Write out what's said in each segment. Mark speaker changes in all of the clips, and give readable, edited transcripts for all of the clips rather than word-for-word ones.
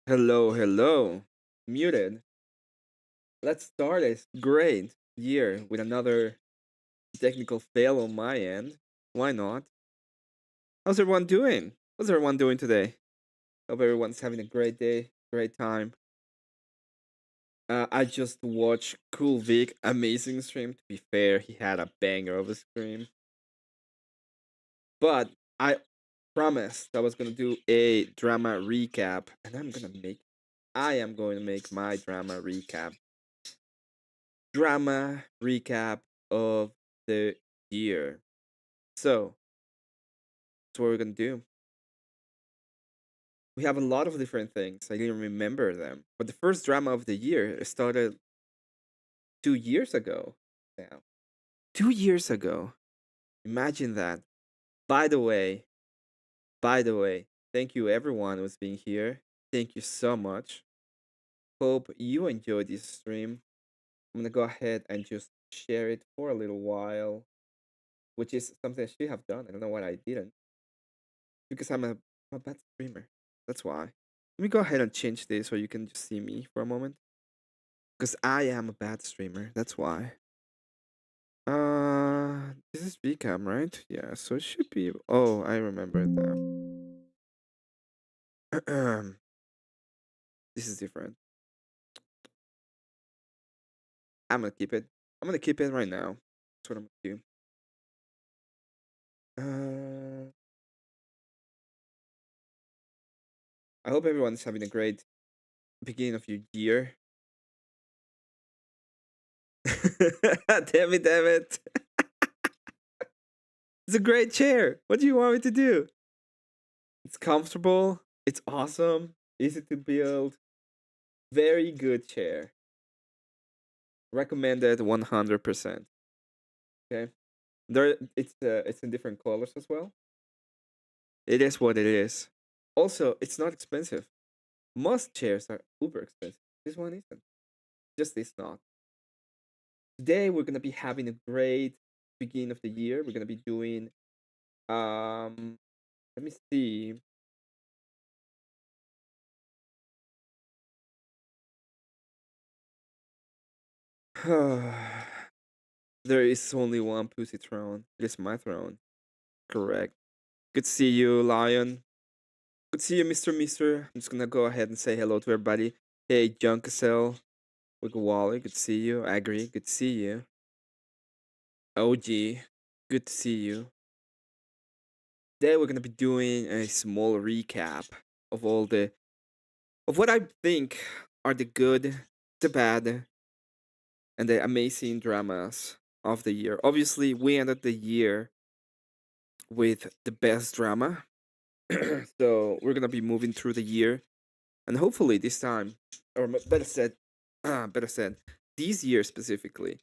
Speaker 1: Hello, hello. Muted. Let's start a great year with another technical fail on my end. Why not? How's everyone doing? How's everyone doing today? Hope everyone's having a great day, great time. I just watched Cool Vic amazing stream. To be fair, he had a banger of a stream. But I promised I was gonna do a drama recap, and I am going to make my drama recap of the year. So, that's what we're gonna do. We have a lot of different things. I didn't remember them. But the first drama of the year started 2 years ago now. 2 years ago. Imagine that. By the way, by the way, thank you everyone who's being here. Thank you so much. Hope you enjoyed this stream. I'm gonna go ahead and just share it for a little while, which is something I should have done. I don't know why I didn't. Because I'm a bad streamer. That's why. Let me go ahead and change this so you can just see me for a moment. Because I am a bad streamer. That's why. This is VCAM, right? Yeah, so it should be. Oh, I remember it now. This is different. I'm gonna keep it. I'm gonna keep it right now. That's what I'm gonna do. I hope everyone's having a great beginning of your year. Damn it, damn it. It's a great chair. What do you want me to do? It's comfortable. It's awesome. Easy to build. Very good chair. Recommended 100%. Okay. It's in different colors as well. It is what it is. Also, it's not expensive. Most chairs are uber expensive. This one isn't. Just this not. Today we're gonna be having a great beginning of the year. We're gonna be doing let me see. There is only one pussy throne. It is my throne. Correct. Good to see you, Lion. Good to see you, Mr. Mister. I'm just gonna go ahead and say hello to everybody. Hey, Junkassel. Wiggle Wally, good to see you. Agri, good to see you. OG, good to see you. Today we're gonna be doing a small recap of what I think are the good, the bad, and the amazing dramas of the year. Obviously, we ended the year with the best drama. So we're gonna be moving through the year, and hopefully this time, or better said, this year specifically,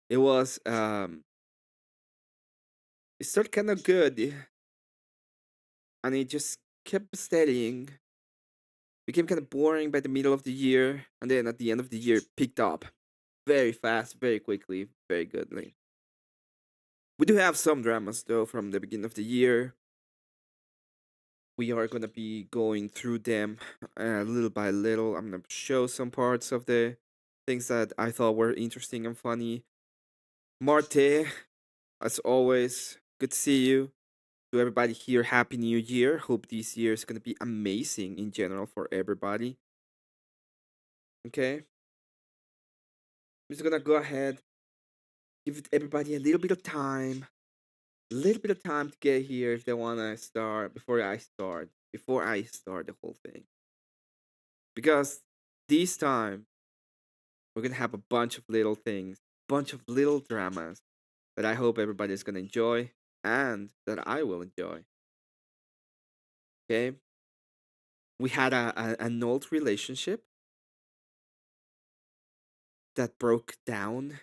Speaker 1: it was it started kind of good, and it just kept steadying. Became kind of boring by the middle of the year, and then at the end of the year, picked up very fast, very quickly, very goodly. We do have some dramas though from the beginning of the year. We are gonna be going through them little by little. I'm gonna show some parts of the things that I thought were interesting and funny. Marte, as always, good to see you. To everybody here, happy new year. Hope this year is gonna be amazing in general for everybody. Okay, I'm just gonna go ahead, give everybody a little bit of time, to get here if they wanna start before I start the whole thing. Because this time we're gonna have a bunch of little things, bunch of little dramas that I hope everybody's gonna enjoy and that I will enjoy. Okay, we had an old relationship that broke down.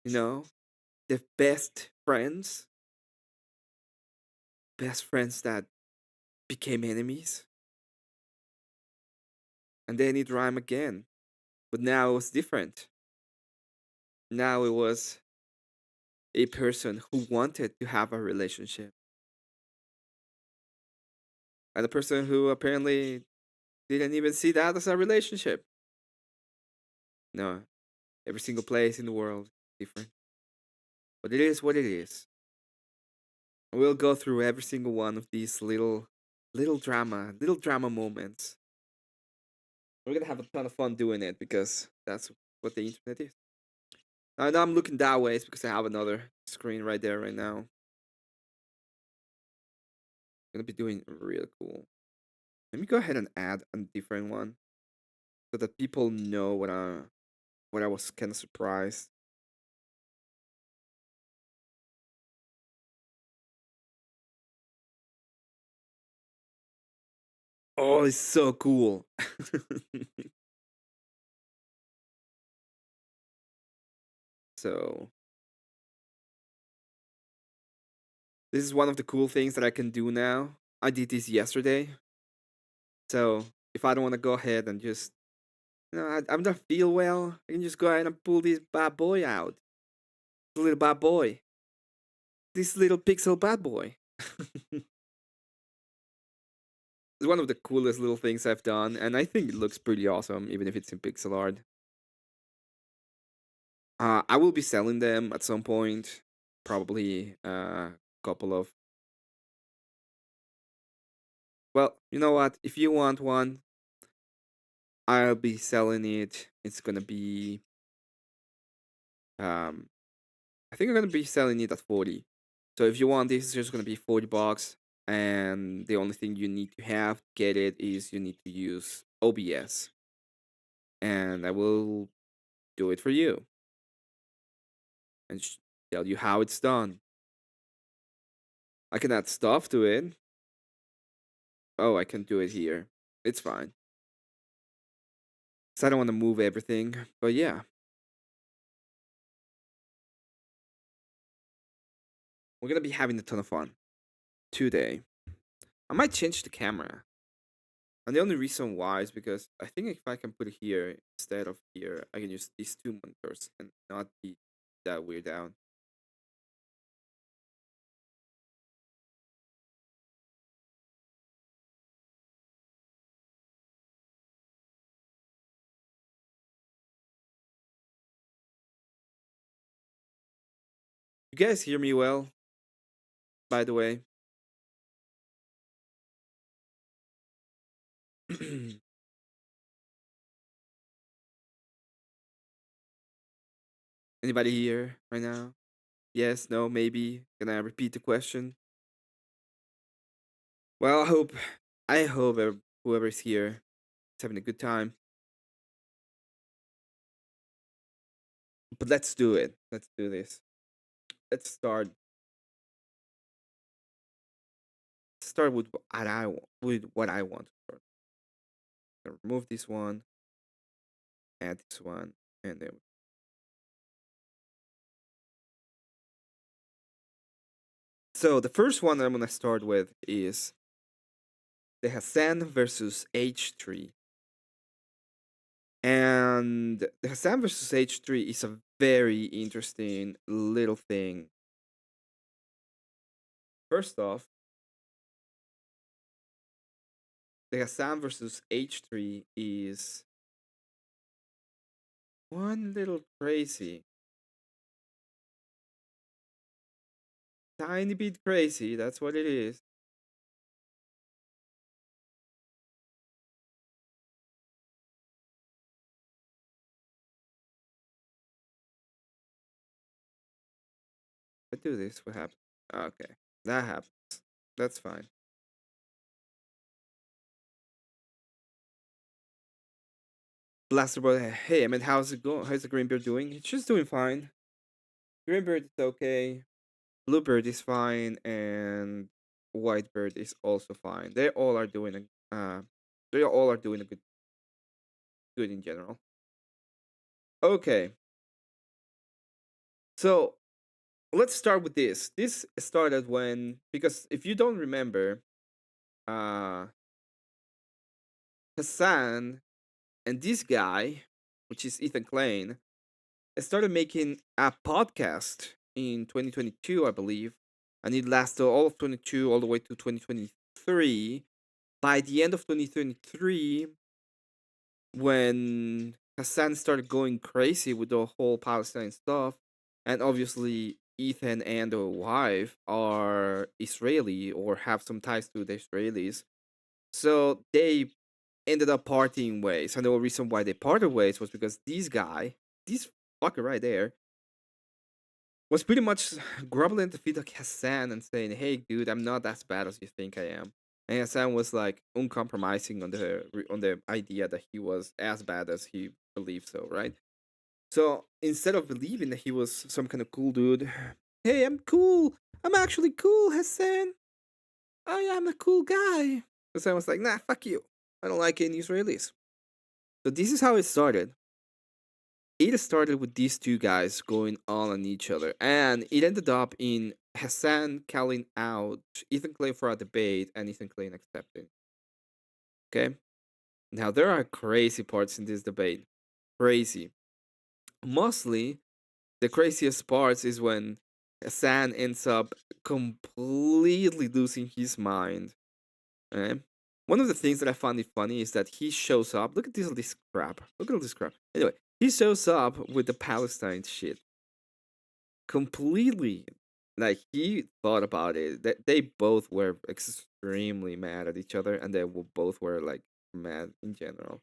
Speaker 1: You know, the best friends that became enemies, and then it rhymed again, but now it was different. Now it was a person who wanted to have a relationship, and a person who apparently didn't even see that as a relationship. No, every single place in the world is different, but it is what it is. We'll go through every single one of these little drama moments. We're gonna have a ton of fun doing it because that's what the internet is. Now I'm looking that way, it's because I have another screen right there right now. I'm gonna be doing real cool. Let me go ahead and add a different one so that people know what I was kind of surprised. Oh, it's so cool. So this is one of the cool things that I can do now. I did this yesterday. So if I don't want to go ahead and just, I don't feel well, I can just go ahead and pull this bad boy out. The little bad boy. This little pixel bad boy. It's one of the coolest little things I've done, and I think it looks pretty awesome, even if it's in pixel art. I will be selling them at some point, probably a couple of. Well, you know what? If you want one, I'll be selling it. It's gonna be, um, I think I'm gonna be selling it at 40. So if you want this, it's just gonna be $40, and the only thing you need to have to get it is you need to use OBS, and I will do it for you and tell you how it's done. I can add stuff to it. Oh, I can do it here. It's fine. So I don't want to move everything, but yeah, we're gonna be having a ton of fun today. I might change the camera, and the only reason why is because I think if I can put it here instead of here, I can use these two monitors and not be that weird out. You guys hear me well, by the way? Anybody here right now? Yes, no, maybe. Can I repeat the question? Well, I hope whoever's here is having a good time. But let's do it. Let's do this. Let's start with what I want to start. Remove this one, add this one, and then. So the first one that I'm gonna start with is the Hassan versus H3. And the Hassan versus H3 is a very interesting little thing. First off, the Hassan versus H3 is one little crazy. Tiny bit crazy, that's what it is. If I do this, what happens? Okay, that happens. That's fine. Blaster Boy, hey, I mean, how's it going? How's the Greenbeard doing? It's just doing fine. Greenbeard is okay. Bluebird is fine, and Whitebird is also fine. They all are doing a good in general. Okay, so let's start with this. This started when, because if you don't remember, uh, Hassan and this guy, which is Ethan Klein, started making a podcast in 2022, I believe, and it lasted all of 22 all the way to 2023. By the end of 2023, when Hassan started going crazy with the whole Palestine stuff, and obviously Ethan and the wife are Israeli or have some ties to the Israelis, so they ended up parting ways. And the only reason why they parted ways was because this fucker right there, was pretty much groveling at the feet of Hassan and saying, "Hey, dude, I'm not as bad as you think I am." And Hassan was like uncompromising on the idea that he was as bad as he believed so, right? So instead of believing that he was some kind of cool dude, "Hey, I'm cool. I'm actually cool, Hassan. I am a cool guy." Hassan was like, "Nah, fuck you. I don't like any Israelis." So this is how it started. It started with these two guys going on each other, and it ended up in Hassan calling out Ethan Klein for a debate and Ethan Klein accepting. Okay? Now, there are crazy parts in this debate. Crazy. Mostly, the craziest parts is when Hassan ends up completely losing his mind. Okay? One of the things that I find it funny is that he shows up. Look at this crap. Look at all this crap. Anyway, he shows up with the Palestine shit. Completely, like, he thought about it. That they both were extremely mad at each other, and they both were like mad in general.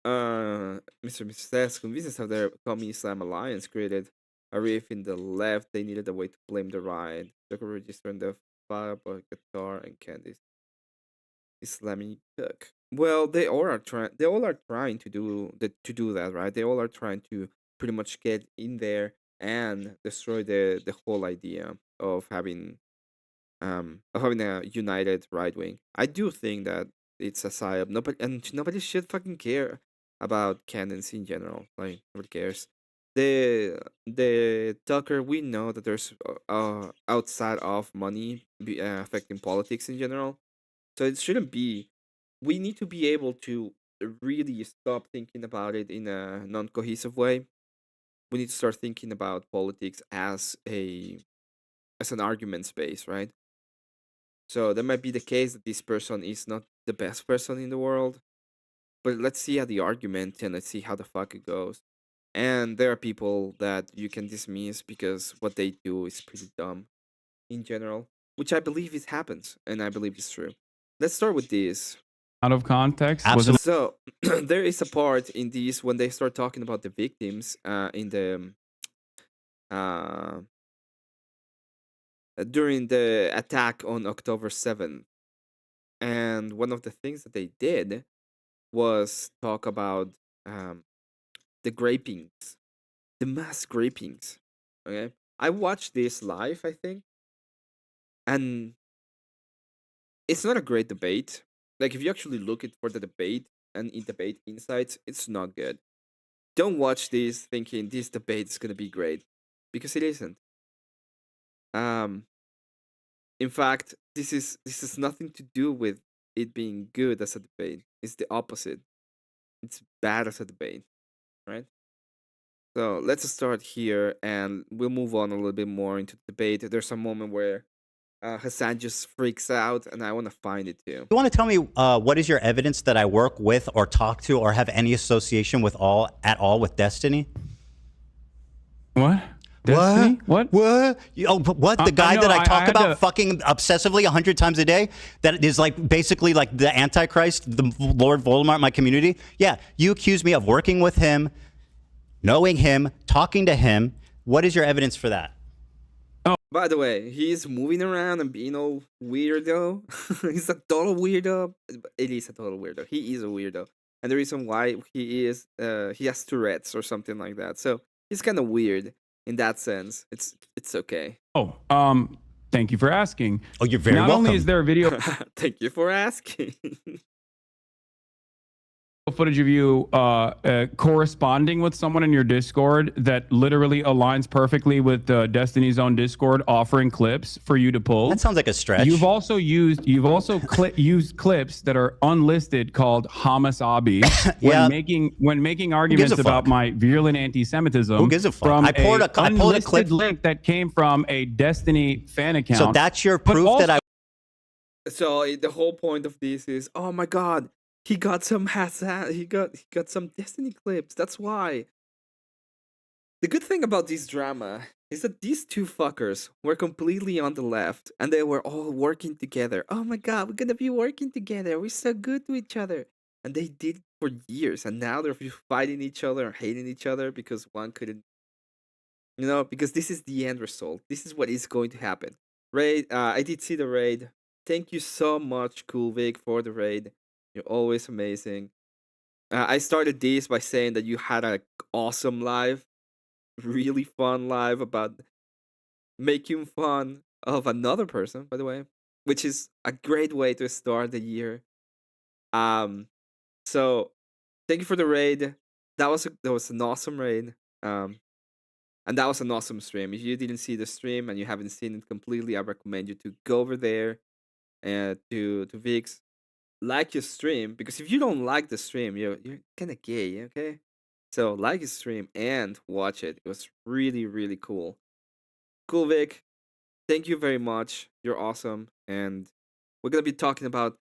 Speaker 1: Mr. says convinces of their commie Islam alliance created a rift in the left. They needed a way to blame the right. They could register in the fire, but guitar and candies. Islamic cook. Well, they all are trying. They all are trying to do that, right? They all are trying to pretty much get in there and destroy the whole idea of having a united right wing. I do think that it's a psyop. Nobody should fucking care about canons in general. Like, nobody cares. The Tucker, we know that there's outside of money affecting politics in general, so it shouldn't be. We need to be able to really stop thinking about it in a non-cohesive way. We need to start thinking about politics as an argument space, right? So that might be the case that this person is not the best person in the world, but let's see how the argument and let's see how the fuck it goes. And there are people that you can dismiss because what they do is pretty dumb in general, which I believe it happens, and I believe it's true. Let's start with this.
Speaker 2: Out of context.
Speaker 3: Absolutely.
Speaker 1: So there is a part in these when they start talking about the victims in the during the attack on October 7th. And one of the things that they did was talk about the grapings, the mass grapings. Okay, I watched this live, I think, and it's not a great debate. Like, if you actually look it for the debate and in debate insights, it's not good. Don't watch this thinking this debate is gonna be great, because it isn't. In fact, this is nothing to do with it being good as a debate. It's the opposite. It's bad as a debate, right? So let's start here, and we'll move on a little bit more into the debate. There's a moment where Hassan just freaks out, and I want to find it too.
Speaker 3: You want to tell me what is your evidence that I work with or talk to or have any association with at all with Destiny?
Speaker 2: What? Destiny? What?
Speaker 3: What? What? The guy that I talk about fucking obsessively 100 times a day? That is like basically like the Antichrist, the Lord Voldemort in my community? Yeah, you accuse me of working with him, knowing him, talking to him. What is your evidence for that?
Speaker 2: Oh,
Speaker 1: by the way, he's moving around and being all weirdo. He's a total weirdo. It is a total weirdo. He is a weirdo. And the reason why he has Tourette's or something like that. So he's kind of weird in that sense. It's okay.
Speaker 2: Oh, thank you for asking.
Speaker 3: Oh, you're very welcome.
Speaker 2: Not only is there a video.
Speaker 1: Thank you for asking.
Speaker 2: footage of you corresponding with someone in your Discord that literally aligns perfectly with Destiny's own Discord, offering clips for you to pull.
Speaker 3: That sounds like a stretch.
Speaker 2: You've also used clips that are unlisted called Hamasabi when making arguments about my virulent anti-Semitism.
Speaker 3: Who gives a fuck?
Speaker 2: From
Speaker 3: I pulled a clip
Speaker 2: link that came from a Destiny fan account.
Speaker 3: So that's your proof that I.
Speaker 1: So the whole point of this is, oh my god, he got some he got some Destiny clips. That's why. The good thing about this drama is that these two fuckers were completely on the left and they were all working together. Oh my god, we're gonna be working together. We're so good to each other. And they did for years, and now they're fighting each other and hating each other because one couldn't, because this is the end result. This is what is going to happen. Raid, I did see the raid. Thank you so much, Cool Vic, for the raid. You're always amazing. I started this by saying that you had an awesome live, really fun live about making fun of another person, by the way, which is a great way to start the year. So thank you for the raid. That was an awesome raid. And that was an awesome stream. If you didn't see the stream and you haven't seen it completely, I recommend you to go over there and to Vix, like your stream, because if you don't like the stream, you're kind of gay, okay? So like his stream and watch it. It was really, really cool. Cool, Vic. Thank you very much. You're awesome. And we're going to be talking about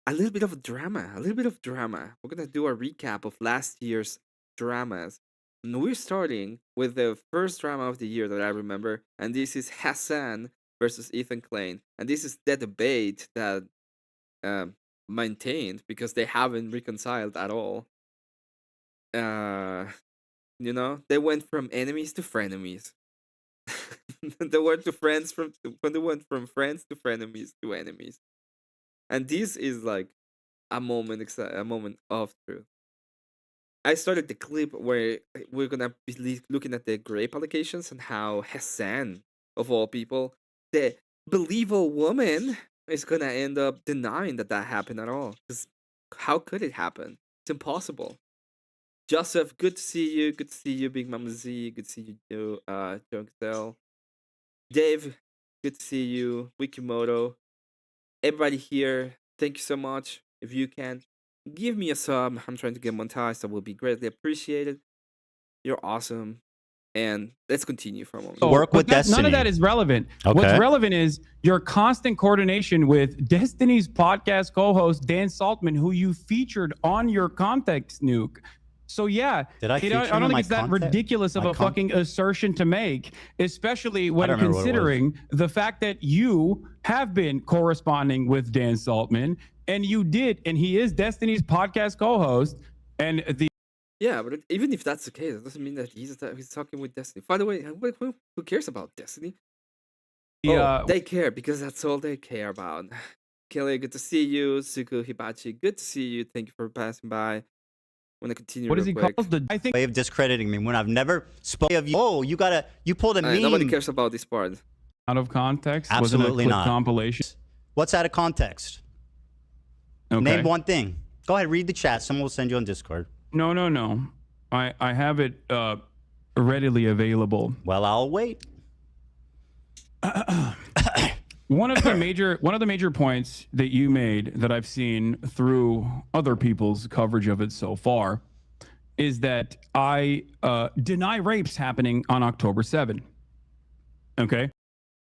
Speaker 1: a little bit of drama. We're going to do a recap of last year's dramas. And we're starting with the first drama of the year that I remember. And this is Hassan versus Ethan Klein. And this is the debate that maintained because they haven't reconciled at all. They went from enemies to frenemies. They went from friends to frenemies to enemies. And this is like a moment of truth. I started the clip where we're gonna be looking at the grape allegations and how Hassan, of all people, the believable woman, is gonna end up denying that happened at all. Because how could it happen? It's impossible. Joseph, good to see you. Good to see you, Big Mama Z. Good to see you, Joe. Dave, good to see you. Wikimoto. Everybody here, thank you so much. If you can, give me a sub. I'm trying to get monetized. That will be greatly appreciated. You're awesome. And let's continue for a moment.
Speaker 3: Work with Destiny.
Speaker 2: None of that is relevant. Okay. What's relevant is your constant coordination with Destiny's podcast co-host, Dan Saltman, who you featured on your context nuke. So yeah, I don't think it's that ridiculous of a fucking assertion to make, especially when considering the fact that you have been corresponding with Dan Saltman, and you did, and he is Destiny's podcast co-host, and
Speaker 1: yeah, but even if that's the case, it doesn't mean that he's talking with Destiny. By the way, who cares about Destiny? They care because that's all they care about. Kelly, good to see you. Suku Hibachi, good to see you. Thank you for passing by. I'm gonna continue.
Speaker 2: What is he called?
Speaker 3: I think way of discrediting me when I've never spoken of you. Oh, you pulled a meme.
Speaker 1: Nobody cares about this part.
Speaker 2: Out of context?
Speaker 3: Absolutely not.
Speaker 2: Compilation.
Speaker 3: What's out of context?
Speaker 2: Okay.
Speaker 3: Name one thing. Go ahead, read the chat. Someone will send you on Discord.
Speaker 2: No. I have it readily available.
Speaker 3: Well, I'll wait.
Speaker 2: One of the major points that you made that I've seen through other people's coverage of it so far is that I deny rapes happening on October 7. Okay.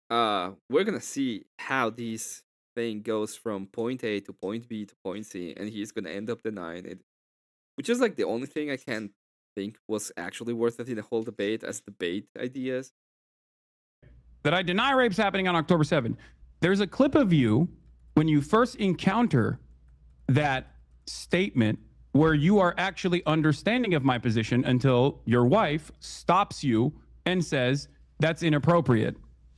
Speaker 1: We're gonna see how this thing goes from point A to point B to point C, and he's gonna end up denying it, which is like the only thing I can think was actually worth it in the whole debate as debate ideas.
Speaker 2: That I deny rapes happening on October 7. There's a clip of you when you first encounter that statement where you are actually understanding of my position until your wife stops you and says, that's inappropriate.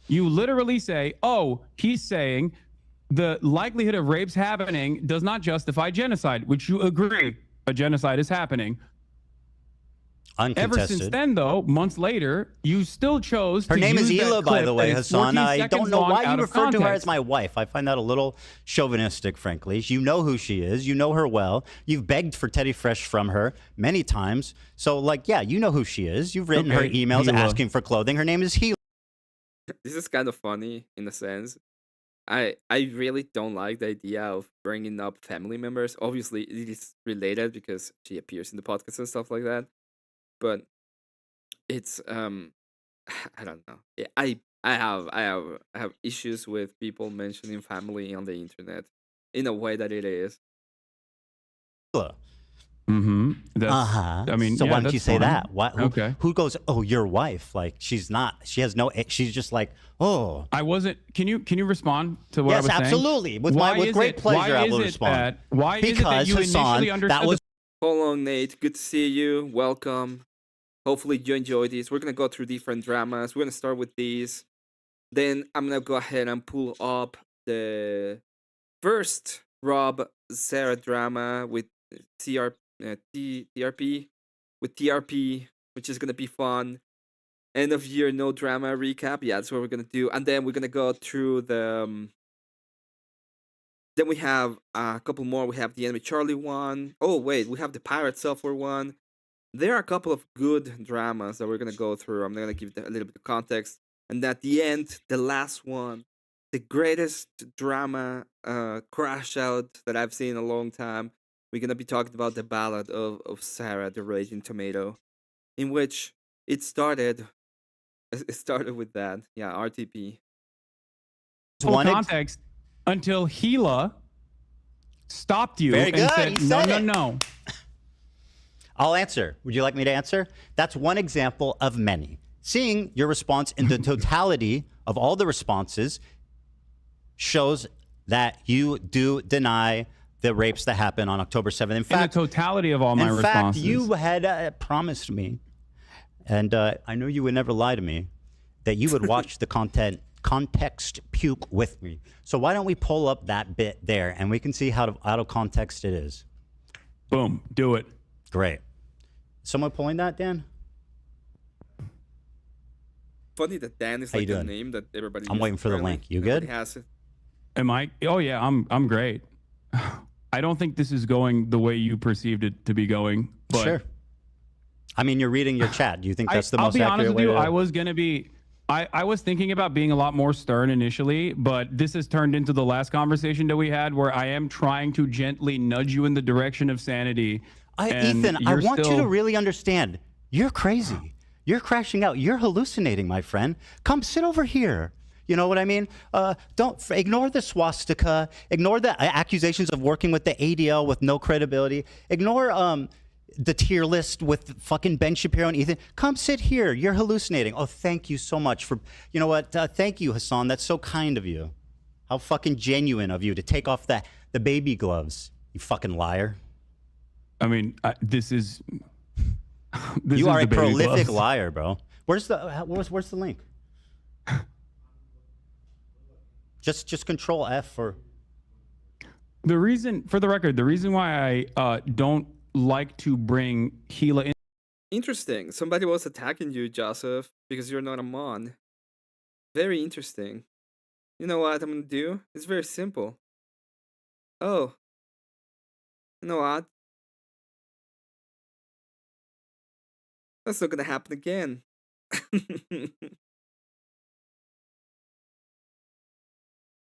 Speaker 2: You literally say, oh, he's saying the likelihood of rapes happening does not justify genocide, which you agree a genocide is happening. Ever since then, though, months later, you still chose
Speaker 3: her
Speaker 2: to
Speaker 3: name
Speaker 2: use
Speaker 3: is Hila, by the way, Hassan. I don't know why you refer to her as my wife. I find that a little chauvinistic, frankly. You know who she is. You know her well. You've begged for Teddy Fresh from her many times. So, like, yeah, you know who she is. You've written her emails asking for clothing. Her name is Hila.
Speaker 1: This is kind of funny in a sense. I really don't like the idea of bringing up family members. Obviously, it is related because she appears in the podcast and stuff like that. But it's I don't know. I have issues with people mentioning family on the internet in a way that it is.
Speaker 2: Mm-hmm. I mean,
Speaker 3: so
Speaker 2: yeah,
Speaker 3: why don't you say
Speaker 2: fine.
Speaker 3: that? Who goes, oh, your wife? Like, she's not. She has no. She's just like, oh.
Speaker 2: I wasn't. Can you respond to what I was saying?
Speaker 3: Yes, absolutely. With great pleasure, I will respond.
Speaker 2: Why is it that you initially understood?
Speaker 1: Hold on, Nate. Good to see you. Welcome. Hopefully you enjoy these. We're gonna go through different dramas. We're gonna start with these. Then I'm gonna go ahead and pull up the first Rob Sarah drama with TRP, which is gonna be fun. End of year no drama recap. Yeah, that's what we're gonna do. And then we're gonna go through the. Then we have a couple more. We have the Enemy Charlie one. Oh wait, we have the Pirate Software one. There are a couple of good dramas that we're gonna go through. I'm gonna give a little bit of context. And at the end, the last one, the greatest drama crash out that I've seen in a long time. We're gonna be talking about the Ballad of Sarah, the Raging Tomato, in which it started. It started with that, yeah, RTP.
Speaker 2: Full context until Hila stopped you
Speaker 3: and
Speaker 2: said, no.
Speaker 3: I'll answer. Would you like me to answer? That's one example of many. Seeing your response in the totality of all the responses shows that you do deny the rapes that happened on October 7th. In fact,
Speaker 2: the totality of all my responses.
Speaker 3: In fact, you had promised me, and I know you would never lie to me, that you would watch the context puke with me. So why don't we pull up that bit there, and we can see how out of context it is.
Speaker 2: Boom. Do it.
Speaker 3: Great. Someone pulling that, Dan?
Speaker 1: Funny that Dan is like a name that everybody.
Speaker 3: I'm waiting for the link. You good?
Speaker 1: Has it.
Speaker 2: Am I? Oh yeah, I'm great. I don't think this is going the way you perceived it to be going. But
Speaker 3: sure. I mean, you're reading your chat. Do you think that's the most accurate way?
Speaker 2: I'll be honest with you. I was gonna be. I was thinking about being a lot more stern initially, but this has turned into the last conversation that we had, where I am trying to gently nudge you in the direction of sanity.
Speaker 3: Ethan, I want you to really understand. You're crazy. You're crashing out. You're hallucinating, my friend. Come sit over here. You know what I mean? Don't ignore the swastika. Ignore the accusations of working with the ADL with no credibility. Ignore the tier list with fucking Ben Shapiro and Ethan. Come sit here. You're hallucinating. Oh, thank you so much for. You know what? Thank you, Hassan. That's so kind of you. How fucking genuine of you to take off the baby gloves. You fucking liar.
Speaker 2: I mean, this is.
Speaker 3: You are a prolific liar, bro. Where's the link? Just Control F for.
Speaker 2: The reason, for the record, the reason why I don't like to bring Hila in.
Speaker 1: Interesting. Somebody was attacking you, Joseph, because you're not a mon. Very interesting. You know what I'm gonna do? It's very simple. Oh. You know what? That's not gonna happen again.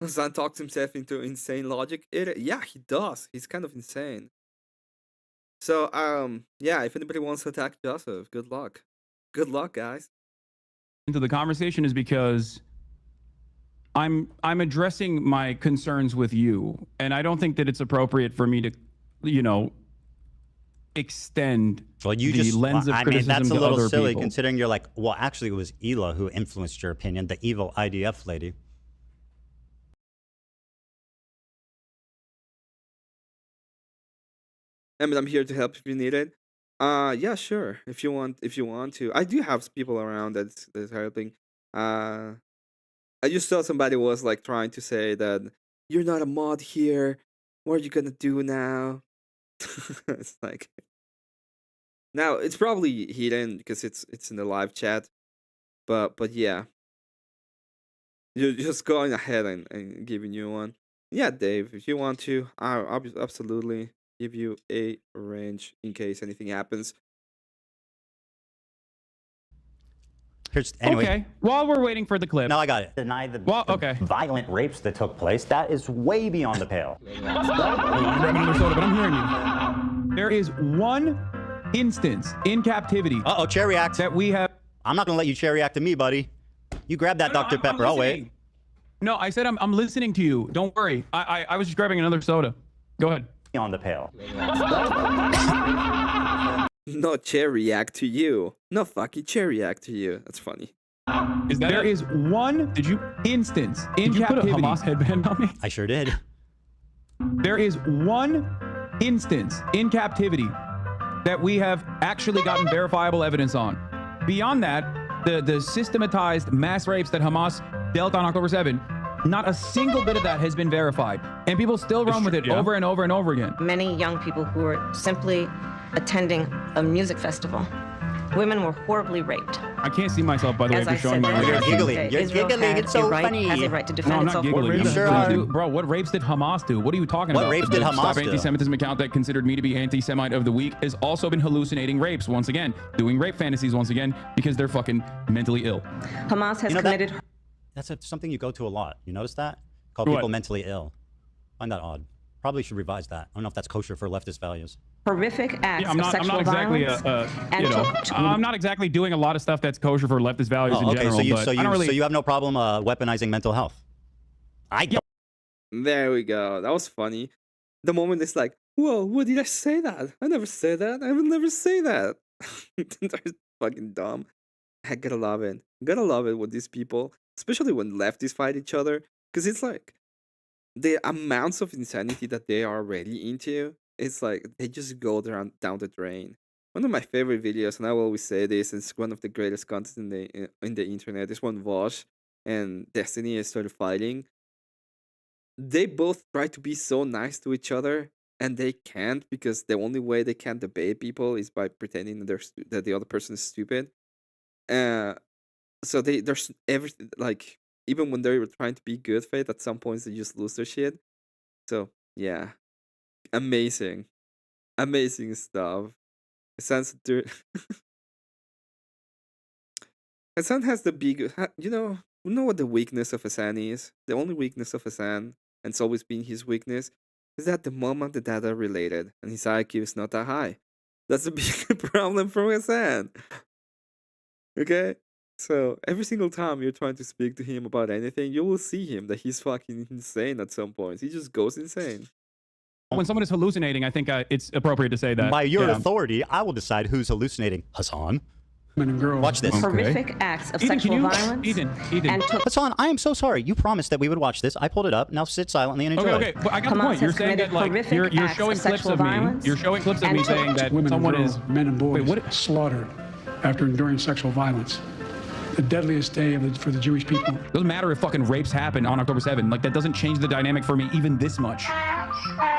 Speaker 1: Hassan talks himself into insane logic. Yeah, he does. He's kind of insane. So, yeah, if anybody wants to attack Joseph, good luck. Good luck, guys.
Speaker 2: Into the conversation is because I'm addressing my concerns with you, and I don't think that it's appropriate for me to, extend the lens of criticism to other people. I mean, that's a little silly
Speaker 3: considering you're like, well, actually, it was Hila who influenced your opinion, the evil IDF lady.
Speaker 1: I mean, I'm here to help if you need it. Yeah, sure. If you want to. I do have people around that's helping. I just saw somebody was like trying to say that you're not a mod here. What are you gonna do now? It's like Now it's probably hidden because it's in the live chat, but yeah, you're just going ahead and giving you one. Yeah, Dave, if you want to, I'll absolutely give you a range in case anything happens.
Speaker 3: Anyway.
Speaker 2: Okay. While we're waiting for the clip.
Speaker 3: No, I got it.
Speaker 4: Deny the
Speaker 2: okay.
Speaker 4: violent rapes that took place. That is way beyond the pale.
Speaker 2: I'm grabbing another soda, but I'm hearing you. There is one instance in captivity.
Speaker 3: Uh-oh, chair react.
Speaker 2: That we have.
Speaker 3: I'm not going to let you chair react to me, buddy. You grab that Dr. Pepper. I'll wait.
Speaker 2: No, I said I'm listening to you. Don't worry. I was just grabbing another soda. Go ahead.
Speaker 4: Beyond the pale.
Speaker 1: No chair react to you. No fucking chair react to you. That's funny.
Speaker 2: There is one instance in captivity. Did you put a Hamas headband on me?
Speaker 3: I sure did.
Speaker 2: There is one instance in captivity that we have actually gotten verifiable evidence on. Beyond that, the systematized mass rapes that Hamas dealt on October 7, not a single bit of that has been verified. And people still run with it over and over and over again.
Speaker 5: Many young people who were simply attending a music festival. Women were horribly raped.
Speaker 2: I can't see myself, by the way, if you're showing my
Speaker 3: You're giggling. You're giggling. It's so funny.
Speaker 5: Has a right to defend
Speaker 2: no, I'm not giggling. Bro, what rapes did Hamas do? What are you talking about?
Speaker 3: What rapes did Hamas
Speaker 2: Stop
Speaker 3: do?
Speaker 2: Anti-Semitism account that considered me to be anti-Semite of the week has also been hallucinating rapes once again, doing rape fantasies once again because they're fucking mentally ill.
Speaker 5: Hamas has committed.
Speaker 3: That's something you go to a lot. You notice that? Call people mentally ill. I find that odd. Probably should revise that. I don't know if that's kosher for leftist values.
Speaker 5: Horrific acts
Speaker 2: of sexual violence. I'm not exactly doing a lot of stuff that's kosher for leftist values in general.
Speaker 3: So you have no problem weaponizing mental health.
Speaker 1: There we go. That was funny. The moment it's like, whoa, what did I say that? I never said that. I would never say that. They're fucking dumb. I gotta love it. Gotta love it with these people, especially when lefties fight each other, because it's like the amounts of insanity that they are already into. It's like they just go down the drain. One of my favorite videos, and I will always say this, it's one of the greatest content in the internet. Is when Vosh and Destiny started fighting. They both try to be so nice to each other, and they can't because the only way they can debate people is by pretending that the other person is stupid. So there's everything, like, even when they were trying to be good faith, at some points they just lose their shit. So yeah, amazing stuff. Hassan Hassan has the big, you know what the weakness of Hassan is? The only weakness of Hassan, and it's always been his weakness, is that the moment the data are related and his IQ is not that high. That's a big problem for Hassan. Okay? So every single time you're trying to speak to him about anything, you will see him that he's fucking insane at some point. He just goes insane.
Speaker 2: When someone is hallucinating, I think it's appropriate to say that.
Speaker 3: By your authority, I will decide who's hallucinating. Hassan. Watch this.
Speaker 5: Horrific acts of sexual violence.
Speaker 2: Eden.
Speaker 3: Hassan, I am so sorry. You promised that we would watch this. I pulled it up. Now sit silently and enjoy.
Speaker 2: Okay, but I got the point. You're saying that, like, you're showing clips of me. You're showing clips of me saying that someone is
Speaker 6: men and boys slaughtered after enduring sexual violence. The deadliest day for the Jewish people.
Speaker 2: Doesn't matter if fucking rapes happen on October 7. Like, that doesn't change the dynamic for me even this much.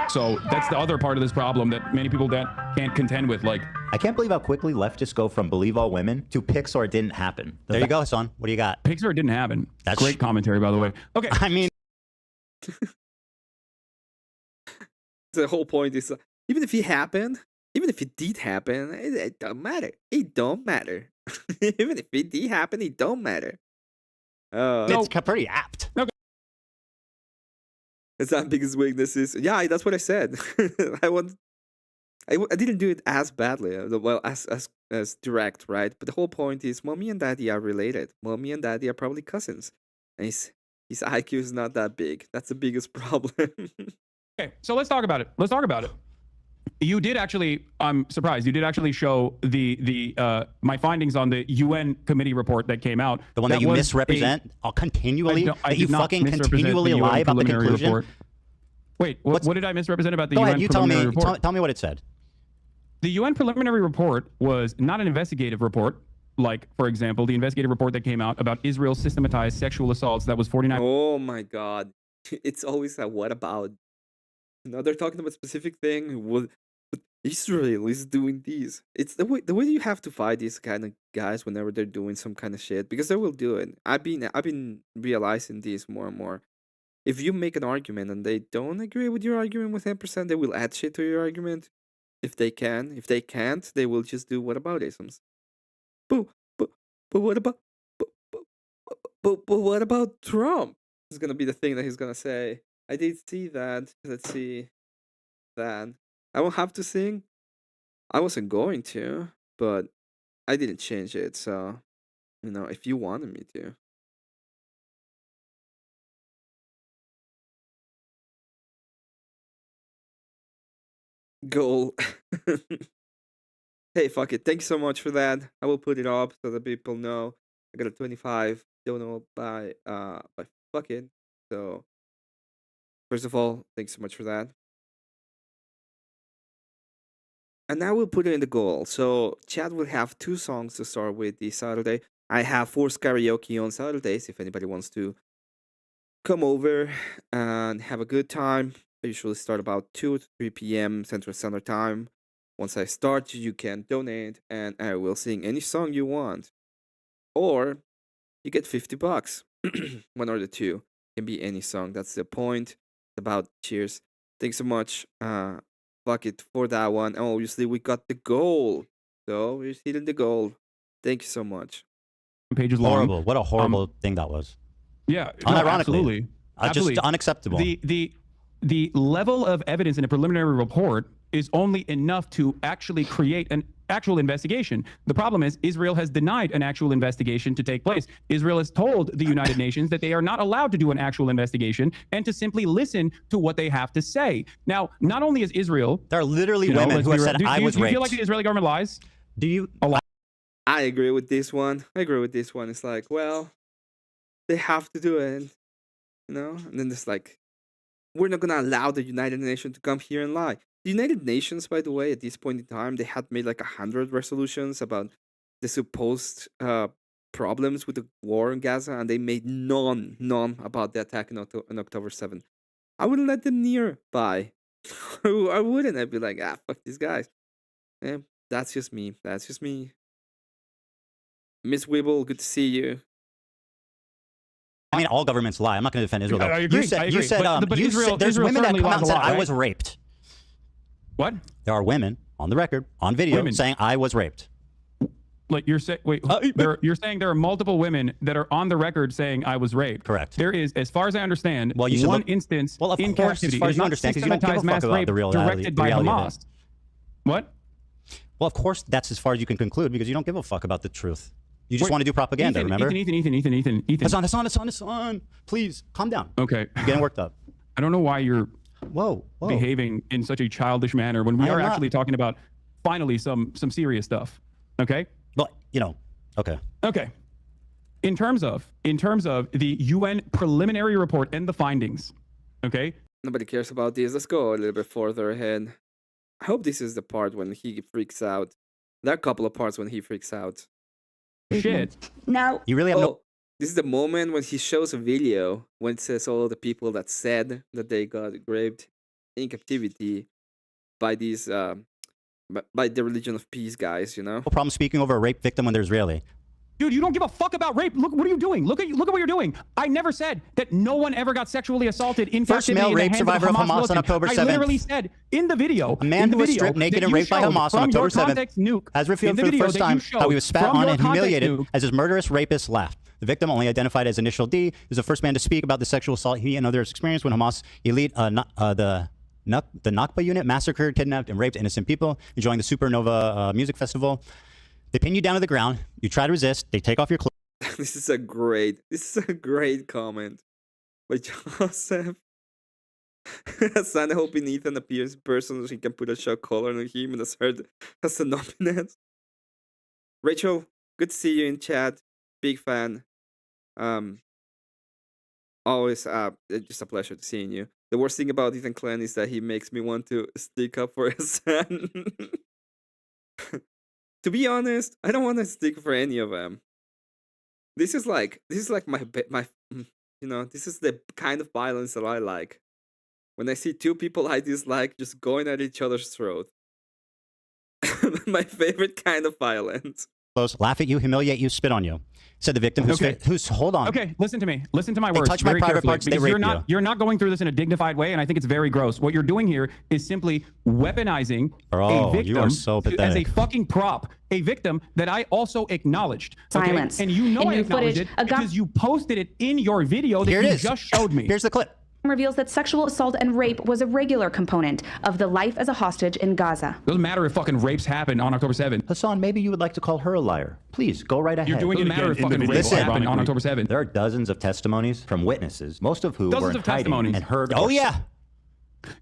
Speaker 2: So that's the other part of this problem that many people that can't contend with. Like,
Speaker 4: I can't believe how quickly leftists go from believe all women to Pixar didn't happen.
Speaker 3: There you go, Hassan. What do you got?
Speaker 2: Pixar didn't happen. That's great commentary, by the way. Okay.
Speaker 3: I mean,
Speaker 1: the whole point is, even if it happened, even if it did happen, it don't matter. It don't matter. Even if it did happen, it don't matter.
Speaker 3: It's pretty apt.
Speaker 2: Okay.
Speaker 1: It's not biggest weaknesses. Yeah, that's what I said. I didn't do it as badly, well, as direct, right? But the whole point is, mommy and daddy are related. Mommy and daddy are probably cousins, and his IQ is not that big. That's the biggest problem.
Speaker 2: Okay, so let's talk about it. You did actually, I'm surprised, you did actually show my findings on the UN committee report that came out.
Speaker 3: The one that you misrepresent continually? That you fucking continually lie about the conclusion?
Speaker 2: Report. Wait, what did I misrepresent about the UN
Speaker 3: preliminary report? Go ahead, tell me what it said.
Speaker 2: The UN preliminary report was not an investigative report. Like, for example, the investigative report that came out about Israel's systematized sexual assaults, that was 49.
Speaker 1: Oh my God. It's always a what about? No, they're talking about a specific thing. Israel is doing this. It's the way you have to fight these kind of guys whenever they're doing some kind of shit, because they will do it. I've been realizing this more and more. If you make an argument and they don't agree with your argument with 10%, they will add shit to your argument if they can. If they can't, they will just do whataboutisms. But but but what about but but what about Trump? Is gonna be the thing that he's gonna say. I did see that. Let's see that. I won't have to sing. I wasn't going to, but I didn't change it. So if you wanted me to. Goal. Hey, fuck it. Thank you so much for that. I will put it up so that people know. I got a 25 dono by fuck it. So first of all, thanks so much for that. And now we'll put it in the goal. So Chad will have 2 songs to start with this Saturday. I have forced karaoke on Saturdays if anybody wants to come over and have a good time. I usually start about 2 to 3 p.m. Central Standard Time. Once I start, you can donate and I will sing any song you want. Or you get $50. One or the two. Can be any song. That's the point. It's about cheers. Thanks so much. Fuck it for that one. And obviously we got the goal. So we're hitting the goal. Thank you so much.
Speaker 2: Pages long.
Speaker 3: Horrible. What a horrible thing that was.
Speaker 2: Yeah.
Speaker 3: Unironically.
Speaker 2: Absolutely.
Speaker 3: Just unacceptable.
Speaker 2: The level of evidence in a preliminary report is only enough to actually create an actual investigation. The problem is Israel has denied an actual investigation to take place. Israel has told the United Nations that they are not allowed to do an actual investigation and to simply listen to what they have to say. Now, not only is Israel...
Speaker 3: There are literally women who have said, I was raped.
Speaker 2: Do you feel like the Israeli government lies?
Speaker 3: Do you...
Speaker 1: I agree with this one. It's like, well, they have to do it, And then it's like, we're not going to allow the United Nations to come here and lie. The United Nations, by the way, at this point in time, they had made like 100 resolutions about the supposed problems with the war in Gaza, and they made none about the attack on October 7th. I wouldn't let them nearby. I wouldn't. I'd be like, fuck these guys. That's just me. Miss Weeble, good to see you.
Speaker 3: I mean, all governments lie. I'm not going to defend Israel.
Speaker 2: I agree.
Speaker 3: You said there's women that come out and said, I was raped.
Speaker 2: What?
Speaker 3: There are women on the record, on video, saying I was raped.
Speaker 2: Like you're saying, you're saying there are multiple women that are on the record saying I was raped.
Speaker 3: Correct.
Speaker 2: There is, as far as I understand, one instance in captivity.
Speaker 3: As far as you understand, because you don't give a fuck about the reality
Speaker 2: directed by Hamas. What?
Speaker 3: Well, of course, that's as far as you can conclude because you don't give a fuck about the truth. You just want to do propaganda, remember?
Speaker 2: Ethan.
Speaker 3: Hassan, please, calm down.
Speaker 2: Okay.
Speaker 3: You're getting worked up.
Speaker 2: I don't know why you're
Speaker 3: whoa.
Speaker 2: behaving in such a childish manner when we are actually talking about finally some serious stuff. Okay?
Speaker 3: Well, okay.
Speaker 2: Okay. In terms of the UN preliminary report and the findings, okay?
Speaker 1: Nobody cares about this. Let's go a little bit further ahead. I hope this is the part when he freaks out. There are a couple of parts when he freaks out.
Speaker 2: Shit.
Speaker 5: Now,
Speaker 3: you really have
Speaker 1: this is the moment when he shows a video when it says all the people that said that they got raped in captivity by these by the religion of peace guys,
Speaker 3: No problem speaking over a rape victim when they're Israeli.
Speaker 2: Dude, you don't give a fuck about rape. Look, what are you doing? Look at what you're doing. I never said that no one ever got sexually assaulted in
Speaker 3: First
Speaker 2: captivity.
Speaker 3: male rape survivor of Hamas on October 7th.
Speaker 2: I literally said in the video,
Speaker 3: a man who was stripped naked and raped by Hamas on October 7th has revealed for the first time how he was spat on and humiliated as his murderous rapist laughed. The victim, only identified as Initial D, is the first man to speak about the sexual assault he and others experienced when Hamas elite the Nakba unit massacred, kidnapped, and raped innocent people enjoying the Supernova music festival. They pin you down to the ground. You try to resist. They take off your clothes.
Speaker 1: This is a great comment by Joseph. Hassan hoping Ethan appears in person so he can put a shock collar on him and has an openness. Rachel, good to see you in chat. Big fan. Always just a pleasure to seeing you. The worst thing about Ethan Klein is that he makes me want to stick up for Hassan. To be honest, I don't want to stick for any of them. This is like my this is the kind of violence that I like. When I see two people I dislike just going at each other's throat. my favorite kind of violence.
Speaker 3: Laugh at you, humiliate you, spit on you. Said the victim who's hold on.
Speaker 2: Okay, listen to me. Listen to my
Speaker 3: They
Speaker 2: words
Speaker 3: touch my
Speaker 2: very
Speaker 3: private
Speaker 2: carefully,
Speaker 3: parts, they
Speaker 2: because
Speaker 3: rape you.
Speaker 2: you're not going through this in a dignified way, and I think it's very gross. What you're doing here is simply weaponizing a victim
Speaker 3: you are so
Speaker 2: as a
Speaker 3: pathetic.
Speaker 2: fucking prop, a victim that I also acknowledged. Okay?
Speaker 7: Silence.
Speaker 2: And you know
Speaker 7: In
Speaker 2: I
Speaker 7: new
Speaker 2: acknowledged
Speaker 7: footage,
Speaker 2: it because you posted it in your video that
Speaker 3: Here it
Speaker 2: you
Speaker 3: is.
Speaker 2: just showed me.
Speaker 3: Here's the clip.
Speaker 7: Reveals that sexual assault and rape was a regular component of the life as a hostage in Gaza.
Speaker 2: Doesn't matter if fucking rapes happened on October 7th.
Speaker 4: Hassan, maybe you would like to call her a liar. Please, go right ahead.
Speaker 2: You're doing it matter if fucking rapes happened on October 7th.
Speaker 4: There are dozens of testimonies from witnesses, most of who were in hiding and heard.
Speaker 3: Oh, yeah.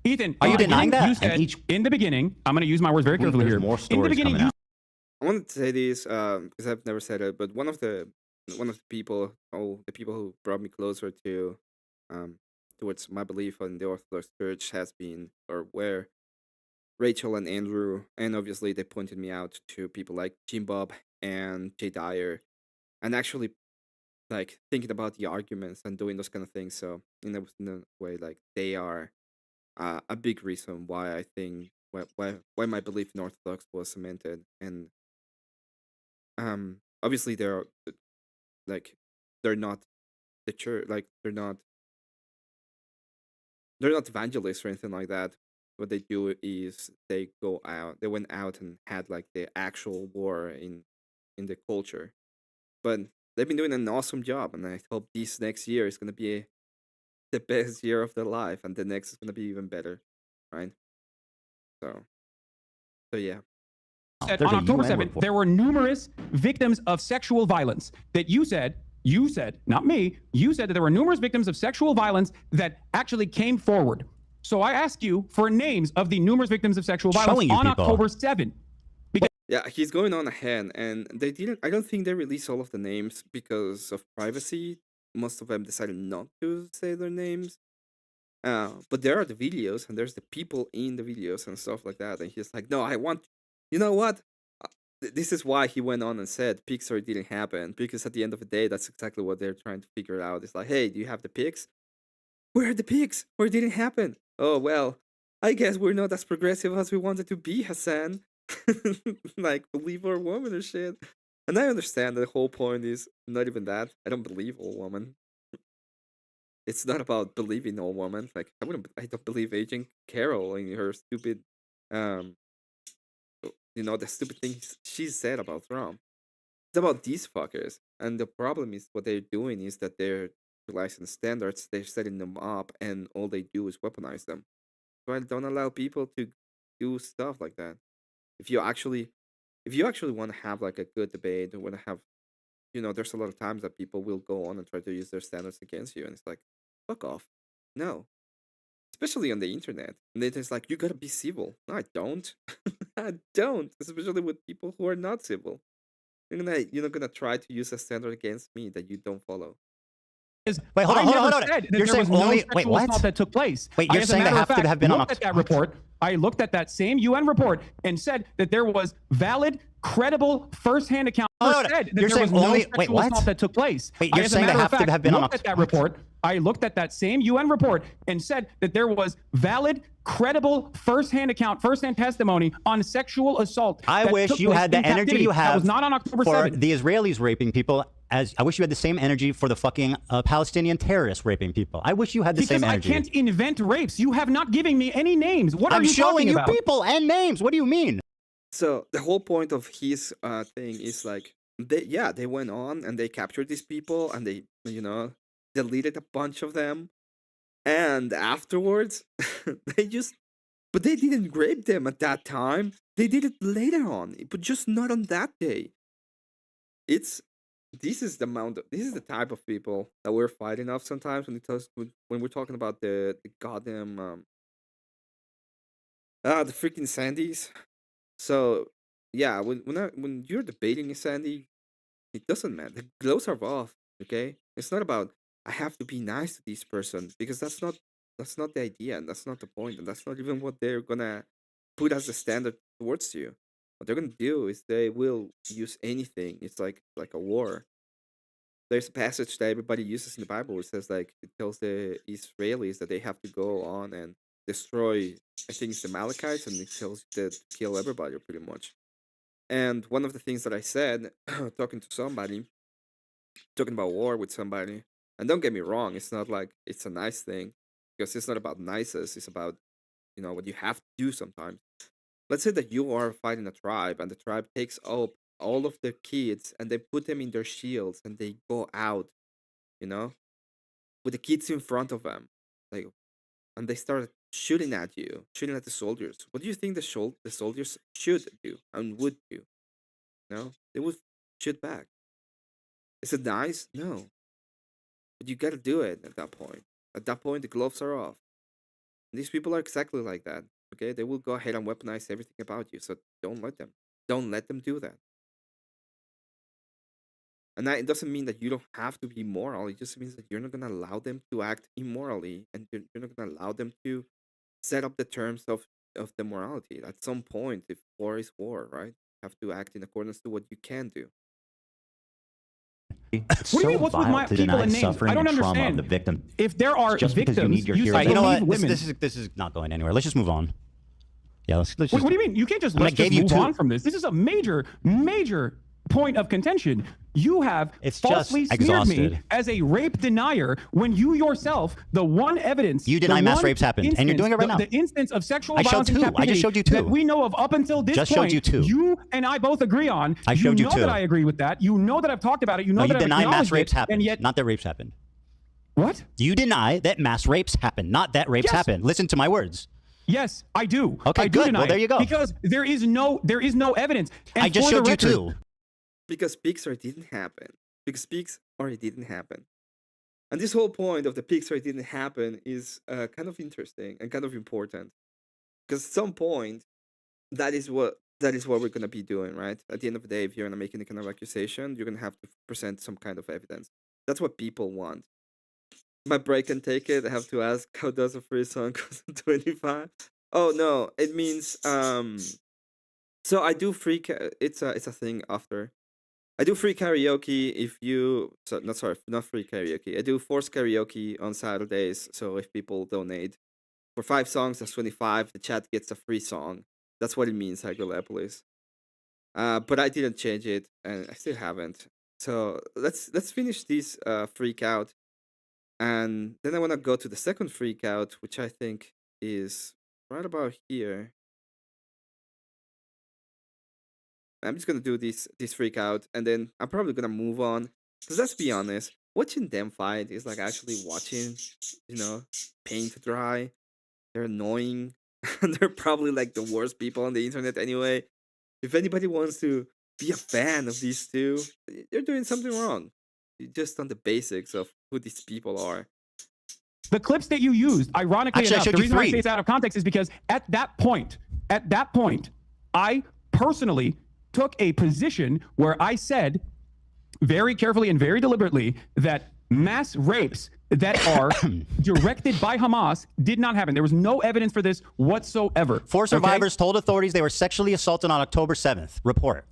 Speaker 2: Ethan,
Speaker 3: Are you denying that?
Speaker 2: You said, in the beginning, I'm going to use my words very carefully here.
Speaker 4: More
Speaker 2: In the beginning,
Speaker 4: coming out.
Speaker 1: I wanted to say this because I've never said it, but one of the people, the people who brought me closer to towards my belief in the Orthodox Church has been, or were, Rachel and Andrew, and obviously they pointed me out to people like Jim Bob and Jay Dyer, and actually like thinking about the arguments and doing those kind of things. So in a way, like they are a big reason why I think why my belief in Orthodox was cemented. And obviously they're not the church, like they're not evangelists or anything like that. What they do is they went out and had like the actual war in the culture. But they've been doing an awesome job, and I hope this next year is gonna be the best year of their life, and the next is gonna be even better, right? So yeah.
Speaker 2: Said on October 7th, there were numerous victims of sexual violence that you said, not me, you said that there were numerous victims of sexual violence that actually came forward. So I ask you for names of the numerous victims of sexual violence on October 7th.
Speaker 1: Yeah, he's going on ahead, and I don't think they released all of the names because of privacy. Most of them decided not to say their names. But there are the videos, and there's the people in the videos and stuff like that. And he's like, no, you know what? This is why he went on and said pics or it didn't happen, because at the end of the day, that's exactly what they're trying to figure out. It's like, hey, do you have the pics? Where are the pics? Or it didn't happen? Oh, well, I guess we're not as progressive as we wanted to be, Hassan. Like, believe our woman or shit. And I understand that the whole point is not even that. I don't believe all women. It's not about believing all women. Like, I don't believe Agent Carol in her stupid, the stupid things she said about Trump. It's about these fuckers. And the problem is what they're doing is that they're realizing standards, they're setting them up, and all they do is weaponize them. So I don't allow people to do stuff like that. If you actually want to have like a good debate, or want to have, there's a lot of times that people will go on and try to use their standards against you, and it's like, fuck off. No. Especially on the internet. And it's like, you gotta be civil. No, I don't. I don't. Especially with people who are not civil. You're not gonna try to use a standard against me that you don't follow.
Speaker 3: Wait, hold on. You're saying only
Speaker 2: assault that took place.
Speaker 3: Wait, you're saying they have to have been on
Speaker 2: that report. I looked at that same UN report and said that there was valid, credible, first-hand account.
Speaker 3: You're saying only
Speaker 2: assault that took place.
Speaker 3: Wait, you're saying they have to have been on
Speaker 2: that report. I looked at that same UN report and said that there was valid, credible, first-hand testimony on sexual assault.
Speaker 3: I wish you had the energy you have
Speaker 2: was not on October
Speaker 3: for
Speaker 2: 7th.
Speaker 3: the Israelis raping people. As I wish you had the same energy for the fucking Palestinian terrorists raping people. I wish you had the same energy.
Speaker 2: Because I can't invent rapes. You have not given me any names. What are you talking
Speaker 3: showing you
Speaker 2: about?
Speaker 3: people and names. What do you mean?
Speaker 1: So the whole point of his thing is like, they went on and they captured these people and they, deleted a bunch of them. And afterwards, but they didn't rape them at that time. They did it later on, but just not on that day. This is the type of people that we're fighting off sometimes when we're talking about the goddamn the freaking Sandys. So yeah, when you're debating a Sandy, it doesn't matter. The gloves are off. Okay, it's not about I have to be nice to this person, because that's not the idea, and that's not the point, and that's not even what they're gonna put as the standard towards you. What they're gonna do is they will use anything. It's like a war. There's a passage that everybody uses in the Bible. It says it tells the Israelis that they have to go on and destroy, I think it's the Amalekites, and it tells you to kill everybody pretty much. And one of the things that I said, talking about war with somebody, and don't get me wrong, it's not like it's a nice thing, because it's not about nices, it's about, what you have to do sometimes. Let's say that you are fighting a tribe, and the tribe takes up all of their kids, and they put them in their shields, and they go out, with the kids in front of them, like, and they start shooting at you, shooting at the soldiers. What do you think the soldiers should do and would do? No, they would shoot back. Is it nice? No. But you gotta do it at that point. At that point, the gloves are off. And these people are exactly like that. Okay? They will go ahead and weaponize everything about you. So don't let them. Don't let them do that. And it doesn't mean that you don't have to be moral. It just means that you're not gonna allow them to act immorally, and you're not gonna allow them to set up the terms of the morality. At some point, if war is war, right? You have to act in accordance to what you can do.
Speaker 4: It's
Speaker 2: what do you
Speaker 4: so
Speaker 2: mean? What's with
Speaker 4: vile
Speaker 2: my
Speaker 4: to
Speaker 2: people
Speaker 4: deny
Speaker 2: and names?
Speaker 4: suffering
Speaker 2: I don't
Speaker 4: and trauma
Speaker 2: understand.
Speaker 4: of the victim.
Speaker 2: If there are
Speaker 4: Just because
Speaker 2: victims,
Speaker 4: you need your
Speaker 2: you
Speaker 4: hero.
Speaker 2: say
Speaker 3: You know
Speaker 2: believe
Speaker 3: what?
Speaker 2: women.
Speaker 3: This is not going anywhere. Let's just move on. Yeah, let's just.
Speaker 2: What do you mean? You can't just let's just move on from this. This is a major point of contention. You have falsely smeared me as a rape denier when you yourself, the one evidence,
Speaker 3: you deny mass rapes happened, and you're doing it right now.
Speaker 2: The instance of sexual
Speaker 3: I
Speaker 2: violence
Speaker 3: showed two. I just showed you two
Speaker 2: that we know of up until this
Speaker 3: just
Speaker 2: point.
Speaker 3: Showed you two.
Speaker 2: You and I both agree on.
Speaker 3: I showed you
Speaker 2: know
Speaker 3: two.
Speaker 2: That I agree with that. You know that I've talked about it. You know that
Speaker 3: you deny mass rapes happened,
Speaker 2: and yet
Speaker 3: not that rapes happened.
Speaker 2: What?
Speaker 3: You deny that mass rapes happened, not that rapes happened. Listen to my words.
Speaker 2: Yes, I do.
Speaker 3: Okay,
Speaker 2: I do
Speaker 3: good.
Speaker 2: deny
Speaker 3: Well, there you go.
Speaker 2: Because there is no evidence. And
Speaker 3: I just showed you two.
Speaker 1: Because Pixar didn't happen. Because Pixar didn't happen. And this whole point of the Pixar didn't happen is kind of interesting and kind of important. Because at some point, that is what we're gonna be doing, right? At the end of the day, if you're gonna make any kind of accusation, you're gonna have to present some kind of evidence. That's what people want. My break can take it. I have to ask, how does a free song cost 25? Oh no, it means so I do free it's a thing after. I do free karaoke if you not free karaoke. I do forced karaoke on Saturdays, so if people donate for 5 songs, that's 25. The chat gets a free song. That's what it means, Agrilepolis. But I didn't change it, and I still haven't. So let's finish this freak out. And then I want to go to the second freak out, which I think is right about here. I'm just gonna do this freak out, and then I'm probably gonna move on. Because let's be honest, watching them fight is like actually watching, paint dry. They're annoying, and they're probably like the worst people on the internet anyway. If anybody wants to be a fan of these two, they're doing something wrong. Just on the basics of who these people are.
Speaker 2: The clips that you used, ironically enough, the reason I say it's out of context is because at that point, I personally took a position where I said very carefully and very deliberately that mass rapes that are directed by Hamas did not happen. There was no evidence for this whatsoever.
Speaker 3: 4 survivors told authorities they were sexually assaulted on October 7th. Report.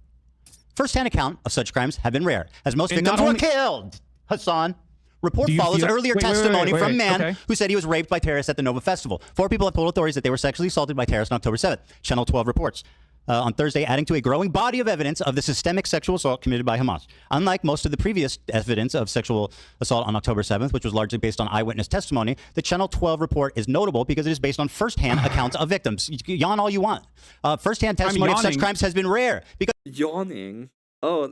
Speaker 3: First-hand account of such crimes have been rare, as most victims were killed. Hassan. Report follows earlier testimony from a man who said he was raped by terrorists at the Nova Festival. 4 people have told authorities that they were sexually assaulted by terrorists on October 7th. Channel 12 reports. On Thursday, adding to a growing body of evidence of the systemic sexual assault committed by Hamas. Unlike most of the previous evidence of sexual assault on October 7th, which was largely based on eyewitness testimony, the Channel 12 report is notable because it is based on firsthand accounts of victims. Yawn all you want. Firsthand testimony of such crimes has been rare. Because
Speaker 1: yawning? Oh,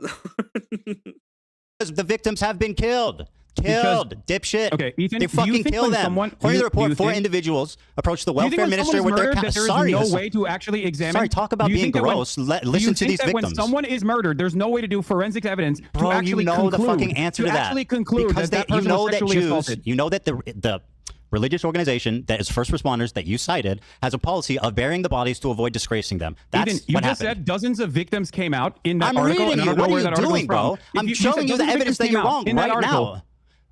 Speaker 3: the victims have been killed. Dipshit.
Speaker 2: Okay, Ethan,
Speaker 3: they fucking kill them. According to the report, 4 individuals approached the welfare minister with their
Speaker 2: sorry, no way to actually examine.
Speaker 3: Sorry, talk about being gross. Listen to these victims.
Speaker 2: When someone is murdered, there's no way to do forensic evidence
Speaker 3: Bro,
Speaker 2: to actually
Speaker 3: you know
Speaker 2: conclude,
Speaker 3: the fucking answer to that.
Speaker 2: Actually conclude
Speaker 3: because
Speaker 2: that person was sexually assaulted.
Speaker 3: You know that the religious organization that is first responders that you cited has a policy of burying the bodies to avoid disgracing them. That's
Speaker 2: Ethan, you
Speaker 3: what
Speaker 2: just
Speaker 3: happened.
Speaker 2: said dozens of victims came out in that
Speaker 3: I'm
Speaker 2: article.
Speaker 3: reading you. What are you doing, bro? I'm showing you the evidence that you're wrong right now.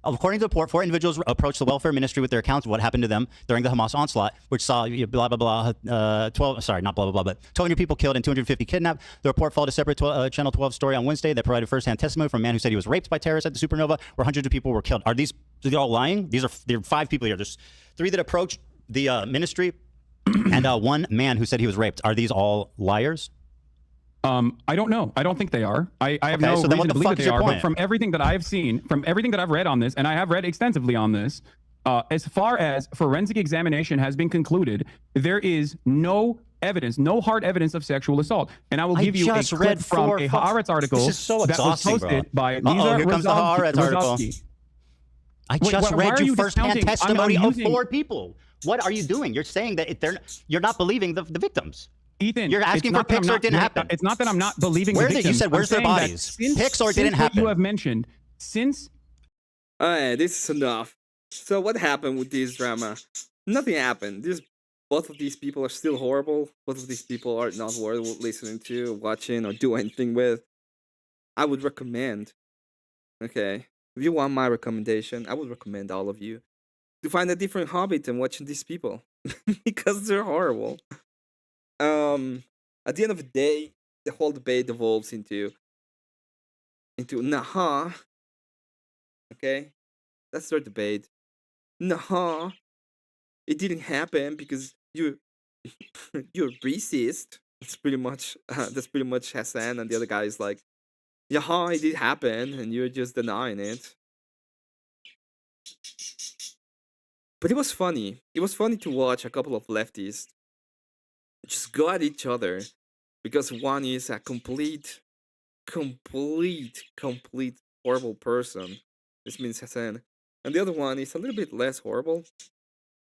Speaker 3: According to the report, 4 individuals approached the welfare ministry with their accounts of what happened to them during the Hamas onslaught, which saw blah, blah, blah, 12, sorry, not blah, blah, blah, but 1,200 people killed and 250 kidnapped. The report followed a separate Channel 12 story on Wednesday that provided firsthand testimony from a man who said he was raped by terrorists at the Supernova, where hundreds of people were killed. Are these all lying? There are 5 people here. There's 3 that approached the ministry and 1 man who said he was raped. Are these all liars?
Speaker 2: I don't know. I don't think they are. I have no
Speaker 3: so then
Speaker 2: reason
Speaker 3: what
Speaker 2: to
Speaker 3: the
Speaker 2: believe
Speaker 3: fuck
Speaker 2: that
Speaker 3: is
Speaker 2: they
Speaker 3: your
Speaker 2: are.
Speaker 3: point?
Speaker 2: But from everything that I've seen, from everything that I've read on this, and I have read extensively on this, as far as forensic examination has been concluded, there is no evidence, no hard evidence of sexual assault. And I will give you a clip from a Haaretz article
Speaker 3: This is so
Speaker 2: that was
Speaker 3: exhausting,
Speaker 2: posted
Speaker 3: bro.
Speaker 2: by Lisa
Speaker 3: Here comes the Haaretz article.
Speaker 2: Rozovsky.
Speaker 3: I
Speaker 2: Wait,
Speaker 3: just
Speaker 2: why
Speaker 3: read
Speaker 2: are
Speaker 3: you
Speaker 2: you
Speaker 3: firsthand
Speaker 2: discounting?
Speaker 3: testimony
Speaker 2: I'm
Speaker 3: of
Speaker 2: using-
Speaker 3: 4 people. What are you doing? You're saying that you're not believing the victims.
Speaker 2: Ethan,
Speaker 3: You're asking for pics or it didn't happen.
Speaker 2: It's not that I'm not believing
Speaker 3: Where
Speaker 2: the
Speaker 3: did you
Speaker 2: victims.
Speaker 3: said where's their
Speaker 2: I'm saying that
Speaker 3: bodies? Pics or it didn't
Speaker 2: since what
Speaker 3: happen.
Speaker 2: you have mentioned, since
Speaker 1: Alright, this is enough. So what happened with this drama? Nothing happened. Both of these people are still horrible. Both of these people are not worth listening to, watching, or do anything with. I would recommend, okay, if you want my recommendation, I would recommend all of you to find a different hobby than watching these people because they're horrible. At the end of the day, the whole debate devolves into nah. Okay, that's their debate. Nah, it didn't happen because you're racist. That's pretty much Hassan, and the other guy is like, yeah, it did happen, and you're just denying it. But it was funny. It was funny to watch a couple of lefties just go at each other because one is a complete horrible person. This means Hassan. And the other one is a little bit less horrible.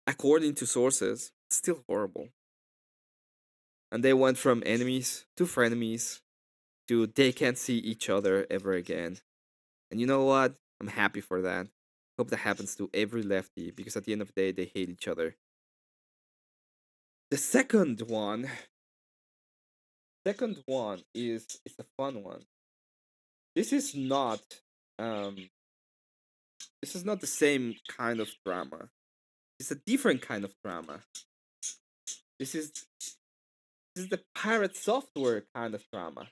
Speaker 1: According to sources, still horrible. And they went from enemies to frenemies to they can't see each other ever again. And you know what? I'm happy for that. Hope that happens to every lefty because at the end of the day, they hate each other. The second one is a fun one. This is not the same kind of drama. It's a different kind of drama. This is the pirate software kind of drama.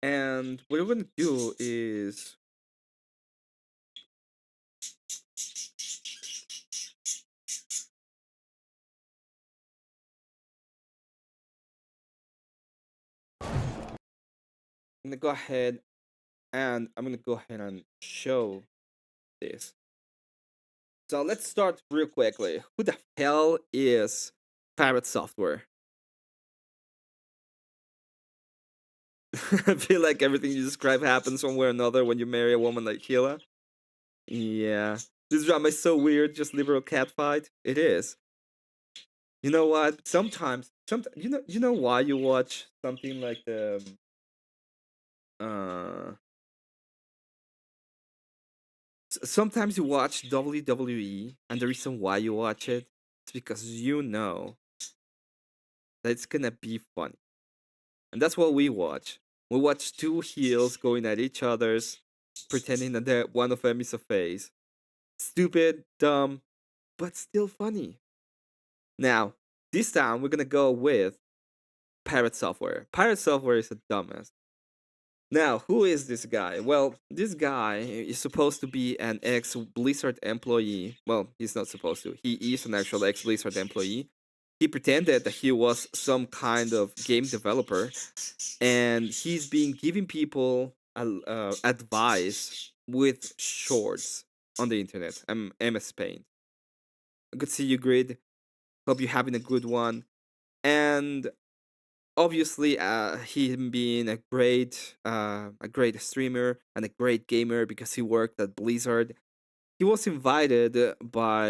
Speaker 1: And what we're gonna do is I'm gonna go ahead and show this. So let's start real quickly. Who the hell is Pirate Software? I feel like everything you describe happens one way or another when you marry a woman like Hila. Yeah. This drama is so weird, just liberal catfight. It is. You know what? Sometimes you know why you watch something like the sometimes you watch WWE, and the reason why you watch it is because you know that it's gonna be funny. And that's what we watch. We watch two heels going at each other's, pretending that one of them is a face. Stupid, dumb, but still funny. Now, this time we're gonna go with Pirate Software. Pirate Software is the dumbest. Now, who is this guy? Well, this guy is supposed to be an ex-Blizzard employee. Well, he's not supposed to. He is an actual ex-Blizzard employee. He pretended that he was some kind of game developer, and he's been giving people advice with shorts on the internet. I'm MS Paint. Good to see you, Grid. Hope you're having a good one. And obviously, him being a great streamer and a great gamer because he worked at Blizzard, he was invited by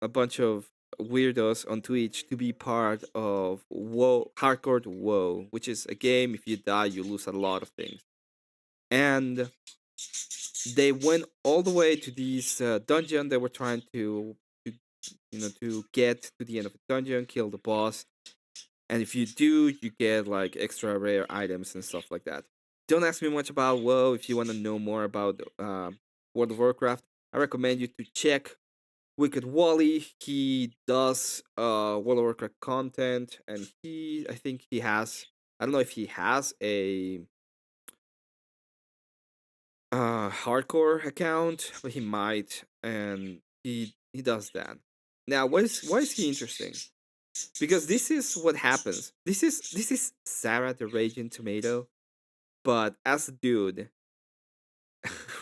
Speaker 1: a bunch of weirdos on Twitch to be part of Hardcore WoW, which is a game. If you die, you lose a lot of things. And they went all the way to this dungeon. They were trying to get to the end of the dungeon, kill the boss. And if you do, you get like extra rare items and stuff like that. Don't ask me much about WoW. If you want to know more about World of Warcraft, I recommend you to check Wicked Wally. He does World of Warcraft content, and I think he has. I don't know if he has a hardcore account, but he might, and he does that. Now, why is he interesting? Because this is what happens. This is Sarah the Raging Tomato, but as a dude,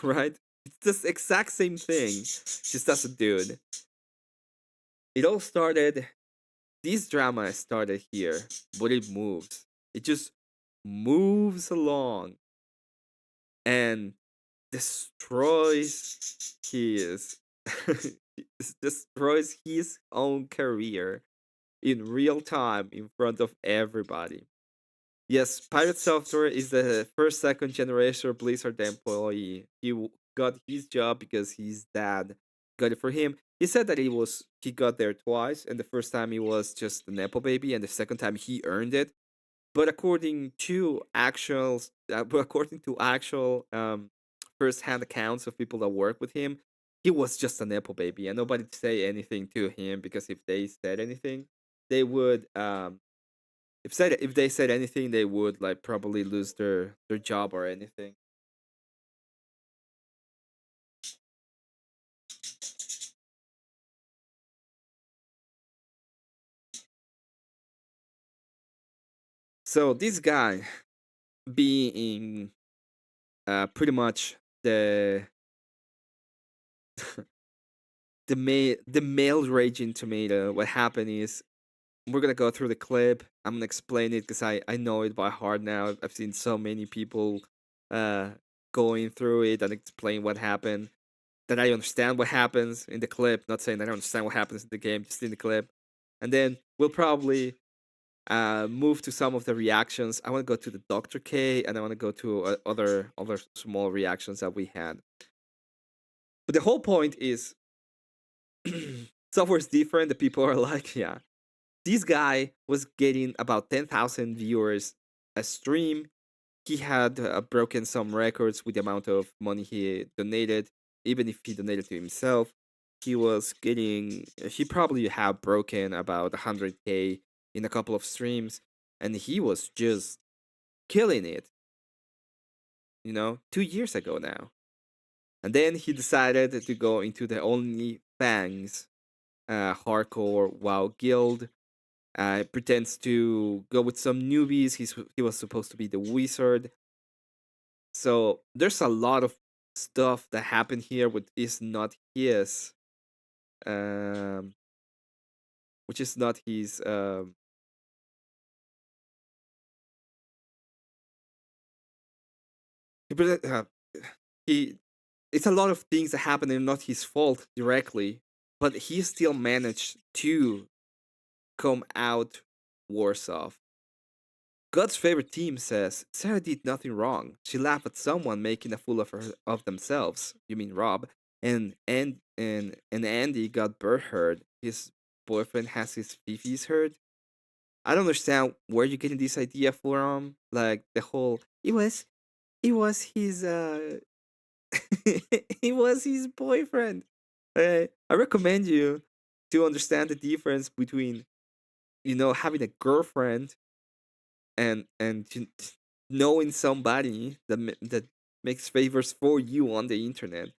Speaker 1: right? It's the exact same thing, just as a dude. It all started. This drama started here, but it moves. It just moves along and destroys his destroys his own career in real time in front of everybody. Yes, Pirate Software is the first, second generation Blizzard employee. Got his job because his dad got it for him. He said that he got there twice, and the first time he was just a nepo baby, and the second time he earned it. But according to actual first-hand accounts of people that work with him, he was just a nepo baby, and nobody say anything to him because if they said anything, they would if they said anything, they would like probably lose their job or anything. So this guy being pretty much the the male raging tomato, what happened is we're gonna go through the clip. I'm gonna explain it because I know it by heart now. I've seen so many people going through it and explain what happened. That I understand what happens in the clip. Not saying I don't understand what happens in the game, just in the clip. And then we'll probably move to some of the reactions. I want to go to the Dr. K, and I want to go to other small reactions that we had. But the whole point is, software is different. The people are like, yeah, this guy was getting about 10,000 viewers a stream. He had broken some records with the amount of money he donated. Even if he donated to himself, he probably have broken about 100K in a couple of streams, and he was just killing it. 2 years ago now. And then he decided to go into the OnlyFans hardcore WoW guild. Pretends to go with some newbies. He was supposed to be the wizard. So there's a lot of stuff that happened here which is not his which is not his it's a lot of things that happen and not his fault directly, but he still managed to come out worse off. God's favorite team says Sarah did nothing wrong. She laughed at someone making a fool of themselves. You mean Rob? And Andy got bird hurt. His boyfriend has his fifis hurt. I don't understand where you're getting this idea from. Like the whole it was his it was his boyfriend. I recommend you to understand the difference between having a girlfriend and knowing somebody that makes favors for you on the internet.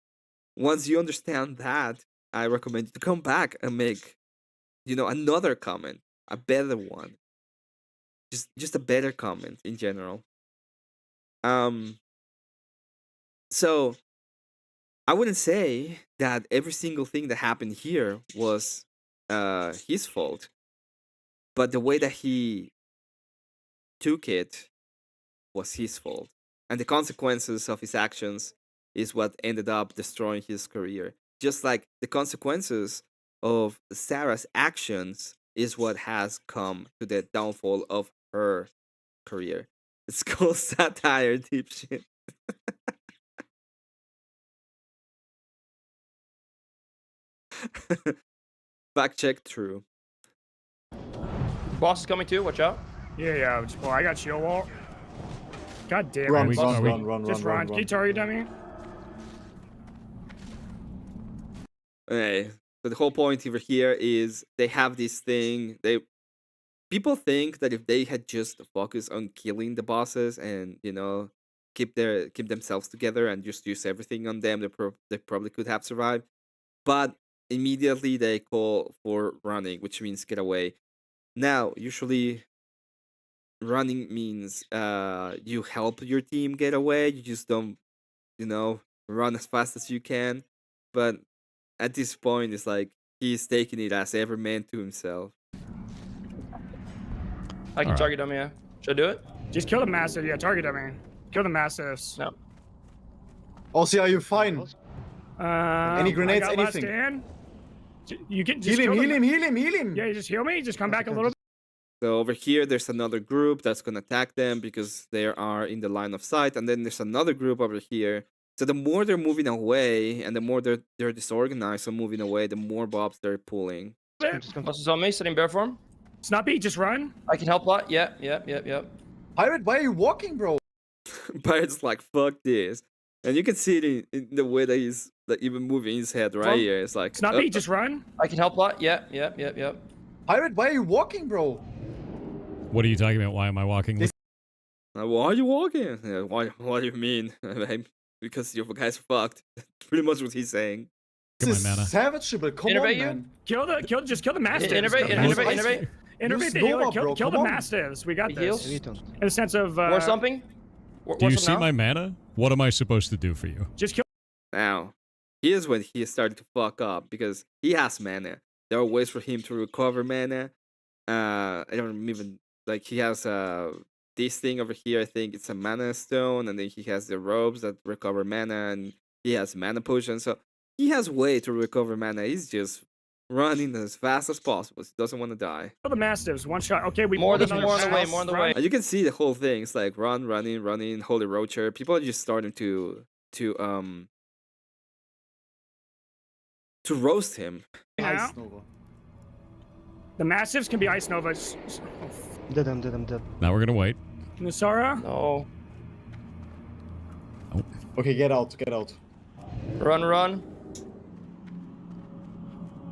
Speaker 1: Once you understand that, I recommend you to come back and make another comment, a better one, just a better comment in general. So I wouldn't say that every single thing that happened here was his fault, but the way that he took it was his fault. And the consequences of his actions is what ended up destroying his career. Just like the consequences of Sarah's actions is what has come to the downfall of her career. It's called satire, dipshit. Fact check true.
Speaker 8: Boss is coming too, watch out.
Speaker 6: Yeah. Well, I got shield wall. God damn
Speaker 4: Run,
Speaker 6: it.
Speaker 4: run.
Speaker 6: Just run. Can you target dummy?
Speaker 1: Okay. So the whole point over here is they have this thing. People think that if they had just focused on killing the bosses and keep themselves together and just use everything on them, they probably could have survived. But immediately they call for running, which means get away. Now, usually running means you help your team get away. You just don't, run as fast as you can. But at this point, it's like he's taking it as every man to himself.
Speaker 8: I can target them, yeah. Should I do it?
Speaker 9: Just kill the massive. Yeah, target them, man. Kill the massives.
Speaker 8: No.
Speaker 10: Aussie, are you fine? Any grenades, anything?
Speaker 9: You can
Speaker 10: just heal him.
Speaker 9: Yeah, you just heal me. Just come back a little bit.
Speaker 1: So over here, there's another group that's gonna attack them because they are in the line of sight, and then there's another group over here. So the more they're moving away, and the more they're disorganized and moving away, the more bobs they're pulling.
Speaker 8: Plus is on me, sitting bear form.
Speaker 9: Snuppy, just run.
Speaker 8: I can help a lot. Yep.
Speaker 10: Pirate, why are you walking, bro?
Speaker 1: Pirate's like, fuck this. And you can see it in the way that he's like even moving his head right here. It's like
Speaker 9: Snuppy, just run.
Speaker 8: I can help a lot. Yep.
Speaker 10: Pirate, why are you walking, bro?
Speaker 11: What are you talking about? Why am I walking?
Speaker 1: Why are you walking? Yeah, what do you mean? Because you guys fucked. Pretty much what he's saying.
Speaker 10: This is savageable. Come on, man.
Speaker 9: Just kill the mastiffs. Innervate the healer. Kill the mastiffs. We got this. In a sense of
Speaker 8: war something.
Speaker 11: Do you see my mana? What am I supposed to do for you?
Speaker 9: Just kill.
Speaker 1: Now, here's when he is starting to fuck up because he has mana. There are ways for him to recover mana. I don't even like he has this thing over here. I think it's a mana stone, and then he has the robes that recover mana, and he has mana potion. So he has way to recover mana. He's just running as fast as possible. He doesn't want to die.
Speaker 9: Kill the mastiffs. One shot. Okay, we
Speaker 8: more on the way.
Speaker 1: And you can see the whole thing. It's like running, holy roacher. People are just starting to roast him.
Speaker 10: Ice Nova.
Speaker 9: The mastiffs can be Ice Novas.
Speaker 10: Dead.
Speaker 11: Now we're gonna wait.
Speaker 9: Nusara?
Speaker 8: No.
Speaker 11: Oh.
Speaker 10: Okay, get out.
Speaker 8: Run.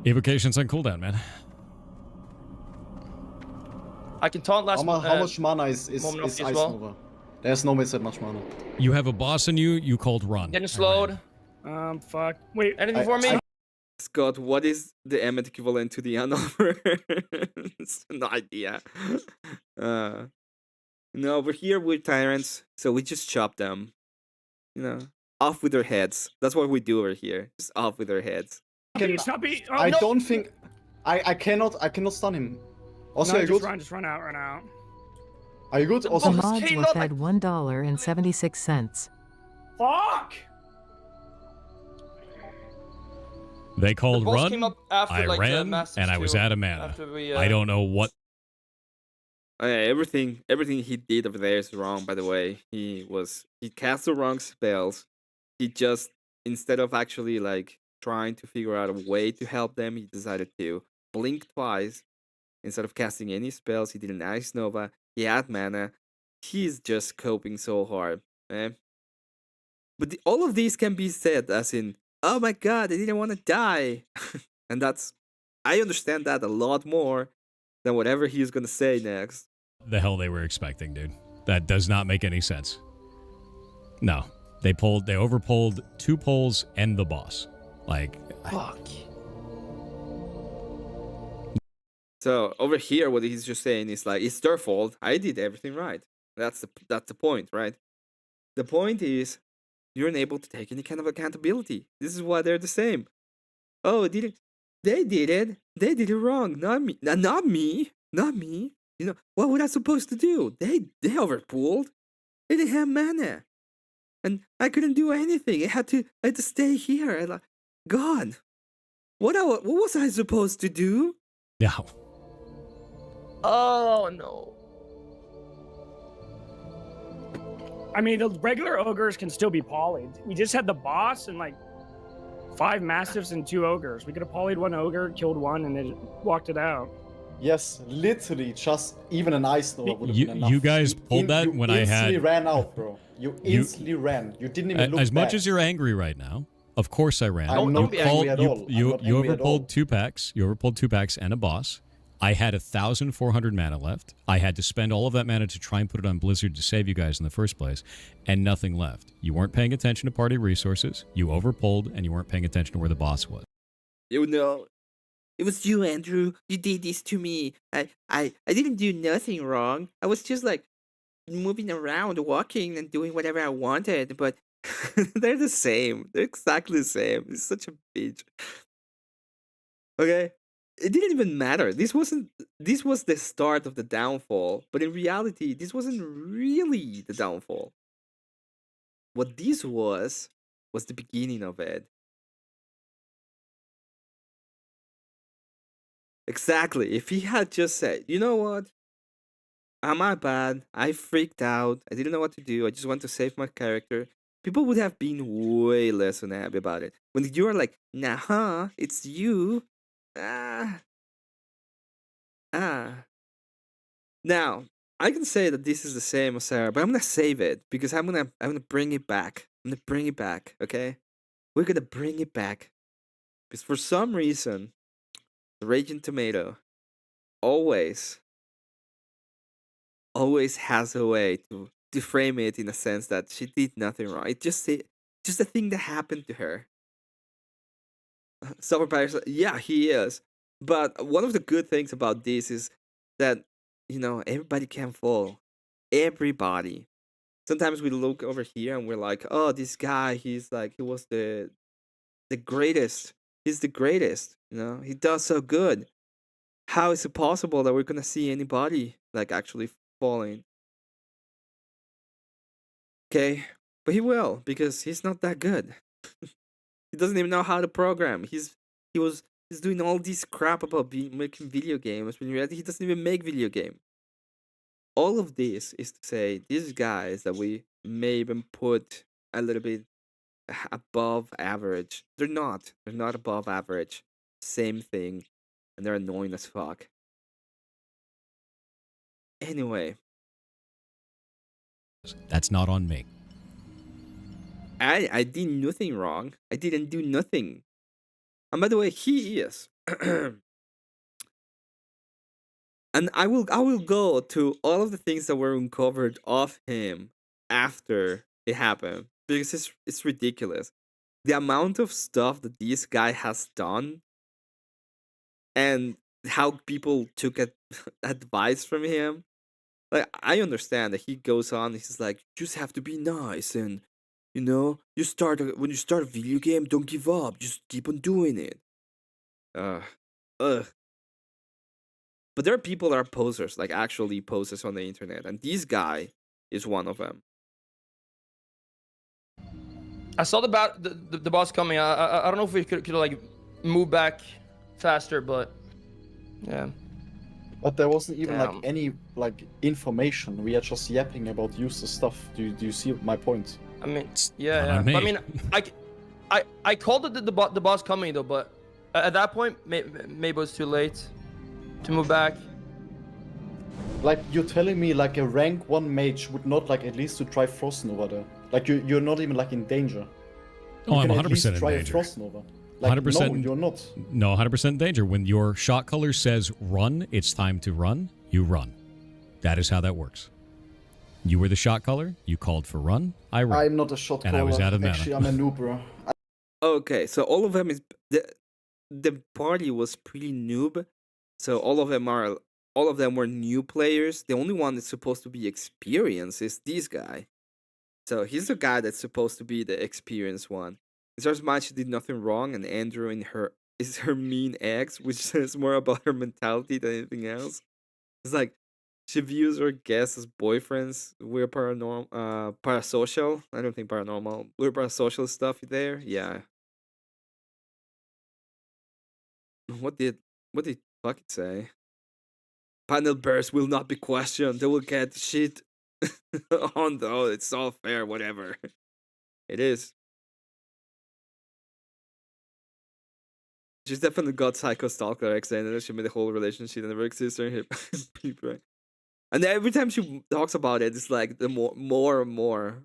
Speaker 11: Evocation's on cooldown, man.
Speaker 8: I can taunt last.
Speaker 10: How much mana is Ice Nova? There's no that much mana.
Speaker 11: You have a boss in you. You called run.
Speaker 8: Getting slowed.
Speaker 9: Fuck. Wait.
Speaker 8: Anything for me?
Speaker 1: Scott, what is the Emmet equivalent to the Hanover? No idea. No, we're here with tyrants, so we just chop them. Off with their heads. That's what we do over here. Just off with their heads.
Speaker 10: I don't think I cannot stun him. Also,
Speaker 9: no,
Speaker 10: are you good?
Speaker 9: Just run out.
Speaker 10: Are you good? Also,
Speaker 12: the mods were fed $1.76.
Speaker 9: Fuck!
Speaker 11: They called run,
Speaker 8: came up after,
Speaker 11: I ran, and I was out of mana. I don't know what...
Speaker 1: Everything he did over there is wrong, by the way. He cast the wrong spells. He just, instead of actually, like, trying to figure out a way to help them, he decided to blink twice. Instead of casting any spells, he did an Ice Nova. He had mana. He's just coping so hard. But all of these can be said as in, oh my god, I didn't want to die. And I understand that a lot more than whatever he's going to say next.
Speaker 11: The hell they were expecting, dude. That does not make any sense. No. They overpulled 2 pulls and the boss. Like,
Speaker 8: fuck.
Speaker 1: So over here, what he's just saying is like, it's their fault. I did everything right. That's the point, right? The point is, you're unable to take any kind of accountability. This is why they're the same. Oh, they did it wrong. Not me. Not me. What was I supposed to do? They overpulled. They didn't have mana, and I couldn't do anything. I had to stay here. God, what was I supposed to do?
Speaker 11: Yeah.
Speaker 8: Oh no.
Speaker 9: I mean, the regular ogres can still be polyed. We just had the boss and like 5 mastiffs and 2 ogres. We could have polyed 1 ogre, killed 1, and then walked it out.
Speaker 10: Yes, literally, just even an Ice Nova would have been enough.
Speaker 11: You guys pulled that when I had...
Speaker 10: You instantly ran out, bro. You instantly ran. You didn't even look
Speaker 11: As much
Speaker 10: back.
Speaker 11: as you're angry right now, of course I ran.
Speaker 10: I'm not angry at all.
Speaker 11: You overpulled 2 packs. You overpulled 2 packs and a boss. I had 1,400 mana left. I had to spend all of that mana to try and put it on Blizzard to save you guys in the first place, and nothing left. You weren't paying attention to party resources, you overpulled, and you weren't paying attention to where the boss was.
Speaker 1: You know, it was you, Andrew. You did this to me. I didn't do nothing wrong. I was just like moving around, walking, and doing whatever I wanted. But they're the same. They're exactly the same. It's such a bitch. Okay, it didn't even matter. This wasn't. This was the start of the downfall. But in reality, this wasn't really the downfall. What this was the beginning of it. Exactly. If he had just said, you know what? My bad. I freaked out. I didn't know what to do. I just want to save my character. People would have been way less unhappy about it. When you are like, nah, it's you. Ah. Now, I can say that this is the same as Sarah, but I'm gonna save it because I'm gonna bring it back. I'm gonna bring it back, okay? We're gonna bring it back. Because for some reason, the Raging Tomato always has a way to frame it in a sense that she did nothing wrong. It's just a thing that happened to her. Suffer Paris, yeah, he is. But one of the good things about this is that, everybody can fall. Everybody. Sometimes we look over here and we're like, oh, this guy, he was the greatest. He's the greatest, he does so good. How is it possible that we're gonna see anybody like actually falling? Okay, but he will because he's not that good. He doesn't even know how to program. He's doing all this crap about making video games when in reality he doesn't even make video game. All of this is to say these guys that we may even put a little bit above average. They're not above average. Same thing, and they're annoying as fuck. Anyway,
Speaker 11: that's not on me.
Speaker 1: I did nothing wrong. I didn't do nothing. And by the way, he is. And I will go to all of the things that were uncovered of him after it happened because it's ridiculous. The amount of stuff that this guy has done and how people took advice from him. Like, I understand that he goes on, he's like, you just have to be nice and, when you start a video game, don't give up. Just keep on doing it. But there are people that are posers, like actually posers on the internet, and this guy is one of them.
Speaker 8: I saw the boss coming. I don't know if we could like move back faster, but yeah.
Speaker 10: But there wasn't even like any information. We are just yapping about useless stuff. Do you see my point?
Speaker 8: I mean, yeah. I mean, I called it the boss coming though, but at that point, maybe it was too late to move back.
Speaker 10: Like, you're telling me like a rank 1 mage would not like at least to try Frost Nova there? Like you're not even like in danger.
Speaker 11: Oh, I'm 100% in danger.
Speaker 10: Try a Frost Nova. Like,
Speaker 11: 100%.
Speaker 10: No, you're not.
Speaker 11: No, 100% in danger. When your shot color says run, it's time to run, you run. That is how that works. You were the shot color, you called for run, I ran.
Speaker 10: I'm not a shot caller.
Speaker 11: And I was out of mana.
Speaker 10: Actually, I'm a noob, bro.
Speaker 1: Okay, so all of them is... The party was pretty noob. So all of them were new players. The only one that's supposed to be experienced is this guy. So he's the guy that's supposed to be the experienced one. Zar's did nothing wrong, and Andrew is her mean ex, which says more about her mentality than anything else. It's like she views her guests as boyfriends. We're parasocial. I don't think paranormal. We're parasocial stuff there. Yeah. What did fuck it say? Panel bears will not be questioned. They will get shit on though. It's all fair, whatever. It is. She's definitely got Psycho Stalker X, and she made a whole relationship that never existed. And every time she talks about it, it's like the more and more.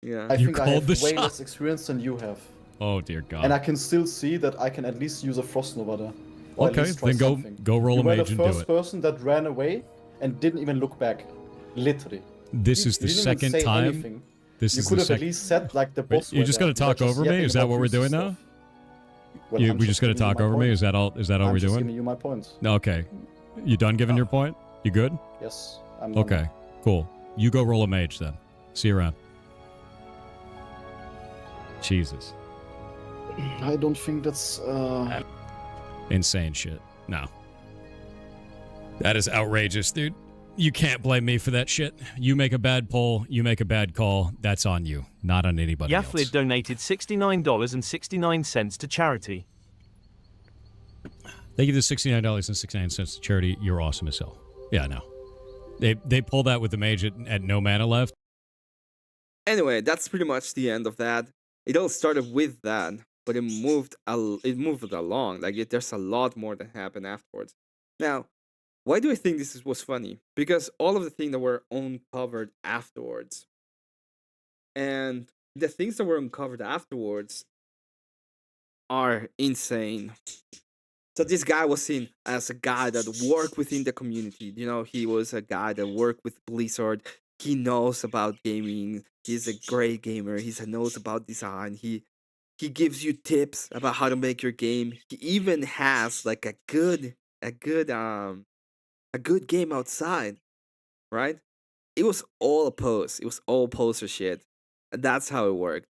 Speaker 1: Yeah.
Speaker 10: I think I have way less experience than you have.
Speaker 11: Oh dear God.
Speaker 10: And I can still see that I can at least use a Frost Nova there.
Speaker 11: Okay, then go roll a mage and do it.
Speaker 10: You were the first person that ran away and didn't even look back. Literally.
Speaker 11: This is the second time.
Speaker 10: You could have at least said like the boss.
Speaker 11: You're just gonna talk over me? Is that what we're doing now? We just got to talk over me? Is that all we're doing?
Speaker 10: I'm just giving you my points.
Speaker 11: Okay. You done giving your point? You good?
Speaker 10: Yes. I'm
Speaker 11: okay. Cool. You go roll a mage then. See you around. Jesus.
Speaker 10: I don't think that's
Speaker 11: insane shit. No. That is outrageous, dude. You can't blame me for that shit. You make a bad poll, you make a bad call, that's on you, not on anybody else.
Speaker 13: Yaflid donated $69.69 to charity.
Speaker 11: They give the $69.69 to charity. You're awesome as hell. Yeah, no. They pull that with the mage at no mana left.
Speaker 1: Anyway, that's pretty much the end of that. It all started with that, but it moved along. Like there's a lot more that happened afterwards. Now, why do I think this was funny? Because all of the things that were uncovered afterwards, and the things that were uncovered afterwards are insane. So this guy was seen as a guy that worked within the community. You know, he was a guy that worked with Blizzard. He knows about gaming. He's a great gamer. He knows about design. He gives you tips about how to make your game. He even has like a good game outside, right? It was all a pose. It was all poster shit. And that's how it worked.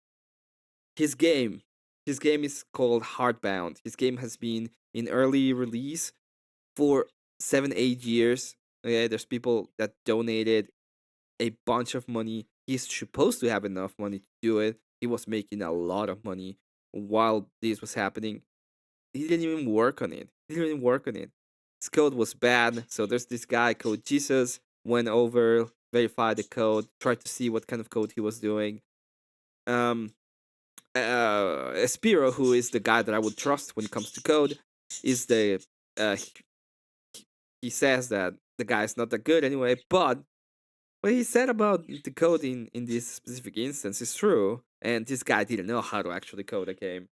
Speaker 1: His game is called Heartbound. His game has been in early release for 7-8 years. Okay, there's people that donated a bunch of money. He's supposed to have enough money to do it. He was making a lot of money while this was happening. He didn't even work on it. His code was bad. So there's this guy called Jesus, went over, verified the code, tried to see what kind of code he was doing. Spiro, who is the guy that I would trust when it comes to code, is the he says that the guy's not that good anyway, but what he said about the code in this specific instance is true, and this guy didn't know how to actually code a game.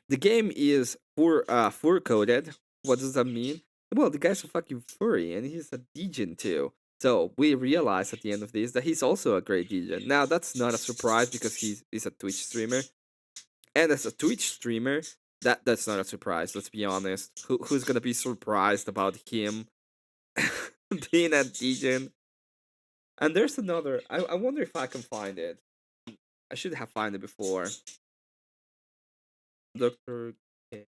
Speaker 1: The game is fur coded. What does that mean? Well, the guy's a fucking furry, and he's a degen too. So we realize at the end of this that he's also a great degen. Now that's not a surprise because he's a Twitch streamer, and as a Twitch streamer, that's not a surprise. Let's be honest. Who's gonna be surprised about him being a degen? And there's another. I wonder if I can find it. I should have found it before. Dr. K.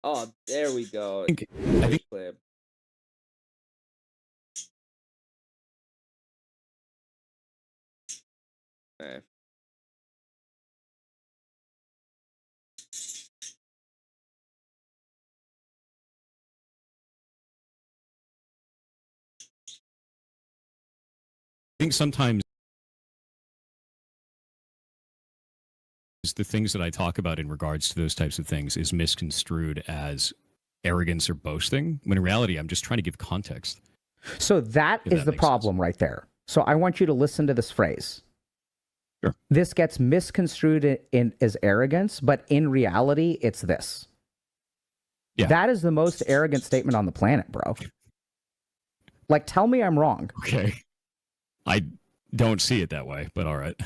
Speaker 1: Oh, there we go.
Speaker 11: I think
Speaker 1: clip. Okay.
Speaker 11: I think sometimes the things that I talk about in regards to those types of things is misconstrued as arrogance or boasting, when in reality, I'm just trying to give context.
Speaker 14: So that is the problem right there. So I want you to listen to this phrase.
Speaker 11: Sure.
Speaker 14: This gets misconstrued as arrogance, but in reality, it's this. Yeah. That is the most arrogant statement on the planet, bro. Like, tell me I'm wrong.
Speaker 11: Okay. I don't see it that way, but all right.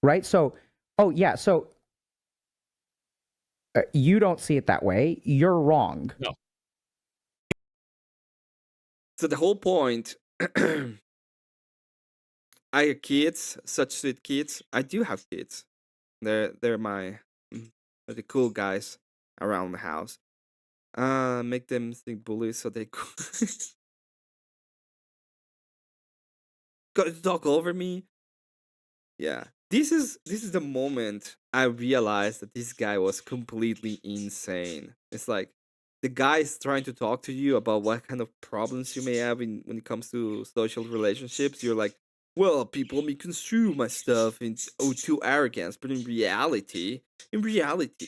Speaker 14: Right? So, oh, yeah. So you don't see it that way. You're wrong.
Speaker 11: No.
Speaker 1: So the whole point, I have kids, such sweet kids. I do have kids. They're the cool guys around the house. Make them think bullies so they got to talk over me. Yeah. This is the moment I realized that this guy was completely insane. It's like the guy is trying to talk to you about what kind of problems you may have when it comes to social relationships. You're like, well, people may construe my stuff into arrogance, but in reality,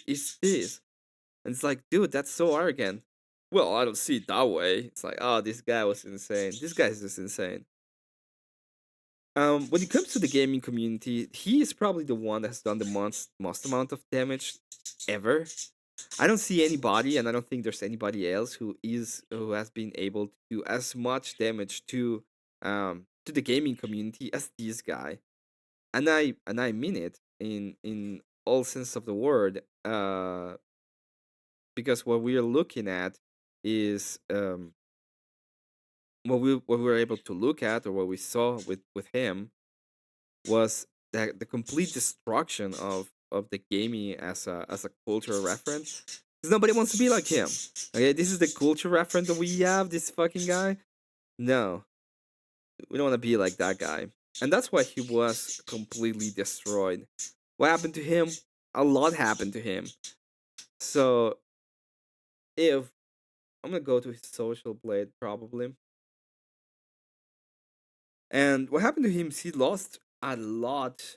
Speaker 1: it's this. And it's like, dude, that's so arrogant. Well, I don't see it that way. It's like, oh, this guy was insane. This guy is just insane. When it comes to the gaming community, he is probably the one that has done the most amount of damage ever. I don't see anybody, and I don't think there's anybody else who has been able to do as much damage to the gaming community as this guy. And I mean it in all sense of the word. Because what we are looking at is what we were able to look at, or what we saw with him, was that the complete destruction of the gaming as a cultural reference. Because nobody wants to be like him. Okay, this is the culture reference that we have. This fucking guy. No, we don't want to be like that guy, and that's why he was completely destroyed. What happened to him? A lot happened to him. So, if I'm gonna go to his social blade probably. And what happened to him is he lost a lot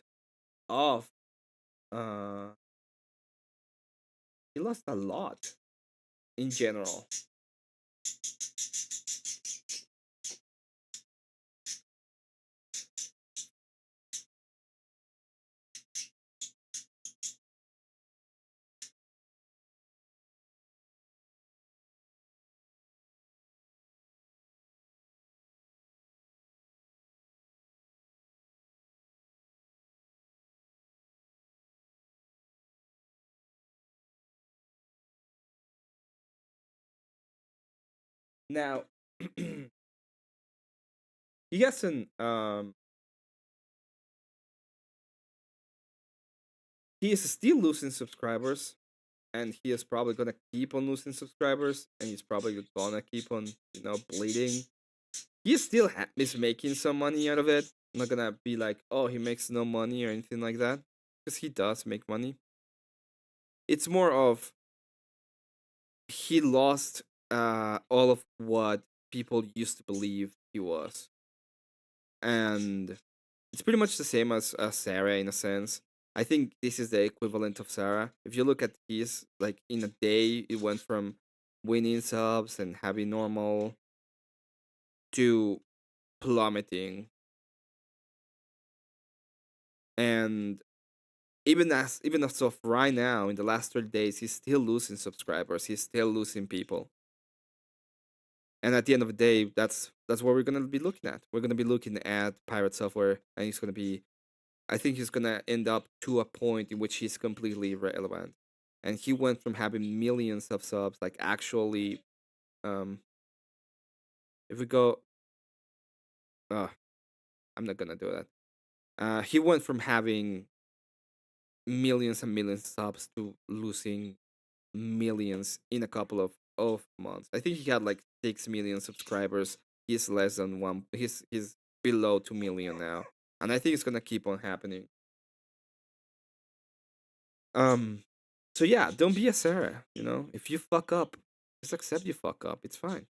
Speaker 1: of he lost a lot in general. Now he has an he is still losing subscribers, and he is probably gonna keep on losing subscribers, and he's probably gonna keep on, bleeding. He still is making some money out of it. I'm not gonna be like, oh, he makes no money or anything like that, because he does make money. It's more of he lost all of what people used to believe he was, and it's pretty much the same as Sarah in a sense. I think this is the equivalent of Sarah. If you look at his, like, in a day, it went from winning subs and having normal to plummeting. And even as of right now, in the last 30 days, he's still losing subscribers. He's still losing people. And at the end of the day, that's what we're gonna be looking at. We're gonna be looking at Pirate Software, and he's gonna be, I think he's gonna end up to a point in which he's completely irrelevant. And he went from having millions of subs, like actually, if we go, I'm not gonna do that. He went from having millions and millions of subs to losing millions in a couple of months. I think he had like 6 million subscribers. He's less than one. He's below 2 million now, and I think it's gonna keep on happening. So yeah, don't be a Sarah. If you fuck up, just accept you fuck up. It's fine.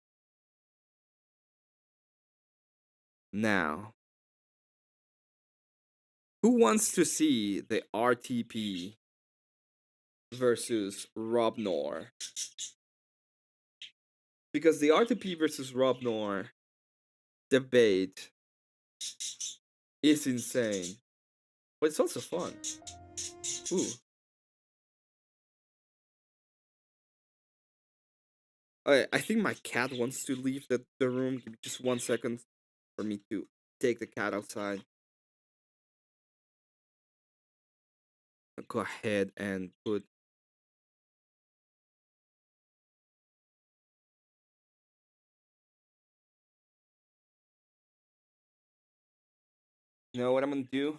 Speaker 1: Now, who wants to see the RTP versus Rob Noor? Because the RTP versus Rob Noor debate is insane, but it's also fun. Ooh. I think my cat wants to leave the room. Give me just 1 second for me to take the cat outside. I'll go ahead and put. You know what I'm gonna do?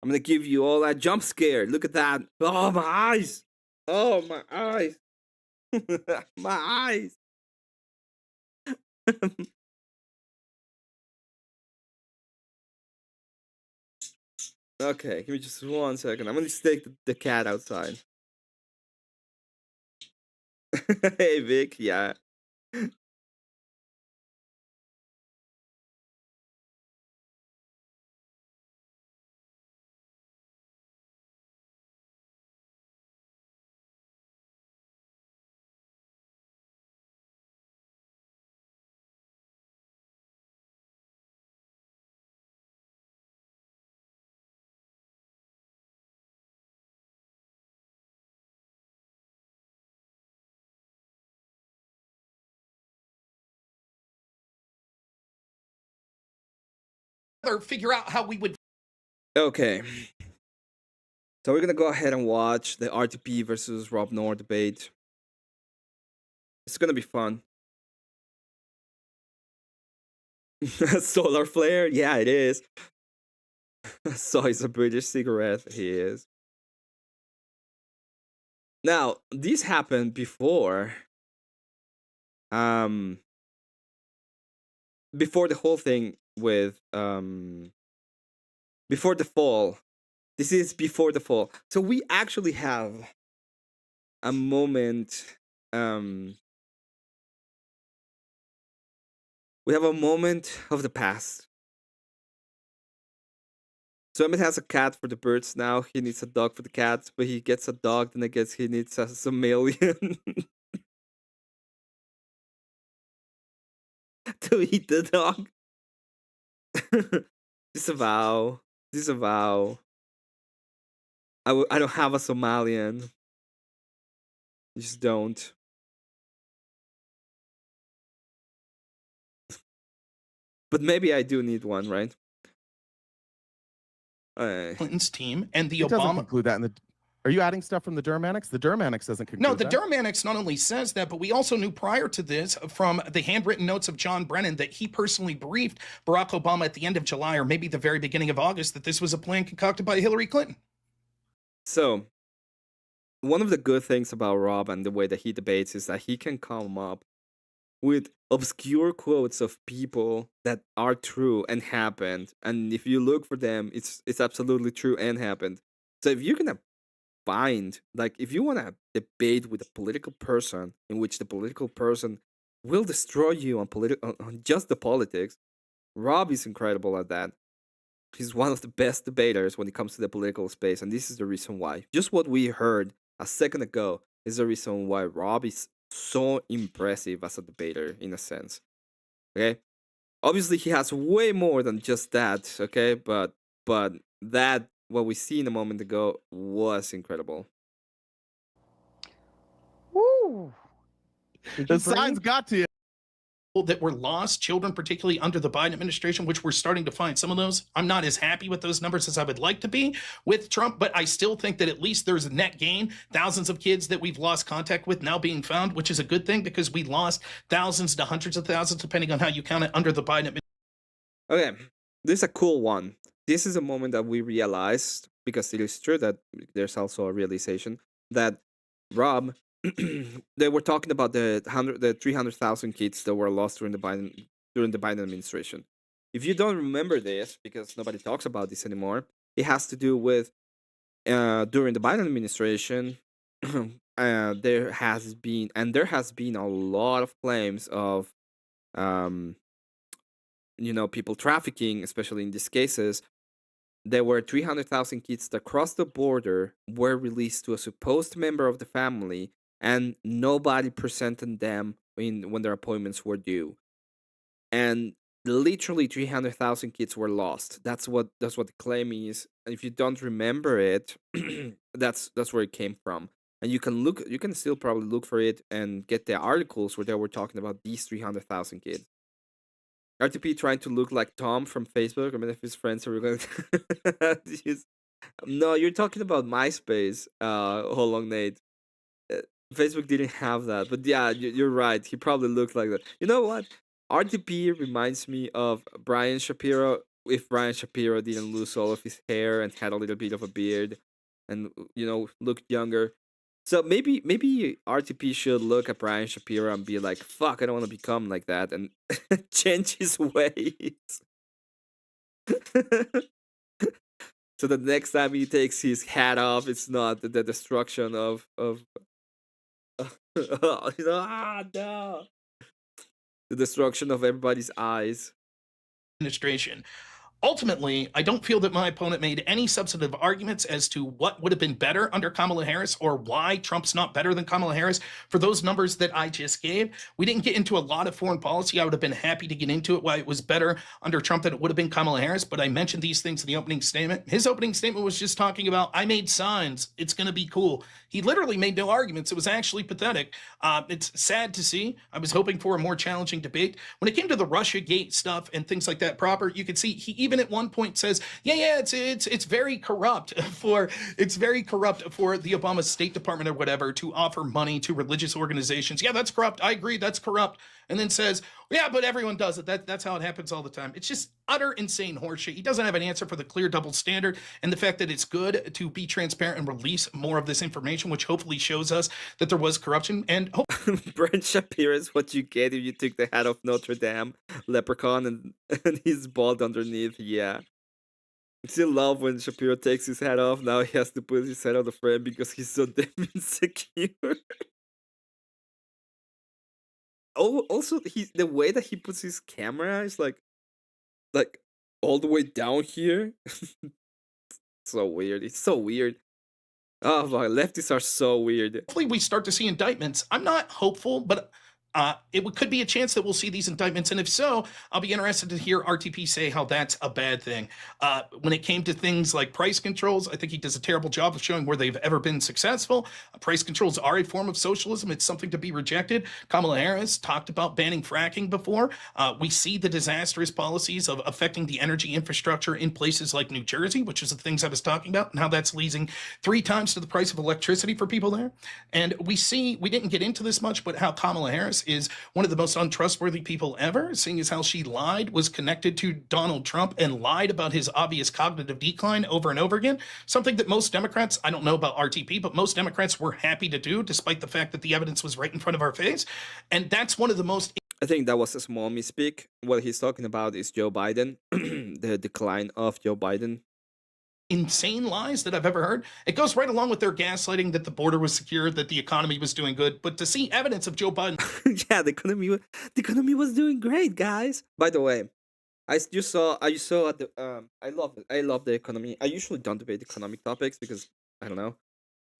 Speaker 1: I'm gonna give you all that jump scare. Look at that. Oh, my eyes. Oh, my eyes. My eyes. Okay, give me just 1 second. I'm gonna take the cat outside. Hey, Vic. Yeah.
Speaker 15: figure out how we would.
Speaker 1: Okay. So we're gonna go ahead and watch the RTP versus Rob Noor debate. It's gonna be fun. Solar flare? Yeah, it is. So it's a British cigarette. He is. Now, this happened before. Before the whole thing with before the fall. This is before the fall. So we actually have a moment. We have a moment of the past. So Emmett has a cat for the birds now. He needs a dog for the cats, but he gets a dog, then I guess he needs a chameleon to eat the dog. Disavow. Disavow. I don't have a Somalian. I just don't. But maybe I do need one, right?
Speaker 15: Clinton's team and the
Speaker 16: it doesn't
Speaker 15: Obama.
Speaker 16: Conclude that in the. Are you adding stuff from the Durham Annex? The Durham Annex doesn't conclude
Speaker 15: No, the
Speaker 16: that.
Speaker 15: Durham Annex not only says that, but we also knew prior to this from the handwritten notes of John Brennan that he personally briefed Barack Obama at the end of July or maybe the very beginning of August that this was a plan concocted by Hillary Clinton.
Speaker 1: So, one of the good things about Rob and the way that he debates is that he can come up with obscure quotes of people that are true and happened. And if you look for them, it's absolutely true and happened. So if you're gonna find, like, if you want to debate with a political person in which the political person will destroy you on just the politics, Rob is incredible at that. He's one of the best debaters when it comes to the political space, and this is the reason why. Just what we heard a second ago is the reason why Rob is so impressive as a debater, in a sense. Okay? Obviously, he has way more than just that, okay? But that, what we seen a moment ago, was incredible.
Speaker 9: Woo!
Speaker 16: The signs got to you.
Speaker 15: That were lost, children particularly under the Biden administration, which we're starting to find some of those. I'm not as happy with those numbers as I would like to be with Trump, but I still think that at least there's a net gain. Thousands of kids that we've lost contact with now being found, which is a good thing because we lost thousands to hundreds of thousands, depending on how you count it, under the Biden administration.
Speaker 1: Okay, this is a cool one. This is a moment that we realized, because it is true that there's also a realization that Rob, they were talking about the 300,000 kids that were lost during the Biden administration. If you don't remember this, because nobody talks about this anymore, it has to do with during the Biden administration, there has been a lot of claims of people trafficking, especially in these cases. There were 300,000 kids that crossed the border, were released to a supposed member of the family, and nobody presented them when their appointments were due. And literally 300,000 kids were lost. That's what the claim is. And if you don't remember it, that's where it came from. And you can still probably look for it and get the articles where they were talking about these 300,000 kids. RTP trying to look like Tom from Facebook. I mean, if his friends are going to... No, you're talking about MySpace. Hold on, Nate. Facebook didn't have that. But yeah, you're right. He probably looked like that. You know what? RTP reminds me of Brian Shapiro. If Brian Shapiro didn't lose all of his hair and had a little bit of a beard and, looked younger. So maybe RTP should look at Brian Shapiro and be like, fuck, I don't want to become like that, and change his ways. So the next time he takes his hat off, it's not the destruction of no. The destruction of everybody's eyes.
Speaker 15: Administration. Ultimately, I don't feel that my opponent made any substantive arguments as to what would have been better under Kamala Harris or why Trump's not better than Kamala Harris for those numbers that I just gave. We didn't get into a lot of foreign policy. I would have been happy to get into it, why it was better under Trump than it would have been Kamala Harris, but I mentioned these things in the opening statement. His opening statement was just talking about, I made signs, it's going to be cool. He literally made no arguments. It was actually pathetic. It's sad to see. I was hoping for a more challenging debate. When it came to the Russiagate stuff and things like that proper, you could see he even at one point says, yeah, it's very corrupt for the Obama State Department or whatever to offer money to religious organizations. Yeah, that's corrupt. I agree, that's corrupt. And then says, yeah, but everyone does it. That's how it happens all the time. It's just utter insane horseshit. He doesn't have an answer for the clear double standard and the fact that it's good to be transparent and release more of this information, which hopefully shows us that there was corruption. And
Speaker 1: Brent Shapiro is what you get if you took the hat of Notre Dame leprechaun and he's bald underneath. Yeah. I still love when Shapiro takes his hat off. Now he has to put his head on the frame because he's so damn insecure. Oh, also the way that he puts his camera is like all the way down here. So weird. It's so weird. Oh my, leftists are so weird.
Speaker 15: Hopefully we start to see indictments. I'm not hopeful, but could be a chance that we'll see these indictments. And if so, I'll be interested to hear RTP say how that's a bad thing. When it came to things like price controls, I think he does a terrible job of showing where they've ever been successful. Price controls are a form of socialism. It's something to be rejected. Kamala Harris talked about banning fracking before. We see the disastrous policies of affecting the energy infrastructure in places like New Jersey, which is the things I was talking about, and how that's leading 3 times to the price of electricity for people there. And we didn't get into this much, but how Kamala Harris is one of the most untrustworthy people ever, seeing as how she was connected to Donald Trump and lied about his obvious cognitive decline over and over again. Something that most Democrats, I don't know about RTP, but most Democrats were happy to do, despite the fact that the evidence was right in front of our face. And that's one of the most...
Speaker 1: I think that was a small misspeak. What he's talking about is Joe Biden, the decline of Joe Biden.
Speaker 15: Insane lies that I've ever heard. It goes right along with their gaslighting that the border was secure, that the economy was doing good. But to see evidence of Joe Biden...
Speaker 1: Yeah, the economy was doing great, guys. By the way, I saw at the I love the economy. I usually don't debate economic topics because I don't know,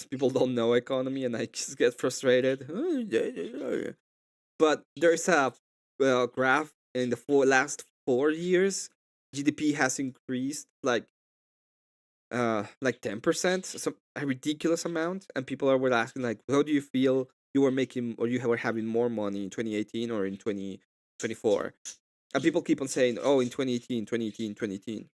Speaker 1: people don't know economy and I just get frustrated. But there's a graph in the last 4 years. GDP has increased like 10%, so a ridiculous amount, and people were asking like, how do you feel you were making or you were having more money in 2018 or in 2024? And people keep on saying, oh, in 2018,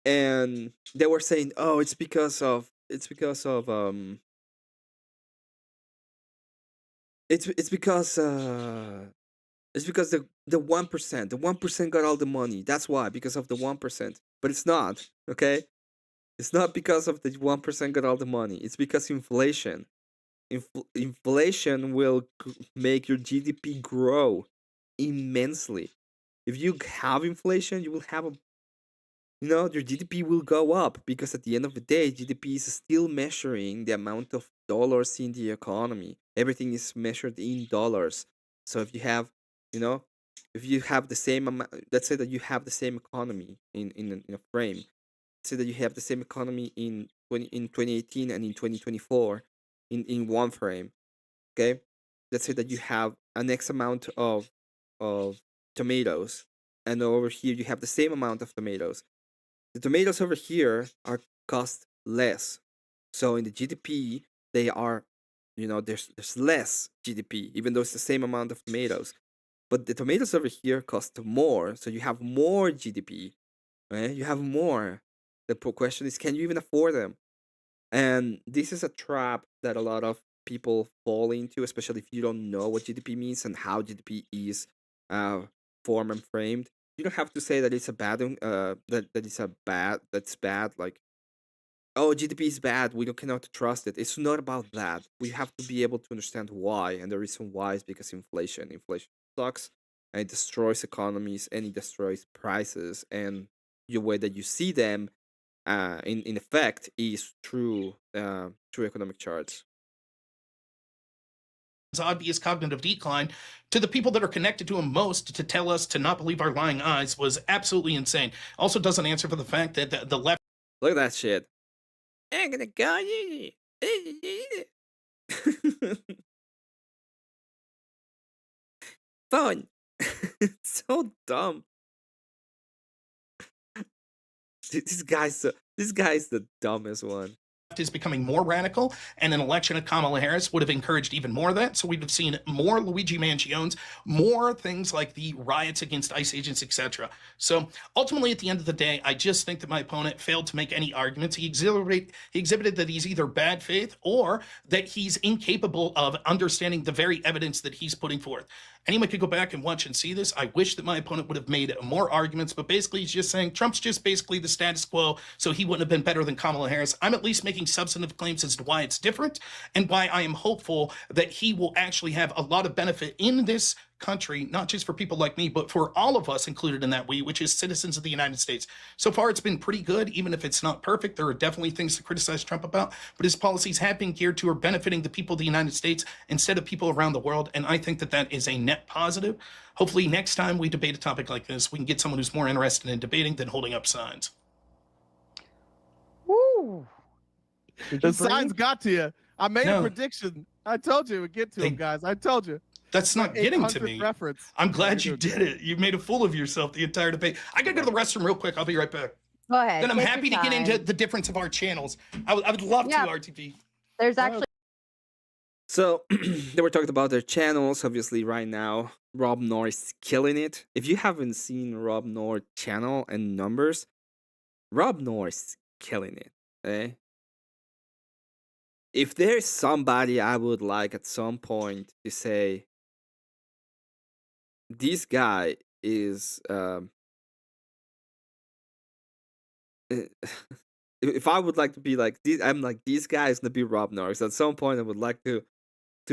Speaker 1: and they were saying, oh, it's because of the 1% got all the money. That's why, because of the 1%. But it's not, okay? It's not because of the 1% got all the money. It's because inflation. Inflation will make your GDP grow immensely. If you have inflation, you will have your GDP will go up because at the end of the day, GDP is still measuring the amount of dollars in the economy. Everything is measured in dollars. So if you have, the same amount, let's say that you have the same economy in a frame. Say that you have the same economy in 2018 and in 2024 in one frame. Okay, let's say that you have an X amount of tomatoes, and over here you have the same amount of tomatoes. The tomatoes over here are cost less, so in the GDP they are, there's less GDP even though it's the same amount of tomatoes. But the tomatoes over here cost more, so you have more GDP. Right? You have more. The question is, can you even afford them? And this is a trap that a lot of people fall into, especially if you don't know what GDP means and how GDP is formed and framed. You don't have to say that it's a bad that's bad. Like, oh, GDP is bad, we cannot trust it. It's not about that. We have to be able to understand why, and the reason why is because inflation sucks, and it destroys economies, and it destroys prices, and the way that you see them in effect is through economic charts.
Speaker 15: Obvious cognitive decline to the people that are connected to him most to tell us to not believe our lying eyes was absolutely insane. Also doesn't answer for the fact that the left...
Speaker 1: Look at that shit. I'm gonna go. Fun. It's so dumb. This guy's the dumbest one.
Speaker 15: is becoming more radical, and an election of Kamala Harris would have encouraged even more of that. So we'd have seen more Luigi Manciones, more things like the riots against ICE agents, etc. So ultimately, at the end of the day, I just think that my opponent failed to make any arguments. He exhibited that he's either bad faith or that he's incapable of understanding the very evidence that he's putting forth. Anyone could go back and watch and see this. I wish that my opponent would have made more arguments, but basically he's just saying Trump's just basically the status quo, so he wouldn't have been better than Kamala Harris. I'm at least making substantive claims as to why it's different and why I am hopeful that he will actually have a lot of benefit in this country, not just for people like me, but for all of us included in that we, which is citizens of the United States. So far, it's been pretty good, even if it's not perfect. There are definitely things to criticize Trump about, but his policies have been geared to or benefiting the people of the United States instead of people around the world, and I think that that is a net positive. Hopefully, next time we debate a topic like this, we can get someone who's more interested in debating than holding up signs.
Speaker 16: Woo! The signs got to you. I made a prediction. I told you it would get to him, guys. I told you.
Speaker 15: That's not getting to me.
Speaker 16: Reference.
Speaker 15: I'm glad you did it. You made a fool of yourself the entire debate. I gotta go to the restroom real quick. I'll be right back.
Speaker 17: Go ahead.
Speaker 15: Then I'm happy to get into the difference of our channels. I would love to, RTP.
Speaker 17: There's actually.
Speaker 1: So they were talking about their channels. Obviously, right now, Rob Norris is killing it. If you haven't seen Rob Norris channel and numbers, Rob Norris is killing it. Okay? If there's somebody I would like at some point to say, this guy is if I would like to be like this, I'm like, this guy is gonna be Rob Norris. At some point I would like to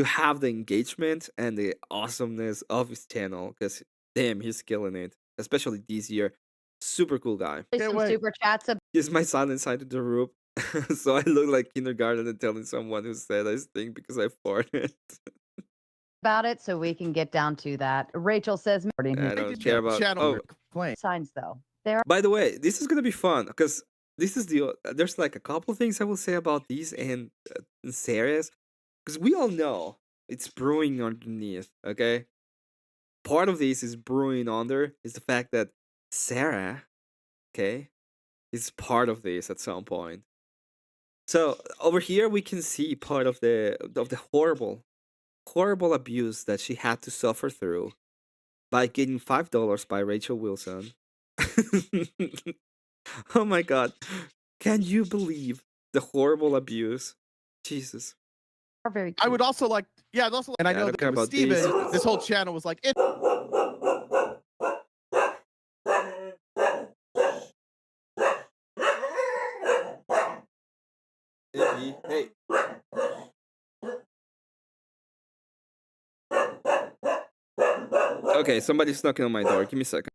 Speaker 1: have the engagement and the awesomeness of his channel, because damn, he's killing it, especially this year. Super cool guy.
Speaker 17: Some super chats.
Speaker 1: Here's my son inside the room. So I look like kindergarten and telling someone who said I stink because I farted.
Speaker 17: About it, so we can get down to that. Rachel says,
Speaker 1: I don't care about
Speaker 17: signs though. There.
Speaker 1: By the way, this is gonna be fun because this is there's like a couple of things I will say about these and Sarah's, because we all know it's brewing underneath. Okay, part of this is brewing under is the fact that Sarah, okay, is part of this at some point. So over here we can see part of the horrible abuse that she had to suffer through by getting $5 by Rachel Wilson. Oh my god. Can you believe the horrible abuse? Jesus.
Speaker 17: Very
Speaker 16: I would also like, and I know that with Steven, this whole channel was like,
Speaker 1: Hey. Okay, somebody's knocking on my door. Give me a second.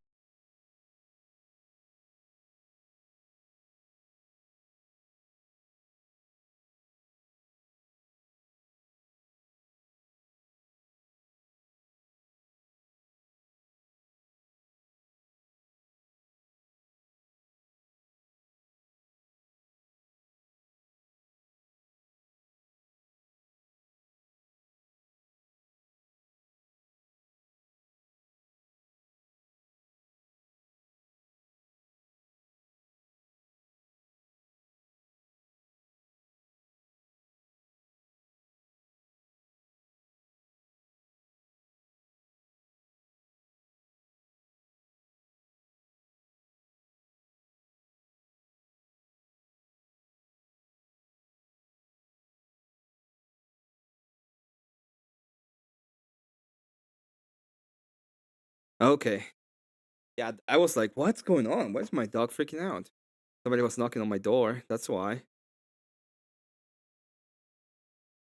Speaker 1: Okay. Yeah, I was like, what's going on? Why is my dog freaking out? Somebody was knocking on my door. That's why.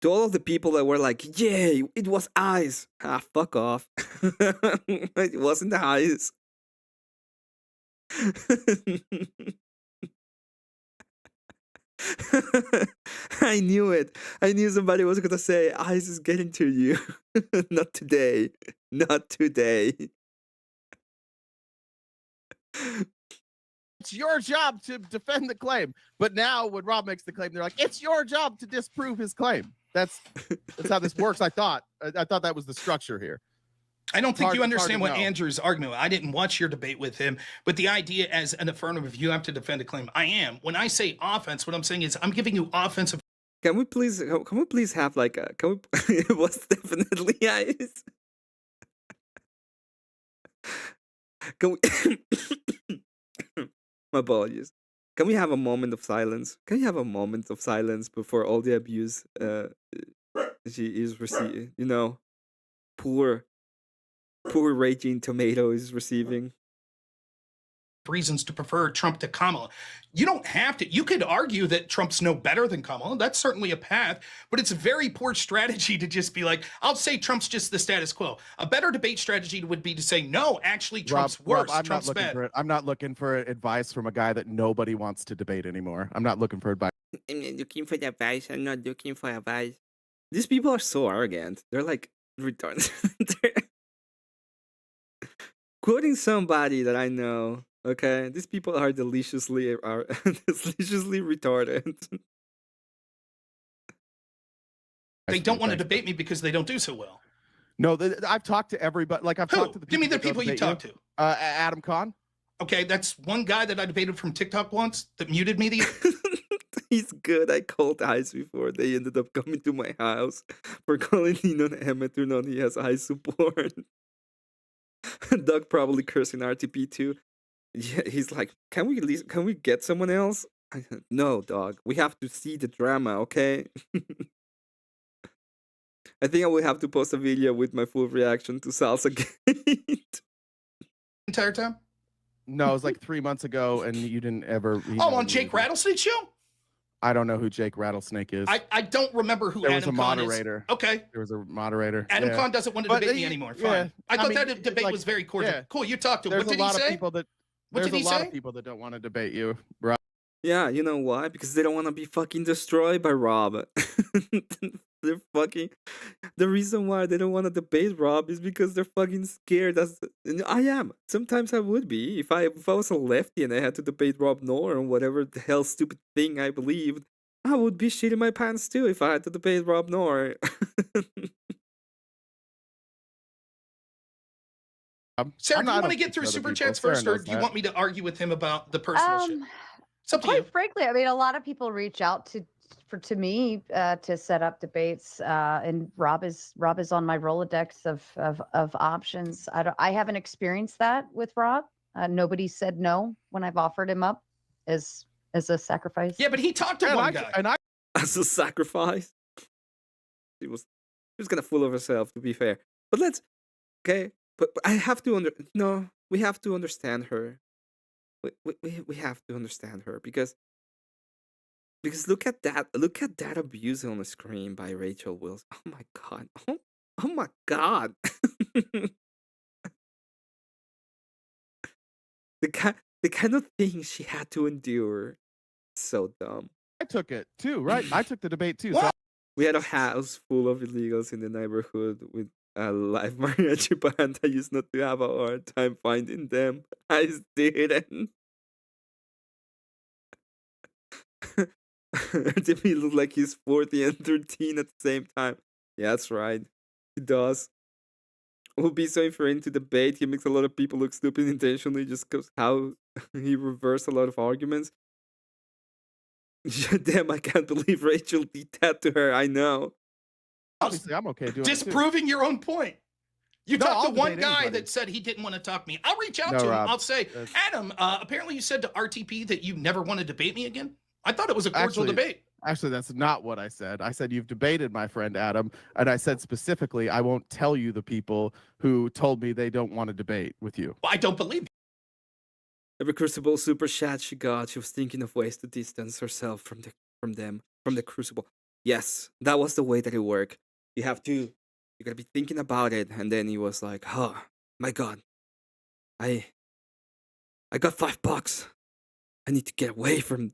Speaker 1: To all of the people that were like, yay, it was ice. Ah, fuck off. It wasn't ice. I knew it. I knew somebody was gonna say, ice is getting to you. Not today. Not today.
Speaker 16: It's your job to defend the claim. But now when Rob makes the claim, they're like, it's your job to disprove his claim. That's how this works. I thought that was the structure here.
Speaker 15: I don't think you understand what Andrew's argument. I didn't watch your debate with him, but the idea as an affirmative, you have to defend a claim. I am. When I say offense, what I'm saying is I'm giving you offensive.
Speaker 1: Can we please have like a? Can we? It was definitely ice. Can we? My apologies. Can we have a moment of silence? Can we have a moment of silence before all the abuse she is receiving? You know, poor Raging Tomato is receiving.
Speaker 15: Reasons to prefer Trump to Kamala. You don't have to. You could argue that Trump's no better than Kamala. That's certainly a path, but it's a very poor strategy to just be like, I'll say Trump's just the status quo. A better debate strategy would be to say, no, actually, Trump's worse. Trump's bad.
Speaker 16: I'm not looking for advice from a guy that nobody wants to debate anymore. I'm not looking for advice.
Speaker 1: I'm not looking for advice. I'm not looking for advice. These people are so arrogant. They're like retarded. Quoting somebody that I know. Okay, these people are deliciously retarded.
Speaker 15: They don't want to debate me because they don't do so well.
Speaker 16: No, I've talked to everybody. Like I've talked to the people.
Speaker 15: Give me the people you talked to.
Speaker 16: Adam Kahn.
Speaker 15: Okay, that's one guy that I debated from TikTok once that muted me.
Speaker 1: He's good. I called Ice before. They ended up coming to my house for calling in on Emmet or not. He has Ice support. Doug probably cursing RTP too. Yeah, he's like, can we get someone else? I said, no, dog. We have to see the drama, okay? I think I will have to post a video with my full reaction to Salsa Gate.
Speaker 15: Entire time?
Speaker 16: No, it was like 3 months ago, and you didn't ever.
Speaker 15: On Jake Rattlesnake show?
Speaker 16: I don't know who Jake Rattlesnake is.
Speaker 15: I don't remember who
Speaker 16: there
Speaker 15: Adam
Speaker 16: was a
Speaker 15: Kahn
Speaker 16: moderator.
Speaker 15: Is. Okay.
Speaker 16: There was a moderator.
Speaker 15: Adam Kahn doesn't want to debate me anymore. Fine.
Speaker 16: Yeah,
Speaker 15: I thought that debate was very cordial.
Speaker 16: Yeah.
Speaker 15: Cool, you talked to him.
Speaker 16: There's
Speaker 15: What did he say?
Speaker 16: There's a lot of people that don't want to debate you, bro.
Speaker 1: Yeah, you know why? Because they don't want to be fucking destroyed by Rob. They're fucking. The reason why they don't want to debate Rob is because they're fucking scared. I am. Sometimes I would be if I was a lefty and I had to debate Rob Noor on whatever the hell stupid thing I believed. I would be shitting my pants too if I had to debate Rob Noor.
Speaker 15: Sarah, do you want to get through super chats first, or do you want me to argue with him about the personal shit? It's up to you.
Speaker 17: Frankly, I mean, a lot of people reach out to me to set up debates, and Rob is on my Rolodex of options. I haven't experienced that with Rob. Nobody said no when I've offered him up as a sacrifice.
Speaker 15: Yeah, but he talked to one guy.
Speaker 1: As a sacrifice. She was gonna fool of herself, to be fair. But okay. But I have to we have to understand her. We have to understand her because look at that abuse on the screen by Rachel Wilson. Oh my god. Oh my god. the kind of thing she had to endure. So dumb.
Speaker 16: I took it too, right? I took the debate too.
Speaker 15: So
Speaker 1: we had a house full of illegals in the neighborhood with a live mariachi band. I used not to have a hard time finding them. I didn't. Timmy looked like he's 40 and 13 at the same time. Yeah, that's right. He does. It would be so infuriating to debate. He makes a lot of people look stupid intentionally just because how he reversed a lot of arguments. Damn, I can't believe Rachel did that to her. I know.
Speaker 16: Obviously, I'm okay doing
Speaker 15: disproving your own point. You talked to one guy that said he didn't want to talk to me. I'll reach out to him.
Speaker 16: Rob,
Speaker 15: I'll say, Adam, apparently you said to RTP that you never want to debate me again. I thought it was a cordial debate.
Speaker 16: Actually, that's not what I said. I said you've debated my friend Adam, and I said specifically I won't tell you the people who told me they don't want to debate with you.
Speaker 15: Well, I don't believe you.
Speaker 1: Every Crucible super chat she got, she was thinking of ways to distance herself from the Crucible. Yes, that was the way that it worked. You gotta be thinking about it, and then he was like, "Oh my god, I got $5. I need to get away from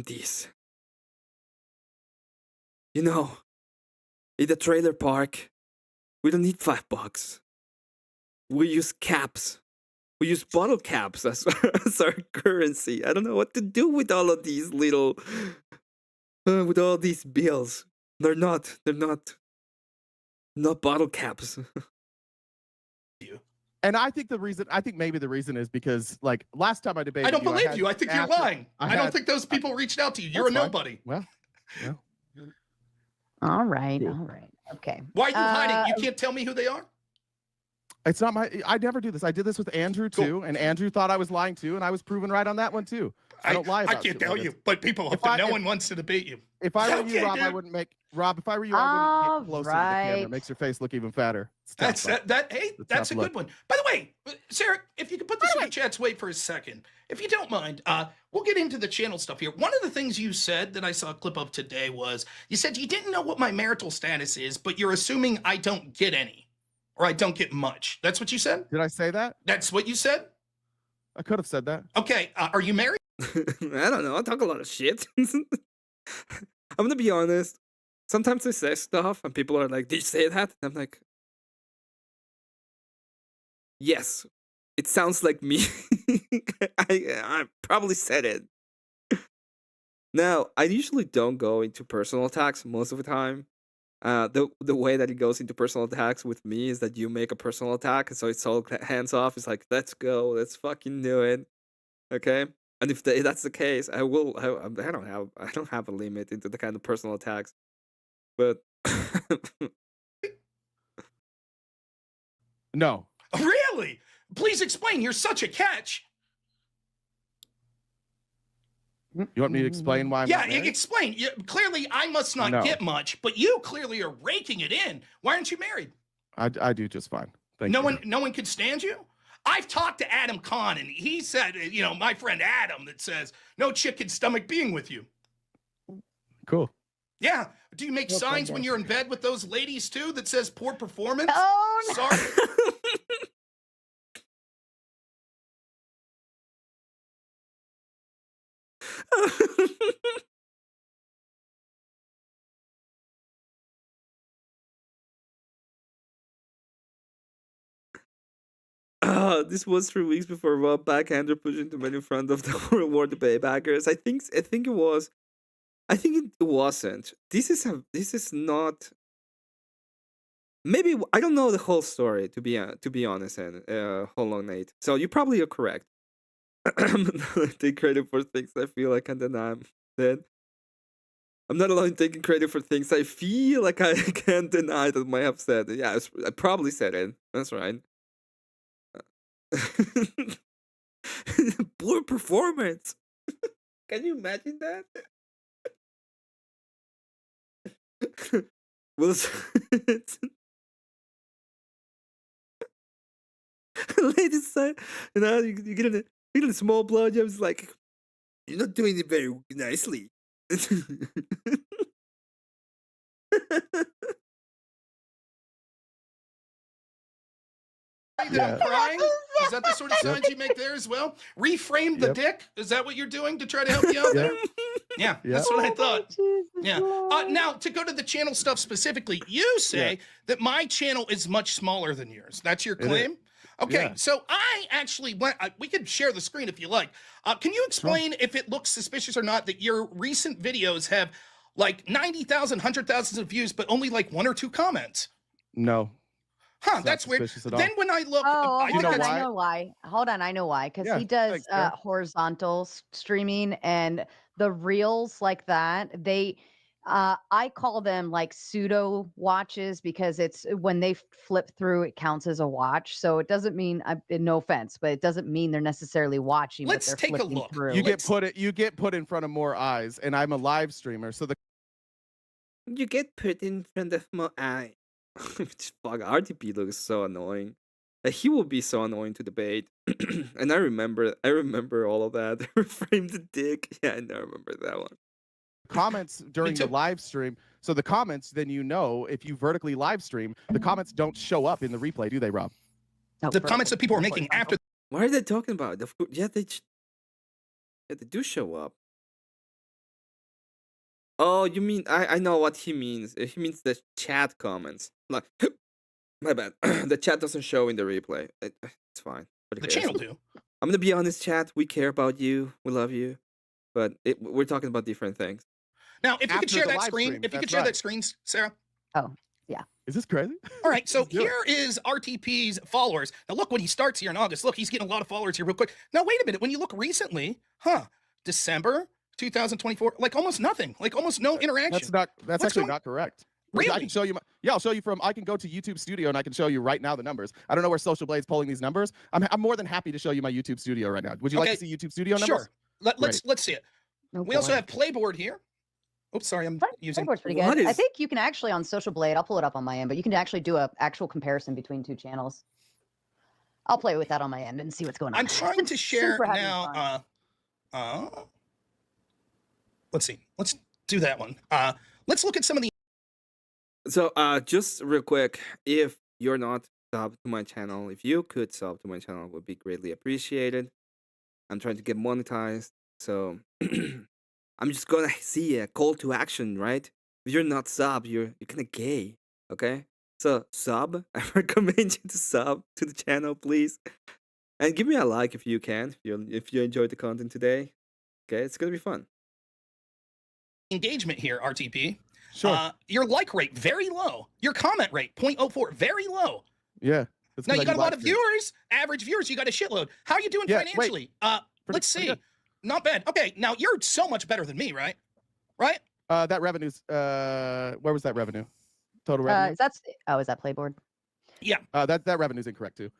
Speaker 1: these. You know, in the trailer park, we don't need $5. We use caps. We use bottle caps as our currency. I don't know what to do with all of these little, with all these bills. They're not bottle caps.
Speaker 16: And I think maybe the reason is because like last time I debated,
Speaker 15: I don't believe you. I think you're lying. I don't think those people reached out to you. You're a nobody.
Speaker 16: Well, yeah.
Speaker 17: All right.
Speaker 16: Cool.
Speaker 17: All right. Okay.
Speaker 15: Why are you hiding? You can't tell me who they are?
Speaker 16: It's not my. I never do this. I did this with Andrew too, and Andrew thought I was lying too, and I was proven right on that one too. I don't lie about
Speaker 15: I can't
Speaker 16: shit
Speaker 15: tell
Speaker 16: like
Speaker 15: you,
Speaker 16: this.
Speaker 15: but people, no one wants to debate you.
Speaker 16: If I were you, Rob, I wouldn't make Rob. If I were you, I wouldn't get closer to the camera. It makes your face look even fatter.
Speaker 15: That's a good one. By the way, Sarah, if you could put the super chats away for a second, if you don't mind, we'll get into the channel stuff here. One of the things you said that I saw a clip of today was you said you didn't know what my marital status is, but you're assuming I don't get any, or I don't get much. That's what you said?
Speaker 16: Did I say that?
Speaker 15: That's what you said?
Speaker 16: I could have said that.
Speaker 15: Okay, are you married?
Speaker 1: I don't know. I talk a lot of shit. I'm gonna be honest. Sometimes I say stuff and people are like, "Did you say that?" And I'm like, "Yes, it sounds like me." I probably said it. Now, I usually don't go into personal attacks most of the time. The way that it goes into personal attacks with me is that you make a personal attack, and so it's all hands off. It's like, let's go, let's fucking do it, okay? And if that's the case, I will. I don't have a limit into the kind of personal attacks, but
Speaker 16: no.
Speaker 15: Really? Please explain. You're such a catch.
Speaker 16: You want me to explain why? I'm not married?
Speaker 15: Explain. Clearly, I must not get much, but you clearly are raking it in. Why aren't you married?
Speaker 16: I do just fine.
Speaker 15: No one could stand you. I've talked to Adam Kahn, and he said, my friend Adam, that says no chick can stomach being with you.
Speaker 16: Cool.
Speaker 15: Yeah. Do you make signs when you're in bed with those ladies too that says poor performance?
Speaker 17: Oh, no.
Speaker 15: Sorry.
Speaker 1: This was 3 weeks before Rob backhander pushing too many in front of the reward debate backers. I think it was. I think it wasn't. This is not. Maybe I don't know the whole story to be honest. And hold on, Nate. So you probably are correct. Take credit for things I feel like and then I'm dead. I'm not alone in taking credit for things I feel like I can't deny that I might have said. Yeah, I probably said it. That's right. Poor performance. Can you imagine that? Well, ladies say, you get a small blowjob. It's like you're not doing it very nicely.
Speaker 15: I'm crying? Is that the sort of signs you make there as well? Reframe the dick? Is that what you're doing to try to help you out there? Yeah, that's what I thought. Yeah. Now, to go to the channel stuff specifically, you say that my channel is much smaller than yours. That's your claim? Okay, so I actually went, we could share the screen if you like. Can you explain if it looks suspicious or not that your recent videos have like 90,000, 100,000 of views, but only like 1 or 2 comments?
Speaker 16: No.
Speaker 15: Huh, that's weird. Then when I look,
Speaker 17: I know why. Hold on, I know why. Because he does horizontal streaming, and the reels like that, I call them like pseudo watches because it's when they flip through, it counts as a watch. So it doesn't mean, no offense, but it doesn't mean they're necessarily watching.
Speaker 15: Let's
Speaker 17: what they're
Speaker 15: take a look.
Speaker 17: Through.
Speaker 16: You get put in front of more eyes, and I'm a live streamer, so
Speaker 1: you get put in front of more eyes. Fuck, RTP looks so annoying. He will be so annoying to debate. And I remember all of that. Reframe the dick. Yeah, I remember that one.
Speaker 16: Comments during the live stream. So the comments, then if you vertically live stream, the comments don't show up in the replay, do they, Rob?
Speaker 15: The comments that people are making after.
Speaker 1: What are they talking about? Yeah, they do show up. Oh, you mean I know what he means. He means the chat comments. Like, my bad. The chat doesn't show in the replay. It's fine.
Speaker 15: The channel do.
Speaker 1: I'm gonna be honest, chat. We care about you. We love you, but we're talking about different things.
Speaker 15: Now, if you could share that screen, Sarah.
Speaker 17: Yeah.
Speaker 16: Is this crazy?
Speaker 15: All right, so here is RTP's followers. Now look, when he starts here in August, look, he's getting a lot of followers here real quick. Now wait a minute, when you look recently, December 2024, like almost nothing, like almost no interaction.
Speaker 16: That's actually not correct.
Speaker 15: Really?
Speaker 16: I can show you. I'll show you I can go to YouTube Studio and I can show you right now the numbers. I don't know where Social Blade's pulling these numbers. I'm more than happy to show you my YouTube Studio right now. Would you like to see YouTube Studio numbers?
Speaker 15: Sure. Let's see it. We also have Playboard here. Oops, sorry, I'm using.
Speaker 17: Playboard's pretty good. I think you can actually on Social Blade. I'll pull it up on my end, but you can actually do a actual comparison between two channels. I'll play with that on my end and see what's going on.
Speaker 15: I'm trying to share now. Let's see. Let's do that one. Let's look at some of the.
Speaker 1: So, just real quick, if you're not subbed to my channel, if you could sub to my channel, it would be greatly appreciated. I'm trying to get monetized, so I'm just gonna see a call to action, right? If you're not sub, you're kind of gay, okay? So sub. I recommend you to sub to the channel, please, and give me a like if you can. If you enjoyed the content today, okay? It's gonna be fun.
Speaker 15: Engagement here, RTP.
Speaker 16: Sure.
Speaker 15: Your like rate very low. Your comment rate 0.04 very low.
Speaker 16: Yeah.
Speaker 15: Now you got a lot of viewers, average viewers. You got a shitload. How are you doing financially? Let's see. Not bad. Okay, now you're so much better than me, right? Right?
Speaker 16: That revenue's where was that revenue? Total revenue.
Speaker 17: Is that Playboard?
Speaker 15: Yeah.
Speaker 16: That revenue's incorrect too.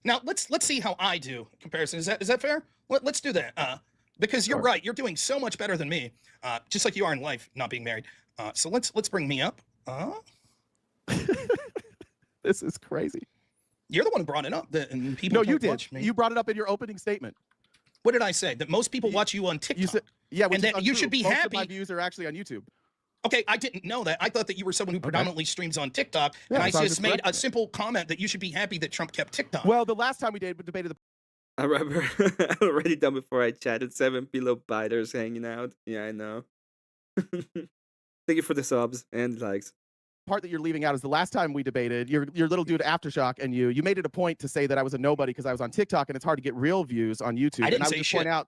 Speaker 15: Now let's see how I do comparison. Is that fair? Let's do that. Because you're right. You're doing so much better than me. Just like you are in life, not being married. So let's bring me up.
Speaker 16: This is crazy.
Speaker 15: You're the one who brought it up. And people
Speaker 16: you did.
Speaker 15: Watch me.
Speaker 16: You brought it up in your opening statement.
Speaker 15: What did I say? That most people watch you on TikTok.
Speaker 16: You said, yeah,
Speaker 15: and that you should be
Speaker 16: most
Speaker 15: happy.
Speaker 16: Of my views are actually on YouTube.
Speaker 15: Okay, I didn't know that. I thought that you were someone who predominantly streams on TikTok, and I just made a simple comment that you should be happy that Trump kept TikTok.
Speaker 16: Well, the last time we debated the.
Speaker 1: I remember I already done before I chatted 7 pillow biters hanging out. Yeah, I know. Thank you for the subs and likes.
Speaker 16: Part that you're leaving out is the last time we debated, your little dude Aftershock and you made it a point to say that I was a nobody because I was on TikTok and it's hard to get real views on YouTube.
Speaker 15: I didn't say
Speaker 16: shit. I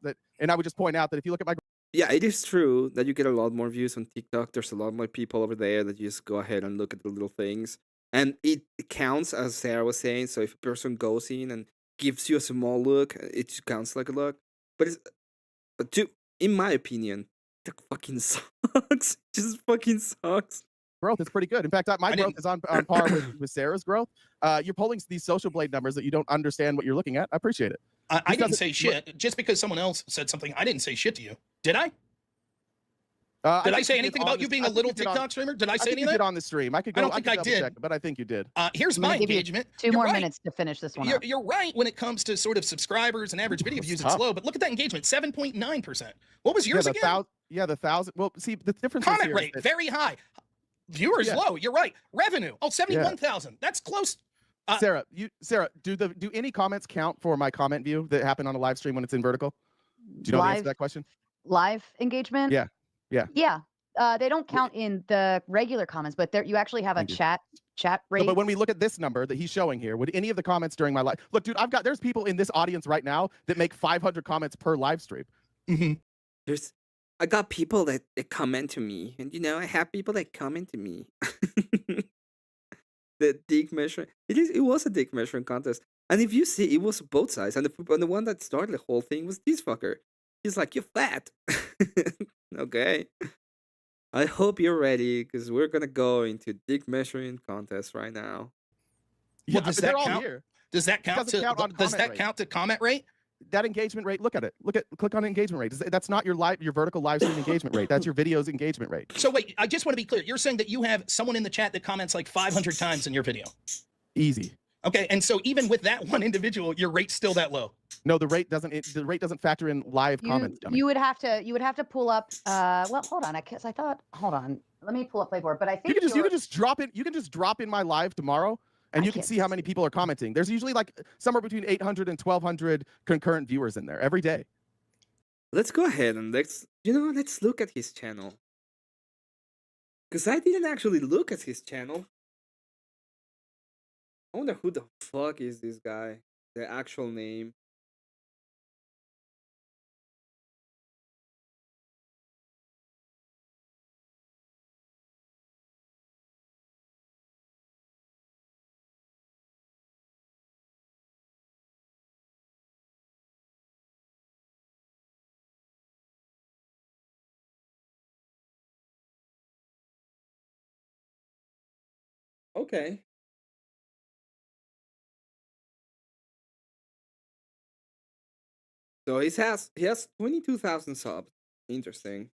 Speaker 16: would just point out that if you look at my.
Speaker 1: Yeah, it is true that you get a lot more views on TikTok. There's a lot more people over there that you just go ahead and look at the little things. And it counts, as Sarah was saying. So if a person goes in and gives you a small look, it counts like a look. But in my opinion, it fucking sucks. It just fucking sucks.
Speaker 16: Growth is pretty good. In fact, my growth is on par with Sarah's growth. You're pulling these Social Blade numbers that you don't understand what you're looking at. I appreciate it.
Speaker 15: I didn't say shit. Just because someone else said something, I didn't say shit to you. Did I? Did I say anything about you being a little TikTok streamer? Did I say anything?
Speaker 16: You did on the stream. I don't
Speaker 15: think I did.
Speaker 16: Check, but I think you did.
Speaker 15: Here's my engagement.
Speaker 17: Two more minutes to finish this one.
Speaker 15: You're right when it comes to sort of subscribers and average video views. It's low, but look at that engagement, 7.9%. What was yours again?
Speaker 16: The 1,000. Well, see, the difference.
Speaker 15: Comment rate very high. Viewers low. You're right. Revenue 71,000. That's close.
Speaker 16: Sarah, do any comments count for my comment view that happened on a live stream when it's in vertical? Do you know the answer to that question?
Speaker 17: Live engagement?
Speaker 16: Yeah.
Speaker 17: They don't count in the regular comments, but you actually have a chat rate.
Speaker 16: No, but when we look at this number that he's showing here, would any of the comments during my live look, dude, there's people in this audience right now that make 500 comments per live stream.
Speaker 1: I got people that comment to me, and I have people that comment to me. The dick measuring, it was a dick measuring contest, and if you see, it was both sides, and the one that started the whole thing was this fucker. He's like, "You're fat." Okay, I hope you're ready because we're gonna go into dick measuring contest right now.
Speaker 15: Yeah, well, does that count? Does that count to comment rate?
Speaker 16: That engagement rate, look at it. Click on engagement rate. That's not your vertical live stream engagement rate. That's your video's engagement rate.
Speaker 15: So wait, I just want to be clear. You're saying that you have someone in the chat that comments like 500 times in your video.
Speaker 16: Easy.
Speaker 15: Okay, and so even with that one individual, your rate's still that low.
Speaker 16: No, the rate doesn't factor in live comments.
Speaker 17: You would have to pull up. Well, hold on. Hold on. Let me pull up Playboard. But I think
Speaker 16: you can just drop it. You can just drop in my live tomorrow. And you can see how many people are commenting. There's usually like somewhere between 800 and 1,200 concurrent viewers in there every day.
Speaker 1: Let's go ahead and let's look at his channel. Because I didn't actually look at his channel. I wonder who the fuck is this guy? The actual name. Okay. So he has 22,000 subs. Interesting.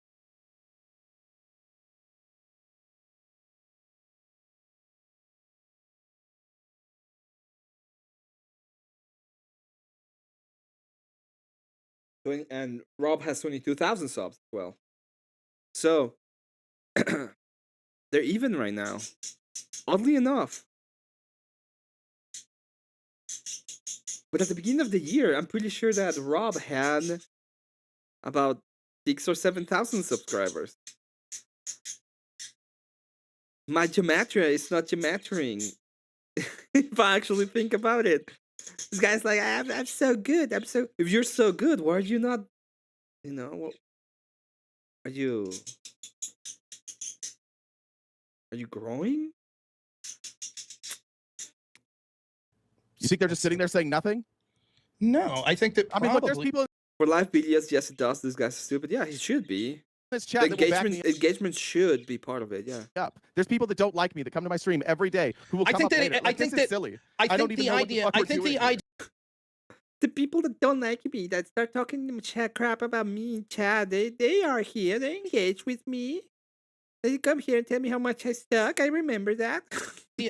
Speaker 1: And Rob has 22,000 subs as well. So they're even right now. Oddly enough. But at the beginning of the year, I'm pretty sure that Rob had about 6,000 or 7,000 subscribers. My gematria is not gemattering. If I actually think about it. This guy's like, I'm so good. If you're so good, why are you not, you know, are you growing?
Speaker 16: You think they're just sitting there saying nothing?
Speaker 15: No, I think that
Speaker 16: I mean, look, there's people
Speaker 1: for live videos. Yes, it does. This guy's stupid. Yeah, he should be.
Speaker 16: in this chat
Speaker 1: The engagement should be part of it. Yeah.
Speaker 16: Up. There's people that don't like me that come to my stream every day who will come up later. Like, this is silly. I don't even know what the fuck we're doing here.
Speaker 1: The people that don't like me, that start talking chat crap about me in chat, they are here. They engage with me. They come here and tell me how much I suck. I remember that.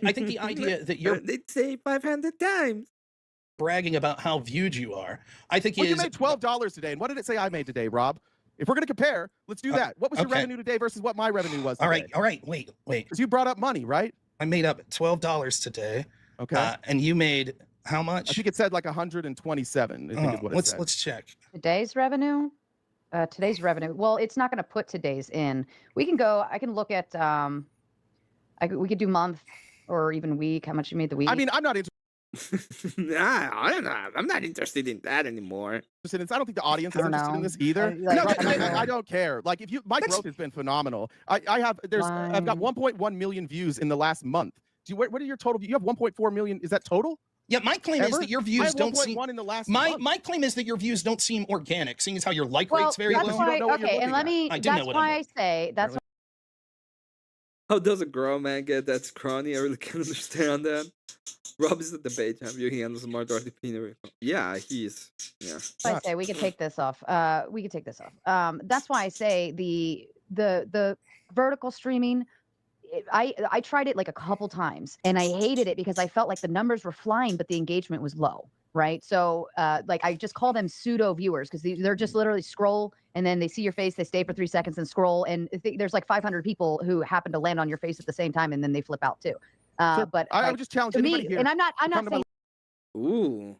Speaker 15: I think the idea that you're
Speaker 1: they'd say 500 times
Speaker 15: bragging about how viewed you are. I think
Speaker 16: you made $12 today, and what did it say I made today, Rob? If we're going to compare, let's do that. What was your revenue today versus what my revenue was today?
Speaker 15: All right, wait.
Speaker 16: Because you brought up money, right?
Speaker 15: I made up $12 today.
Speaker 16: Okay.
Speaker 15: And you made how much?
Speaker 16: I think it said like 127. I think is what it said.
Speaker 15: Let's check.
Speaker 17: Today's revenue? Well, it's not going to put today's in. We can go, I can look at, we could do month or even week, how much you made the week.
Speaker 16: I mean, I'm not interested.
Speaker 1: Nah, I'm not interested in that anymore.
Speaker 16: I don't think the audience is interested in this either. I don't care. Like, if my growth has been phenomenal. I've got 1.1 million views in the last month. What are your total? You have 1.4 million. Is that total?
Speaker 15: Yeah, my claim is that your views don't seem.
Speaker 16: In the last
Speaker 15: my claim is that your views don't seem organic, seeing as how your like rate's very low.
Speaker 17: Okay, and that's why I say that's.
Speaker 1: How does a grown man get that scrawny? I really can't understand that. Rob is the debate champion. He handles smart Artipenery. Yeah, he's. Yeah.
Speaker 17: I say we could take this off. That's why I say the vertical streaming. I tried it like a couple times and I hated it because I felt like the numbers were flying, but the engagement was low. Right. So like I just call them pseudo viewers because they're just literally scroll and then they see your face. They stay for 3 seconds and scroll. And there's like 500 people who happen to land on your face at the same time. And then they flip out, too. But
Speaker 16: I would just challenge anybody here.
Speaker 17: And I'm not saying.
Speaker 1: Ooh.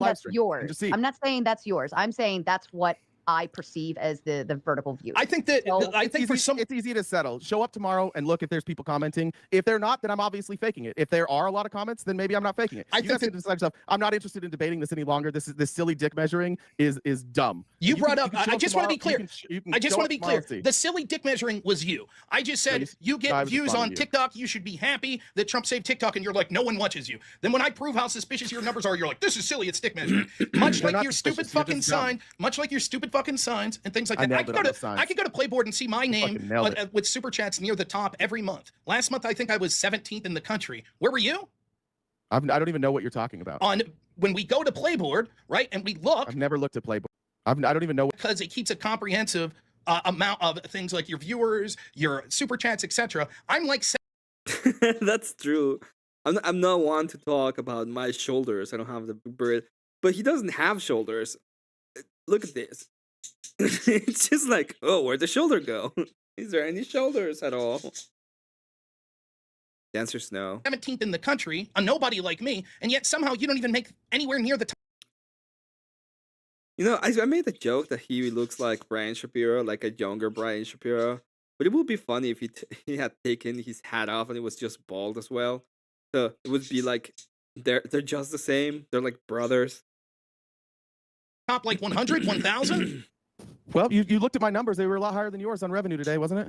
Speaker 17: That's yours. I'm not saying that's yours. I'm saying that's what I perceive as the vertical view.
Speaker 15: I think that
Speaker 16: it's easy to settle. Show up tomorrow and look if there's people commenting. If they're not, then I'm obviously faking it. If there are a lot of comments, then maybe I'm not faking it.
Speaker 15: I think that
Speaker 16: decide stuff. I'm not interested in debating this any longer. This silly dick measuring is dumb.
Speaker 15: You brought up. I just want to be clear. I just want to be clear. The silly dick measuring was you. I just said you get views on TikTok. You should be happy that Trump saved TikTok, and you're like, no one watches you. Then when I prove how suspicious your numbers are, you're like, this is silly. It's dick measuring. Much like your stupid fucking sign. Much like your stupid fucking signs. And things like that. I could go to Playboard and see my name with super chats near the top every month. Last month, I think I was 17th in the country. Where were you?
Speaker 16: I don't even know what you're talking about.
Speaker 15: When we go to Playboard, right, and we look.
Speaker 16: I've never looked at Playboard. I don't even know.
Speaker 15: Because it keeps a comprehensive amount of things like your viewers, your super chats, etc. I'm like.
Speaker 1: That's true. I'm not one to talk about my shoulders. I don't have the bird, but he doesn't have shoulders. Look at this. It's just like, oh, where'd the shoulder go? Is there any shoulders at all? The answer's no.
Speaker 15: 17th in the country, a nobody like me, and yet somehow you don't even make anywhere near the top.
Speaker 1: You know, I made a joke that he looks like Brian Shapiro, like a younger Brian Shapiro. But it would be funny if he had taken his hat off and it was just bald as well. So it would be like they're just the same. They're like brothers.
Speaker 15: Top like 100, 1,000.
Speaker 16: Well, you looked at my numbers. They were a lot higher than yours on revenue today, wasn't it?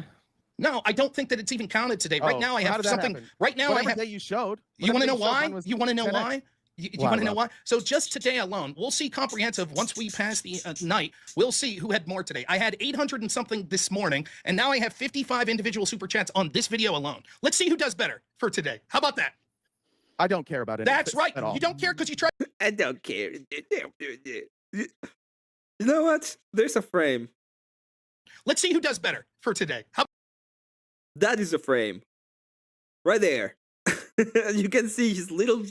Speaker 15: No, I don't think that it's even counted today. Right now, I have something. Right now, I have.
Speaker 16: Day you showed.
Speaker 15: You want to know why? You want to know why? You want to know why? So just today alone, we'll see comprehensive. Once we pass the night, we'll see who had more today. I had 800 and something this morning, and now I have 55 individual super chats on this video alone. Let's see who does better for today. How about that?
Speaker 16: I don't care about it.
Speaker 15: That's right. You don't care because you try.
Speaker 1: I don't care. You know what? There's a frame.
Speaker 15: Let's see who does better for today.
Speaker 1: That is a frame. Right there. You can see his little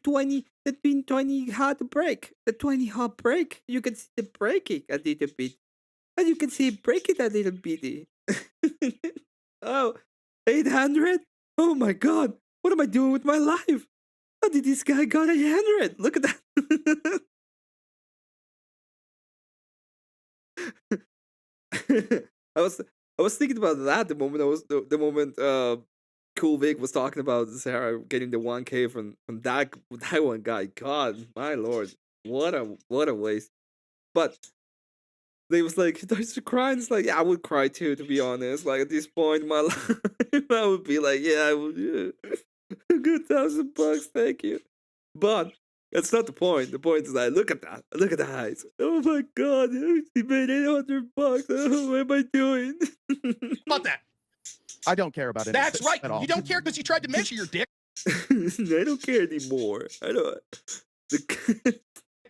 Speaker 1: 20, that been 20 hard break. The 20 hard break. You can see the breaking a little bit. And you can see it break it a little bitty. Oh, 800? Oh my god. What am I doing with my life? How did this guy got 800? Look at that. I was thinking about that the moment Cool Vic was talking about Sarah getting the 1K from that one guy. God, my lord, what a waste. But they was like, he starts to cry, and it's like, yeah, I would cry too, to be honest. Like at this point in my life, I would be like, yeah, I would, yeah. A good $1,000, thank you. But that's not the point. The point is like, look at that. Look at the eyes. Oh my god, he made $800. Oh, what am I doing?
Speaker 15: About that.
Speaker 16: I don't care about it.
Speaker 15: That's right.
Speaker 16: At all.
Speaker 15: You don't care because you tried to measure your dick.
Speaker 1: I don't care anymore. I don't.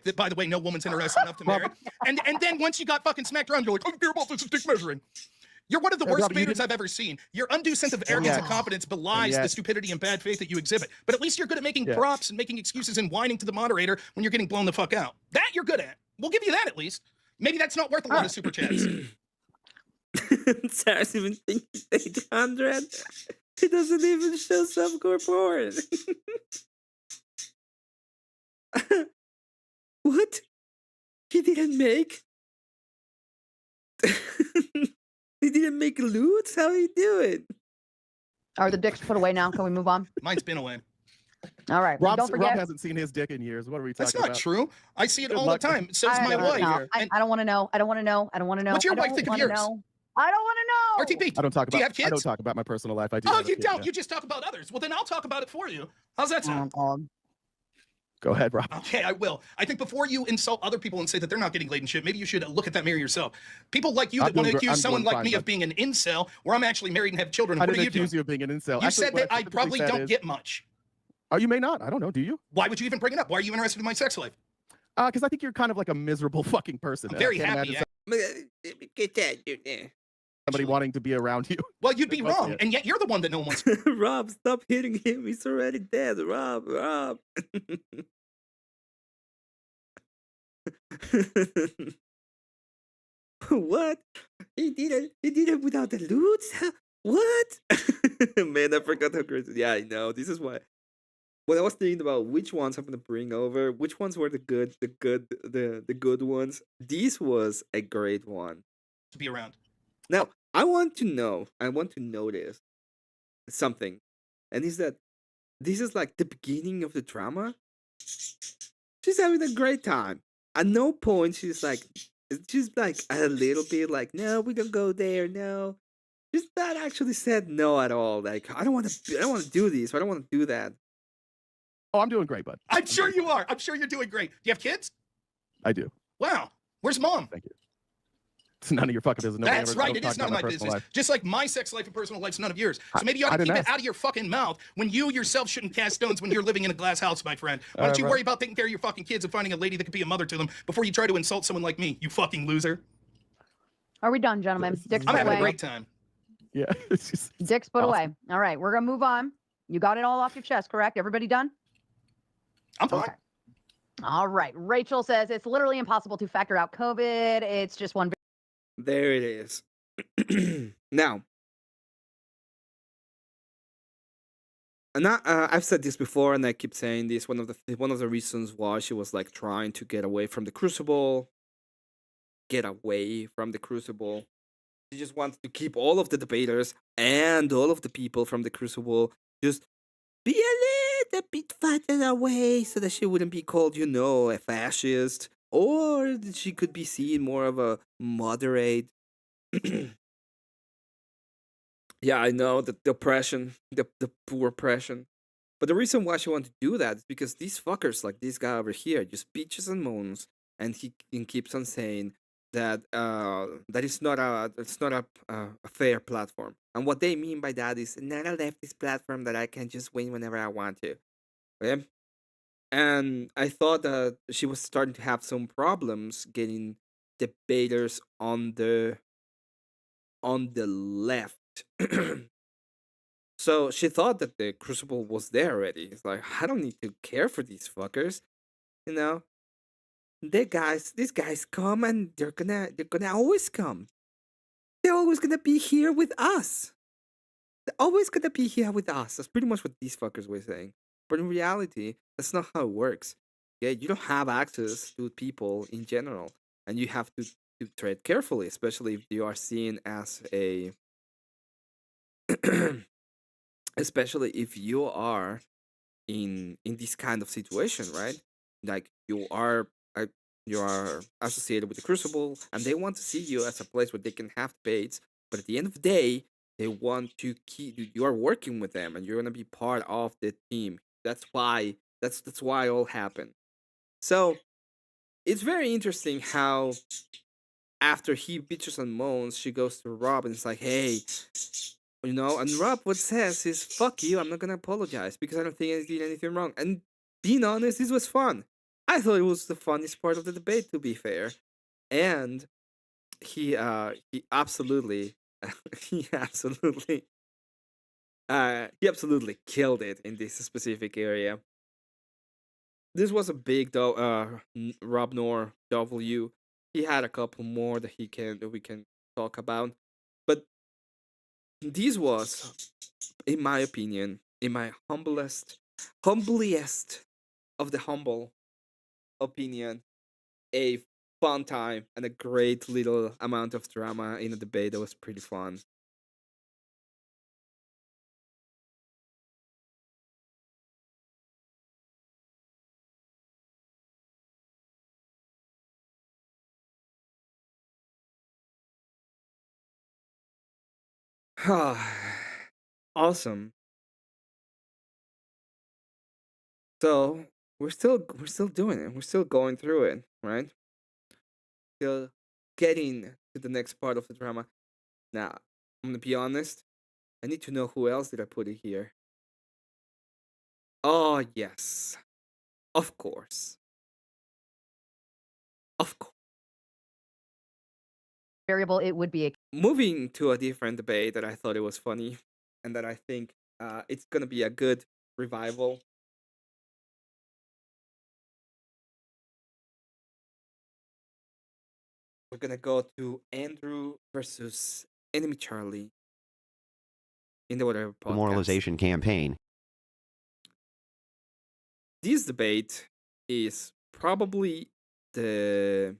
Speaker 15: That, by the way, no woman's interested enough to marry. And then once you got fucking smacked around, you're like, I don't care about this dick measuring. You're one of the worst baiters I've ever seen. Your undue sense of arrogance and confidence belies the stupidity and bad faith that you exhibit. But at least you're good at making props and making excuses and whining to the moderator when you're getting blown the fuck out. That you're good at. We'll give you that at least. Maybe that's not worth a lot of super chats.
Speaker 1: Sarah's even thinking 800. He doesn't even show softcore porn. What? He didn't make? He didn't make loot? How you doing?
Speaker 17: Are the dicks put away now? Can we move on?
Speaker 15: Mine's been away.
Speaker 17: All right. Well, don't forget.
Speaker 16: Rob hasn't seen his dick in years. What are we talking about?
Speaker 15: That's not true. I see it all the time. So's my wife.
Speaker 17: I don't want to know. I don't want to know. I don't want to know.
Speaker 15: What's your wife think of yours?
Speaker 17: I don't want to know.
Speaker 15: RTP.
Speaker 16: I don't talk about.
Speaker 15: Do you have kids?
Speaker 16: I don't talk about my personal life. I do.
Speaker 15: Oh, you don't. You just talk about others. Well, then I'll talk about it for you. How's that sound?
Speaker 16: Go ahead, Rob.
Speaker 15: Okay, I will. I think before you insult other people and say that they're not getting laid and shit, maybe you should look at that mirror yourself. People like you that want to accuse someone like me of being an incel, where I'm actually married and have children.
Speaker 16: I
Speaker 15: What
Speaker 16: didn't
Speaker 15: are you
Speaker 16: accuse
Speaker 15: doing?
Speaker 16: you of being an incel.
Speaker 15: You said that I probably don't get much.
Speaker 16: Oh, you may not. I don't know. Do you?
Speaker 15: Why would you even bring it up? Why are you interested in my sex life?
Speaker 16: Because I think you're kind of like a miserable fucking person.
Speaker 15: I'm very happy.
Speaker 1: Get that, dude.
Speaker 16: Somebody wanting to be around you.
Speaker 15: Well, you'd be wrong, and yet you're the one that no one wants.
Speaker 1: Rob, stop hitting him. He's already dead. Rob. What? He did it without the loot? What? Man, I forgot how crazy. Yeah, I know. This is why. When I was thinking about which ones I'm gonna bring over, which ones were the good ones, this was a great one.
Speaker 15: To be around.
Speaker 1: Now, I want to notice something. And is that this is like the beginning of the drama? She's having a great time. At no point she's like a little bit like, no, we don't go there, no. She's not actually said no at all. Like, I don't want to do this, I don't want to do that.
Speaker 16: Oh, I'm doing great, bud.
Speaker 15: I'm sure you are. I'm sure you're doing great. Do you have kids?
Speaker 16: I do.
Speaker 15: Wow. Where's mom?
Speaker 16: Thank you. It's none of your fucking business.
Speaker 15: That's right. It is none of my business.
Speaker 16: Life.
Speaker 15: Just like my sex life and personal life's none of yours. So maybe you ought to keep it out of your fucking mouth when you yourself shouldn't cast stones when you're living in a glass house, my friend. Why don't you worry about taking care of your fucking kids and finding a lady that could be a mother to them before you try to insult someone like me, you fucking loser?
Speaker 17: Are we done, gentlemen? Dicks
Speaker 15: I'm
Speaker 17: put
Speaker 15: having
Speaker 17: away.
Speaker 15: a great time.
Speaker 16: Yeah.
Speaker 17: Dicks put away. All right. We're going to move on. You got it all off your chest, correct? Everybody done?
Speaker 15: I'm fine.
Speaker 17: Okay. All right. Rachel says it's literally impossible to factor out COVID. It's just one.
Speaker 1: There it is. Now, and I've said this before, and I keep saying this. One of the reasons why she was like trying to get away from the Crucible. She just wanted to keep all of the debaters and all of the people from the Crucible just be a little bit farther away so that she wouldn't be called, a fascist, or that she could be seen more of a moderate. Yeah, I know the oppression, the poor oppression. But the reason why she wanted to do that is because these fuckers, like this guy over here, just bitches and moans, and he keeps on saying that that it's not a fair platform. And what they mean by that is not a leftist platform that I can just win whenever I want to. Okay? And I thought that she was starting to have some problems getting debaters on the left. So she thought that the Crucible was there already. It's like, I don't need to care for these fuckers, you know. These guys come and they're gonna always come. They're always gonna be here with us. They're always gonna be here with us. That's pretty much what these fuckers were saying. But in reality, that's not how it works. Yeah, you don't have access to people in general, and you have to tread carefully, especially if you are seen as a especially if you are in this kind of situation, right? Like you are associated with the Crucible, and they want to see you as a place where they can have debates. But at the end of the day, they want to keep you are working with them, and you're gonna be part of the team. That's why it all happened. So it's very interesting how after he bitches and moans, she goes to Rob and it's like, hey, you know, and Rob what says is, fuck you, I'm not gonna apologize because I don't think I did anything wrong. And being honest, this was fun. I thought it was the funniest part of the debate, to be fair. And he absolutely he absolutely killed it in this specific area. This was a big Rob Noor W. He had a couple more that we can talk about. But this was, in my opinion, in my humblest of the humble opinion, a fun time and a great little amount of drama in a debate that was pretty fun. Awesome. So we're still doing it. We're still going through it, right? Still getting to the next part of the drama. Now, I'm gonna be honest. I need to know who else did I put it here. Oh yes, of course, of course.
Speaker 17: Variable, it would be a
Speaker 1: moving to a different debate that I thought it was funny, and that I think it's gonna be a good revival. We're gonna go to Andrew versus Enemy Charlie in the Whatever podcast.
Speaker 18: Demoralization campaign.
Speaker 1: This debate is probably the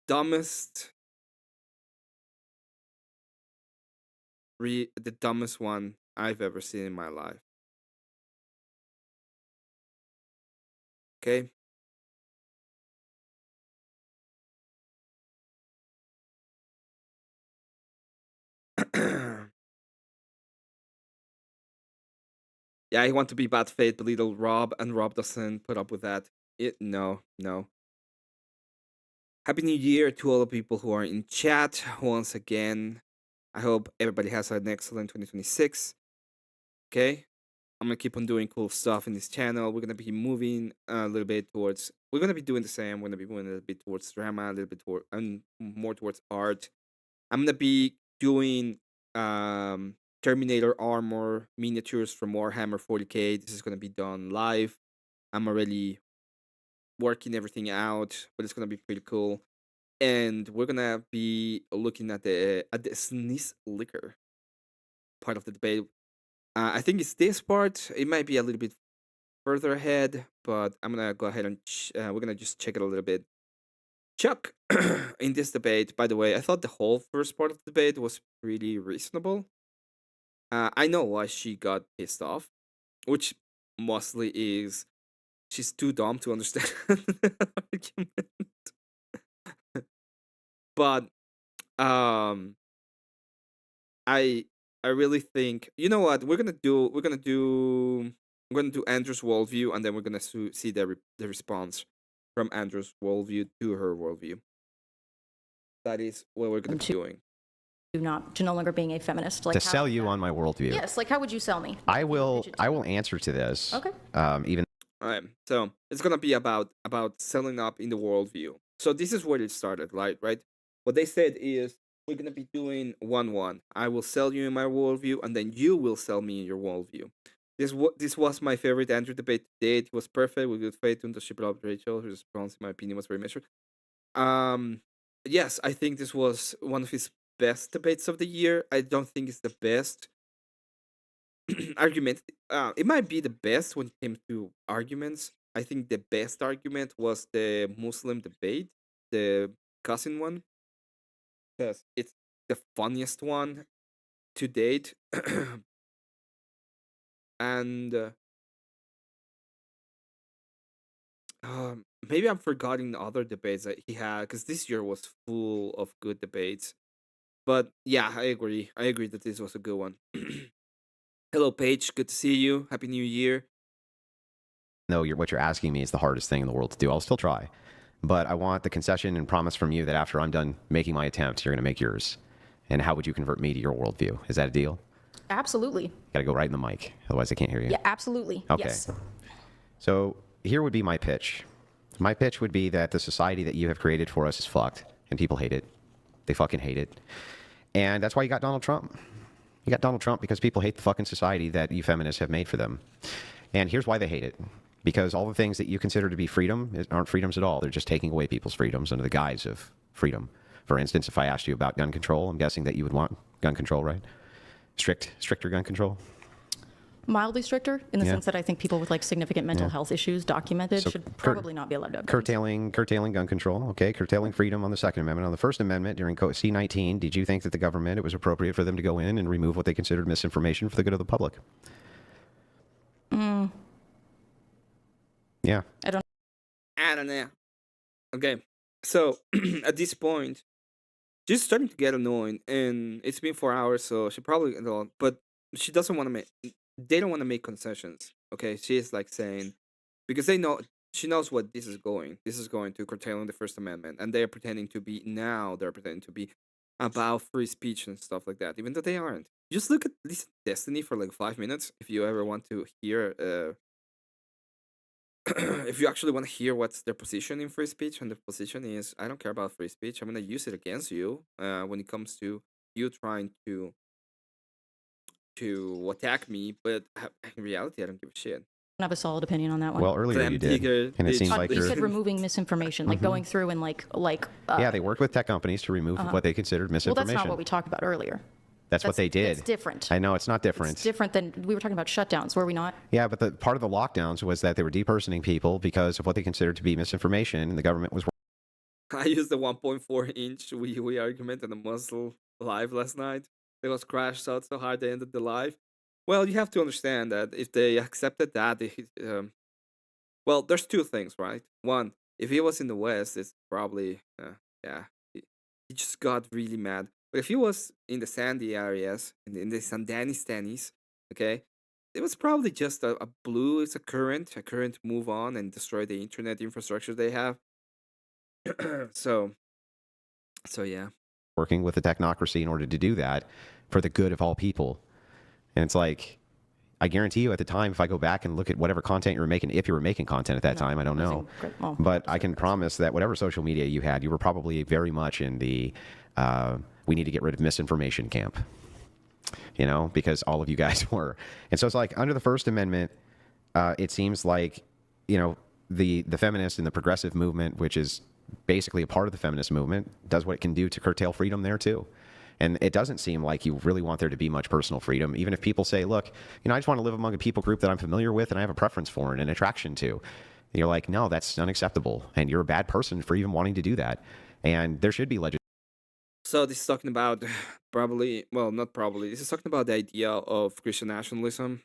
Speaker 1: dumbest the dumbest one I've ever seen in my life. Okay? Yeah, he want to be bad faith, belittle Rob, and Rob doesn't put up with that. No. Happy New Year to all the people who are in chat. Once again, I hope everybody has an excellent 2026. Okay? I'm gonna keep on doing cool stuff in this channel. We're gonna be moving a little bit towards. We're gonna be doing the same. We're gonna be moving a little bit towards drama, a little bit toward, and more towards art. I'm gonna be doing Terminator armor miniatures from Warhammer 40k. This is gonna be done live. I'm already working everything out, but it's gonna be pretty cool. And we're gonna be looking at the sneeze liquor part of the debate. I think it's this part. It might be a little bit further ahead, but I'm gonna go ahead and we're gonna just check it a little bit. Chuck, in this debate, by the way, I thought the whole first part of the debate was pretty reasonable. I know why she got pissed off, which mostly is she's too dumb to understand the argument. But I really think, you know what, we're gonna do Andrew's worldview, and then we're gonna see the response from Andrew's worldview to her worldview. That is what we're gonna be doing.
Speaker 18: To no longer being a feminist, like
Speaker 19: to sell you on my worldview.
Speaker 18: Yes, like how would you sell me?
Speaker 19: I will answer to this.
Speaker 18: Okay.
Speaker 19: Even
Speaker 1: All right, so it's gonna be about selling up in the worldview. So this is where it started, right? What they said is we're gonna be doing 1-1. I will sell you in my worldview, and then you will sell me in your worldview. This was my favorite Andrew debate to date. It was perfect. With good faith to ship it up Rachel. Her response, in my opinion, was very measured. Yes, I think this was one of his best debates of the year. I don't think it's the best argument. It might be the best when it came to arguments. I think the best argument was the Muslim debate, the cousin one, because it's the funniest one to date. And maybe I'm forgetting the other debates that he had, because this year was full of good debates. But yeah, I agree. I agree that this was a good one. Hello, Paige. Good to see you. Happy New Year.
Speaker 19: though what you're asking me is the hardest thing in the world to do, I'll still try. But I want the concession and promise from you that after I'm done making my attempt, you're going to make yours. And how would you convert me to your worldview? Is that a deal?
Speaker 18: Absolutely.
Speaker 19: Got to go right in the mic, otherwise I can't hear you.
Speaker 18: Yeah, absolutely.
Speaker 19: Okay.
Speaker 18: Yes.
Speaker 19: So here would be my pitch. My pitch would be that the society that you have created for us is fucked, and people hate it. They fucking hate it. And that's why you got Donald Trump. You got Donald Trump because people hate the fucking society that you feminists have made for them. And here's why they hate it. Because all the things that you consider to be freedom aren't freedoms at all. They're just taking away people's freedoms under the guise of freedom. For instance, if I asked you about gun control, I'm guessing that you would want gun control, right? Stricter gun control?
Speaker 18: Mildly stricter, in the sense that I think people with like significant mental health issues documented should probably not be allowed to have guns.
Speaker 19: Curtailing gun control, okay? Curtailing freedom on the Second Amendment. On the First Amendment, during C-19, did you think that the government, it was appropriate for them to go in and remove what they considered misinformation for the good of the public? Yeah.
Speaker 18: I
Speaker 1: don't know. Okay, so at this point, she's starting to get annoying, and it's been 4 hours, so she probably, but she doesn't want to make, they don't want to make concessions, okay? She is like saying, because she knows what this is going to curtailing the First Amendment, and they're pretending to be about free speech and stuff like that, even though they aren't. Just look at this Destiny for like 5 minutes if you ever want to hear, if you actually want to hear what's their position in free speech, and the position is, I don't care about free speech. I'm going to use it against you when it comes to you trying to attack me, but in reality, I don't give a shit.
Speaker 18: I have a solid opinion on that one.
Speaker 19: Well, earlier you did, and it seems like
Speaker 18: you said removing misinformation, like going through and
Speaker 19: yeah, they worked with tech companies to remove what they considered misinformation.
Speaker 18: Well, that's not what we talked about earlier.
Speaker 19: That's what they did.
Speaker 18: It's different.
Speaker 19: I know it's not different.
Speaker 18: It's different than we were talking about shutdowns, were we not?
Speaker 19: Yeah, but the part of the lockdowns was that they were depersoning people because of what they considered to be misinformation, and the government was.
Speaker 1: I used the 1.4-inch Wii argument in a Muslim live last night. It was crashed out so hard they ended the live. Well, you have to understand that if they accepted that, well, there's two things, right? One, if he was in the West, it's probably, he just got really mad. But if he was in the sandy areas, in the Sandanis, okay, it was probably just a current move on and destroy the internet infrastructure they have. so yeah.
Speaker 19: Working with the technocracy in order to do that for the good of all people. And it's like, I guarantee you at the time, if I go back and look at whatever content you were making, if you were making content at that time, I don't know. But I can promise that whatever social media you had, you were probably very much in the we need to get rid of misinformation camp. You know, because all of you guys were. And so it's like under the First Amendment, it seems like, you know, the feminist and the progressive movement, which is basically a part of the feminist movement, does what it can do to curtail freedom there too. And it doesn't seem like you really want there to be much personal freedom, even if people say, look, you know, I just want to live among a people group that I'm familiar with and I have a preference for and an attraction to. And you're like, no, that's unacceptable. And you're a bad person for even wanting to do that. And there should be legislation.
Speaker 1: So this is talking about this is talking about the idea of Christian nationalism.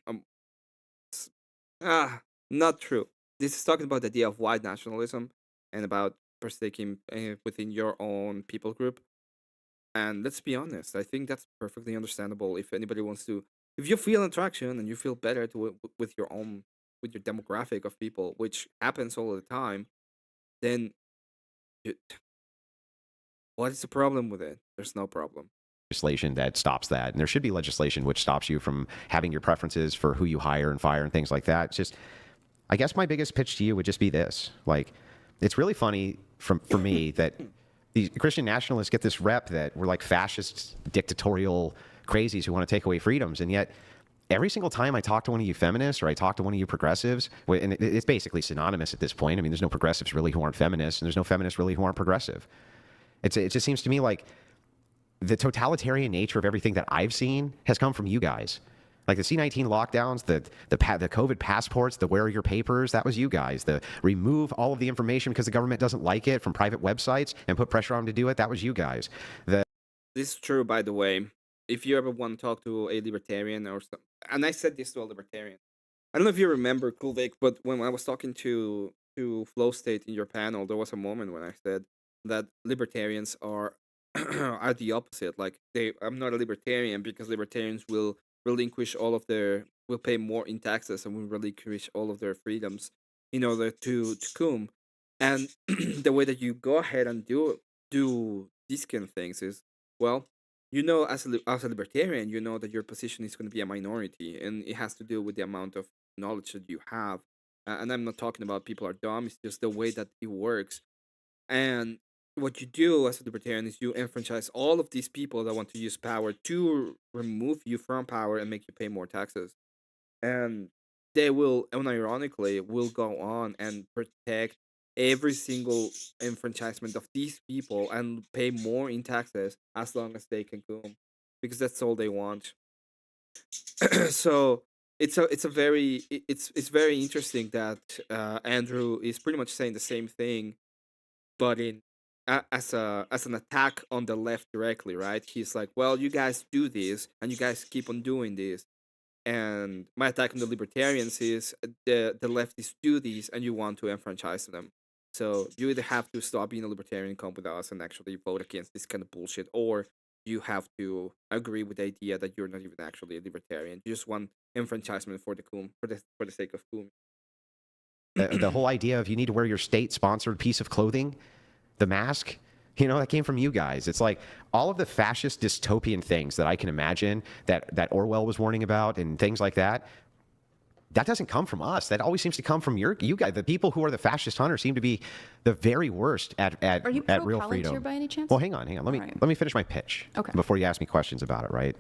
Speaker 1: Not true. This is talking about the idea of white nationalism and about partaking within your own people group. And let's be honest, I think that's perfectly understandable. If anybody wants to, if you feel attraction and you feel better with your own, with your demographic of people, which happens all the time, then you, what is the problem with it? There's no problem.
Speaker 19: Legislation that stops that, and there should be legislation which stops you from having your preferences for who you hire and fire and things like that. It's just, I guess my biggest pitch to you would just be this: like, it's really funny for me that these Christian nationalists get this rep that we're like fascist, dictatorial crazies who want to take away freedoms, and yet every single time I talk to one of you feminists or I talk to one of you progressives, and it's basically synonymous at this point. I mean, there's no progressives really who aren't feminists, and there's no feminists really who aren't progressive. It just seems to me like the totalitarian nature of everything that I've seen has come from you guys. Like the C-19 lockdowns, the COVID passports, the where are your papers, that was you guys. The remove all of the information because the government doesn't like it from private websites and put pressure on them to do it, that was you guys.
Speaker 1: This is true, by the way. If you ever want to talk to a libertarian or something, and I said this to a libertarian, I don't know if you remember, Kulvik, but when I was talking to Flow State in your panel, there was a moment when I said that libertarians are are the opposite. Like I'm not a libertarian because libertarians will relinquish all of will pay more in taxes and will relinquish all of their freedoms in order to cum. And the way that you go ahead and do these kind of things is, well, as a libertarian, you know that your position is going to be a minority, and it has to do with the amount of knowledge that you have. And I'm not talking about people are dumb; it's just the way that it works. And what you do as a libertarian is you enfranchise all of these people that want to use power to remove you from power and make you pay more taxes. And they will, unironically, will go on and protect every single enfranchisement of these people and pay more in taxes as long as they can come, because that's all they want. So it's very interesting that Andrew is pretty much saying the same thing, but as an attack on the left directly, right? He's like, well, you guys do this and you guys keep on doing this, and my attack on the libertarians is the leftists do these and you want to enfranchise them. So you either have to stop being a libertarian, come with us, and actually vote against this kind of bullshit, or you have to agree with the idea that you're not even actually a libertarian. You just want enfranchisement for the sake of cum.
Speaker 19: The whole idea of you need to wear your state-sponsored piece of clothing, the mask, that came from you guys. It's like all of the fascist dystopian things that I can imagine that Orwell was warning about and things like that. That doesn't come from us. That always seems to come from you guys. The people who are the fascist hunters seem to be the very worst at real freedom.
Speaker 18: By any chance?
Speaker 19: Well, hang on. Let me finish my pitch before you ask me questions about it, right?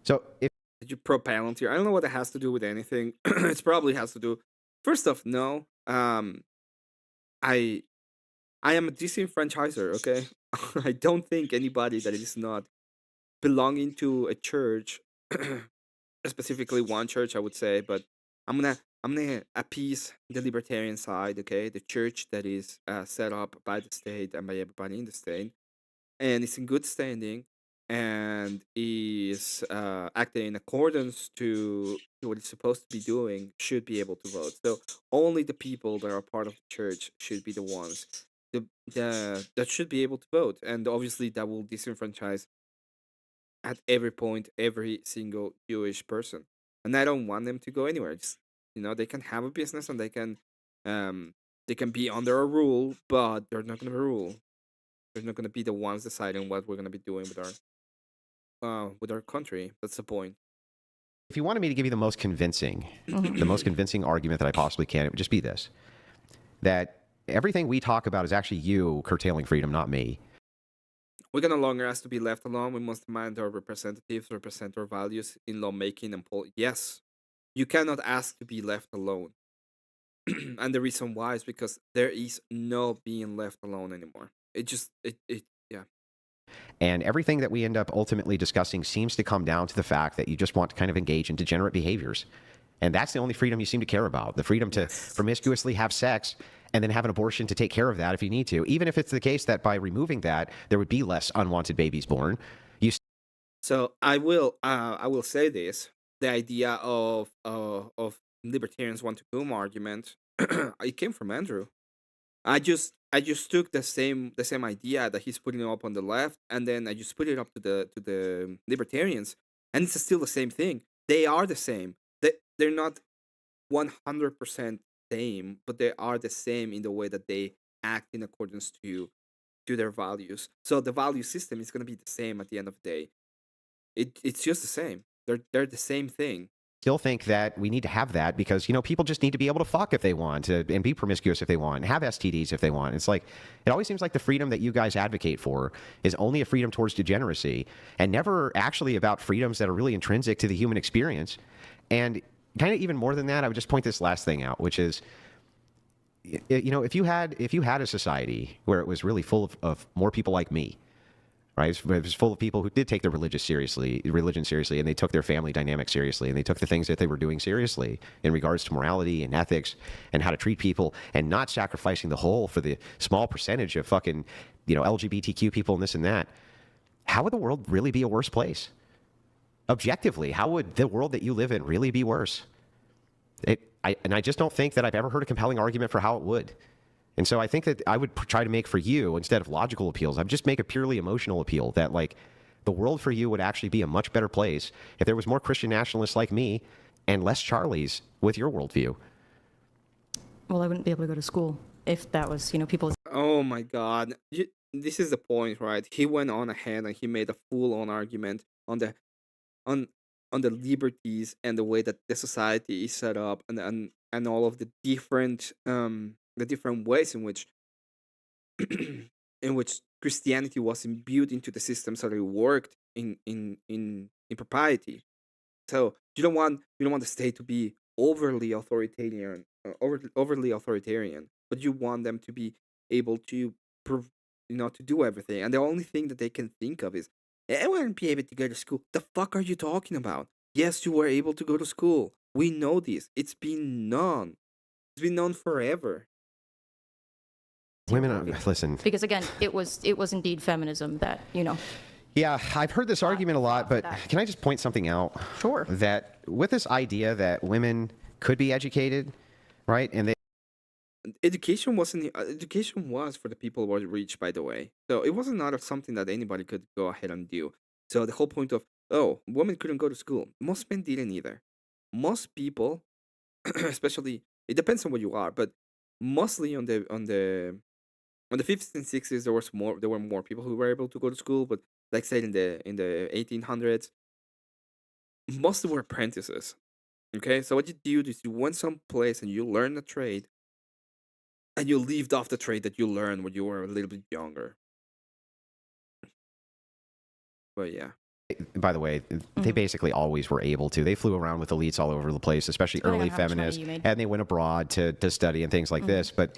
Speaker 19: So if
Speaker 1: did you pro Palantir? I don't know what it has to do with anything. It probably has to do. First off, no. I am a disenfranchiser, okay? I don't think anybody that is not belonging to a church, specifically one church, I would say, but I'm gonna appease the libertarian side, okay? The church that is set up by the state and by everybody in the state, and it's in good standing and is acting in accordance to what it's supposed to be doing, should be able to vote. So only the people that are part of the church should be the ones that should be able to vote, and obviously that will disenfranchise at every point every single Jewish person. And I don't want them to go anywhere. Just they can have a business and they can be under a rule, but they're not going to rule. They're not going to be the ones deciding what we're going to be doing with our country. That's the point.
Speaker 19: If you wanted me to give you the most convincing argument that I possibly can, it would just be this: that everything we talk about is actually you curtailing freedom, not me.
Speaker 1: We're going to no longer ask to be left alone. We must demand our representatives represent our values in lawmaking and Yes, you cannot ask to be left alone. And the reason why is because there is no being left alone anymore. Yeah.
Speaker 19: And everything that we end up ultimately discussing seems to come down to the fact that you just want to kind of engage in degenerate behaviors. And that's the only freedom you seem to care about. The freedom to promiscuously have sex and then have an abortion to take care of that if you need to. Even if it's the case that by removing that, there would be less unwanted babies born.
Speaker 1: So I will say this: the idea of libertarians want to boom argument, it came from Andrew. I just took the same idea that he's putting up on the left, and then I just put it up to the libertarians, and it's still the same thing. They are the same. They're not 100% same, but they are the same in the way that they act in accordance to their values. So the value system is going to be the same at the end of the day. It's just the same. They're the same thing.
Speaker 19: Still think that we need to have that because, you know, people just need to be able to fuck if they want and be promiscuous if they want and have STDs if they want. It's like, it always seems like the freedom that you guys advocate for is only a freedom towards degeneracy and never actually about freedoms that are really intrinsic to the human experience. And kind of even more than that, I would just point this last thing out, which is, you know, if you had a society where it was really full of more people like me, right? It was full of people who did take their religion seriously, and they took their family dynamic seriously, and they took the things that they were doing seriously in regards to morality and ethics and how to treat people, and not sacrificing the whole for the small percentage of fucking, you know, LGBTQ people and this and that. How would the world really be a worse place? Objectively, how would the world that you live in really be worse? I just don't think that I've ever heard a compelling argument for how it would. And so I think that I would try to make for you, instead of logical appeals, I'd just make a purely emotional appeal that, like, the world for you would actually be a much better place if there was more Christian nationalists like me and less Charlies with your worldview.
Speaker 18: Well, I wouldn't be able to go to school if that was, you know, people.
Speaker 1: Oh my God. This is the point, right? He went on ahead and he made a full-on argument on the liberties and the way that the society is set up and all of the different ways in which Christianity was imbued into the system so that it worked in propriety. So you don't want the state to be overly authoritarian, but you want them to be able to to do everything. And the only thing that they can think of is, I wouldn't be able to go to school. The fuck are you talking about? Yes, you were able to go to school. We know this. It's been known. It's been known forever.
Speaker 19: Women, listen.
Speaker 18: Because again, it was indeed feminism that, you know.
Speaker 19: Yeah, I've heard this argument a lot, but can I just point something out?
Speaker 18: Sure.
Speaker 19: That with this idea that women could be educated, right? And
Speaker 1: education was for the people who were rich, by the way. So it wasn't not something that anybody could go ahead and do. So the whole point of, oh, women couldn't go to school. Most men didn't either. Most people, especially, it depends on what you are, but mostly on the 50s and 60s, there were more people who were able to go to school. But like say in the 1800s, most were apprentices. Okay, so what you do is you went someplace and you learn a trade, and you lived off the trade that you learned when you were a little bit younger. But yeah.
Speaker 19: By the way, they basically always were able to. They flew around with elites all over the place, especially early feminists, and they went abroad to study and things like this. But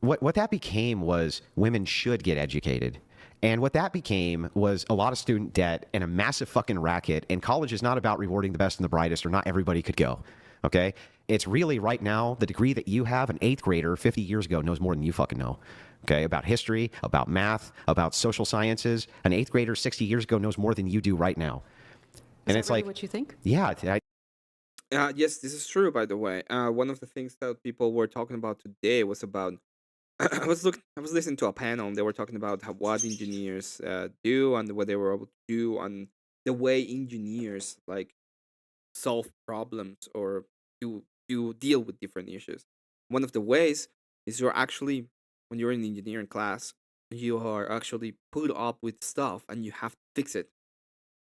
Speaker 19: what that became was women should get educated. And what that became was a lot of student debt and a massive fucking racket. And college is not about rewarding the best and the brightest, or not everybody could go. Okay? It's really right now, the degree that you have, an 8th grader 50 years ago knows more than you fucking know. Okay, about history, about math, about social sciences. An 8th grader 60 years ago knows more than you do right now.
Speaker 18: And it's really like, what you think?
Speaker 19: Yeah.
Speaker 1: Yes, this is true, by the way. One of the things that people were talking about today was about, I was listening to a panel, and they were talking about what engineers do and what they were able to do, and the way engineers like solve problems or do deal with different issues. One of the ways is when you're in engineering class, you are actually put up with stuff and you have to fix it.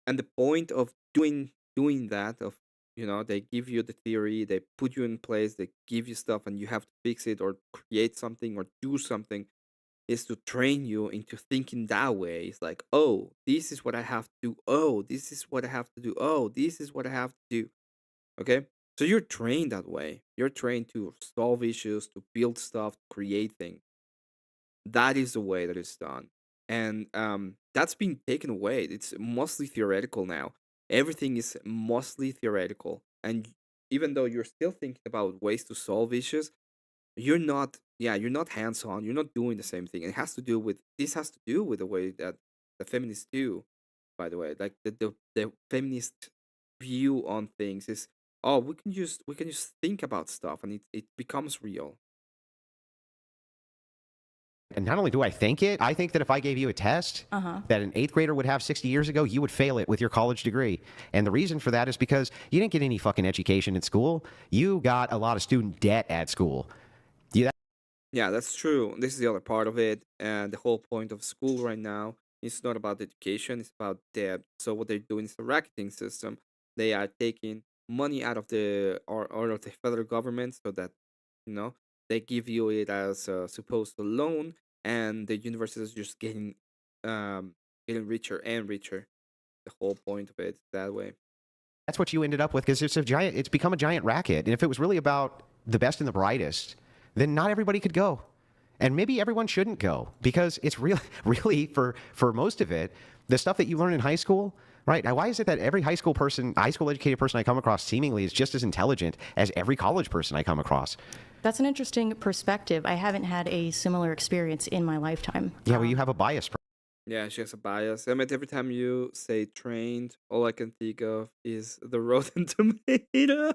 Speaker 1: And the point of doing that, of they give you the theory, they put you in place, they give you stuff, and you have to fix it or create something or do something, is to train you into thinking that way. It's like, oh, this is what I have to do. Oh, this is what I have to do. Oh, this is what I have to do. Okay? So you're trained that way. You're trained to solve issues, to build stuff, to create things. That is the way that it's done. And that's been taken away. It's mostly theoretical now. Everything is mostly theoretical. And even though you're still thinking about ways to solve issues, you're not hands-on. You're not doing the same thing. This has to do with the way that the feminists do, by the way. Like the feminist view on things is, oh, we can just think about stuff and it becomes real.
Speaker 19: And not only do I think it, I think that if I gave you a test that an 8th grader would have 60 years ago, you would fail it with your college degree. And the reason for that is because you didn't get any fucking education in school. You got a lot of student debt at school.
Speaker 1: Yeah, that's true. This is the other part of it. And the whole point of school right now is not about education, it's about debt. So what they're doing is a racketing system. They are taking money out of the or of the federal government so that, you know, they give you it as a supposed loan, and the university is just getting richer and richer. The whole point of it is that way.
Speaker 19: That's what you ended up with, because it's become a giant racket. And if it was really about the best and the brightest, then not everybody could go. And maybe everyone shouldn't go, because it's really for most of it, the stuff that you learn in high school, right? Now, why is it that every high school educated person I come across seemingly is just as intelligent as every college person I come across?
Speaker 18: That's an interesting perspective. I haven't had a similar experience in my lifetime.
Speaker 19: Yeah, well, you have a bias.
Speaker 1: Yeah, she has a bias. I mean, every time you say trained, all I can think of is the Rotten Tomato.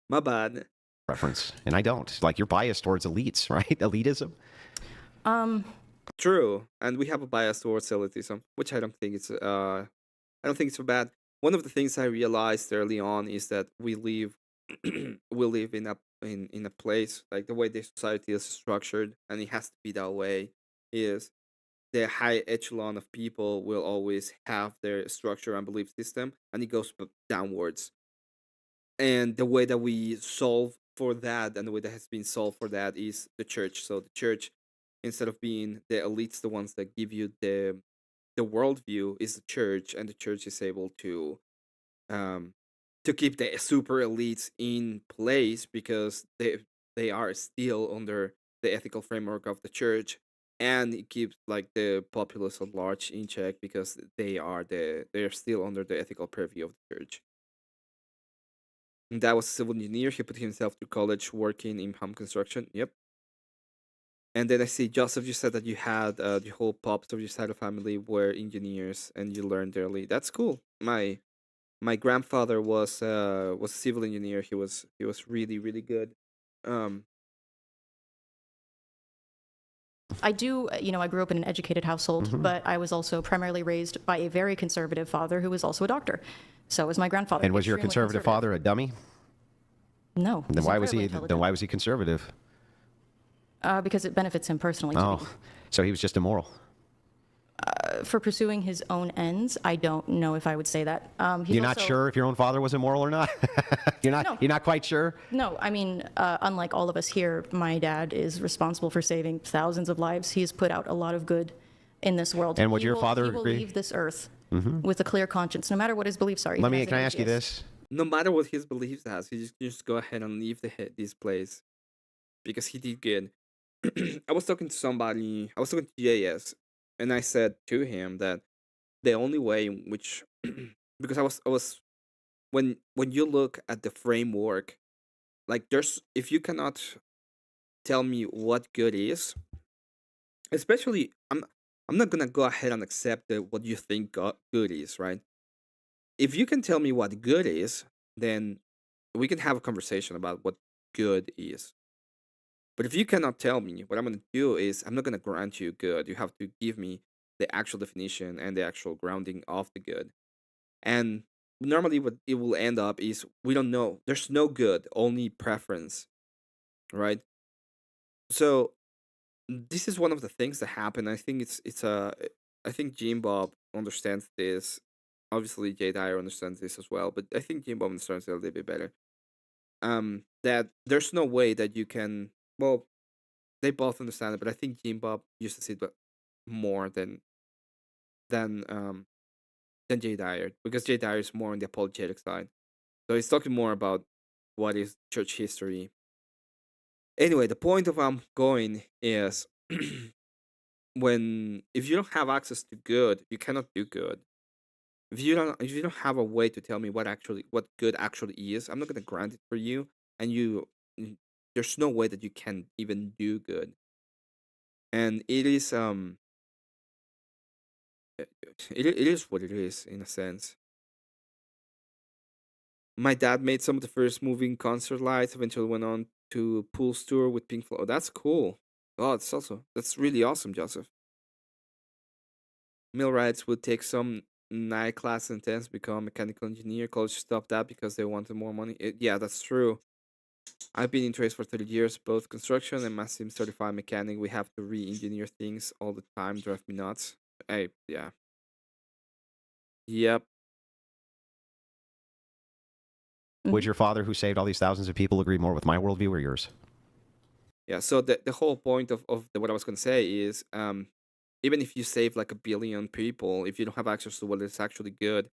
Speaker 1: My bad.
Speaker 19: Reference, and I don't. Like, you're biased towards elites, right? Elitism.
Speaker 1: True, and we have a bias towards elitism, which I don't think it's so bad. One of the things I realized early on is that we live in a place, like the way the society is structured, and it has to be that way, is the high echelon of people will always have their structure and belief system, and it goes downwards. And the way that we solve for that, and the way that has been solved for that, is the church. So the church, instead of being the elites, the ones that give you the worldview, is the church, and the church is able to keep the super elites in place because they are still under the ethical framework of the church, and it keeps like the populace at large in check because they're still under the ethical purview of the church. And that was a civil engineer. He put himself through college working in home construction. Yep. And then I see, Joseph, you said that you had the whole pops of your side of family were engineers and you learned early. That's cool. My grandfather was a civil engineer. He was really, really good.
Speaker 18: I do, I grew up in an educated household, but I was also primarily raised by a very conservative father who was also a doctor. So was my grandfather.
Speaker 19: And was your conservative father a dummy?
Speaker 18: No.
Speaker 19: Then why was he conservative?
Speaker 18: Because it benefits him personally.
Speaker 19: So he was just immoral.
Speaker 18: For pursuing his own ends, I don't know if I would say that.
Speaker 19: You're not sure if your own father was immoral or not? You're not quite sure?
Speaker 18: No, I mean, unlike all of us here, my dad is responsible for saving thousands of lives. He's put out a lot of good in this world.
Speaker 19: And would your father
Speaker 18: agree? He will leave this earth with a clear conscience, no matter what his beliefs are.
Speaker 19: Can I ask you this?
Speaker 1: No matter what his beliefs are, he just go ahead and leave this place because he did good. I was talking to somebody. I was talking to JS. And I said to him that the only way in which, because I was, when you look at the framework, like if you cannot tell me what good is, especially I'm not gonna go ahead and accept what you think good is, right? If you can tell me what good is, then we can have a conversation about what good is. But if you cannot tell me, what I'm going to do is I'm not going to grant you good. You have to give me the actual definition and the actual grounding of the good. And normally what it will end up is we don't know. There's no good, only preference, right? So this is one of the things that happen. I think I think Jim Bob understands this. Obviously, Jay Dyer understands this as well, but I think Jim Bob understands it a little bit better. That there's no way that you can. Well, they both understand it, but I think Jim Bob used to see it more than Jay Dyer, because Jay Dyer is more on the apologetic side. So he's talking more about what is church history. Anyway, the point of I'm going is if you don't have access to good, you cannot do good. If you don't have a way to tell me what good actually is, I'm not gonna grant it for you, and there's no way that you can even do good. And it is it is what it is in a sense. My dad made some of the first moving concert lights. Eventually went on to Pool's tour with Pink Floyd. Oh, that's cool. Oh, that's really awesome, Joseph. Millwrights would take some night class intense, become a mechanical engineer. College stopped that because they wanted more money. Yeah, that's true. I've been in trades for 30 years, both construction and massive certified mechanic. We have to re-engineer things all the time. Drive me nuts. Yeah. Yep.
Speaker 19: Would your father, who saved all these thousands of people, agree more with my worldview or yours?
Speaker 1: Yeah, so the whole point of what I was going to say is even if you save like 1 billion people, if you don't have access to what is actually good,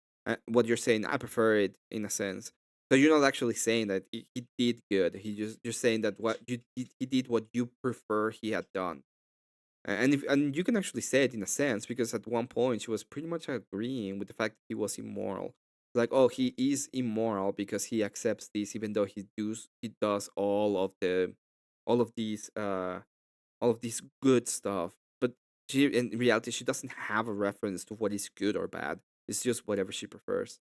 Speaker 1: what you're saying, I prefer it in a sense. So you're not actually saying that he did good. You're saying that he did what you prefer he had done. And you can actually say it in a sense because at one point she was pretty much agreeing with the fact that he was immoral. Like, oh, he is immoral because he accepts this, even though he does all of these good stuff. But she, in reality, she doesn't have a reference to what is good or bad. It's just whatever she prefers.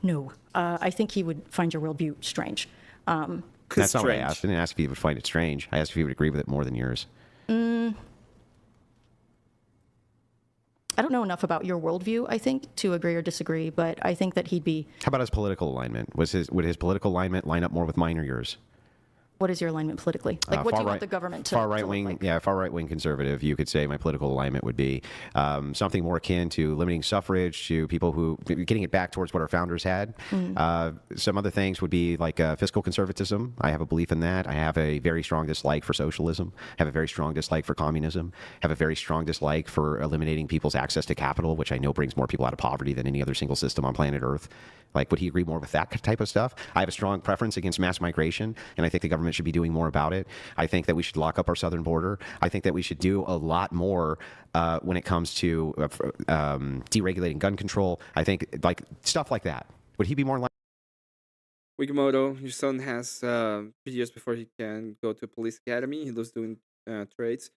Speaker 18: No, I think he would find your worldview strange.
Speaker 19: That's not what I asked. I didn't ask if he would find it strange. I asked if he would agree with it more than yours.
Speaker 18: I don't know enough about your worldview, I think, to agree or disagree, but I think that he'd be...
Speaker 19: How about his political alignment? Would his political alignment line up more with mine or yours?
Speaker 18: What is your alignment politically? Like, what do you want the government to
Speaker 19: far right
Speaker 18: look
Speaker 19: wing,
Speaker 18: like?
Speaker 19: Yeah, far right wing conservative. You could say my political alignment would be something more akin to limiting suffrage to people who getting it back towards what our founders had. Some other things would be like fiscal conservatism. I have a belief in that. I have a very strong dislike for socialism. Have a very strong dislike for communism. Have a very strong dislike for eliminating people's access to capital, which I know brings more people out of poverty than any other single system on planet Earth. Like, would he agree more with that type of stuff? I have a strong preference against mass migration, and I think the government should be doing more about it. I think that we should lock up our southern border. I think that we should do a lot more when it comes to deregulating gun control. I think, like, stuff like that. Would he be more like...
Speaker 1: Wigimoto, your son has 3 years before he can go to a police academy. He loves doing trades.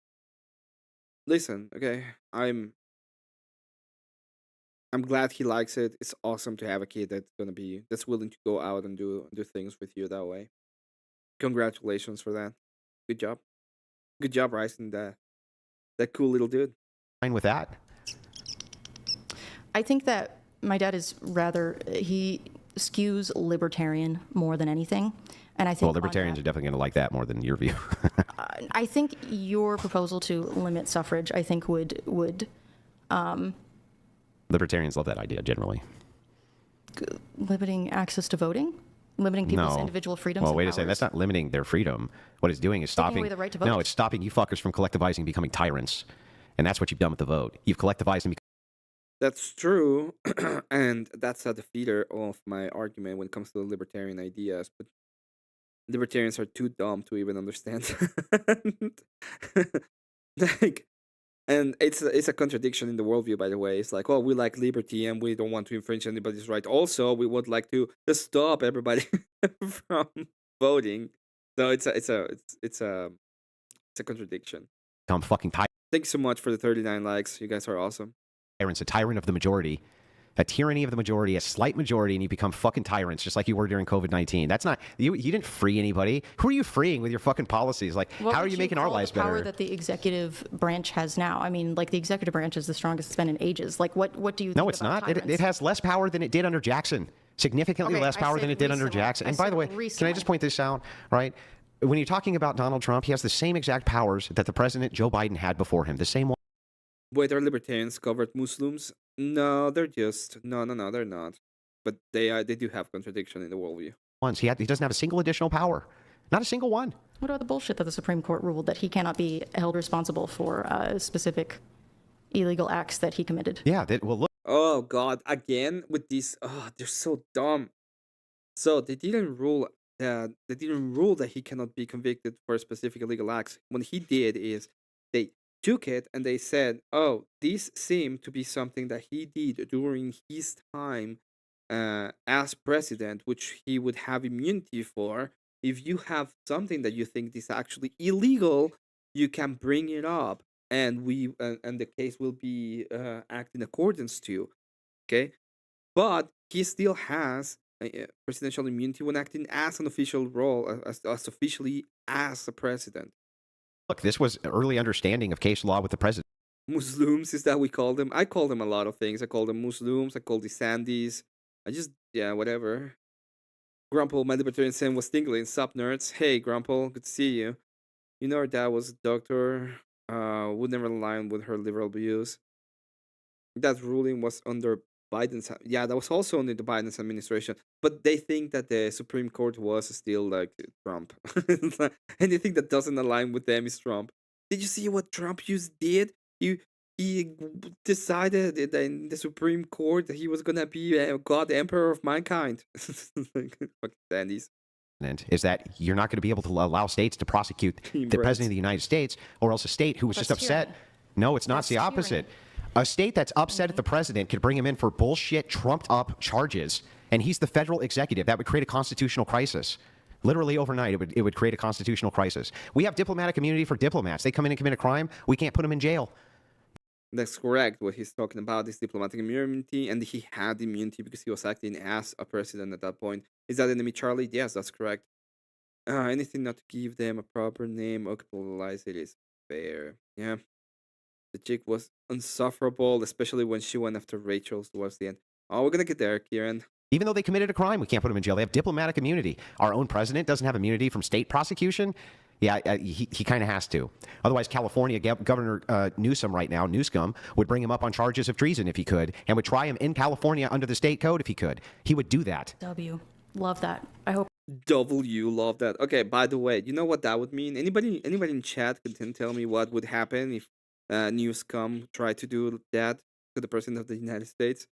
Speaker 1: Listen, okay, I'm glad he likes it. It's awesome to have a kid that's willing to go out and do things with you that way. Congratulations for that. Good job. Good job raising that cool little dude.
Speaker 19: Fine with that.
Speaker 18: I think that my dad is he skews libertarian more than anything. And I think
Speaker 19: libertarians are definitely going to like that more than your view.
Speaker 18: I think your proposal to limit suffrage, I think would
Speaker 19: libertarians love that idea generally.
Speaker 18: Limiting access to voting? Limiting people's individual freedoms.
Speaker 19: Well, wait a second. That's not limiting their freedom. What it's doing is stopping.
Speaker 18: Away the right to vote.
Speaker 19: No, it's stopping you fuckers from collectivizing and becoming tyrants. And that's what you've done with the vote. You've collectivized and
Speaker 1: That's true. And that's a defeater of my argument when it comes to the libertarian ideas. But libertarians are too dumb to even understand. And it's a contradiction in the worldview, by the way. It's like, oh, we like liberty and we don't want to infringe anybody's right. Also, we would like to just stop everybody from voting. So it's a contradiction.
Speaker 19: I'm fucking tired.
Speaker 1: Thanks so much for the 39 likes. You guys are awesome.
Speaker 19: Tyrants, a tyrant of the majority. A tyranny of the majority, a slight majority, and you become fucking tyrants, just like you were during COVID-19. That's not you didn't free anybody. Who are you freeing with your fucking policies? Like, how are you making our lives better?
Speaker 18: Power that the executive branch has now. I mean, like, the executive branch is the strongest it's been in ages. Like, what do you?
Speaker 19: No, it's not. It has less power than it did under Jackson. Significantly less power than it did under Jackson. And by the way, can I just point this out? Right. When you're talking about Donald Trump, he has the same exact powers that the president Joe Biden had before him. The same one.
Speaker 1: Wait, are libertarians covered Muslims? No, they're just no, they're not. But they do have contradiction in the worldview.
Speaker 19: He doesn't have a single additional power, not a single one.
Speaker 18: What about the bullshit that the Supreme Court ruled that he cannot be held responsible for specific illegal acts that he committed?
Speaker 19: Yeah, look.
Speaker 1: Oh God, again with these. Oh, they're so dumb. So they didn't rule that he cannot be convicted for specific illegal acts. What he did is they took it and they said, oh, these seem to be something that he did during his time as president, which he would have immunity for. If you have something that you think is actually illegal, you can bring it up, and the case will be acted in accordance to. Okay, but he still has presidential immunity when acting as an official role, as officially as a president.
Speaker 19: Look, this was early understanding of case law with the president.
Speaker 1: Muslims is that we call them. I call them a lot of things. I call them Muslims. I call these Sandys. Whatever. Grumple, my libertarian son was tingling. Sup, nerds? Hey, Grumple, good to see you. You know her dad was a doctor. Would never align with her liberal views. That ruling was under Biden's. Yeah, that was also under the Biden's administration. But they think that the Supreme Court was still like Trump. Anything that doesn't align with them is Trump. Did you see what Trump just did? He decided that in the Supreme Court that he was gonna be God, Emperor of mankind. Fucking Sandys.
Speaker 19: Is that you're not going to be able to allow states to prosecute the president of the United States, or else a state who was just upset. No, it's not. It's the opposite. A state that's upset at the president could bring him in for bullshit, trumped up charges, and he's the federal executive. That would create a constitutional crisis. Literally overnight, it would create a constitutional crisis. We have diplomatic immunity for diplomats. They come in and commit a crime. We can't put them in jail.
Speaker 1: That's correct. What he's talking about is diplomatic immunity, and he had immunity because he was acting as a president at that point. Is that enemy Charlie? Yes, that's correct. Anything not to give them a proper name or capitalize it is fair. Yeah. The chick was insufferable, especially when she went after Rachel towards the end. Oh, we're gonna get there, Kieran.
Speaker 19: Even though they committed a crime, we can't put them in jail. They have diplomatic immunity. Our own president doesn't have immunity from state prosecution. Yeah, he kind of has to. Otherwise, California Governor Newsom right now, Newscom, would bring him up on charges of treason if he could, and would try him in California under the state code if he could. He would do that.
Speaker 18: W. Love that. I hope.
Speaker 1: W. Love that. Okay, by the way, you know what that would mean? Anybody in chat can tell me what would happen if Newscom tried to do that to the president of the United States?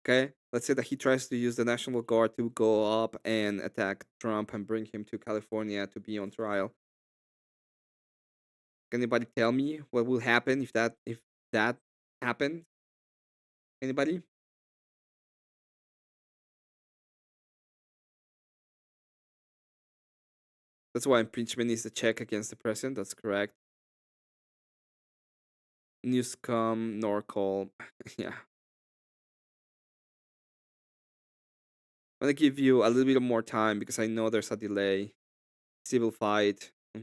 Speaker 1: Okay, let's say that he tries to use the National Guard to go up and attack Trump and bring him to California to be on trial. Can anybody tell me what will happen if that happened? Anybody? That's why impeachment is a check against the president. That's correct. Newscom, Norcal, yeah. I'm gonna give you a little bit more time because I know there's a delay. Civil fight. I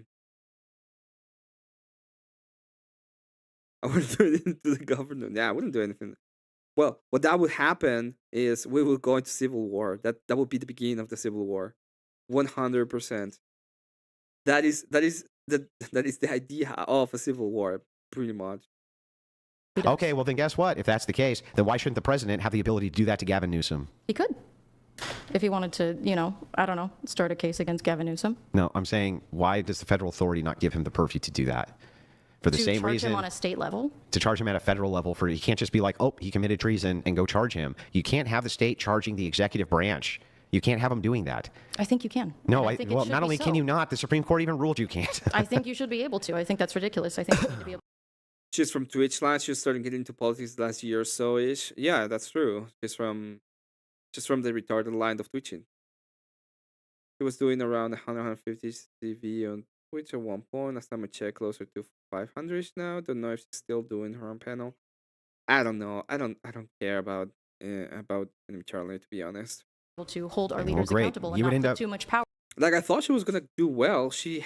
Speaker 1: wouldn't do anything to the government. Yeah, I wouldn't do anything. Well, what that would happen is we will go into civil war. That would be the beginning of the civil war. 100%. That is the idea of a civil war, pretty much.
Speaker 19: Okay, well then guess what? If that's the case, then why shouldn't the president have the ability to do that to Gavin Newsom?
Speaker 18: He could. If he wanted to, I don't know, start a case against Gavin Newsom.
Speaker 19: No, I'm saying, why does the federal authority not give him the purview to do that? For the same reason.
Speaker 18: To charge him on a state level?
Speaker 19: To charge him at a federal level. You can't just be like, oh, he committed treason and go charge him. You can't have the state charging the executive branch. You can't have them doing that.
Speaker 18: I think you can.
Speaker 19: No, well, not only can you not, the Supreme Court even ruled you can't.
Speaker 18: I think you should be able to. I think that's ridiculous. I think you need to be able.
Speaker 1: She's from Twitch land. She started getting into politics last year or so ish. Yeah, that's true. She's from the retarded line of twitching. She was doing around 150 CV on Twitch at one point. Last time I checked, closer to 500 now. Don't know if she's still doing her own panel. I don't know. I don't care about Enemy Charlie, to be honest.
Speaker 18: To hold our leaders accountable and not put too much power.
Speaker 1: Like, I thought she was gonna do well. She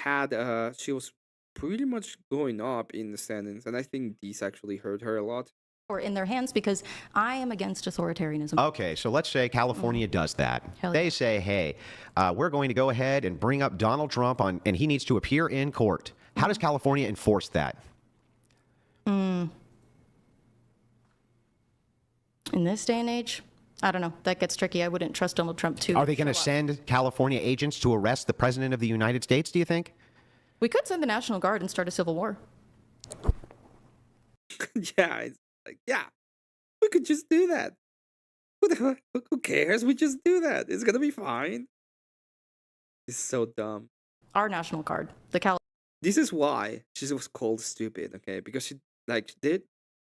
Speaker 1: was pretty much going up in the standings, and I think these actually hurt her a lot.
Speaker 18: Or in their hands, because I am against authoritarianism.
Speaker 19: Okay, so let's say California does that. They say, hey, we're going to go ahead and bring up Donald Trump and he needs to appear in court. How does California enforce that?
Speaker 18: In this day and age, I don't know. That gets tricky. I wouldn't trust Donald Trump too.
Speaker 19: Are they going to send California agents to arrest the president of the United States, do you think?
Speaker 18: We could send the National Guard and start a civil war.
Speaker 1: Yeah, it's like, yeah, we could just do that. Who cares? We just do that. It's going to be fine. It's so dumb.
Speaker 18: Our National Guard,
Speaker 1: This is why she was called stupid, okay? Because she did,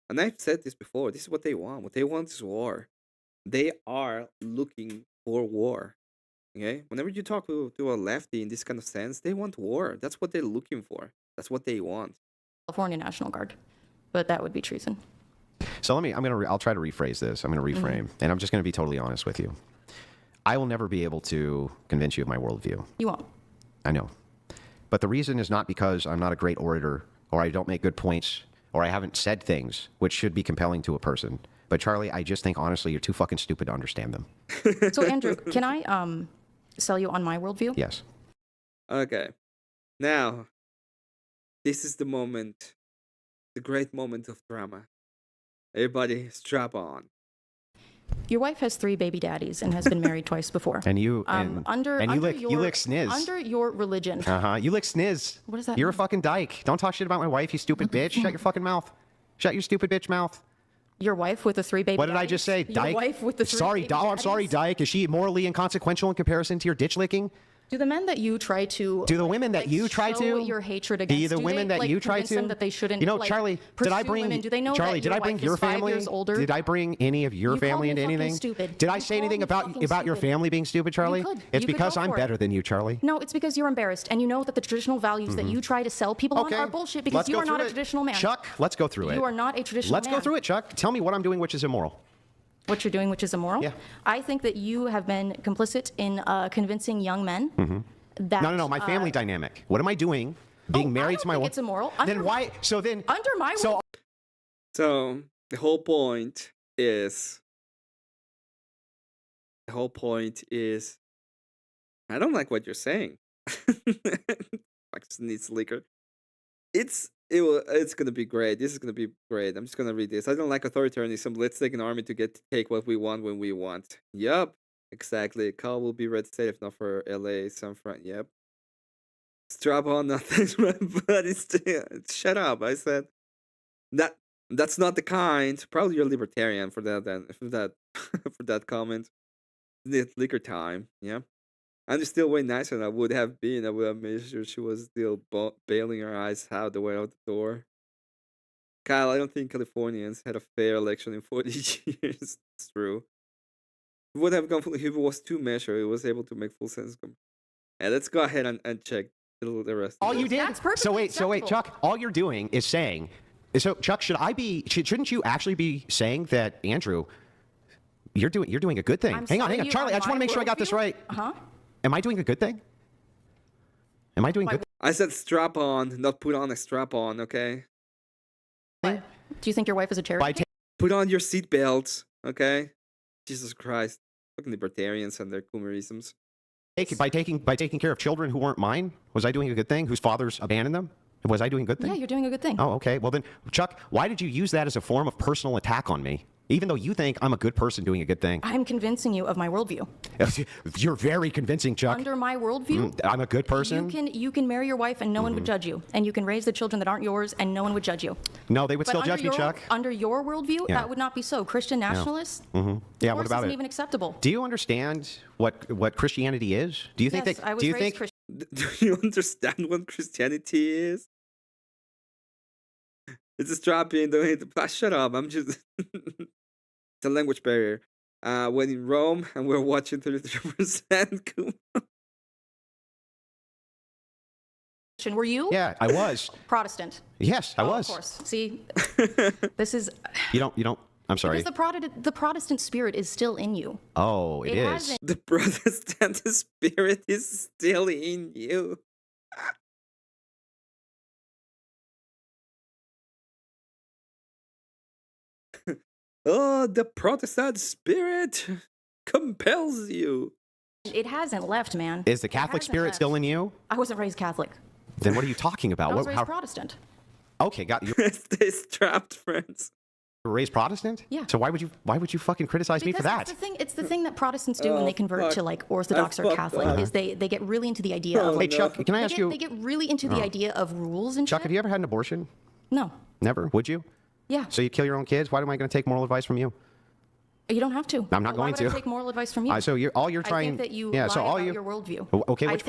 Speaker 1: and I've said this before, this is what they want. What they want is war. They are looking for war. Okay? Whenever you talk to a lefty in this kind of sense, they want war. That's what they're looking for. That's what they want.
Speaker 18: California National Guard. But that would be treason.
Speaker 19: So I'll try to rephrase this. I'm going to reframe, and I'm just going to be totally honest with you. I will never be able to convince you of my worldview.
Speaker 18: You won't.
Speaker 19: I know. But the reason is not because I'm not a great orator, or I don't make good points, or I haven't said things which should be compelling to a person. But Charlie, I just think, honestly, you're too fucking stupid to understand them.
Speaker 18: So, Andrew, can I sell you on my worldview?
Speaker 19: Yes.
Speaker 1: Okay. Now, this is the moment, the great moment of drama. Everybody, strap on.
Speaker 18: Your wife has 3 baby daddies and has been married twice before.
Speaker 19: And you
Speaker 18: you
Speaker 19: lick sniz.
Speaker 18: Under your religion.
Speaker 19: You lick sniz.
Speaker 18: What does that
Speaker 19: You're
Speaker 18: mean?
Speaker 19: a fucking dyke. Don't talk shit about my wife, you stupid bitch. Shut your fucking mouth. Shut your stupid bitch mouth.
Speaker 18: Your wife with the 3 baby
Speaker 19: What did
Speaker 18: daddies?
Speaker 19: I just say? Dyke?
Speaker 18: Your wife with the 3
Speaker 19: Sorry,
Speaker 18: baby
Speaker 19: I'm sorry,
Speaker 18: daddies?
Speaker 19: dyke. Is she morally inconsequential in comparison to your ditch licking?
Speaker 18: Do the men that you try to...
Speaker 19: Do the women that you try
Speaker 18: show
Speaker 19: to...
Speaker 18: your hatred against...
Speaker 19: Do the women that you try
Speaker 18: convince
Speaker 19: to...
Speaker 18: them that they shouldn't,
Speaker 19: You know, Charlie, did I
Speaker 18: pursue
Speaker 19: bring...
Speaker 18: women? Do they know
Speaker 19: Charlie,
Speaker 18: that
Speaker 19: did
Speaker 18: your
Speaker 19: I bring
Speaker 18: wife
Speaker 19: your
Speaker 18: is 5
Speaker 19: family...
Speaker 18: years older?
Speaker 19: Did I bring any of your
Speaker 18: You called
Speaker 19: family
Speaker 18: me
Speaker 19: into
Speaker 18: fucking
Speaker 19: anything?
Speaker 18: stupid.
Speaker 19: Did I
Speaker 18: You
Speaker 19: say
Speaker 18: called
Speaker 19: anything
Speaker 18: me
Speaker 19: about
Speaker 18: fucking
Speaker 19: your
Speaker 18: stupid.
Speaker 19: family being stupid, Charlie?
Speaker 18: could.
Speaker 19: It's
Speaker 18: You could
Speaker 19: because
Speaker 18: go
Speaker 19: I'm
Speaker 18: for it.
Speaker 19: better than you, Charlie.
Speaker 18: No, it's because you're embarrassed, and you know that the traditional values that you try to sell people on are bullshit because
Speaker 19: Let's
Speaker 18: you
Speaker 19: go
Speaker 18: are not
Speaker 19: through
Speaker 18: a
Speaker 19: it.
Speaker 18: traditional man.
Speaker 19: Chuck, let's go through it.
Speaker 18: You are not a traditional
Speaker 19: Let's
Speaker 18: man.
Speaker 19: go through it, Chuck. Tell me what I'm doing which is immoral.
Speaker 18: What you're doing, which is immoral?
Speaker 19: Yeah.
Speaker 18: I think that you have been complicit in convincing young men that...
Speaker 19: No, my family dynamic. What am I doing? Being married to my wife?
Speaker 18: It's immoral.
Speaker 19: Then why? So then...
Speaker 18: Under my...
Speaker 1: So the whole point is... I don't like what you're saying. Like sneeze liquor. It's gonna be great. This is gonna be great. I'm just gonna read this. I don't like authoritarianism. Let's take an army to take what we want when we want. Yup, exactly. Call will be red state if not for LA, San Fran. Yep. Strap on nothing, but shut up. I said that's not the kind. Probably you're libertarian for that then. For that comment. It's liquor time. Yeah. I'm still way nicer than I would have been. I would have made sure she was still bailing her eyes out the way out the door. Kyle, I don't think Californians had a fair election in 40 years. It's true. It would have gone if it was too measured. It was able to make full sense. Yeah, let's go ahead and check the rest.
Speaker 19: All you did. So wait, Chuck. All you're doing is saying. So Chuck, shouldn't you actually be saying that, Andrew? You're doing a good thing. Hang on, Charlie. I just want to make sure I got this right. Am I doing a good thing? Am I doing good?
Speaker 1: I said strap on, not put on a strap on, okay?
Speaker 18: Do you think your wife is a charity?
Speaker 1: Put on your seatbelts, okay? Jesus Christ. Fucking libertarians and their consumerisms.
Speaker 19: By taking care of children who weren't mine, was I doing a good thing? Whose fathers abandoned them? Was I doing a good thing?
Speaker 18: Yeah, you're doing a good thing.
Speaker 19: Oh, okay. Well then, Chuck, why did you use that as a form of personal attack on me? Even though you think I'm a good person doing a good thing.
Speaker 18: I'm convincing you of my worldview.
Speaker 19: You're very convincing, Chuck.
Speaker 18: Under my worldview,
Speaker 19: I'm a good person.
Speaker 18: You can marry your wife and no one would judge you, and you can raise the children that aren't yours and no one would judge you.
Speaker 19: No, they would still judge me, Chuck.
Speaker 18: Under your worldview, that would not be so. Christian nationalists,
Speaker 19: yeah. What about
Speaker 18: isn't
Speaker 19: it?
Speaker 18: even acceptable.
Speaker 19: Do you understand what Christianity is? Do you think
Speaker 18: Yes,
Speaker 19: that?
Speaker 18: I was
Speaker 19: Do you
Speaker 18: raised
Speaker 19: think?
Speaker 1: Do you understand what Christianity is? It's a strap in. Shut up. I'm just... It's a language barrier. When in Rome and we're watching 33%.
Speaker 18: Were you?
Speaker 19: Yeah, I was.
Speaker 18: Protestant.
Speaker 19: Yes, I was.
Speaker 18: Of course. See, this is...
Speaker 19: You don't... I'm sorry.
Speaker 18: Because the Protestant spirit is still in you.
Speaker 19: Oh, it is.
Speaker 1: The Protestant spirit is still in you. Oh, the Protestant spirit compels you.
Speaker 18: It hasn't left, man.
Speaker 19: Is the Catholic spirit still in you?
Speaker 18: I wasn't raised Catholic.
Speaker 19: Then what are you talking about?
Speaker 18: I was raised Protestant.
Speaker 19: Okay, got you.
Speaker 1: Stay strapped, friends.
Speaker 19: You were raised Protestant?
Speaker 18: Yeah.
Speaker 19: So why would you fucking criticize me for that?
Speaker 18: It's the thing that Protestants do when they convert to like Orthodox or Catholic is they get really into the idea of...
Speaker 19: Hey, Chuck, can I ask you...
Speaker 18: They get really into the idea of rules and
Speaker 19: Chuck,
Speaker 18: shit.
Speaker 19: have you ever had an abortion?
Speaker 18: No.
Speaker 19: Never? Would you?
Speaker 18: Yeah.
Speaker 19: So you kill your own kids? Why am I going to take moral advice from you?
Speaker 18: You don't have to.
Speaker 19: I'm not going
Speaker 18: Why
Speaker 19: to.
Speaker 18: would I take moral advice from you?
Speaker 19: So all you're trying...
Speaker 18: I think that you
Speaker 19: yeah,
Speaker 18: lie
Speaker 19: so all
Speaker 18: about
Speaker 19: you...
Speaker 18: your worldview.
Speaker 19: Okay, which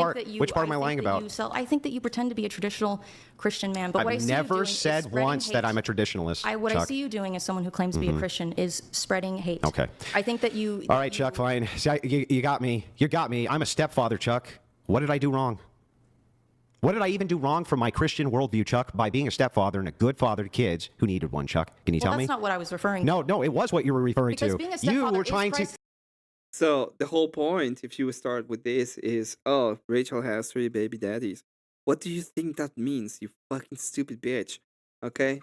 Speaker 19: part am I lying about?
Speaker 18: I think that you pretend to be a traditional Christian man, but what I see you
Speaker 19: I've never
Speaker 18: doing is
Speaker 19: said
Speaker 18: spreading
Speaker 19: once
Speaker 18: hate.
Speaker 19: that I'm a traditionalist,
Speaker 18: What I
Speaker 19: Chuck.
Speaker 18: see you doing as someone who claims to be a Christian is spreading hate.
Speaker 19: Okay.
Speaker 18: I think that you...
Speaker 19: All right, Chuck, fine. See, you got me. You got me. I'm a stepfather, Chuck. What did I do wrong? What did I even do wrong from my Christian worldview, Chuck, by being a stepfather and a good father to kids who needed one, Chuck? Can you tell me?
Speaker 18: That's not what I was referring to.
Speaker 19: No, it was what you were referring
Speaker 18: because
Speaker 19: to.
Speaker 18: Being a stepfather
Speaker 19: you were trying to...
Speaker 1: So the whole point, if you start with this, is oh, Rachel has 3 baby daddies. What do you think that means, you fucking stupid bitch? Okay?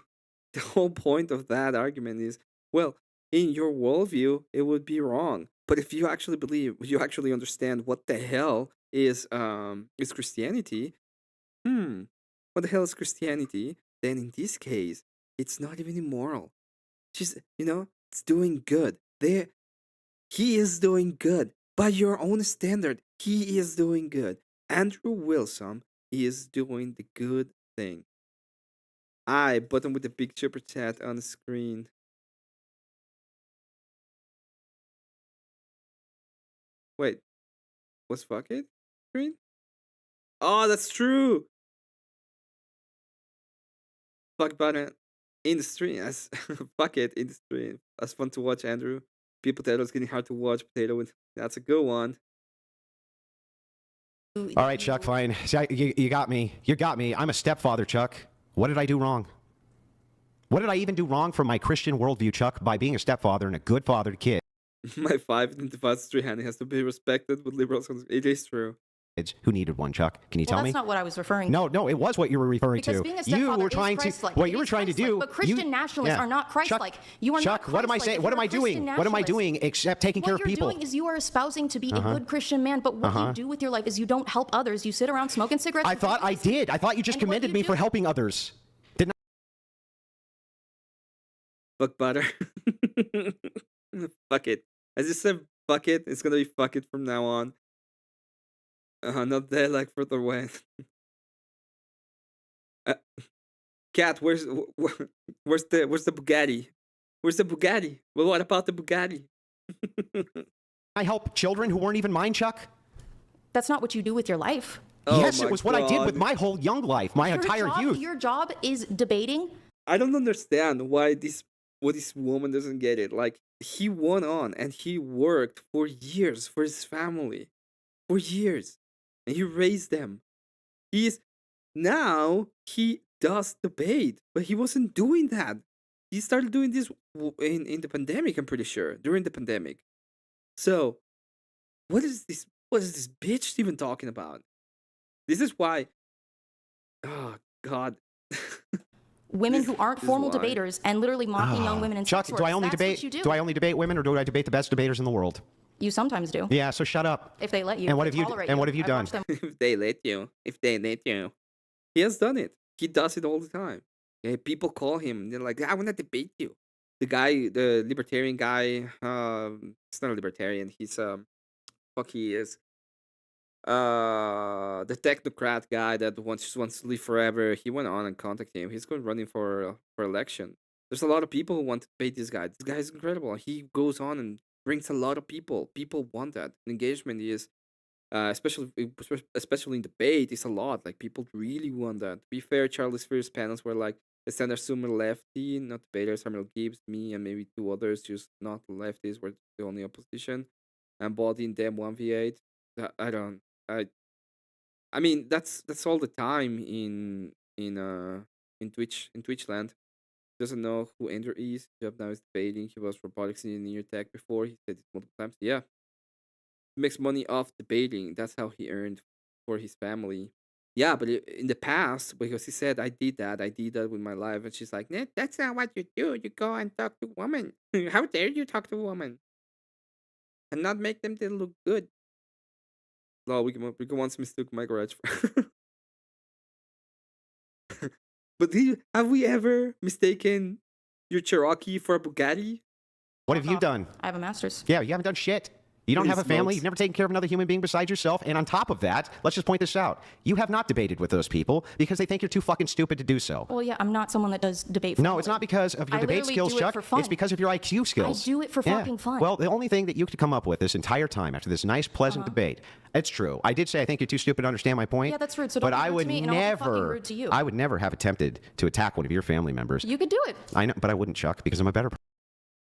Speaker 1: The whole point of that argument is, well, in your worldview, it would be wrong. But if you actually believe, you actually understand what the hell is Christianity, what the hell is Christianity? Then in this case, it's not even immoral. She's, it's doing good. He is doing good. By your own standard, he is doing good. Andrew Wilson is doing the good thing. Button with the big super chat on the screen. Wait, was fuck it screen? Oh, that's true. Fuck button in the stream. As fuck it in the stream. That's fun to watch, Andrew. Pea Potato's getting hard to watch. Potato, that's a good one.
Speaker 19: All right, Chuck, fine. You got me. You got me. I'm a stepfather, Chuck. What did I do wrong? What did I even do wrong from my Christian worldview, Chuck, by being a stepfather and a good father to kids?
Speaker 1: My 5 identifies hand has to be respected with liberals. It is true.
Speaker 19: Who needed one, Chuck? Can you tell me?
Speaker 18: That's not what I was referring to.
Speaker 19: No, it was what you were referring
Speaker 18: because
Speaker 19: to.
Speaker 18: Being a stepfather
Speaker 19: you were trying
Speaker 18: is Christ-like.
Speaker 19: to. What you were trying to do.
Speaker 18: But Christian nationalists are not Christ-like. You are
Speaker 19: Chuck,
Speaker 18: not
Speaker 19: what am I saying? What am I doing? What am I doing except taking care of people?
Speaker 18: What you're doing is you are espousing to be a good Christian man, but what you do with your life is you don't help others. You sit around smoking cigarettes.
Speaker 19: I thought I did. I thought you just commended me for helping others. Didn't I?
Speaker 1: Fuck butter. Fuck it. I just said fuck it. It's gonna be fuck it from now on. Not there, like further away. Cat, where's the Bugatti? Where's the Bugatti? Well, what about the Bugatti?
Speaker 19: I help children who weren't even mine, Chuck.
Speaker 18: That's not what you do with your life.
Speaker 19: Yes, it was what I did with my whole young life, my entire youth.
Speaker 18: Your job is debating.
Speaker 1: I don't understand why this woman doesn't get it. Like, he went on and he worked for years for his family. For years. And he raised them. Now he does debate, but he wasn't doing that. He started doing this in the pandemic, I'm pretty sure, during the pandemic. So, what is this bitch even talking about? This is why, oh God.
Speaker 18: Women who aren't formal debaters and literally mocking young women in
Speaker 19: Chuck,
Speaker 18: sex
Speaker 19: do I only
Speaker 18: That's
Speaker 19: debate?
Speaker 18: what you do.
Speaker 19: Do I only debate women, or do I debate the best debaters in the world?
Speaker 18: You sometimes do.
Speaker 19: Yeah, so shut up.
Speaker 18: If they let you.
Speaker 19: And what have you?
Speaker 18: tolerate
Speaker 19: And what have you done?
Speaker 1: If they let you. He has done it. He does it all the time. Yeah, people call him. They're like, I want to debate you. The guy, the libertarian guy. He's not a libertarian. He's he is. The technocrat guy that just wants to live forever. He went on and contacted him. He's going running for election. There's a lot of people who want to debate this guy. This guy is incredible. He goes on and brings a lot of people. People want that. Engagement is, especially in debate, is a lot. Like, people really want that. To be fair, Charlie Sphere's panels were like the center sumer lefty, not debaters, Samuel Gibbs, me, and maybe 2 others, just not lefties, were the only opposition. And Body in them 1v8. I mean, that's all the time in Twitch land. Doesn't know who Andrew is. Job now is debating. He was robotics engineer tech before. He said it multiple times. Yeah, he makes money off debating. That's how he earned for his family. Yeah, but in the past, because he said, I did that with my life, and she's like, nah, that's not what you do. You go and talk to women. How dare you talk to women and not make them look good? No, we can once mistook my garage for. But have we ever mistaken your Cherokee for a Bugatti?
Speaker 19: What have you done?
Speaker 18: I have a master's.
Speaker 19: Yeah, you haven't done shit. You don't have a family. You've never taken care of another human being besides yourself. And on top of that, let's just point this out. You have not debated with those people because they think you're too fucking stupid to do so.
Speaker 18: Well, yeah, I'm not someone that does debate for
Speaker 19: No, it's not because of your debate skills, Chuck. It's because of your IQ skills.
Speaker 18: I do it for fucking fun.
Speaker 19: Well, the only thing that you could come up with this entire time after this nice, pleasant debate, it's true. I did say I think you're too stupid to understand my point.
Speaker 18: Yeah, that's rude. So don't be rude to me and I'll be fucking rude to you.
Speaker 19: I would never have attempted to attack one of your family members.
Speaker 18: You could do it.
Speaker 19: I know, but I wouldn't, Chuck, because I'm a better person.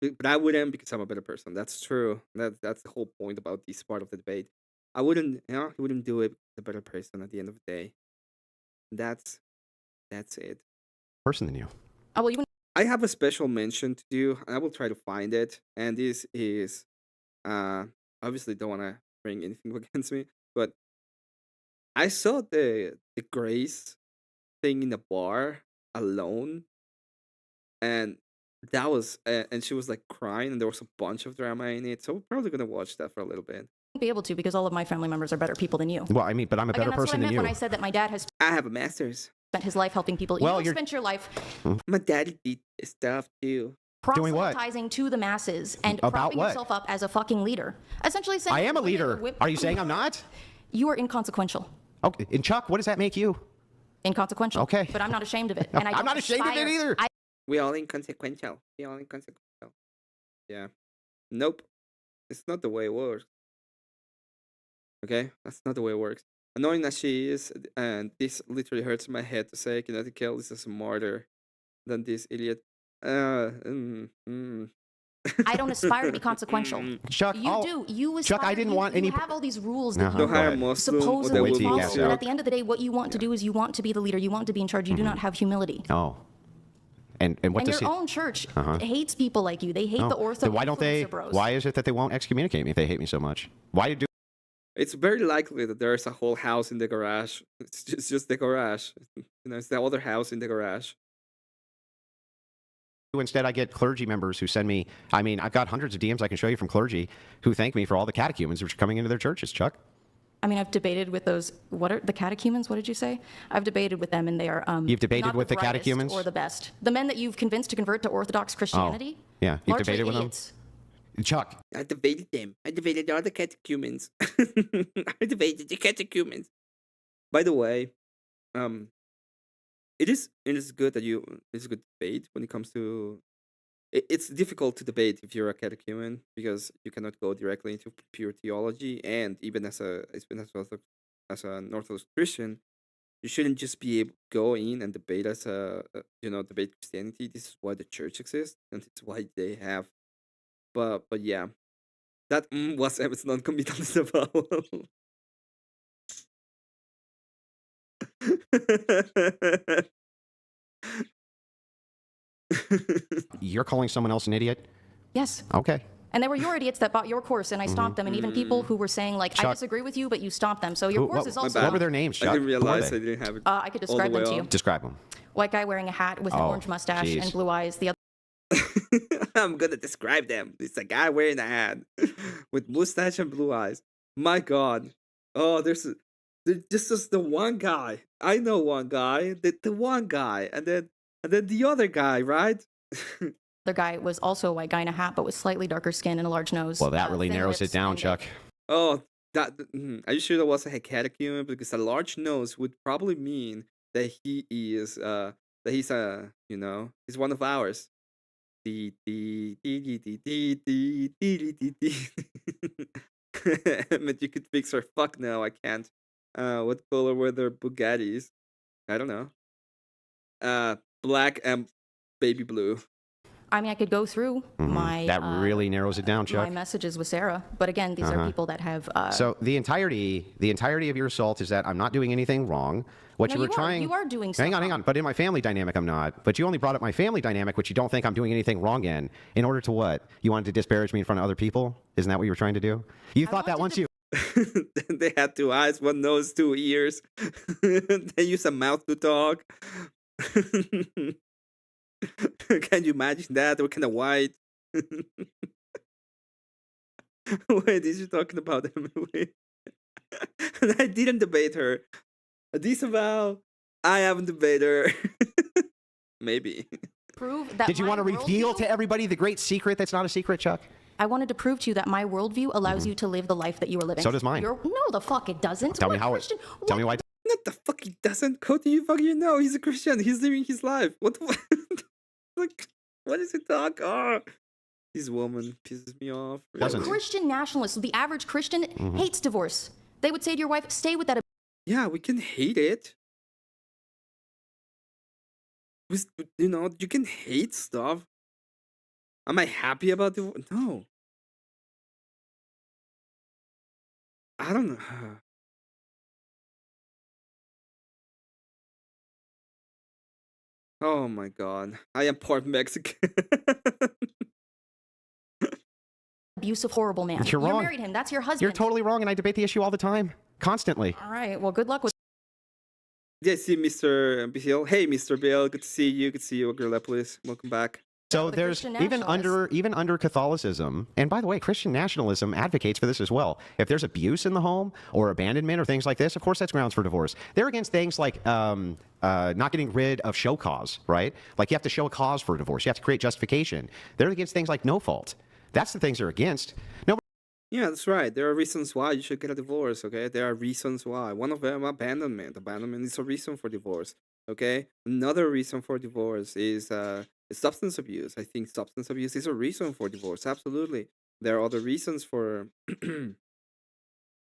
Speaker 1: But I wouldn't, because I'm a better person. That's true. That's the whole point about this part of the debate. I wouldn't, he wouldn't do it. The better person at the end of the day. That's it.
Speaker 19: Person than you.
Speaker 18: Oh, well,
Speaker 1: I have a special mention to do, and I will try to find it. And this is a obviously don't want to bring anything against me, but I saw the Grace thing in the bar alone, and that was and she was like crying, and there was a bunch of drama in it. So we're probably gonna watch that for a little bit.
Speaker 18: Be able to because all of my family members are better people than you.
Speaker 19: Well, I mean, but I'm a better
Speaker 18: Again, that's
Speaker 19: person
Speaker 18: what I
Speaker 19: than
Speaker 18: meant
Speaker 19: you.
Speaker 18: when I said that my dad has
Speaker 1: I have a master's.
Speaker 18: spent his life helping people.
Speaker 19: Well,
Speaker 18: you spent your life
Speaker 1: My daddy did stuff too.
Speaker 19: Doing what?
Speaker 18: proselytizing to the masses and
Speaker 19: About
Speaker 18: propping
Speaker 19: what?
Speaker 18: yourself up as a fucking leader. Essentially saying
Speaker 19: I am a
Speaker 18: women
Speaker 19: leader.
Speaker 18: whip-
Speaker 19: Are you saying I'm not?
Speaker 18: You are inconsequential.
Speaker 19: Okay. And Chuck, what does that make you?
Speaker 18: Inconsequential.
Speaker 19: Okay.
Speaker 18: But I'm not ashamed of it. And I
Speaker 19: I'm
Speaker 18: don't
Speaker 19: not ashamed of it
Speaker 18: aspire-
Speaker 19: either.
Speaker 1: We all inconsequential. We all inconsequential. Yeah. Nope. It's not the way it works. Okay? That's not the way it works. Annoying as she is, and this literally hurts my head to say Kinetic Kill is smarter than this idiot.
Speaker 18: I don't aspire to be consequential.
Speaker 19: Chuck,
Speaker 18: you do. You aspire.
Speaker 19: Chuck, I didn't want
Speaker 18: you
Speaker 19: any.
Speaker 18: have all these rules that
Speaker 19: Uh-huh.
Speaker 1: Don't hire a
Speaker 18: you
Speaker 1: Muslim or they
Speaker 18: supposedly
Speaker 1: will
Speaker 18: follow.
Speaker 1: bust you
Speaker 18: But
Speaker 1: out.
Speaker 18: at the end of the day, what you want to do is you want to be the leader. You want to be in charge. You do not have humility.
Speaker 19: Oh. And what
Speaker 18: And
Speaker 19: does
Speaker 18: your
Speaker 19: he?
Speaker 18: own church
Speaker 19: Uh-huh.
Speaker 18: hates people like you. They hate
Speaker 19: Oh,
Speaker 18: the ortho.
Speaker 19: then why don't they?
Speaker 18: influencer bros.
Speaker 19: Why is it that they won't excommunicate me if they hate me so much? Why do?
Speaker 1: It's very likely that there's a whole house in the garage. It's just the garage. You know, it's the other house in the garage.
Speaker 19: Instead, I get clergy members who send me. I mean, I've got hundreds of DMs I can show you from clergy who thank me for all the catechumens which are coming into their churches. Chuck.
Speaker 18: I mean, I've debated with those. What are the catechumens? What did you say? I've debated with them, and they are.
Speaker 19: You've debated
Speaker 18: not
Speaker 19: with the
Speaker 18: brightest
Speaker 19: catechumens?
Speaker 18: or the best. The men that you've convinced to convert to Orthodox Christianity.
Speaker 19: Yeah, you've
Speaker 18: largely
Speaker 19: debated with
Speaker 18: idiots.
Speaker 19: them. Chuck.
Speaker 1: I debated them. I debated all the catechumens. I debated the catechumens. By the way, it is good that it's a good debate when it comes to. It's difficult to debate if you're a catechumen because you cannot go directly into pure theology, and even as an Orthodox Christian, you shouldn't just be able to go in and debate as debate Christianity. This is why the church exists, and it's why they have. But yeah, that was Emmett's non-committal disavowal.
Speaker 19: You're calling someone else an idiot?
Speaker 18: Yes.
Speaker 19: Okay.
Speaker 18: And they were your idiots that bought your course, and I stopped them. And even people who were saying like,
Speaker 19: Chuck.
Speaker 18: I disagree with you, but you stopped them. So your course is also.
Speaker 19: What were their names, Chuck?
Speaker 1: I didn't
Speaker 19: Who were
Speaker 1: realize
Speaker 19: they?
Speaker 1: I didn't have it.
Speaker 18: I could describe them to you.
Speaker 19: Describe them.
Speaker 18: White guy wearing a hat with an orange mustache
Speaker 19: geez.
Speaker 18: and blue eyes. The other.
Speaker 1: I'm gonna describe them. It's a guy wearing a hat with mustache and blue eyes. My God. Oh, this is the one guy. I know one guy. The one guy, and then the other guy, right?
Speaker 18: other guy was also a white guy in a hat, but with slightly darker skin and a large nose.
Speaker 19: Well, that really
Speaker 18: thin
Speaker 19: narrows
Speaker 18: lips,
Speaker 19: it down,
Speaker 18: and
Speaker 19: Chuck.
Speaker 1: Oh, are you sure that was a catechumen? Because a large nose would probably mean that he is that he's he's one of ours. But you could fix her. Fuck no, I can't. What color were their Bugattis? I don't know. Black and baby blue.
Speaker 18: I mean, I could go through my
Speaker 19: That really narrows it down, Chuck.
Speaker 18: my messages with Sarah, but again, these are people that have.
Speaker 19: So the entirety of your assault is that I'm not doing anything wrong. What
Speaker 18: No,
Speaker 19: you were
Speaker 18: you are-
Speaker 19: trying.
Speaker 18: you are doing
Speaker 19: Hang
Speaker 18: stuff
Speaker 19: on. But in my family dynamic, I'm not. But you only brought up my family dynamic, which you don't think I'm doing anything wrong in order to what? You wanted to disparage me in front of other people? Isn't that what you were trying to do? You thought that once you.
Speaker 1: They had 2 eyes, 1 nose, 2 ears. They use a mouth to talk. Can you imagine that? They were kind of white. Wait, is she talking about Emily? I didn't debate her. Disavow. I haven't debated her. Maybe.
Speaker 18: Prove that
Speaker 19: Did you
Speaker 18: my
Speaker 19: want to reveal
Speaker 18: worldview-
Speaker 19: to everybody the great secret that's not a secret, Chuck?
Speaker 18: I wanted to prove to you that my worldview allows you to live the life that you are living.
Speaker 19: So does mine.
Speaker 18: No, the fuck it doesn't.
Speaker 19: Tell me
Speaker 18: We're
Speaker 19: how
Speaker 18: Christian.
Speaker 19: it. Tell me why.
Speaker 1: What the fuck he doesn't? How do you fucking know? He's a Christian. He's living his life. What the like? What is he talk? Oh, this woman pisses me off.
Speaker 19: Doesn't.
Speaker 18: Christian nationalists, the average Christian hates divorce. They would say to your wife, "Stay with that."
Speaker 1: Yeah, we can hate it. You can hate stuff. Am I happy about the? No. I don't know. Oh my God. I am part Mexican.
Speaker 18: abusive, horrible man.
Speaker 19: You're wrong.
Speaker 18: You married him. That's your husband.
Speaker 19: You're totally wrong, and I debate the issue all the time, constantly.
Speaker 18: All right. Well, good luck with.
Speaker 1: Yeah, see Mr. Bill. Hey, Mr. Bill. Good to see you. Good to see you, Girlepolis. Welcome back.
Speaker 19: So there's even under Catholicism, and by the way, Christian nationalism advocates for this as well. If there's abuse in the home or abandonment or things like this, of course that's grounds for divorce. They're against things like not getting rid of show cause, right? Like you have to show a cause for a divorce. You have to create justification. They're against things like no fault. That's the things they're against. No.
Speaker 1: Yeah, that's right. There are reasons why you should get a divorce, okay? There are reasons why. One of them, abandonment. Abandonment is a reason for divorce, okay? Another reason for divorce is substance abuse. I think substance abuse is a reason for divorce. Absolutely. There are other reasons for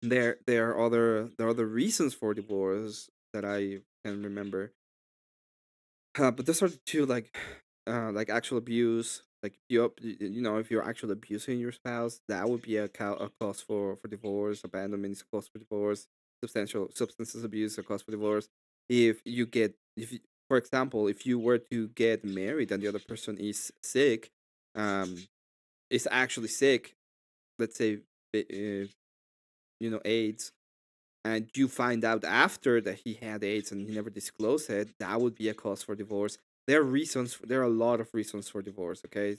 Speaker 1: there are other reasons for divorce that I can remember. But those are the two like actual abuse. Like if you're actually abusing your spouse, that would be a cause for divorce. Abandonment is a cause for divorce. Substances abuse is a cause for divorce. For example, if you were to get married and the other person is sick, is actually sick, let's say, AIDS, and you find out after that he had AIDS and he never disclosed it, that would be a cause for divorce. There are a lot of reasons for divorce, okay?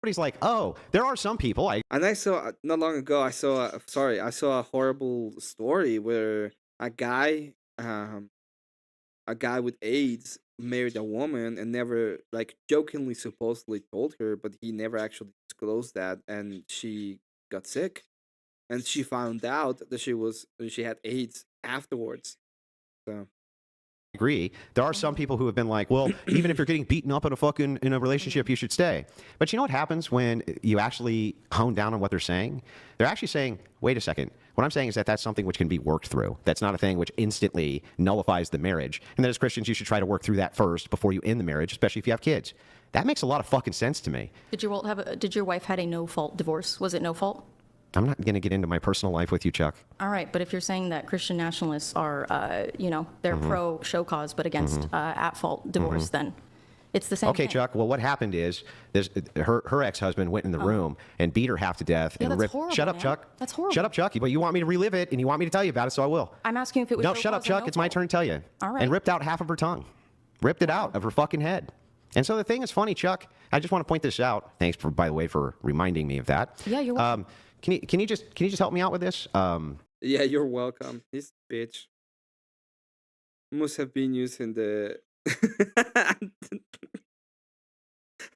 Speaker 19: Everybody's like, oh, there are some people.
Speaker 1: And I saw, not long ago, I saw a horrible story where a guy with AIDS married a woman and never, like, jokingly supposedly told her, but he never actually disclosed that, and she got sick, and she found out that she had AIDS afterwards. So
Speaker 19: agree. There are some people who have been like, well, even if you're getting beaten up in a relationship, you should stay. But you know what happens when you actually hone down on what they're saying? They're actually saying, wait a second. What I'm saying is that that's something which can be worked through. That's not a thing which instantly nullifies the marriage. And that as Christians, you should try to work through that first before you end the marriage, especially if you have kids. That makes a lot of fucking sense to me.
Speaker 18: Did your wife have a no-fault divorce? Was it no fault?
Speaker 19: I'm not going to get into my personal life with you, Chuck.
Speaker 18: All right, but if you're saying that Christian nationalists are, they're pro show cause but against at-fault divorce, then it's the same
Speaker 19: Okay,
Speaker 18: thing.
Speaker 19: Chuck. Well, what happened is her ex-husband went in the room and beat her half to death.
Speaker 18: Yeah,
Speaker 19: and
Speaker 18: that's
Speaker 19: ripped.
Speaker 18: horrible,
Speaker 19: Shut up,
Speaker 18: man.
Speaker 19: Chuck.
Speaker 18: That's horrible.
Speaker 19: Shut up, Chuck. But you want me to relive it, and you want me to tell you about it, so I will.
Speaker 18: I'm asking if it was
Speaker 19: No,
Speaker 18: show
Speaker 19: shut up,
Speaker 18: cause or
Speaker 19: Chuck.
Speaker 18: no
Speaker 19: It's my
Speaker 18: fault.
Speaker 19: turn to tell you.
Speaker 18: All right.
Speaker 19: And ripped out half of her tongue. Ripped it out of her fucking head. And so the thing is funny, Chuck. I just want to point this out. Thanks, by the way, for reminding me of that.
Speaker 18: Yeah, you're welcome.
Speaker 19: Can you just help me out with this?
Speaker 1: yeah, you're welcome. This bitch must have been using the.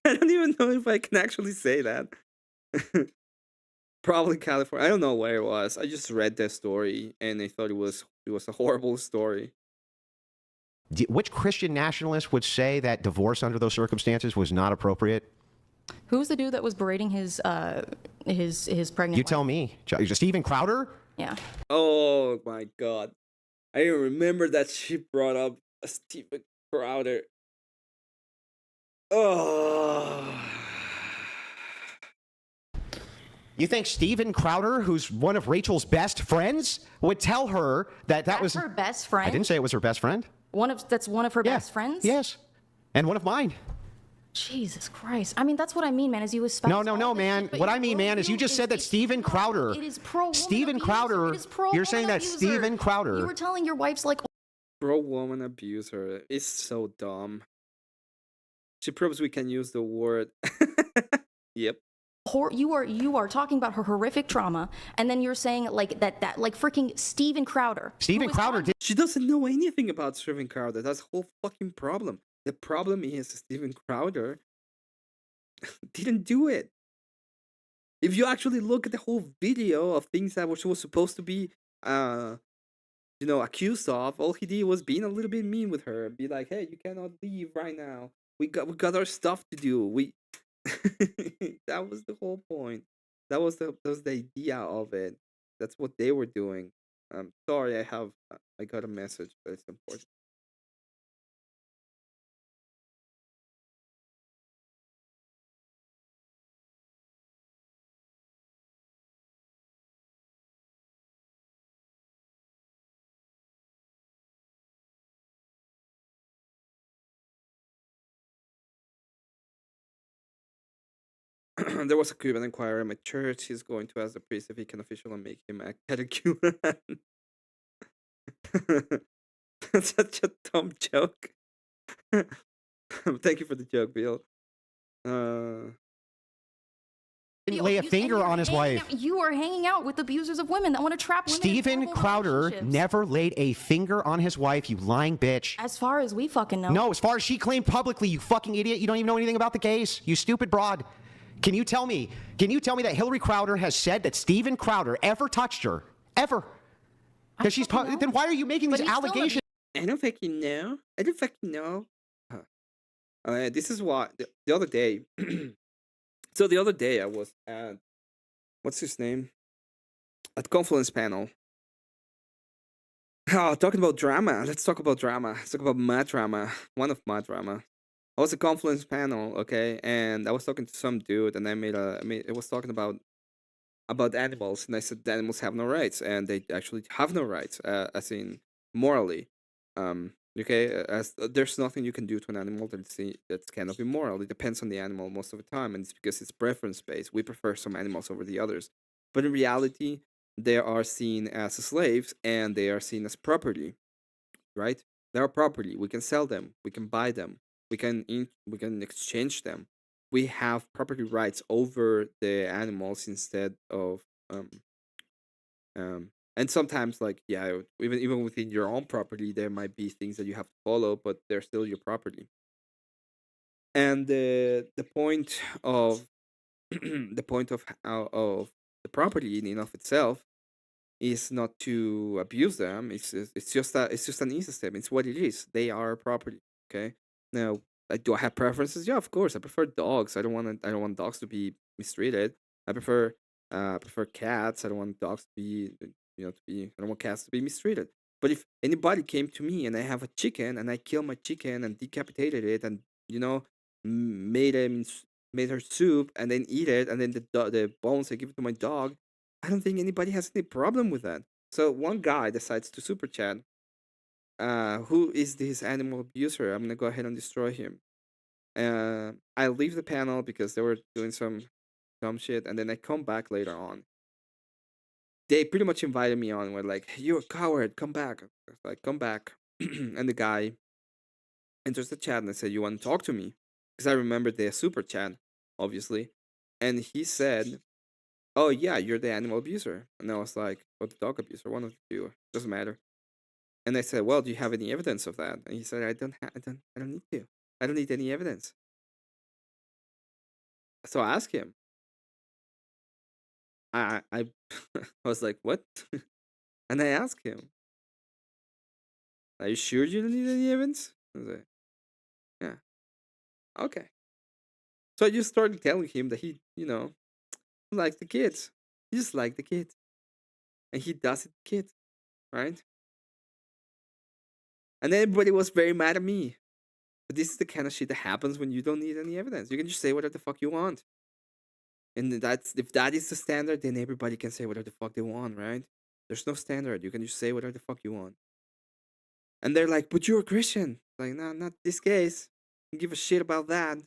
Speaker 1: I don't even know if I can actually say that. Probably California. I don't know where it was. I just read that story and I thought it was a horrible story.
Speaker 19: Which Christian nationalist would say that divorce under those circumstances was not appropriate?
Speaker 18: Who was the dude that was berating his pregnant
Speaker 19: You
Speaker 18: wife?
Speaker 19: tell me. Steven Crowder?
Speaker 18: Yeah.
Speaker 1: Oh my god. I didn't remember that she brought up Steven Crowder. Oh.
Speaker 19: You think Steven Crowder, who's one of Rachel's best friends, would tell her that was
Speaker 18: her best friend?
Speaker 19: I didn't say it was her best friend.
Speaker 18: That's one of her best friends?
Speaker 19: Yes. And one of mine.
Speaker 18: Jesus Christ. I mean, that's what I mean, man, is you espouse
Speaker 19: No, man. What I mean, man, is you just said that Steven Crowder.
Speaker 18: It is pro-woman
Speaker 19: Steven Crowder.
Speaker 18: It is pro-woman
Speaker 19: You're saying that
Speaker 18: abuser.
Speaker 19: Steven Crowder.
Speaker 18: You were telling your wife's like.
Speaker 1: Pro-woman abuser. It's so dumb. She proves we can use the word. Yep.
Speaker 18: You are talking about her horrific trauma, and then you're saying like that like freaking Steven Crowder.
Speaker 19: Steven Crowder did.
Speaker 1: She doesn't know anything about Steven Crowder. That's the whole fucking problem. The problem is Steven Crowder didn't do it. If you actually look at the whole video of things that she was supposed to be, accused of, all he did was being a little bit mean with her. Be like, hey, you cannot leave right now. We got our stuff to do. That was the whole point. That was the idea of it. That's what they were doing. Sorry, I got a message, but it's important. there was a Cuban inquirer at my church. He's going to ask the priest if he can officially make him a Cuban. That's such a dumb joke. Thank you for the joke, Bill.
Speaker 20: Didn't lay a finger on his wife.
Speaker 18: You are hanging out with abusers of women that want to trap women.
Speaker 20: Steven Crowder never laid a finger on his wife, you lying bitch.
Speaker 18: As far as we fucking know.
Speaker 20: No, as far as she claimed publicly, you fucking idiot. You don't even know anything about the case. You stupid broad. Can you tell me that Hillary Crowder has said that Steven Crowder ever touched her? Ever? Because she's then why are you making these allegations?
Speaker 1: I don't fucking know. I don't fucking know. This is what the other day. So the other day I was at, what's his name? At Confluence panel. Oh, talking about drama. Let's talk about drama. Let's talk about my drama. One of my drama. I was at Confluence panel, okay, and I was talking to some dude, and it was talking about animals, and I said animals have no rights, and they actually have no rights, as in morally. Okay, as there's nothing you can do to an animal that cannot be moral. It depends on the animal most of the time, and it's because it's preference based. We prefer some animals over the others, but in reality, they are seen as slaves and they are seen as property, right? They are property. We can sell them. We can buy them. We can exchange them. We have property rights over the animals instead of and sometimes, like, yeah, even within your own property, there might be things that you have to follow, but they're still your property. And the point of the property in and of itself is not to abuse them. It's just an ecosystem. It's what it is. They are property. Okay. Now, do I have preferences? Yeah, of course. I prefer dogs. I don't want dogs to be mistreated. I prefer cats. I don't want dogs to be. I don't want cats to be mistreated. But if anybody came to me and I have a chicken and I kill my chicken and decapitated it and made her soup and then eat it and then the bones I give it to my dog, I don't think anybody has any problem with that. So one guy decides to super chat, who is this animal abuser? I'm gonna go ahead and destroy him. I leave the panel because they were doing some dumb shit, and then I come back later on. They pretty much invited me on. Were like, "You're a coward. Come back." I was like, "Come back." And the guy enters the chat and I said, "You want to talk to me?" Because I remembered the super chat, obviously. And he said, "Oh yeah, you're the animal abuser." And I was like, "Or the dog abuser? One of the two. Doesn't matter." And I said, "Well, do you have any evidence of that?" And he said, "I don't need to. I don't need any evidence." So I asked him. I was like, "What?" And I asked him, "Are you sure you don't need any evidence?" I was like, "Yeah, okay." So I just started telling him that he, likes the kids. He just likes the kids, and he does it to kids, right? And then everybody was very mad at me. But this is the kind of shit that happens when you don't need any evidence. You can just say whatever the fuck you want. And if that is the standard, then everybody can say whatever the fuck they want, right? There's no standard. You can just say whatever the fuck you want. And they're like, "But you're a Christian." Like, no, not this case. I don't give a shit about that.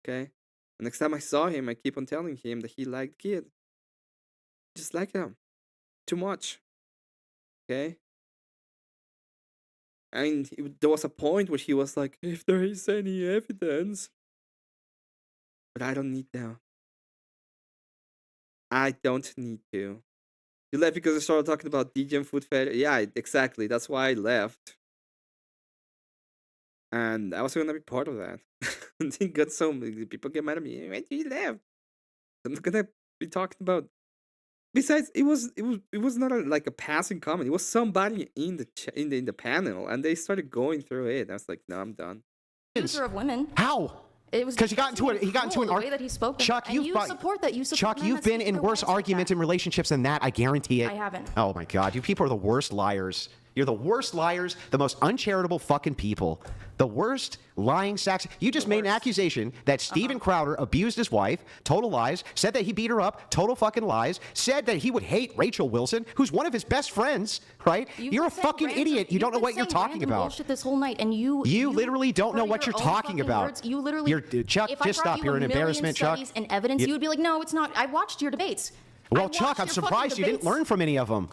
Speaker 1: Okay? The next time I saw him, I keep on telling him that he liked kid. Just like him. Too much. Okay? And there was a point where he was like, "If there is any evidence." But I don't need now. I don't need to. You left because I started talking about DJ and food fetish. Yeah, exactly. That's why I left. And I was gonna be part of that. And then got so many people get mad at me. Why you left? I'm not gonna be talking about. Besides, it was not like a passing comment. It was somebody in the panel, and they started going through it. I was like, "No, I'm done."
Speaker 18: Abuser of women.
Speaker 20: How?
Speaker 18: It was
Speaker 20: because he got into an
Speaker 18: the way that he spoke.
Speaker 20: Chuck,
Speaker 18: and you support that. You support
Speaker 20: Chuck, you've been in worse arguments and relationships than that. I guarantee it.
Speaker 18: I haven't.
Speaker 20: Oh my God, you people are the worst liars. You're the worst liars, the most uncharitable fucking people. The worst lying sacks. You just made an accusation that Steven Crowder abused his wife. Total lies. Said that he beat her up. Total fucking lies. Said that he would hate Rachel Wilson, who's one of his best friends, right? You're a fucking idiot. You don't know what you're talking about.
Speaker 18: Bullshit this whole night, and you
Speaker 20: literally don't know what you're talking about.
Speaker 18: Words, you literally.
Speaker 20: Chuck, just stop. You're an embarrassment, Chuck.
Speaker 18: And evidence, you would be like, no, it's not. I watched your debates.
Speaker 20: Well, Chuck, I'm surprised you didn't learn from any of them.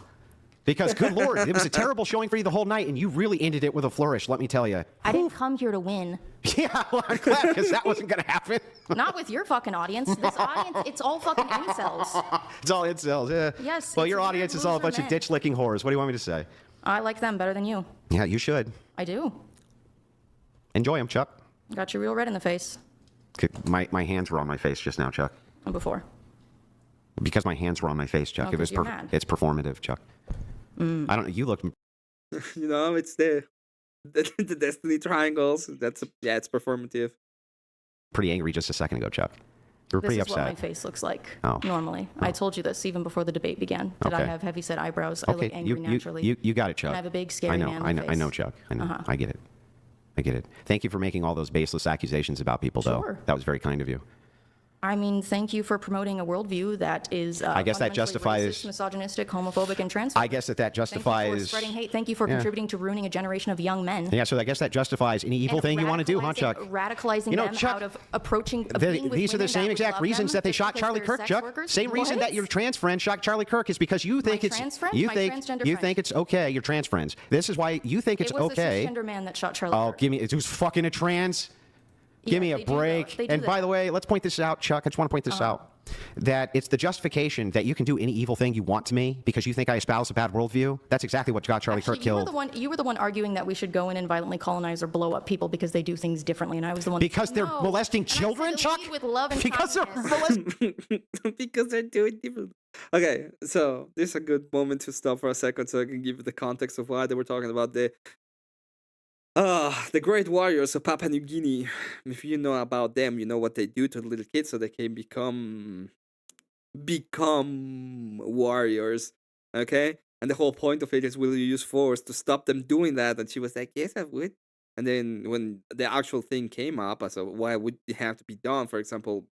Speaker 20: Because, good Lord, it was a terrible showing for you the whole night, and you really ended it with a flourish, let me tell you.
Speaker 18: I didn't come here to win.
Speaker 20: Yeah, well, I'm glad, because that wasn't going to happen.
Speaker 18: Not with your fucking audience. This audience, it's all fucking incels.
Speaker 20: It's all incels, yeah.
Speaker 18: Yes.
Speaker 20: Well, your audience is all a bunch of ditch-licking whores. What do you want me to say?
Speaker 18: I like them better than you.
Speaker 20: Yeah, you should.
Speaker 18: I do.
Speaker 20: Enjoy them, Chuck.
Speaker 18: Got you real red in the face.
Speaker 20: My hands were on my face just now, Chuck.
Speaker 18: And before.
Speaker 20: Because my hands were on my face, Chuck.
Speaker 18: Oh, 'cause you're mad.
Speaker 20: It's performative, Chuck. I don't know. You look.
Speaker 1: You know, it's the Destiny triangles. It's performative.
Speaker 20: Pretty angry just a second ago, Chuck. You were pretty upset.
Speaker 18: This is what my face looks like normally.
Speaker 20: Oh.
Speaker 18: I told you this even before the debate began. That I have heavy-set eyebrows. I look angry naturally.
Speaker 20: You got it, Chuck.
Speaker 18: And I have a big, scary man in the face.
Speaker 20: I know, Chuck. I know. I get it. I get it. Thank you for making all those baseless accusations about people, though. That was very kind of you.
Speaker 18: I mean, thank you for promoting a worldview that is
Speaker 20: I guess that justifies
Speaker 18: racist, misogynistic, homophobic, and transphobic.
Speaker 20: I guess that justifies
Speaker 18: Thank you for spreading hate. Thank you for contributing to ruining a generation of young men.
Speaker 20: Yeah, so I guess that justifies any evil thing you want to do, huh, Chuck?
Speaker 18: Radicalizing them
Speaker 20: Chuck,
Speaker 18: out of approaching.
Speaker 20: These are the same exact reasons that they shot Charlie Kirk, Chuck. Same reason that your trans friend shot Charlie Kirk is because you think it's you think it's okay. Your trans friends. This is why you think it's okay.
Speaker 18: It was a cisgender man that shot Charlie Kirk.
Speaker 20: Give me. It was fucking a trans. Give me a break. And by the way, let's point this out, Chuck. I just want to point this out. That it's the justification that you can do any evil thing you want to me because you think I espouse a bad worldview. That's exactly what got Charlie Kirk killed.
Speaker 18: You were the one arguing that we should go in and violently colonize or blow up people because they do things differently, and I was the one.
Speaker 20: Because they're molesting children, Chuck.
Speaker 18: With love and
Speaker 20: because they're molesting.
Speaker 1: Because they're doing different. Okay, so this is a good moment to stop for a second so I can give you the context of why they were talking about the great warriors of Papua New Guinea. If you know about them, you know what they do to the little kids so they can become warriors. Okay? And the whole point of it is, will you use force to stop them doing that? And she was like, yes, I would. And then when the actual thing came up, I said, why would it have to be done? For example,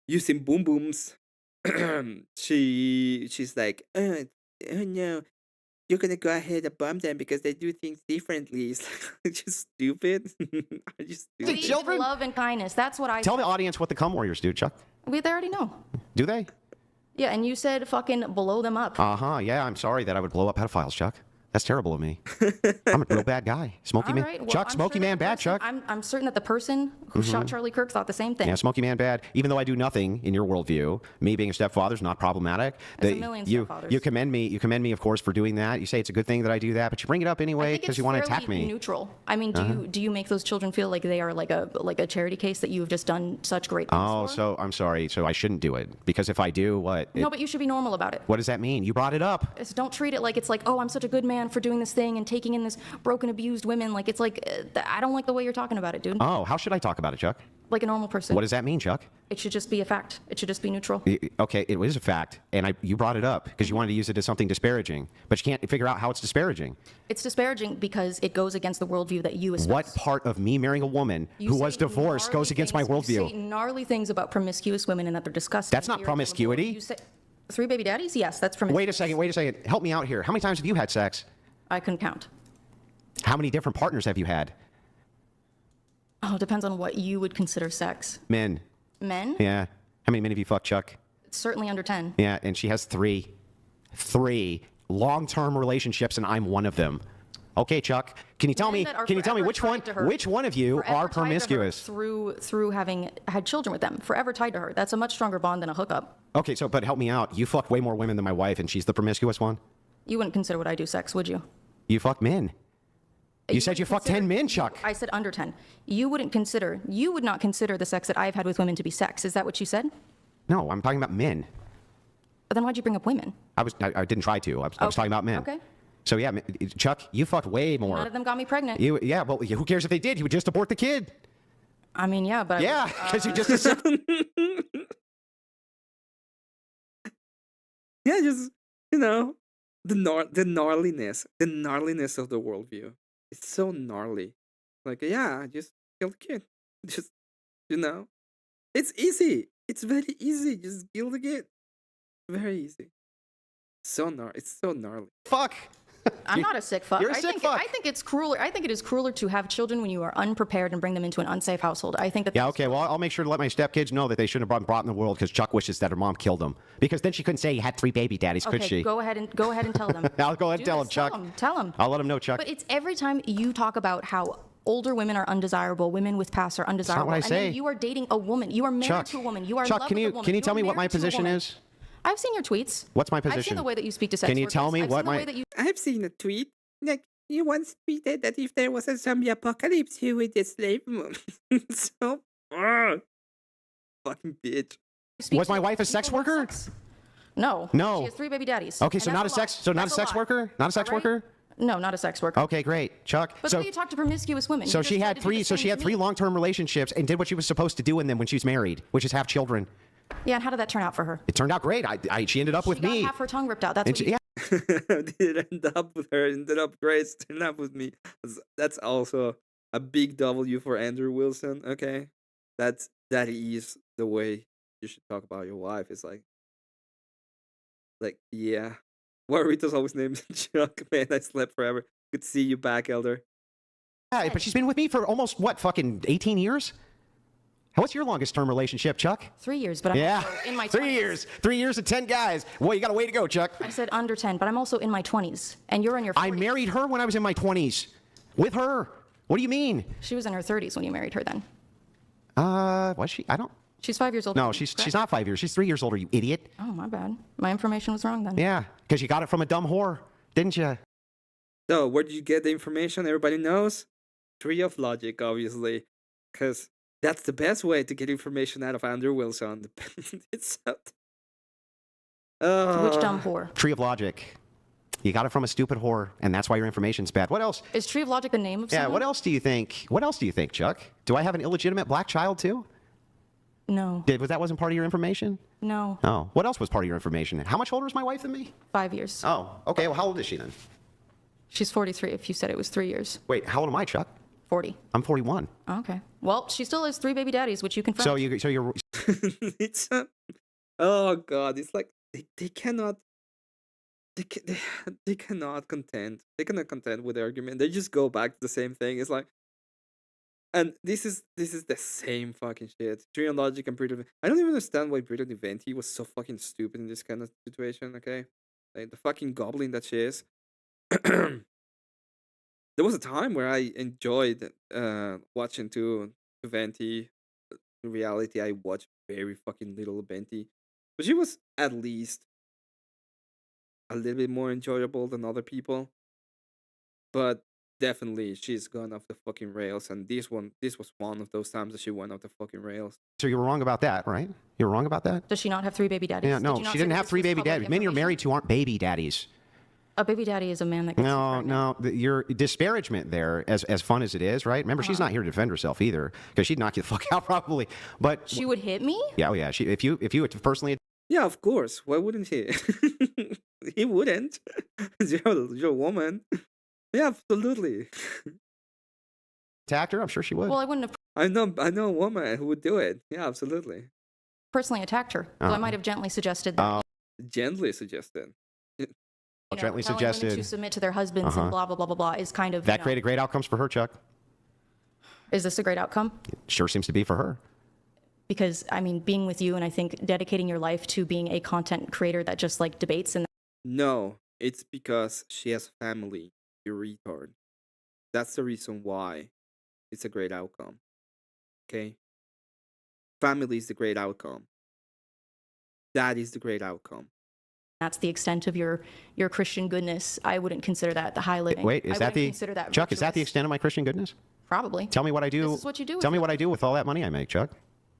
Speaker 1: using boom booms. She's like, oh no. You're gonna go ahead and bomb them because they do things differently. It's like, just stupid.
Speaker 18: Children, love and kindness. That's what I
Speaker 20: tell the audience what the cum warriors do, Chuck.
Speaker 18: They already know.
Speaker 20: Do they?
Speaker 18: Yeah, and you said fucking blow them up.
Speaker 20: Yeah, I'm sorry that I would blow up pedophiles, Chuck. That's terrible of me. I'm a real bad guy. Smoky man.
Speaker 18: Well,
Speaker 20: Chuck, Smoky man bad, Chuck.
Speaker 18: I'm certain that the person who shot Charlie Kirk thought the same thing.
Speaker 20: Yeah, Smoky man bad. Even though I do nothing in your worldview, me being a stepfather is not problematic.
Speaker 18: There's a million stepfathers.
Speaker 20: You commend me, of course, for doing that. You say it's a good thing that I do that, but you bring it up anyway because you want to attack me.
Speaker 18: Neutral. I mean, do you make those children feel like they are like a charity case that you have just done such great things for?
Speaker 20: So I'm sorry. So I shouldn't do it because if I do, what?
Speaker 18: No, but you should be normal about it.
Speaker 20: What does that mean? You brought it up.
Speaker 18: Don't treat it like it's like, oh, I'm such a good man for doing this thing and taking in this broken, abused women. Like, it's like, I don't like the way you're talking about it, dude.
Speaker 20: Oh, how should I talk about it, Chuck?
Speaker 18: Like a normal person.
Speaker 20: What does that mean, Chuck?
Speaker 18: It should just be a fact. It should just be neutral.
Speaker 20: Okay, it is a fact, and you brought it up because you wanted to use it as something disparaging, but you can't figure out how it's disparaging.
Speaker 18: It's disparaging because it goes against the worldview that you espouse.
Speaker 20: What part of me marrying a woman who was divorced goes against my worldview?
Speaker 18: You say gnarly things about promiscuous women and that they're disgusting.
Speaker 20: That's not promiscuity.
Speaker 18: You say 3 baby daddies? Yes, that's promiscuity.
Speaker 20: Wait a second. Help me out here. How many times have you had sex?
Speaker 18: I couldn't count.
Speaker 20: How many different partners have you had?
Speaker 18: Oh, it depends on what you would consider sex.
Speaker 20: Men.
Speaker 18: Men?
Speaker 20: Yeah. How many men have you fucked, Chuck?
Speaker 18: It's certainly under 10.
Speaker 20: Yeah, and she has 3. 3 long-term relationships, and I'm one of them. Okay, Chuck. Can you tell me which one of you are promiscuous?
Speaker 18: Through having had children with them, forever tied to her. That's a much stronger bond than a hookup.
Speaker 20: Okay, but help me out. You fuck way more women than my wife, and she's the promiscuous one?
Speaker 18: You wouldn't consider what I do sex, would you?
Speaker 20: You fuck men. You said you fucked 10 men, Chuck.
Speaker 18: I said under 10. You would not consider the sex that I've had with women to be sex. Is that what you said?
Speaker 20: No, I'm talking about men.
Speaker 18: But then why'd you bring up women?
Speaker 20: I didn't try to. I was talking about men.
Speaker 18: Okay.
Speaker 20: So yeah, Chuck, you fucked way more.
Speaker 18: None of them got me pregnant.
Speaker 20: Yeah, well, who cares if they did? You would just abort the kid.
Speaker 18: I mean, yeah, but...
Speaker 20: Yeah, because you just...
Speaker 1: Yeah, just, the gnarliness of the worldview. It's so gnarly. Like, yeah, just kill the kid. Just, it's easy. It's very easy. Just kill the kid. Very easy. So gnarly. It's so gnarly.
Speaker 19: Fuck.
Speaker 18: I'm not a sick fuck.
Speaker 19: You're a sick fuck.
Speaker 18: I think it's crueler. I think it is crueler to have children when you are unprepared and bring them into an unsafe household. I think that.
Speaker 20: Yeah, okay. Well, I'll make sure to let my stepkids know that they shouldn't have been brought in the world because Chuck wishes that her mom killed them. Because then she couldn't say he had 3 baby daddies, could she?
Speaker 18: Go ahead and tell them.
Speaker 20: I'll go ahead and tell them, Chuck.
Speaker 18: Tell them.
Speaker 20: I'll let them know, Chuck.
Speaker 18: But it's every time you talk about how older women are undesirable, women with past are undesirable.
Speaker 20: That's not what I say.
Speaker 18: And then you are dating a woman. You are married to a woman. You are in love with a woman.
Speaker 20: Can you tell me what my position is?
Speaker 18: I've seen your tweets.
Speaker 20: What's my position?
Speaker 18: I've seen the way that you speak to sex
Speaker 20: Can you
Speaker 18: workers.
Speaker 20: tell me what my?
Speaker 1: I've seen a tweet. Like, you once tweeted that if there was a zombie apocalypse, you would enslave women. So, fucking bitch.
Speaker 20: Was my wife a sex worker?
Speaker 18: No.
Speaker 20: No.
Speaker 18: She has 3 baby daddies.
Speaker 20: Okay, so not a sex. So not a sex worker. Not a sex worker.
Speaker 18: No, not a sex worker.
Speaker 20: Okay, great, Chuck.
Speaker 18: But so you talk to promiscuous women.
Speaker 20: So she had 3. So she had 3 long-term relationships and did what she was supposed to do in them when she was married, which is have children.
Speaker 18: Yeah, and how did that turn out for her?
Speaker 20: It turned out great. She ended up with me.
Speaker 18: She got half her tongue ripped out. That's what
Speaker 1: Did end up with her, ended up great, ended up with me. That's also a big W for Andrew Wilson. Okay, that is the way you should talk about your wife. It's like yeah. Warrito's always named Chuck. Man, I slept forever. Good to see you back, Elder.
Speaker 20: Yeah, but she's been with me for almost fucking 18 years. What's your longest term relationship, Chuck?
Speaker 18: 3 years, but I'm also in my 20s.
Speaker 20: 3 years. 3 years and 10 guys. Well, you got a way to go, Chuck.
Speaker 18: I said under 10, but I'm also in my 20s, and you're in your 40s.
Speaker 20: I married her when I was in my 20s. With her. What do you mean?
Speaker 18: She was in her 30s when you married her then.
Speaker 20: Was she? I don't.
Speaker 18: She's 5 years older.
Speaker 20: No, she's not 5 years. She's 3 years older, you idiot.
Speaker 18: Oh, my bad. My information was wrong then.
Speaker 20: Yeah, because you got it from a dumb whore, didn't you?
Speaker 1: So, where did you get the information? Everybody knows? Tree of Logic, obviously. Because that's the best way to get information out of Andrew Wilson. It's
Speaker 18: Which dumb whore?
Speaker 20: Tree of Logic. You got it from a stupid whore, and that's why your information's bad. What else?
Speaker 18: Is Tree of Logic the name of someone?
Speaker 20: Yeah, what else do you think? What else do you think, Chuck? Do I have an illegitimate black child, too?
Speaker 18: No.
Speaker 20: That wasn't part of your information?
Speaker 18: No.
Speaker 20: Oh. What else was part of your information? How much older is my wife than me?
Speaker 18: 5 years.
Speaker 20: Oh, okay. Well, how old is she then?
Speaker 18: She's 43 if you said it was 3 years.
Speaker 20: Wait, how old am I, Chuck?
Speaker 18: 40.
Speaker 20: I'm 41.
Speaker 18: Okay. Well, she still has 3 baby daddies, which you confirmed.
Speaker 20: So you're...
Speaker 1: It's oh, God. It's like they cannot... They cannot contend. They cannot contend with the argument. They just go back to the same thing. It's like... And this is the same fucking shit. Tree of Logic and Brittle. I don't even understand why Brittle Venti was so fucking stupid in this kind of situation. Okay, like the fucking goblin that she is. There was a time where I enjoyed watching to Venti. In reality, I watched very fucking little Venti, but she was at least a little bit more enjoyable than other people. But definitely, she's gone off the fucking rails, and this was one of those times that she went off the fucking rails.
Speaker 20: So you were wrong about that, right? You were wrong about that?
Speaker 18: Does she not have 3 baby daddies?
Speaker 20: Yeah, no, she didn't have 3 baby daddies. Men you're married to aren't baby daddies.
Speaker 18: A baby daddy is a man that gets
Speaker 20: No, your disparagement there, as fun as it is, right? Remember, she's not here to defend herself either, because she'd knock you the fuck out probably. But
Speaker 18: she would hit me?
Speaker 20: Yeah, oh yeah. If you would personally...
Speaker 1: Yeah, of course. Why wouldn't he? He wouldn't. You're a woman. Yeah, absolutely.
Speaker 20: Attacked her? I'm sure she would.
Speaker 18: Well, I wouldn't have.
Speaker 1: I know a woman who would do it. Yeah, absolutely.
Speaker 18: Personally attacked her. So I might have gently suggested that.
Speaker 1: Gently suggested.
Speaker 20: Gently
Speaker 18: telling
Speaker 20: suggested
Speaker 18: women to submit to their husbands and blah blah blah blah blah is kind of
Speaker 20: that created great outcomes for her, Chuck.
Speaker 18: Is this a great outcome?
Speaker 20: It sure seems to be for her.
Speaker 18: Because I mean, being with you and I think dedicating your life to being a content creator that just like debates and.
Speaker 1: No, it's because she has family. You retard. That's the reason why it's a great outcome. Okay? Family is the great outcome. That is the great outcome.
Speaker 18: That's the extent of your Christian goodness. I wouldn't consider that the high living.
Speaker 20: Wait, is that the
Speaker 18: consider that
Speaker 20: Chuck?
Speaker 18: virtuous.
Speaker 20: Is that the extent of my Christian goodness?
Speaker 18: Probably.
Speaker 20: Tell me what I do.
Speaker 18: This is what you do.
Speaker 20: Tell me what I do with all that money I make, Chuck.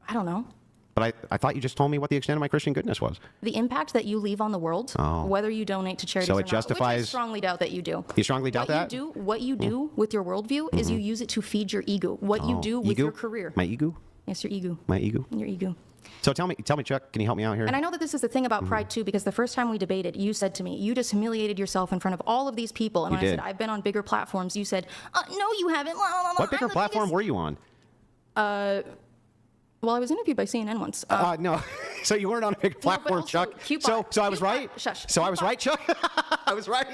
Speaker 18: I don't know.
Speaker 20: But I thought you just told me what the extent of my Christian goodness was.
Speaker 18: The impact that you leave on the world, whether you donate to charities
Speaker 20: So
Speaker 18: or
Speaker 20: it justifies.
Speaker 18: Not, which I strongly doubt that you do.
Speaker 20: You strongly doubt that?
Speaker 18: What you do with your worldview is you use it to feed your ego. What you do with your career.
Speaker 20: My ego?
Speaker 18: Yes, your ego.
Speaker 20: My ego?
Speaker 18: Your ego.
Speaker 20: So tell me, Chuck, can you help me out here?
Speaker 18: And I know that this is the thing about pride too, because the first time we debated, you said to me, you just humiliated yourself in front of all of these people. And when I said, I've been on bigger platforms, you said, no, you haven't.
Speaker 20: What bigger platform were you on?
Speaker 18: Well, I was interviewed by CNN once.
Speaker 20: No. So you weren't on a big platform, Chuck. So I was right?
Speaker 18: Shush.
Speaker 20: So I was right, Chuck? I was right?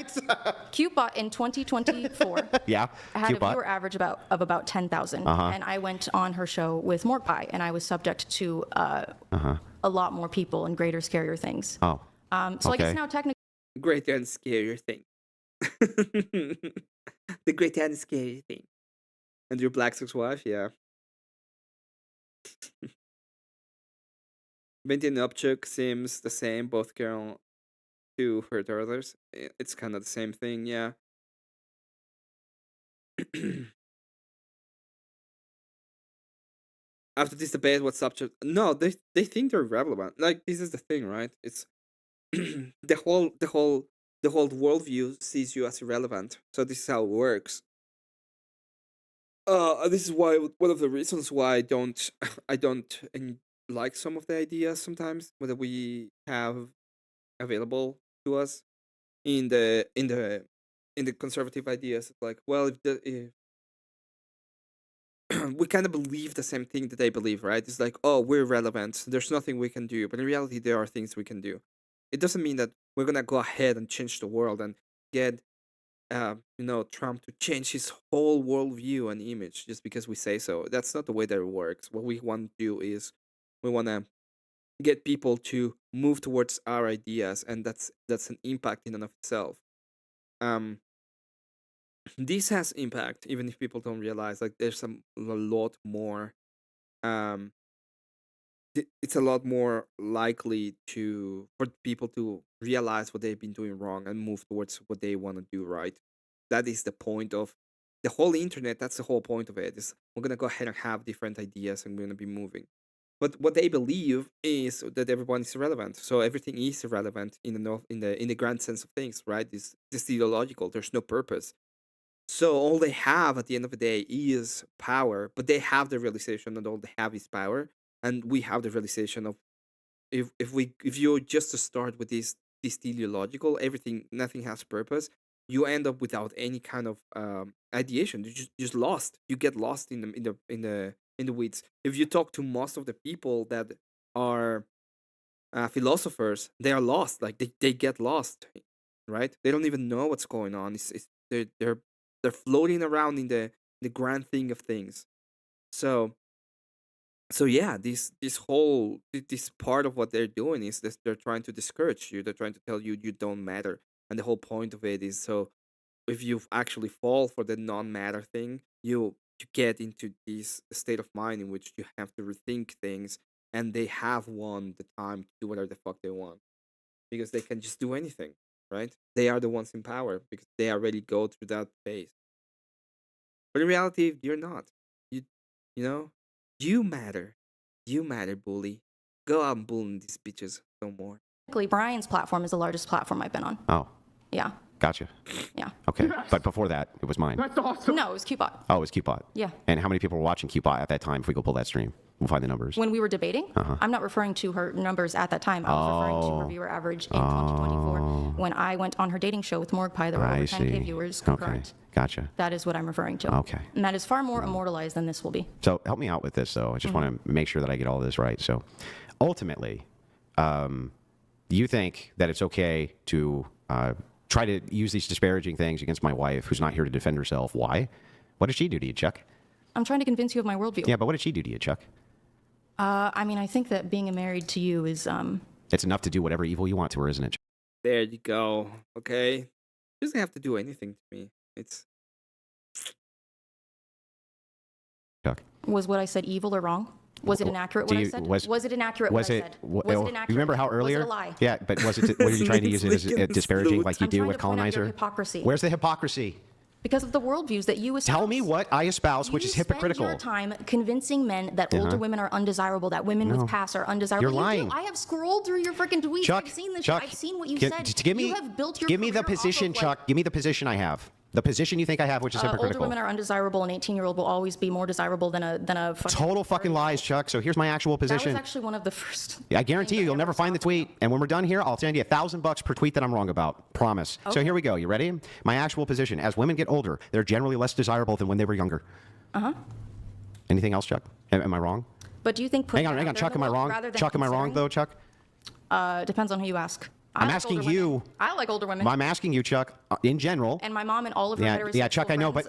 Speaker 18: CuteBot in 2024
Speaker 20: yeah,
Speaker 18: had a viewer average of about 10,000. And I went on her show with Morgpie, and I was subject to a lot more people and greater, scarier things.
Speaker 20: Oh.
Speaker 18: So I guess now technically...
Speaker 1: Greater and scarier thing. The greater and scary thing. And your Black Sox wife, yeah. Vinty and Upchuck seems the same, both girl to her daughters. It's kind of the same thing, yeah. After this debate, what's subject? No, they think they're relevant. Like, this is the thing, right? It's the whole worldview sees you as irrelevant. So this is how it works. This is why one of the reasons why I don't like some of the ideas sometimes that we have available to us in the conservative ideas. It's like, well, if we kind of believe the same thing that they believe, right? It's like, oh, we're relevant. There's nothing we can do, but in reality, there are things we can do. It doesn't mean that we're gonna go ahead and change the world and get Trump to change his whole worldview and image just because we say so. That's not the way that it works. What we want to do is we want to get people to move towards our ideas, and that's an impact in and of itself. This has impact, even if people don't realize. Like, there's a lot more. It's a lot more likely for people to realize what they've been doing wrong and move towards what they want to do right. That is the point of the whole internet. That's the whole point of it. Is we're gonna go ahead and have different ideas, and we're gonna be moving. But what they believe is that everyone is irrelevant. So everything is irrelevant in the grand sense of things, right? This ideological. There's no purpose. So all they have at the end of the day is power. But they have the realization that all they have is power, and we have the realization of if you just to start with this teleological, nothing has purpose. You end up without any kind of ideation. You just lost. You get lost in the weeds. If you talk to most of the people that are philosophers, they are lost. Like they get lost, right? They don't even know what's going on. They're floating around in the grand thing of things. So yeah, this part of what they're doing is that they're trying to discourage you. They're trying to tell you don't matter. And the whole point of it is, so if you actually fall for the non-matter thing, you get into this state of mind in which you have to rethink things, and they have won the time to do whatever the fuck they want because they can just do anything, right? They are the ones in power because they already go through that phase. But in reality, you're not. You matter. You matter, bully. Go out and bully these bitches no more.
Speaker 18: Brian's platform is the largest platform I've been on.
Speaker 20: Oh.
Speaker 18: Yeah.
Speaker 20: Gotcha.
Speaker 18: Yeah.
Speaker 20: Okay. But before that, it was mine.
Speaker 18: That's awesome. No, it was CuteBot.
Speaker 20: Oh, it was CuteBot.
Speaker 18: Yeah.
Speaker 20: And how many people were watching CuteBot at that time? If we go pull that stream, we'll find the numbers.
Speaker 18: When we were debating, I'm not referring to her numbers at that time. I was referring to her viewer average in 2024 when I went on her dating show with Morgpie. There were over 10K viewers concurrent.
Speaker 20: Okay. Gotcha.
Speaker 18: That is what I'm referring to.
Speaker 20: Okay.
Speaker 18: And that is far more immortalized than this will be.
Speaker 20: So help me out with this, though. I just want to make sure that I get all this right. So ultimately, you think that it's okay to try to use these disparaging things against my wife, who's not here to defend herself? Why? What did she do to you, Chuck?
Speaker 18: I'm trying to convince you of my worldview.
Speaker 20: Yeah, but what did she do to you, Chuck?
Speaker 18: I mean, I think that being married to you is...
Speaker 20: It's enough to do whatever evil you want to her, isn't it, Chuck?
Speaker 1: There you go. Okay? She doesn't have to do anything to me. It's...
Speaker 20: Chuck.
Speaker 18: Was what I said evil or wrong? Was it inaccurate what I said? Was it inaccurate what I said? Was it inaccurate?
Speaker 20: You remember how earlier?
Speaker 18: Was it a lie?
Speaker 20: Yeah, but was it? What are you trying to use it as disparaging, like you do with colonizer?
Speaker 18: Hypocrisy.
Speaker 20: Where's the hypocrisy?
Speaker 18: Because of the worldviews that you espouse.
Speaker 20: Tell me what I espouse, which is hypocritical.
Speaker 18: You spend your time convincing men that older women are undesirable, that women with past are undesirable.
Speaker 20: You're lying.
Speaker 18: I have scrolled through your freaking tweets.
Speaker 20: Chuck,
Speaker 18: I've seen this.
Speaker 20: Chuck,
Speaker 18: I've seen what you said.
Speaker 20: Give me,
Speaker 18: you have built your
Speaker 20: give me the position, Chuck. Give me the position I have. The position you think I have, which is
Speaker 18: Older
Speaker 20: hypocritical.
Speaker 18: women are undesirable. An 18-year-old will always be more desirable than a
Speaker 20: Total fucking lies, Chuck. So here's my actual position.
Speaker 18: That was actually one of the first.
Speaker 20: I guarantee you'll never find the tweet. And when we're done here, I'll send you $1,000 per tweet that I'm wrong about. Promise.
Speaker 18: Okay.
Speaker 20: So here we go. You ready? My actual position. As women get older, they're generally less desirable than when they were younger.
Speaker 18: Uh-huh.
Speaker 20: Anything else, Chuck? Am I wrong?
Speaker 18: But do you think?
Speaker 20: Hang on. Chuck, am I wrong? Chuck, am I wrong though, Chuck?
Speaker 18: Depends on who you ask.
Speaker 20: I'm asking you.
Speaker 18: I like older women.
Speaker 20: I'm asking you, Chuck, in general.
Speaker 18: And my mom and all of her heterosexual
Speaker 20: Yeah, Chuck, I know, but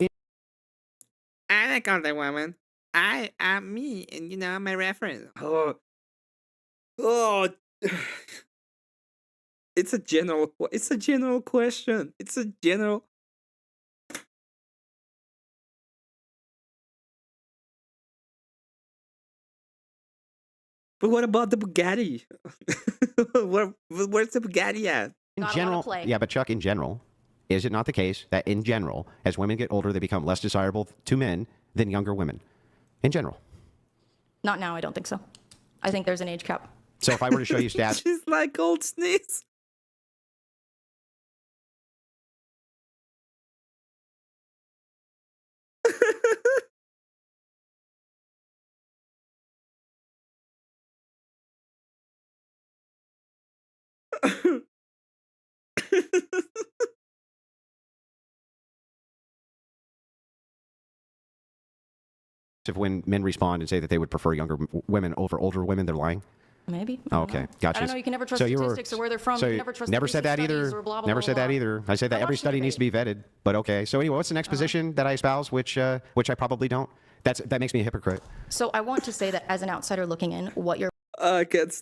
Speaker 1: I like older women. I am me, and you know my reference. It's a general. It's a general question. It's a general. But what about the Bugatti? Where's the Bugatti at?
Speaker 20: in general, yeah, but Chuck, in general, is it not the case that in general, as women get older, they become less desirable to men than younger women? In general.
Speaker 18: Not now, I don't think so. I think there's an age cap.
Speaker 20: So if I were to show you stats.
Speaker 1: She's like old sneeze.
Speaker 20: If when men respond and say that they would prefer younger women over older women, they're lying?
Speaker 18: Maybe.
Speaker 20: Oh, okay, gotcha.
Speaker 18: I don't know. You can never trust statistics or where they're from.
Speaker 20: So
Speaker 18: you can never trust
Speaker 20: never said that either. Never said that either. I said that every study needs to be vetted. But okay. So anyway, what's the next position that I espouse, which I probably don't? That makes me a hypocrite.
Speaker 18: So I want to say that as an outsider looking in, what you're
Speaker 1: I could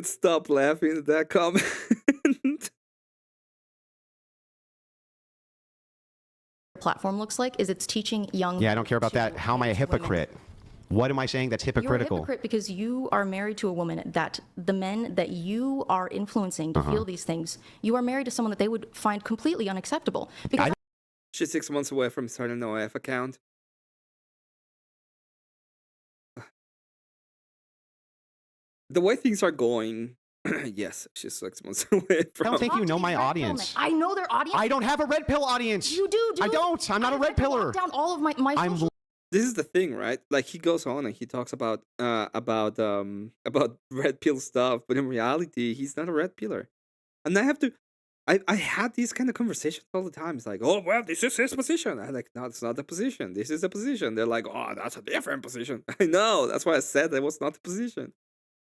Speaker 1: stop laughing at that comment.
Speaker 18: platform looks like is it's teaching young.
Speaker 20: Yeah, I don't care about that. How am I a hypocrite? What am I saying that's hypocritical?
Speaker 18: You're a hypocrite because you are married to a woman that the men that you are influencing to feel these things, you are married to someone that they would find completely unacceptable. Because
Speaker 1: She's 6 months away from starting an OF account. The way things are going, yes, she's 6 months away from.
Speaker 20: I don't think you know my audience.
Speaker 18: I know their audience.
Speaker 20: I don't have a red pill audience.
Speaker 18: You do, dude.
Speaker 20: I don't. I'm not a red pillar.
Speaker 18: Down all of my social.
Speaker 1: This is the thing, right? Like he goes on and he talks about red pill stuff, but in reality, he's not a red pillar. And I have to, I had these kind of conversations all the time. It's like, oh well, this is his position. I'm like, no, it's not the position. This is the position. They're like, oh, that's a different position. I know. That's why I said that was not the position.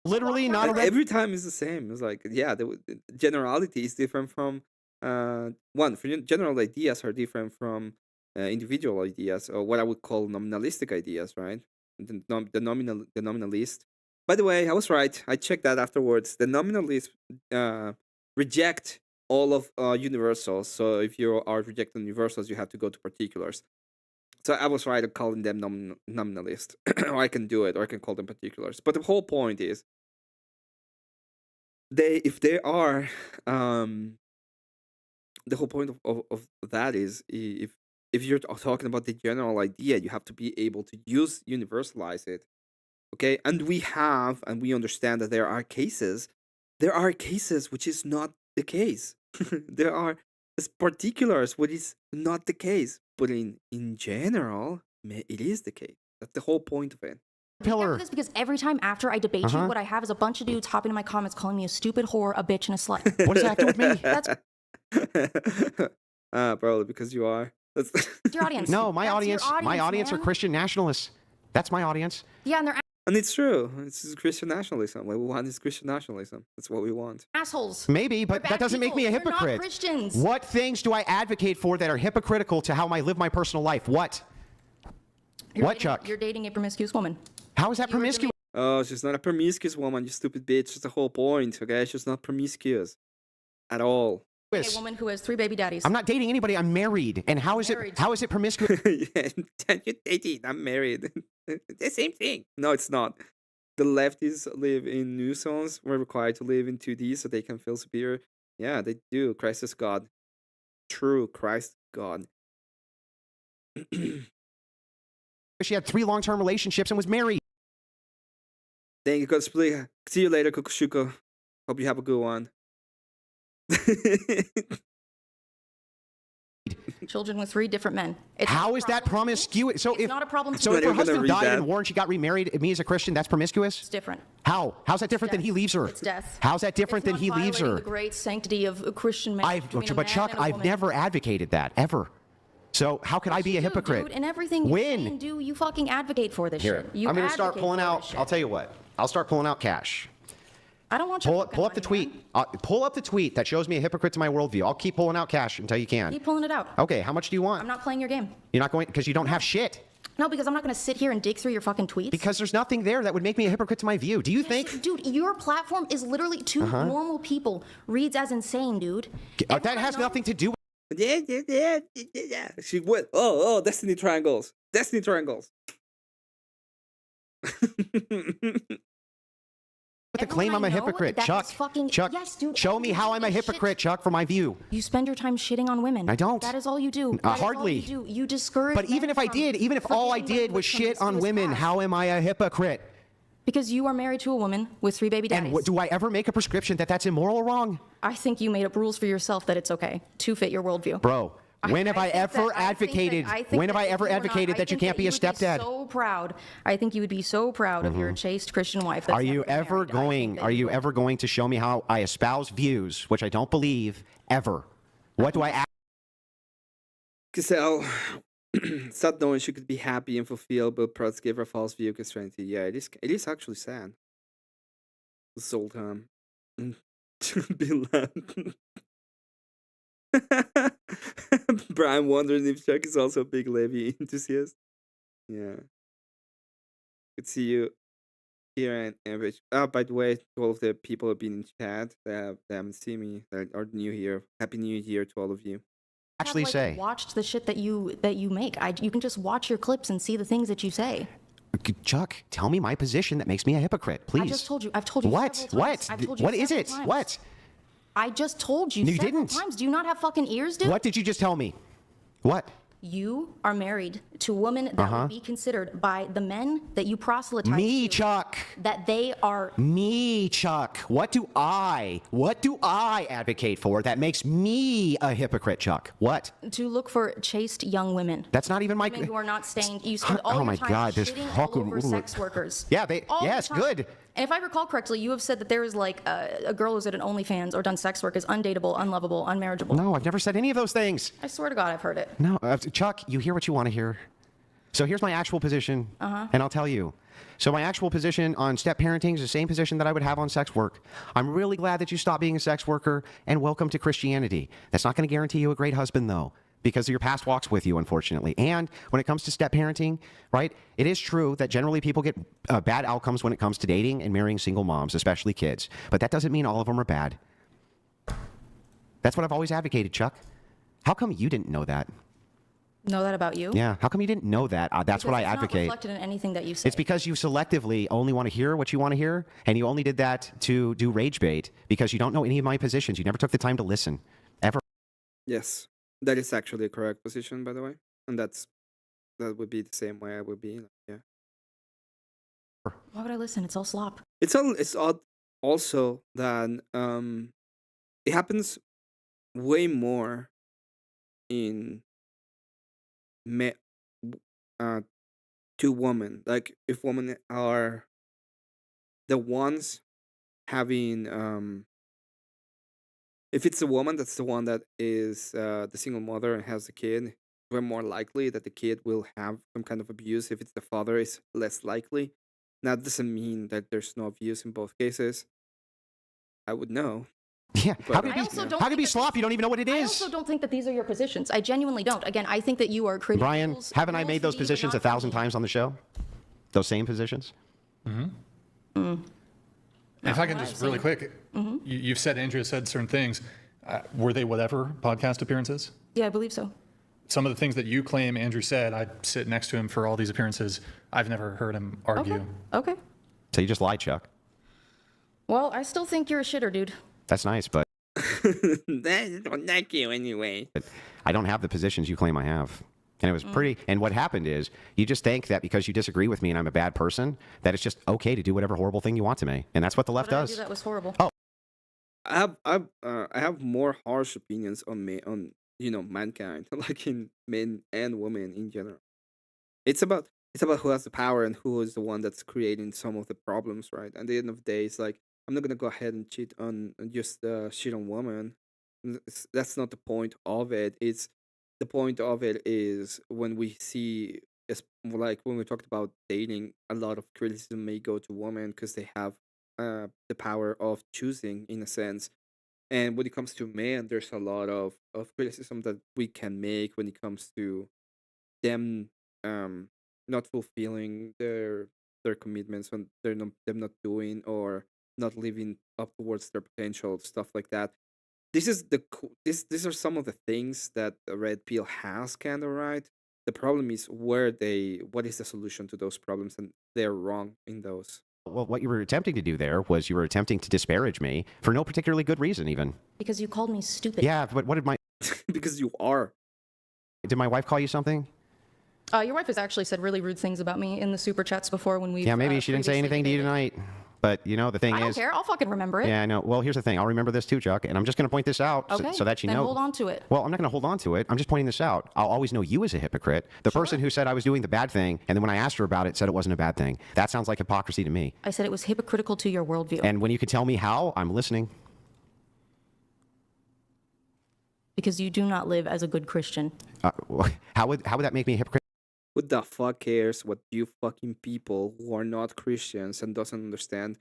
Speaker 20: Literally not a red.
Speaker 1: Every time is the same. It's like, yeah, the generality is different from general ideas are different from individual ideas, or what I would call nominalistic ideas, right? The nominalist. By the way, I was right. I checked that afterwards. The nominalists reject all of universals. So if you are rejecting universals, you have to go to particulars. So I was right at calling them nominalist. Or I can do it, or I can call them particulars. But the whole point is, if they are, the whole point of that is if you're talking about the general idea, you have to be able to universalize it. Okay, and we understand that there are cases which is not the case. There are particulars which is not the case, but in general, it is the case. That's the whole point of it.
Speaker 18: Pillar. This because every time after I debate you, what I have is a bunch of dudes hopping in my comments calling me a stupid whore, a bitch, and a slut.
Speaker 20: What does that do with me?
Speaker 18: That's
Speaker 1: probably because you are. That's
Speaker 18: your audience.
Speaker 20: No, my audience
Speaker 18: man.
Speaker 20: are Christian nationalists. That's my audience.
Speaker 18: Yeah, and they're
Speaker 1: and it's true. It's Christian nationalism. What we want is Christian nationalism. That's what we want.
Speaker 18: Assholes.
Speaker 20: Maybe, but that doesn't make me a hypocrite.
Speaker 18: They're not Christians.
Speaker 20: What things do I advocate for that are hypocritical to how I live my personal life? What? Chuck?
Speaker 18: You're dating a promiscuous woman.
Speaker 20: How is that promiscuous?
Speaker 1: Oh, she's not a promiscuous woman, you stupid bitch. That's the whole point, okay? She's not promiscuous at all.
Speaker 18: A woman who has 3 baby daddies.
Speaker 20: I'm not dating anybody. I'm married. And how is it promiscuous?
Speaker 1: Yeah, you're dating. I'm married. The same thing. No, it's not. The lefties live in new zones. We're required to live in 2D so they can feel superior. Yeah, they do. Christ is God. True, Christ God.
Speaker 20: She had 3 long-term relationships and was married.
Speaker 1: Thank you, cosplay. See you later, Kokushuko. Hope you have a good one.
Speaker 18: children with 3 different men.
Speaker 20: How is that promiscuous? So
Speaker 18: it's not a problem.
Speaker 20: So if her husband died in war and she got remarried, me as a Christian, that's promiscuous?
Speaker 18: It's different.
Speaker 20: How? How's that different than he leaves her?
Speaker 18: It's death.
Speaker 20: How's that different than he leaves her?
Speaker 18: The great sanctity of a Christian marriage.
Speaker 20: But Chuck, I've never advocated that, ever. So how could I be a hypocrite?
Speaker 18: Dude, and everything you say and do, you fucking advocate for this shit. You
Speaker 20: I'm going to start
Speaker 18: advocate
Speaker 20: pulling
Speaker 18: for
Speaker 20: out,
Speaker 18: this shit.
Speaker 20: I'll tell you what. I'll start pulling out cash.
Speaker 18: I don't want you
Speaker 20: pull up the tweet. Pull up the tweet that shows me a hypocrite to my worldview. I'll keep pulling out cash until you can.
Speaker 18: Keep pulling it out.
Speaker 20: Okay, how much do you want?
Speaker 18: I'm not playing your game.
Speaker 20: You're not going because you don't have shit.
Speaker 18: No, because I'm not going to sit here and dig through your fucking tweets.
Speaker 20: Because there's nothing there that would make me a hypocrite to my view. Do you think?
Speaker 18: Dude, your platform is literally 2 normal people. Reads as insane, dude.
Speaker 20: That has nothing to do with.
Speaker 1: Yeah. She went. Oh, Destiny triangles. Destiny triangles.
Speaker 20: With the claim I'm a hypocrite, Chuck. Chuck,
Speaker 18: yes, dude,
Speaker 20: show me how I'm a hypocrite, Chuck, for my view.
Speaker 18: You spend your time shitting on women.
Speaker 20: I don't.
Speaker 18: That is all you do.
Speaker 20: Hardly.
Speaker 18: You discourage.
Speaker 20: But even if I did, even if all I did was shit on women, how am I a hypocrite?
Speaker 18: Because you are married to a woman with 3 baby daddies.
Speaker 20: And do I ever make a prescription that that's immoral or wrong?
Speaker 18: I think you made up rules for yourself that it's okay to fit your worldview.
Speaker 20: Bro, when have I ever advocated? When have I ever advocated that you can't be a stepdad?
Speaker 18: So proud. I think you would be so proud of your chaste Christian wife.
Speaker 20: Are you ever going to show me how I espouse views, which I don't believe ever? What do I?
Speaker 1: Giselle, sad knowing she could be happy and fulfilled, but perhaps give her false view of Christianity. Yeah, it is actually sad. This whole time. Be loud. Brian wondering if Chuck is also a big Levi enthusiast. Yeah. Good to see you here and average. By the way, to all of the people who have been in chat that haven't seen me, that are new here, Happy New Year to all of you.
Speaker 20: Actually say.
Speaker 18: Watched the shit that you make. You can just watch your clips and see the things that you say.
Speaker 20: Chuck, tell me my position that makes me a hypocrite, please.
Speaker 18: I just told you. I've told you.
Speaker 20: What?
Speaker 18: Several times.
Speaker 20: What?
Speaker 18: I've told you
Speaker 20: What is it?
Speaker 18: times.
Speaker 20: What?
Speaker 18: I just told you.
Speaker 20: No, you
Speaker 18: several
Speaker 20: didn't.
Speaker 18: times. Do you not have fucking ears, dude?
Speaker 20: What did you just tell me? What?
Speaker 18: You are married to a woman that would be considered by the men that you proselytize
Speaker 20: Me,
Speaker 18: to,
Speaker 20: Chuck.
Speaker 18: that they are.
Speaker 20: Me, Chuck. What do I advocate for that makes me a hypocrite, Chuck? What?
Speaker 18: To look for chaste young women.
Speaker 20: That's not even my.
Speaker 18: Women who are not stained. You spend all
Speaker 20: oh
Speaker 18: your
Speaker 20: my
Speaker 18: time
Speaker 20: God, this
Speaker 18: shitting
Speaker 20: fucking
Speaker 18: all over sex workers.
Speaker 20: Yeah, they.
Speaker 18: All
Speaker 20: yes,
Speaker 18: the time.
Speaker 20: good.
Speaker 18: And if I recall correctly, you have said that there is like a girl who's at an OnlyFans or done sex work is undateable, unlovable, unmarriageable.
Speaker 20: No, I've never said any of those things.
Speaker 18: I swear to God, I've heard it.
Speaker 20: No, Chuck, you hear what you want to hear. So here's my actual position, and I'll tell you. So my actual position on step parenting is the same position that I would have on sex work. I'm really glad that you stopped being a sex worker, and welcome to Christianity. That's not going to guarantee you a great husband, though, because of your past walks with you, unfortunately. And when it comes to step parenting, right, it is true that generally people get bad outcomes when it comes to dating and marrying single moms, especially kids. But that doesn't mean all of them are bad. That's what I've always advocated, Chuck. How come you didn't know that?
Speaker 18: Know that about you?
Speaker 20: Yeah. How come you didn't know that? That's what I advocate.
Speaker 18: It's not reflected in anything that you say.
Speaker 20: It's because you selectively only want to hear what you want to hear, and you only did that to do rage bait because you don't know any of my positions. You never took the time to listen, ever.
Speaker 1: Yes, that is actually a correct position, by the way, and that would be the same way I would be. Yeah.
Speaker 18: Why would I listen? It's all slop.
Speaker 1: It's odd also that it happens way more in to women. Like if women are the ones having if it's a woman that's the one that is the single mother and has a kid, we're more likely that the kid will have some kind of abuse. If it's the father, it's less likely. Now, that doesn't mean that there's no abuse in both cases. I would know.
Speaker 20: Yeah, how can it be slop? You don't even know what it is.
Speaker 18: I also don't think that these are your positions. I genuinely don't. Again, I think that you are creating.
Speaker 20: Brian, haven't I made those positions 1,000 times on the show? Those same positions?
Speaker 21: If I can just really quick, you've said Andrea said certain things. Were they whatever podcast appearances?
Speaker 18: Yeah, I believe so.
Speaker 21: Some of the things that you claim Andrew said, I sit next to him for all these appearances. I've never heard him argue.
Speaker 18: Okay.
Speaker 20: So you just lied, Chuck.
Speaker 18: Well, I still think you're a shitter, dude.
Speaker 20: That's nice, but
Speaker 1: I don't like you anyway.
Speaker 20: I don't have the positions you claim I have. And it was pretty. And what happened is you just think that because you disagree with me and I'm a bad person, that it's just okay to do whatever horrible thing you want to me. And that's what the left does.
Speaker 18: That was horrible.
Speaker 20: Oh.
Speaker 1: I have more harsh opinions on mankind, like in men and women in general. It's about who has the power and who is the one that's creating some of the problems, right? At the end of the day, it's like I'm not gonna go ahead and cheat on just shit on women. That's not the point of it. It's the point of it is when we see, like when we talked about dating, a lot of criticism may go to women because they have the power of choosing in a sense. And when it comes to men, there's a lot of criticism that we can make when it comes to them not fulfilling their commitments when them not doing or not living up towards their potential, stuff like that. This is these are some of the things that the red pill has kind of right. The problem is what is the solution to those problems, and they're wrong in those.
Speaker 20: Well, what you were attempting to do there was you were attempting to disparage me for no particularly good reason, even.
Speaker 18: Because you called me stupid.
Speaker 20: Yeah, but what did my...
Speaker 1: Because you are.
Speaker 20: Did my wife call you something?
Speaker 18: Your wife has actually said really rude things about me in the super chats before when we.
Speaker 20: Yeah, maybe she didn't say anything to you tonight. But, the thing is...
Speaker 18: I don't care. I'll fucking remember it.
Speaker 20: Yeah, I know. Well, here's the thing. I'll remember this too, Chuck, and I'm just going to point this out so that you
Speaker 18: then
Speaker 20: know.
Speaker 18: Hold on to it.
Speaker 20: Well, I'm not going to hold on to it. I'm just pointing this out. I'll always know you as a hypocrite. The person who said I was doing the bad thing, and then when I asked her about it, said it wasn't a bad thing. That sounds like hypocrisy to me.
Speaker 18: I said it was hypocritical to your worldview.
Speaker 20: And when you could tell me how, I'm listening.
Speaker 18: Because you do not live as a good Christian.
Speaker 20: How would that make me a hypocrite?
Speaker 1: Who the fuck cares what you fucking people who are not Christians and doesn't understand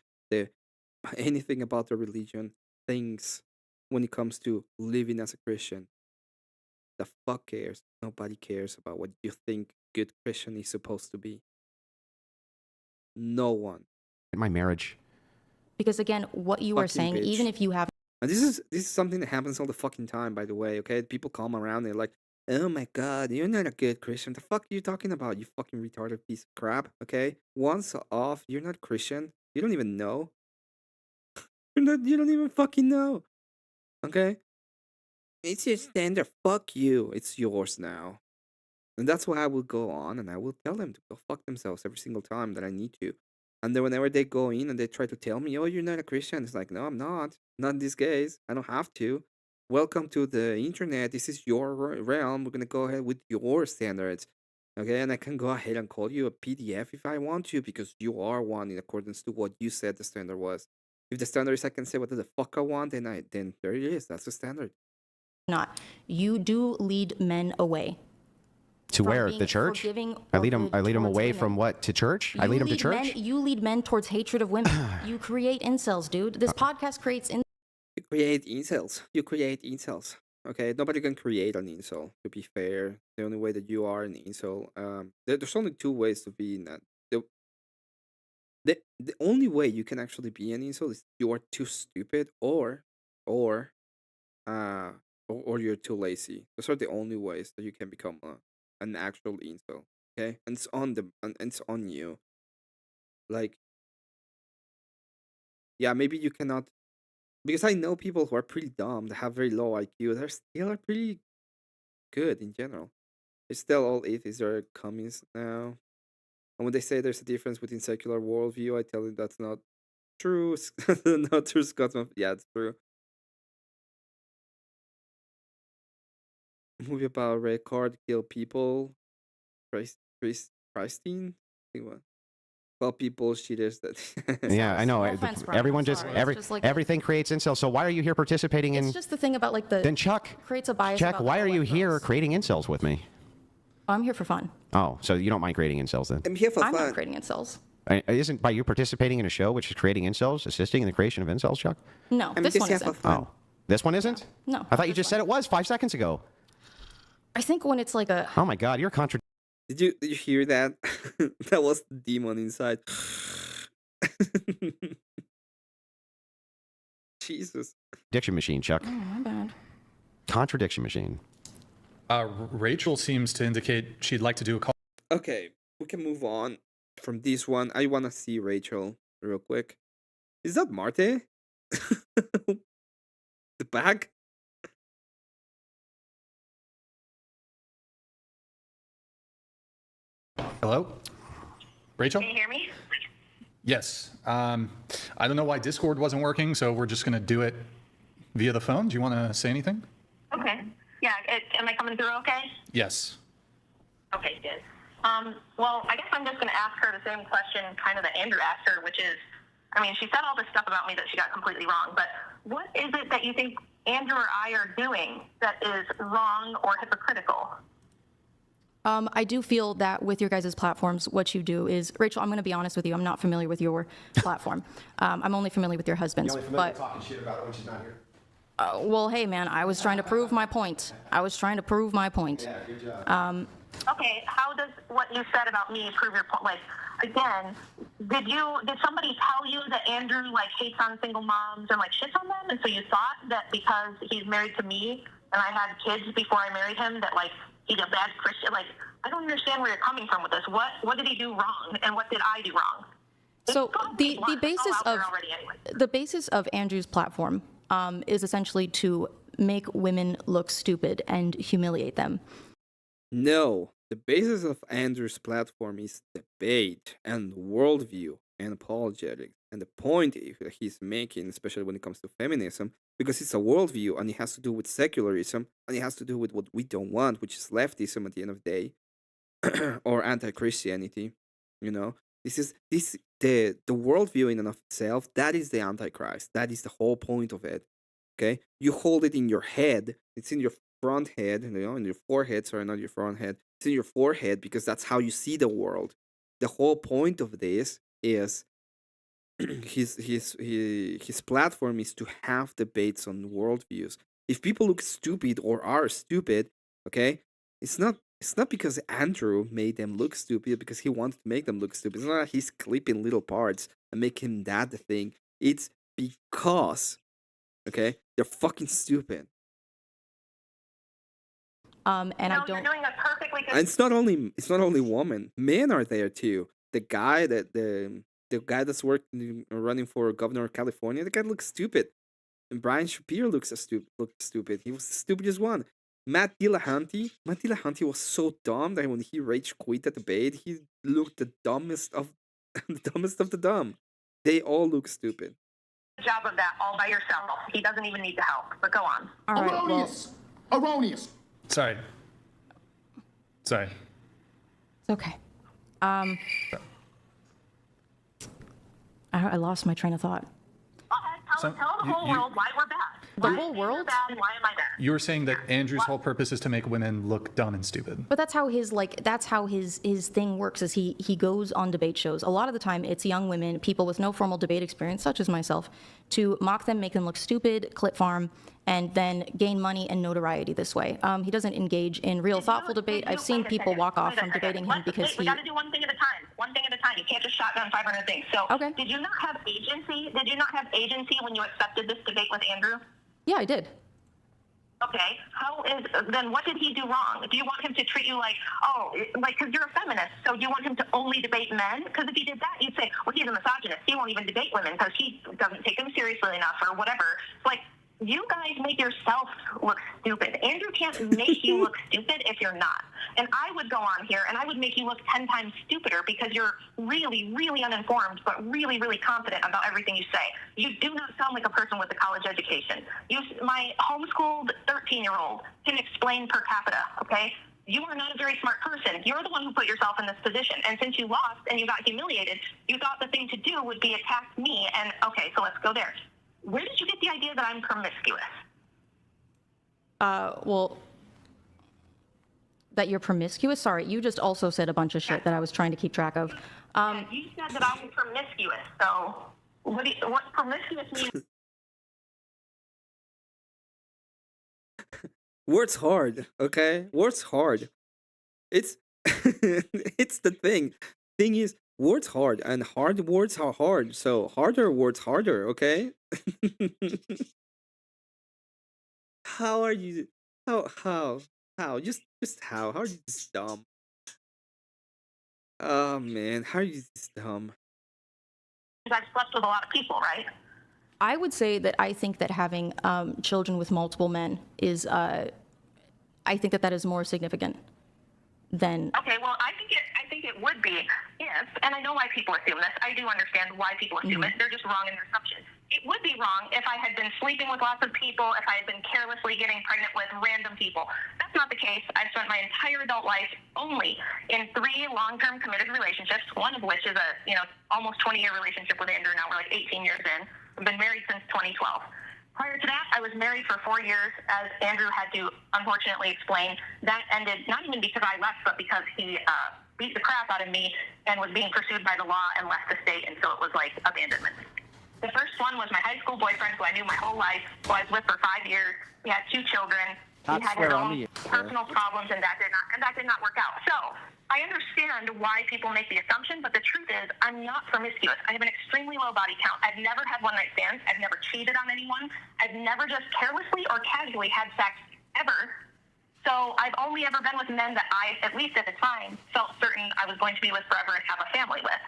Speaker 1: anything about the religion thinks when it comes to living as a Christian? The fuck cares? Nobody cares about what you think good Christian is supposed to be. No one.
Speaker 20: In my marriage.
Speaker 18: Because again, what you are saying,
Speaker 1: bitch.
Speaker 18: even if you have.
Speaker 1: And this is something that happens all the fucking time, by the way. Okay, people come around, they're like, "Oh my god, you're not a good Christian. The fuck are you talking about? You fucking retarded piece of crap." Okay, once off, you're not Christian. You don't even know. You don't even fucking know. Okay, it's your standard. Fuck you. It's yours now. And that's why I will go on and I will tell them to go fuck themselves every single time that I need to. And then whenever they go in and they try to tell me, "Oh, you're not a Christian," it's like, no, I'm not. Not in this case. I don't have to. Welcome to the internet. This is your realm. We're gonna go ahead with your standards. Okay, and I can go ahead and call you a PDF if I want to, because you are one in accordance to what you said the standard was. If the standard is I can say what the fuck I want, then there it is. That's the standard.
Speaker 18: Not. You do lead men away.
Speaker 20: To where? The church? I lead them away from what? To church? I lead them to church?
Speaker 18: You lead men towards hatred of women. You create incels, dude. This podcast creates incels.
Speaker 1: You create incels. You create incels. Okay, nobody can create an incel. To be fair, the only way that you are an incel, there's only two ways to be in that. The only way you can actually be an incel is you are too stupid, or you're too lazy. Those are the only ways that you can become an actual incel. Okay, and it's on you. Like, yeah, maybe you cannot. Because I know people who are pretty dumb, that have very low IQ, they're still pretty good in general. It's still all atheists are communists now. And when they say there's a difference between secular worldview, I tell them that's not true. Not true, Scotsman. Yeah, it's true. A movie about a red card kill people. Christine? I think what? Well, people, cheaters. That.
Speaker 20: Yeah, I know. Everyone everything creates incels. So why are you here participating in?
Speaker 18: It's just the thing about like the.
Speaker 20: Then Chuck
Speaker 18: creates a bias.
Speaker 20: Chuck, why are you here creating incels with me?
Speaker 18: Oh, I'm here for fun.
Speaker 20: Oh, so you don't mind creating incels then?
Speaker 1: I'm here for
Speaker 18: fun. I'm not creating incels.
Speaker 20: Isn't by you participating in a show which is creating incels, assisting in the creation of incels, Chuck?
Speaker 18: No, this one isn't.
Speaker 20: Oh, this one isn't?
Speaker 18: No.
Speaker 20: I thought you just said it was 5 seconds ago.
Speaker 18: I think when it's like a.
Speaker 20: Oh my God, you're contradicting.
Speaker 1: Did you hear that? That was the demon inside. Jesus.
Speaker 20: Contradiction machine, Chuck.
Speaker 18: Oh, my bad.
Speaker 20: Contradiction machine.
Speaker 21: Rachel seems to indicate she'd like to do a call.
Speaker 1: Okay, we can move on from this one. I want to see Rachel real quick. Is that Marte? The bag?
Speaker 21: Hello? Rachel?
Speaker 5: Can you hear me?
Speaker 21: Yes. I don't know why Discord wasn't working, so we're just going to do it via the phone. Do you want to say anything?
Speaker 5: Okay. Yeah, Am I coming through okay?
Speaker 21: Yes.
Speaker 5: Okay, good. Well, I guess I'm just going to ask her the same question kind of that Andrew asked her, which is, I mean, she said all this stuff about me that she got completely wrong, but what is it that you think Andrew or I are doing that is wrong or hypocritical?
Speaker 18: I do feel that with your guys' platforms, what you do is, Rachel, I'm going to be honest with you. I'm not familiar with your platform. I'm only familiar with your husband's.
Speaker 20: You're only familiar with talking shit about it when she's not here.
Speaker 18: Well, hey, man, I was trying to prove my point.
Speaker 20: Yeah, good job.
Speaker 5: Okay, how does what you said about me prove your point? Like, again, did somebody tell you that Andrew like hates on single moms and like shits on them, and so you thought that because he's married to me and I had kids before I married him that like he's a bad Christian? Like, I don't understand where you're coming from with this. What did he do wrong, and what did I do wrong?
Speaker 18: So the basis of Andrew's platform is essentially to make women look stupid and humiliate them.
Speaker 1: No, the basis of Andrew's platform is debate and worldview and apologetics. And the point that he's making, especially when it comes to feminism, because it's a worldview and it has to do with secularism and it has to do with what we don't want, which is leftism at the end of the day, or anti-Christianity. You know, the worldview in and of itself. That is the Antichrist. That is the whole point of it. Okay, you hold it in your head. It's in your front head, in your forehead. Sorry, not your front head. It's in your forehead because that's how you see the world. The whole point of this is his platform is to have debates on worldviews. If people look stupid or are stupid, okay, it's not because Andrew made them look stupid because he wanted to make them look stupid. It's not that he's clipping little parts and making that the thing. It's because, okay, they're fucking stupid.
Speaker 18: And I don't.
Speaker 5: You're doing a perfectly good.
Speaker 1: And it's not only women. Men are there too. The guy that's running for governor of California, the guy looks stupid. And Brian Shapiro looked stupid. He was the stupidest one. Matt Dillahunty was so dumb that when he rage quit at the debate, he looked the dumbest of the dumb. They all look stupid.
Speaker 5: Job of that all by yourself. He doesn't even need the help. But go on.
Speaker 18: All right,
Speaker 21: Erroneous. Sorry.
Speaker 18: It's okay. I lost my train of thought.
Speaker 5: Tell the whole world why we're bad.
Speaker 18: The whole world?
Speaker 5: Bad, and why am I bad?
Speaker 21: You were saying that Andrew's whole purpose is to make women look dumb and stupid.
Speaker 18: But that's how his thing works. Is he goes on debate shows. A lot of the time, it's young women, people with no formal debate experience, such as myself, to mock them, make them look stupid, clip farm, and then gain money and notoriety this way. He doesn't engage in real thoughtful debate. I've seen people walk off from debating him because
Speaker 5: we got to do one thing at a time. One thing at a time. You can't just shotgun 500 things. So,
Speaker 18: okay.
Speaker 5: Did you not have agency? Did you not have agency when you accepted this debate with Andrew?
Speaker 18: Yeah, I did.
Speaker 5: Okay, then what did he do wrong? Do you want him to treat you like, because you're a feminist, so do you want him to only debate men? Because if he did that, you'd say, well, he's a misogynist. He won't even debate women because he doesn't take them seriously enough or whatever. Like, you guys make yourself look stupid. Andrew can't make you look stupid if you're not. And I would go on here and I would make you look 10 times stupider because you're really, really uninformed, but really, really confident about everything you say. You do not sound like a person with a college education. My homeschooled 13-year-old can explain per capita, okay? You are not a very smart person. You're the one who put yourself in this position. And since you lost and you got humiliated, you thought the thing to do would be attack me. And okay, so let's go there. Where did you get the idea that I'm promiscuous?
Speaker 18: Well, that you're promiscuous? Sorry, you just also said a bunch of shit that I was trying to keep track of.
Speaker 5: Yeah, you said that I'm promiscuous. So what promiscuous means?
Speaker 1: Words hard, okay? Words hard. It's it's the thing. Thing is, words hard and hard words are hard. So harder words harder, okay? How are you? How? Just how? How are you this dumb? Oh man, how are you this dumb?
Speaker 5: I've slept with a lot of people, right?
Speaker 18: I would say that I think that having children with multiple men is, I think that is more significant than.
Speaker 5: Okay, well, I think it would be if, and I know why people assume this. I do understand why people assume it. They're just wrong in their assumptions. it would be wrong if I had been sleeping with lots of people, if I had been carelessly getting pregnant with random people. That's not the case. I've spent my entire adult life only in 3 long-term committed relationships, one of which is a, almost 20-year relationship with Andrew. Now we're like 18 years in. I've been married since 2012. Prior to that, I was married for 4 years, as Andrew had to unfortunately explain. That ended not even because I left, but because he beat the crap out of me and was being pursued by the law and left the state, and so it was like abandonment. The first one was my high school boyfriend, who I knew my whole life, who I was with for 5 years. We had 2 children. He had his own personal problems, and that did not work out. So I understand why people make the assumption, but the truth is I'm not promiscuous. I have an extremely low body count. I've never had one-night stands. I've never cheated on anyone. I've never just carelessly or casually had sex ever. So I've only ever been with men that I, at least at the time, felt certain I was going to be with forever and have a family with.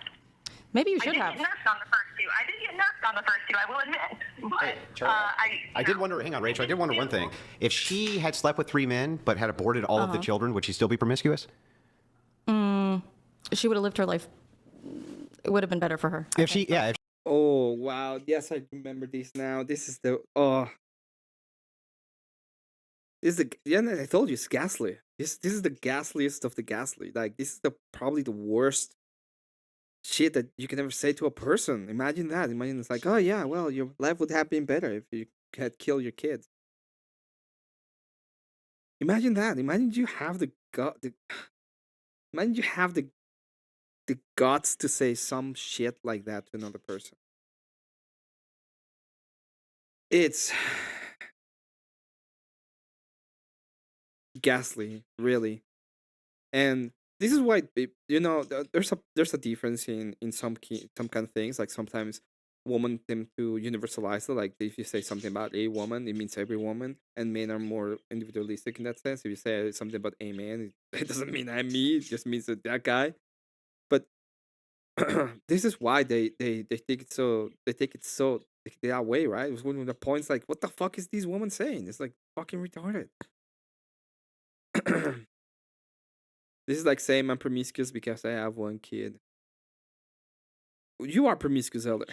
Speaker 18: Maybe you should have.
Speaker 5: I did get nerfed on the first 2. I did get nerfed on the first 2, I will admit. But,
Speaker 20: Hey, Charlie, I did wonder, hang on, Rachel, I did wonder one thing. If she had slept with 3 men but had aborted all of the children, would she still be promiscuous?
Speaker 18: She would have lived her life. It would have been better for her.
Speaker 20: If she.
Speaker 1: Oh, wow. Yes, I remember this now. This is the, This is I told you, it's ghastly. This is the ghastliest of the ghastly. Like, this is probably the worst shit that you can ever say to a person. Imagine that. Imagine it's like, oh yeah, well, your life would have been better if you had killed your kids. Imagine that. Imagine you have imagine you have the guts to say some shit like that to another person. It's ghastly, really. And this is why there's a difference in some kind of things. Like sometimes women tend to universalize it. Like if you say something about a woman, it means every woman, and men are more individualistic in that sense. If you say something about a man, it doesn't mean I'm me. It just means that guy. But this is why they take it so that way, right? It was one of the points. Like, what the fuck is these women saying? It's like fucking retarded. This is like saying I'm promiscuous because I have 1 kid. You are promiscuous, Elder.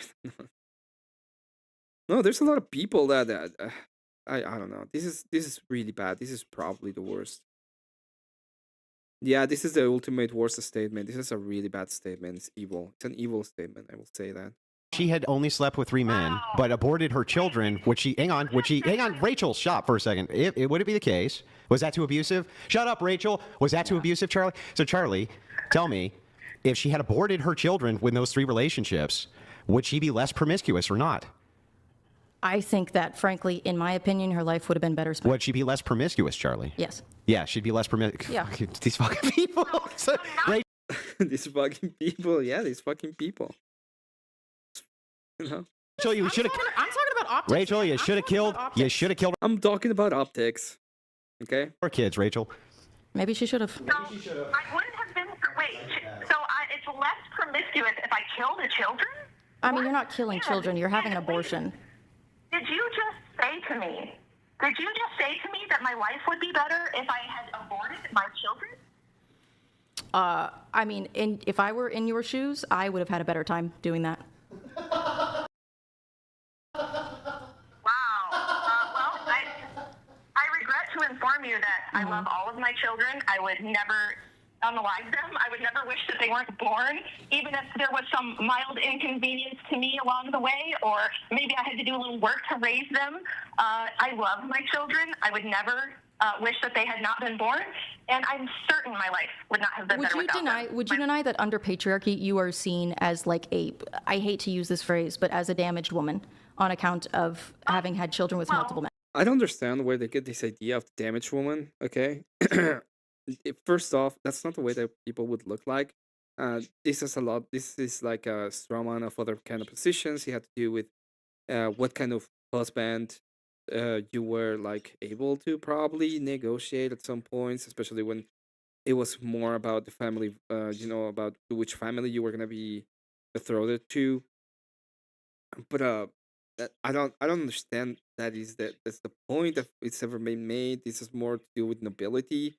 Speaker 1: No, there's a lot of people that I don't know. This is really bad. This is probably the worst. Yeah, this is the ultimate worst statement. This is a really bad statement. It's evil. It's an evil statement. I will say that.
Speaker 20: She had only slept with 3 men, but aborted her children. Hang on, Rachel, stop for a second. Would it be the case? Was that too abusive? Shut up, Rachel. Was that too abusive, Charlie? So, Charlie, tell me, if she had aborted her children with those 3 relationships, would she be less promiscuous or not?
Speaker 18: I think that, frankly, in my opinion, her life would have been better spent.
Speaker 20: Would she be less promiscuous, Charlie?
Speaker 18: Yes.
Speaker 20: Yeah, she'd be less promiscuous.
Speaker 18: Yeah.
Speaker 20: These fucking people.
Speaker 1: These fucking people. Yeah, these fucking people. You know?
Speaker 20: Rachel, you should have.
Speaker 18: I'm talking about optics.
Speaker 20: Rachel, you should have killed. You should have killed.
Speaker 1: I'm talking about optics. Okay.
Speaker 20: Our kids, Rachel.
Speaker 18: Maybe she should have.
Speaker 5: So I wouldn't have been. Wait. So it's less promiscuous if I kill the children?
Speaker 18: I mean, you're not killing children. You're having an abortion.
Speaker 5: Did you just say to me? Did you just say to me that my life would be better if I had aborted my children?
Speaker 18: I mean, if I were in your shoes, I would have had a better time doing that.
Speaker 5: Wow. Well, I regret to inform you that I love all of my children. I would never unalive them. I would never wish that they weren't born, even if there was some mild inconvenience to me along the way, or maybe I had to do a little work to raise them. I love my children. I would never wish that they had not been born, and I'm certain my life would not have been better without them.
Speaker 18: Would you deny that under patriarchy you are seen as like I hate to use this phrase, but as a damaged woman on account of having had children with multiple men?
Speaker 1: I don't understand where they get this idea of the damaged woman. Okay. First off, that's not the way that people would look like. This is like a straw man of other kind of positions. He had to do with what kind of husband you were like able to probably negotiate at some points, especially when it was more about the family, about which family you were gonna be betrothed to. But I don't understand that's the point that it's ever been made. This is more to do with nobility.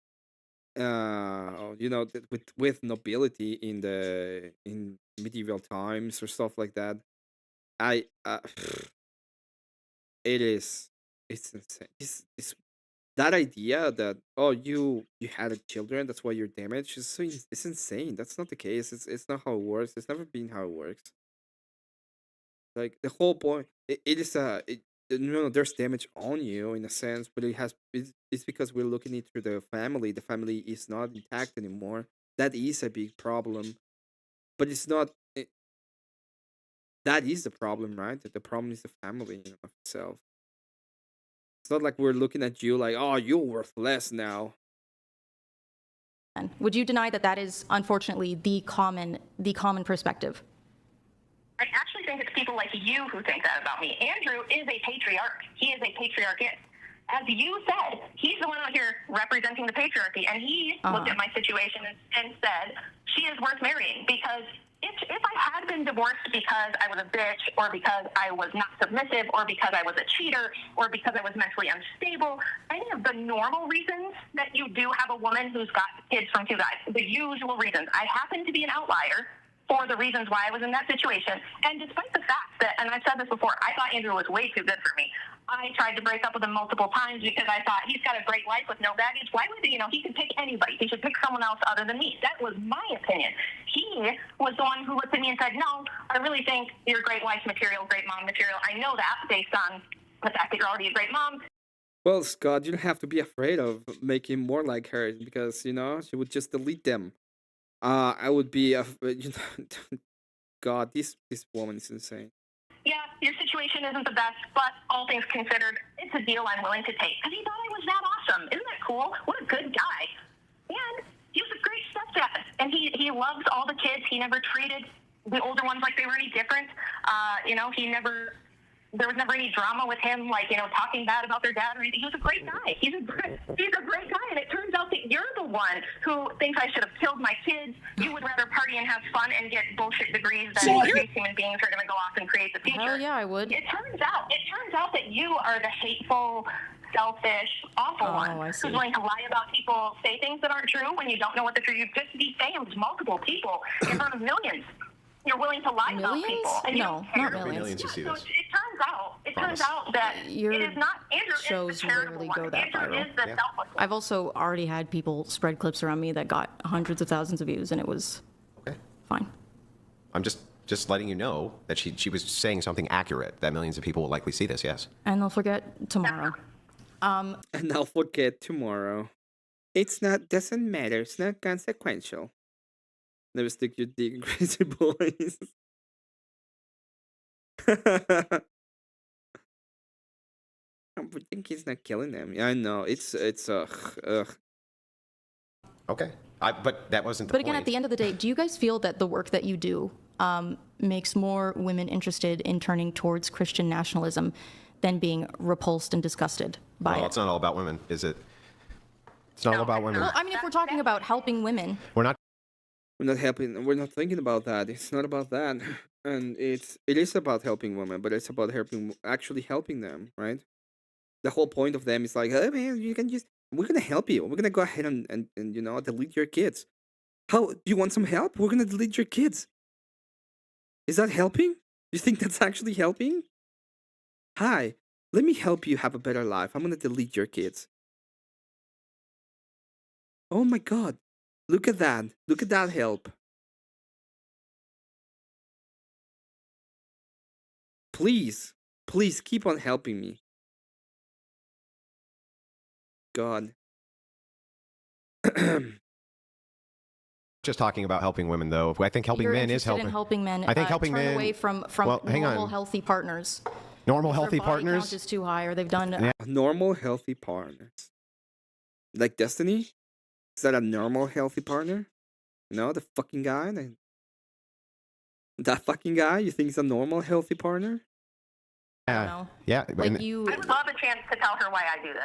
Speaker 1: With nobility in medieval times or stuff like that. it is. It's insane. It's that idea that you had a children, that's why you're damaged. It's insane. That's not the case. It's not how it works. It's never been how it works. Like the whole point, it is there's damage on you in a sense, but it's because we're looking into the family. The family is not intact anymore. That is a big problem, but it's not. That is the problem, right? That the problem is the family of itself. It's not like we're looking at you like, oh, you're worth less now.
Speaker 18: Would you deny that that is unfortunately the common perspective?
Speaker 5: I actually think it's people like you who think that about me. Andrew is a patriarch. He is a patriarchate. As you said, he's the one out here representing the patriarchy, and he looked at my situation and said, she is worth marrying, because if I had been divorced because I was a bitch, or because I was not submissive, or because I was a cheater, or because I was mentally unstable, any of the normal reasons that you do have a woman who's got kids from two guys, the usual reasons, I happen to be an outlier for the reasons why I was in that situation. And despite the fact that, and I've said this before, I thought Andrew was way too good for me. I tried to break up with him multiple times because I thought he's got a great life with no baggage. Why would he could pick anybody. He should pick someone else other than me. That was my opinion. He was the one who looked at me and said, no, I really think you're great wife material, great mom material. I know that based on the fact that you're already a great mom.
Speaker 1: Well, Scott, you don't have to be afraid of making more like her, because she would just delete them. I would be God, this woman is insane.
Speaker 5: Yeah, your situation isn't the best, but all things considered, it's a deal I'm willing to take. Because he thought I was that awesome. Isn't that cool? What a good guy. And he was a great stepdad. And he loves all the kids. He never treated the older ones like they were any different. There was never any drama with him, talking bad about their dad or anything. He was a great guy. He's a great guy. And it turns out that you're the one who thinks I should have killed my kids. You would rather party and have fun and get bullshit degrees than these human beings are going to go off and create the future.
Speaker 18: Hell yeah, I would.
Speaker 5: It turns out that you are the hateful, selfish, awful one who's willing to lie about people, say things that aren't true when you don't know what the truth. You've just defamed multiple people in front of millions. You're willing to lie about people. And
Speaker 18: no, not millions.
Speaker 19: Millions who see this.
Speaker 5: It turns out that
Speaker 18: your
Speaker 5: it is not Andrew.
Speaker 18: shows
Speaker 5: is the charitable
Speaker 18: rarely
Speaker 5: one.
Speaker 18: go that
Speaker 5: Andrew
Speaker 18: viral.
Speaker 5: is the selfless one.
Speaker 18: I've also already had people spread clips around me that got hundreds of thousands of views, and it was fine.
Speaker 19: I'm just letting you know that she was saying something accurate, that millions of people will likely see this, yes.
Speaker 18: And they'll forget tomorrow.
Speaker 1: And I'll forget tomorrow. Doesn't matter. It's not consequential. Never stick your dick in crazy boys. I think he's not killing them. Yeah, I know. It's ugh.
Speaker 19: Okay. But that wasn't the
Speaker 18: But again,
Speaker 19: point.
Speaker 18: at the end of the day, do you guys feel that the work that you do makes more women interested in turning towards Christian nationalism than being repulsed and disgusted by it?
Speaker 19: It's not all about women, is it? It's not all about women.
Speaker 18: Well, I mean, if we're talking about helping women.
Speaker 19: We're not
Speaker 1: helping. We're not thinking about that. It's not about that. And it is about helping women, but it's about actually helping them, right? The whole point of them is like, hey man, we're gonna help you. We're gonna go ahead and delete your kids. How do you want some help? We're gonna delete your kids. Is that helping? You think that's actually helping? Hi, let me help you have a better life. I'm gonna delete your kids. Oh my god. Look at that. Look at that help. Please keep on helping me. God.
Speaker 19: just talking about helping women, though. I think helping
Speaker 18: You're
Speaker 19: men is
Speaker 18: interested
Speaker 19: helping.
Speaker 18: in helping men.
Speaker 19: I think helping
Speaker 18: turn
Speaker 19: men
Speaker 18: away from
Speaker 19: hang
Speaker 18: normal,
Speaker 19: on.
Speaker 18: healthy partners.
Speaker 19: Normal,
Speaker 18: If their
Speaker 19: healthy
Speaker 18: body
Speaker 19: partners.
Speaker 18: count is too high, or they've done.
Speaker 19: Yeah.
Speaker 1: Normal, healthy partners. Like Destiny? Is that a normal, healthy partner? No, the fucking guy? That fucking guy? You think he's a normal, healthy partner?
Speaker 19: Yeah. Yeah.
Speaker 18: Like you.
Speaker 5: I would love a chance to tell her why I do this.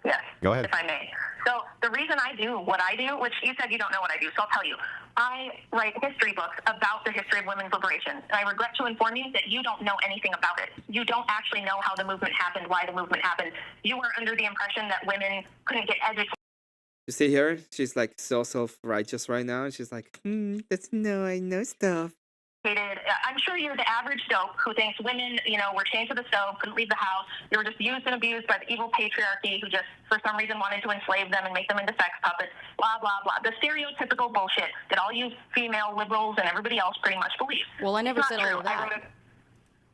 Speaker 5: Yes.
Speaker 19: Go ahead.
Speaker 5: If I may. So the reason I do what I do, which you said you don't know what I do, so I'll tell you. I write history books about the history of women's liberation. And I regret to inform you that you don't know anything about it. You don't actually know how the movement happened, why the movement happened. You are under the impression that women couldn't get educated.
Speaker 1: You see her? She's like so self-righteous right now. She's like, I know stuff.
Speaker 5: I'm sure you're the average dope who thinks women, were chained to the stove, couldn't leave the house. They were just used and abused by the evil patriarchy who just, for some reason, wanted to enslave them and make them into sex puppets, blah, blah, blah. The stereotypical bullshit that all you female liberals and everybody else pretty much believe.
Speaker 18: Well, I never
Speaker 5: It's
Speaker 18: said
Speaker 5: not
Speaker 18: all of
Speaker 5: true.
Speaker 18: that.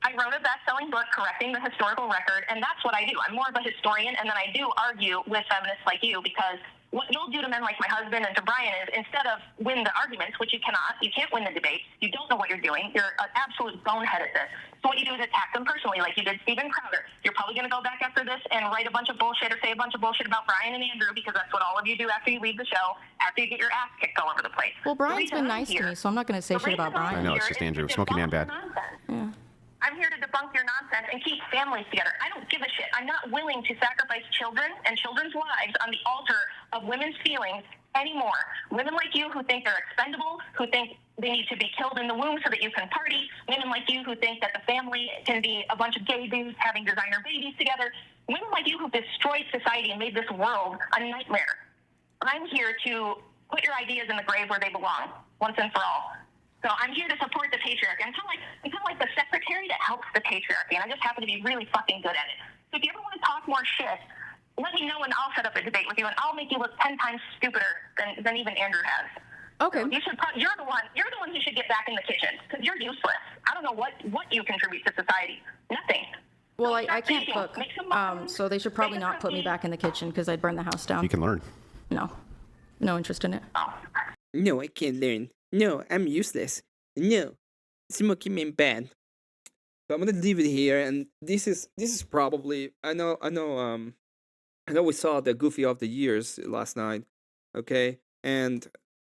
Speaker 5: I wrote a best-selling book correcting the historical record, and that's what I do. I'm more of a historian, and then I do argue with feminists like you, because what you'll do to men like my husband and to Brian is, instead of win the arguments, which you cannot, you can't win the debate, you don't know what you're doing, you're an absolute bonehead at this. So what you do is attack them personally, like you did Steven Crowder. You're probably going to go back after this and write a bunch of bullshit or say a bunch of bullshit about Brian and Andrew, because that's what all of you do after you leave the show, after you get your ass kicked all over the place.
Speaker 18: Well, Brian's been nice to me, so I'm not going to say shit about Brian.
Speaker 19: I know, it's just Andrew. Smoky Man bad.
Speaker 18: Yeah.
Speaker 5: I'm here to debunk your nonsense and keep families together. I don't give a shit. I'm not willing to sacrifice children and children's lives on the altar of women's feelings anymore. Women like you who think they're expendable, who think they need to be killed in the womb so that you can party. Women like you who think that the family can be a bunch of gay dudes having designer babies together. Women like you who destroyed society and made this world a nightmare. I'm here to put your ideas in the grave where they belong, once and for all. So I'm here to support the patriarchy. I'm kind of like the secretary that helps the patriarchy, and I just happen to be really fucking good at it. So if you ever want to talk more shit, let me know and I'll set up a debate with you, and I'll make you look 10 times stupider than even Andrew has.
Speaker 18: Okay.
Speaker 5: So you're the one who should get back in the kitchen, because you're useless. I don't know what you contribute to society. Nothing.
Speaker 18: Well, I can't cook, so they should probably not put me back in the kitchen because I'd burn the house down.
Speaker 19: You can learn.
Speaker 18: No interest in it.
Speaker 1: No, I can't learn. No, I'm useless. No, Smoky Man bad. So I'm gonna leave it here, and this is probably I know we saw the Goofy of the Years last night, okay, and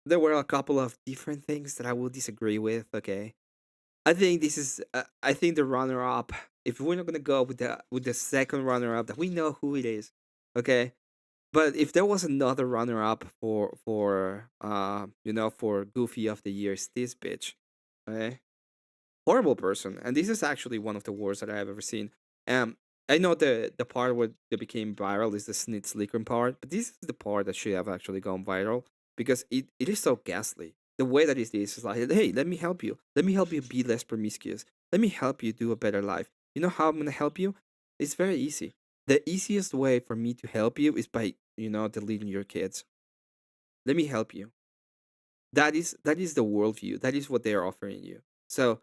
Speaker 1: there were a couple of different things that I will disagree with, okay. I think this is I think the runner up. If we're not gonna go with the second runner up, that we know who it is, okay. But if there was another runner-up for Goofy of the Year, it's this bitch, okay? Horrible person, and this is actually one of the worst that I have ever seen. I know the part where they became viral is the snit slickering part, but this is the part that should have actually gone viral because it is so ghastly. The way that it is like, hey, let me help you. Let me help you be less promiscuous. Let me help you do a better life. You know how I'm gonna help you? It's very easy. The easiest way for me to help you is by deleting your kids. Let me help you. That is the worldview. That is what they are offering you. So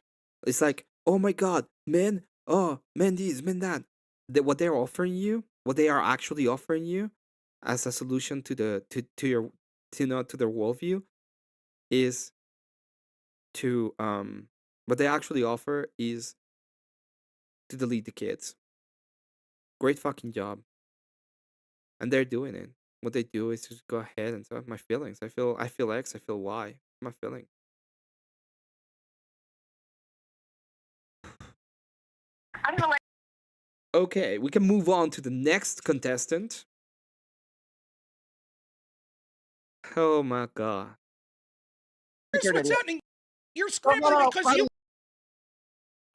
Speaker 1: it's like, oh my god, men, men this, men that. What they're offering you, what they are actually offering you as a solution to their worldview is to what they actually offer is to delete the kids. Great fucking job. And they're doing it. What they do is just go ahead and talk my feelings. I feel X, I feel Y. My feeling. Okay, we can move on to the next contestant. Oh my god.
Speaker 15: Here's what's happening. You're scrambling because you.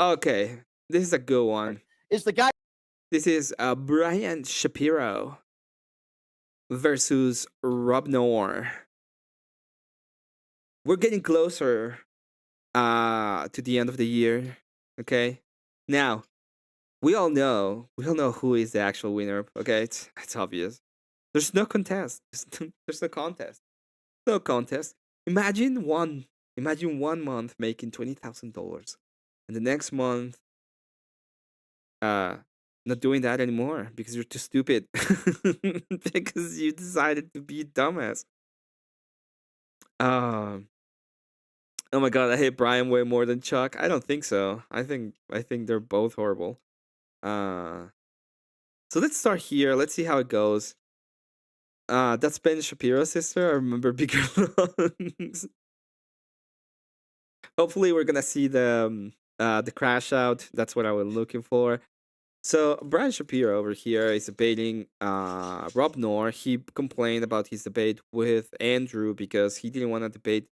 Speaker 1: Okay, this is a good one.
Speaker 7: Is the guy?
Speaker 1: This is Brian Shapiro versus Rob Noor. We're getting closer to the end of the year. Okay, now we all know who is the actual winner. Okay, it's obvious. There's no contest. There's no contest. No contest. Imagine one month making $20,000, and the next month, not doing that anymore because you're too stupid. Because you decided to be a dumbass. Oh my god, I hate Brian way more than Chuck. I don't think so. I think they're both horrible. So let's start here. Let's see how it goes. That's Ben Shapiro's sister. I remember bigger lungs. Hopefully we're gonna see the crash out. That's what I was looking for. So Brian Shapiro over here is debating Rob Noor. He complained about his debate with Andrew because he didn't want to debate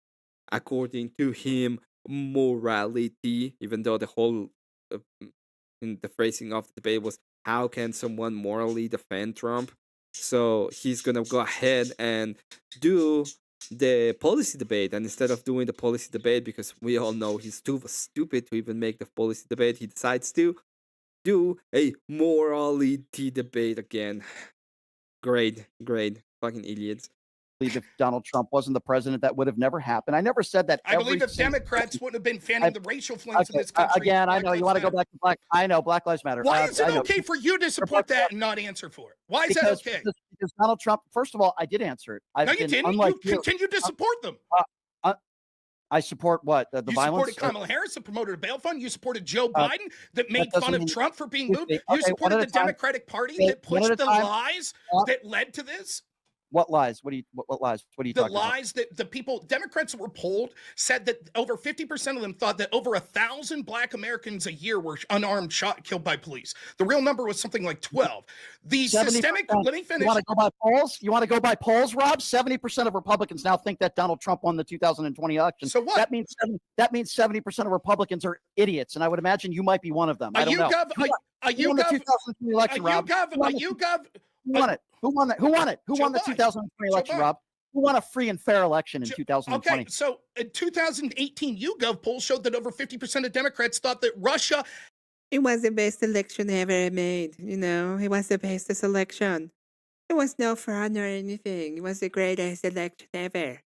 Speaker 1: according to him morality, even though the whole the phrasing of the debate was how can someone morally defend Trump. So he's gonna go ahead and do the policy debate, and instead of doing the policy debate, because we all know he's too stupid to even make the policy debate, he decides to do a morality debate again. Great, fucking idiots.
Speaker 7: If Donald Trump wasn't the president, that would have never happened. I never said that.
Speaker 15: I believe if Democrats wouldn't have been fanning the racial flames in this country.
Speaker 7: Again, I know you want to go back to Black. I know Black Lives Matter.
Speaker 15: Why is it okay for you to support that and not answer for it? Why is that okay?
Speaker 7: Because Donald Trump. First of all, I did answer it.
Speaker 15: No, you didn't. You continued to support them.
Speaker 7: I support what the
Speaker 15: you
Speaker 7: violence.
Speaker 15: You supported Kamala Harris that promoted a bail fund. You supported Joe Biden that made fun of Trump for being moved. You supported the Democratic Party that pushed the lies that led to this.
Speaker 7: What lies? What lies? What are you talking about?
Speaker 15: The lies that the people, Democrats that were polled, said that over 50% of them thought that over 1,000 Black Americans a year were unarmed, shot, killed by police. The real number was something like 12. The systemic. Let me finish.
Speaker 7: You want to go by polls? You want to go by polls, Rob? 70% of Republicans now think that Donald Trump won the 2020 election.
Speaker 15: So what?
Speaker 7: That means 70% of Republicans are idiots, and I would imagine you might be one of them. I don't know.
Speaker 15: Who won
Speaker 7: the 2020 election, Rob? Who won it? Who won it? Who won it? Who won the 2020 election, Rob? Who won a free and fair election in 2020?
Speaker 15: Okay, so in 2018, YouGov poll showed that over 50% of Democrats thought that Russia.
Speaker 1: It was the best election ever made. You know, it was the bestest election. There was no fraud or anything. It was the greatest election ever.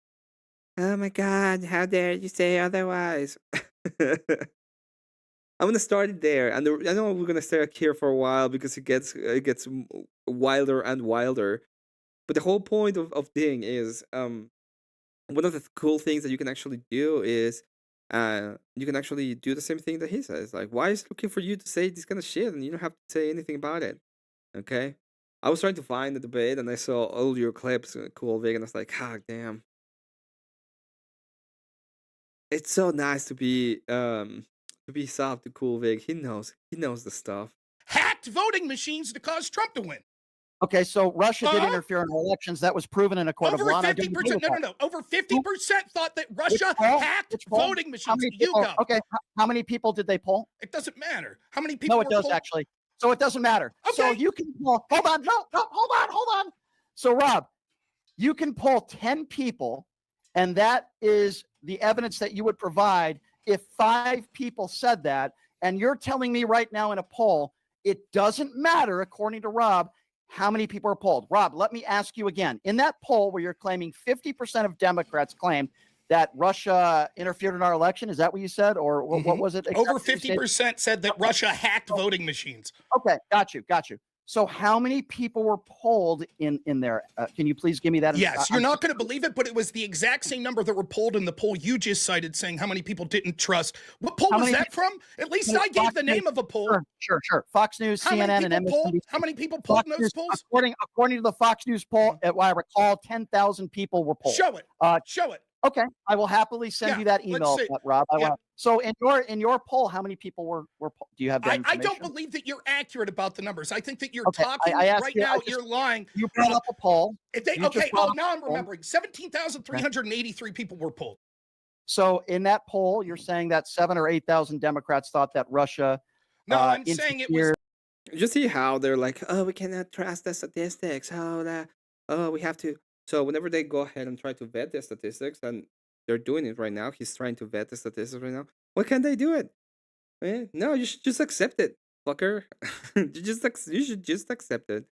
Speaker 1: Oh my God! How dare you say otherwise? I'm gonna start it there, and I know we're gonna stay here for a while because it gets wilder and wilder. But the whole point of thing is, one of the cool things that you can actually do is, you can actually do the same thing that he says. Like, why is he looking for you to say this kind of shit, and you don't have to say anything about it? Okay, I was trying to find the debate, and I saw all your clips, cool Vig, and I was like, ah, damn. It's so nice to be soft to cool Vig. He knows the stuff.
Speaker 15: Hacked voting machines to cause Trump to win.
Speaker 7: Okay, so Russia did interfere in our elections. That was proven in a court of law.
Speaker 15: Over 50%. No. Over 50% thought that Russia hacked voting machines.
Speaker 7: Okay, how many people did they poll?
Speaker 15: It doesn't matter. How many people?
Speaker 7: No, it does actually. So it doesn't matter. Okay. So you can poll. Hold on. No, hold on. So Rob, you can poll 10 people, and that is the evidence that you would provide if 5 people said that. And you're telling me right now in a poll, it doesn't matter, according to Rob, how many people are polled. Rob, let me ask you again. In that poll where you're claiming 50% of Democrats claimed that Russia interfered in our election, is that what you said? Or what was it?
Speaker 15: Over 50% said that Russia hacked voting machines.
Speaker 7: Okay, got you. So how many people were polled in there? Can you please give me that?
Speaker 15: Yes, you're not going to believe it, but it was the exact same number that were polled in the poll you just cited, saying how many people didn't trust. What poll was that from? At least I gave the name of a poll.
Speaker 7: Sure. Fox News, CNN, and MSNBC.
Speaker 15: How many people polled in those polls?
Speaker 7: According to the Fox News poll, I recall 10,000 people were polled.
Speaker 15: Show it.
Speaker 7: Okay, I will happily send you that email, Rob. So in your poll, how many people were polled? Do you have that information?
Speaker 15: I don't believe that you're accurate about the numbers. I think that you're talking right now. You're lying.
Speaker 7: You brought up a poll.
Speaker 15: Now I'm remembering. 17,383 people were polled.
Speaker 7: So in that poll, you're saying that 7,000 or 8,000 Democrats thought that Russia.
Speaker 15: No, I'm saying it was.
Speaker 1: You see how they're like, oh, we cannot trust the statistics. We have to. So whenever they go ahead and try to vet the statistics, and they're doing it right now, he's trying to vet the statistics right now. Why can't they do it? No, you should just accept it, fucker. You should just accept it.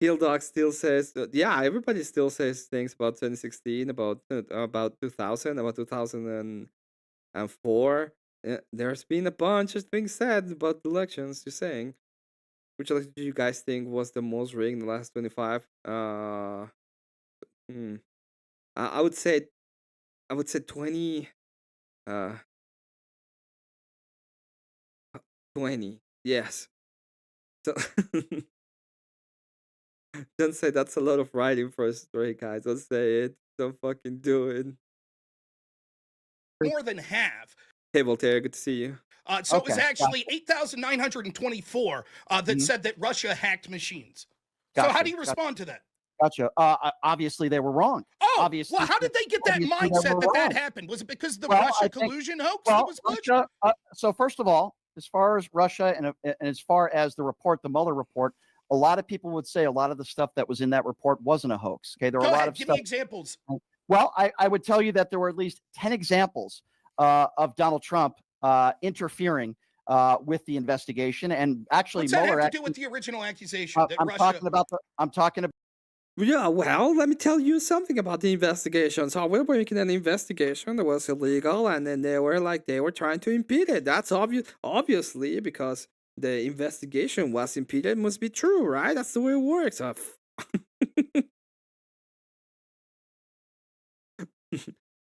Speaker 1: Heel Dog still says, everybody still says things about 2016, about 2000, about 2004. There's been a bunch of things said about the elections. You're saying. Which election do you guys think was the most rigged in the last 25? I would say 20. 20. Yes. So don't say that's a lot of writing for a story, guys. Don't say it. Don't fucking do it.
Speaker 15: More than half.
Speaker 1: Hey, Voltaire, good to see you.
Speaker 15: So it was actually 8,924 that said that Russia hacked machines. So how do you respond to that?
Speaker 7: Gotcha. Obviously, they were wrong.
Speaker 15: Oh,
Speaker 7: obviously,
Speaker 15: well, how did they get that mindset that happened? Was it because of the Russia collusion hoax that was pushed?
Speaker 7: So first of all, as far as Russia and as far as the report, the Mueller report, A lot of people would say a lot of the stuff that was in that report wasn't a hoax. Okay, there were
Speaker 15: Go
Speaker 7: a lot
Speaker 15: ahead,
Speaker 7: of
Speaker 15: give
Speaker 7: stuff.
Speaker 15: me examples.
Speaker 7: Well, I would tell you that there were at least 10 examples of Donald Trump interfering with the investigation, and actually
Speaker 15: What's that
Speaker 7: Mueller.
Speaker 15: have to do with the original accusation that
Speaker 7: I'm
Speaker 15: Russia?
Speaker 7: talking about the. I'm talking about.
Speaker 1: Yeah, well, let me tell you something about the investigation. So we were making an investigation that was illegal, and then they were trying to impede it. That's obviously, because the investigation was impeded, it must be true, right? That's the way it works. I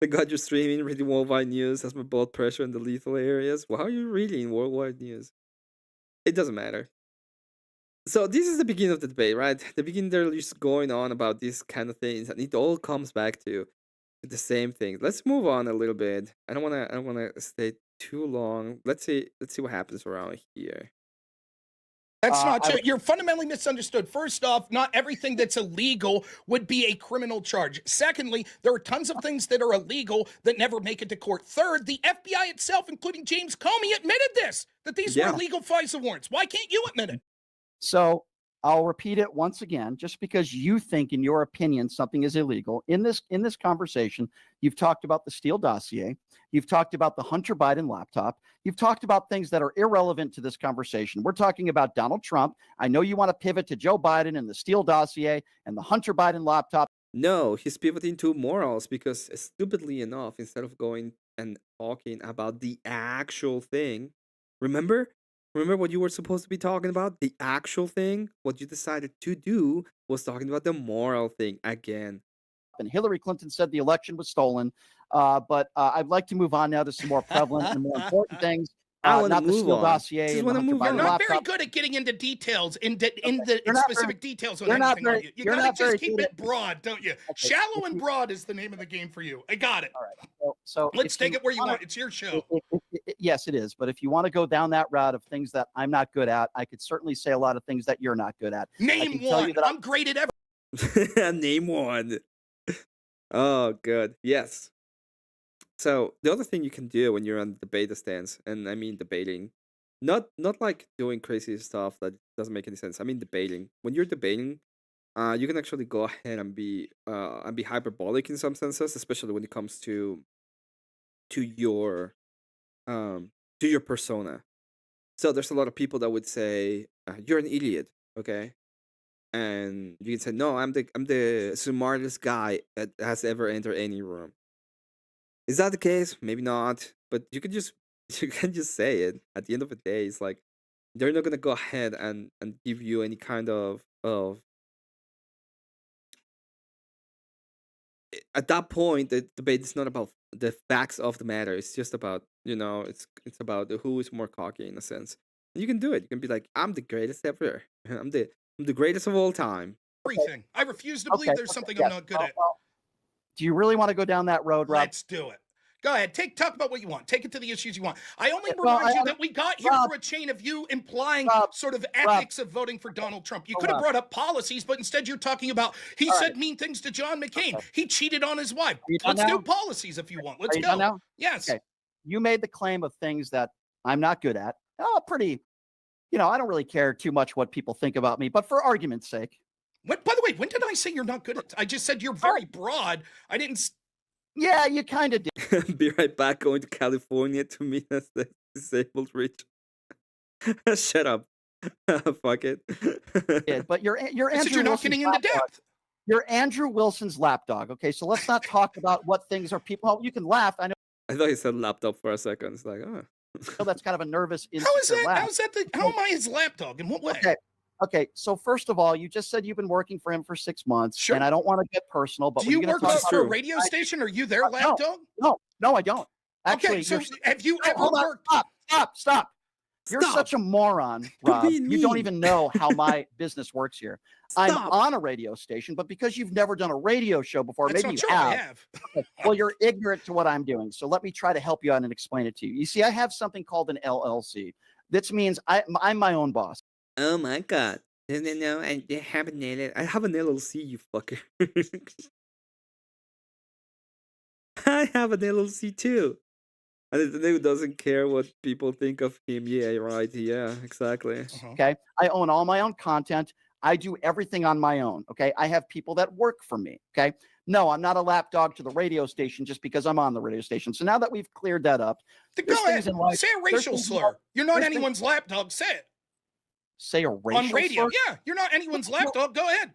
Speaker 1: got you streaming, reading worldwide news, has my blood pressure in the lethal areas. Well, how are you reading worldwide news? It doesn't matter. So this is the beginning of the debate, right? The beginning, they're just going on about these kind of things, and it all comes back to the same thing. Let's move on a little bit. I don't wanna stay too long. Let's see what happens around here.
Speaker 15: That's not true. You're fundamentally misunderstood. First off, not everything that's illegal would be a criminal charge. Secondly, there are tons of things that are illegal that never make it to court. Third, the FBI itself, including James Comey, admitted this, that these were illegal FISA warrants. Why can't you admit it?
Speaker 7: So I'll repeat it once again. Just because you think, in your opinion, something is illegal, in this conversation, you've talked about the Steele dossier, you've talked about the Hunter Biden laptop, you've talked about things that are irrelevant to this conversation. We're talking about Donald Trump. I know you want to pivot to Joe Biden and the Steele dossier and the Hunter Biden laptop.
Speaker 1: No, he's pivoting to morals because, stupidly enough, instead of going and talking about the actual thing, remember what you were supposed to be talking about? The actual thing? What you decided to do was talking about the moral thing again.
Speaker 7: And Hillary Clinton said the election was stolen. But I'd like to move on now to some more prevalent and more important things. Not the Steele dossier.
Speaker 15: You're not very good at getting into details, specific details on anything, are you? You gotta just keep it broad, don't you? Okay. Shallow and broad is the name of the game for you. I got it.
Speaker 7: All right. So
Speaker 15: let's take it where you want. It's your show.
Speaker 7: Yes, it is. But if you want to go down that route of things that I'm not good at, I could certainly say a lot of things that you're not good at.
Speaker 15: Name one. I'm great at everything.
Speaker 1: Name one. Oh, good. Yes. So the other thing you can do when you're on the debate stance, and I mean debating, not like doing crazy stuff that doesn't make any sense. I mean debating. When you're debating, you can actually go ahead and be hyperbolic in some senses, especially when it comes to your persona. So there's a lot of people that would say you're an idiot, okay? And you can say, no, I'm the smartest guy that has ever entered any room. Is that the case? Maybe not, but you can just say it. At the end of the day, it's like they're not gonna go ahead and give you any kind of at that point the debate is not about the facts of the matter. It's just about, it's about who is more cocky in a sense. And you can do it. You can be like, I'm the greatest ever. I'm the greatest of all time.
Speaker 15: Everything. I refuse to believe there's something I'm not good at.
Speaker 7: Do you really want to go down that road, Rob?
Speaker 15: Let's do it. Go ahead. Talk about what you want. Take it to the issues you want. I only remind you that we got here through a chain of you implying sort of ethics of voting for Donald Trump. You could have brought up policies, but instead you're talking about he said mean things to John McCain. Okay. He cheated on his wife. Let's do policies if you want. Let's go. Now? Yes. Okay.
Speaker 7: You made the claim of things that I'm not good at. Oh, pretty. I don't really care too much what people think about me, but for argument's sake.
Speaker 15: By the way, when did I say you're not good at? I just said you're very broad. I didn't.
Speaker 7: Yeah, you kind of did.
Speaker 1: Be right back. Going to California to meet as the disabled rich. Shut up. Fuck it.
Speaker 7: Yeah, but you're Andrew.
Speaker 15: You're not getting into depth.
Speaker 7: You're Andrew Wilson's lapdog. Okay, so let's not talk about what things are people. Oh, you can laugh. I know.
Speaker 1: I thought he said laptop for a second. It's like, oh.
Speaker 7: So that's kind of a nervous.
Speaker 15: How is that? How am I his lapdog? In what way?
Speaker 7: Okay, so first of all, you just said you've been working for him for 6 months,
Speaker 15: sure.
Speaker 7: And I don't want to get personal, but
Speaker 15: do you work for a radio station? Are you their lapdog?
Speaker 7: No, I don't. Actually,
Speaker 15: okay, so have you ever worked?
Speaker 7: Stop. You're such a moron, Rob. You don't even know how my business works here. I'm on a radio station, but because you've never done a radio show before,
Speaker 15: that's
Speaker 7: maybe
Speaker 15: not
Speaker 7: you
Speaker 15: true.
Speaker 7: have.
Speaker 15: I have.
Speaker 7: Okay, well, you're ignorant to what I'm doing, so let me try to help you out and explain it to you. You see, I have something called an LLC. This means I'm my own boss.
Speaker 1: Oh my god. No, I have an LLC, you fucker. I have an LLC too. And the dude doesn't care what people think of him. Yeah, right. Yeah, exactly.
Speaker 7: Okay. I own all my own content. I do everything on my own. Okay. I have people that work for me. Okay. No, I'm not a lapdog to the radio station just because I'm on the radio station. So now that we've cleared that up,
Speaker 15: Go ahead. Say a racial slur. You're not anyone's lapdog. Say it.
Speaker 7: Say a racial
Speaker 15: on radio.
Speaker 7: slur?
Speaker 15: Yeah, you're not anyone's lapdog. Go ahead.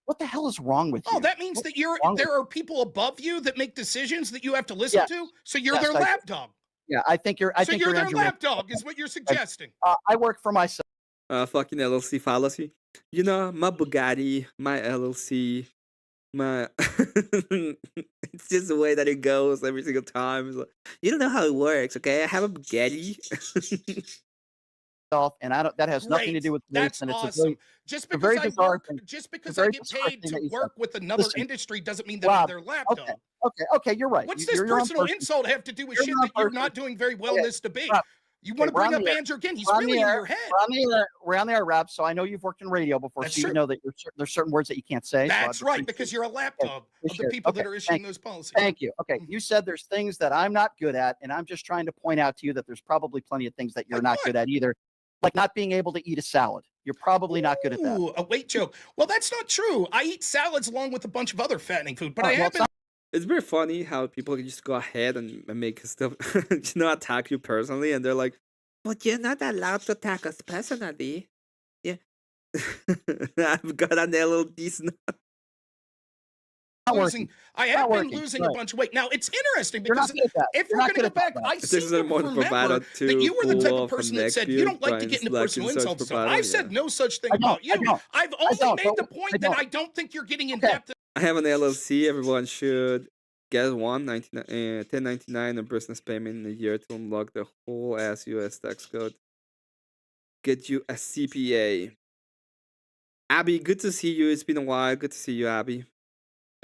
Speaker 7: What the hell is wrong with you?
Speaker 15: Oh, that means that there are people above you that make decisions that you have to listen to. So you're their lapdog.
Speaker 7: Yeah, I think you're.
Speaker 15: So you're their lapdog, is what you're suggesting.
Speaker 7: I work for myself.
Speaker 1: Fucking LLC fallacy. You know, my Bugatti, my LLC, my. It's just the way that it goes every single time. It's like, you don't know how it works, okay? I have a Bugatti.
Speaker 7: And I don't. That has nothing to do with race.
Speaker 15: That's
Speaker 7: and it's
Speaker 15: awesome. Just because I get paid to work with another industry doesn't mean that I'm their lapdog.
Speaker 7: Okay, you're right.
Speaker 15: What's this personal insult have to do with shit that you're not doing very well in this debate? You want to bring up Andrew again? He's really in your head.
Speaker 7: We're on the air, Rob. So I know you've worked in radio before, so you know that there's certain words that you can't say.
Speaker 15: That's right, because you're a lapdog of the people that are issuing those policies.
Speaker 7: Thank you. Okay, you said there's things that I'm not good at, and I'm just trying to point out to you that there's probably plenty of things that you're not good at either. Like not being able to eat a salad. You're probably not good at that.
Speaker 15: Ooh, a weight joke. Well, that's not true. I eat salads along with a bunch of other fattening food, but I haven't.
Speaker 1: It's very funny how people can just go ahead and make stuff, attack you personally, and they're like, "But you're not allowed to attack us personally." Yeah, I've got an LLD.
Speaker 15: I have been losing a bunch of weight. Now it's interesting because if we're going to go back, I seem to remember that you were the type of person that said you don't like to get into personal insults. So I've said no such thing about you. I've only made the point that I don't think you're getting in depth.
Speaker 1: I have an LLC. Everyone should get one 1099 a business payment in a year to unlock the whole ass US tax code. Get you a CPA. Abby, good to see you. It's been a while. Good to see you, Abby.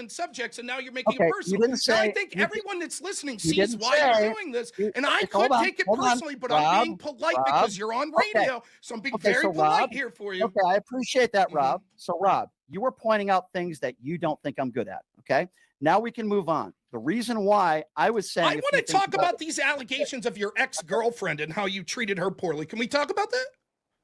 Speaker 15: Subjects, and now you're making it personal. I think everyone that's listening sees why you're doing this, and I could take it personally, but I'm being polite because you're on radio, so I'm being very polite here for you.
Speaker 7: Okay, I appreciate that, Rob. So, Rob, you were pointing out things that you don't think I'm good at. Okay, now we can move on. The reason why I was saying
Speaker 15: I want to talk about these allegations of your ex-girlfriend and how you treated her poorly. Can we talk about that?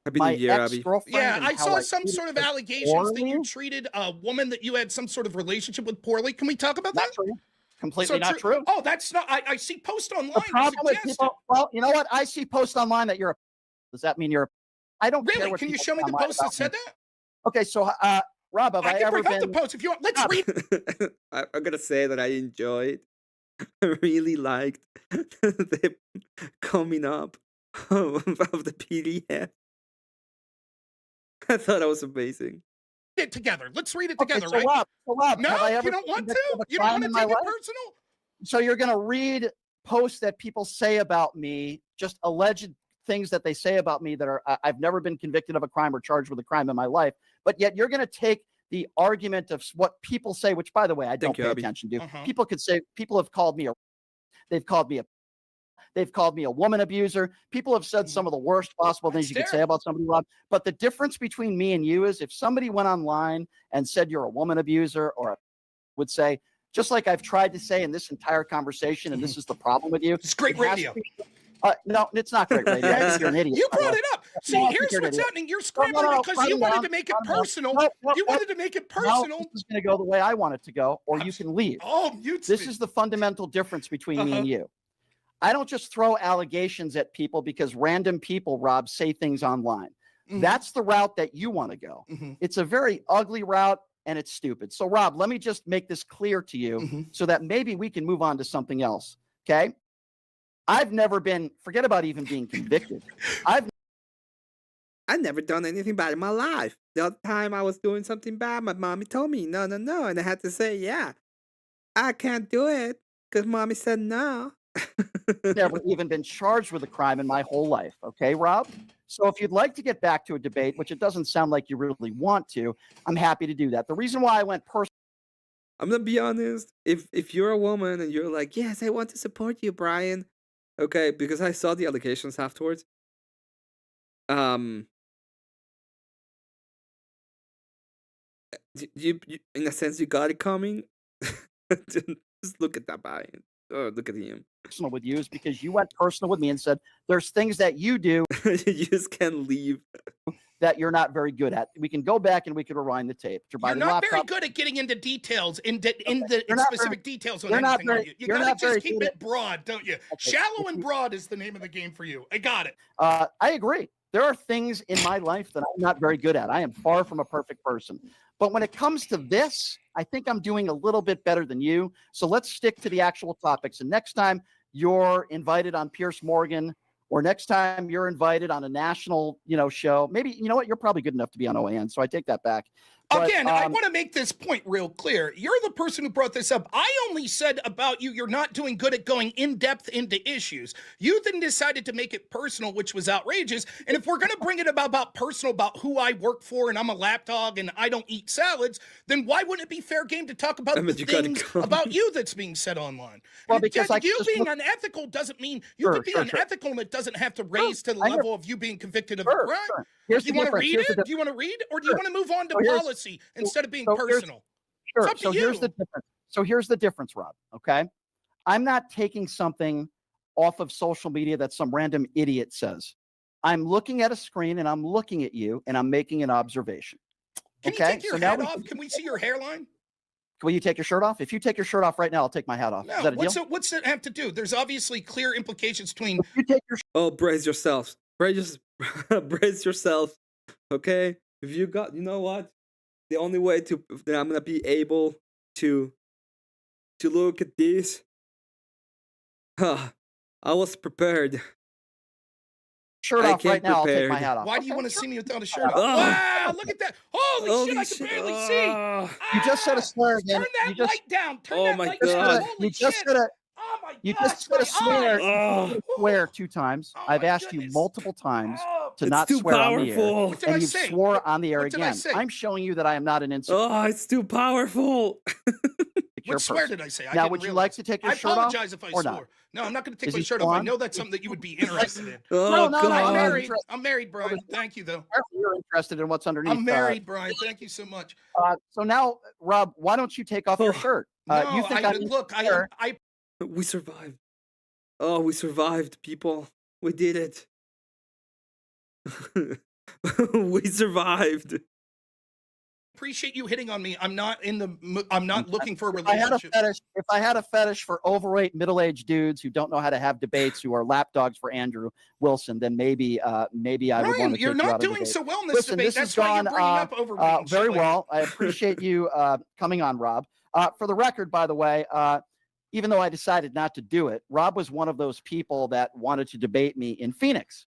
Speaker 1: Happy New Year, Abby.
Speaker 15: Yeah, I saw some sort of allegations that you treated a woman that you had some sort of relationship with poorly. Can we talk about that?
Speaker 7: Not true. Completely not true.
Speaker 15: Oh, that's not. I see posts online.
Speaker 7: The problem with people. Well, you know what? I see posts online that you're a. Does that mean you're a? I don't
Speaker 15: really.
Speaker 7: Care what
Speaker 15: Can you show me the post that said that?
Speaker 7: Okay, so Rob, have I ever been?
Speaker 15: I can bring up the post if you want. Let's read.
Speaker 1: I'm gonna say that I enjoyed. I really liked the coming up of the PDF. I thought that was amazing.
Speaker 15: It together. Let's read it together,
Speaker 7: so
Speaker 15: right?
Speaker 7: Rob,
Speaker 15: no, you don't want to. You don't want to take it personal.
Speaker 7: So you're going to read posts that people say about me, just alleged things that they say about me that are I've never been convicted of a crime or charged with a crime in my life, but yet you're going to take the argument of what people say, which by the way I don't pay attention to. People could say people have called me they've called me a woman abuser. People have said some of the worst possible things you could say about somebody, Rob. But the difference between me and you is if somebody went online and said you're a woman abuser or would say, just like I've tried to say in this entire conversation, and this is the problem with you.
Speaker 15: It's great radio.
Speaker 7: No, it's not great radio. I think you're an idiot.
Speaker 15: You brought it up. See, here's what's happening. You're scrambling because you wanted to make it personal. You wanted to make it personal.
Speaker 7: This is going to go the way I want it to go, or you can leave.
Speaker 15: Oh,
Speaker 7: this is the fundamental difference between me and you. I don't just throw allegations at people because random people, Rob, say things online. That's the route that you want to go. It's a very ugly route and it's stupid. So, Rob, let me just make this clear to you so that maybe we can move on to something else. Okay. I've never been, forget about even being convicted. I've
Speaker 1: never done anything bad in my life. The other time I was doing something bad, my mommy told me, no. And I had to say, yeah, I can't do it because mommy said no.
Speaker 7: Never even been charged with a crime in my whole life. Okay, Rob? So if you'd like to get back to a debate, which it doesn't sound like you really want to, I'm happy to do that. The reason why I went personal.
Speaker 1: I'm going to be honest. If you're a woman and you're like, yes, I want to support you, Brian. Okay, because I saw the allegations afterwards. You in a sense, you got it coming. Just look at that, Brian. Oh, look at him.
Speaker 7: Personal with you is because you went personal with me and said there's things that you do
Speaker 1: you just can't leave
Speaker 7: that you're not very good at. We can go back and we can rewind the tape.
Speaker 15: You're not very good at getting into details, in the specific details on anything. You gotta just keep it broad, don't you? Okay. Shallow and broad is the name of the game for you. I got it.
Speaker 7: I agree. There are things in my life that I'm not very good at. I am far from a perfect person. But when it comes to this, I think I'm doing a little bit better than you. So let's stick to the actual topics. And next time you're invited on Pierce Morgan, or next time you're invited on a national, show, maybe, you know what, you're probably good enough to be on OAN. So I take that back. But,
Speaker 15: again, I want to make this point real clear. You're the person who brought this up. I only said about you're not doing good at going in depth into issues. You then decided to make it personal, which was outrageous. And if we're going to bring it about personal, about who I work for and I'm a lapdog and I don't eat salads, then why wouldn't it be fair game to talk about the things about you that's being said online?
Speaker 7: Well, because
Speaker 15: you being unethical doesn't mean you could be unethical and it doesn't have to raise to the level of you being convicted of a crime. Do you want to read it? Do you want to read? Or do you want to move on to policy instead of being personal?
Speaker 7: Sure. So here's the difference. Here's the difference, Rob. Okay. I'm not taking something off of social media that some random idiot says. I'm looking at a screen and I'm looking at you and I'm making an observation.
Speaker 15: Can you take your hat off? Can we see your hairline?
Speaker 7: Will you take your shirt off? If you take your shirt off right now, I'll take my hat off.
Speaker 15: No,
Speaker 7: Is that a deal?
Speaker 15: What's that have to do? There's obviously clear implications between.
Speaker 7: If you take your
Speaker 1: brace yourselves. Brace yourself. Okay? If you know what? The only way that I'm gonna be able to look at this, I was prepared.
Speaker 7: Shirt off right now, I'll take my hat off.
Speaker 15: Why do you want to see me without a shirt on? Wow, look at that. Holy shit, I can barely see.
Speaker 7: You just said a swear again.
Speaker 15: Turn that light down. Turn that light
Speaker 1: God.
Speaker 15: down. Holy shit.
Speaker 7: You just said a swear 2 times. I've asked you multiple times to not swear on the air. And you swore on the air again. I'm showing you that I am not an insult.
Speaker 1: Oh, it's too powerful.
Speaker 15: What swear did I say?
Speaker 7: Now, would you like to take your shirt off?
Speaker 15: I apologize if I swore.
Speaker 7: Not?
Speaker 15: No, I'm not going to take my shirt off. I know that's something that you would be interested in.
Speaker 1: No,
Speaker 15: God. I'm married, Brian. Thank you, though.
Speaker 7: You're interested in what's underneath.
Speaker 15: I'm married, Brian. Thank you so much.
Speaker 7: So now, Rob, why don't you take off your shirt?
Speaker 15: No,
Speaker 7: you think
Speaker 1: we survived. Oh, we survived, people. We did it. We survived.
Speaker 15: Appreciate you hitting on me. I'm not looking for a relationship.
Speaker 7: If I had a fetish for overweight middle-aged dudes who don't know how to have debates, who are lapdogs for Andrew Wilson, then maybe I would want to take you
Speaker 15: you're not
Speaker 7: out of
Speaker 15: doing
Speaker 7: debate.
Speaker 15: so well in this
Speaker 7: Listen,
Speaker 15: debate.
Speaker 7: This
Speaker 15: That's
Speaker 7: has
Speaker 15: why you're
Speaker 7: gone,
Speaker 15: bringing up overweight.
Speaker 7: very well. I appreciate you coming on, Rob. For the record, by the way, even though I decided not to do it, Rob was one of those people that wanted to debate me in Phoenix.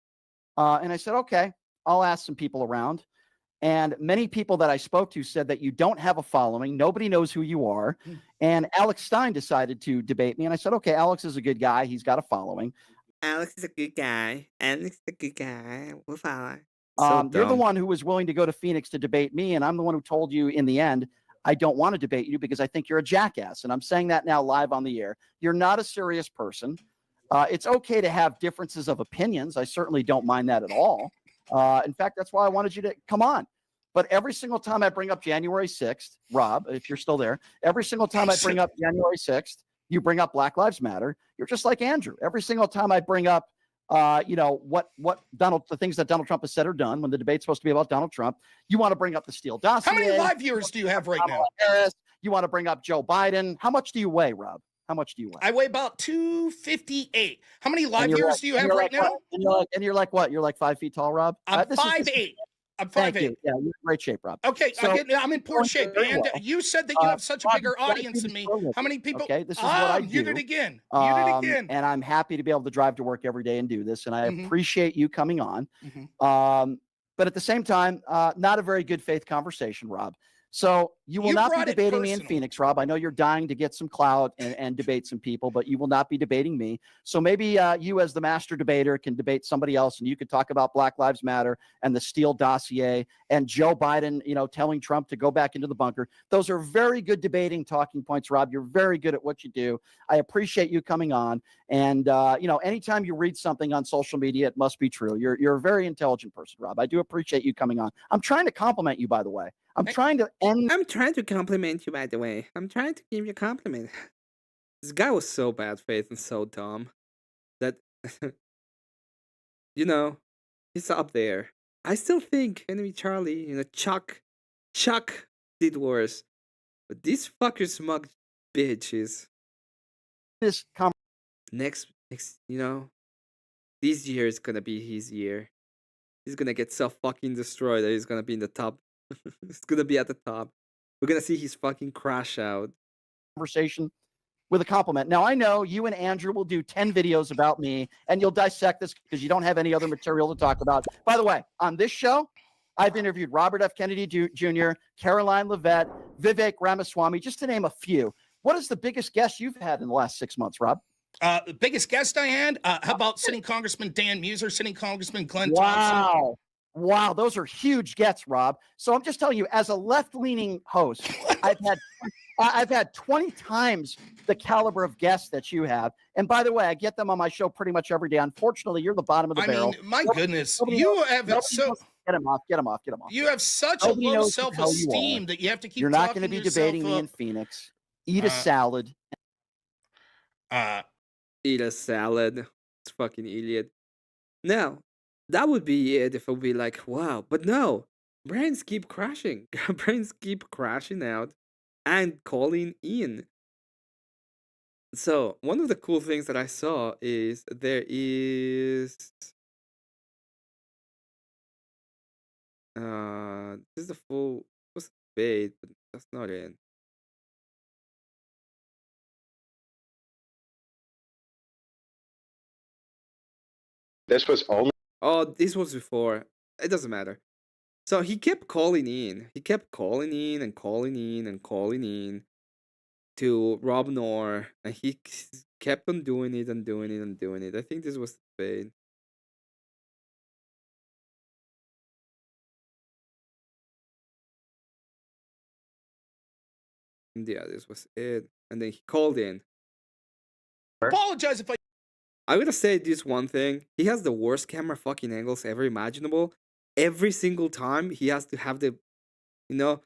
Speaker 7: And I said, okay, I'll ask some people around. And many people that I spoke to said that you don't have a following. Nobody knows who you are. And Alex Stein decided to debate me. And I said, okay, Alex is a good guy. He's got a following.
Speaker 1: Alex is a good guy. Alex is a good guy. We'll follow.
Speaker 7: You're the one who was willing to go to Phoenix to debate me. And I'm the one who told you in the end, I don't want to debate you because I think you're a jackass. And I'm saying that now live on the air. You're not a serious person. It's okay to have differences of opinions. I certainly don't mind that at all. In fact, that's why I wanted you to come on. But every single time I bring up January 6th, Rob, if you're still there, every single time I bring up January 6th, you bring up Black Lives Matter. You're just like Andrew. Every single time I bring up, the things that Donald Trump has said or done when the debate's supposed to be about Donald Trump, you want to bring up the Steele dossier.
Speaker 15: How many live viewers do you have right now?
Speaker 7: Harris, you want to bring up Joe Biden. How much do you weigh, Rob? How much do you weigh?
Speaker 15: I weigh about 258. How many live viewers do you have right now?
Speaker 7: And you're like what? You're like 5 feet tall, Rob?
Speaker 15: I'm 5'8". I'm 5'8".
Speaker 7: Yeah, you're in great shape, Rob.
Speaker 15: Okay, so, I'm in poor shape. And you said that you have such a bigger audience than me. How many people?
Speaker 7: Okay, this is what I do.
Speaker 15: You did it again.
Speaker 7: And I'm happy to be able to drive to work every day and do this. And I appreciate you coming on. But at the same time, not a very good faith conversation, Rob. So you will not be debating me in Phoenix, Rob. I know you're dying to get some clout and debate some people, but you will not be debating me. So maybe you as the master debater can debate somebody else and you could talk about Black Lives Matter and the Steele dossier and Joe Biden, telling Trump to go back into the bunker. Those are very good debating talking points, Rob. You're very good at what you do. I appreciate you coming on. And, anytime you read something on social media, it must be true. You're a very intelligent person, Rob. I do appreciate you coming on. I'm trying to compliment you, by the way. I'm trying to compliment you, by the way. I'm trying to give you a compliment.
Speaker 1: This guy was so bad faith and so dumb that, you know, he's up there. I still think Enemy Charlie, Chuck did worse. But these fuckers smug bitches.
Speaker 7: This
Speaker 1: next, this year is gonna be his year. He's gonna get so fucking destroyed that he's gonna be in the top. He's gonna be at the top. We're gonna see his fucking crash out.
Speaker 7: Conversation with a compliment. Now, I know you and Andrew will do 10 videos about me, and you'll dissect this because you don't have any other material to talk about. By the way, on this show, I've interviewed Robert F. Kennedy Jr., Caroline Levitt, Vivek Ramaswamy, just to name a few. What is the biggest guest you've had in the last 6 months, Rob?
Speaker 15: The biggest guest I had, how about sitting Congressman Dan Muser, sitting Congressman Glenn
Speaker 7: Wow.
Speaker 15: Thompson?
Speaker 7: Wow, those are huge gets, Rob. So I'm just telling you, as a left-leaning host, I've had 20 times the caliber of guests that you have. And by the way, I get them on my show pretty much every day. Unfortunately, you're the bottom of the barrel.
Speaker 15: I mean, my goodness, you have it so.
Speaker 7: Get him off.
Speaker 15: You have such a low self-esteem that you have to keep.
Speaker 7: You're not going to be debating me in Phoenix. Eat a salad.
Speaker 1: Eat a salad. It's fucking idiot. Now, that would be it if it would be like, wow. But no, brains keep crashing. Brains keep crashing out and calling in. So, one of the cool things that I saw is there is... this is the full... What's the debate? But that's not it.
Speaker 19: This was only...
Speaker 1: Oh, this was before. It doesn't matter. So he kept calling in. He kept calling in and calling in and calling in to Rob Noor. And he kept on doing it and doing it and doing it. I think this was the debate. Yeah, this was it. And then he called in.
Speaker 15: Apologize if
Speaker 1: I'm gonna say this one thing. He has the worst camera fucking angles ever imaginable. Every single time he has to have the, oh,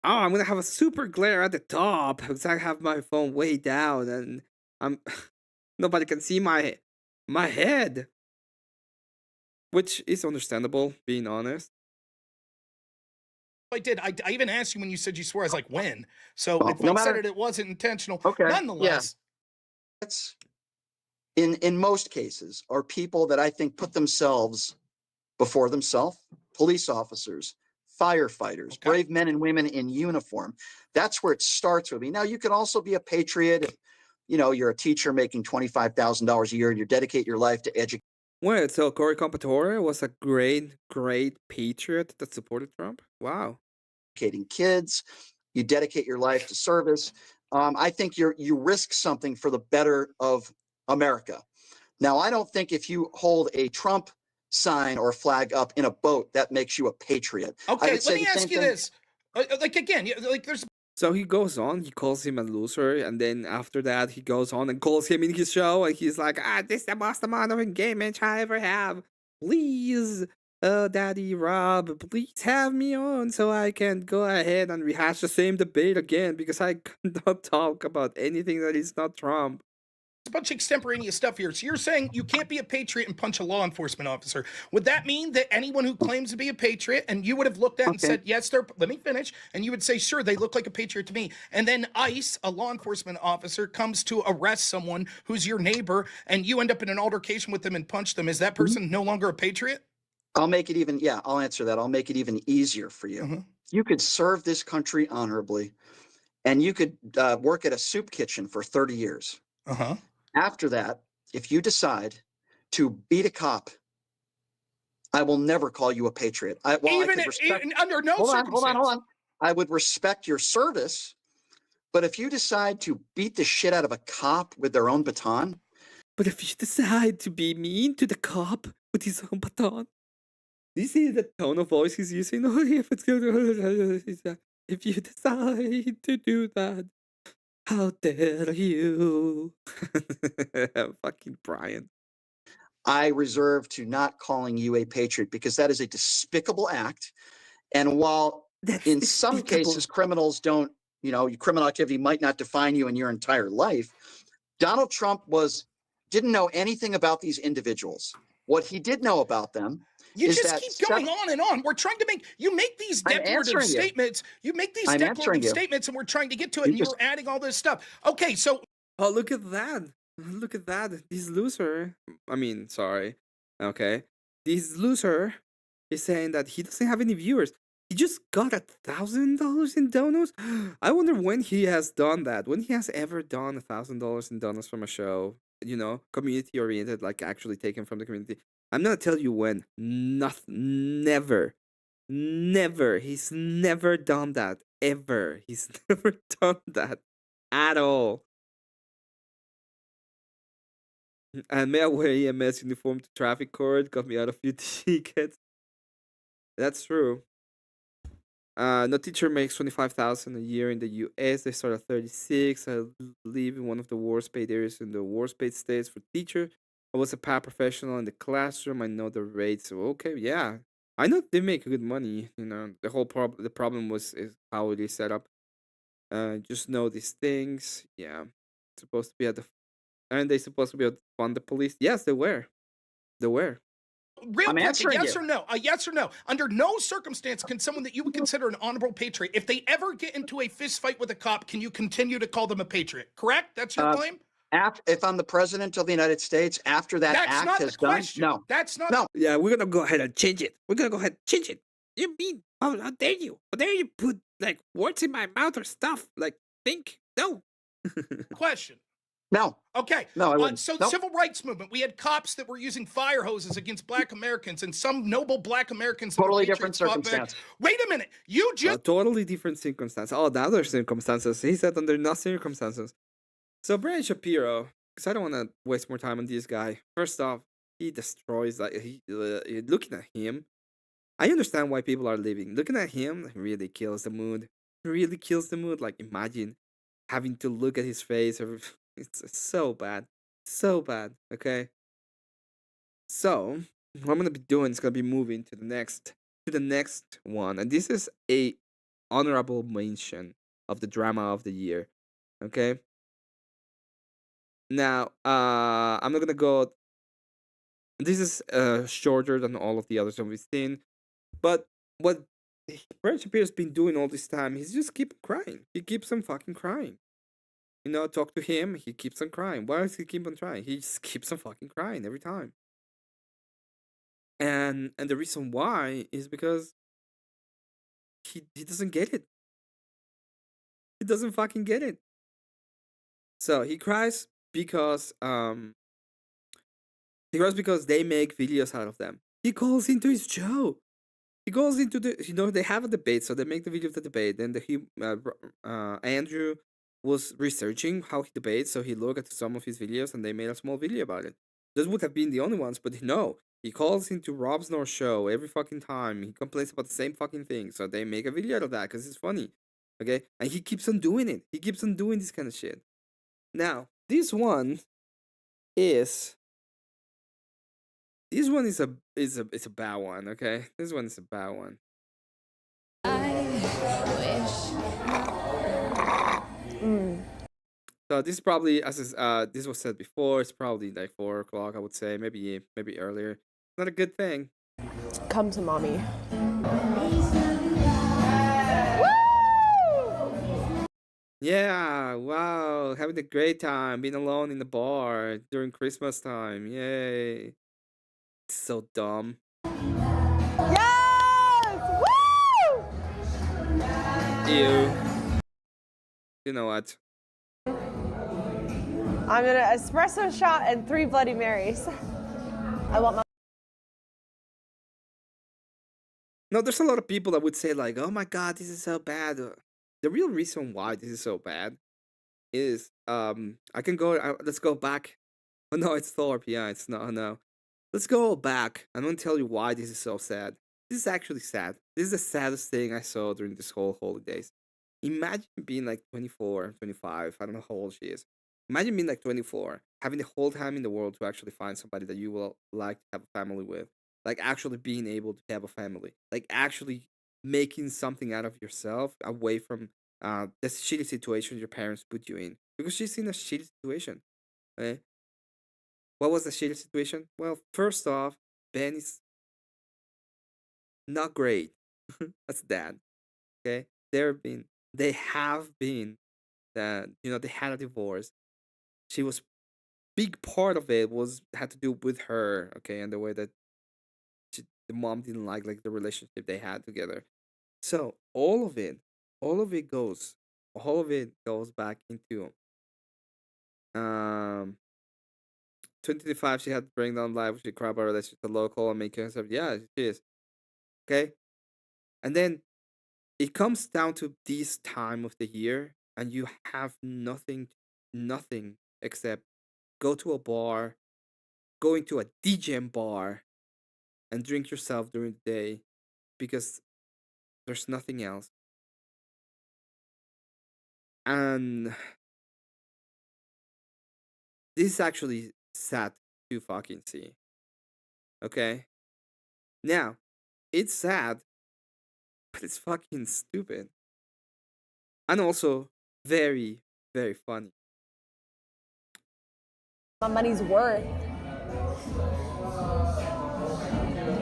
Speaker 1: I'm gonna have a super glare at the top because I have my phone way down and nobody can see my head. Which is understandable, being honest.
Speaker 15: I did. I even asked you when you said you swore. I was like, when? So if I said it wasn't intentional.
Speaker 7: Okay.
Speaker 15: Nonetheless.
Speaker 7: That's in most cases are people that I think put themselves before themselves. Police officers, firefighters, brave men and women in uniform. That's where it starts with me. Now, you can also be a patriot if, you're a teacher making $25,000 a year and you dedicate your life to educate.
Speaker 1: Wait, so Cory Compatore was a great patriot that supported Trump? Wow.
Speaker 7: Educating kids, you dedicate your life to service. I think you risk something for the better of America. Now, I don't think if you hold a Trump sign or flag up in a boat, that makes you a patriot.
Speaker 15: Okay, let me ask you this. There's...
Speaker 1: So he goes on, he calls him a loser, and then after that, he goes on and calls him in his show, and he's like, this is the most amount of engagement I ever have. Please, Daddy Rob, please have me on so I can go ahead and rehash the same debate again, because I cannot talk about anything that is not Trump.
Speaker 15: A bunch of extemporaneous stuff here. So you're saying you can't be a patriot and punch a law enforcement officer. Would that mean that anyone who claims to be a patriot, and you would have looked at and said, yes, let me finish, and you would say, sure, they look like a patriot to me, and then ICE, a law enforcement officer, comes to arrest someone who's your neighbor, and you end up in an altercation with them and punch them, is that person no longer a patriot?
Speaker 7: I'll make it even, I'll answer that. I'll make it even easier for you. You could serve this country honorably, and you could work at a soup kitchen for 30 years. After that, if you decide to beat a cop, I will never call you a patriot.
Speaker 15: Even under no circumstance.
Speaker 7: Hold on. I would respect your service, but if you decide to beat the shit out of a cop with their own baton.
Speaker 1: But if you decide to be mean to the cop with his own baton, do you see the tone of voice he's using? If you decide to do that, how dare you? Fucking Brian.
Speaker 7: I reserve to not calling you a patriot because that is a despicable act. And while in some cases criminals don't, criminal activity might not define you in your entire life, Donald Trump didn't know anything about these individuals. What he did know about them
Speaker 15: You
Speaker 7: is
Speaker 15: just
Speaker 7: that
Speaker 15: keep going on and on. We're trying to make these declarative statements. You make these declarative statements, and we're trying to get to it, and you're adding all this stuff. Okay, so
Speaker 1: look at that. Look at that. This loser. I mean, sorry. Okay. This loser is saying that he doesn't have any viewers. He just got $1,000 in donos. I wonder when he has done that. When he has ever done $1,000 in donos from a show. You know, community oriented, like actually taken from the community. I'm gonna tell you when. Never. Never. He's never done that. Ever. He's never done that. At all. And may I wear EMS uniform to traffic court? Got me out a few tickets. That's true. No teacher makes $25,000 a year in the U.S. They start at 36. I live in one of the worst paid areas in the worst paid states for teacher. I was a paraprofessional in the classroom. I know the rates. Okay, yeah, I know they make good money. You know, the problem is how it is set up. Just know these things. Yeah, supposed to be and they supposed to be able to fund the police. Yes, they were. They were.
Speaker 15: Real quick, a yes or no? A yes or no? Under no circumstance can someone that you would consider an honorable patriot, if they ever get into a fist fight with a cop, can you continue to call them a patriot? Correct? That's your claim?
Speaker 7: If I'm the president of the United States, after that act is done, no.
Speaker 15: That's not.
Speaker 7: No.
Speaker 1: Yeah, we're gonna go ahead and change it. We're gonna go ahead and change it. You mean? How dare you? How dare you put like words in my mouth or stuff? Like think? No.
Speaker 15: Question.
Speaker 7: No.
Speaker 15: Okay.
Speaker 7: No, I wouldn't.
Speaker 15: So
Speaker 7: Nope.
Speaker 15: civil rights movement, we had cops that were using fire hoses against black Americans, and some noble black Americans.
Speaker 7: Totally different circumstance.
Speaker 15: Wait a minute. You just
Speaker 1: totally different circumstances. Oh, the other circumstances. He said under no circumstances. So Brian Shapiro, because I don't want to waste more time on this guy. First off, he destroys. Like looking at him, I understand why people are leaving. Looking at him really kills the mood. Really kills the mood. Like imagine having to look at his face. It's so bad. So bad. Okay. So what I'm gonna be doing is gonna be moving to the next one. And this is a honorable mention of the drama of the year. Okay. Now I'm not gonna go. This is shorter than all of the others that we've seen. But what Brian Shapiro's been doing all this time, he's just keep crying. He keeps on fucking crying. You know, talk to him, he keeps on crying. Why does he keep on trying? He just keeps on fucking crying every time. And the reason why is because he doesn't get it. He doesn't fucking get it. So he cries because they make videos out of them. He calls into his show. He goes into they have a debate, so they make the video of the debate. Then Andrew was researching how he debates, so he looked at some of his videos and they made a small video about it. Those would have been the only ones, but no. He calls into Rob Snor's show every fucking time. He complains about the same fucking thing, so they make a video out of that because it's funny. Okay? And he keeps on doing it. He keeps on doing this kind of shit. Now, this one is a bad one, okay? This one is a bad one. So this is probably, as this was said before, it's probably like 4 o'clock, I would say, maybe earlier. Not a good thing.
Speaker 3: Come to mommy.
Speaker 1: Yeah, wow, having a great time, being alone in the bar during Christmas time. Yay. It's so dumb.
Speaker 3: Yes! Woo!
Speaker 1: Ew. You know what?
Speaker 3: I'm gonna espresso shot and 3 Bloody Marys. I want my.
Speaker 1: No, there's a lot of people that would say like, "Oh my God, this is so bad." The real reason why this is so bad is I can go. Let's go back. Oh no, it's Thorpe. Yeah, it's not. No, let's go back. I'm gonna tell you why this is so sad. This is actually sad. This is the saddest thing I saw during this whole holidays. Imagine being like 24, 25. I don't know how old she is. Imagine being like 24, having the whole time in the world to actually find somebody that you will like to have a family with. Like actually being able to have a family. Like actually making something out of yourself away from the shitty situation your parents put you in. Because she's in a shitty situation. Okay? What was the shitty situation? Well, first off, Ben is not great. That's dad. Okay? They have been that, they had a divorce. She was big part of it had to do with her, okay, and the way that the mom didn't like the relationship they had together. So all of it goes back into 2025. She had to bring down live. She cried about her relationship with the local and making herself. Yeah, she is. Okay, and then it comes down to this time of the year, and you have nothing except go to a bar, going to a DJM bar, and drink yourself during the day, because there's nothing else. And this is actually sad to fucking see. Okay? Now, it's sad, but it's fucking stupid. And also very, very funny.
Speaker 3: My money's worth.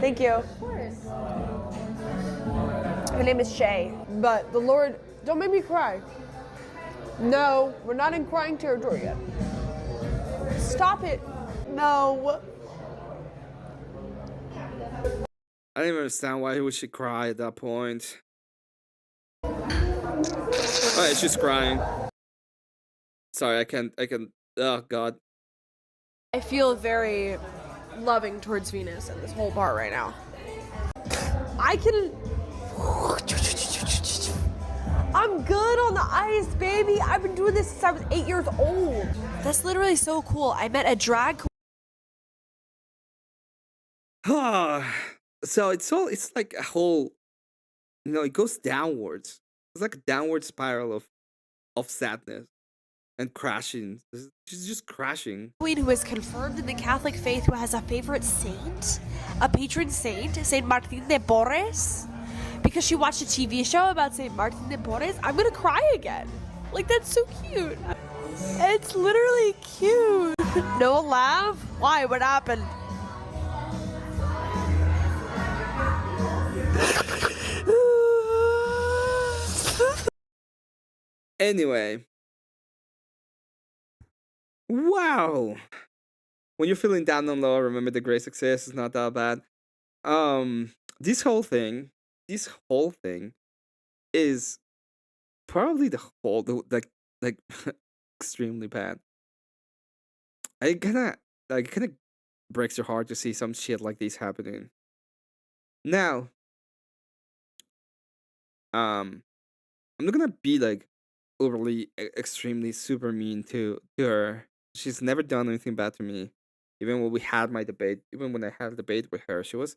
Speaker 3: Thank you. Of course. Her name is Shay. But the Lord, don't make me cry. No, we're not in crying territory yet. Stop it. No.
Speaker 1: I didn't understand why would she cry at that point. Oh, she's crying. Sorry, I can. Oh God.
Speaker 3: I feel very loving towards Venus in this whole bar right now. I can. I'm good on the ice, baby. I've been doing this since I was 8 years old. That's literally so cool. I met a drag queen.
Speaker 1: So it's like a whole, it goes downwards. It's like a downward spiral of sadness and crashing. She's just crashing.
Speaker 3: Queen who is confirmed in the Catholic faith, who has a favorite saint, a patron saint, Saint Martin de Porres, because she watched a TV show about Saint Martin de Porres. I'm gonna cry again. Like, that's so cute. It's literally cute. No laugh? Why? What happened?
Speaker 1: Anyway. Wow. When you're feeling down and low, remember the great success is not that bad. This whole thing is probably like extremely bad. It kind of breaks your heart to see some shit like this happening. Now, I'm not gonna be like overly extremely super mean to her. She's never done anything bad to me. Even when I had a debate with her, she was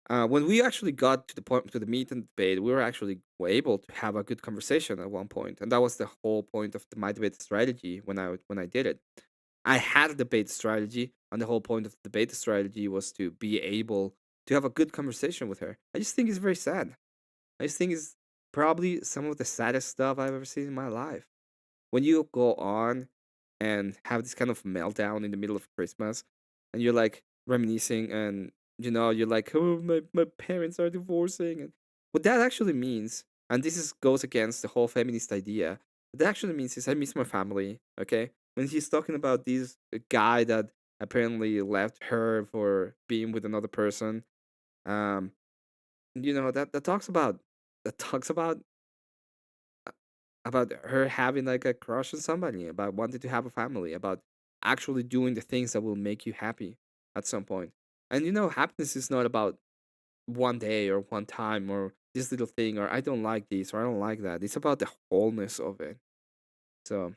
Speaker 1: when we actually got to the meet and debate, we were actually able to have a good conversation at one point, and that was the whole point of my debate strategy when I did it. I had a debate strategy, and the whole point of the debate strategy was to be able to have a good conversation with her. I just think it's very sad. I just think it's probably some of the saddest stuff I've ever seen in my life. When you go on and have this kind of meltdown in the middle of Christmas, and you're like reminiscing, and you're like, oh, my parents are divorcing, and what that actually means, and goes against the whole feminist idea. What that actually means is I miss my family. Okay, when he's talking about this guy that apparently left her for being with another person, that talks about her having like a crush on somebody, about wanting to have a family, about actually doing the things that will make you happy at some point. And happiness is not about one day or one time or this little thing, or I don't like this or I don't like that. It's about the wholeness of it. So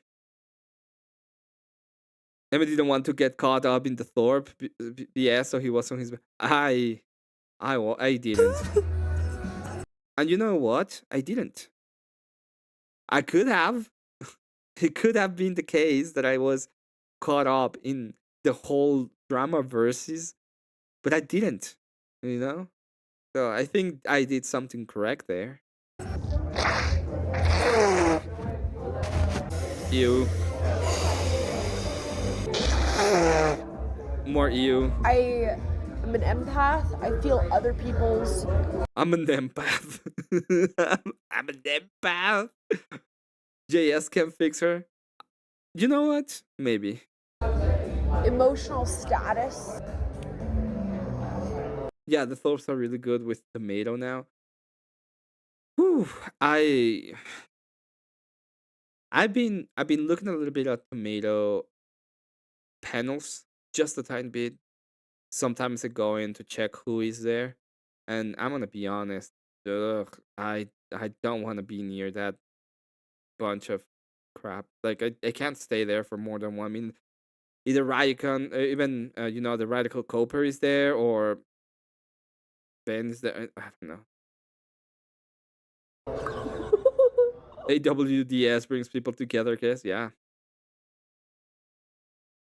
Speaker 1: Emmett didn't want to get caught up in the Thorpe BS, so he was on his. I didn't. And you know what? I didn't. I could have. It could have been the case that I was caught up in the whole drama verses, but I didn't. So I think I did something correct there. You. More you.
Speaker 3: I am an empath. I feel other people's.
Speaker 1: I'm an empath. I'm an empath. JS can fix her. You know what? Maybe.
Speaker 3: Emotional status.
Speaker 1: Yeah, the thoughts are really good with tomato now. Whew, I've been looking a little bit at tomato panels, just a tiny bit. Sometimes I go in to check who is there, and I'm gonna be honest. Ugh, I don't want to be near that bunch of crap. Like I can't stay there for more than one. I mean, either Raycon, even the Radical Cooper is there, or Ben is there. I don't know. AWDS brings people together, guess. Yeah.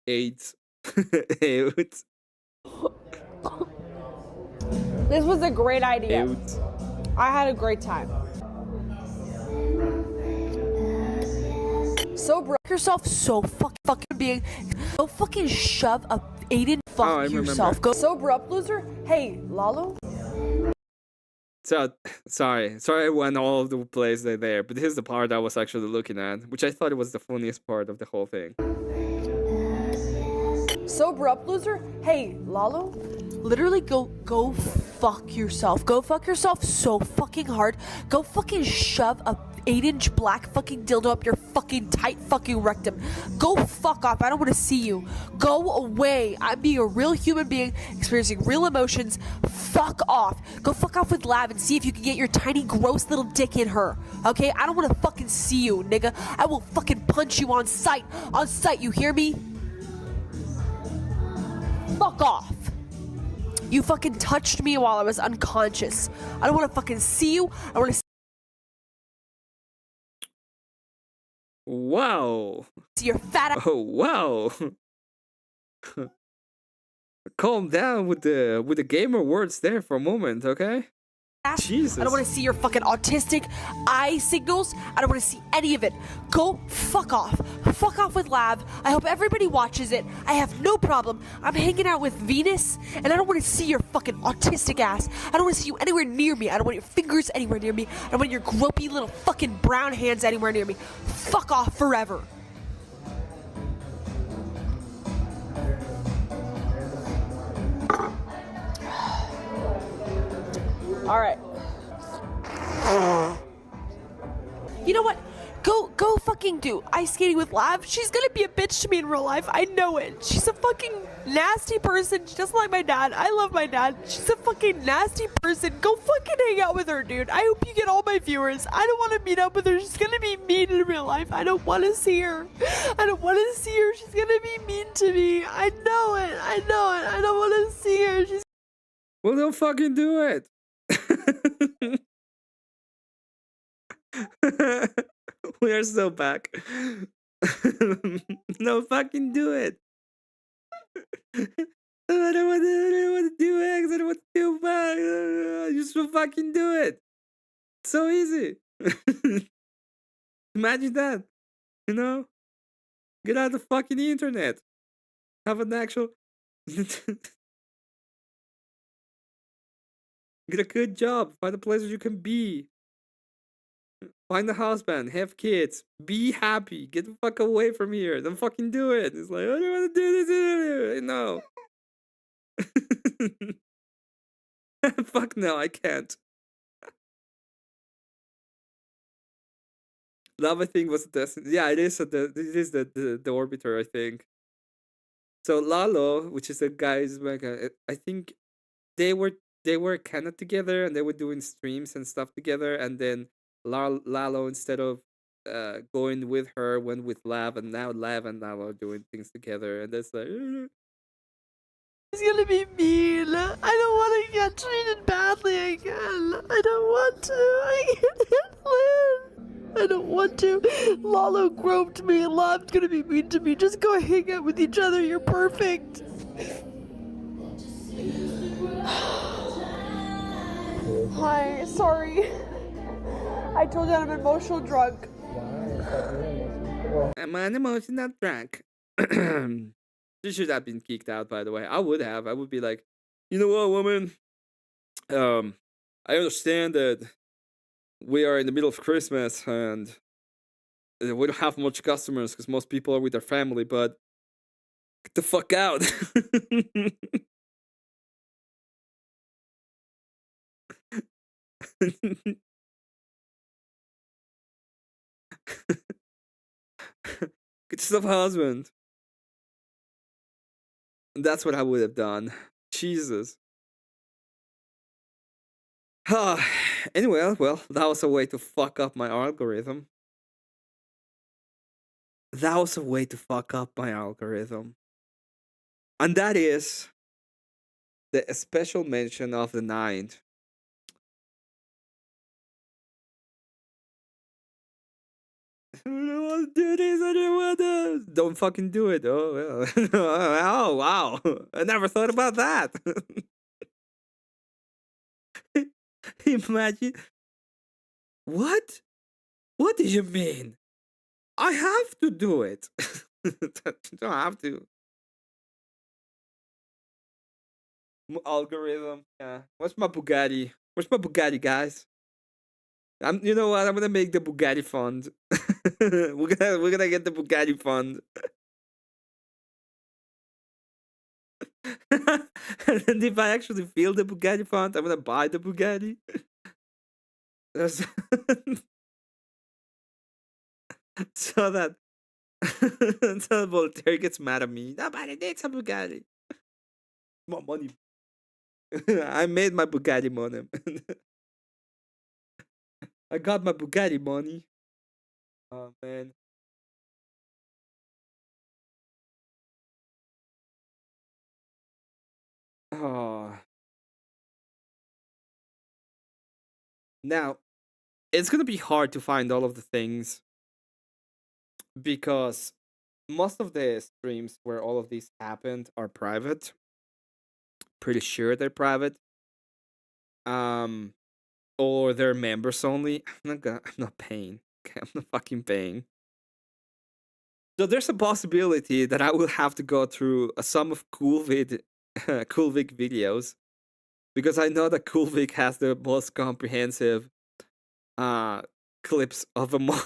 Speaker 1: AIDS. AIDS.
Speaker 3: This was a great idea.
Speaker 1: AIDS.
Speaker 3: I had a great time. So bro, yourself so fucking being. Go fucking shove a Aiden. Fuck yourself. Go sober up, loser. Hey, Lalo.
Speaker 1: So sorry I went all over the place there, but here's the part I was actually looking at, which I thought it was the funniest part of the whole thing.
Speaker 3: Sober up, loser. Hey, Lalo. Literally go fuck yourself. Go fuck yourself so fucking hard. Go fucking shove a 8-inch black fucking dildo up your fucking tight fucking rectum. Go fuck off. I don't want to see you. Go away. I'm being a real human being experiencing real emotions. Fuck off. Go fuck off with Lav and see if you can get your tiny gross little dick in her. Okay? I don't want to fucking see you, nigga. I will fucking punch you on sight. On sight, you hear me? Fuck off. You fucking touched me while I was unconscious. I don't want to fucking see you. I want to
Speaker 1: Wow.
Speaker 3: see your fat ass.
Speaker 1: Oh wow. Calm down with the gamer words there for a moment, okay? Jesus.
Speaker 3: I don't want to see your fucking autistic eye signals. I don't want to see any of it. Go fuck off. Fuck off with Lab. I hope everybody watches it. I have no problem. I'm hanging out with Venus, and I don't want to see your fucking autistic ass. I don't want to see you anywhere near me. I don't want your fingers anywhere near me. I don't want your gropey little fucking brown hands anywhere near me. Fuck off forever. All right. You know what? Go fucking do ice skating with Lav. She's gonna be a bitch to me in real life. I know it. She's a fucking nasty person. She doesn't like my dad. I love my dad. She's a fucking nasty person. Go fucking hang out with her, dude. I hope you get all my viewers. I don't want to meet up with her. She's gonna be mean in real life. I don't want to see her. I don't want to see her. She's gonna be mean to me. I know it. I know it. I don't want to see her. She's.
Speaker 1: Well, don't fucking do it. We are so back. No, fucking do it. I don't want to do X. I don't want to do back. Just fucking do it. So easy. Imagine that. You know? Get out of the fucking internet. Have an actual. Get a good job. Find a place where you can be. Find a husband. Have kids. Be happy. Get the fuck away from here. Don't fucking do it. It's like, I don't want to do this. No. Fuck no, I can't. Love, I think, was the destiny. Yeah, it is the orbiter, I think. So Lalo, which is a guy's mega, I think they were kind of together, and they were doing streams and stuff together, and then Lalo, instead of going with her, went with Lav, and now Lav and Lalo are doing things together, and that's like.
Speaker 3: He's gonna be mean. I don't want to get treated badly again. I don't want to. I can't live. I don't want to. Lalo groped me, and Lav's gonna be mean to me. Just go hang out with each other. You're perfect. Hi, sorry. I told you I'm an emotional drunk.
Speaker 1: I'm an emotional drunk. She should have been kicked out, by the way. I would have. I would be like, you know what, woman? I understand that we are in the middle of Christmas and we don't have much customers because most people are with their family, but get the fuck out. Get yourself a husband. That's what I would have done. Jesus. Anyway, well, that was a way to fuck up my algorithm. That was a way to fuck up my algorithm. And that is the special mention of the night. Do this, I don't want to. Don't fucking do it. Oh, well. Oh, wow. I never thought about that. Imagine. What? What do you mean? I have to do it. You don't have to. Algorithm. Yeah. What's my Bugatti? Where's my Bugatti, guys? You know what? I'm gonna make the Bugatti fund. we're gonna get the Bugatti fund. And then if I actually feel the Bugatti fund, I'm gonna buy the Bugatti. So that so Voltaire gets mad at me. Nobody needs a Bugatti. More money. I made my Bugatti money. I got my Bugatti money. Oh man. Oh. Now, it's gonna be hard to find all of the things because most of the streams where all of these happened are private. Pretty sure they're private. Or they're members only. I'm not paying. Okay, I'm not fucking paying. So there's a possibility that I will have to go through some of Coolvic videos because I know that Coolvic has the most comprehensive clips of them all.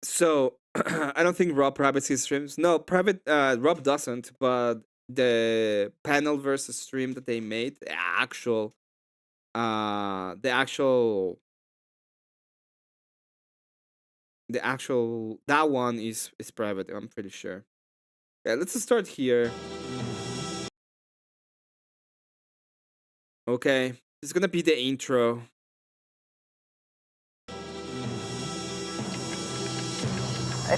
Speaker 1: So I don't think Rob Rabbit sees streams. No, Rob doesn't, but the panel versus stream that they made, the actual that one is private, I'm pretty sure. Yeah, let's just start here. Okay, this is gonna be the intro.
Speaker 3: I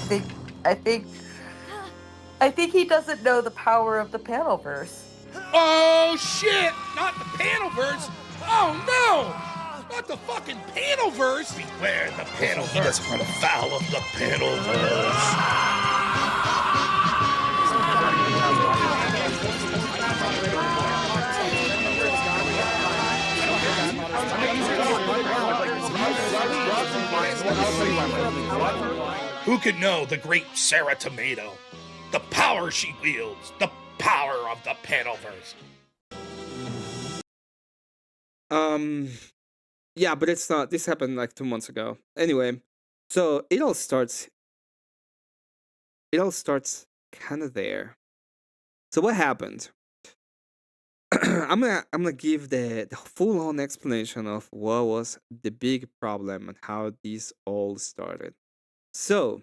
Speaker 3: think he doesn't know the power of the Panelverse.
Speaker 15: Oh shit! Not the Panelverse! Oh no! Not the fucking Panelverse! Beware the Panelverse! He doesn't run afoul of the Panelverse! Who could know the great Sarah Tomato? The power she wields, the power of the Panelverse.
Speaker 1: Yeah, but it's not. This happened like 2 months ago. Anyway, so it all starts kind of there. So what happened? I'm gonna give the full on explanation of what was the big problem and how these all started. So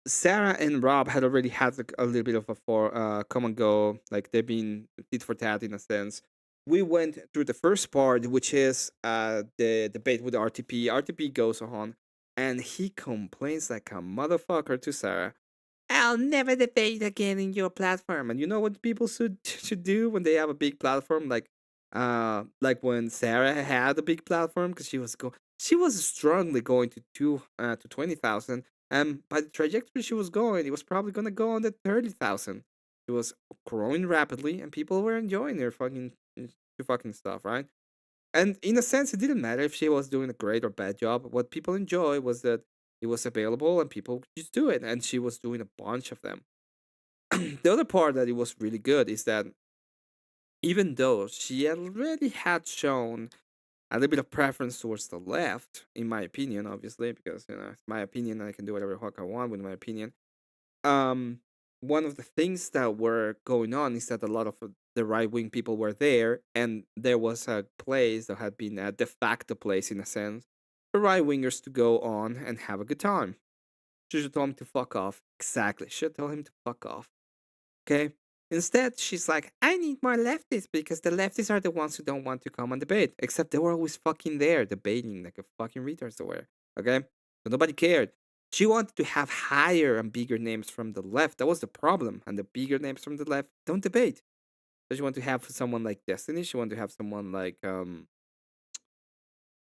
Speaker 1: Sarah and Rob had already had a little bit of a come and go, like they've been tit for tat in a sense. We went through the first part, which is the debate with RTP. RTP goes on and he complains like a motherfucker to Sarah I'll never debate again in your platform. And you know what people should do when they have a big platform, like when Sarah had a big platform, because she was strongly going to 20,000, and by the trajectory she was going, it was probably gonna go on to 30,000. It was growing rapidly, and people were enjoying her fucking stuff, right? And in a sense, it didn't matter if she was doing a great or bad job. What people enjoy was that it was available and people just do it, and she was doing a bunch of them. The other part that it was really good is that even though she already had shown a little bit of preference towards the left, in my opinion, obviously, because it's my opinion, and I can do whatever the fuck I want with my opinion. Um, one of the things that were going on is that a lot of the right wing people were there, and there was a place that had been a de facto place, in a sense, for right wingers to go on and have a good time. She should tell him to fuck off. Exactly. She should tell him to fuck off. Okay? Instead, she's like, I need more leftists because the leftists are the ones who don't want to come on debate. Except they were always fucking there debating like a fucking retards they were. Okay? So nobody cared. She wanted to have higher and bigger names from the left. That was the problem. And the bigger names from the left don't debate. So she wanted to have someone like Destiny. She wanted to have someone like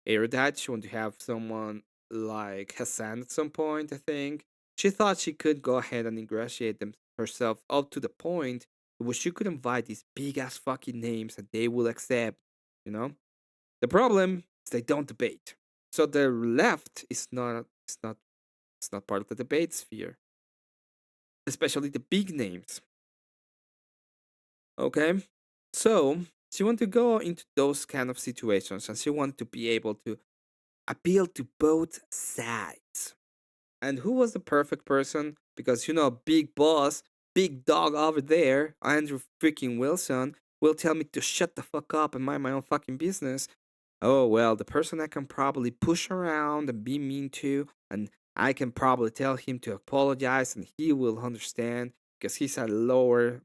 Speaker 1: Erudite. She wanted to have someone like Hassan at some point, I think. She thought she could go ahead and ingratiate them herself up to the point where she could invite these big ass fucking names and they will accept, you know? The problem is they don't debate. So the left is not part of the debate sphere. Especially the big names. Okay? So she wanted to go into those kind of situations and she wanted to be able to appeal to both sides. And who was the perfect person? Because, big boss, big dog over there, Andrew freaking Wilson, will tell me to shut the fuck up and mind my own fucking business. Oh, well, the person I can probably push around and be mean to, and I can probably tell him to apologize and he will understand because he's a lower,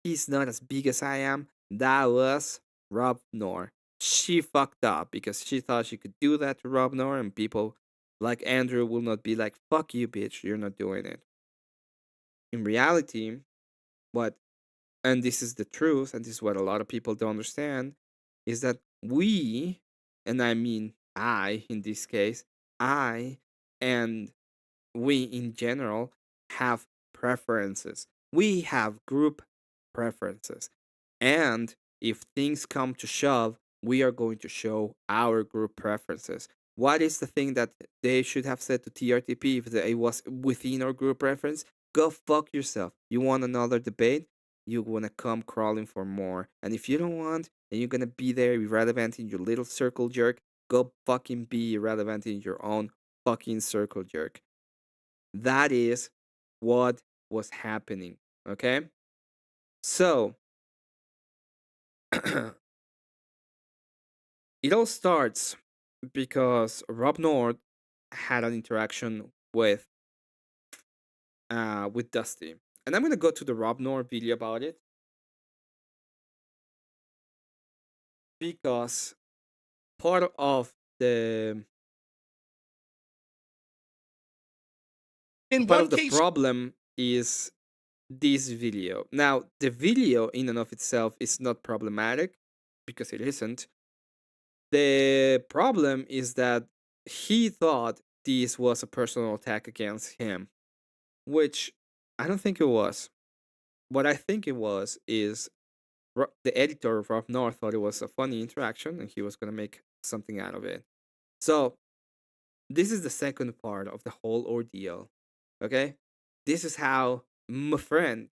Speaker 1: he's not as big as I am. That was Rob Knorr. She fucked up because she thought she could do that to Rob Knorr, and people like Andrew will not be like, fuck you, bitch, you're not doing it. In reality, and this is the truth, and this is what a lot of people don't understand, is that we, and I mean I in this case, I and we in general have preferences. We have group preferences. And if things come to shove, we are going to show our group preferences. What is the thing that they should have said to TRTP if it was within our group preference? Go fuck yourself. You want another debate? You want to come crawling for more. And if you don't want, and you're going to be there irrelevant in your little circle jerk, go fucking be irrelevant in your own fucking circle jerk. That is what was happening. Okay? So, it all starts because Rob Nord had an interaction with Dusty. And I'm gonna go to the Rob Nord video about it. Because part of the problem is this video. Now, the video in and of itself is not problematic because it isn't. The problem is that he thought this was a personal attack against him, which I don't think it was. What I think it was is the editor of Rob North thought it was a funny interaction and he was going to make something out of it. So, this is the second part of the whole ordeal. Okay? This is how my friend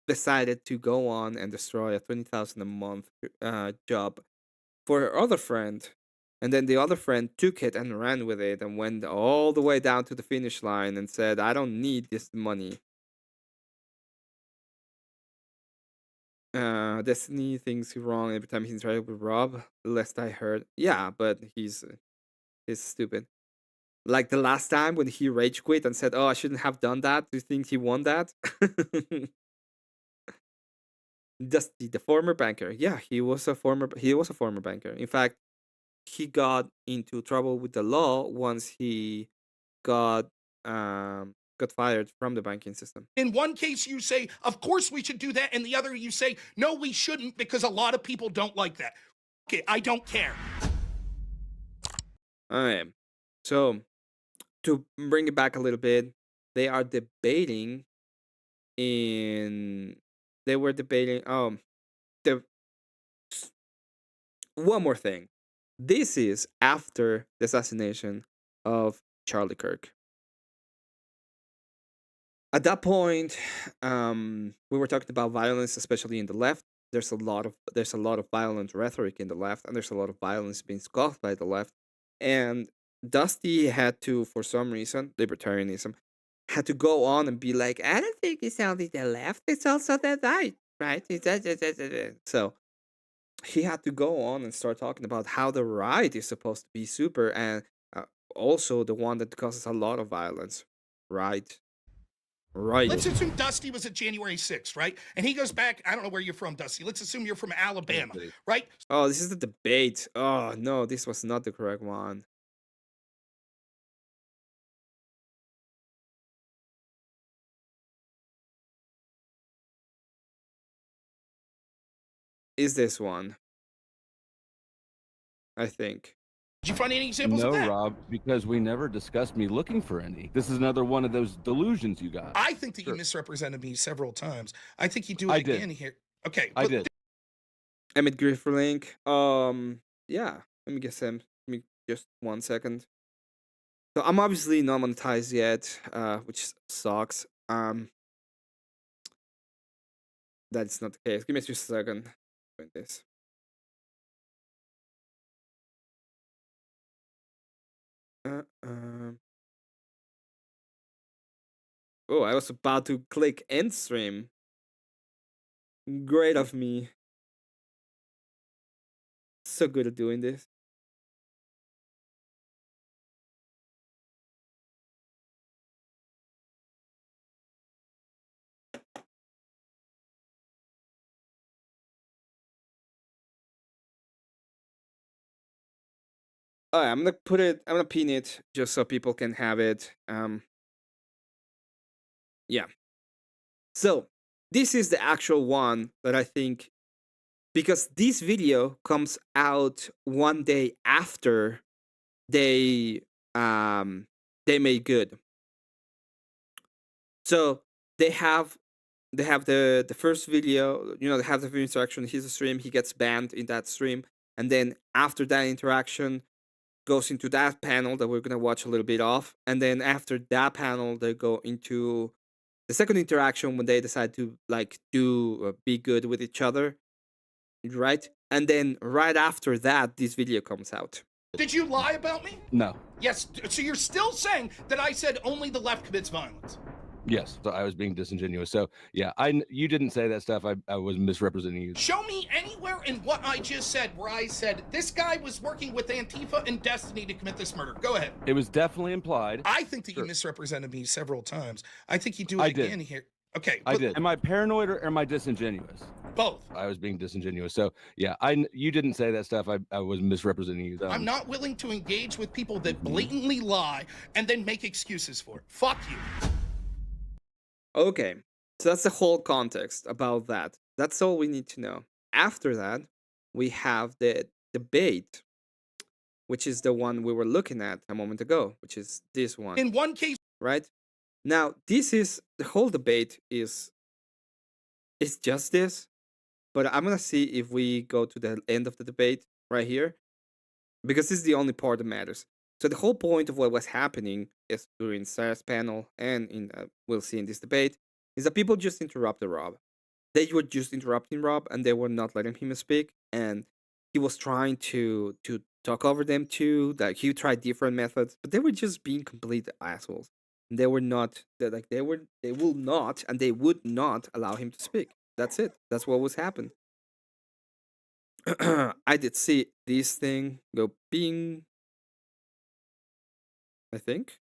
Speaker 1: decided to go on and destroy a 20,000 a month job for her other friend. And then the other friend took it and ran with it and went all the way down to the finish line and said, I don't need this money. Destiny thinks he's wrong every time he's right with Rob, lest I heard. Yeah, but he's stupid. Like the last time when he rage quit and said, oh, I shouldn't have done that. Do you think he won that? Dusty, the former banker. Yeah, he was a former banker. In fact, he got into trouble with the law once he got got fired from the banking system.
Speaker 15: In one case, you say, of course we should do that. And the other, you say, no, we shouldn't because a lot of people don't like that. Okay, I don't care.
Speaker 1: All right. So to bring it back a little bit, they are debating they were debating the one more thing. This is after the assassination of Charlie Kirk. At that point, we were talking about violence, especially in the left. There's a lot of violent rhetoric in the left, and there's a lot of violence being scoffed by the left. And Dusty had to, for some reason, libertarianism, had to go on and be like, I don't think it's only the left, it's also the right? So he had to go on and start talking about how the right is supposed to be super and also the one that causes a lot of violence. Right.
Speaker 15: Let's assume Dusty was at January 6th, right? And he goes back, I don't know where you're from, Dusty. Let's assume you're from Alabama, right?
Speaker 1: Oh, this is the debate. Oh, no, this was not the correct one. Is this one? I think.
Speaker 15: Did you find any examples of that?
Speaker 2: No, Rob, because we never discussed me looking for any. This is another one of those delusions you got.
Speaker 15: I think that you misrepresented me several times. I think you do it again here. Okay.
Speaker 2: I did.
Speaker 1: Emmett Grifflink. Yeah. Let me guess him. Give me just 1 second. So I'm obviously not monetized yet, which sucks. That's not the case. Give me just a second. Doing this. Oh, I was about to click end stream. Great of me. So good at doing this. Alright, I'm gonna pin it just so people can have it. Yeah. So this is the actual one that I think, because this video comes out 1 day after they made good. So they have the first video, they have the interaction, he's a stream, he gets banned in that stream, and then after that interaction goes into that panel that we're gonna watch a little bit of, and then after that panel they go into the second interaction when they decide to be good with each other, right? And then right after that, this video comes out.
Speaker 15: Did you lie about me?
Speaker 2: No.
Speaker 15: Yes. So you're still saying that I said only the left commits violence?
Speaker 2: Yes. So I was being disingenuous. So yeah, you didn't say that stuff. I was misrepresenting you.
Speaker 15: Show me anywhere in what I just said where I said this guy was working with Antifa and Destiny to commit this murder. Go ahead.
Speaker 2: It was definitely implied.
Speaker 15: I think that you misrepresented me several times. I think you do it again here. Okay.
Speaker 2: I did. Am I paranoid or am I disingenuous?
Speaker 15: Both.
Speaker 2: I was being disingenuous. So yeah, you didn't say that stuff. I was misrepresenting you.
Speaker 15: I'm not willing to engage with people that blatantly lie and then make excuses for it. Fuck you.
Speaker 1: Okay, so that's the whole context about that. That's all we need to know. After that, we have the debate, which is the one we were looking at a moment ago, which is this one.
Speaker 15: In one case,
Speaker 1: right? Now, the whole debate is just this, but I'm gonna see if we go to the end of the debate right here, because this is the only part that matters. So the whole point of what was happening is during Sarah's panel and we'll see in this debate is that people just interrupted Rob. They were just interrupting Rob and they were not letting him speak. And he was trying to talk over them too. Like he tried different methods, but they were just being complete assholes. And they were not. They will not, and they would not allow him to speak. That's it. That's what was happening. I did see this thing go ping. I think.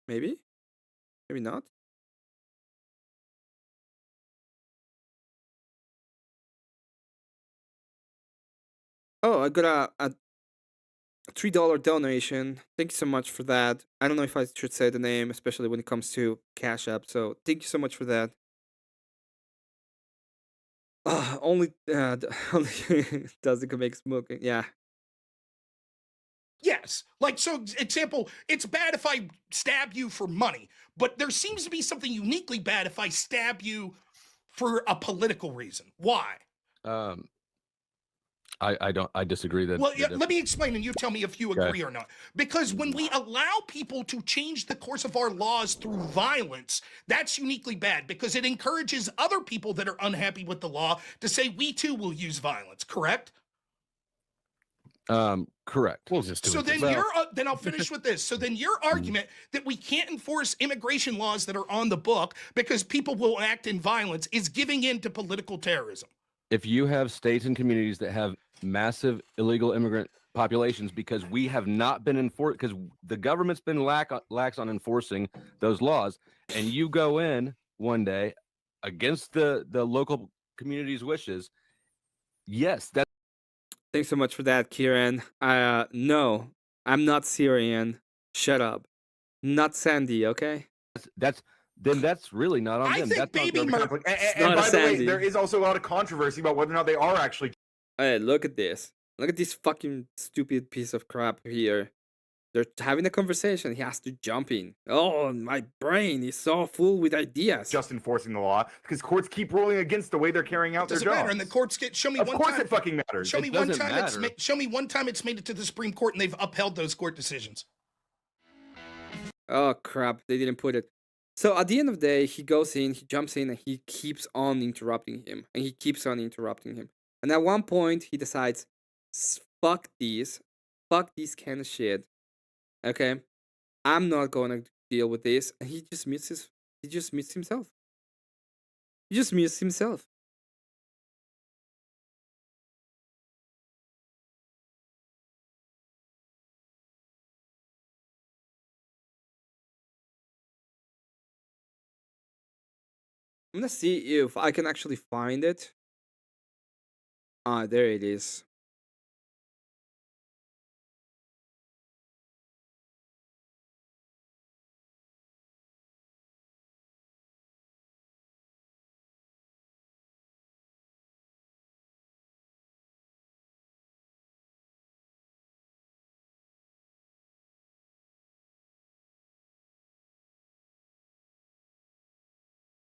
Speaker 1: Maybe not. Oh, I got $3 donation. Thank you so much for that. I don't know if I should say the name, especially when it comes to Cash App. So thank you so much for that. Only doesn't make smoking. Yeah.
Speaker 15: Yes. Like, so example, it's bad if I stab you for money, but there seems to be something uniquely bad if I stab you for a political reason. Why?
Speaker 2: I disagree that.
Speaker 15: Well, yeah, let me explain and you tell me if you agree or not. Because when we allow people to change the course of our laws through violence, that's uniquely bad because it encourages other people that are unhappy with the law to say we too will use violence, correct?
Speaker 2: Correct.
Speaker 21: We'll just do
Speaker 15: So
Speaker 21: it.
Speaker 15: then then I'll finish with this. So then your argument that we can't enforce immigration laws that are on the book because people will act in violence is giving in to political terrorism.
Speaker 2: If you have states and communities that have massive illegal immigrant populations because we have not been enforced, because the government's been lax on enforcing those laws, and you go in one day against the local community's wishes, yes, that.
Speaker 1: Thanks so much for that, Kieran. No, I'm not Syrian. Shut up. Not Sandy, okay?
Speaker 2: That's really not on them. That's
Speaker 15: baby
Speaker 2: not
Speaker 15: murder.
Speaker 4: And by the way, there is also a lot of controversy about whether or not they are actually.
Speaker 1: Hey, look at this. Look at this fucking stupid piece of crap here. They're having a conversation. He has to jump in. Oh, my brain is so full with ideas.
Speaker 4: Just enforcing the law because courts keep ruling against the way they're carrying out their
Speaker 15: Doesn't
Speaker 4: jobs.
Speaker 15: matter, and the courts get show me
Speaker 4: Of
Speaker 15: one
Speaker 4: course
Speaker 15: time.
Speaker 4: it fucking matters.
Speaker 15: Show me
Speaker 4: It
Speaker 15: one
Speaker 4: doesn't
Speaker 15: time
Speaker 4: matter.
Speaker 15: show me one time it's made it to the Supreme Court and they've upheld those court decisions.
Speaker 1: Oh, crap. They didn't put it. So at the end of the day, he goes in, he jumps in, and he keeps on interrupting him. And he keeps on interrupting him. And at one point, he decides, fuck this kind of shit. Okay? I'm not going to deal with this. And he just mutes himself. He just mutes himself. I'm gonna see if I can actually find it. Ah, there it is.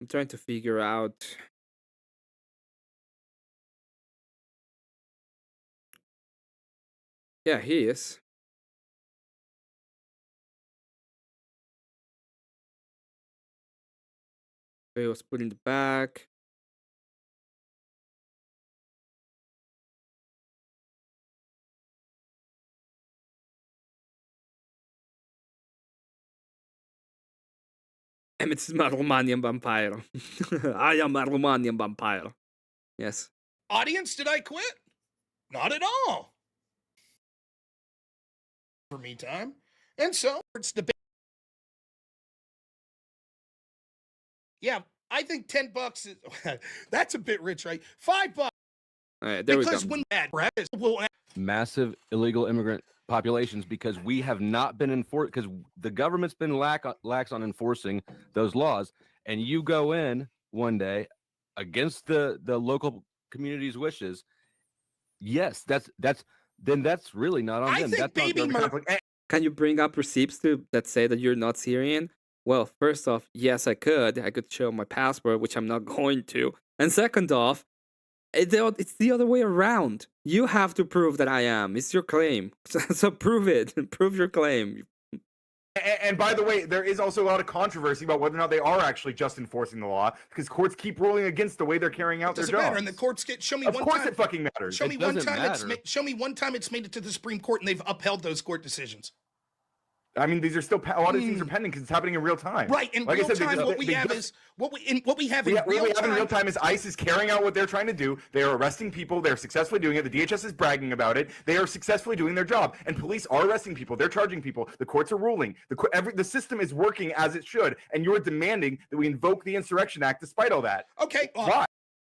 Speaker 1: I'm trying to figure out. Yeah, he is. He was put in the back. Emmet is my Romanian vampire. I am a Romanian vampire. Yes.
Speaker 15: Audience, did I quit? Not at all. For me time. And so it's debate. Yeah, I think $10 is that's a bit rich, right? $5.
Speaker 1: All right, there
Speaker 15: because
Speaker 1: we go.
Speaker 15: when that will
Speaker 2: massive illegal immigrant populations because we have not been enforced, because the government's been lax on enforcing those laws, and you go in one day against the local community's wishes, yes, that's really not on them. That's
Speaker 15: baby
Speaker 2: not
Speaker 1: Can you bring up receipts that say that you're not Syrian? Well, first off, yes, I could. I could show my passport, which I'm not going to. And second off, it's the other way around. You have to prove that I am. It's your claim. So prove it. Prove your claim.
Speaker 4: And by the way, there is also a lot of controversy about whether or not they are actually just enforcing the law because courts keep ruling against the way they're carrying out their jobs.
Speaker 15: Doesn't matter, and the courts get show me
Speaker 4: Of
Speaker 15: one
Speaker 4: course
Speaker 15: time.
Speaker 4: it fucking matters.
Speaker 15: Show me
Speaker 4: It
Speaker 15: one
Speaker 4: doesn't
Speaker 15: time
Speaker 4: matter.
Speaker 15: show me one time it's made it to the Supreme Court and they've upheld those court decisions.
Speaker 4: I mean, these are still a lot of these things are pending because it's happening in real time.
Speaker 15: Right, in
Speaker 4: Like I
Speaker 15: real
Speaker 4: said,
Speaker 15: time, what we have in real time.
Speaker 4: Is ICE is carrying out what they're trying to do. They are arresting people. They're successfully doing it. The DHS is bragging about it. They are successfully doing their job, and police are arresting people. They're charging people. The courts are ruling. The system is working as it should, and you're demanding that we invoke the Insurrection Act despite all that.
Speaker 15: Okay,
Speaker 4: why?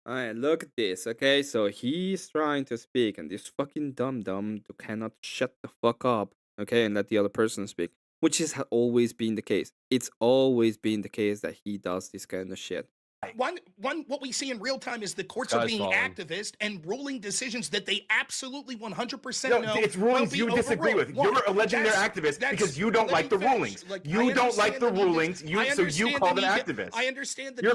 Speaker 1: Alright, look at this, okay? So he's trying to speak, and this fucking dum-dum cannot shut the fuck up, okay, and let the other person speak, which has always been the case. It's always been the case that he does this kind of shit.
Speaker 15: What we see in real time is the courts are being activist and ruling decisions that they absolutely 100%
Speaker 4: No,
Speaker 15: know.
Speaker 4: it's rulings you disagree with. You're alleging they're activists because you don't like the rulings. You don't like the rulings, so you call them activists.
Speaker 15: I understand the
Speaker 4: You're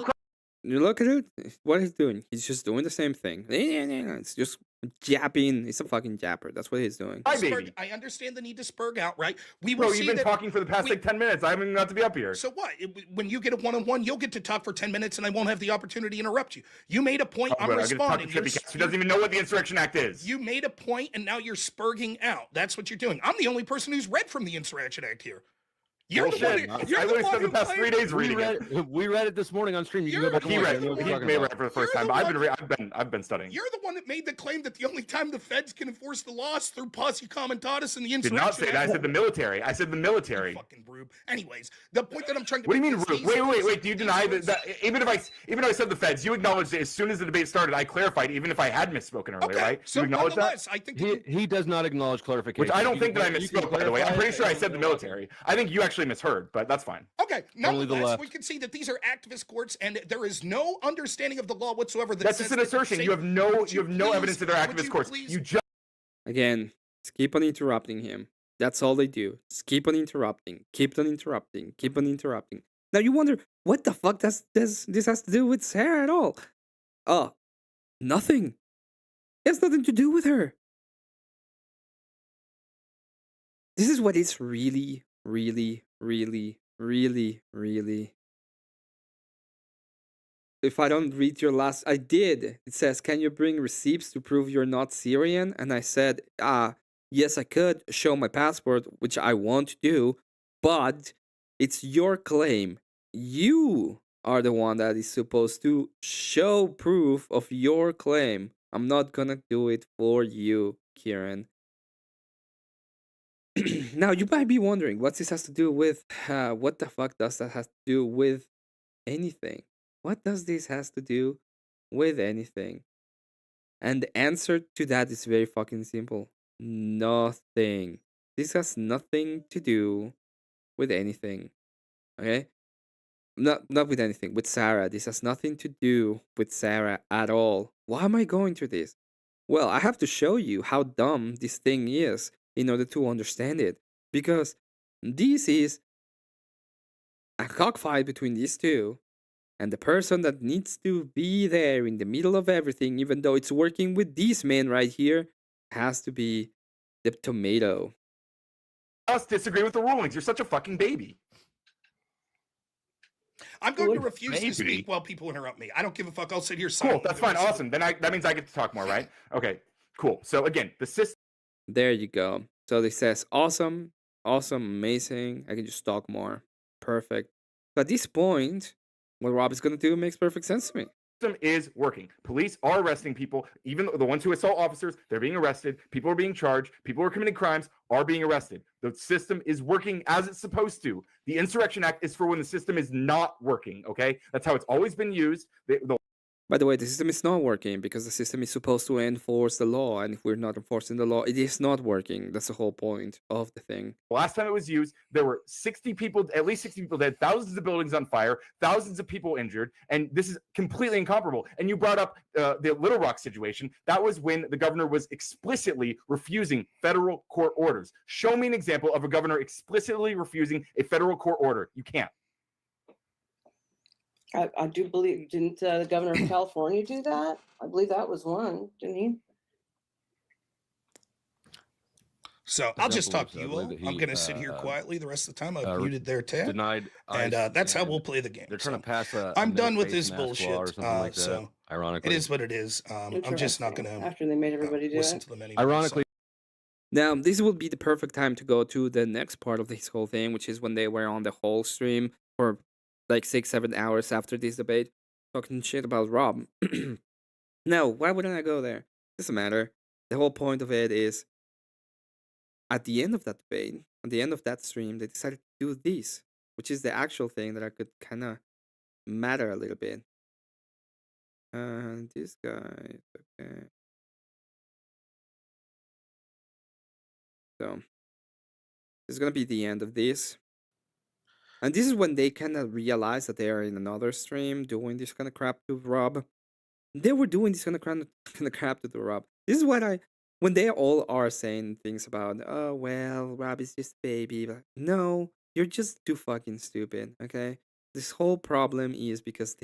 Speaker 1: You look at it, what he's doing. He's just doing the same thing. It's just japping. He's a fucking japper. That's what he's doing.
Speaker 15: I understand the need to spurg out, right? We will
Speaker 4: Bro,
Speaker 15: see
Speaker 4: you've been
Speaker 15: that
Speaker 4: talking for the past like 10 minutes. I haven't even got to be up here.
Speaker 15: So what? When you get a one-on-one, you'll get to talk for 10 minutes, and I won't have the opportunity to interrupt you. You made a point. I'm responding.
Speaker 4: He doesn't even know what the Insurrection Act is.
Speaker 15: You made a point, and now you're spurging out. That's what you're doing. I'm the only person who's read from the Insurrection Act here. You're the one. You're the one who
Speaker 4: past 3 days reading it.
Speaker 2: We read it this morning on stream. You can go back and
Speaker 4: He
Speaker 2: watch
Speaker 4: read
Speaker 2: it.
Speaker 4: it. He may read it for the first time. I've been studying.
Speaker 15: You're the one that made the claim that the only time the feds can enforce the laws through posse comitatus and the
Speaker 4: Did
Speaker 15: Insurrection
Speaker 4: not say
Speaker 15: Act.
Speaker 4: that. I said the military.
Speaker 15: Fucking rube. Anyways, the point that I'm trying to
Speaker 4: What do you
Speaker 15: make
Speaker 4: mean
Speaker 15: is
Speaker 4: rube? Wait. Do you deny that even if I said the feds, you acknowledged that as soon as the debate started, I clarified, even if I had misspoken earlier, right?
Speaker 15: So
Speaker 4: you acknowledge that?
Speaker 15: I think
Speaker 2: he does not acknowledge clarification.
Speaker 4: Which I don't think that I misspoke, by the way. I'm pretty sure I said the military. I think you actually misheard, but that's fine.
Speaker 15: Okay, nonetheless, we can see that these are activist courts, and there is no understanding of the law whatsoever. That's
Speaker 4: just an assertion. You have no evidence that they're activist courts. You just
Speaker 1: Again, just keep on interrupting him. That's all they do. Just keep on interrupting. Keep on interrupting. Keep on interrupting. Now you wonder, what the fuck does this has to do with Sarah at all? Oh, nothing. It has nothing to do with her. This is what is really, really, really, really, really. If I don't read your last, I did. It says, can you bring receipts to prove you're not Syrian? And I said, yes, I could show my passport, which I want to do, but it's your claim. You are the one that is supposed to show proof of your claim. I'm not gonna do it for you, Kieran. Now, you might be wondering, what this has to do with, what the fuck does that have to do with anything? What does this has to do with anything? And the answer to that is very fucking simple. Nothing. This has nothing to do with anything. Okay? Not with anything. With Sarah. This has nothing to do with Sarah at all. Why am I going through this? Well, I have to show you how dumb this thing is in order to understand it. Because this is a cockfight between these two. And the person that needs to be there in the middle of everything, even though it's working with these men right here, has to be the tomato.
Speaker 4: Us disagree with the rulings. You're such a fucking baby.
Speaker 15: I'm going to refuse to speak while people interrupt me. I don't give a fuck. I'll sit here
Speaker 4: Cool,
Speaker 15: silently.
Speaker 4: that's fine. Awesome. Then that means I get to talk more, right? Okay, cool. So again, the system.
Speaker 1: There you go. So it says awesome, amazing. I can just talk more. Perfect. So at this point, what Rob is going to do makes perfect sense to me.
Speaker 4: System is working. Police are arresting people. Even the ones who assault officers, they're being arrested. People are being charged. People who are committing crimes are being arrested. The system is working as it's supposed to. The Insurrection Act is for when the system is not working, okay? That's how it's always been used.
Speaker 1: By the way, the system is not working because the system is supposed to enforce the law, and if we're not enforcing the law, it is not working. That's the whole point of the thing.
Speaker 4: Last time it was used, there were 60 people, at least 60 people dead, thousands of buildings on fire, thousands of people injured, and this is completely incomparable. And you brought up the Little Rock situation. That was when the governor was explicitly refusing federal court orders. Show me an example of a governor explicitly refusing a federal court order. You can't.
Speaker 6: I do believe, didn't the governor of California do that? I believe that was one, didn't he?
Speaker 15: So I'll just talk to you all. I'm going to sit here quietly the rest of the time. I've muted their tab.
Speaker 2: Denied,
Speaker 15: and that's how we'll play the game.
Speaker 2: They're trying to pass a.
Speaker 15: I'm done with this bullshit.
Speaker 2: Like
Speaker 15: so
Speaker 2: ironically,
Speaker 15: it is what it is. I'm just not going to.
Speaker 6: After they made everybody do
Speaker 15: listen
Speaker 6: it.
Speaker 15: to them anymore.
Speaker 2: Ironically.
Speaker 1: Now, this would be the perfect time to go to the next part of this whole thing, which is when they were on the whole stream for like 6-7 hours after this debate, talking shit about Rob. Now, why wouldn't I go there? Doesn't matter. The whole point of it is, at the end of that debate, at the end of that stream, they decided to do this, which is the actual thing that I could kind of matter a little bit. And this guy, okay. So this is gonna be the end of this. And this is when they kind of realize that they are in another stream doing this kind of crap to Rob. They were doing this kind of crap to Rob. This is what when they all are saying things about, oh well, Rob is just a baby. But no, you're just too fucking stupid. Okay, this whole problem is because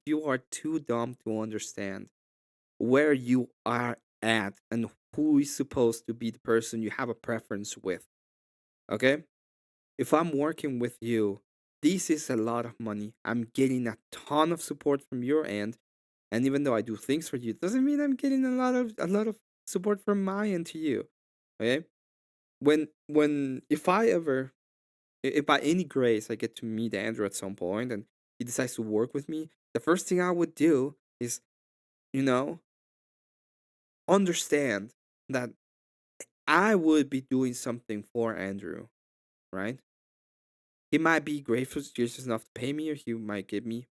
Speaker 1: you are too dumb to understand where you are at and who is supposed to be the person you have a preference with. Okay, if I'm working with you, this is a lot of money. I'm getting a ton of support from your end. And even though I do things for you, it doesn't mean I'm getting a lot of support from my end to you. Okay? If by any grace I get to meet Andrew at some point and he decides to work with me, the first thing I would do is, understand that I would be doing something for Andrew, right? He might be gracious enough to pay me, or he might give me.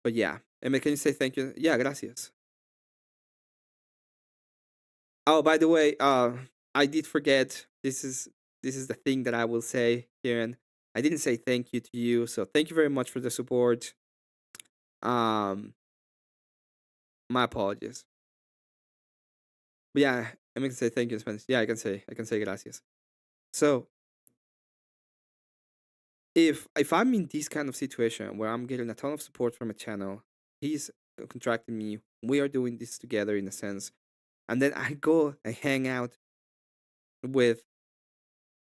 Speaker 1: But yeah, Emmet, can you say thank you? Yeah, gracias. Oh, by the way, I did forget. This is the thing that I will say, Kieran. I didn't say thank you to you, so thank you very much for the support. My apologies. But yeah, I'm gonna say thank you in Spanish. Yeah, I can say gracias. So if I'm in this kind of situation where I'm getting a ton of support from a channel, he's contracting me, we are doing this together in a sense, and then I go and hang out with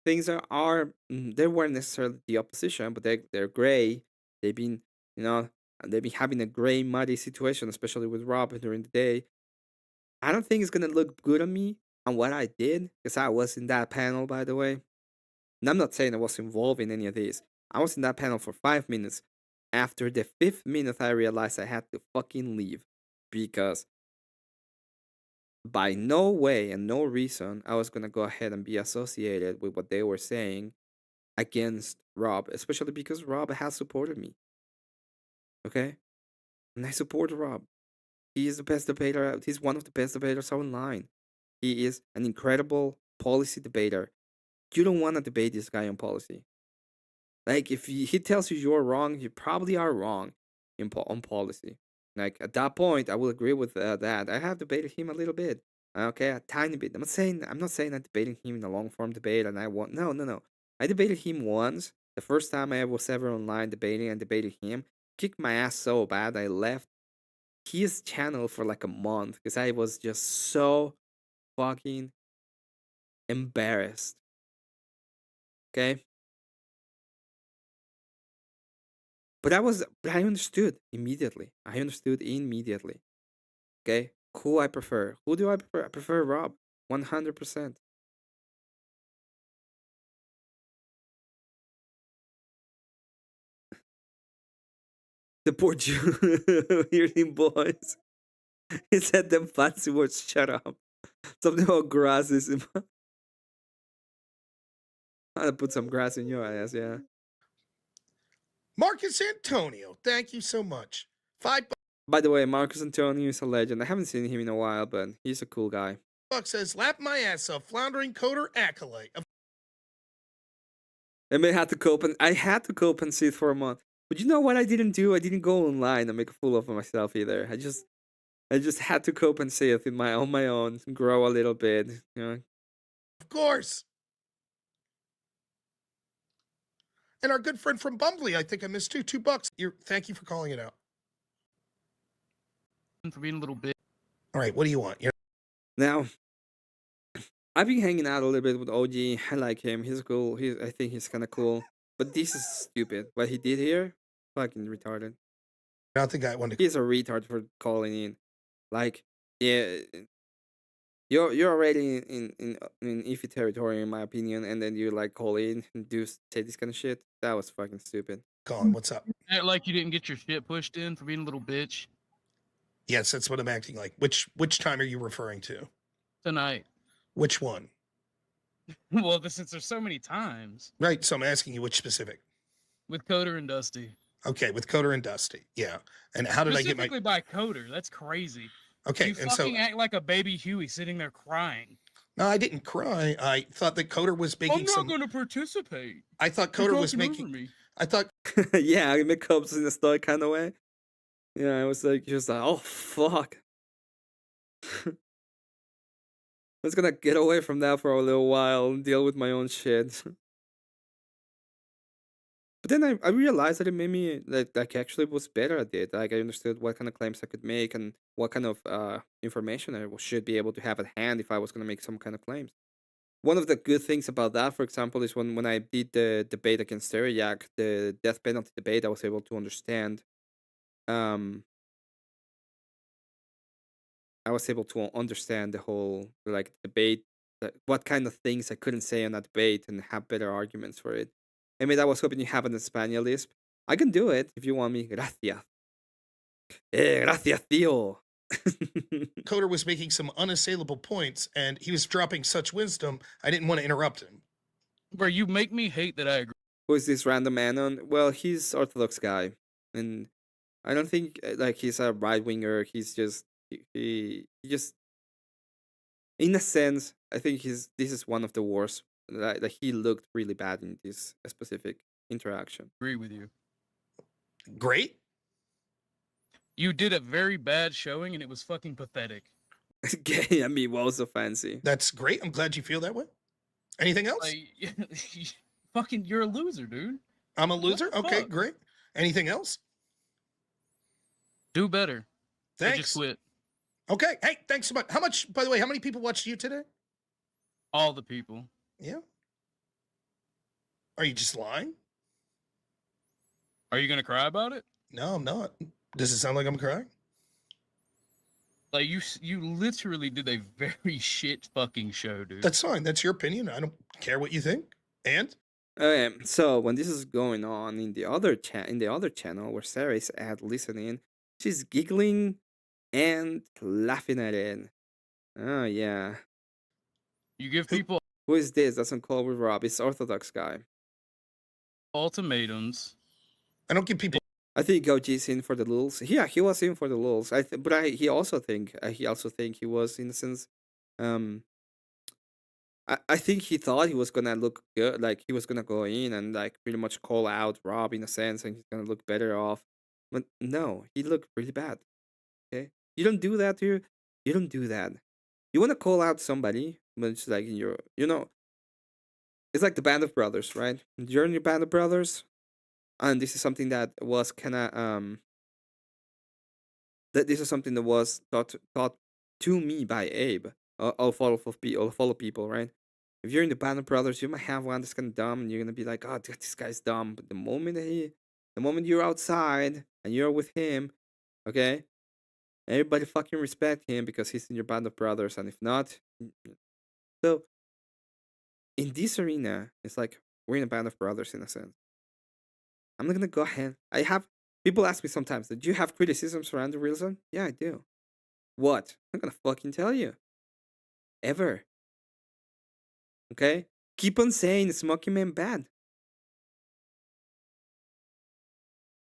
Speaker 1: things that are they weren't necessarily the opposition, but they're gray. They've been they've been having a gray muddy situation, especially with Rob during the day. I don't think it's gonna look good on me on what I did, because I was in that panel, by the way. And I'm not saying I was involved in any of these. I was in that panel for 5 minutes. After the 5th minute, I realized I had to fucking leave, because by no way and no reason I was gonna go ahead and be associated with what they were saying against Rob, especially because Rob has supported me. Okay? And I support Rob. He is the best debater. He's one of the best debaters online. He is an incredible policy debater. You don't want to debate this guy on policy. Like, if he tells you you're wrong, you probably are wrong on policy. Like, at that point, I will agree with that. I have debated him a little bit. Okay, a tiny bit. I'm not saying I'm debating him in a long form debate, and no. I debated him once. The first time I was ever online debated him. Kicked my ass so bad I left his channel for like a month because I was just so fucking embarrassed. Okay? But I understood immediately. Okay? Who I prefer. Who do I prefer? I prefer Rob. 100%. The poor Jew hearing boys. He said them fancy words, shut up. Something about grass is I'm gonna put some grass in your ass, yeah.
Speaker 12: Marcus Antonio, thank you so much. $5
Speaker 1: By the way, Marcus Antonio is a legend. I haven't seen him in a while, but he's a cool guy.
Speaker 12: says, lap my ass off, floundering coder acolyte.
Speaker 1: I had to compensate for a month. But you know what I didn't do? I didn't go online and make a fool of myself either. I just had to compensate on my own, grow a little bit,
Speaker 12: Of course. And our good friend from Bumbly, I think I missed too. $2. Thank you for calling it out.
Speaker 22: For being a little bit.
Speaker 12: All right, what do you want?
Speaker 1: Now, I've been hanging out a little bit with OG. I like him. He's cool. I think he's kind of cool. But this is stupid. What he did here, fucking retarded.
Speaker 12: Not the guy wanted to.
Speaker 1: He's a retard for calling in. Like, yeah, you're already in iffy territory in my opinion, and then you like call in and say this kind of shit. That was fucking stupid.
Speaker 12: Colin, what's up?
Speaker 22: Act like you didn't get your shit pushed in for being a little bitch.
Speaker 12: Yes, that's what I'm acting like. Which time are you referring to?
Speaker 22: Tonight.
Speaker 12: Which one?
Speaker 22: Well, since there's so many times.
Speaker 12: Right, so I'm asking you which specific.
Speaker 22: With Coder and Dusty.
Speaker 12: Okay, with Coder and Dusty. Yeah. And how did I get my?
Speaker 22: Specifically by Coder. That's crazy.
Speaker 12: Okay,
Speaker 22: You
Speaker 12: and so
Speaker 22: fucking act like a baby Huey sitting there crying.
Speaker 12: no, I didn't cry. I thought that Coder was making
Speaker 22: I'm not
Speaker 12: some.
Speaker 22: going to participate.
Speaker 12: I thought
Speaker 22: You're
Speaker 12: Coder was
Speaker 22: talking
Speaker 12: making.
Speaker 22: over me.
Speaker 12: I thought.
Speaker 1: Yeah, I make ups in a stoic kind of way. Yeah, I was like, just like, oh fuck. I was gonna get away from that for a little while and deal with my own shit. But then I realized that it made me like actually was better at it. Like I understood what kind of claims I could make and what kind of information I should be able to have at hand if I was gonna make some kind of claims. One of the good things about that, for example, is when I did the debate against Teriak, the death penalty debate, I was able to understand. I was able to understand the whole like debate, what kind of things I couldn't say in that debate, and have better arguments for it. I mean, I was hoping you have an Spanish lisp. I can do it if you want me. Gracias. Gracias, tío.
Speaker 12: Coder was making some unassailable points, and he was dropping such wisdom. I didn't want to interrupt him.
Speaker 22: Bro, you make me hate that I agree.
Speaker 1: Who is this random anon? Well, he's Orthodox guy, and I don't think like he's a right winger. He's just he just, in a sense, I think this is one of the worst. Like he looked really bad in this specific interaction.
Speaker 22: Agree with you.
Speaker 12: Great.
Speaker 22: You did a very bad showing, and it was fucking pathetic.
Speaker 1: Gay, I mean, what was so fancy?
Speaker 12: That's great. I'm glad you feel that way. Anything else?
Speaker 22: Like, fucking, you're a loser, dude.
Speaker 12: I'm a loser? Okay,
Speaker 22: fuck?
Speaker 12: great. Anything else?
Speaker 22: Do better. Or
Speaker 12: Thanks.
Speaker 22: just quit.
Speaker 12: Okay. Hey, thanks so much. How much, by the way, how many people watched you today?
Speaker 22: All the people.
Speaker 12: Yeah. Are you just lying?
Speaker 22: Are you gonna cry about it?
Speaker 12: No, I'm not. Does it sound like I'm crying?
Speaker 22: Like you literally did a very shit fucking show, dude.
Speaker 12: That's fine. That's your opinion. I don't care what you think. And
Speaker 1: Okay, so when this is going on in the other channel where Sarah is listening, she's giggling and laughing at it. Oh yeah.
Speaker 22: You give people
Speaker 1: Who is this? Doesn't call with Rob. It's Orthodox guy.
Speaker 22: ultimatums.
Speaker 12: I don't give people.
Speaker 1: I think OG's in for the lulz. Yeah, he was in for the lulz. He also think he was, in a sense. I think he thought he was gonna look good, like he was gonna go in and like pretty much call out Rob in a sense, and he's gonna look better off. But no, he looked really bad. Okay, you don't do that to you don't do that. You want to call out somebody, but it's like it's like the Band of Brothers, right? You're in your Band of Brothers, and this is something that was kind of this is something that was taught to me by Abe. I'll follow people, right? If you're in the Band of Brothers, you might have one that's kind of dumb, and you're gonna be like, "Oh, this guy's dumb." But the moment you're outside and you're with him, okay, everybody fucking respect him because he's in your Band of Brothers, and if not, so in this arena, it's like we're in a Band of Brothers in a sense. I'm not gonna go ahead. I have people ask me sometimes, "Do you have criticisms around the realism?" Yeah, I do. What? I'm not gonna fucking tell you. Ever. Okay? Keep on saying Smoky Man bad.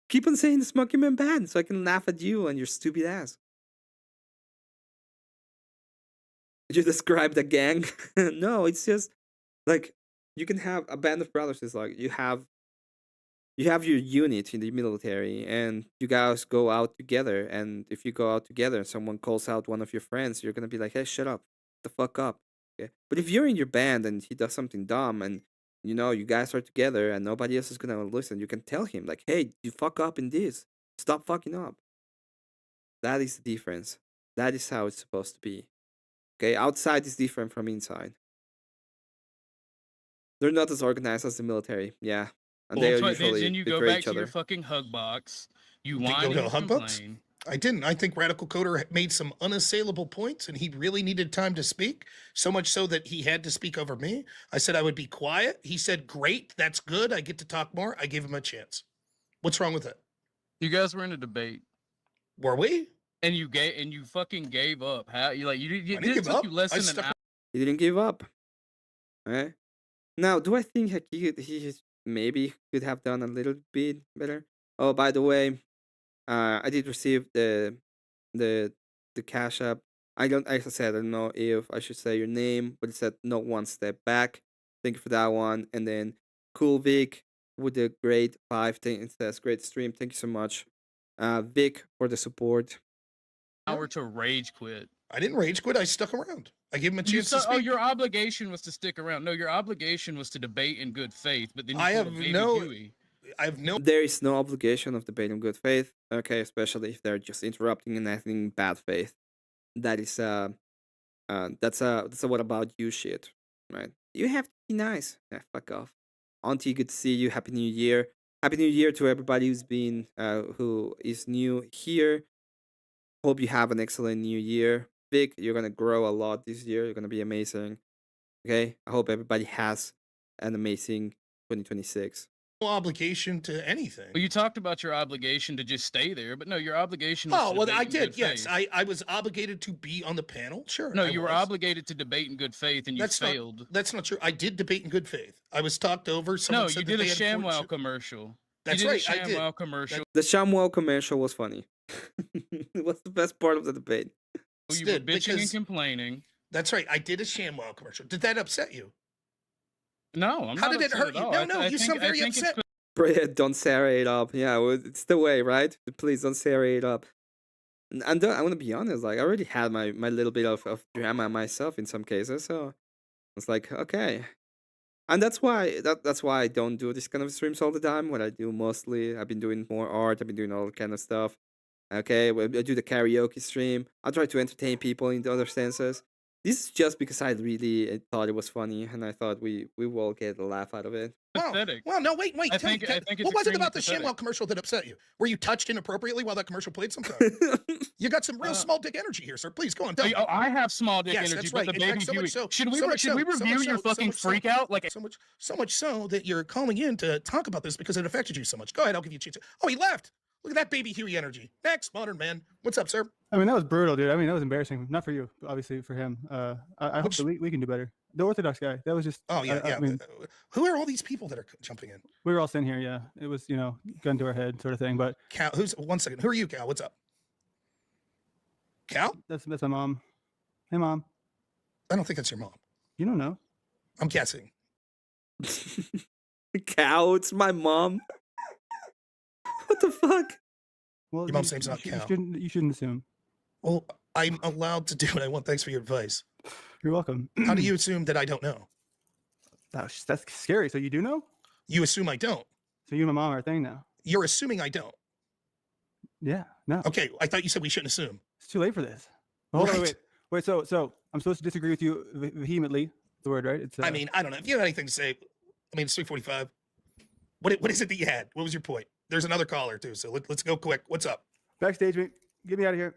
Speaker 1: Keep on saying Smoky Man bad so I can laugh at you and your stupid ass. You described a gang? No, it's just like you can have a Band of Brothers. Is like you have your unit in the military, and you guys go out together. And if you go out together and someone calls out one of your friends, you're gonna be like, "Hey, shut up, the fuck up." Okay? But if you're in your band and he does something dumb, and you guys are together and nobody else is gonna listen, you can tell him like, "Hey, you fuck up in this. Stop fucking up." That is the difference. That is how it's supposed to be. Okay, outside is different from inside. They're not as organized as the military. Yeah. And they usually
Speaker 22: then you go
Speaker 1: betray
Speaker 22: back
Speaker 1: each
Speaker 22: to your
Speaker 1: other.
Speaker 22: fucking hug box. You
Speaker 12: Did you
Speaker 22: whine
Speaker 12: go to
Speaker 22: and
Speaker 12: a hug box?
Speaker 22: complain.
Speaker 12: I didn't. I think Radical Coder made some unassailable points, and he really needed time to speak. So much so that he had to speak over me. I said I would be quiet. He said, "Great, that's good. I get to talk more." I gave him a chance. What's wrong with it?
Speaker 22: You guys were in a debate.
Speaker 12: Were we?
Speaker 22: And you fucking gave up. How you like you
Speaker 12: I
Speaker 22: didn't
Speaker 12: didn't give
Speaker 22: took
Speaker 12: up.
Speaker 22: you less
Speaker 12: I
Speaker 22: than
Speaker 12: stuck
Speaker 22: an hour.
Speaker 1: He didn't give up. Okay. Now, do I think he maybe could have done a little bit better? Oh, by the way, I did receive the the Cash App. I don't, as I said, I don't know if I should say your name, but it said no one step back. Thank you for that one. And then Cool Vic with the great 5 thing. It says great stream. Thank you so much, Vic, for the support.
Speaker 22: Hour to rage quit.
Speaker 12: I didn't rage quit. I stuck around. I gave him a chance to speak.
Speaker 22: Oh, your obligation was to stick around. No, your obligation was to debate in good faith. But then you
Speaker 12: I
Speaker 22: pulled
Speaker 12: have
Speaker 22: a baby
Speaker 12: no.
Speaker 22: Huey.
Speaker 12: I have no.
Speaker 1: There is no obligation of debate in good faith. Okay, especially if they're just interrupting and acting in bad faith. That is that's a what about you shit, right? You have to be nice. Yeah, fuck off. Auntie, good to see you. Happy New Year. Happy New Year to everybody who is new here. Hope you have an excellent new year. Vic, you're gonna grow a lot this year. You're gonna be amazing. Okay? I hope everybody has an amazing 2026.
Speaker 12: No obligation to anything.
Speaker 22: Well, you talked about your obligation to just stay there, but no, your obligation was
Speaker 12: Oh,
Speaker 22: to
Speaker 12: well,
Speaker 22: debate
Speaker 12: I
Speaker 22: in
Speaker 12: did.
Speaker 22: good
Speaker 12: Yes,
Speaker 22: faith.
Speaker 12: I was obligated to be on the panel. Sure.
Speaker 22: No,
Speaker 12: I
Speaker 22: you were
Speaker 12: was.
Speaker 22: obligated to debate in good faith, and you
Speaker 12: That's
Speaker 22: failed.
Speaker 12: That's not true. I did debate in good faith. I was talked over. Someone
Speaker 22: No,
Speaker 12: said
Speaker 22: you
Speaker 12: that
Speaker 22: did a
Speaker 12: they had
Speaker 22: ShamWow
Speaker 12: fortune-
Speaker 22: commercial.
Speaker 12: That's
Speaker 22: you did
Speaker 12: right,
Speaker 22: A
Speaker 12: I did.
Speaker 22: ShamWow commercial.
Speaker 1: The Shamwell commercial was funny. What's the best part of the debate?
Speaker 22: You were
Speaker 12: did,
Speaker 22: bitching and
Speaker 12: because-
Speaker 22: complaining.
Speaker 12: That's right. I did a ShamWow commercial. Did that upset you?
Speaker 22: No, I'm
Speaker 12: How
Speaker 22: not
Speaker 12: did it
Speaker 22: upset
Speaker 12: hurt
Speaker 22: at
Speaker 12: you?
Speaker 22: all.
Speaker 12: No,
Speaker 22: I
Speaker 12: no,
Speaker 22: th-
Speaker 12: you
Speaker 22: I
Speaker 12: sound
Speaker 22: think- I
Speaker 12: very
Speaker 22: think it's
Speaker 12: upset.
Speaker 1: Don't Sarah it up. Yeah, well, it's the way, right? Please don't Sarah it up. And I want to be honest, like I already had my little bit of drama myself in some cases, so it's like okay, and that's why that's why I don't do this kind of streams all the time. What I do mostly, I've been doing more art. I've been doing all that kind of stuff. Okay, I do the karaoke stream. I try to entertain people in the other senses. This is just because I really thought it was funny, and I thought we will get a laugh out of it.
Speaker 22: pathetic.
Speaker 12: Well, no, wait.
Speaker 22: I
Speaker 12: Tell me,
Speaker 22: think it's
Speaker 12: what was it
Speaker 22: extremely
Speaker 12: about the
Speaker 22: pathetic.
Speaker 12: ShamWow commercial that upset you? Were you touched inappropriately while that commercial played sometime? You got some real small dick energy here, sir. Please go on. Tell me.
Speaker 22: Oh, I have small dick
Speaker 12: Yes,
Speaker 22: energy,
Speaker 12: that's
Speaker 22: but
Speaker 12: right.
Speaker 22: the
Speaker 12: In
Speaker 22: baby
Speaker 12: fact, so
Speaker 22: Huey.
Speaker 12: much so.
Speaker 22: Should we
Speaker 12: so much so, so
Speaker 22: review
Speaker 12: much
Speaker 22: your
Speaker 12: so, so
Speaker 22: fucking
Speaker 12: much so.
Speaker 22: freak out? Like
Speaker 12: So much so that you're calling in to talk about this because it affected you so much. Go ahead, I'll give you a chance. Oh, he left. Look at that baby Huey energy. Next, modern man. What's up, sir?
Speaker 8: I mean, that was brutal, dude. I mean, that was embarrassing. Not for you, but obviously for him. I hope we can do better. The Orthodox guy. That was just.
Speaker 12: Oh yeah, yeah.
Speaker 8: I mean,
Speaker 12: who are all these people that are jumping in?
Speaker 8: we were all sitting here. Yeah, it was gun to our head sort of thing. But
Speaker 12: Cal, who's 1 second? Who are you, Cal? What's up? Cal?
Speaker 8: That's my mom. Hey, mom.
Speaker 12: I don't think that's your mom.
Speaker 8: You don't know.
Speaker 12: I'm guessing.
Speaker 1: Cow, it's my mom. What the fuck?
Speaker 8: Well,
Speaker 12: Your mom's name's not
Speaker 8: you
Speaker 12: Cal.
Speaker 8: You shouldn't assume.
Speaker 12: Well, I'm allowed to do what I want. Thanks for your advice.
Speaker 8: You're welcome.
Speaker 12: How do you assume that I don't know?
Speaker 8: That's scary. So you do know?
Speaker 12: You assume I don't.
Speaker 8: So you and my mom are a thing now.
Speaker 12: You're assuming I don't.
Speaker 8: Yeah. No.
Speaker 12: Okay, I thought you said we shouldn't assume.
Speaker 8: It's too late for this. Hold on,
Speaker 12: Right.
Speaker 8: wait. So I'm supposed to disagree with you vehemently. The word, right? It's.
Speaker 12: I mean, I don't know. If you have anything to say, I mean, it's 3:45. What is it that you had? What was your point? There's another caller too, so let's go quick. What's up?
Speaker 8: Backstage, mate. Get me out of here.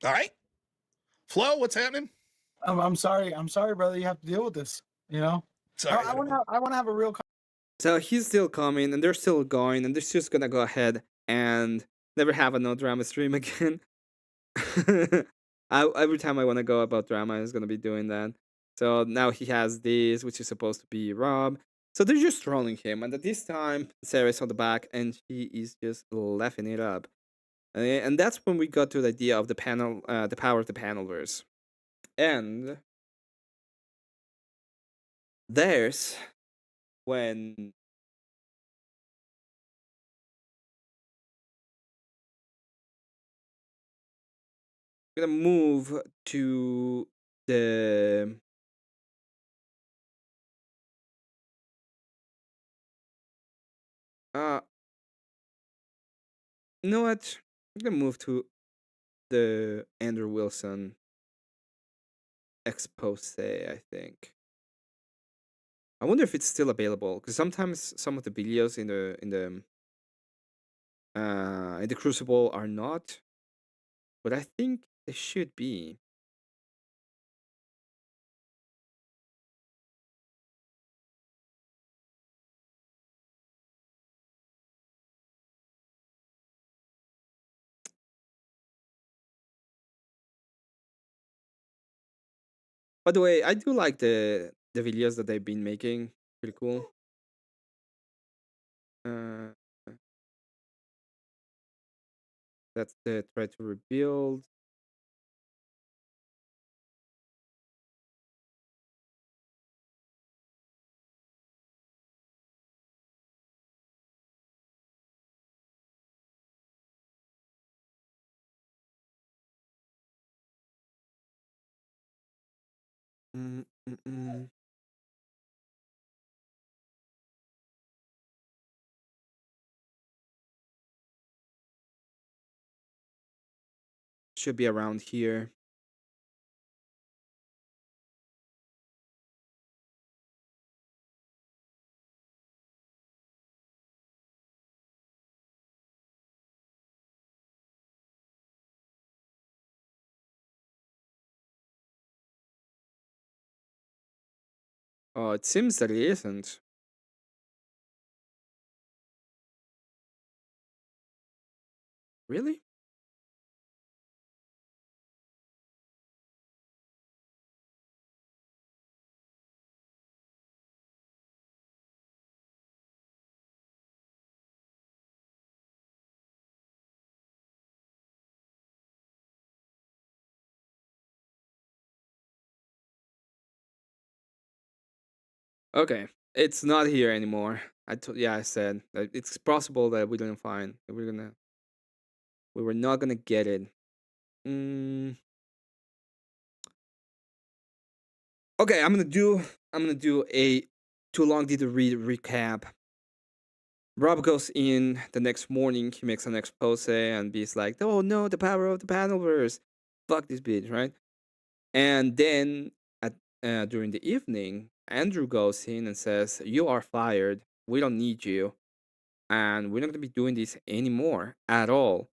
Speaker 12: All right. Flo, what's happening?
Speaker 10: I'm sorry, brother. You have to deal with this.
Speaker 12: Sorry.
Speaker 10: I want to have a real.
Speaker 1: So he's still coming, and they're still going, and they're just gonna go ahead and never have a no drama stream again. Every time I want to go about drama, he's gonna be doing that. So now he has this, which is supposed to be Rob. So they're just trolling him, and at this time, Sarah's on the back, and she is just laughing it up. And that's when we got to the idea of the panel, the power of the panelverse. And there's when we're gonna move to the you know what? I'm gonna move to the Andrew Wilson expose, I think. I wonder if it's still available because sometimes some of the videos in the Crucible are not, but I think they should be. By the way, I do like the videos that they've been making. Pretty cool. That's the try to rebuild. Mm-mm-mm. Should be around here. Oh, it seems that it isn't. Really? Okay, it's not here anymore. Yeah, I said that it's possible that we didn't find. That we were not gonna get it. Mm. Okay, I'm gonna do a too long did to read recap. Rob goes in the next morning. He makes an expose and be's like, "Oh no, the power of the panelverse! Fuck this bitch!" Right? And then at during the evening, Andrew goes in and says, "You are fired. We don't need you, and we're not gonna be doing this anymore at all."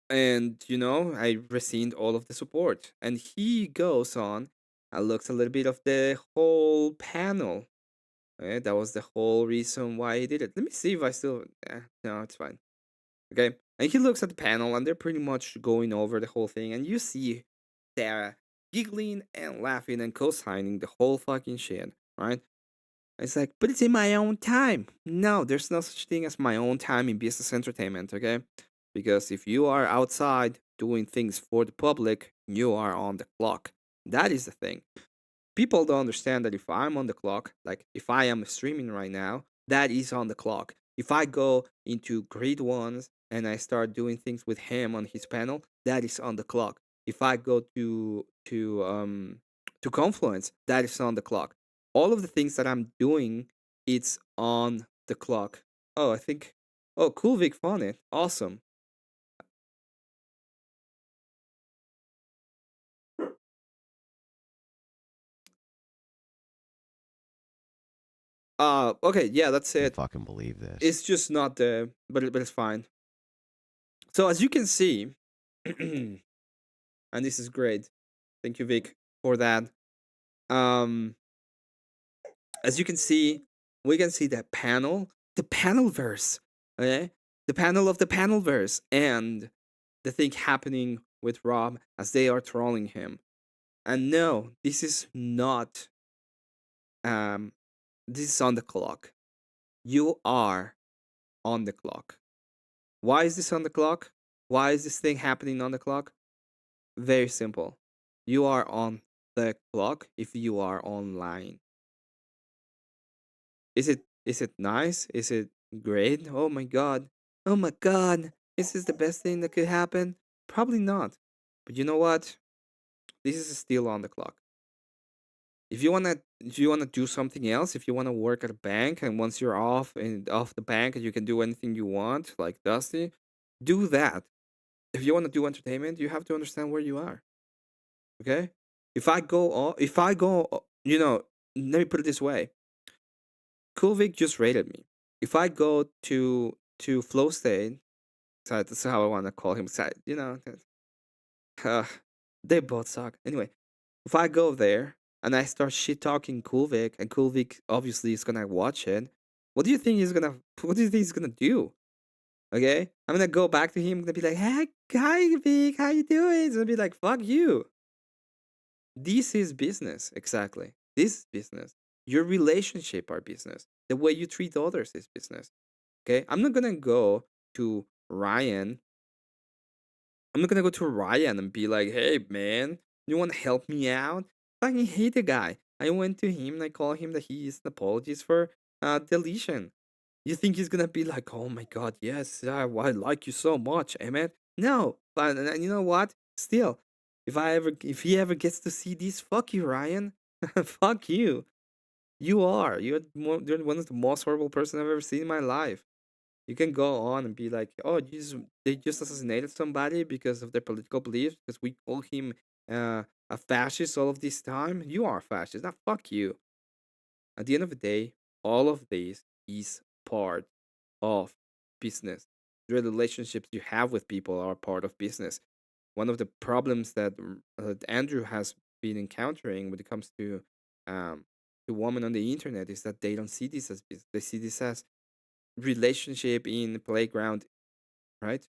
Speaker 1: And I rescind all of the support. And he goes on and looks a little bit of the whole panel. That was the whole reason why he did it. Let me see if I still. No, it's fine. Okay. And he looks at the panel and they're pretty much going over the whole thing. And you see Sarah giggling and laughing and co signing the whole fucking shit. Right? It's like, but it's in my own time. No, there's no such thing as my own time in business entertainment, okay? Because if you are outside doing things for the public, you are on the clock. That is the thing. People don't understand that if I'm on the clock, like if I am streaming right now, that is on the clock. If I go into grade ones and I start doing things with him on his panel, that is on the clock. If I go to Confluence, that is on the clock. All of the things that I'm doing, it's on the clock. Oh, I think. Oh, cool, Vic found it. Awesome. Okay, yeah, that's it.
Speaker 20: Fucking believe this.
Speaker 1: It's just not the, but it's fine. So as you can see, and this is great. Thank you, Vic, for that. As you can see, we can see the panelverse, okay? The panel of the panelverse, and the thing happening with Rob as they are trolling him. And no, this is not. This is on the clock. You are on the clock. Why is this on the clock? Why is this thing happening on the clock? Very simple. You are on the clock if you are online. Is it nice? Is it great? Oh my god. Oh my god. Is this the best thing that could happen? Probably not. But you know what? This is still on the clock. If you wanna do something else, if you wanna work at a bank and once you're off the bank and you can do anything you want, like Dusty, do that. If you wanna do entertainment, you have to understand where you are. Okay? If I go, let me put it this way. Kulvik just rated me. If I go to Flow State, so that's how I want to call him. They both suck. Anyway, if I go there and I start shit talking Kulvik, and Kulvik obviously is gonna watch it, what do you think he's gonna? What do you think he's gonna do? Okay, I'm gonna go back to him. I'm gonna be like, "Hey, hi, Vic, how you doing?" He's gonna be like, "Fuck you." This is business, exactly. This is business. Your relationship are business. The way you treat others is business. Okay, I'm not gonna go to Ryan, I'm not gonna go to Ryan and be like, hey man, you wanna help me out? I fucking hate the guy. I went to him and I called him that he is an apologies for deletion. You think he's gonna be like, oh my god, yes, I like you so much, Emmett? No, but you know what? Still, if he ever gets to see this, fuck you, Ryan. Fuck you. You're one of the most horrible person I've ever seen in my life. You can go on and be like, oh, they just assassinated somebody because of their political beliefs, because we call him a fascist all of this time. You are a fascist. Now, fuck you. At the end of the day, all of this is part of business. The relationships you have with people are part of business. One of the problems that Andrew has been encountering when it comes to women on the internet is that they don't see this as business. They see this as relationship in the playground, right?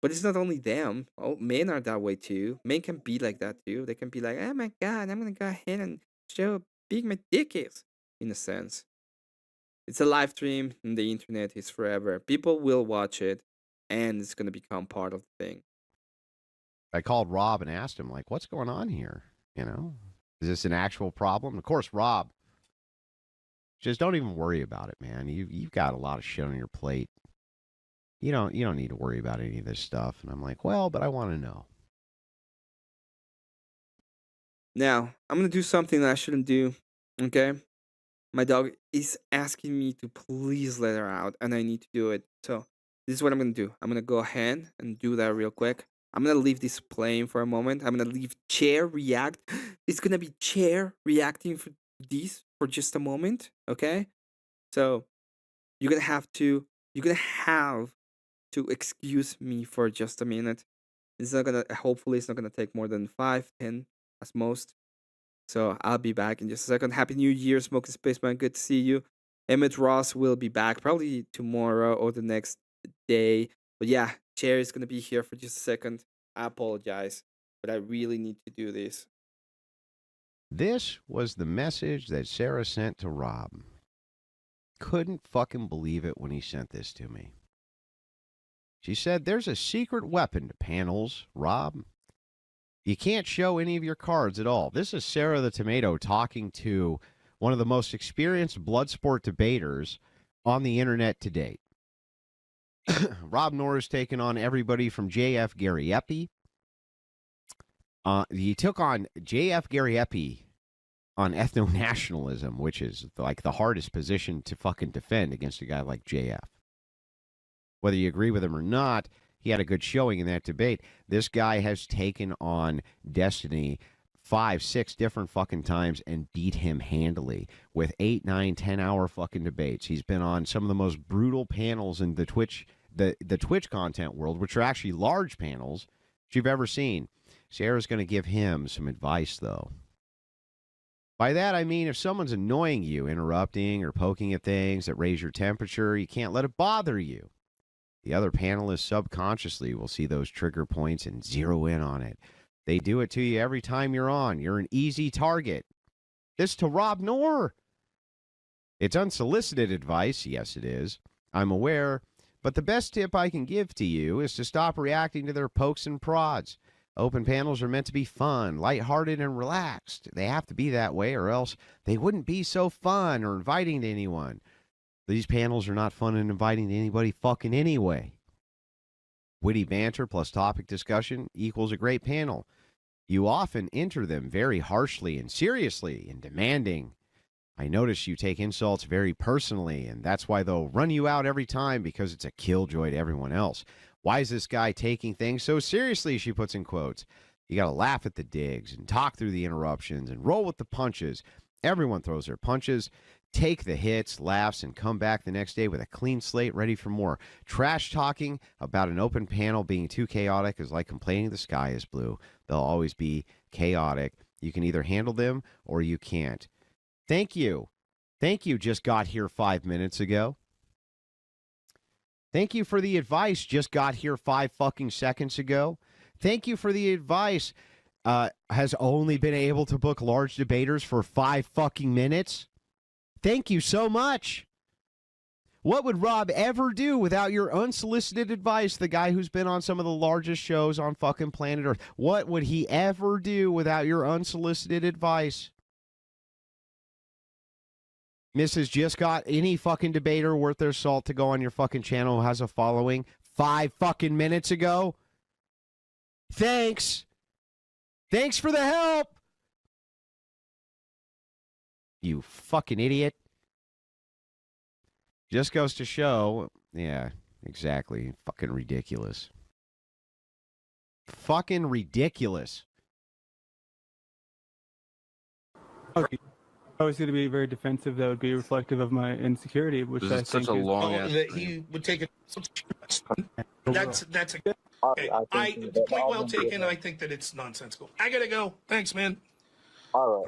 Speaker 1: But it's not only them. Oh, men are that way too. Men can be like that too. They can be like, oh my god, I'm gonna go ahead and show how big my dick is, in a sense. It's a live stream, and the internet is forever. People will watch it, and it's gonna become part of the thing.
Speaker 20: I called Rob and asked him, like, what's going on here? You know, is this an actual problem? Of course, Rob, just don't even worry about it, man. You've got a lot of shit on your plate. You don't need to worry about any of this stuff. And I'm like, well, but I want to know.
Speaker 1: Now, I'm gonna do something that I shouldn't do, okay? My dog is asking me to please let her out, and I need to do it. So, this is what I'm gonna do. I'm gonna go ahead and do that real quick. I'm gonna leave this playing for a moment. I'm gonna leave Chair react. It's gonna be Chair reacting for this for just a moment, okay? So, you're gonna have to excuse me for just a minute. Hopefully it's not gonna take more than 5-10 as most. So I'll be back in just a second. Happy New Year, Smoking Spaceman. Good to see you. Emmett Ross will be back probably tomorrow or the next day. But yeah, Chair is gonna be here for just a second. I apologize, but I really need to do this.
Speaker 20: This was the message that Sarah sent to Rob. Couldn't fucking believe it when he sent this to me. She said, there's a secret weapon to panels, Rob. You can't show any of your cards at all. This is Sarah the Tomato talking to one of the most experienced Bloodsport debaters on the internet to date. Rob Norris taking on everybody from J.F. Gariepi. He took on J.F. Gariepi on ethno-nationalism, which is like the hardest position to fucking defend against a guy like J.F. Whether you agree with him or not, he had a good showing in that debate. This guy has taken on Destiny 5-6 different fucking times and beat him handily with 8, 9, 10-hour fucking debates. He's been on some of the most brutal panels in the Twitch content world, which are actually large panels that you've ever seen. Sarah's going to give him some advice, though. By that, I mean if someone's annoying you, interrupting or poking at things that raise your temperature, you can't let it bother you. The other panelists subconsciously will see those trigger points and zero in on it. They do it to you every time you're on. You're an easy target. This to Rob Noor. It's unsolicited advice. Yes, it is. I'm aware. But the best tip I can give to you is to stop reacting to their pokes and prods. Open panels are meant to be fun, lighthearted, and relaxed. They have to be that way, or else they wouldn't be so fun or inviting to anyone. These panels are not fun and inviting to anybody fucking anyway. Witty banter plus topic discussion equals a great panel. You often enter them very harshly and seriously and demanding. I notice you take insults very personally, and that's why they'll run you out every time, because it's a killjoy to everyone else. Why is this guy taking things so seriously, she puts in quotes. You got to laugh at the digs and talk through the interruptions and roll with the punches. Everyone throws their punches. Take the hits, laughs, and come back the next day with a clean slate ready for more. Trash talking about an open panel being too chaotic is like complaining the sky is blue. They'll always be chaotic. You can either handle them or you can't. Thank you. Thank you, just got here 5 minutes ago. Thank you for the advice, just got here 5 fucking seconds ago. Thank you for the advice, has only been able to book large debaters for 5 fucking minutes. Thank you so much.
Speaker 19: What would Rob ever do without your unsolicited advice? The guy who's been on some of the largest shows on fucking planet Earth. What would he ever do without your unsolicited advice? Mrs. Just got any fucking debater worth their salt to go on your fucking channel who has a following 5 fucking minutes ago. Thanks. Thanks for the help. You fucking idiot. Just goes to show. Yeah, exactly. Fucking ridiculous. Fucking ridiculous.
Speaker 8: Okay. I was going to be very defensive. That would be reflective of my insecurity, which I think is
Speaker 12: that he would take it. That's a okay. The point well taken. I think that it's nonsensical. I gotta go. Thanks, man.
Speaker 13: All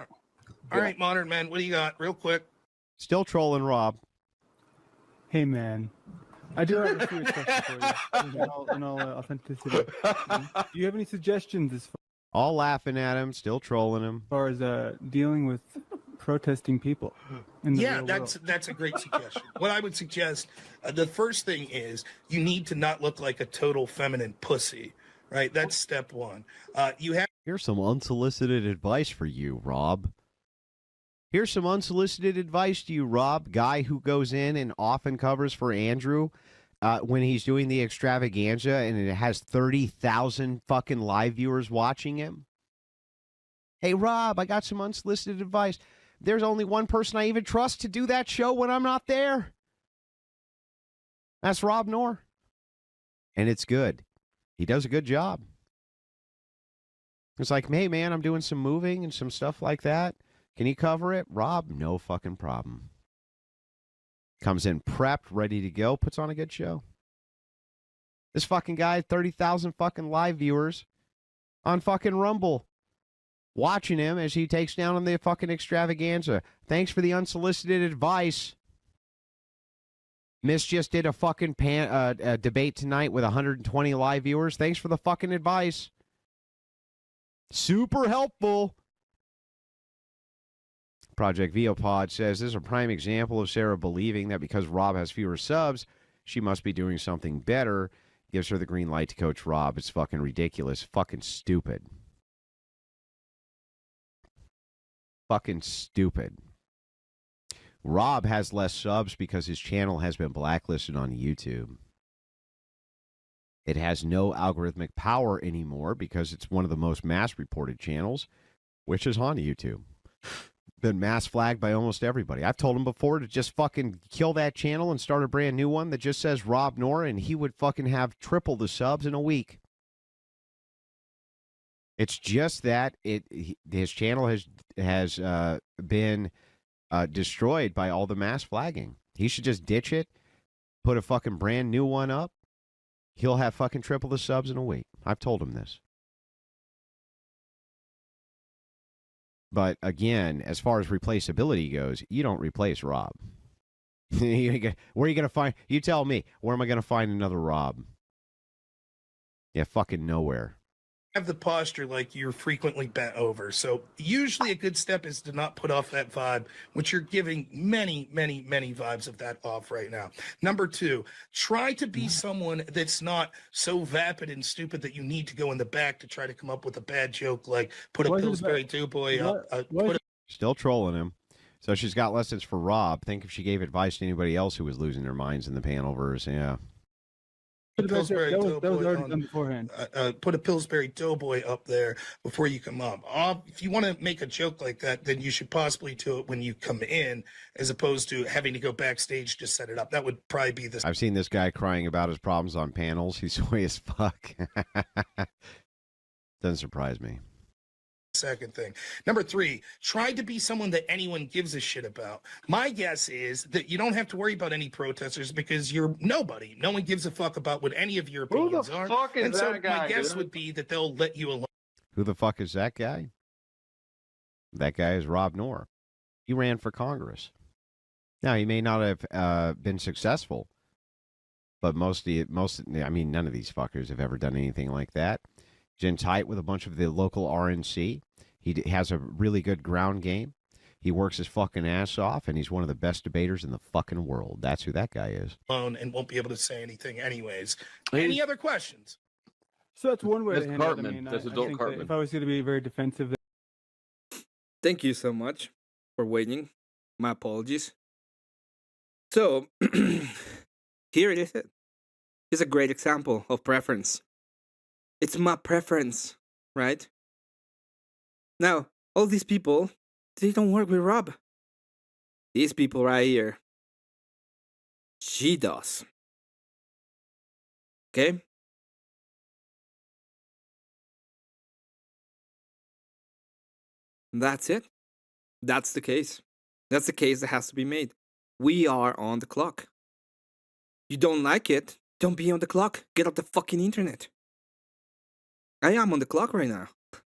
Speaker 12: right, modern man. What do you got, real quick?
Speaker 19: Still trolling Rob.
Speaker 8: Hey, man. I do have a serious question for you. In all authenticity. Do you have any suggestions as
Speaker 19: All laughing at him, still trolling him.
Speaker 8: far as dealing with protesting people? In the
Speaker 12: Yeah,
Speaker 8: real world?
Speaker 12: that's a great suggestion. What I would suggest, the first thing is you need to not look like a total feminine pussy, right? That's step one. You have.
Speaker 19: Here's some unsolicited advice for you, Rob. Here's some unsolicited advice to you, Rob, guy who goes in and often covers for Andrew when he's doing the extravaganza and it has 30,000 fucking live viewers watching him. Hey, Rob, I got some unsolicited advice. There's only one person I even trust to do that show when I'm not there. That's Rob Knorr. And it's good. He does a good job. It's like, hey, man, I'm doing some moving and some stuff like that. Can you cover it? Rob, no fucking problem. Comes in prepped, ready to go, puts on a good show. This fucking guy, 30,000 fucking live viewers on fucking Rumble, watching him as he takes down on the fucking extravaganza. Thanks for the unsolicited advice. Miss just did a fucking debate tonight with 120 live viewers. Thanks for the fucking advice. Super helpful. Project Viopod says this is a prime example of Sarah believing that because Rob has fewer subs, she must be doing something better. Gives her the green light to coach Rob. It's fucking ridiculous. Fucking stupid. Fucking stupid. Rob has less subs because his channel has been blacklisted on YouTube. It has no algorithmic power anymore because it's one of the most mass reported channels, which is on YouTube. Been mass flagged by almost everybody. I've told him before to just fucking kill that channel and start a brand new one that just says Rob Knorr, and he would fucking have triple the subs in a week. It's just that his channel has been destroyed by all the mass flagging. He should just ditch it, put a fucking brand new one up. He'll have fucking triple the subs in a week. I've told him this. But again, as far as replaceability goes, you don't replace Rob. Where are you going to find? You tell me. Where am I going to find another Rob? Yeah, fucking nowhere.
Speaker 12: Have the posture like you're frequently bent over. So usually a good step is to not put off that vibe, which you're giving many, many, many vibes of that off right now. Number two, try to be someone that's not so vapid and stupid that you need to go in the back to try to come up with a bad joke like put a Pillsbury Doughboy up.
Speaker 19: Still trolling him. So she's got lessons for Rob. Think if she gave advice to anybody else who was losing their minds in the Panelverse. Yeah.
Speaker 12: Put a Pillsbury
Speaker 8: That was already
Speaker 12: Doughboy
Speaker 8: done beforehand.
Speaker 12: put a Pillsbury Doughboy up there before you come up. If you want to make a joke like that, then you should possibly do it when you come in, as opposed to having to go backstage to set it up. That would probably be the.
Speaker 19: I've seen this guy crying about his problems on panels. He's way as fuck. Doesn't surprise me.
Speaker 12: Second thing. Number three, try to be someone that anyone gives a shit about. My guess is that you don't have to worry about any protesters because you're nobody. No one gives a fuck about what any of your opinions are.
Speaker 2: fuck is
Speaker 12: and so
Speaker 2: that guy,
Speaker 12: my guess
Speaker 2: dude?
Speaker 12: would be that they'll let you alone.
Speaker 19: Who the fuck is that guy? That guy is Rob Knorr. He ran for Congress. Now, he may not have been successful, but none of these fuckers have ever done anything like that. He's in tight with a bunch of the local RNC. He has a really good ground game. He works his fucking ass off, and he's one of the best debaters in the fucking world. That's who that guy is.
Speaker 12: Alone and won't be able to say anything anyways. Any other questions?
Speaker 8: So that's one way
Speaker 2: That's
Speaker 8: to handle
Speaker 2: Cartman.
Speaker 8: it. I mean,
Speaker 2: That's
Speaker 8: I
Speaker 2: adult
Speaker 8: think that
Speaker 2: Cartman.
Speaker 8: if I was going to be very defensive,
Speaker 1: Thank you so much for waiting. My apologies. So, here it is. It's a great example of preference. It's my preference, right? Now, all these people, they don't work with Rob. These people right here, she does. Okay? That's it. That's the case. That's the case that has to be made. We are on the clock. You don't like it? Don't be on the clock. Get off the fucking internet. I am on the clock right now.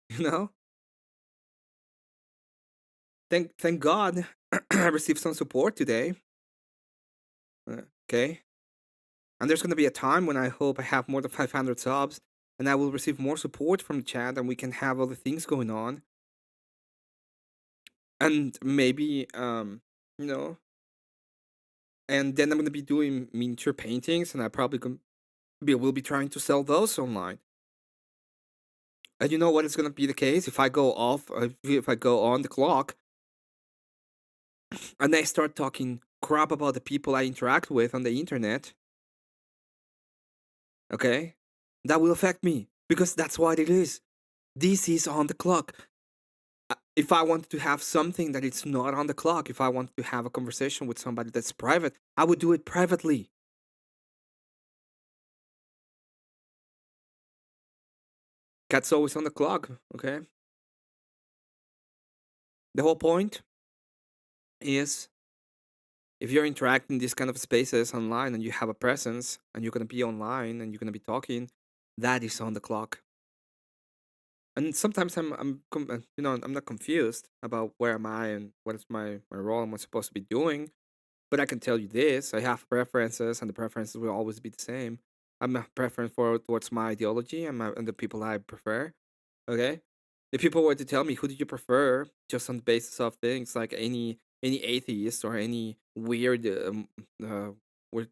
Speaker 1: You know? Thank God I received some support today. Okay? And there's gonna be a time when I hope I have more than 500 subs and I will receive more support from the chat and we can have other things going on. And maybe, you know, and then I'm gonna be doing miniature paintings, and I probably will be trying to sell those online. And you know what is gonna be the case if I go off, if I go on the clock, and I start talking crap about the people I interact with on the internet. Okay, that will affect me because that's what it is. This is on the clock. If I wanted to have something that it's not on the clock, if I wanted to have a conversation with somebody that's private, I would do it privately. Cat's always on the clock, okay? The whole point is if you're interacting in these kind of spaces online and you have a presence and you're going to be online and you're going to be talking, that is on the clock. And sometimes I'm not confused about where am I and what is my role and what I'm supposed to be doing. But I can tell you this: I have preferences, and the preferences will always be the same. I'm a preference towards my ideology and the people I prefer. Okay, if people were to tell me who do you prefer, just on the basis of things like any atheist or any weird weird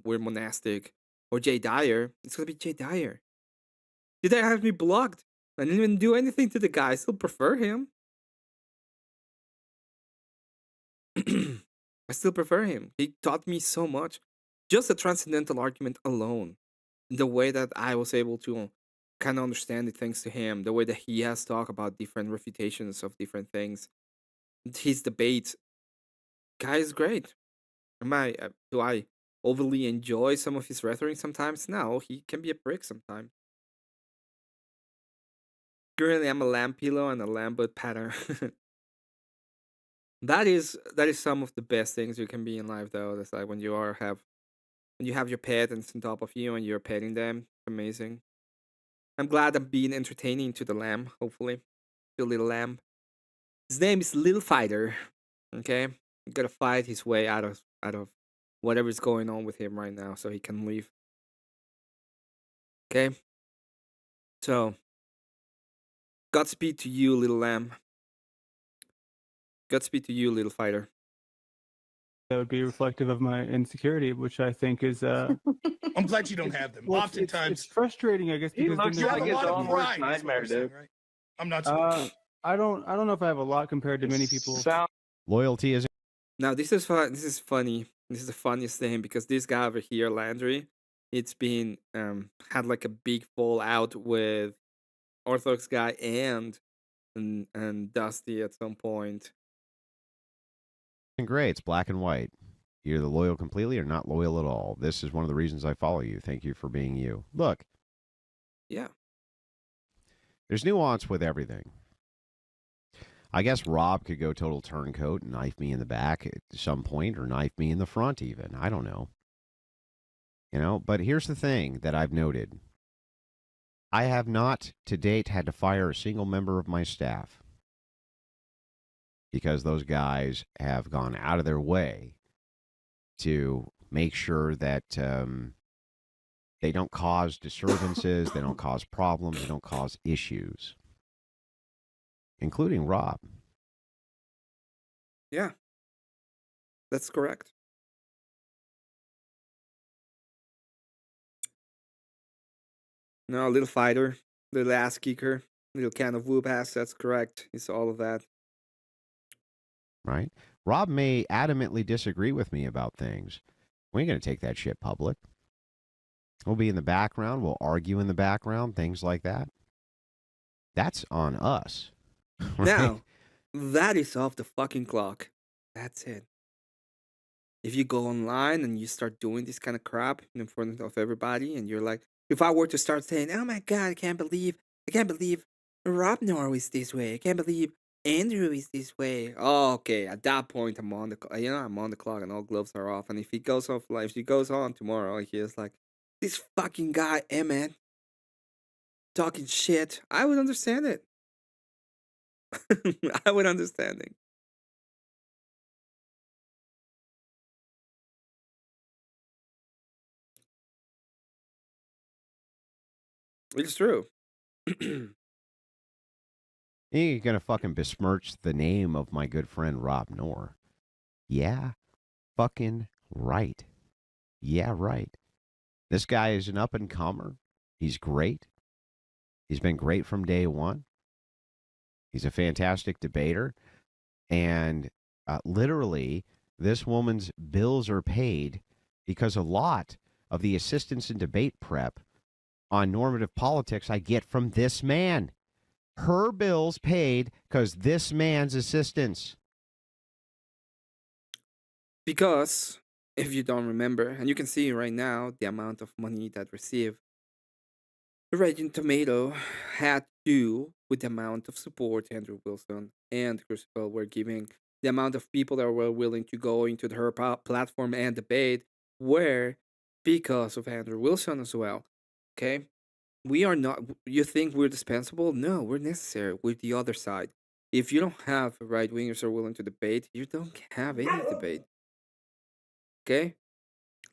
Speaker 1: weird monastic or Jay Dyer, it's gonna be Jay Dyer. Jay Dyer has me blocked. I didn't even do anything to the guy. I still prefer him. I still prefer him. He taught me so much. Just the transcendental argument alone, the way that I was able to kind of understand it thanks to him, the way that he has talked about different refutations of different things, his debates, guy is great. Do I overly enjoy some of his rhetoric sometimes? No, he can be a prick sometimes. Currently, I'm a lamb pillow and a lamb butt pattern. That is some of the best things you can be in life, though. That's like when you have your pet and it's on top of you and you're petting them. It's amazing. I'm glad I'm being entertaining to the lamb. Hopefully, the little lamb. His name is Little Fighter. Okay, you gotta fight his way out of whatever's going on with him right now, so he can leave. Okay, so Godspeed to you, little lamb. Godspeed to you, little fighter.
Speaker 8: that would be reflective of my insecurity, which I think is.
Speaker 12: I'm glad you don't have them.
Speaker 8: Well,
Speaker 12: Oftentimes,
Speaker 8: it's frustrating, I guess.
Speaker 12: He
Speaker 8: Because then
Speaker 12: looks
Speaker 8: there's
Speaker 12: like
Speaker 8: a
Speaker 12: his
Speaker 8: lot of
Speaker 12: own
Speaker 8: people-
Speaker 12: worst nightmare, dude. I'm not.
Speaker 8: I don't know if I have a lot compared to many people.
Speaker 19: Loyalty is.
Speaker 1: Now this is fun. This is funny. This is the funniest thing because this guy over here, Landry, it's been had like a big fallout with Orthodox guy and Dusty at some point.
Speaker 19: Great. It's black and white. You're either loyal completely or not loyal at all. This is one of the reasons I follow you. Thank you for being you. Look.
Speaker 1: Yeah.
Speaker 19: There's nuance with everything. I guess Rob could go total turncoat and knife me in the back at some point or knife me in the front even. I don't know. But here's the thing that I've noted. I have not to date had to fire a single member of my staff because those guys have gone out of their way to make sure that they don't cause disturbances, they don't cause problems, they don't cause issues, including Rob.
Speaker 1: Yeah, that's correct. No, little fighter, little ass kicker, little can of whoop ass. That's correct. It's all of that.
Speaker 20: Right? Rob may adamantly disagree with me about things. We ain't going to take that shit public. We'll be in the background. We'll argue in the background, things like that. That's on us. Right?
Speaker 1: Now, that is off the fucking clock. That's it. If you go online and you start doing this kind of crap in front of everybody, and you're like, if I were to start saying, "Oh my god, I can't believe Rob Norway is this way. I can't believe Andrew is this way." Oh, okay. At that point, I'm on the I'm on the clock, and all gloves are off. And if he goes off, like, if he goes on tomorrow, he's like, this fucking guy Emmett talking shit. I would understand it. I would understand it. It's true.
Speaker 20: You're going to fucking besmirch the name of my good friend Rob Knorr. Yeah, fucking right. Yeah, right. This guy is an up-and-comer. He's great. He's been great from day one. He's a fantastic debater. And literally, this woman's bills are paid because a lot of the assistance in debate prep on normative politics I get from this man. Her bills paid because this man's assistance.
Speaker 1: Because if you don't remember, and you can see right now the amount of money that received the Raging Tomato had to do with the amount of support Andrew Wilson and Crucible were giving, the amount of people that were willing to go into her platform and debate were because of Andrew Wilson as well. Okay? We are not, you think we're dispensable? No, we're necessary with the other side. If you don't have right wingers who are willing to debate, you don't have any debate. Okay?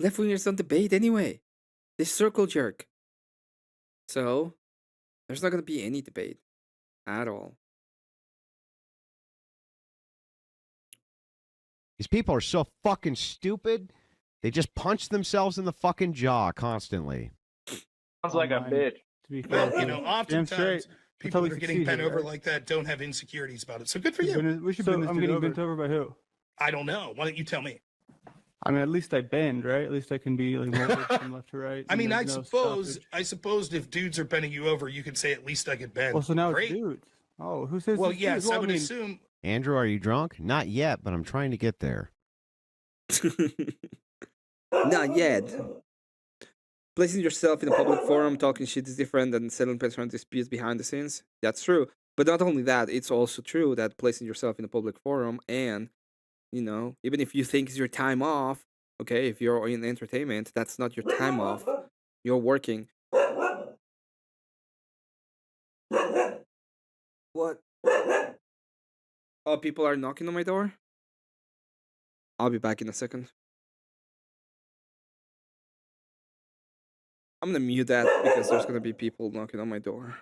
Speaker 1: Left wingers don't debate anyway. They circle jerk. So, there's not going to be any debate at all.
Speaker 20: These people are so fucking stupid. They just punch themselves in the fucking jaw constantly.
Speaker 4: Sounds like a bitch.
Speaker 8: To be
Speaker 12: Well,
Speaker 8: fair,
Speaker 12: you know, oftentimes people
Speaker 8: we
Speaker 12: that are getting
Speaker 8: succeeded,
Speaker 12: bent over
Speaker 8: right?
Speaker 12: like that don't have insecurities about it. So good for
Speaker 8: We
Speaker 12: you.
Speaker 8: should bend this
Speaker 10: I'm
Speaker 8: dude
Speaker 10: getting
Speaker 8: over.
Speaker 10: bent over by who?
Speaker 12: I don't know. Why don't you tell me?
Speaker 8: I mean, at least I bend, right? At least I can be like molded from left to right.
Speaker 12: I
Speaker 8: and
Speaker 12: mean,
Speaker 8: there's no stoppage.
Speaker 12: I suppose if dudes are bending you over, you could say at least I could bend.
Speaker 8: Well, so now
Speaker 12: Great.
Speaker 8: it's dudes. Oh, who says?
Speaker 12: Well,
Speaker 8: it's
Speaker 12: yes,
Speaker 8: dudes? Well,
Speaker 12: I would
Speaker 8: mean,
Speaker 12: assume.
Speaker 20: Andrew, are you drunk? Not yet, but I'm trying to get there.
Speaker 1: Not yet. Placing yourself in a public forum talking shit is different than settling personal disputes behind the scenes. That's true. But not only that, it's also true that placing yourself in a public forum and, you know, even if you think it's your time off, okay, if you're in entertainment, that's not your time off. You're working. What? Oh, people are knocking on my door? I'll be back in a second. I'm gonna mute that because there's gonna be people knocking on my door.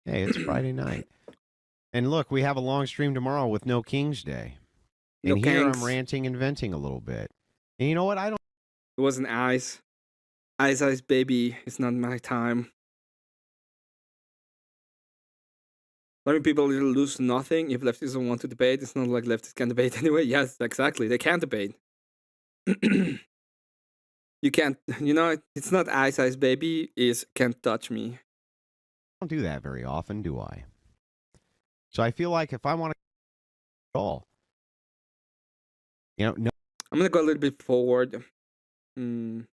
Speaker 20: Hey, it's Friday night. And look, we have a long stream tomorrow with No King's Day. And
Speaker 1: No
Speaker 20: here
Speaker 1: Kings.
Speaker 20: I'm ranting and venting a little bit. And you know what? I don't.
Speaker 1: It wasn't Ice. Ice, baby. It's not my time. Letting people lose nothing if leftists don't want to debate. It's not like leftists can debate anyway. Yes, exactly. They can't debate. You You can't, it's not Ice Ice Baby, it's Can't Touch Me.
Speaker 20: I don't do that very often, do I? So I feel like if I want to at all, no.
Speaker 1: I'm gonna go a little bit forward. I'm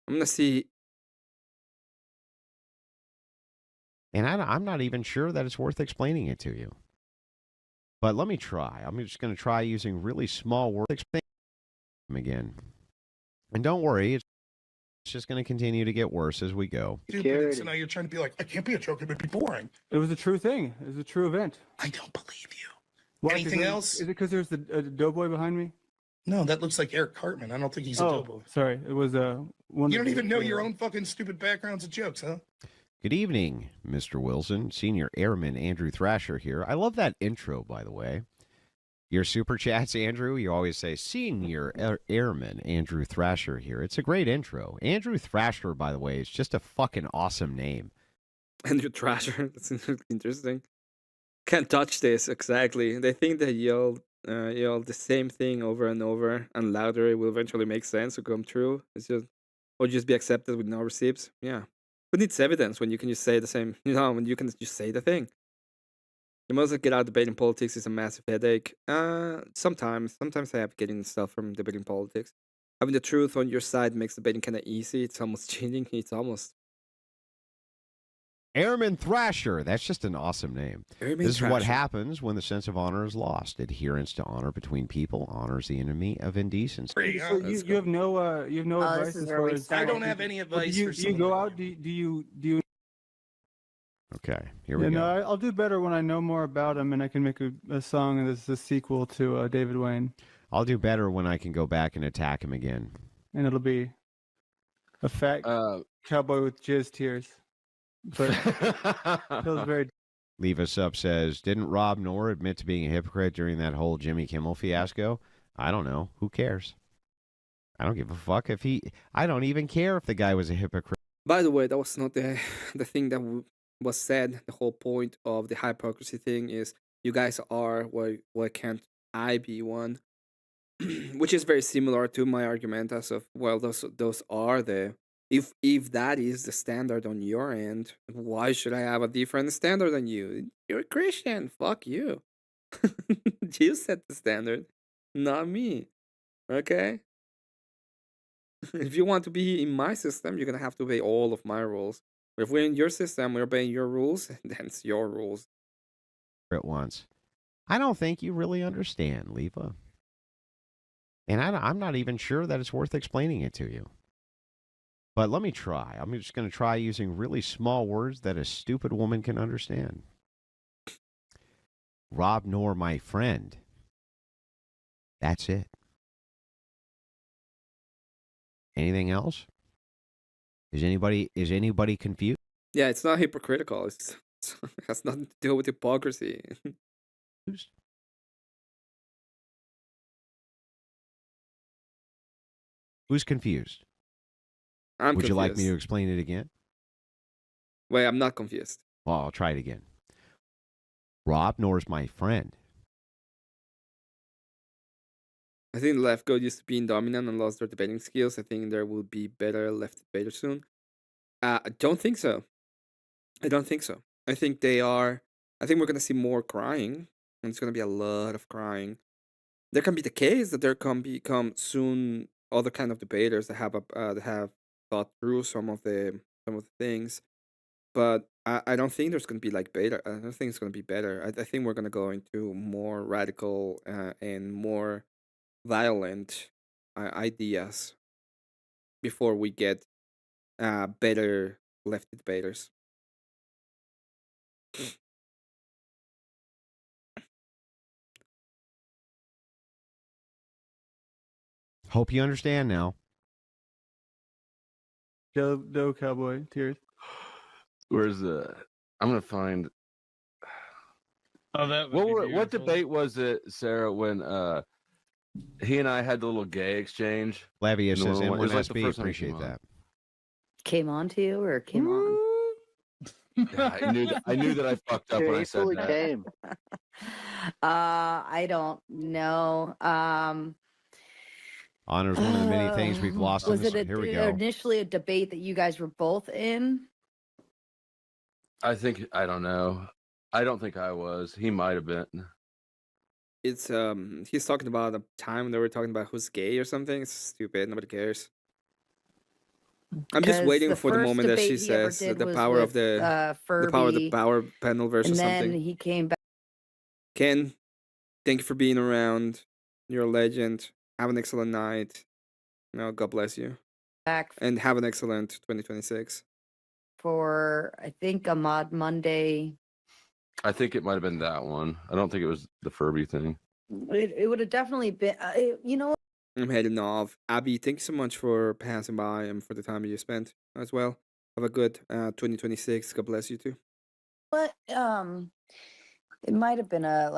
Speaker 1: gonna see.
Speaker 20: And I'm not even sure that it's worth explaining it to you. But let me try. I'm just going to try using really small words. Explain them again. And don't worry, it's just going to continue to get worse as we go.
Speaker 12: Stupid. So now you're trying to be like, I can't be a joke. It would be boring.
Speaker 8: It was a true thing. It was a true event.
Speaker 12: I don't believe you.
Speaker 8: Why,
Speaker 12: Anything else?
Speaker 8: Is it because there's a doughboy behind me?
Speaker 12: No, that looks like Eric Cartman. I don't think he's a doughboy.
Speaker 8: Sorry. It was one.
Speaker 12: You don't even know your own fucking stupid backgrounds and jokes, huh?
Speaker 20: Good evening, Mr. Wilson. Senior Airman Andrew Thrasher here. I love that intro, by the way. Your super chats, Andrew, you always say, Senior Airman Andrew Thrasher here. It's a great intro. Andrew Thrasher, by the way, is just a fucking awesome name.
Speaker 1: Andrew Thrasher. That's interesting. Can't touch this, exactly. They think that yell the same thing over and over and louder. It will eventually make sense or come true. Or just be accepted with no receipts. Yeah. Who needs evidence when you can just say the same, when you can just say the thing? The most I get out debating politics is a massive headache. Sometimes I have getting stuff from debating politics. Having the truth on your side makes debating kind of easy. It's almost cheating. It's almost.
Speaker 20: Airman Thrasher. That's just an awesome name.
Speaker 1: Airman
Speaker 20: This is what
Speaker 1: Thrasher.
Speaker 20: happens when the sense of honor is lost. Adherence to honor between people honors the enemy of indecency.
Speaker 8: So you have no advice as far as.
Speaker 12: I don't have any advice.
Speaker 8: Do
Speaker 12: for
Speaker 8: you
Speaker 12: someone
Speaker 8: go
Speaker 12: like
Speaker 8: out? Do you?
Speaker 20: Okay, here we
Speaker 8: Yeah,
Speaker 20: go.
Speaker 8: no, I'll do better when I know more about him and I can make a song that's a sequel to David Wayne.
Speaker 20: I'll do better when I can go back and attack him again.
Speaker 8: And it'll be a fat cowboy with jizz tears. But feels very.
Speaker 20: Leave Us Up says, didn't Rob Noor admit to being a hypocrite during that whole Jimmy Kimmel fiasco? I don't know. Who cares? I don't give a fuck if I don't even care if the guy was a hypocrite.
Speaker 1: By the way, that was not the thing that was said. The whole point of the hypocrisy thing is you guys are, why can't I be one? Which is very similar to my argument as of, well, those are the, if that is the standard on your end, why should I have a different standard than you? You're a Christian, fuck you. You set the standard, not me. Okay? If you want to be in my system, you're gonna have to obey all of my rules. But if we're in your system, we're obeying your rules, then it's your rules.
Speaker 20: At once. I don't think you really understand, Leva. And I'm not even sure that it's worth explaining it to you. But let me try. I'm just going to try using really small words that a stupid woman can understand. Rob Noor, my friend. That's it. Anything else? Is anybody confused?
Speaker 1: Yeah, it's not hypocritical. It has nothing to do with hypocrisy.
Speaker 20: Who's confused? Would you like me to explain it again?
Speaker 1: Wait, I'm not confused.
Speaker 20: Well, I'll try it again. Rob Noor's my friend.
Speaker 1: I think the left go used to be dominant and lost their debating skills. I think there will be better left debaters soon. I don't think so. I don't think so. I think they are. I think we're gonna see more crying, and it's gonna be a lot of crying. There can be the case that there can become soon other kind of debaters that have thought through some of the things, but I don't think there's gonna be like better. I don't think it's gonna be better. I think we're gonna go into more radical and more violent ideas before we get better left debaters.
Speaker 20: Hope you understand now.
Speaker 8: No cowboy tears.
Speaker 2: Where's the? I'm gonna find.
Speaker 22: Oh, that would be
Speaker 2: What
Speaker 22: beautiful.
Speaker 2: debate was it, Sarah? When he and I had the little gay exchange.
Speaker 20: Lavia
Speaker 2: And the
Speaker 20: says,
Speaker 2: little one- it was like the
Speaker 20: M1SB,
Speaker 2: first time it
Speaker 20: appreciate
Speaker 2: came on.
Speaker 20: that.
Speaker 17: Came on to you or came on?
Speaker 2: Yeah, I knew that I fucked up when I said that.
Speaker 17: I don't know.
Speaker 20: Honor is one of the many things we've lost in
Speaker 17: Was
Speaker 20: this.
Speaker 17: it
Speaker 20: Here we go.
Speaker 17: initially a debate that you guys were both in?
Speaker 2: I don't know. I don't think I was. He might have been.
Speaker 1: It's he's talking about a time they were talking about who's gay or something. It's stupid. Nobody cares. I'm just waiting for the moment that she says the power of the power of the power panel versus
Speaker 17: and then
Speaker 1: something.
Speaker 17: he came back.
Speaker 1: Ken, thank you for being around. You're a legend. Have an excellent night. God bless you. And have an excellent 2026.
Speaker 17: For I think a Mod Monday.
Speaker 2: I think it might have been that one. I don't think it was the Furby thing.
Speaker 17: It would have definitely been. You know.
Speaker 1: I'm heading off. Abby, thank you so much for passing by and for the time you spent as well. Have a good 2026. God bless you too.
Speaker 17: But it might have been it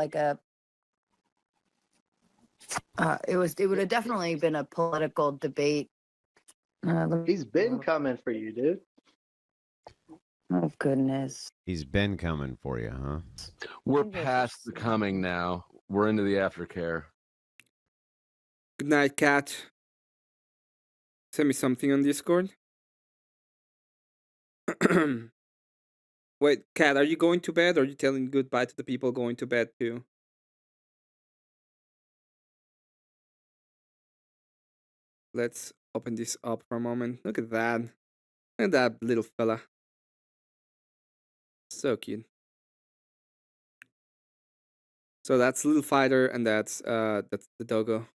Speaker 17: would have definitely been a political debate.
Speaker 13: He's been coming for you, dude.
Speaker 17: Oh goodness.
Speaker 19: He's been coming for you, huh?
Speaker 2: We're past the coming now. We're into the aftercare.
Speaker 1: Good night, Kat. Send me something on Discord. Wait, Kat, are you going to bed or are you telling goodbye to the people going to bed too? Let's open this up for a moment. Look at that. Look at that little fella. So cute. So that's Little Fighter and that's the doggo.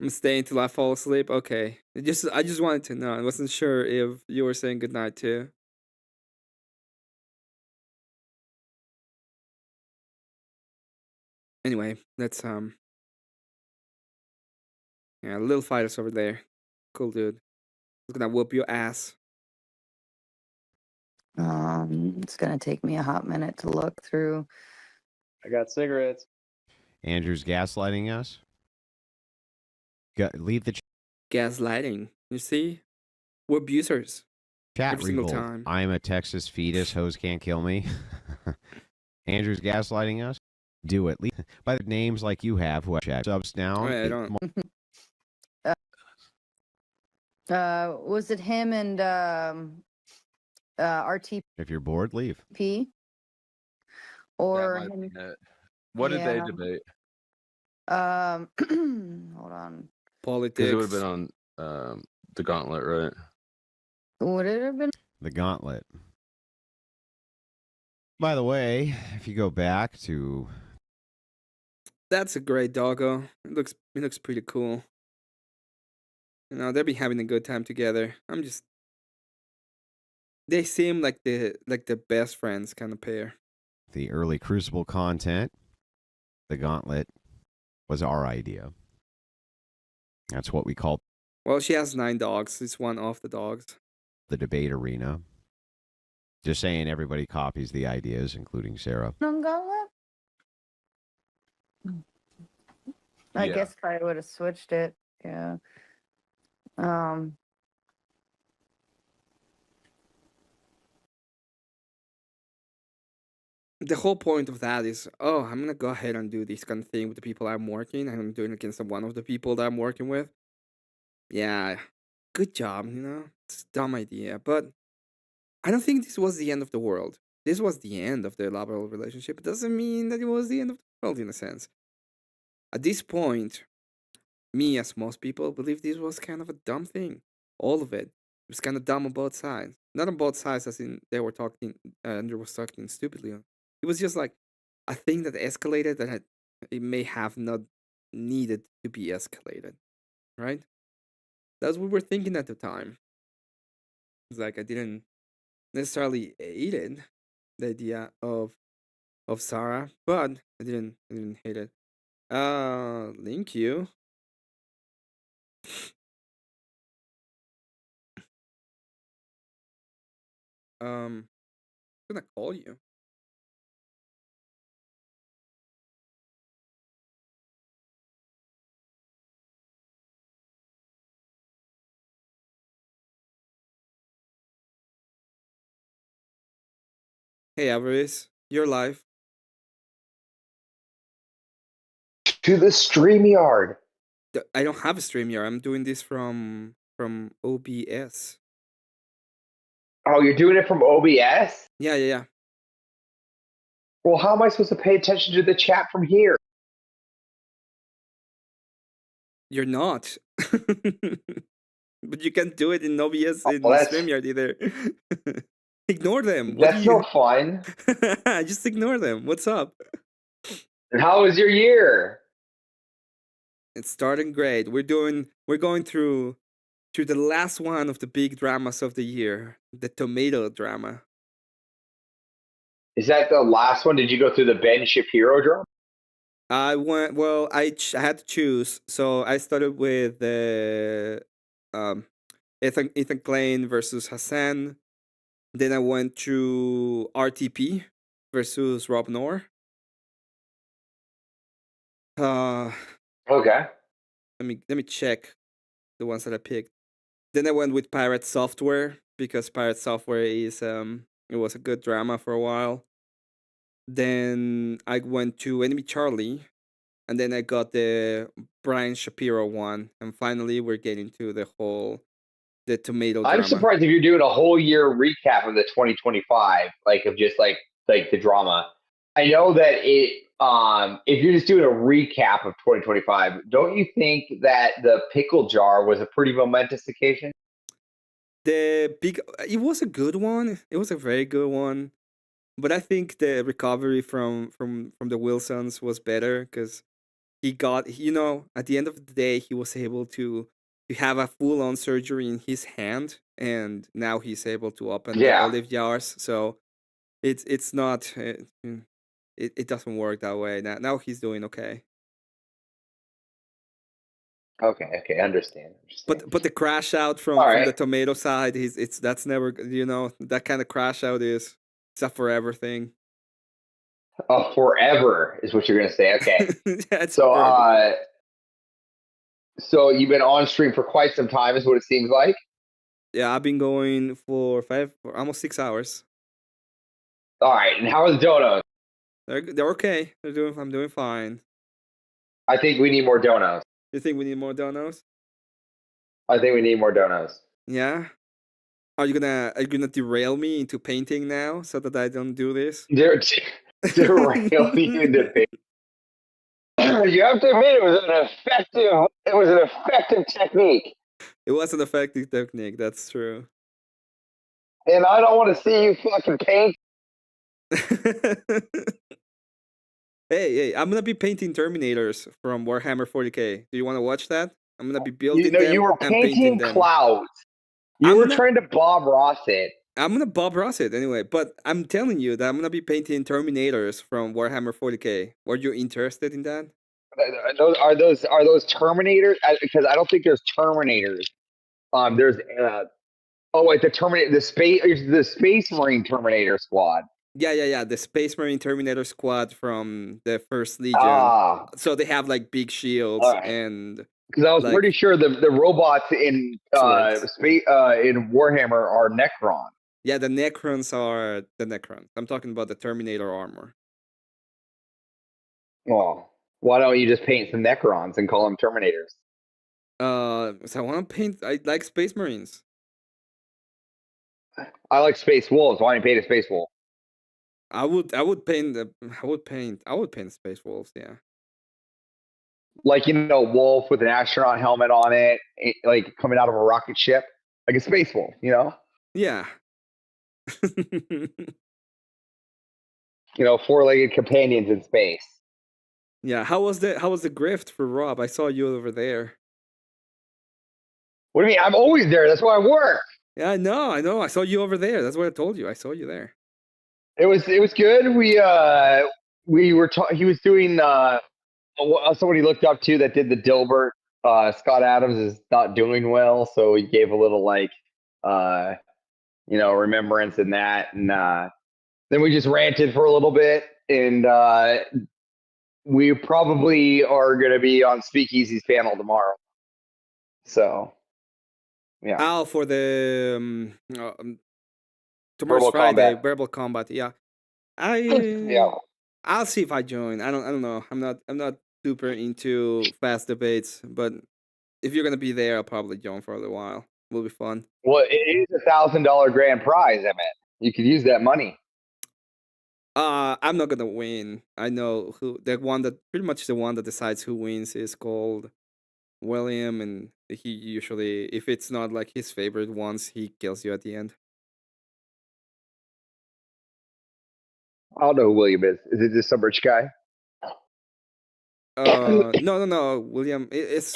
Speaker 1: I'm staying till I fall asleep. Okay. I just wanted to know. I wasn't sure if you were saying goodnight too. Anyway, let's yeah, Little Fighter's over there. Cool dude. He's gonna whoop your ass.
Speaker 17: It's gonna take me a hot minute to look through.
Speaker 13: I got cigarettes.
Speaker 19: Andrew's gaslighting us. Leave the
Speaker 1: Gaslighting. You see? We're abusers.
Speaker 19: chat.
Speaker 1: Every single
Speaker 19: Revolt.
Speaker 1: time.
Speaker 19: I'm a Texas fetus. Hoes can't kill me. Andrew's gaslighting us. Do it. By the names like you have, who have chat subs now.
Speaker 1: I don't.
Speaker 17: Was it him and RTP?
Speaker 19: If you're bored, leave.
Speaker 17: Or
Speaker 2: That might
Speaker 17: him?
Speaker 2: be it. What did they debate?
Speaker 17: Hold on.
Speaker 1: Politics.
Speaker 2: Because it would have been on the Gauntlet, right?
Speaker 17: Would it have been?
Speaker 19: The Gauntlet. By the way, if you go back to
Speaker 1: That's a great doggo. It looks pretty cool. They'll be having a good time together. They seem like the best friends kind of pair.
Speaker 19: the early Crucible content, the Gauntlet was our idea. That's what we call
Speaker 1: Well, she has 9 dogs. It's one off the dogs.
Speaker 19: the debate arena. Just saying, everybody copies the ideas, including Sarah.
Speaker 17: Gauntlet? I
Speaker 19: Yeah.
Speaker 17: guess if I would have switched it, yeah.
Speaker 1: The whole point of that is, I'm gonna go ahead and do this kind of thing with the people I'm working. I'm doing it against one of the people that I'm working with. Yeah, good job. It's a dumb idea, but I don't think this was the end of the world. This was the end of the lateral relationship. It doesn't mean that it was the end of the world in a sense. At this point, me, as most people, believe this was kind of a dumb thing. All of it. It was kind of dumb on both sides. Not on both sides, as in they were talking, Andrew was talking stupidly. It was just like a thing that escalated that it may have not needed to be escalated, right? That's what we were thinking at the time. It's like I didn't necessarily hate it, the idea of Sarah, but I didn't hate it. Link you. I'm gonna call you. Hey, Avarice, you're live.
Speaker 11: To the StreamYard.
Speaker 1: I don't have a StreamYard. I'm doing this from OBS.
Speaker 11: Oh, you're doing it from OBS?
Speaker 1: Yeah.
Speaker 11: Well, how am I supposed to pay attention to the chat from here?
Speaker 1: You're not. But you can't do it in OBS in
Speaker 11: that's-
Speaker 1: StreamYard either. Ignore them.
Speaker 11: That's no fun.
Speaker 1: Just ignore them. What's up?
Speaker 11: And how was your year?
Speaker 1: It's starting great. We're going through the last one of the big dramas of the year, the tomato drama.
Speaker 11: Is that the last one? Did you go through the Ben Shapiro drama?
Speaker 1: I went. Well, I had to choose, so I started with Ethan Klein versus Hassan. Then I went to RTP versus Rob Noor.
Speaker 11: Okay.
Speaker 1: Let me check the ones that I picked. Then I went with Pirate Software because Pirate Software is it was a good drama for a while. Then I went to Enemy Charlie, and then I got the Brian Shapiro one, and finally we're getting to the tomato drama.
Speaker 11: I'm surprised if you're doing a whole year recap of the 2025, like of just like the drama. I know that if you're just doing a recap of 2025, don't you think that the pickle jar was a pretty momentous occasion?
Speaker 1: It was a good one. It was a very good one. But I think the recovery from the Wilsons was better because he got, at the end of the day, he was able to have a full-on surgery in his hand, and now he's able to open the olive jars. So it's not, it doesn't work that way. Now he's doing okay.
Speaker 11: Okay, understand.
Speaker 1: But the crash out from the tomato side, that's never, that kind of crash out is it's a forever thing.
Speaker 11: Oh, forever is what you're gonna say. Okay.
Speaker 1: Yeah,
Speaker 11: so you've been on stream for quite some time, is what it seems like.
Speaker 1: Yeah, I've been going for almost 6 hours.
Speaker 11: All right, and how are the donos?
Speaker 1: They're okay. I'm doing fine.
Speaker 11: I think we need more donos.
Speaker 1: You think we need more donos?
Speaker 11: I think we need more donos.
Speaker 1: Yeah. Are you gonna derail me into painting now so that I don't do this?
Speaker 11: Derail me into painting. You have to admit it was an effective technique.
Speaker 1: It was an effective technique. That's true.
Speaker 11: And I don't want to see you fucking paint.
Speaker 1: Hey, I'm gonna be painting Terminators from Warhammer 40k. Do you want to watch that? I'm gonna be building them.
Speaker 11: You were
Speaker 1: and painting
Speaker 11: clouds. You were trying to Bob Ross it.
Speaker 1: I'm gonna Bob Ross it anyway, but I'm telling you that I'm gonna be painting Terminators from Warhammer 40k. Were you interested in that?
Speaker 11: Are those Terminators? Because I don't think there's Terminators. There's the Space Marine Terminator Squad.
Speaker 1: Yeah. The Space Marine Terminator Squad from the First Legion. So they have like big shields and.
Speaker 11: Because I was pretty sure the robots in in Warhammer are Necron.
Speaker 1: Yeah, the Necrons are the Necrons. I'm talking about the Terminator armor.
Speaker 11: Well, why don't you just paint some Necrons and call them Terminators?
Speaker 1: So I want to paint. I like Space Marines.
Speaker 11: I like Space Wolves. Why don't you paint a Space Wolf?
Speaker 1: I would paint Space Wolves. Yeah.
Speaker 11: Like, wolf with an astronaut helmet on it, like coming out of a rocket ship, like a space wolf,
Speaker 1: Yeah.
Speaker 11: Four-legged companions in space.
Speaker 1: Yeah. How was the grift for Rob? I saw you over there.
Speaker 11: What do you mean? I'm always there. That's why I work.
Speaker 1: Yeah, I know. I saw you over there. That's what I told you. I saw you there.
Speaker 11: It was good. We were he was doing someone he looked up to that did the Dilbert. Scott Adams is not doing well, so he gave a little remembrance in that, and then we just ranted for a little bit, and we probably are going to be on Speakeasy's panel tomorrow. So, yeah.
Speaker 1: Oh, for the tomorrow's Friday, Verbal Combat. Yeah, I'll see if I join. I don't know. I'm not super into fast debates, but if you're gonna be there, I'll probably join for a little while. Will be fun.
Speaker 11: Well, it is $1,000 grand prize, Emmett. You could use that money.
Speaker 1: I'm not gonna win. I know who the one that pretty much the one that decides who wins is called William, and he usually, if it's not like his favorite ones, he kills you at the end.
Speaker 11: I don't know who William is. Is it just some rich guy?
Speaker 1: No. William, it's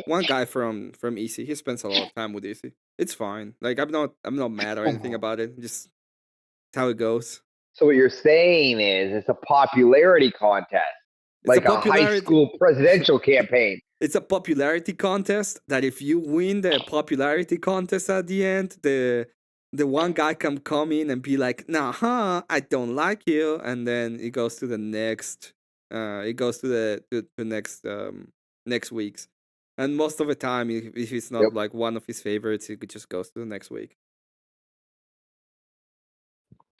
Speaker 1: one guy from EC. He spends a lot of time with EC. It's fine. Like I'm not mad or anything about it. Just it's how it goes.
Speaker 11: So what you're saying is it's a popularity contest, like a high school presidential campaign.
Speaker 1: It's a popularity contest that if you win the popularity contest at the end, the one guy can come in and be like, "Nah, I don't like you," and then it goes to the next. It goes to the next week's, and most of the time, if it's not like one of his favorites, it just goes to the next week.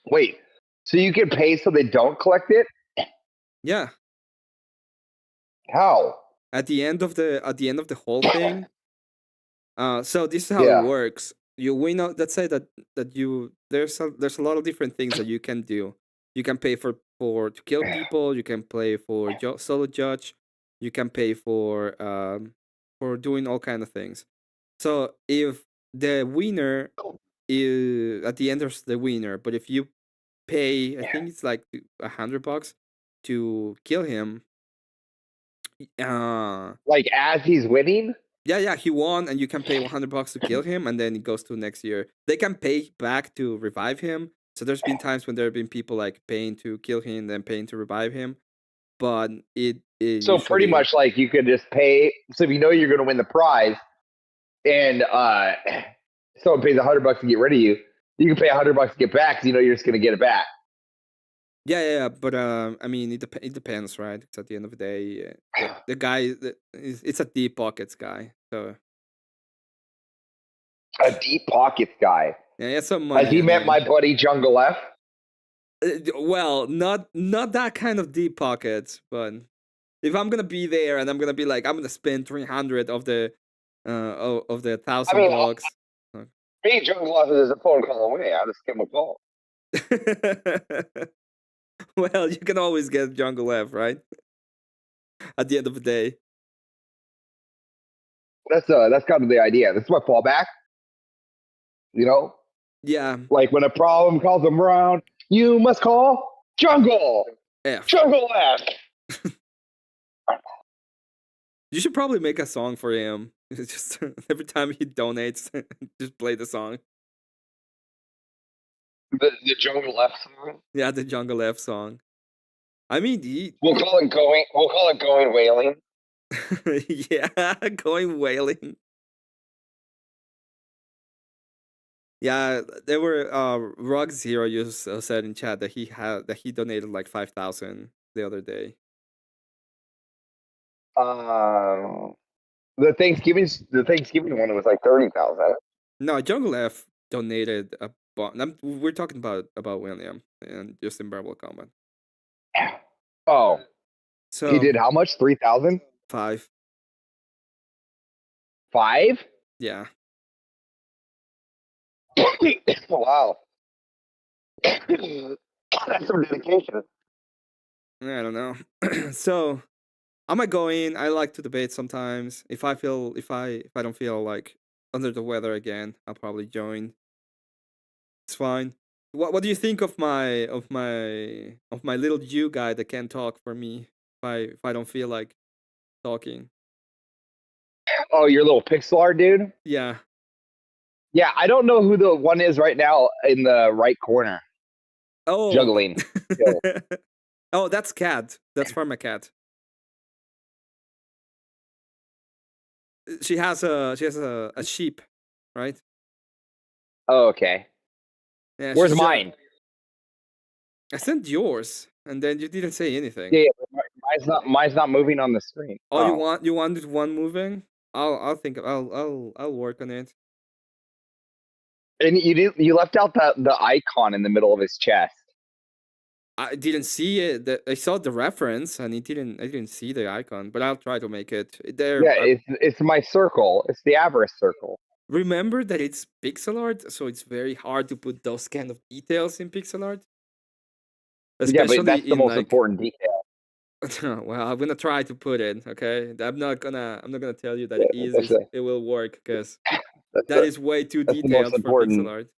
Speaker 11: Wait, so you can pay so they don't collect it?
Speaker 1: Yeah.
Speaker 11: How?
Speaker 1: At the end of the whole thing. So this is how it works. You win. Let's say that there's a lot of different things that you can do. You can pay for to kill people. You can pay for solo judge. You can pay for doing all kind of things. So if the winner is at the end, there's the winner. But if you pay, I think it's like $100 to kill him.
Speaker 11: Like as he's winning?
Speaker 1: Yeah, he won, and you can pay $100 to kill him, and then it goes to next year. They can pay back to revive him. So there's been times when there have been people like paying to kill him, then paying to revive him. But it
Speaker 11: so pretty much like you could just pay. So if you know you're going to win the prize, and someone pays $100 to get rid of you, you can pay $100 to get back because you know you're just going to get it back.
Speaker 1: Yeah, but I mean, it depends, right? It's at the end of the day, the guy, it's a deep pockets guy, so
Speaker 11: a deep pockets guy.
Speaker 1: Yeah, he has some money.
Speaker 11: Has he met my buddy Jungle F?
Speaker 1: Well, not that kind of deep pockets, but if I'm gonna be there and I'm gonna be like, I'm gonna spend 300 of the $1,000.
Speaker 11: Me, Jungle F is a phone call away. I just give him a call.
Speaker 1: Well, you can always get Jungle F, right? At the end of the day.
Speaker 11: That's kind of the idea. This is my fallback. You know?
Speaker 1: Yeah.
Speaker 11: Like when a problem calls him around, you must call Jungle
Speaker 1: F.
Speaker 11: Jungle F.
Speaker 1: You should probably make a song for him. It's just every time he donates, just play the song.
Speaker 11: The Jungle F song.
Speaker 1: Yeah, the Jungle F song. I mean,
Speaker 11: we'll call it going whaling.
Speaker 1: Yeah, going whaling. Yeah, there were Rugs Hero just said in chat that he donated like 5,000 the other day.
Speaker 11: The Thanksgiving one was like 30,000.
Speaker 1: No, Jungle F donated a bunch. We're talking about William and just in Verbal Combat.
Speaker 11: Oh,
Speaker 1: so
Speaker 11: he did how much? 3,000?
Speaker 1: 5.
Speaker 11: 5?
Speaker 1: Yeah.
Speaker 11: Wow. That's some dedication.
Speaker 1: I don't know. So I might go in. I like to debate sometimes. If I don't feel like under the weather again, I'll probably join. It's fine. What do you think of my little Jew guy that can't talk for me if I don't feel like talking?
Speaker 11: Oh, your little pixel art dude?
Speaker 1: Yeah.
Speaker 11: Yeah, I don't know who the one is right now in the right corner.
Speaker 1: Oh.
Speaker 11: Juggling.
Speaker 1: Oh, that's Cat. That's Pharma Cat. She has a sheep, right?
Speaker 11: Oh, okay.
Speaker 1: Yeah,
Speaker 11: where's mine?
Speaker 1: I sent yours, and then you didn't say anything.
Speaker 11: Yeah, mine's not moving on the screen.
Speaker 1: Oh, you wanted one moving? I'll work on it.
Speaker 11: And you left out the icon in the middle of his chest.
Speaker 1: I didn't see it. I saw the reference, and I didn't see the icon. But I'll try to make it there.
Speaker 11: Yeah, it's my circle. It's the avarice circle.
Speaker 1: Remember that it's pixel art, so it's very hard to put those kind of details in pixel art.
Speaker 11: Yeah,
Speaker 1: Especially
Speaker 11: but that's the
Speaker 1: in
Speaker 11: most
Speaker 1: like.
Speaker 11: important detail.
Speaker 1: Well, I'm gonna try to put it. Okay, I'm not gonna tell you that
Speaker 11: Yeah,
Speaker 1: it will work because
Speaker 11: that's
Speaker 1: that is way too
Speaker 11: that's the most
Speaker 1: detailed for pixel
Speaker 11: important.
Speaker 1: art.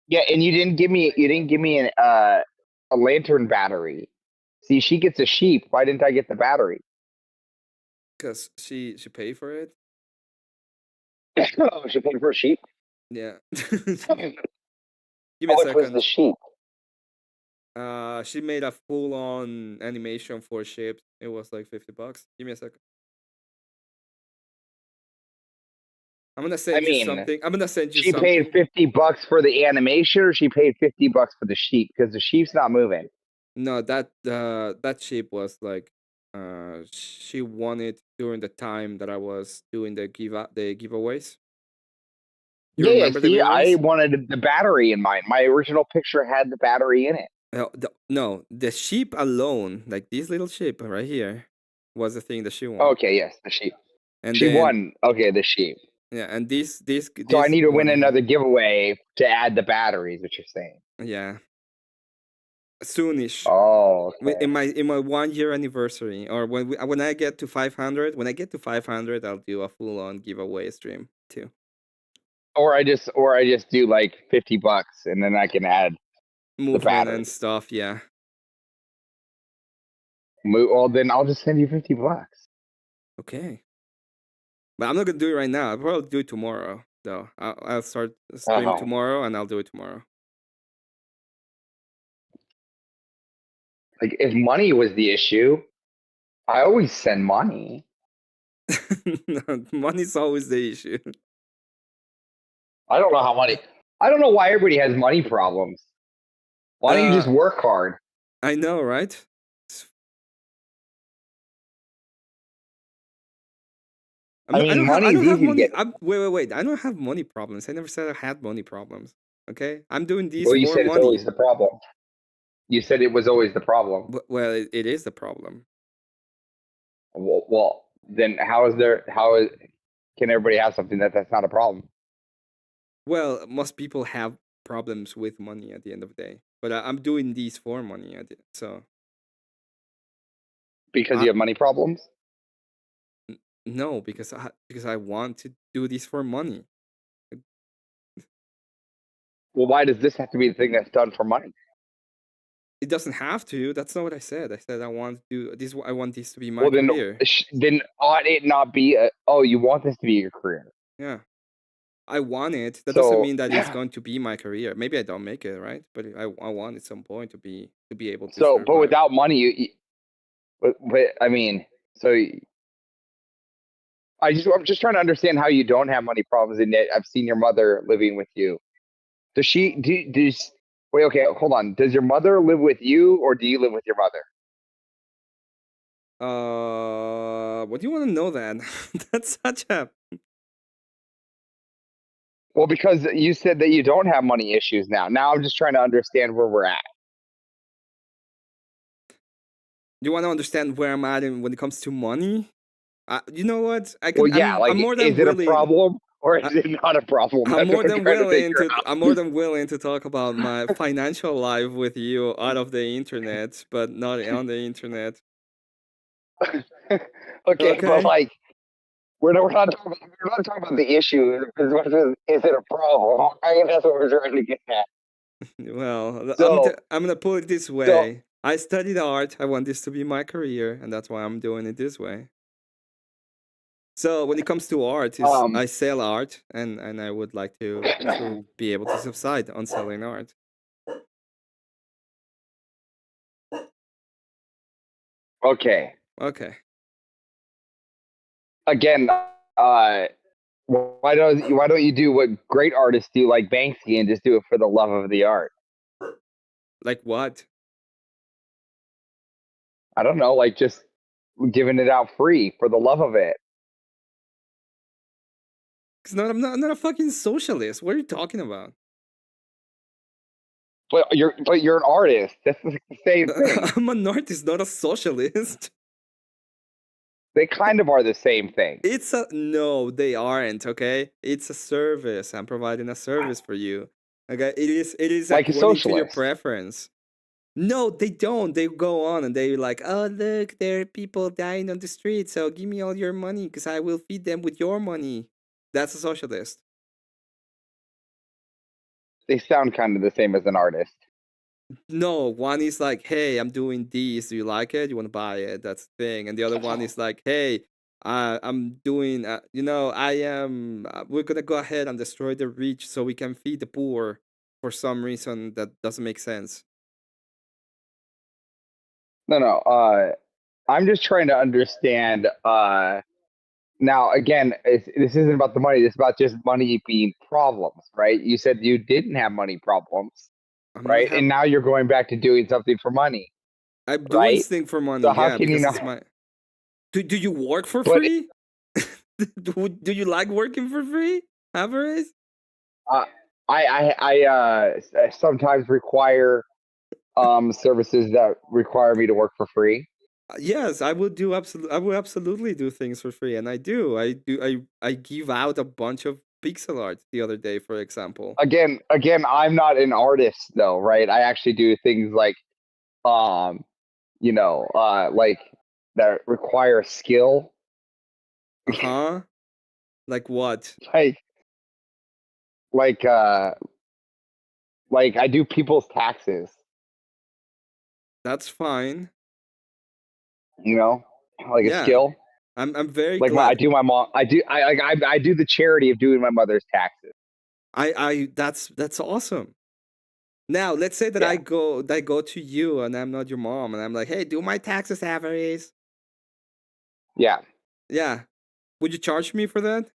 Speaker 11: Yeah, and you didn't give me a lantern battery. See, she gets a sheep. Why didn't I get the battery?
Speaker 1: Because she paid for it.
Speaker 11: Oh, she paid for a sheep.
Speaker 1: Yeah.
Speaker 11: How
Speaker 1: Give me a
Speaker 11: much was the
Speaker 1: second.
Speaker 11: sheep?
Speaker 1: She made a full-on animation for ships. It was like $50. Give me a second. I'm gonna
Speaker 11: I
Speaker 1: send you
Speaker 11: mean,
Speaker 1: something. I'm gonna send you
Speaker 11: she paid
Speaker 1: something.
Speaker 11: $50 for the animation, or she paid $50 for the sheep because the sheep's not moving.
Speaker 1: No, that ship was like, she won it during the time that I was doing the giveaways. You
Speaker 11: Yeah,
Speaker 1: remember the
Speaker 11: see, I
Speaker 1: giveaways?
Speaker 11: wanted the battery in mine. My original picture had the battery in it.
Speaker 1: No, the sheep alone, like this little sheep right here, was the thing that she won.
Speaker 11: Okay, yes, the sheep.
Speaker 1: And
Speaker 11: She
Speaker 1: then
Speaker 11: won. Okay, the sheep.
Speaker 1: yeah, and this
Speaker 11: So I need to win
Speaker 1: one here.
Speaker 11: another giveaway to add the batteries, what you're saying.
Speaker 1: Yeah. Soonish.
Speaker 11: Oh,
Speaker 1: In my 1 year anniversary, or when I get to 500, I'll do a full on giveaway stream too.
Speaker 11: Or I just do like $50 and then I can add the
Speaker 1: Movement
Speaker 11: battery.
Speaker 1: and stuff, yeah.
Speaker 11: Well, then I'll just send you $50.
Speaker 1: Okay. But I'm not gonna do it right now. I'll probably do it tomorrow, though. I'll start stream
Speaker 11: Uh-huh.
Speaker 1: tomorrow, and I'll do it tomorrow.
Speaker 11: Like if money was the issue, I always send money.
Speaker 1: No, money's always the issue.
Speaker 11: I don't know how money. I don't know why everybody has money problems. Why don't you just work hard?
Speaker 1: I know, right?
Speaker 11: Money's easy to get.
Speaker 1: Wait. I don't have money problems. I never said I had money problems. Okay, I'm doing these
Speaker 11: Well, you
Speaker 1: for
Speaker 11: said it's
Speaker 1: money.
Speaker 11: always the problem. You said it was always the problem.
Speaker 1: Well, it is the problem.
Speaker 11: Well, then can everybody have something that's not a problem?
Speaker 1: Well, most people have problems with money at the end of the day, but I'm doing these for money. So
Speaker 11: because you have money problems?
Speaker 1: No, because I want to do this for money.
Speaker 11: Well, why does this have to be the thing that's done for money?
Speaker 1: It doesn't have to. That's not what I said. I said I want to do this. I want this to be my
Speaker 11: Well, then
Speaker 1: career.
Speaker 11: then ought it not be? Oh, you want this to be your career?
Speaker 1: Yeah, I want it. That
Speaker 11: So,
Speaker 1: doesn't mean that it's
Speaker 11: yeah.
Speaker 1: going to be my career. Maybe I don't make it, right? But I want at some point to be able to.
Speaker 11: So, but
Speaker 1: survive.
Speaker 11: without money, but I mean, so I'm just trying to understand how you don't have money problems, and yet I've seen your mother living with you. Does she wait? Okay, hold on. Does your mother live with you, or do you live with your mother?
Speaker 1: What do you want to know then? That's such a.
Speaker 11: Well, because you said that you don't have money issues now. Now I'm just trying to understand where we're at.
Speaker 1: You want to understand where I'm at when it comes to money? You know what?
Speaker 11: Well, yeah, like,
Speaker 1: I'm more than
Speaker 11: is it
Speaker 1: willing.
Speaker 11: a problem or is it not a problem?
Speaker 1: I'm
Speaker 11: That's
Speaker 1: more
Speaker 11: what I'm
Speaker 1: than
Speaker 11: trying to
Speaker 1: willing
Speaker 11: figure
Speaker 1: to.
Speaker 11: out.
Speaker 1: I'm more than willing to talk about my financial life with you out of the internet, but not on the internet.
Speaker 11: Okay, but like, we're not talking about the issue. Is it a problem? I mean, that's what we're trying to get at.
Speaker 1: Well,
Speaker 11: So-
Speaker 1: I'm gonna put it this way. I studied art. I want this to be my career, and that's why I'm doing it this way. So when it comes to art, I sell art, and I would like to be able to subside on selling art.
Speaker 11: Okay.
Speaker 1: Okay.
Speaker 11: Again, why don't you do what great artists do, like Banksy, and just do it for the love of the art?
Speaker 1: Like what?
Speaker 11: I don't know, like just giving it out free for the love of it.
Speaker 1: Cause I'm not a fucking socialist. What are you talking about?
Speaker 11: But you're an artist. That's the same thing.
Speaker 1: I'm an artist, not a socialist.
Speaker 11: They kind of are the same thing.
Speaker 1: No, they aren't. Okay, it's a service. I'm providing a service for you. Okay, it is
Speaker 11: Like a
Speaker 1: according to your
Speaker 11: socialist.
Speaker 1: preference. No, they don't. They go on and they're like, oh look, there are people dying on the street. So give me all your money because I will feed them with your money. That's a socialist.
Speaker 11: They sound kind of the same as an artist.
Speaker 1: No, one is like, hey, I'm doing this. Do you like it? You want to buy it? That's the thing. And the other one is like, hey, I'm doing, I am, we're going to go ahead and destroy the rich so we can feed the poor for some reason that doesn't make sense.
Speaker 11: No. I'm just trying to understand. Now, again, this isn't about the money. This is about just money being problems, right? You said you didn't have money problems, right? And now you're going back to doing something for money.
Speaker 1: I'm doing
Speaker 11: right?
Speaker 1: thing for money,
Speaker 11: So how
Speaker 1: yeah,
Speaker 11: can you
Speaker 1: because it's
Speaker 11: not?
Speaker 1: my. Do you work for
Speaker 11: But
Speaker 1: free? Do you like working for free, Alvarez?
Speaker 11: I sometimes require services that require me to work for free.
Speaker 1: Yes, I would do I will absolutely do things for free, and I do. I give out a bunch of pixel art the other day, for example.
Speaker 11: Again, I'm not an artist though, right? I actually do things like like that require skill.
Speaker 1: Uh-huh. Like what?
Speaker 11: Like I do people's taxes.
Speaker 1: That's fine.
Speaker 11: You know, like a
Speaker 1: Yeah.
Speaker 11: skill.
Speaker 1: I'm very
Speaker 11: Like
Speaker 1: glad.
Speaker 11: I do my mom. I do the charity of doing my mother's taxes.
Speaker 1: That's awesome. Now, let's say that I go to you and I'm not your mom and I'm like, "Hey, do my taxes, Alvarez."
Speaker 11: Yeah.
Speaker 1: Yeah. Would you charge me for that?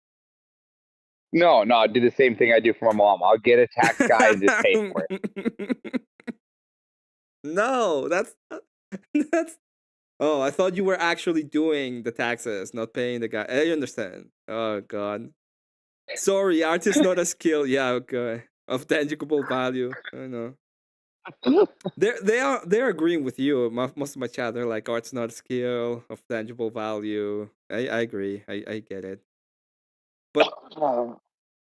Speaker 11: No, I do the same thing I do for my mom. I'll get a tax guy and just pay for it.
Speaker 1: No, that's Oh, I thought you were actually doing the taxes, not paying the guy. I understand. Oh god. Sorry, art is not a skill. Yeah, okay. Of tangible value. I know. They're agreeing with you. Most of my chat, they're like, art's not a skill of tangible value. I agree. I get it. But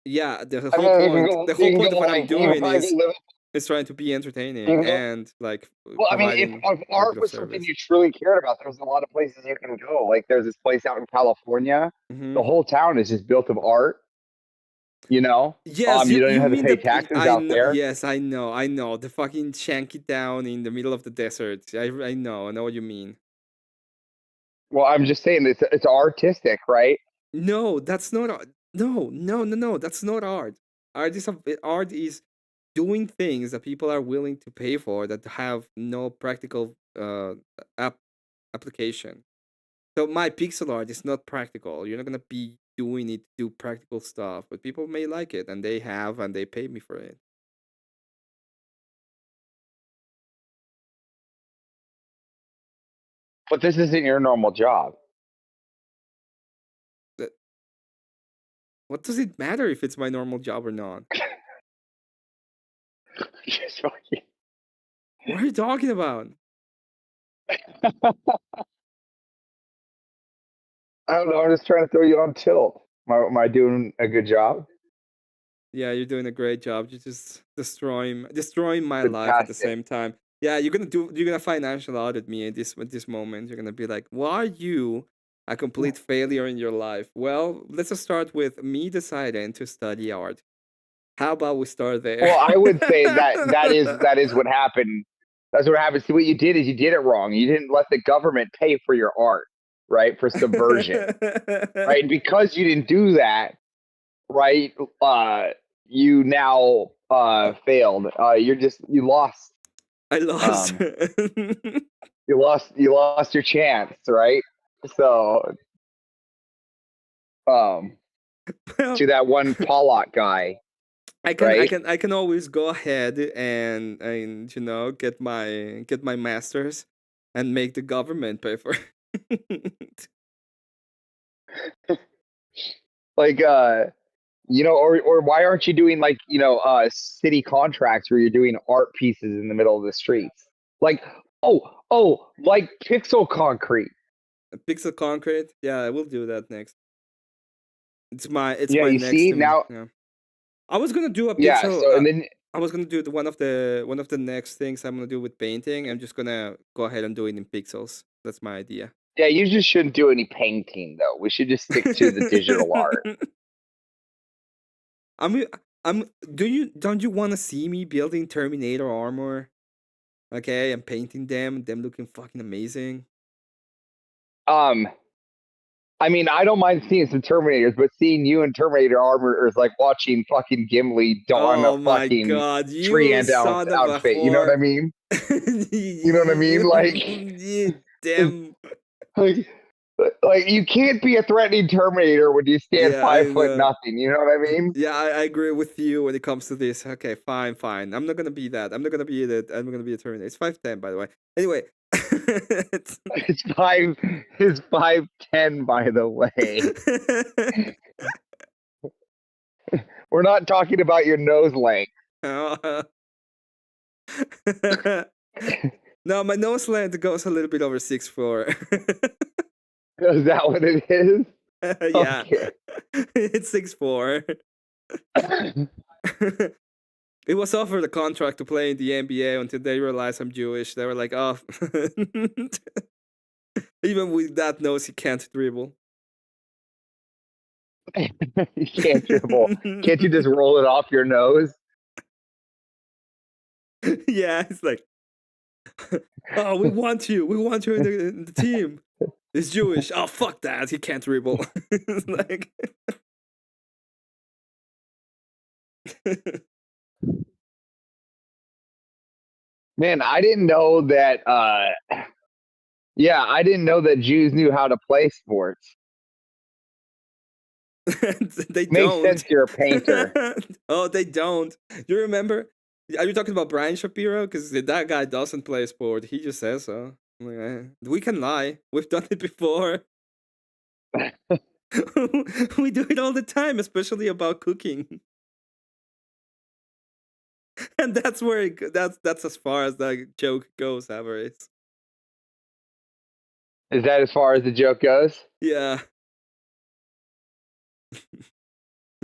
Speaker 1: yeah, the whole point of what I'm doing is trying to be entertaining and like
Speaker 11: Well, I mean, if
Speaker 1: providing
Speaker 11: art
Speaker 1: a
Speaker 11: was
Speaker 1: bit of
Speaker 11: something
Speaker 1: service.
Speaker 11: you truly cared about, there's a lot of places you can go. Like there's this place out in California. The whole town is just built of art. You know,
Speaker 1: Yes,
Speaker 11: you don't even
Speaker 1: you
Speaker 11: have to
Speaker 1: mean
Speaker 11: pay taxes out there.
Speaker 1: Yes, I know. The fucking shanky town in the middle of the desert. I know what you mean.
Speaker 11: Well, I'm just saying it's artistic, right?
Speaker 1: No, that's not art. No, that's not art. Art is doing things that people are willing to pay for that have no practical application. So my pixel art is not practical. You're not gonna be doing it to do practical stuff, but people may like it, and they have, and they pay me for it.
Speaker 11: But this isn't your normal job.
Speaker 1: What does it matter if it's my normal job or not? What are you talking about?
Speaker 11: I don't know. I'm just trying to throw you on tilt. Am I doing a good job?
Speaker 1: Yeah, you're doing a great job. You're just destroying my life at the
Speaker 11: Fantastic.
Speaker 1: same time. Yeah, you're gonna financial audit me at this moment. You're gonna be like, why are you a complete failure in your life? Well, let's just start with me deciding to study art. How about we start there?
Speaker 11: Well, I would say that is what happened. That's what happened. See, what you did is you did it wrong. You didn't let the government pay for your art, right? For subversion, right? And because you didn't do that, right? You now failed. You lost.
Speaker 1: I lost.
Speaker 11: You lost your chance, right? So, to that one Pollock guy.
Speaker 1: I can always go ahead and get my masters and make the government pay for it.
Speaker 11: Like You know, or why aren't you doing like, city contracts where you're doing art pieces in the middle of the streets? Like, like pixel concrete.
Speaker 1: Pixel concrete. Yeah, I will do that next. It's my
Speaker 11: Yeah, you
Speaker 1: next.
Speaker 11: see now.
Speaker 1: Yeah. I was gonna do a
Speaker 11: Yeah.
Speaker 1: pixel.
Speaker 11: So and then
Speaker 1: I was gonna do one of the next things I'm gonna do with painting. I'm just gonna go ahead and do it in pixels. That's my idea.
Speaker 11: yeah, you just shouldn't do any painting though. We should just stick to the digital art.
Speaker 1: Don't you want to see me building Terminator armor? Okay, I'm painting them looking fucking amazing.
Speaker 11: I mean, I don't mind seeing some Terminators, but seeing you in Terminator armor is like watching fucking Gimli don
Speaker 1: Oh
Speaker 11: a
Speaker 1: my
Speaker 11: fucking
Speaker 1: god, you
Speaker 11: tree and
Speaker 1: son of a
Speaker 11: outfit. You know what I
Speaker 1: whore.
Speaker 11: mean? You know what I mean? Like,
Speaker 1: You damn.
Speaker 11: like you can't be a threatening Terminator when you stand
Speaker 1: Yeah, I
Speaker 11: 5 foot
Speaker 1: know.
Speaker 11: nothing. You know what I mean?
Speaker 1: Yeah, I agree with you when it comes to this. Okay, fine. I'm not gonna be that. I'm not gonna be a Terminator. It's 5'10", by the way. Anyway.
Speaker 11: It's 5'10", by the way. We're not talking about your nose length.
Speaker 1: No, my nose length goes a little bit over 6'4".
Speaker 11: Is that what it is?
Speaker 1: Yeah.
Speaker 11: Okay.
Speaker 1: It's 6'4". It was offered a contract to play in the NBA until they realized I'm Jewish. They were like, oh. Even with that nose, he can't dribble.
Speaker 11: You can't dribble. Can't you just roll it off your nose?
Speaker 1: Yeah, it's like, oh, we want you. We want you in the team. He's Jewish. Oh, fuck that. He can't dribble. It's like...
Speaker 11: Man, I didn't know that. Yeah, I didn't know that Jews knew how to play sports.
Speaker 1: They
Speaker 11: Makes
Speaker 1: don't.
Speaker 11: sense. You're a painter.
Speaker 1: Oh, they don't. You remember? Are you talking about Brian Shapiro? Because that guy doesn't play sport. He just says so. I'm like, we can lie. We've done it before. We do it all the time, especially about cooking. And that's where that's as far as that joke goes, Avarice.
Speaker 11: Is that as far as the joke goes?
Speaker 1: Yeah.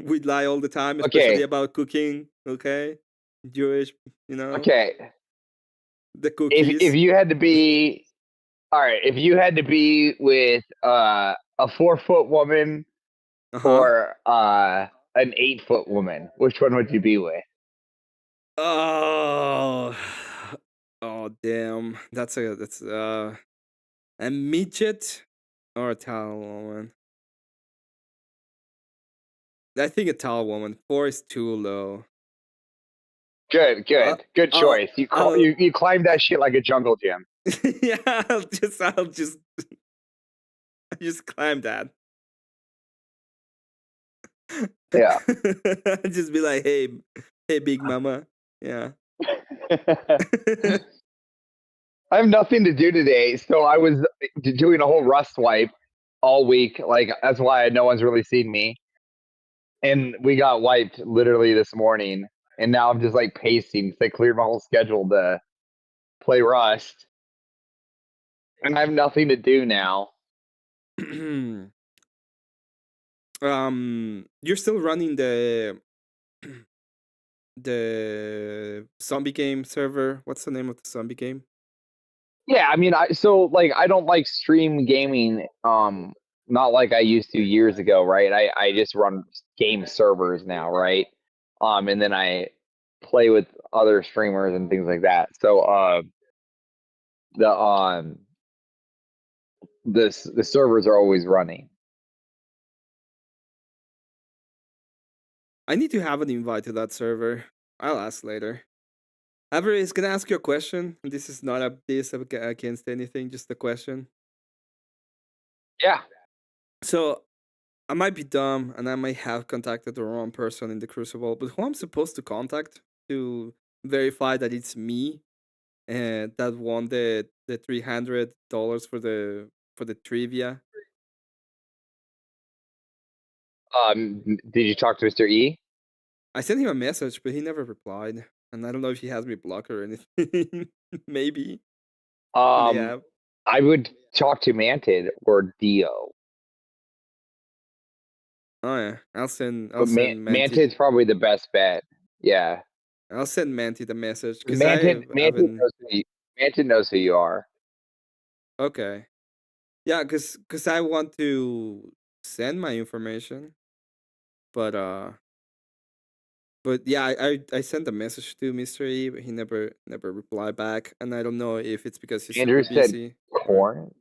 Speaker 1: We lie all the time, especially about cooking. Okay, Jewish,
Speaker 11: Okay.
Speaker 1: the cookies.
Speaker 11: If you had to be, all right, if you had to be with a 4-foot woman or an 8-foot woman, which one would you be with?
Speaker 1: Oh, damn. That's a midget or a tall woman. I think a tall woman. 4 is too low.
Speaker 11: Good choice. You climbed that shit like a jungle gym.
Speaker 1: Yeah, I'll just climb that.
Speaker 11: Yeah.
Speaker 1: Just be like, hey, big mama. Yeah.
Speaker 11: I have nothing to do today, so I was doing a whole rust wipe all week. Like, that's why no one's really seen me. And we got wiped literally this morning, and now I'm just like pacing. So I cleared my whole schedule to play Rust, and I have nothing to do now.
Speaker 1: You're still running the zombie game server. What's the name of the zombie game?
Speaker 11: Yeah, I mean, I don't like stream gaming, not like I used to years ago, right? I just run game servers now, right? And then I play with other streamers and things like that. So the servers are always running.
Speaker 1: I need to have an invite to that server. I'll ask later. Avery is gonna ask you a question. This is not a diss against anything, just a question.
Speaker 11: Yeah.
Speaker 1: So I might be dumb and I might have contacted the wrong person in the Crucible, but who I'm supposed to contact to verify that it's me and that won the $300 for the trivia?
Speaker 11: Did you talk to Mr. E?
Speaker 1: I sent him a message, but he never replied, and I don't know if he has me blocked or anything. Maybe. May have.
Speaker 11: I would talk to Manted or Dio.
Speaker 1: Oh yeah, I'll send
Speaker 11: But
Speaker 1: Manti.
Speaker 11: Manted's probably the best bet. Yeah.
Speaker 1: I'll send Manti the message because
Speaker 11: Manted
Speaker 1: I've been
Speaker 11: knows who you are.
Speaker 1: okay. Yeah, because I want to send my information, but yeah, I sent a message to Mr. E, but he never replied back, and I don't know if it's because he's
Speaker 11: Andrew
Speaker 1: super
Speaker 11: said
Speaker 1: busy.
Speaker 11: Corinth.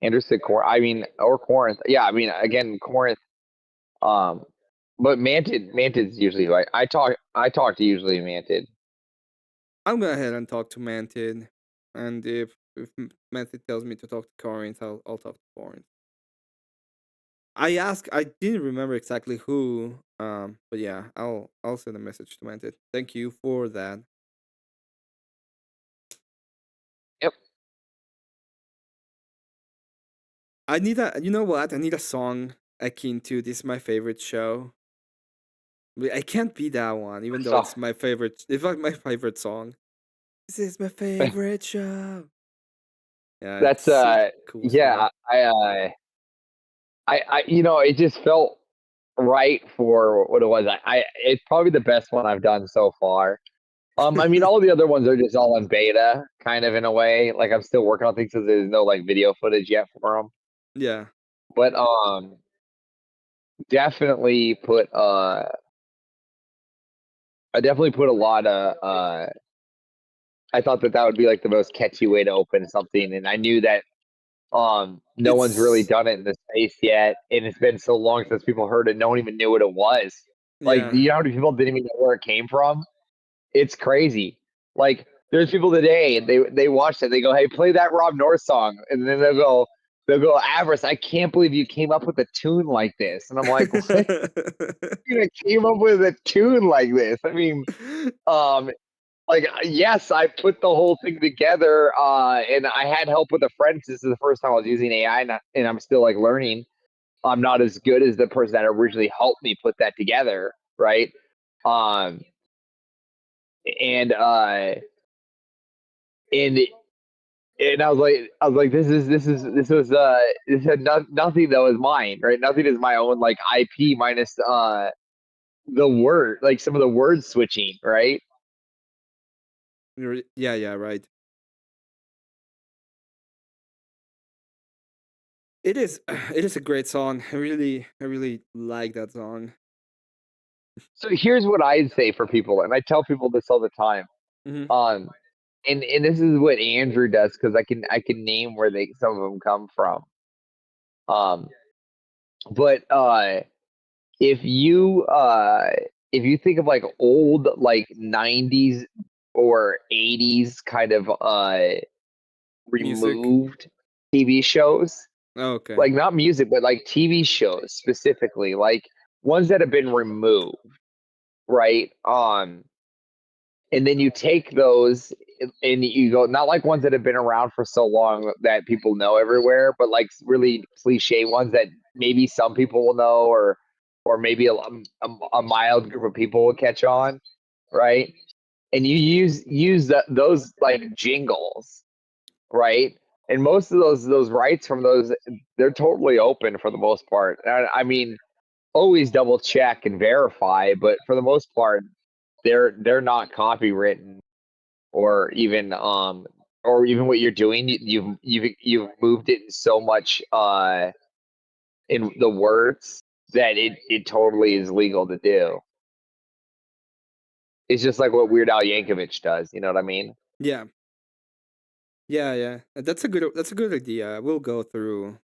Speaker 11: Andrew said Corinth. I mean, or Corinth. Yeah, I mean, again, Corinth. But Manted's usually like I talk to usually Manted.
Speaker 1: I'm gonna go ahead and talk to Mantid, and if Mantid tells me to talk to Corinth, I'll talk to Corinth. I didn't remember exactly who, but yeah, I'll send a message to Mantid. Thank you for that.
Speaker 11: Yep.
Speaker 1: I need you know what? I need a song akin to "This is my favorite show." But I can't be that one, even though it's my favorite. It's like my favorite song. This is my favorite show. Yeah,
Speaker 11: That's
Speaker 1: it's such a cool
Speaker 11: yeah,
Speaker 1: song.
Speaker 11: I you know, it just felt right for what it was. It's probably the best one I've done so far. I mean, all the other ones are just all in beta, kind of in a way. Like I'm still working on things because there's no like video footage yet for them.
Speaker 1: Yeah.
Speaker 11: But definitely put I definitely put a lot of I thought that would be like the most catchy way to open something, and I knew that no one's really done it in this space yet, and it's been so long since people heard it, no one even knew what it was. Like,
Speaker 1: Yeah.
Speaker 11: you know how many people didn't even know where it came from? It's crazy. Like, there's people today, and they watch it, they go, "Hey, play that Rob North song," and then they'll go, "Avarice, I can't believe you came up with a tune like this," and I'm like, "What? You came up with a tune like this?" I mean, like yes, I put the whole thing together, and I had help with a friend. This is the first time I was using AI, and I'm still like learning. I'm not as good as the person that originally helped me put that together, right? And and and I was like, this had nothing that was mine, right? Nothing is my own like IP minus the word, like some of the word switching, right?
Speaker 1: Yeah, right. It is it is a great song. I really like that song.
Speaker 11: So here's what I'd say for people, and I tell people this all the time.
Speaker 1: Mhm.
Speaker 11: And this is what Andrew does because I can name where some of them come from. But if you think of like old like 90s or 80s kind of
Speaker 1: Music.
Speaker 11: removed TV shows,
Speaker 1: Oh, okay.
Speaker 11: like not music but like TV shows specifically, like ones that have been removed, right? And then you take those and you go, not like ones that have been around for so long that people know everywhere, but like really cliche ones that maybe some people will know, or maybe a mild group of people will catch on, right? And you use those like jingles, right? And most of those rights from those, they're totally open for the most part. I mean, always double check and verify, but for the most part, they're not copywritten, or even what you're doing. You've moved it so much in the words that it totally is legal to do. It's just like what Weird Al Yankovic does. You know what I mean?
Speaker 1: Yeah. Yeah. That's a good idea. We'll go through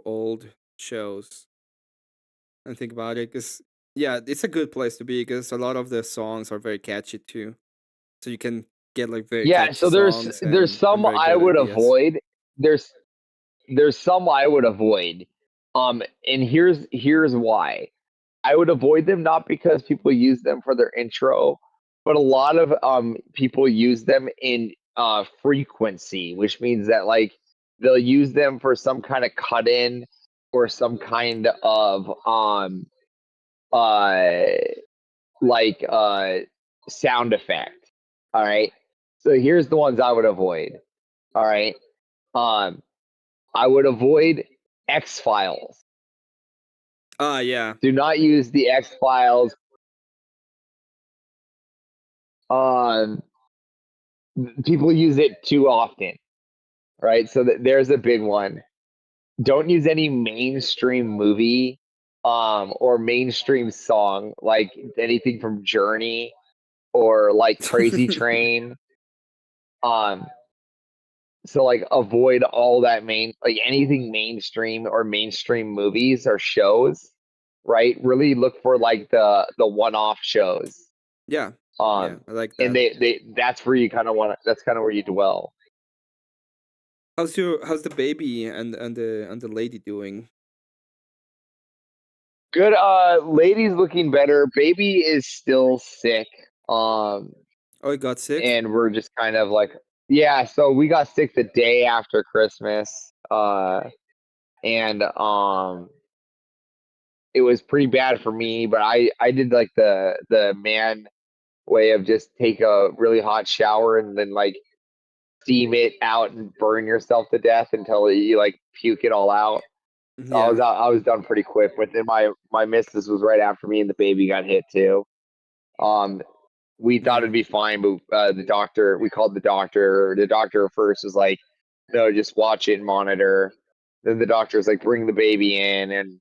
Speaker 1: old shows and think about it, because yeah, it's a good place to be because a lot of the songs are very catchy too. So you can get like very
Speaker 11: Yeah.
Speaker 1: catchy
Speaker 11: So
Speaker 1: songs
Speaker 11: there's
Speaker 1: and
Speaker 11: some
Speaker 1: very
Speaker 11: I
Speaker 1: good
Speaker 11: would
Speaker 1: ideas.
Speaker 11: avoid. There's some I would avoid. And here's why. I would avoid them not because people use them for their intro, but a lot of people use them in frequency, which means that like they'll use them for some kind of cut in, or some kind of uh like sound effect. All right. So here's the ones I would avoid. All right. I would avoid X-Files.
Speaker 1: Yeah.
Speaker 11: Do not use the X-Files. People use it too often, right? So there's a big one. Don't use any mainstream movie or mainstream song, like anything from Journey or like Crazy Train. So like avoid all that like anything mainstream or mainstream movies or shows, right? Really look for like the one-off shows.
Speaker 1: Yeah. Yeah, I like that.
Speaker 11: And that's where you kind of want to, that's kind of where you dwell.
Speaker 1: How's the baby and the lady doing?
Speaker 11: Good. Lady's looking better. Baby is still sick.
Speaker 1: Oh, he got sick?
Speaker 11: And we're just kind of like, yeah, so we got sick the day after Christmas. And it was pretty bad for me, but I did like the man way of just take a really hot shower and then like steam it out and burn yourself to death until you like puke it all out.
Speaker 1: Yeah.
Speaker 11: I was done pretty quick, but then my missus was right after me and the baby got hit too. We thought it'd be fine, but we called the doctor. The doctor first was like, no, just watch it and monitor. Then the doctor was like, bring the baby in. And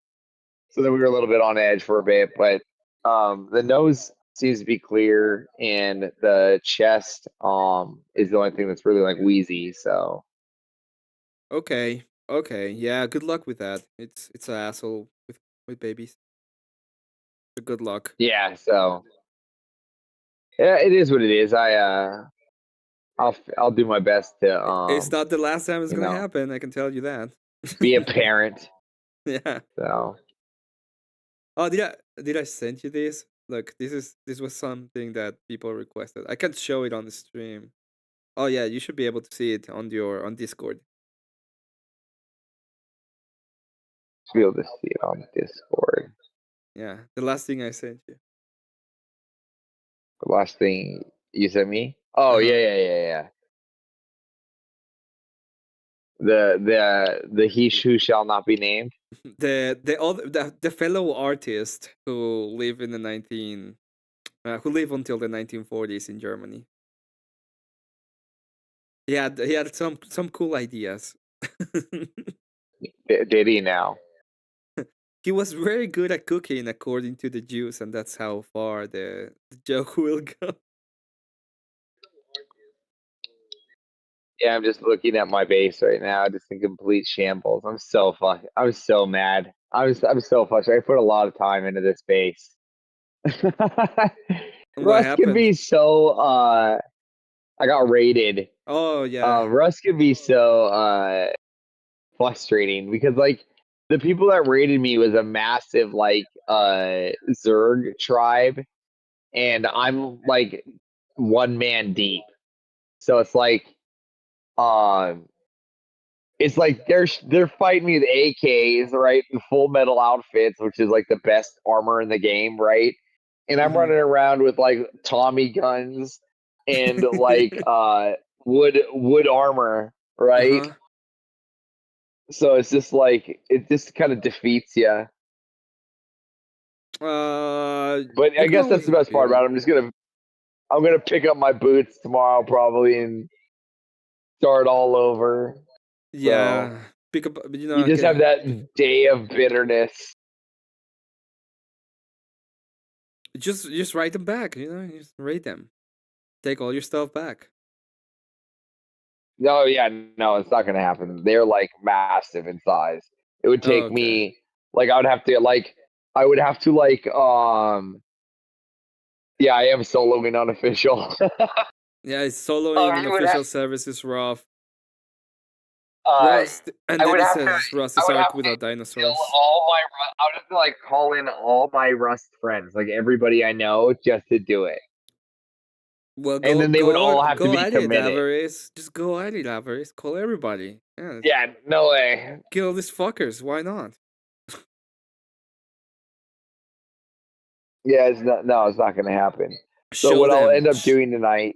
Speaker 11: so then we were a little bit on edge for a bit, but the nose seems to be clear and the chest is the only thing that's really like wheezy. So
Speaker 1: Okay. Yeah, good luck with that. It's an asshole with babies. So good luck.
Speaker 11: yeah, so yeah, it is what it is. I'll do my best to
Speaker 1: It's not the last time it's
Speaker 11: you
Speaker 1: gonna
Speaker 11: know,
Speaker 1: happen, I can tell you that.
Speaker 11: be a parent.
Speaker 1: Yeah.
Speaker 11: So
Speaker 1: Oh, did I send you this? Look, this was something that people requested. I can't show it on the stream. Oh yeah, you should be able to see it on Discord.
Speaker 11: be able to see it on Discord.
Speaker 1: Yeah, the last thing I sent you.
Speaker 11: The last thing you sent me? Oh yeah. The he who shall not be named.
Speaker 1: The fellow artist who lived in the who lived until the 1940s in Germany. He had some cool ideas.
Speaker 11: Did he now?
Speaker 1: He was very good at cooking, according to the Jews, and that's how far the joke will go.
Speaker 11: Yeah, I'm just looking at my base right now, just in complete shambles. I'm so mad. I'm so frustrated. I put a lot of time into this base. Russ can be so I got raided.
Speaker 1: Oh yeah.
Speaker 11: Russ can be so frustrating because like the people that raided me was a massive like Zerg tribe, and I'm like one man deep. So it's like they're fighting me with AKs, right? In full metal outfits, which is like the best armor in the game, right? And I'm running around with like Tommy guns and like wood armor, right? So it's just like it just kind of defeats you. But I guess that's the best part about it. I'm gonna pick up my boots tomorrow probably and start all over.
Speaker 1: Yeah.
Speaker 11: So,
Speaker 1: Pick up,
Speaker 11: you just have that day of bitterness.
Speaker 1: Just write them back, just raid them. Take all your stuff back.
Speaker 11: No, yeah, no, it's not gonna happen. They're like massive in size. It would take me like I would have to yeah, I am soloing unofficial.
Speaker 1: Yeah, it's soloing in official service is rough.
Speaker 11: I would have
Speaker 1: Rust
Speaker 11: to
Speaker 1: is Ark without dinosaurs.
Speaker 11: I would have to like call in all my Rust friends, like everybody I know, just to do it.
Speaker 1: Well,
Speaker 11: and then they would all have to be
Speaker 1: at
Speaker 11: committed.
Speaker 1: It, Avaris. Just go at it, Avaris. Call everybody.
Speaker 11: Yeah, no way.
Speaker 1: Kill these fuckers. Why not?
Speaker 11: Yeah, it's not. No, it's not going to happen. So
Speaker 1: Show
Speaker 11: what I'll
Speaker 1: them.
Speaker 11: end up doing tonight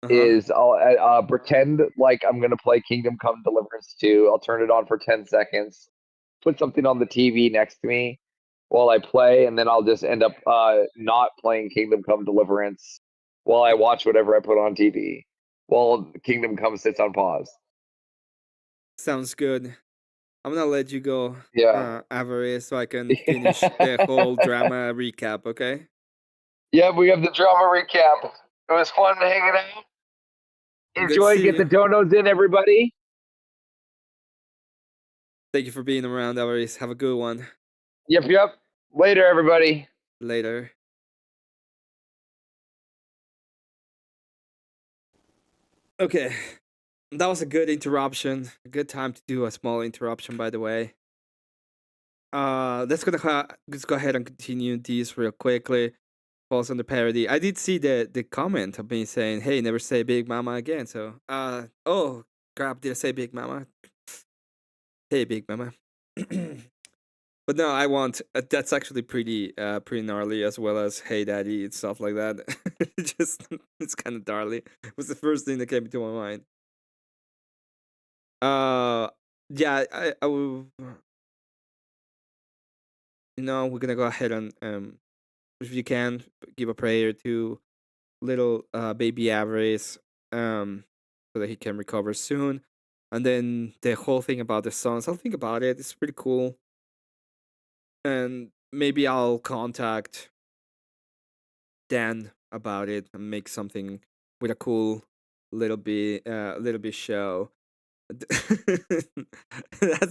Speaker 11: is I'll pretend like I'm going to play Kingdom Come Deliverance 2. I'll turn it on for 10 seconds, put something on the TV next to me while I play, and then I'll just end up not playing Kingdom Come Deliverance while I watch whatever I put on TV while Kingdom Come sits on pause.
Speaker 1: Sounds good. I'm gonna let you go,
Speaker 11: Yeah.
Speaker 1: Avarice, so I can finish the whole drama recap. Okay.
Speaker 11: Yeah, we have the drama recap. It was fun hanging out.
Speaker 1: Good to
Speaker 11: Enjoy.
Speaker 1: see
Speaker 11: Get the
Speaker 1: you.
Speaker 11: donuts in, everybody.
Speaker 1: Thank you for being around, Avarice. Have a good one.
Speaker 11: Yep. Later, everybody.
Speaker 1: Later. Okay. That was a good interruption. A good time to do a small interruption, by the way. Let's go ahead and continue these real quickly. Falls on the parody. I did see the comment of me saying, "Hey, never say Big Mama again." So, oh crap, did I say Big Mama? Hey, Big Mama. But no, I want. That's actually pretty gnarly, as well as Hey Daddy and stuff like that. It's kind of gnarly. It was the first thing that came into my mind. Yeah, I will. We're gonna go ahead and if you can give a prayer to little baby Avarice, so that he can recover soon. And then the whole thing about the sons, I'll think about it. It's pretty cool. And maybe I'll contact Dan about it and make something with a cool little bit show. That's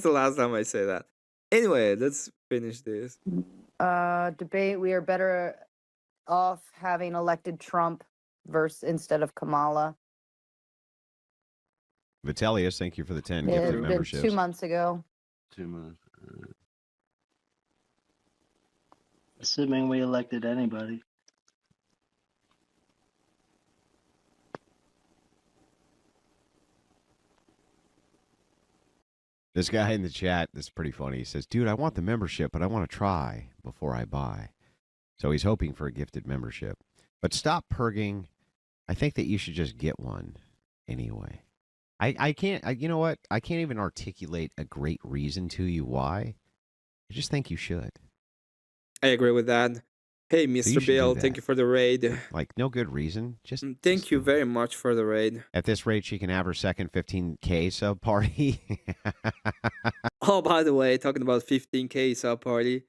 Speaker 1: the last time I say that. Anyway, let's finish this.
Speaker 17: Debate. We are better off having elected Trump instead of Kamala.
Speaker 19: Vitellius, thank you for the 10
Speaker 17: It
Speaker 19: gifted
Speaker 17: had been
Speaker 19: memberships.
Speaker 17: 2 months ago.
Speaker 2: 2 months.
Speaker 13: Assuming we elected anybody.
Speaker 19: This guy in the chat, this is pretty funny. He says, dude, I want the membership, but I want to try before I buy. So he's hoping for a gifted membership. But stop perging. I think that you should just get one anyway. I can't, you know what? I can't even articulate a great reason to you why. I just think you should.
Speaker 1: I agree with that. Hey,
Speaker 19: So you
Speaker 1: Mr.
Speaker 19: should do
Speaker 1: Bill,
Speaker 19: that.
Speaker 1: thank you for the raid.
Speaker 19: Like, no good reason. Just
Speaker 1: Thank you very much for the raid.
Speaker 19: at this rate, she can have her second 15K sub party.
Speaker 1: Oh, by the way, talking about 15K sub party,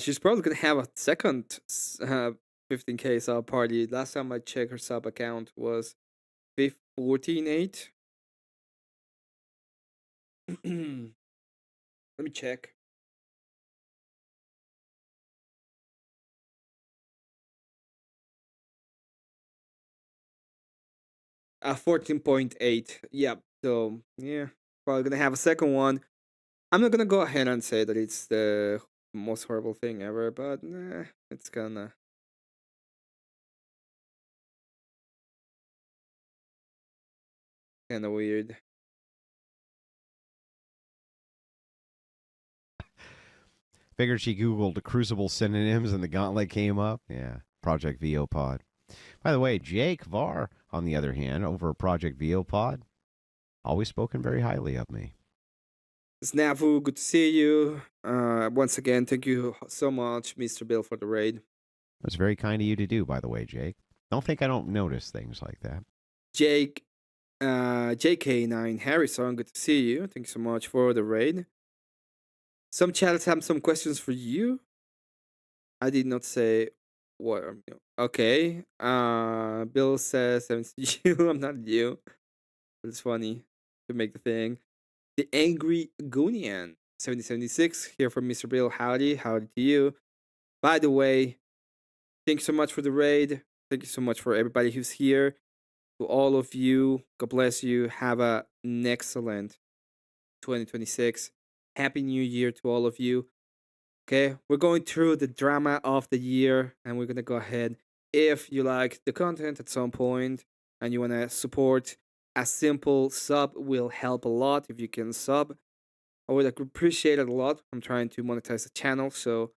Speaker 1: she's probably gonna have a second 15K sub party. Last time I checked, her sub account was 14.8. Let me check. Uh, 14.8. Yep. So yeah, probably gonna have a second one. I'm not gonna go ahead and say that it's the most horrible thing ever, but it's kinda. Kinda weird.
Speaker 19: Figured she Googled Crucible synonyms and the gauntlet came up. Yeah, Project VO Pod. By the way, Jake Var, on the other hand, over at Project VO Pod, always spoken very highly of me.
Speaker 1: Snafu, good to see you. Once again, thank you so much, Mr. Bill, for the raid.
Speaker 19: That's very kind of you to do, by the way, Jake. Don't think I don't notice things like that.
Speaker 1: Jake, JK9 Harrison, good to see you. Thank you so much for the raid. Some chats have some questions for you. I did not say what. Okay. Bill says, I'm you. I'm not you. But it's funny to make the thing. The Angry Goonian 7076 here from Mr. Bill. Howdy to you. By the way, thank you so much for the raid. Thank you so much for everybody who's here. To all of you, God bless you. Have an excellent 2026. Happy New Year to all of you. Okay, we're going through the drama of the year, and we're gonna go ahead. If you like the content at some point and you wanna support, a simple sub will help a lot. If you can sub, I would appreciate it a lot. I'm trying to monetize the channel, so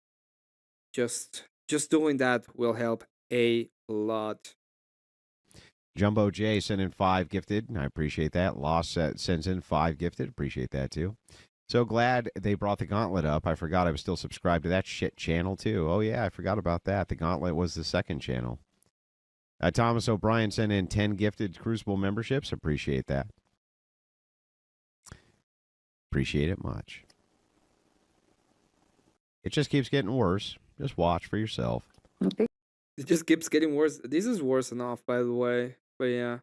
Speaker 1: just just doing that will help a lot.
Speaker 19: Jumbo J sent in 5 gifted. I appreciate that. Lost sends in 5 gifted. Appreciate that too. So glad they brought the Gauntlet up. I forgot I was still subscribed to that shit channel too. Oh yeah, I forgot about that. The Gauntlet was the second channel. Thomas O'Brien sent in 10 gifted Crucible memberships. Appreciate that. Appreciate it much. It just keeps getting worse. Just watch for yourself.
Speaker 1: It just keeps getting worse. This is worse enough, by the way. But yeah.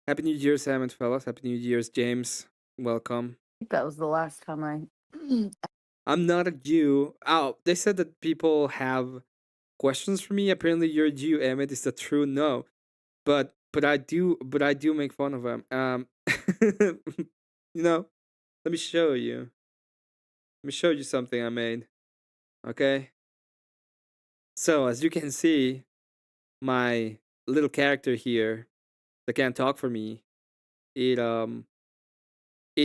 Speaker 1: Happy New Year's, Hammond fellas. Happy New Year's, James. Welcome.
Speaker 17: That was the last time I.
Speaker 1: I'm not a Jew. Oh, they said that people have questions for me. Apparently, you're a Jew, Emmett. Is that true? No, but I do make fun of them. You know, let me show you. Let me show you something I made. Okay. So as you can see, my little character here that can't talk for me, it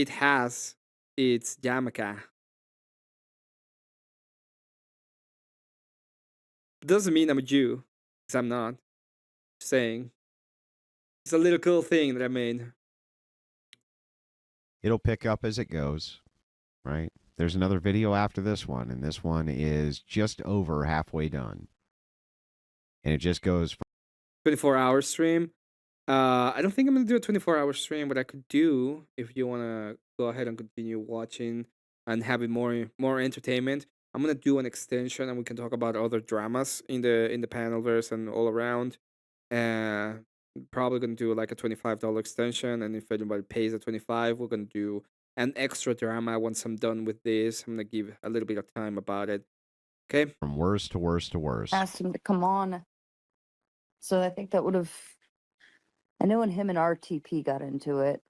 Speaker 1: has its yarmulke. Doesn't mean I'm a Jew, because I'm not. Just saying. It's a little cool thing that I made.
Speaker 19: It'll pick up as it goes, right? There's another video after this one, and this one is just over halfway done. And it just goes from
Speaker 1: 24-hour stream. I don't think I'm gonna do a 24-hour stream, but I could do if you wanna go ahead and continue watching and having more entertainment. I'm gonna do an extension, and we can talk about other dramas in the panelverse and all around. Probably gonna do like a $25 extension, and if anybody pays a 25, we're gonna do an extra drama once I'm done with this. I'm gonna give a little bit of time about it. Okay.
Speaker 19: from worst to worst to worst.
Speaker 17: Asked him to come on. So I think that would have. I know when him and RTP got into it.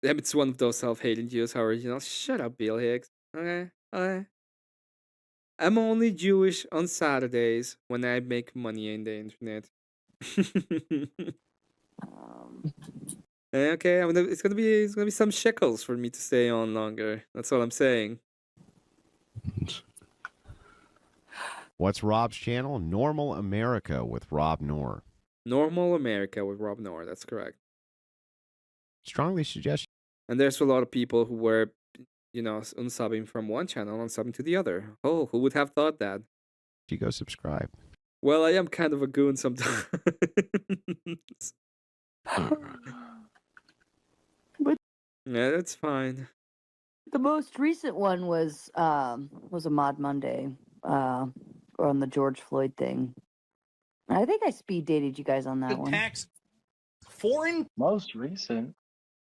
Speaker 1: It's one of those self-hating Jews, how original. Shut up, Bill Hicks. Okay. I'm only Jewish on Saturdays when I make money in the internet. Okay, it's gonna be some shekels for me to stay on longer. That's all I'm saying.
Speaker 19: What's Rob's channel? Normal America with Rob Noor.
Speaker 1: Normal America with Rob Noor. That's correct.
Speaker 19: Strongly suggest.
Speaker 1: And there's a lot of people who were, unsubbing from one channel and subbing to the other. Oh, who would have thought that?
Speaker 19: You go subscribe.
Speaker 1: Well, I am kind of a goon sometimes. Yeah, that's fine.
Speaker 17: The most recent one was a Mod Monday, on the George Floyd thing. I think I speed dated you guys on that one.
Speaker 13: Most recent.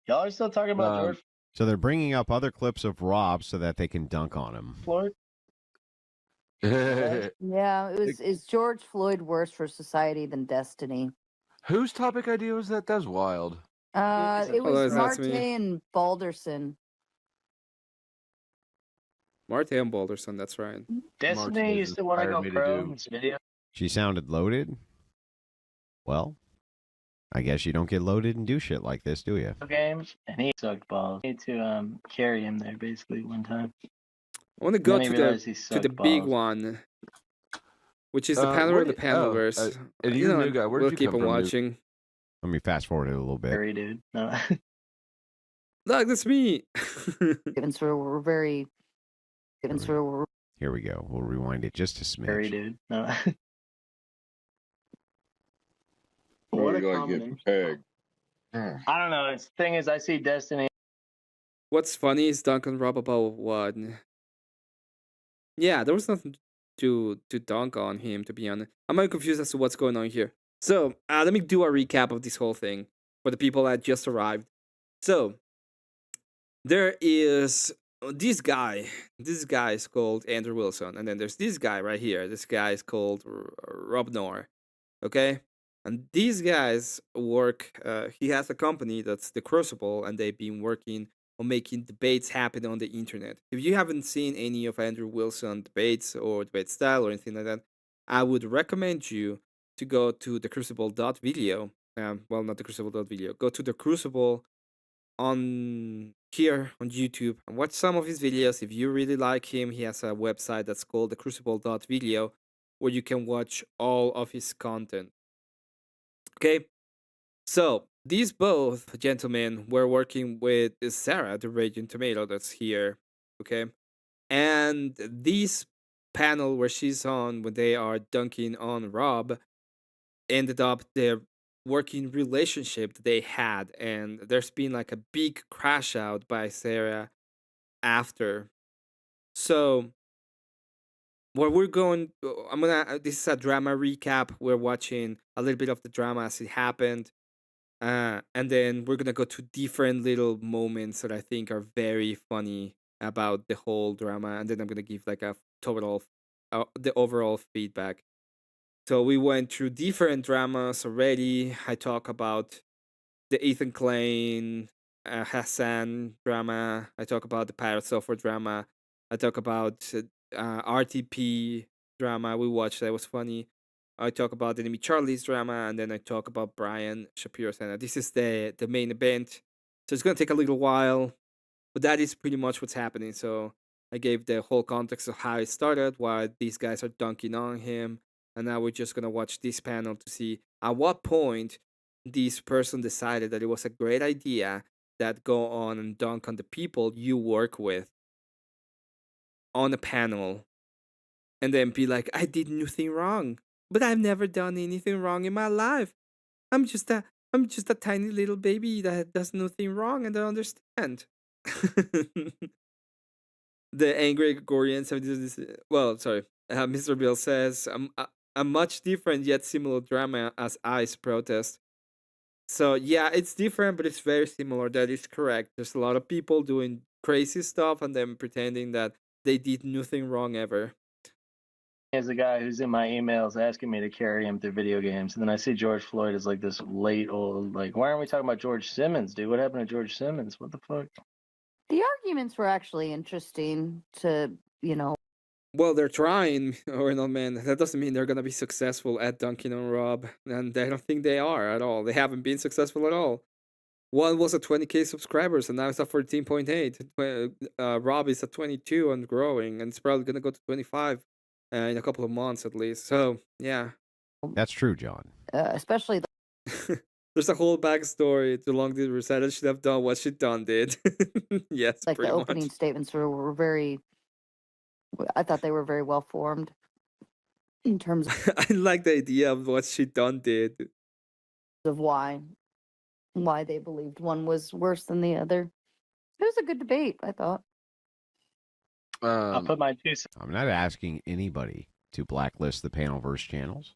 Speaker 13: Y'all are still talking about George
Speaker 19: So they're bringing up other clips of Rob so that they can dunk on him.
Speaker 13: Floyd.
Speaker 17: Yeah, is George Floyd worse for society than Destiny?
Speaker 2: Whose topic idea was that? That's wild.
Speaker 17: It
Speaker 1: Oh,
Speaker 17: was
Speaker 1: that's
Speaker 17: Marte
Speaker 1: me.
Speaker 17: and Balderson.
Speaker 1: Marte and Balderson, that's right.
Speaker 13: Destiny used to want to go pro in this video
Speaker 19: She sounded loaded. Well, I guess you don't get loaded and do shit like this, do you?
Speaker 13: games, and he sucked balls. I need to carry him there basically one time.
Speaker 1: I want to go
Speaker 13: Then he
Speaker 1: to
Speaker 13: realized he
Speaker 1: the
Speaker 13: sucked
Speaker 1: big
Speaker 13: balls.
Speaker 1: one, which is the
Speaker 2: where
Speaker 1: panel of the
Speaker 2: did-
Speaker 1: panelverse.
Speaker 2: and you're a new
Speaker 1: what,
Speaker 2: guy. Where did
Speaker 1: we'll
Speaker 2: you
Speaker 1: keep
Speaker 2: come
Speaker 1: on
Speaker 2: from, dude?
Speaker 1: watching.
Speaker 19: Let me fast forward it a little bit.
Speaker 13: Carry, dude. No.
Speaker 1: Look, that's me.
Speaker 17: Given sort we're very. Given sort we're
Speaker 19: Here we go. We'll rewind it just a smidge.
Speaker 13: Carry, dude. No.
Speaker 9: What
Speaker 13: What
Speaker 9: are
Speaker 13: a
Speaker 9: you gonna
Speaker 13: combination.
Speaker 9: get pegged?
Speaker 13: I don't know. The thing is, I see Destiny.
Speaker 1: What's funny is Duncan Rob about what? Yeah, there was nothing to dunk on him, to be honest. I'm very confused as to what's going on here. So, let me do a recap of this whole thing for the people that just arrived. So, there is this guy. This guy is called Andrew Wilson. And then there's this guy right here. This guy is called Rob Noor. Okay? And these guys work, he has a company that's The Crucible, and they've been working on making debates happen on the internet. If you haven't seen any of Andrew Wilson debates or debate style or anything like that, I would recommend you to go to thecrucible.video. Well, not thecrucible.video. Go to The Crucible on here on YouTube and watch some of his videos. If you really like him, he has a website that's called thecrucible.video. where you can watch all of his content. Okay, so these both gentlemen were working with Sarah, the Raging Tomato, that's here. Okay, and this panel where she's on when they are dunking on Rob ended up their working relationship that they had, and there's been like a big crash out by Sarah after. So what we're going, this is a drama recap. We're watching a little bit of the drama as it happened, and then we're gonna go to different little moments that I think are very funny about the whole drama, and then I'm gonna give like a total, the overall feedback. So we went through different dramas already. I talk about the Ethan Klein, Hassan drama. I talk about the Pirate Software drama. I talk about RTP drama we watched that was funny. I talk about the Enemy Charlie's drama, and then I talk about Brian Shapiro's. And this is the main event. So it's gonna take a little while, but that is pretty much what's happening. So I gave the whole context of how it started, why these guys are dunking on him, and now we're just gonna watch this panel to see at what point this person decided that it was a great idea that go on and dunk on the people you work with on a panel, and then be like, I did nothing wrong, but I've never done anything wrong in my life. I'm just a tiny little baby that does nothing wrong and I understand. The angry Gregorian 70s. Well, sorry. Mr. Bill says a much different yet similar drama as ICE protest. So yeah, it's different, but it's very similar. That is correct. There's a lot of people doing crazy stuff and then pretending that they did nothing wrong ever.
Speaker 13: There's a guy who's in my emails asking me to carry him through video games, and then I see George Floyd as like this late old, like, why aren't we talking about George Simmons, dude? What happened to George Simmons? What the fuck?
Speaker 17: The arguments were actually interesting to,
Speaker 1: Well, they're trying, or not, man. That doesn't mean they're gonna be successful at dunking on Rob, and I don't think they are at all. They haven't been successful at all. One was at 20K subscribers, and now it's at 14.8. Rob is at 22 and growing, and it's probably gonna go to 25 in a couple of months at least. So yeah,
Speaker 20: That's true, John.
Speaker 17: especially
Speaker 1: there's a whole backstory to Long Did Rosetta should have done what she done did. Yes,
Speaker 17: like the
Speaker 1: pretty
Speaker 17: opening
Speaker 1: much.
Speaker 17: statements were very, I thought they were very well formed in terms
Speaker 1: I like the idea of what she done did.
Speaker 17: of why they believed one was worse than the other. It was a good debate, I thought.
Speaker 13: I'll put my
Speaker 20: I'm not asking anybody to blacklist the Panelverse channels.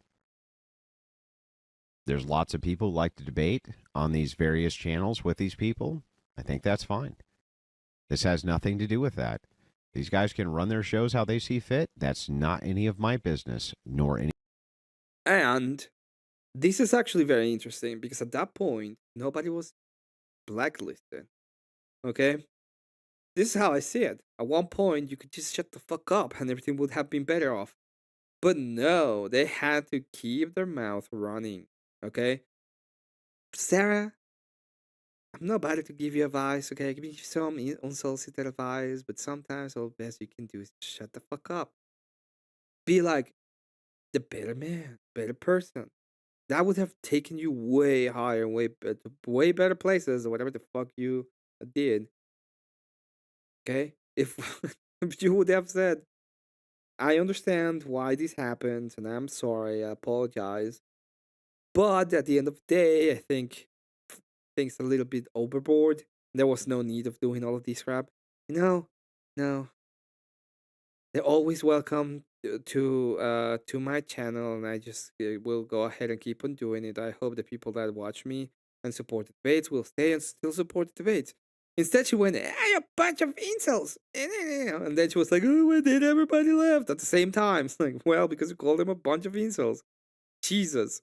Speaker 20: There's lots of people who like to debate on these various channels with these people. I think that's fine. This has nothing to do with that. These guys can run their shows how they see fit. That's not any of my business, nor any.
Speaker 1: And this is actually very interesting because at that point, nobody was blacklisted. Okay? This is how I see it. At one point, you could just shut the fuck up and everything would have been better off. But no, they had to keep their mouth running. Okay? Sarah, I'm not about to give you advice, okay? I give you some unsolicited advice, but sometimes all the best you can do is shut the fuck up. Be like the better man, better person. That would have taken you way higher, way better places, or whatever the fuck you did. Okay? If, if you would have said, I understand why this happened, and I'm sorry, I apologize. But at the end of the day, I think things a little bit overboard. There was no need of doing all of this crap. No. They're always welcome to my channel, and I just will go ahead and keep on doing it. I hope the people that watch me and support the debates will stay and still support the debates. Instead, she went, "Hey, a bunch of incels," and then she was like, "Oh, where did everybody left at the same time?" It's like, well, because you called them a bunch of incels. Jesus.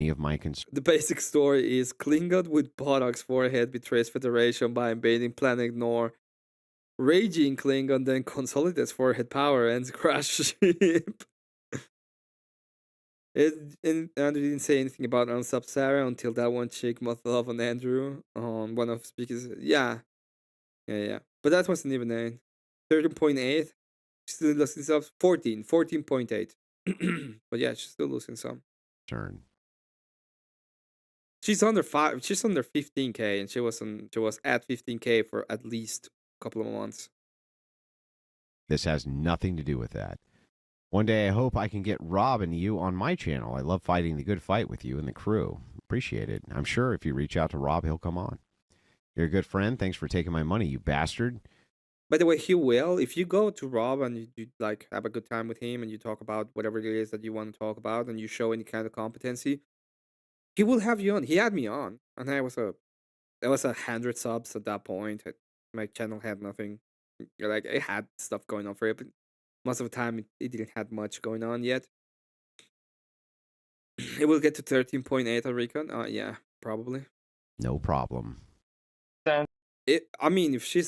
Speaker 20: Any of my concerns.
Speaker 1: The basic story is Klingon with buttocks forehead betrays Federation by invading planet Ignore. Raging Klingon then consolidates forehead power and crash ship. And Andrew didn't say anything about Unsub Sarah until that one chick must love on Andrew on one of speakers. Yeah. But that wasn't even 13.8. Still listening subs 14.8. But yeah, she's still losing some.
Speaker 19: Turn.
Speaker 1: She's under 15K, and she was at 15K for at least a couple of months.
Speaker 19: This has nothing to do with that. One day I hope I can get Rob and you on my channel. I love fighting the good fight with you and the crew. Appreciate it. I'm sure if you reach out to Rob, he'll come on. You're a good friend. Thanks for taking my money, you bastard.
Speaker 1: By the way, he will. If you go to Rob and you like have a good time with him and you talk about whatever it is that you want to talk about and you show any kind of competency, he will have you on. He had me on, and there was 100 subs at that point. My channel had nothing. Like it had stuff going on for it, but most of the time it didn't have much going on yet. It will get to 13.8 on Recon. Yeah, probably.
Speaker 19: No problem.
Speaker 1: I mean, if she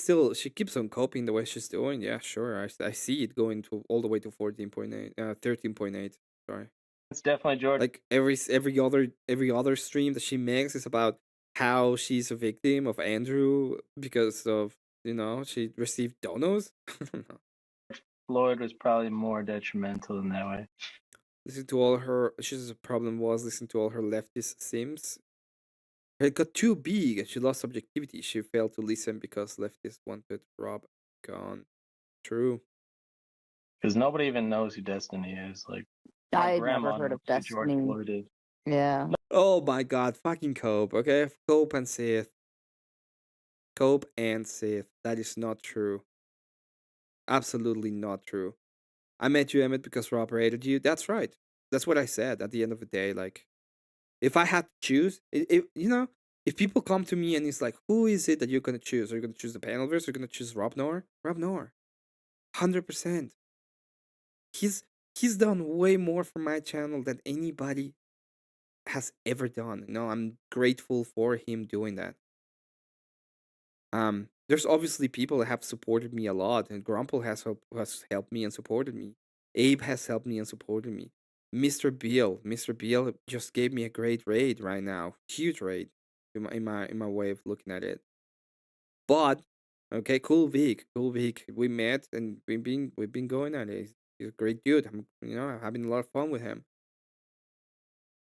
Speaker 1: keeps on coping the way she's doing, yeah, sure. I see it going to all the way to 14.8, 13.8. Sorry.
Speaker 13: It's definitely George.
Speaker 1: Like every other stream that she makes is about how she's a victim of Andrew because of she received donos.
Speaker 13: Floyd was probably more detrimental in that way.
Speaker 1: Listen to all her. She's problem was listen to all her leftist sims. It got too big and she lost objectivity. She failed to listen because leftists wanted Rob gone. True.
Speaker 13: Because nobody even knows who Destiny is. Like
Speaker 17: I
Speaker 13: my
Speaker 17: had
Speaker 13: grandma
Speaker 17: never heard of
Speaker 13: knows who George
Speaker 17: Destiny.
Speaker 13: Floyd is.
Speaker 17: Yeah.
Speaker 1: Oh my god, fucking Cope, okay? Cope and Sith. Cope and Sith. That is not true. Absolutely not true. I met you, Emmett, because Rob rated you. That's right. That's what I said at the end of the day. Like, if I had to choose, if people come to me and it's like, who is it that you're going to choose? Are you going to choose the Panelverse? Or are you going to choose Rob Noor? Rob Noor. 100%. He's done way more for my channel than anybody has ever done. I'm grateful for him doing that. There's obviously people that have supported me a lot, and Grumple has helped me and supported me. Abe has helped me and supported me. Mr. Beal just gave me a great raid right now, huge raid, in my way of looking at it. But okay, cool Vic. We met and we've been going at it. He's a great dude. I'm having a lot of fun with him.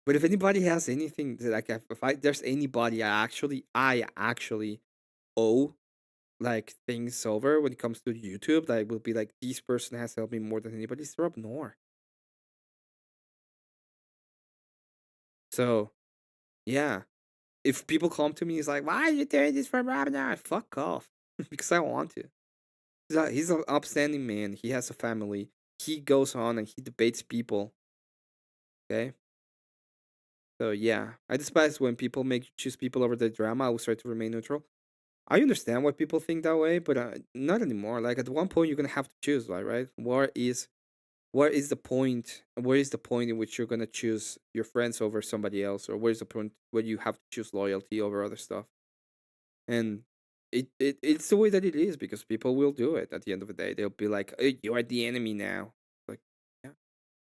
Speaker 1: But if anybody has anything that there's anybody I actually owe like things over when it comes to YouTube, that will be like this person has helped me more than anybody, it's Rob Noor. So yeah, if people come to me, it's like, why are you doing this for Rob Noor? Fuck off, because I want to. He's an upstanding man. He has a family. He goes on and he debates people. Okay. So yeah, I despise when people make you choose people over the drama. I will try to remain neutral. I understand why people think that way, but not anymore. Like at one point, you're gonna have to choose, right? Where is the point? Where is the point in which you're gonna choose your friends over somebody else, or where's the point where you have to choose loyalty over other stuff? And it's the way that it is because people will do it. At the end of the day, they'll be like, hey, "You are the enemy now." Like, yeah,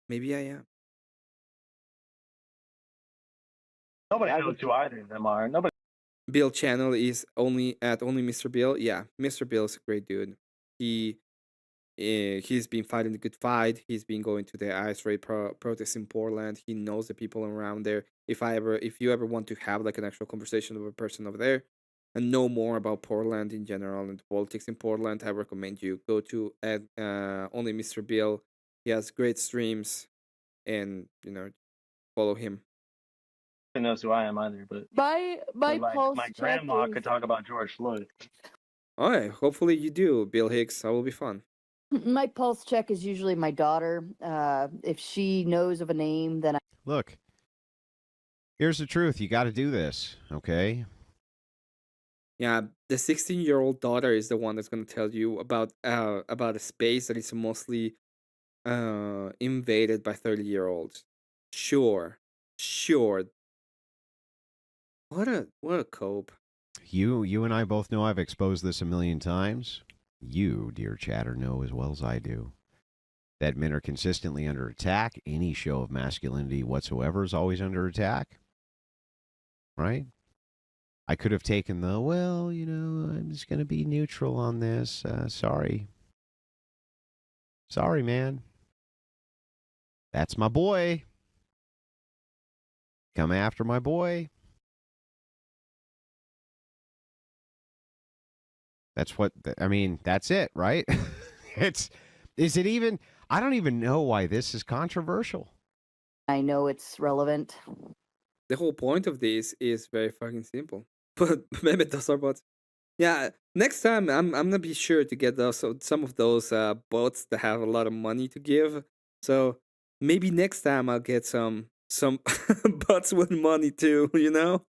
Speaker 1: maybe I am.
Speaker 13: Nobody knows who either of them are. Nobody.
Speaker 1: Bill channel is only Mr. Bill. Yeah, Mr. Bill is a great dude. He's been fighting the good fight. He's been going to the ice raid protests in Portland. He knows the people around there. If you ever want to have like an actual conversation with a person over there and know more about Portland in general and politics in Portland, I recommend you go to only Mr. Bill. He has great streams, and follow him.
Speaker 13: Nobody knows who I am either, but
Speaker 17: My pulse
Speaker 13: my
Speaker 17: check
Speaker 13: grandma
Speaker 17: is-
Speaker 13: could talk about George Floyd.
Speaker 1: All right, hopefully you do, Bill Hicks. That will be fun.
Speaker 17: My pulse check is usually my daughter. If she knows of a name, then
Speaker 19: Look, here's the truth. You got to do this, okay?
Speaker 1: Yeah, the 16-year-old daughter is the one that's going to tell you about a space that is mostly invaded by 30-year-olds. Sure. What a cope.
Speaker 19: You and I both know I've exposed this a million times. You, dear chatter, know as well as I do that men are consistently under attack. Any show of masculinity whatsoever is always under attack. Right? I could have taken I'm just going to be neutral on this. Sorry, man. That's my boy. Come after my boy. That's what I mean. That's it, right? Is it even? I don't even know why this is controversial.
Speaker 17: I know it's relevant.
Speaker 1: The whole point of this is very fucking simple. But maybe those are bots. Yeah, next time I'm gonna be sure to get those some of those bots that have a lot of money to give. So maybe next time I'll get some bots with money too. You know.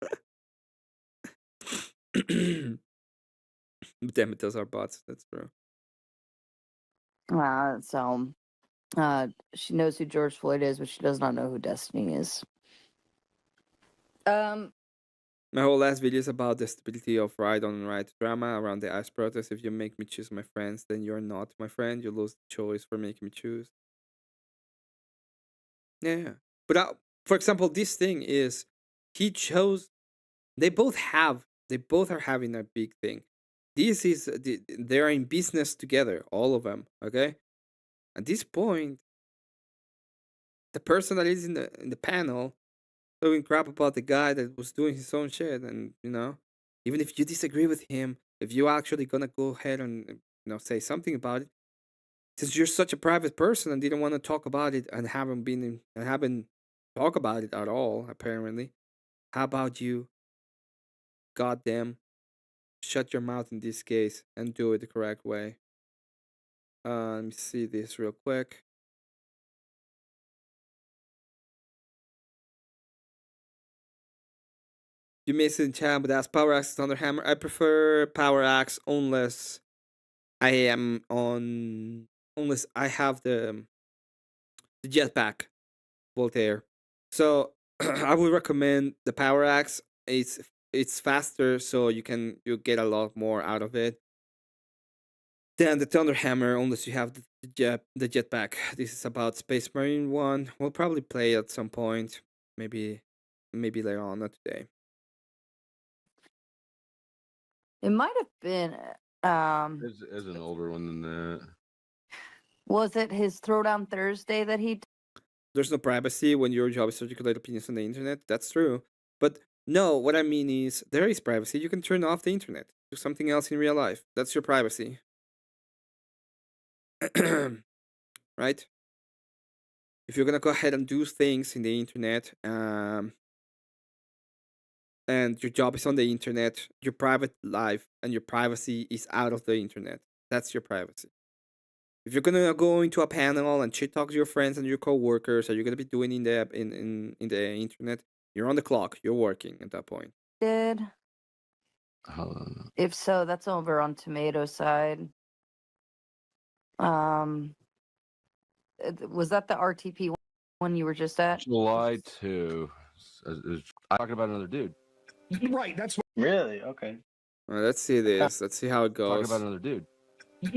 Speaker 1: Damn it, those are bots. That's true.
Speaker 17: She knows who George Floyd is, but she does not know who Destiny is.
Speaker 1: My whole last video is about the stability of right on right drama around the ICE protest. If you make me choose my friends, then you're not my friend. You lose the choice for making me choose. Yeah. But for example, this thing is he chose. They both are having a big thing. This is they're in business together, all of them. Okay. At this point, the person that is in the panel talking crap about the guy that was doing his own shit, and even if you disagree with him, if you actually gonna go ahead and say something about it, since you're such a private person and didn't want to talk about it and haven't talk about it at all, apparently, how about you goddamn shut your mouth in this case and do it the correct way? Let me see this real quick. You missed it in chat, but that's Power Axe Thunder Hammer. I prefer Power Axe unless I have the jetpack Voltaire. So I would recommend the Power Axe. It's faster, so you get a lot more out of it than the Thunder Hammer, unless you have the jetpack. This is about Space Marine 1. We'll probably play at some point, maybe later on, not today.
Speaker 17: It might have been.
Speaker 2: There's an older one than that.
Speaker 17: Was it his Throwdown Thursday that he?
Speaker 1: There's no privacy when your job is to articulate opinions on the internet. That's true. But no, what I mean is there is privacy. You can turn off the internet. Do something else in real life. That's your privacy. Right? If you're gonna go ahead and do things in the internet, and your job is on the internet, your private life and your privacy is out of the internet. That's your privacy. If you're gonna go into a panel and shit talk to your friends and your coworkers, are you gonna be doing in the internet? You're on the clock. You're working at that point.
Speaker 17: Did. If so, that's over on Tomato side. Was that the RTP one you were just at?
Speaker 2: July 2. I'm talking about another dude.
Speaker 12: Right. That's what.
Speaker 13: Really? Okay.
Speaker 1: All right, let's see this. Let's see how it goes.
Speaker 2: Talking about another dude.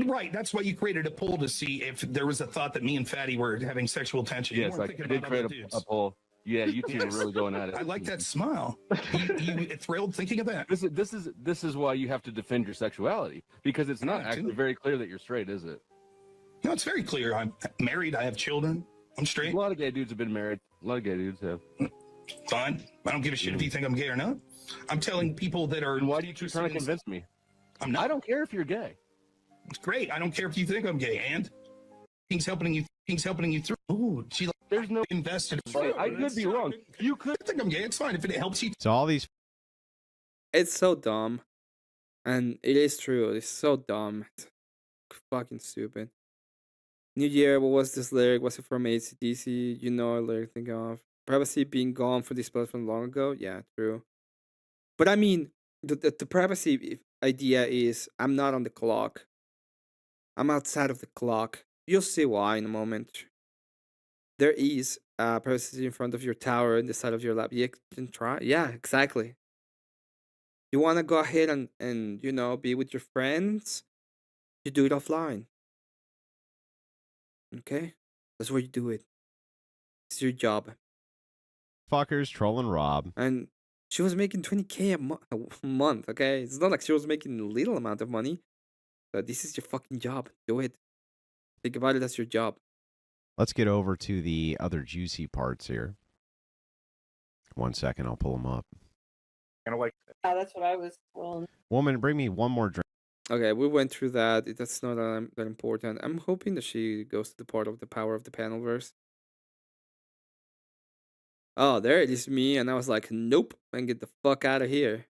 Speaker 12: Right. That's why you created a poll to see if there was a thought that me and Fatty were having sexual tension.
Speaker 2: Yes, I did create a poll. Yeah, you two are really going at it.
Speaker 12: I like that smile. You thrilled thinking of that?
Speaker 2: This is why you have to defend your sexuality, because it's not actually very clear that you're straight, is it?
Speaker 12: No, it's very clear. I'm married. I have children. I'm straight.
Speaker 2: A lot of gay dudes have been married. A lot of gay dudes have.
Speaker 12: Fine. I don't give a shit if you think I'm gay or not. I'm telling people that are.
Speaker 2: And why do you keep trying to convince me?
Speaker 12: I'm not.
Speaker 2: I don't care if you're gay.
Speaker 12: It's great. I don't care if you think I'm gay. And things helping you through. Ooh, she.
Speaker 2: There's no
Speaker 12: invested.
Speaker 2: I could be wrong. You could
Speaker 12: think I'm gay. It's fine if it helps you.
Speaker 19: So all these.
Speaker 1: It's so dumb, and it is true. It's so dumb. It's fucking stupid. New Year. What was this lyric? Was it from AC/DC? You know, a lyric think of privacy being gone for this platform long ago. Yeah, true. But I mean, the privacy idea is I'm not on the clock. I'm outside of the clock. You'll see why in a moment. There is privacy in front of your tower and the side of your lap. You can try. Yeah, exactly. You want to go ahead and be with your friends? You do it offline. Okay? That's where you do it. It's your job.
Speaker 19: Fuckers trolling Rob.
Speaker 1: And she was making 20K a month, okay? It's not like she was making a little amount of money. But this is your fucking job. Do it. Think about it as your job.
Speaker 19: Let's get over to the other juicy parts here. 1 second, I'll pull them up.
Speaker 4: Kind of like.
Speaker 6: That's what I was. Well,
Speaker 19: Woman, bring me one more drink.
Speaker 1: Okay, we went through that. That's not that important. I'm hoping that she goes to the part of the power of the panelverse. Oh, there it is, me, and I was like, nope, and get the fuck out of here.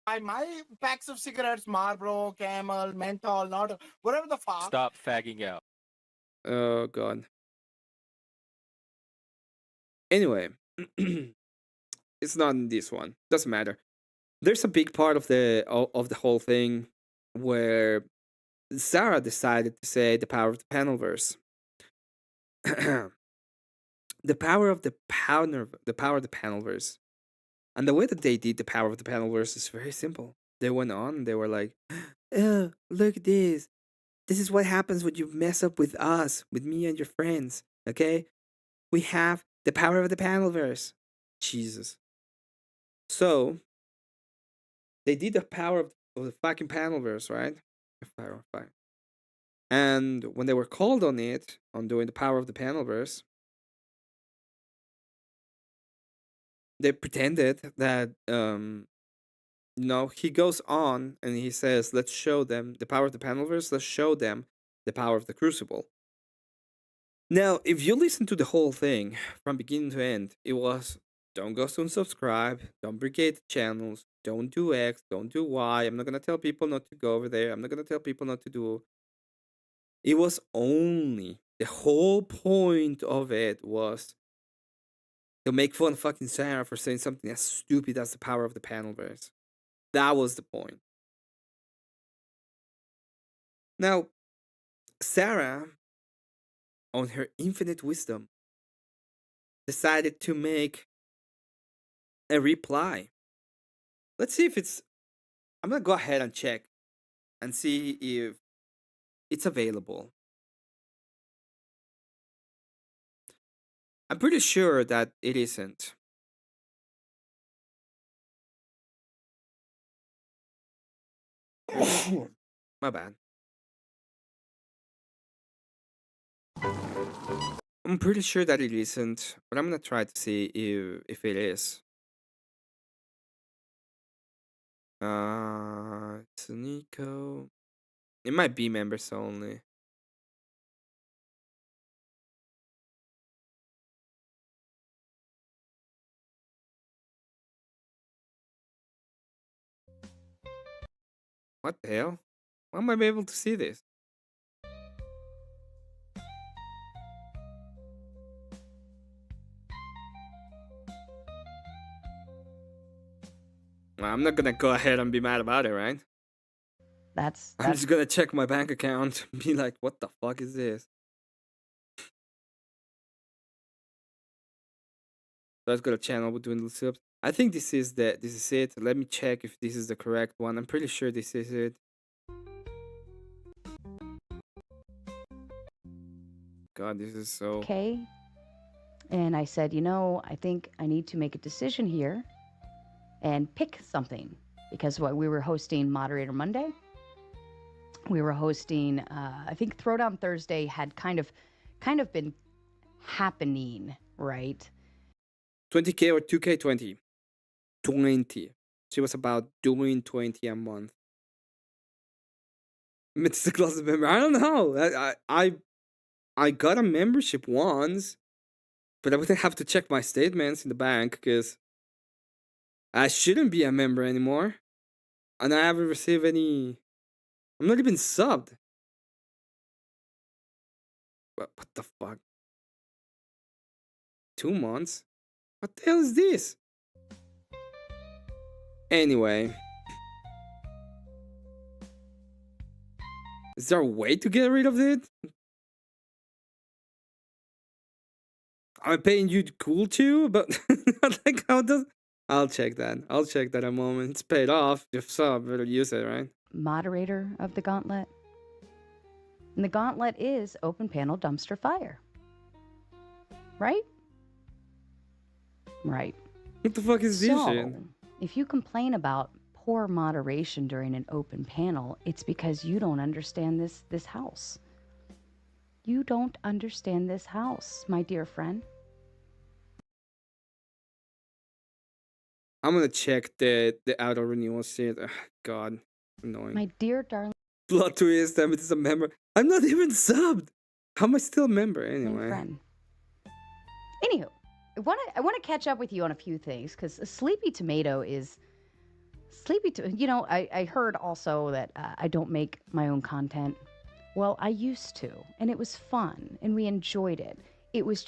Speaker 10: My packs of cigarettes, Marlboro, Camel, Menthol, not whatever the fuck.
Speaker 14: Stop fagging out.
Speaker 1: Oh god. Anyway, it's not in this one. Doesn't matter. There's a big part of the whole thing where Sarah decided to say the power of the panelverse. The power of the panelverse. And the way that they did the power of the panelverse is very simple. They went on and they were like, oh, look at this. This is what happens when you mess up with us, with me and your friends. Okay? We have the power of the panelverse. Jesus. So, they did the power of the fucking panelverse, right? Fine. And when they were called on it, on doing the power of the panelverse, they pretended that, he goes on and he says, let's show them the power of the panelverse, let's show them the power of the crucible. Now, if you listen to the whole thing from beginning to end, it was, don't go soon subscribe, don't brigade the channels, don't do X, don't do Y, I'm not going to tell people not to go over there, I'm not going to tell people not to do. It was only, the whole point of it was to make fun of fucking Sarah for saying something as stupid as the power of the panelverse. That was the point. Now, Sarah, on her infinite wisdom, decided to make a reply. Let's see if it's... I'm going to go ahead and check and see if it's available. I'm pretty sure that it isn't. My bad. I'm pretty sure that it isn't, but I'm gonna try to see if it is. It's Nico. It might be members only. What the hell? Why am I able to see this? Well, I'm not gonna go ahead and be mad about it, right? I'm just gonna check my bank account and be like, what the fuck is this? Let's go to channel with doing the subs. I think this is it. Let me check if this is the correct one. I'm pretty sure this is it. God, this is so...
Speaker 17: Okay. And I said, I think I need to make a decision here and pick something. Because we were hosting Moderator Monday. We were hosting, I think Throwdown Thursday had kind of been happening, right?
Speaker 1: 20K or 2K20? 20. She was about doing 20 a month. It's the closest member. I don't know. I got a membership once, but I would have to check my statements in the bank because I shouldn't be a member anymore. And I haven't received any... I'm not even subbed. What the fuck? 2 months? What the hell is this? Anyway. Is there a way to get rid of it? I'm paying you cool too, but like how does... I'll check that. I'll check that in a moment. It's paid off. If so, I better use it, right?
Speaker 17: Moderator of the gauntlet. And the gauntlet is open panel dumpster fire. Right? Right.
Speaker 1: What the fuck is this shit?
Speaker 17: If you complain about poor moderation during an open panel, it's because you don't understand this house. You don't understand this house, my dear friend.
Speaker 1: I'm gonna check the auto renewal shit. Ugh, God, annoying.
Speaker 17: My dear darling
Speaker 1: Plot twist, Emmett is a member. I'm not even subbed. How am I still a member anyway?
Speaker 17: friend. Anywho, I want to catch up with you on a few things because Sleepy Tomato is you know, I heard also that I don't make my own content. Well, I used to, and it was fun, and we enjoyed it. It was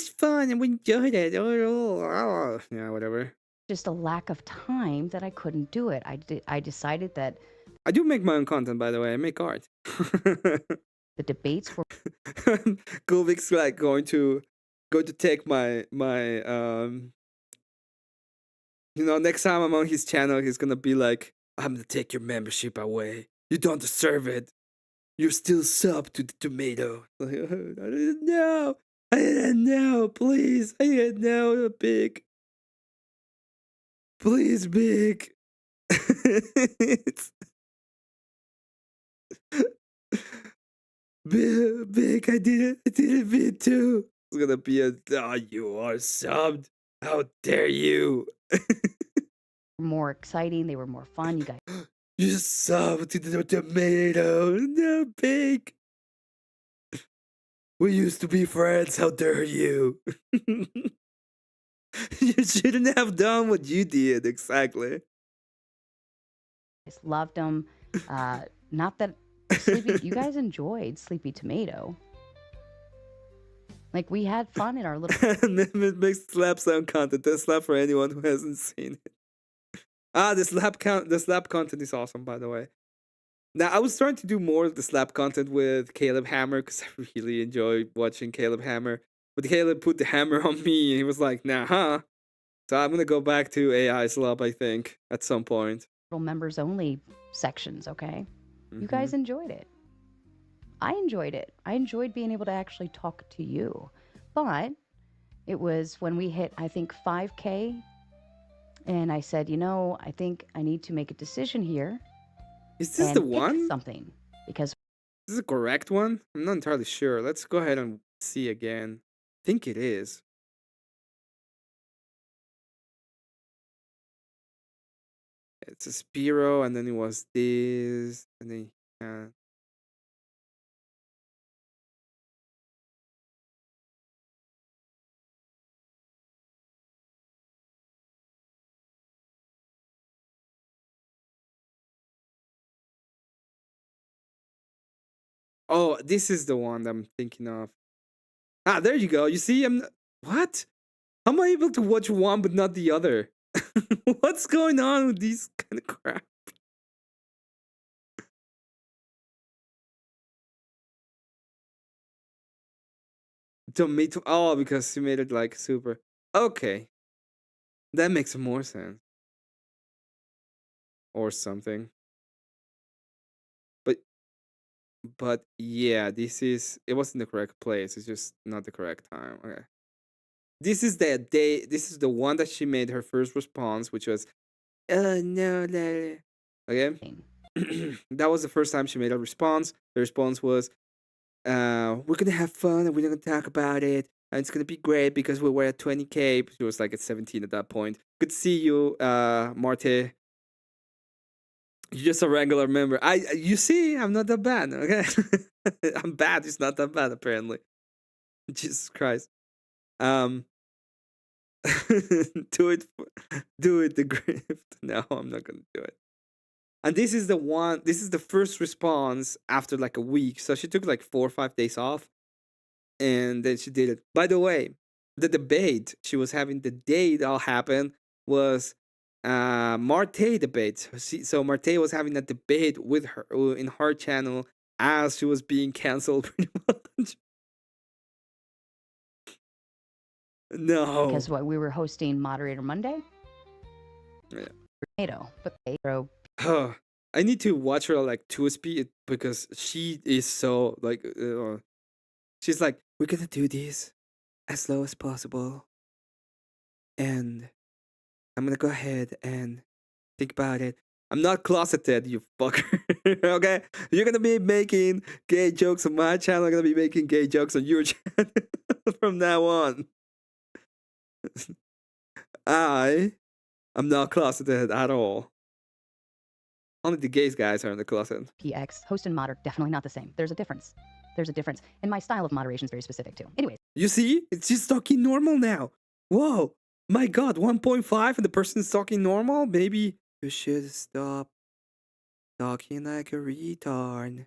Speaker 1: fun, and we enjoyed it. Oh, yeah, whatever.
Speaker 17: just a lack of time that I couldn't do it. I decided that
Speaker 1: I do make my own content, by the way. I make art.
Speaker 17: the debates were
Speaker 1: Gulvik's like going to take my you know, next time I'm on his channel, he's gonna be like, I'm gonna take your membership away. You don't deserve it. You're still sub to the tomato. Like, I didn't know. I didn't know. Please. I didn't know. Big. Please, Big. It's... Big, I did it big too. It's gonna be a, oh, you are subbed. How dare you?
Speaker 17: more exciting. They were more fun. You guys.
Speaker 1: You subbed to the tomato. No, Big. We used to be friends. How dare you? You shouldn't have done what you did. Exactly.
Speaker 17: Just loved them. Not that Sleepy. You guys enjoyed Sleepy Tomato. Like we had fun in our little.
Speaker 1: It makes slap sound content. That's slap for anyone who hasn't seen it. Ah, the slap content is awesome, by the way. Now I was trying to do more of the slap content with Caleb Hammer because I really enjoy watching Caleb Hammer. But Caleb put the hammer on me, and he was like, "Nah, huh?" So I'm gonna go back to AI slap, I think, at some point.
Speaker 17: Members only sections, okay? You guys enjoyed it. I enjoyed it. I enjoyed being able to actually talk to you. But it was when we hit, I think, 5K, and I said, you know, I think I need to make a decision here.
Speaker 1: Is this the
Speaker 17: pick
Speaker 1: one?
Speaker 17: Something, because
Speaker 1: Is this the correct one? I'm not entirely sure. Let's go ahead and see again. I think it is. It's a Spiro, and then it was this, and then oh, this is the one that I'm thinking of. Ah, there you go. You see, what? How am I able to watch one but not the other? What's going on with these kind of crap? Tomato. Oh, because he made it like super. Okay, that makes more sense. Or something. But yeah, it wasn't the correct place. It's just not the correct time. Okay. This is the day. This is the one that she made her first response, which was, "Oh no, no." Okay. That was the first time she made a response. The response was, "We're gonna have fun and we're gonna talk about it, and it's gonna be great because we were at 20K." She was like at 17 at that point. Good to see you, Marte. You're just a regular member. You see, I'm not that bad. Okay, I'm bad. It's not that bad apparently. Jesus Christ. Do it, do it. The grift. No, I'm not gonna do it. And this is the one. This is the first response after like a week. So she took like 4 or 5 days off, and then she did it. By the way, the debate she was having the day it all happened was Marte debate. So Marte was having a debate with her in her channel as she was being canceled pretty much. No.
Speaker 17: Because what we were hosting Moderator Monday.
Speaker 1: Yeah.
Speaker 17: Tomato, but they throw.
Speaker 1: I need to watch her like 2 speed because she is so like she's like, we're gonna do this as slow as possible, and I'm gonna go ahead and Think about it. I'm not closeted, you fucker. Okay? You're gonna be making gay jokes on my channel. I'm gonna be making gay jokes on your channel from now on. I'm not closeted at all. Only the gays guys are in the closet.
Speaker 17: PX, host and modder, definitely not the same. There's a difference. There's a difference. And my style of moderation is very specific too. Anyways.
Speaker 1: You see? It's just talking normal now. Whoa. My God, 1.5 and the person's talking normal? Maybe you should stop talking like a retard.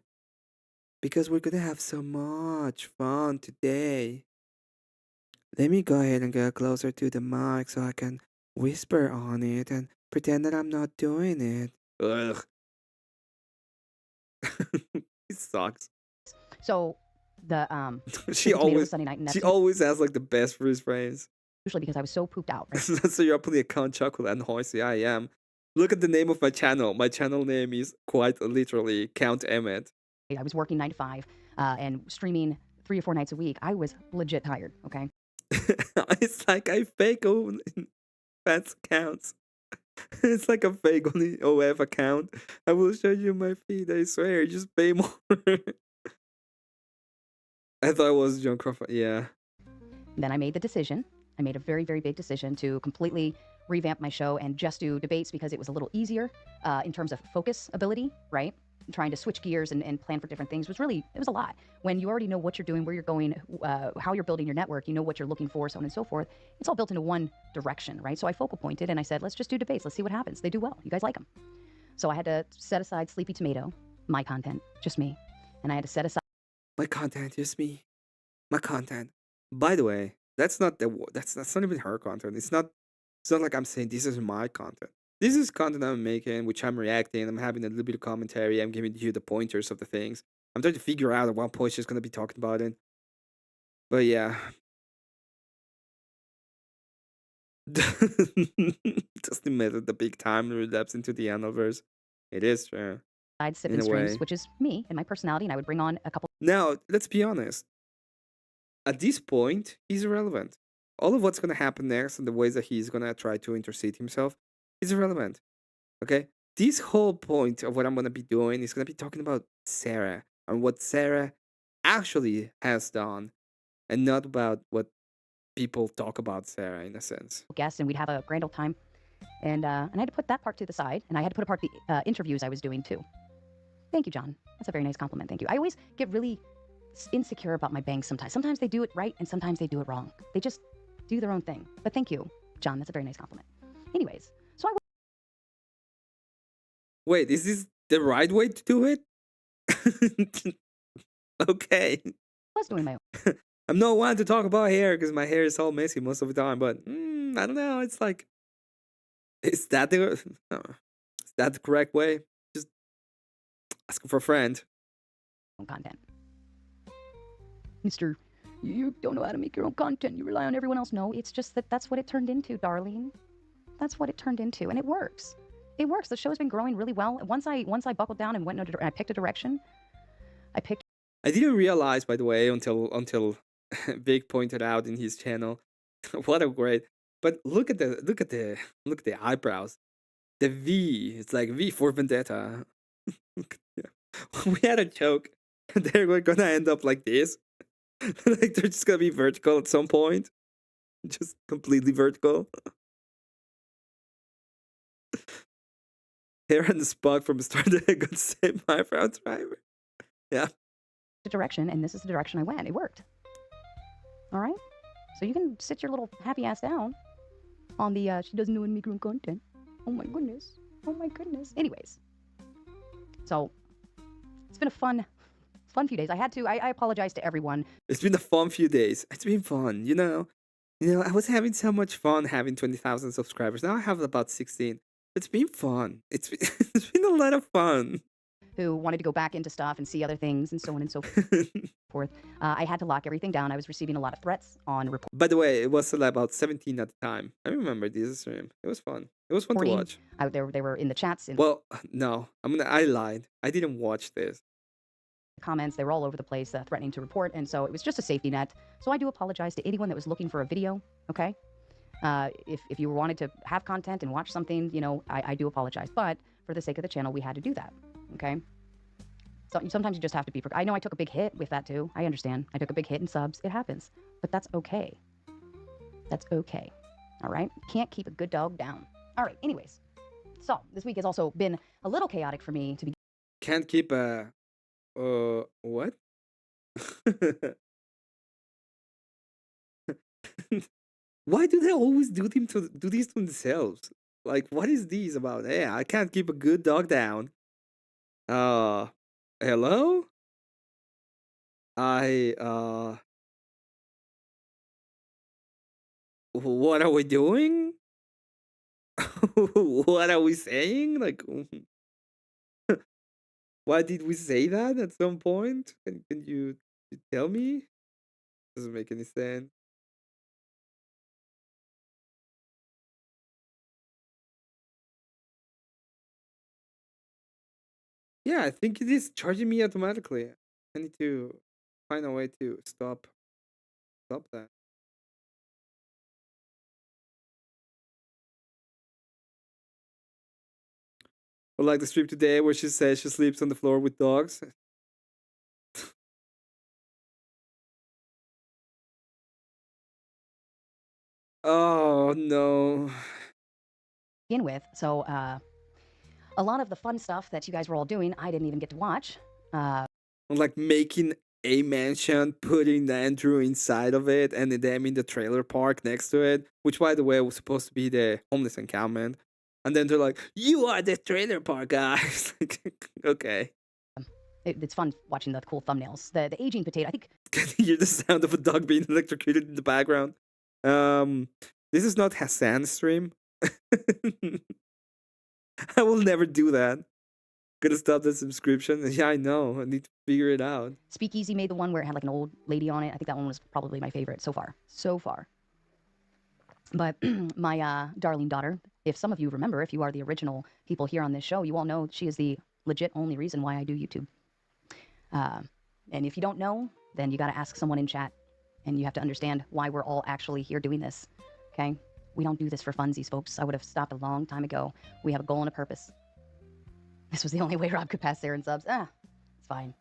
Speaker 1: Because we're gonna have so much fun today. Let me go ahead and get closer to the mic so I can whisper on it and pretend that I'm not doing it. Ugh. It sucks.
Speaker 17: So the
Speaker 1: She
Speaker 17: Tomatoes
Speaker 1: always
Speaker 17: Sunday night, and that's
Speaker 1: she always has like the best freeze frames.
Speaker 17: usually because I was so pooped out. Right?
Speaker 1: So you're putting a Count Chocolate and Hoisey. I am. Look at the name of my channel. My channel name is quite literally Count Emmett.
Speaker 17: I was working 9 to 5 and streaming 3 or 4 nights a week. I was legit tired. Okay.
Speaker 1: It's like I fake own fans accounts. It's like a fake only OF account. I will show you my feed. I swear. Just pay more. I thought it was John Crawford. Yeah.
Speaker 17: Then I made the decision. I made a very, very big decision to completely revamp my show and just do debates because it was a little easier in terms of focus ability, right? Trying to switch gears and plan for different things was really, it was a lot. When you already know what you're doing, where you're going, how you're building your network, you know what you're looking for, so on and so forth. It's all built into one direction, right? So I focal pointed and I said, let's just do debates. Let's see what happens. They do well. You guys like them. So I had to set aside Sleepy Tomato, my content, just me. And I had to set aside
Speaker 1: My content, just me. My content. By the way, that's not even her content. It's not like I'm saying this is my content. This is content I'm making, which I'm reacting. I'm having a little bit of commentary. I'm giving you the pointers of the things. I'm trying to figure out at what point she's gonna be talking about it. But yeah. Just admitted the big time relapse into the Annalverse. It is true.
Speaker 17: Sip
Speaker 1: In
Speaker 17: and
Speaker 1: a
Speaker 17: Streams,
Speaker 1: way.
Speaker 17: which is me and my personality, and I would bring on a couple.
Speaker 1: Now, let's be honest. At this point, he's irrelevant. All of what's going to happen next and the ways that he's going to try to intercede himself is irrelevant. Okay? This whole point of what I'm going to be doing is going to be talking about Sarah and what Sarah actually has done and not about what people talk about Sarah in a sense.
Speaker 17: Guests, and we'd have a grand old time. And I had to put that part to the side, and I had to put apart the interviews I was doing too. Thank you, John. That's a very nice compliment. Thank you. I always get really insecure about my bangs sometimes. Sometimes they do it right, and sometimes they do it wrong. They just do their own thing. But thank you, John. That's a very nice compliment. Anyways, so I
Speaker 1: Wait, is this the right way to do it? Okay.
Speaker 17: was doing my own.
Speaker 1: I'm not one to talk about hair because my hair is all messy most of the time, but I don't know. It's like, is that the correct way? Just ask for a friend.
Speaker 17: Content. Mr. You don't know how to make your own content. You rely on everyone else. No, it's just that's what it turned into, darling. That's what it turned into, and it works. It works. The show's been growing really well. Once I buckled down and I picked a direction.
Speaker 1: I didn't realize, by the way, until Vic pointed out in his channel. What a great! But look at the eyebrows. The V. It's like V for Vendetta. We had a joke. They were gonna end up like this. Like they're just gonna be vertical at some point. Just completely vertical. Hair and the spot from Star Trek got saved my eyebrow driver. Yeah.
Speaker 17: The direction, and this is the direction I went. It worked. All right. So you can sit your little happy ass down on the she doesn't know any grown content. Oh my goodness. Oh my goodness. Anyways. So it's been a fun few days. I apologize to everyone.
Speaker 1: It's been a fun few days. It's been fun, you know. I was having so much fun having 20,000 subscribers. Now I have about 16. It's been fun. It's been a lot of fun.
Speaker 17: Who wanted to go back into stuff and see other things and so on and so forth. I had to lock everything down. I was receiving a lot of threats on report.
Speaker 1: By the way, it was about 17 at the time. I remember this stream. It was fun. It was fun to watch.
Speaker 17: They were in the chats.
Speaker 1: Well, no. I lied. I didn't watch this.
Speaker 17: Comments, they were all over the place threatening to report, and so it was just a safety net. So I do apologize to anyone that was looking for a video, okay?
Speaker 14: If you wanted to have content and watch something, you know, I do apologize. But for the sake of the channel, we had to do that. Okay. So sometimes you just have to be. I know I took a big hit with that too. I understand. I took a big hit in subs. It happens, but that's okay. That's okay. All right. Can't keep a good dog down. All right. Anyways, so this week has also been a little chaotic for me to be.
Speaker 1: Can't keep a. What? Why do they always do this to themselves? Like, what is this about? Hey, I can't keep a good dog down. Hello? What are we doing? What are we saying? Like, why did we say that at some point? Can you tell me? Doesn't make any sense. Yeah, I think it is charging me automatically. I need to find a way to stop that. Or like the stream today where she says she sleeps on the floor with dogs. Oh no.
Speaker 14: Begin with. So a lot of the fun stuff that you guys were all doing, I didn't even get to watch.
Speaker 1: Like making a mansion, putting Andrew inside of it, and them in the trailer park next to it, which by the way was supposed to be the homeless encampment. And then they're like, "You are the trailer park guys." Okay.
Speaker 14: It's fun watching the cool thumbnails. The aging potato, I think.
Speaker 1: Can you hear the sound of a dog being electrocuted in the background? This is not Hassan's stream. I will never do that. Gonna stop the subscription. Yeah, I know. I need to figure it out.
Speaker 14: Speakeasy made the one where it had like an old lady on it. I think that one was probably my favorite so far. So far. But my darling daughter, if some of you remember, if you are the original people here on this show, you all know she is the legit only reason why I do YouTube. And if you don't know, then you got to ask someone in chat. And you have to understand why we're all actually here doing this. Okay? We don't do this for funsies, folks. I would have stopped a long time ago. We have a goal and a purpose. This was the only way Rob could pass Aaron subs. It's fine.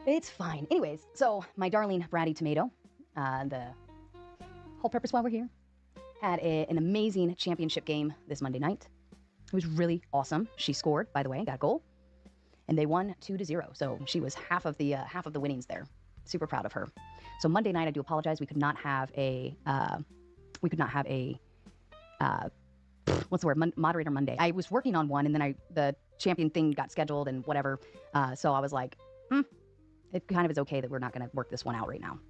Speaker 14: It's fine. Anyways, so my darling bratty tomato, the whole purpose why we're here, had an amazing championship game this Monday night. It was really awesome. She scored, by the way, got a goal, and they won 2-0. So she was half of the winnings there. Super proud of her. So Monday night, I do apologize. We could not have a what's the word? Moderator Monday. I was working on one, and then the champion thing got scheduled and whatever. So I was like, it kind of is okay that we're not going to work this one out right now.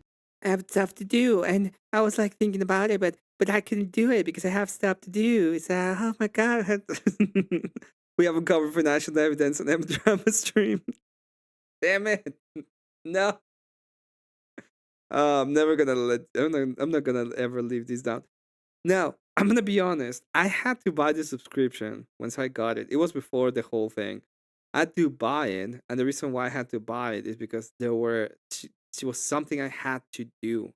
Speaker 1: I have stuff to do, and I was like thinking about it, but I couldn't do it because I have stuff to do. It's oh my god. We haven't covered for national evidence on Emmet Drama stream. Damn it. No. I'm never gonna I'm not gonna ever leave these down. Now, I'm gonna be honest. I had to buy the subscription once I got it. It was before the whole thing. I had to buy it, and the reason why I had to buy it is because it was something I had to do.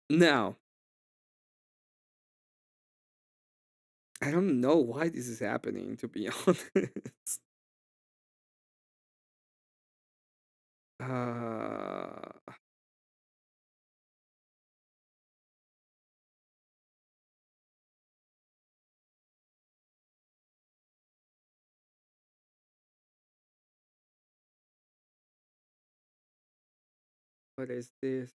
Speaker 1: Now, I don't know why this is happening, to be honest. What is this?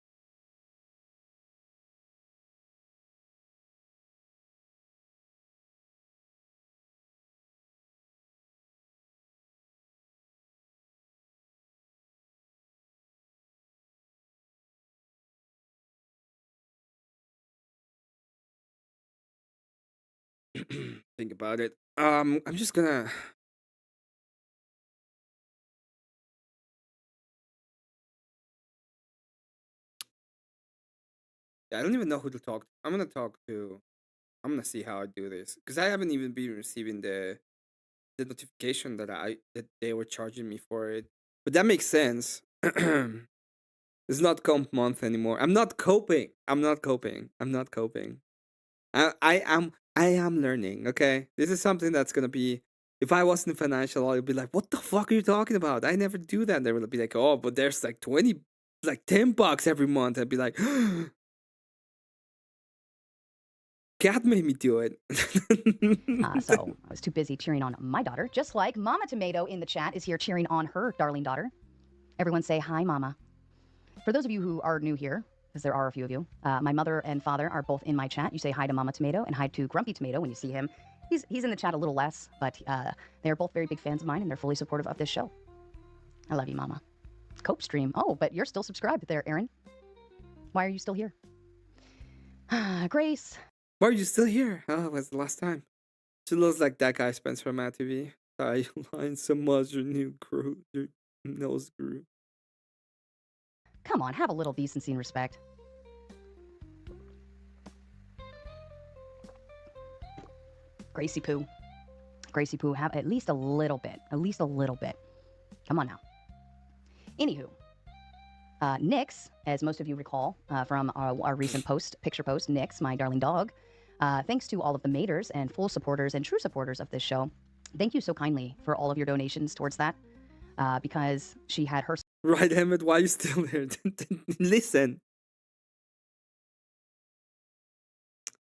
Speaker 1: Think about it. I'm just gonna. I don't even know who to talk to. I'm gonna see how I do this because I haven't even been receiving the notification that they were charging me for it. But that makes sense. It's not comp month anymore. I'm not coping. I'm not coping. I'm not coping. I am learning, okay? This is something that's gonna be, if I wasn't financial, I'd be like, what the fuck are you talking about? I never do that. They would be like, oh, but there's like 20, like $10 every month. I'd be like, Cat made me do it.
Speaker 14: So I was too busy cheering on my daughter, just like Mama Tomato in the chat is here cheering on her darling daughter. Everyone say hi, Mama. For those of you who are new here, because there are a few of you, my mother and father are both in my chat. You say hi to Mama Tomato and hi to Grumpy Tomato when you see him. He's in the chat a little less, but they're both very big fans of mine, and they're fully supportive of this show. I love you, Mama. Cope stream. Oh, but you're still subscribed there, Aaron. Why are you still here? Grace.
Speaker 1: Why are you still here? Oh, it was the last time. She looks like that guy Spencer from Matt TV. Sorry, you lying so much. Your new crew, your nose grew.
Speaker 14: Come on, have a little decency and respect. Gracie Poo. Gracie Poo, have at least a little bit. At least a little bit. Come on now. Anywho, Nix, as most of you recall from our recent picture post, Nix, my darling dog, thanks to all of the maters and full supporters and true supporters of this show, thank you so kindly for all of your donations towards that, because she had her...
Speaker 1: Right, Emmett, why are you still there? Listen.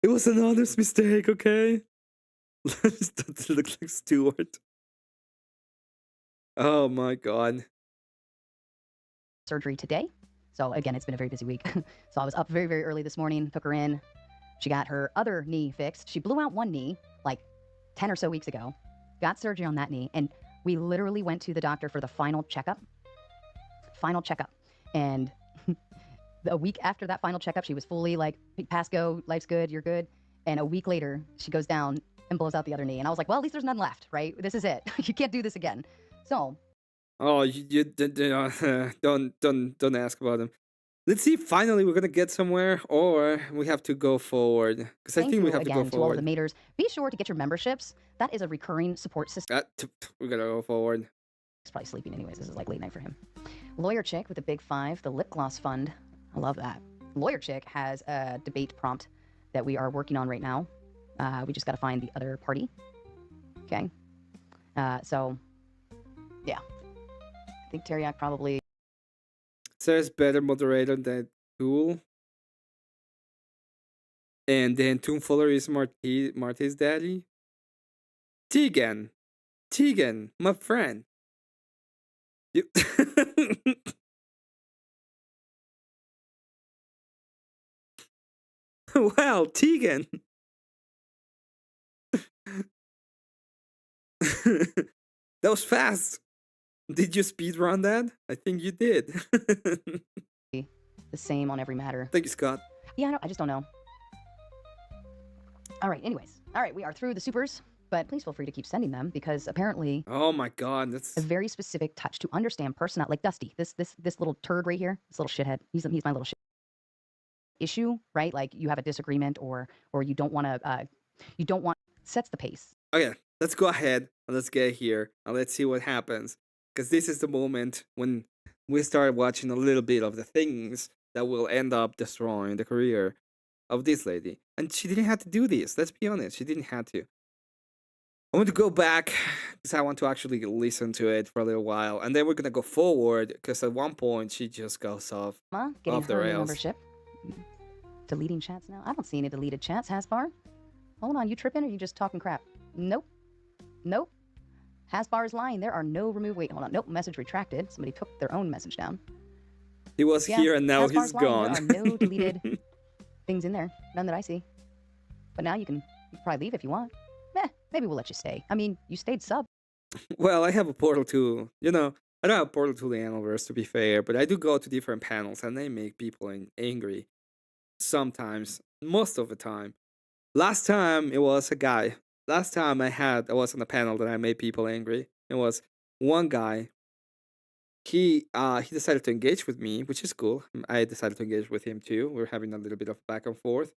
Speaker 1: It was an honest mistake, okay? That looks like Stuart. Oh my god.
Speaker 14: Surgery today. So again, it's been a very busy week. So I was up very, very early this morning, took her in. She got her other knee fixed. She blew out one knee like 10 or so weeks ago, got surgery on that knee, and we literally went to the doctor for the final checkup. And a week after that final checkup, she was fully like, pass go, life's good, you're good. And a week later, she goes down and blows out the other knee. And I was like, well, at least there's none left, right? This is it. You can't do this again. So.
Speaker 1: Oh, you don't ask about him. Let's see. Finally, we're gonna get somewhere, or we have to go forward. Because I think we have to go
Speaker 14: again to all of
Speaker 1: forward.
Speaker 14: the maters. Be sure to get your memberships. That is a recurring support system.
Speaker 1: We gotta go forward.
Speaker 14: He's probably sleeping anyways. This is like late night for him. Lawyer Chick with a big 5, the lip gloss fund. I love that. Lawyer Chick has a debate prompt that we are working on right now. We just got to find the other party. Okay. So, yeah. I think Teriak probably...
Speaker 1: Says better moderator than Tool. And then Toon Fuller is Marty's daddy. Tegan, my friend. You Wow, Tegan. That was fast. Did you speedrun that? I think you did.
Speaker 14: the same on every matter.
Speaker 1: Thank you, Scott.
Speaker 14: Yeah, I just don't know. All right, anyways. All right, we are through the supers, but please feel free to keep sending them because apparently...
Speaker 1: Oh my god, that's...
Speaker 14: a very specific touch to understand personality. Like Dusty, this little turd right here, this little shithead. He's my little shit. Issue, right? Like you have a disagreement or you don't want to, sets the pace.
Speaker 1: Okay, let's go ahead and let's get here and let's see what happens. Because this is the moment when we start watching a little bit of the things that will end up destroying the career of this lady. And she didn't have to do this. Let's be honest. She didn't have to. I want to go back because I want to actually listen to it for a little while. And then we're going to go forward because at one point she just goes off the rails.
Speaker 14: Membership. Deleting chats now? I don't see any deleted chats, Hasbar. Hold on, you tripping or you just talking crap? Nope. Hasbar is lying. There are no remove. Wait, hold on. Nope, message retracted. Somebody took their own message down.
Speaker 1: He was here and now
Speaker 14: Hasbar's
Speaker 1: he's
Speaker 14: lying.
Speaker 1: gone.
Speaker 14: There are no deleted things in there. None that I see. But now you can probably leave if you want. Maybe we'll let you stay. I mean, you stayed sub.
Speaker 1: Well, I have a portal too. I don't have a portal to the Analverse to be fair, but I do go to different panels and they make people angry. Sometimes, most of the time. Last time it was a guy. Last time I was on a panel that I made people angry. It was one guy. He decided to engage with me, which is cool. I decided to engage with him too. We're having a little bit of back and forth.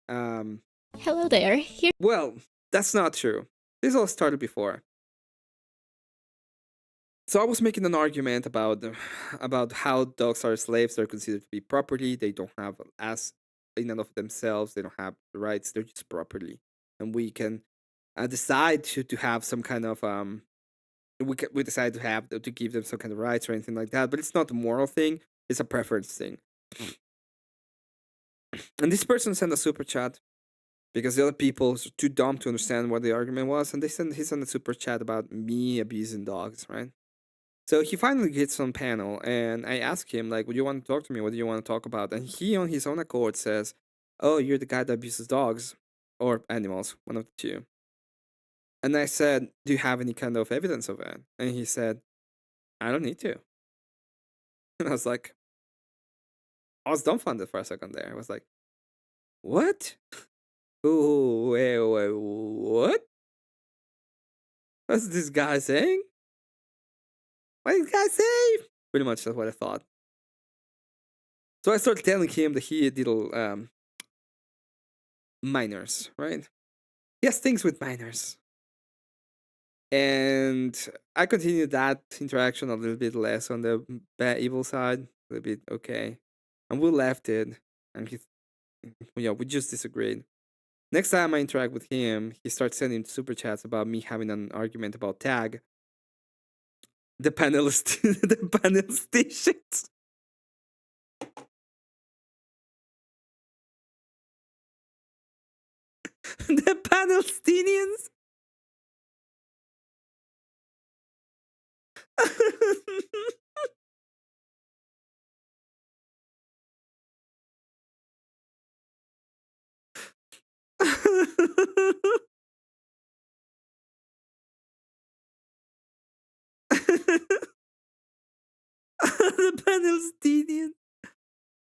Speaker 5: Hello there.
Speaker 1: Well, that's not true. This all started before. So I was making an argument about how dogs are slaves. They're considered to be property. They don't have as in and of themselves. They don't have the rights. They're just property, and we can decide to have some kind of we decide to give them some kind of rights or anything like that. But it's not a moral thing. It's a preference thing. And this person sent a super chat because the other people are too dumb to understand what the argument was, and he sent a super chat about me abusing dogs, right? So he finally gets on panel, and I ask him, like, would you want to talk to me? What do you want to talk about? And he, on his own accord, says, oh, you're the guy that abuses dogs or animals, one of the two. And I said, do you have any kind of evidence of it? And he said, I don't need to. And I was like, I was dumbfounded for a second there. I was like, what? Ooh, wait, what? What's this guy saying? What did this guy say? Pretty much that's what I thought. So I started telling him that he did minors, right? He has things with minors. And I continued that interaction a little bit less on the evil side, a little bit okay. And we left it, and we just disagreed. Next time I interact with him, he starts sending super chats about me having an argument about tag. The panel stations. The Palestinians. The Palestinians.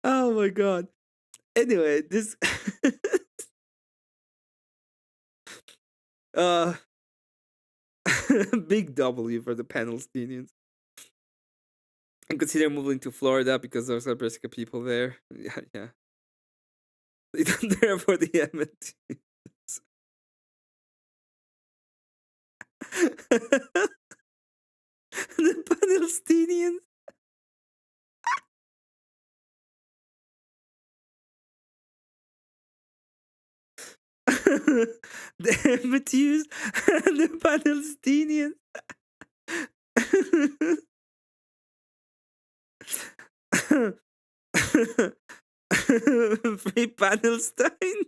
Speaker 1: Oh my god. Anyway, this big W for the Palestinians. And consider moving to Florida because there's a brisk of people there. Yeah. They don't care for the Emmett. The Palestinians. The Emmetts and the Palestinians. Free Palestine.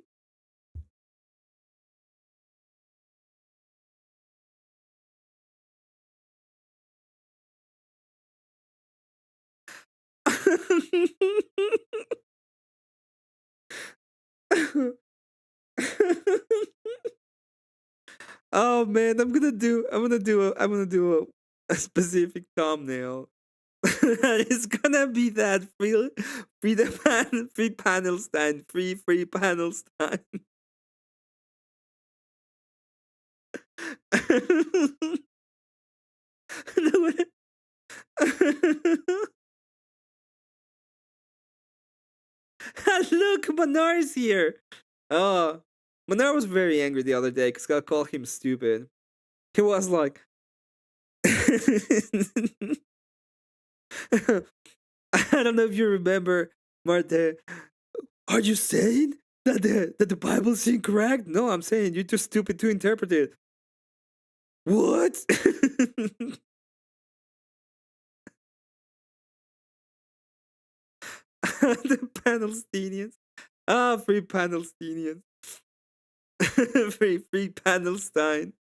Speaker 1: Oh man, I'm gonna do a specific thumbnail. It's gonna be that free Palestine, free Palestine. Look, Manar is here. Oh, Manar was very angry the other day because I called him stupid. He was like, I don't know if you remember, Marte. Are you saying that the Bible is incorrect? No, I'm saying you're too stupid to interpret it. What? The Palestinians. Ah, free Palestinians. free Palestine.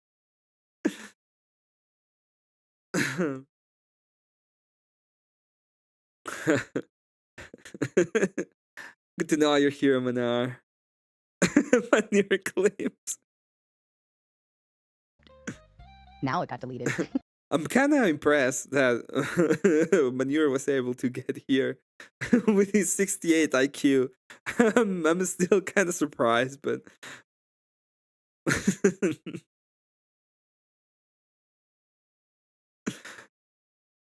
Speaker 1: Good to know you're here, Manar. Manure claims.
Speaker 14: Now it got deleted.
Speaker 1: I'm kind of impressed that Manure was able to get here with his 68 IQ. I'm still kind of surprised, but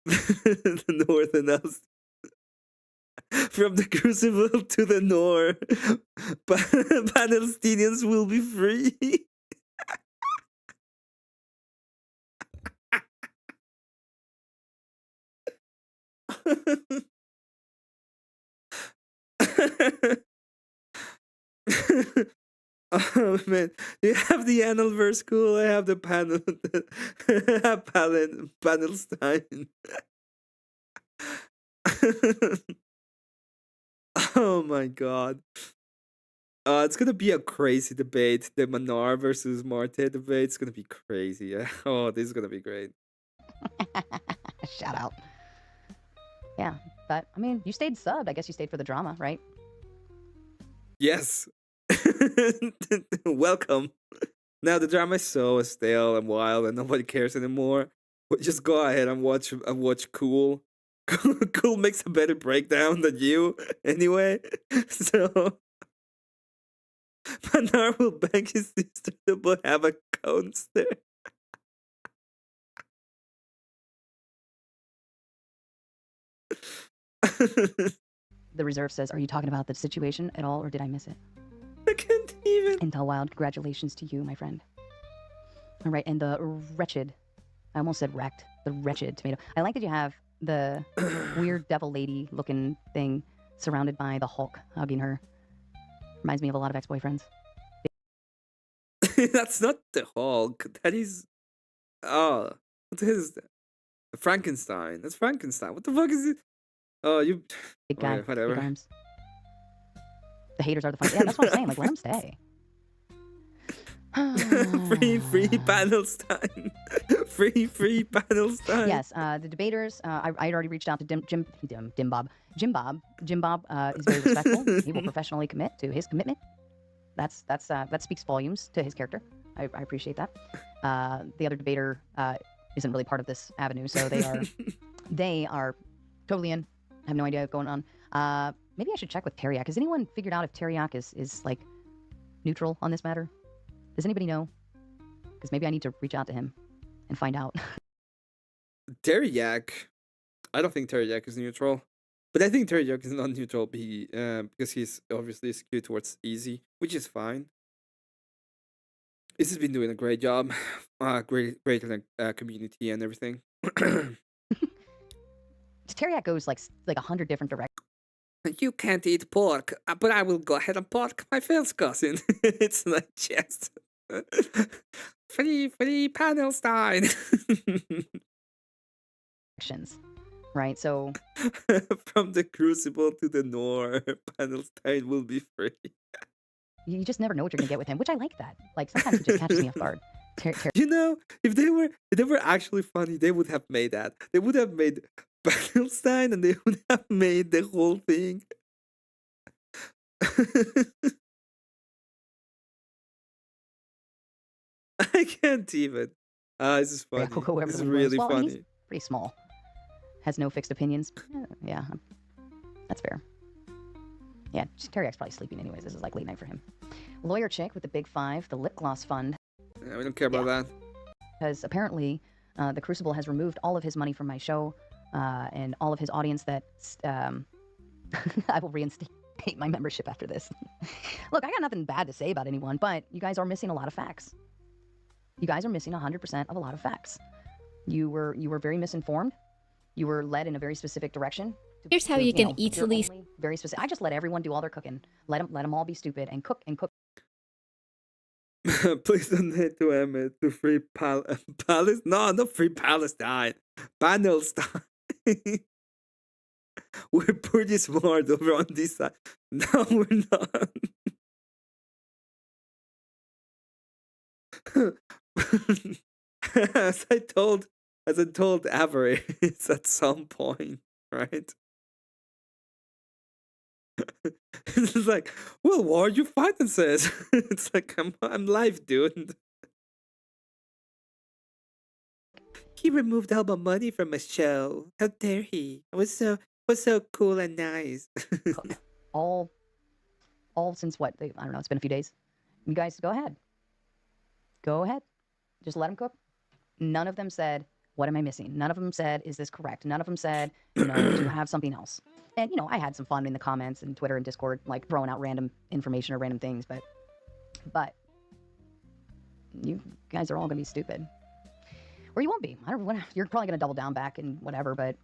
Speaker 1: the north and us. From the crucible to the north, Palestinians will be free. Oh man, you have the Annalverse cool. I have the panel, Panelstein. Oh my god. It's gonna be a crazy debate. The Manar versus Marte debate. It's gonna be crazy. Oh, this is gonna be great.
Speaker 14: Shout out. Yeah, but I mean, you stayed subbed. I guess you stayed for the drama, right?
Speaker 1: Yes. Welcome. Now the drama is so stale and wild and nobody cares anymore. But just go ahead and watch Cool. Cool makes a better breakdown than you anyway. So Manar will beg his sister to have a coaster.
Speaker 14: The reserve says, are you talking about the situation at all, or did I miss it?
Speaker 1: I can't even.
Speaker 14: Intel Wild, congratulations to you, my friend. All right, and the wretched, I almost said wrecked, the wretched tomato. I like that you have the weird devil lady looking thing surrounded by the Hulk hugging her. Reminds me of a lot of ex-boyfriends.
Speaker 1: That's not the Hulk. That is... Oh, what is that? Frankenstein. That's Frankenstein. What the fuck is it? Oh, you...
Speaker 14: Big guy,
Speaker 1: Alright, whatever.
Speaker 14: big arms. The haters are the fun. Yeah, that's what I'm saying. Like, let them stay.
Speaker 1: free Panelstein. free Panelstein.
Speaker 14: Yes, the debaters. I had already reached out to Jim Bob. Jim Bob is very respectful. He will professionally commit to his commitment. That speaks volumes to his character. I appreciate that. The other debater isn't really part of this avenue, so they are totally in. I have no idea what's going on. Maybe I should check with Teriak. Has anyone figured out if Teriak is like neutral on this matter? Does anybody know? Because maybe I need to reach out to him and find out.
Speaker 1: Teriak. I don't think Teriak is neutral. But I think Teriak is not neutral because he's obviously skewed towards easy, which is fine. He's just been doing a great job. Great community and everything.
Speaker 14: Teriak goes like 100 different directions.
Speaker 1: You can't eat pork, but I will go ahead and pork my first cousin. It's like just free Panelstein.
Speaker 14: Right, so
Speaker 1: from the Crucible to the Nor, Panelstein will be free.
Speaker 14: You just never know what you're gonna get with him, which I like that. Like sometimes it just catches me off guard.
Speaker 1: You know, if they were actually funny, they would have made that. They would have made Panelstein and they would have made the whole thing. I can't even. This is funny. This is really funny.
Speaker 14: He's pretty small. Has no fixed opinions. Yeah, that's fair. Yeah, Teriak's probably sleeping anyways. This is like late night for him. Lawyer chick with the big 5, the lip gloss fund.
Speaker 1: Yeah, we don't care about that.
Speaker 14: Because apparently, the Crucible has removed all of his money from my show and all of his audience that I will reinstate my membership after this. Look, I got nothing bad to say about anyone, but you guys are missing a lot of facts. You guys are missing 100% of a lot of facts. You were very misinformed. You were led in a very specific direction.
Speaker 5: Here's how you can easily...
Speaker 14: Very specific. I just let everyone do all their cooking. Let them all be stupid and cook and cook.
Speaker 1: Please donate to Emmet to free Palestine. No, not free Palestine. Panelstein. We're pretty smart over on this side. No, we're not. as I told Avarice at some point, right? It's like, well, what are your finances? It's like, I'm live, dude. He removed all my money from my show. How dare he? I was so cool and nice.
Speaker 14: all since what? I don't know. It's been a few days. You guys go ahead. Go ahead. Just let them cook. None of them said, what am I missing? None of them said, is this correct? None of them said, do you have something else? And, I had some fun in the comments and Twitter and Discord, like throwing out random information or random things, but you guys are all going to be stupid. Or you won't be. I don't know. You're probably going to double down back and whatever, but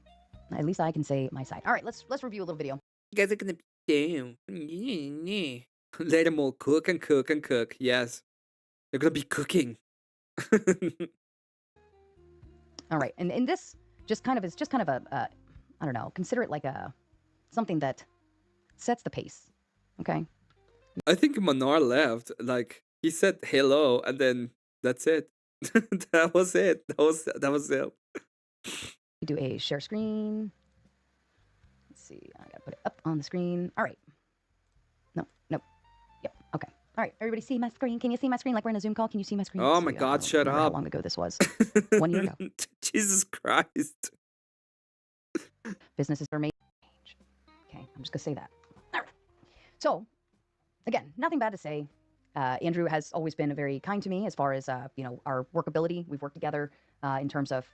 Speaker 14: At least I can say my side. All right, let's review a little video.
Speaker 1: You guys are gonna be down. Let them all cook and cook and cook. Yes, they're gonna be cooking.
Speaker 14: All right, and this just kind of is just kind of a I don't know, consider it like a something that sets the pace. Okay.
Speaker 1: I think Manar left. Like he said hello, and then that's it. That was it. That was it.
Speaker 14: We do a share screen. Let's see. I gotta put it up on the screen. All right. No. Nope. Yep. Okay. All right. Everybody see my screen? Can you see my screen? Like we're in a Zoom call. Can you see my screen?
Speaker 1: Oh
Speaker 14: Let's
Speaker 1: my
Speaker 14: see.
Speaker 1: God!
Speaker 14: I
Speaker 1: Shut
Speaker 14: don't remember
Speaker 1: up.
Speaker 14: How long ago this was? 1 year ago.
Speaker 1: Jesus Christ.
Speaker 14: Businesses are made. Okay. I'm just gonna say that. All right. So, again, nothing bad to say. Andrew has always been very kind to me as far as you know, our workability. We've worked together in terms of,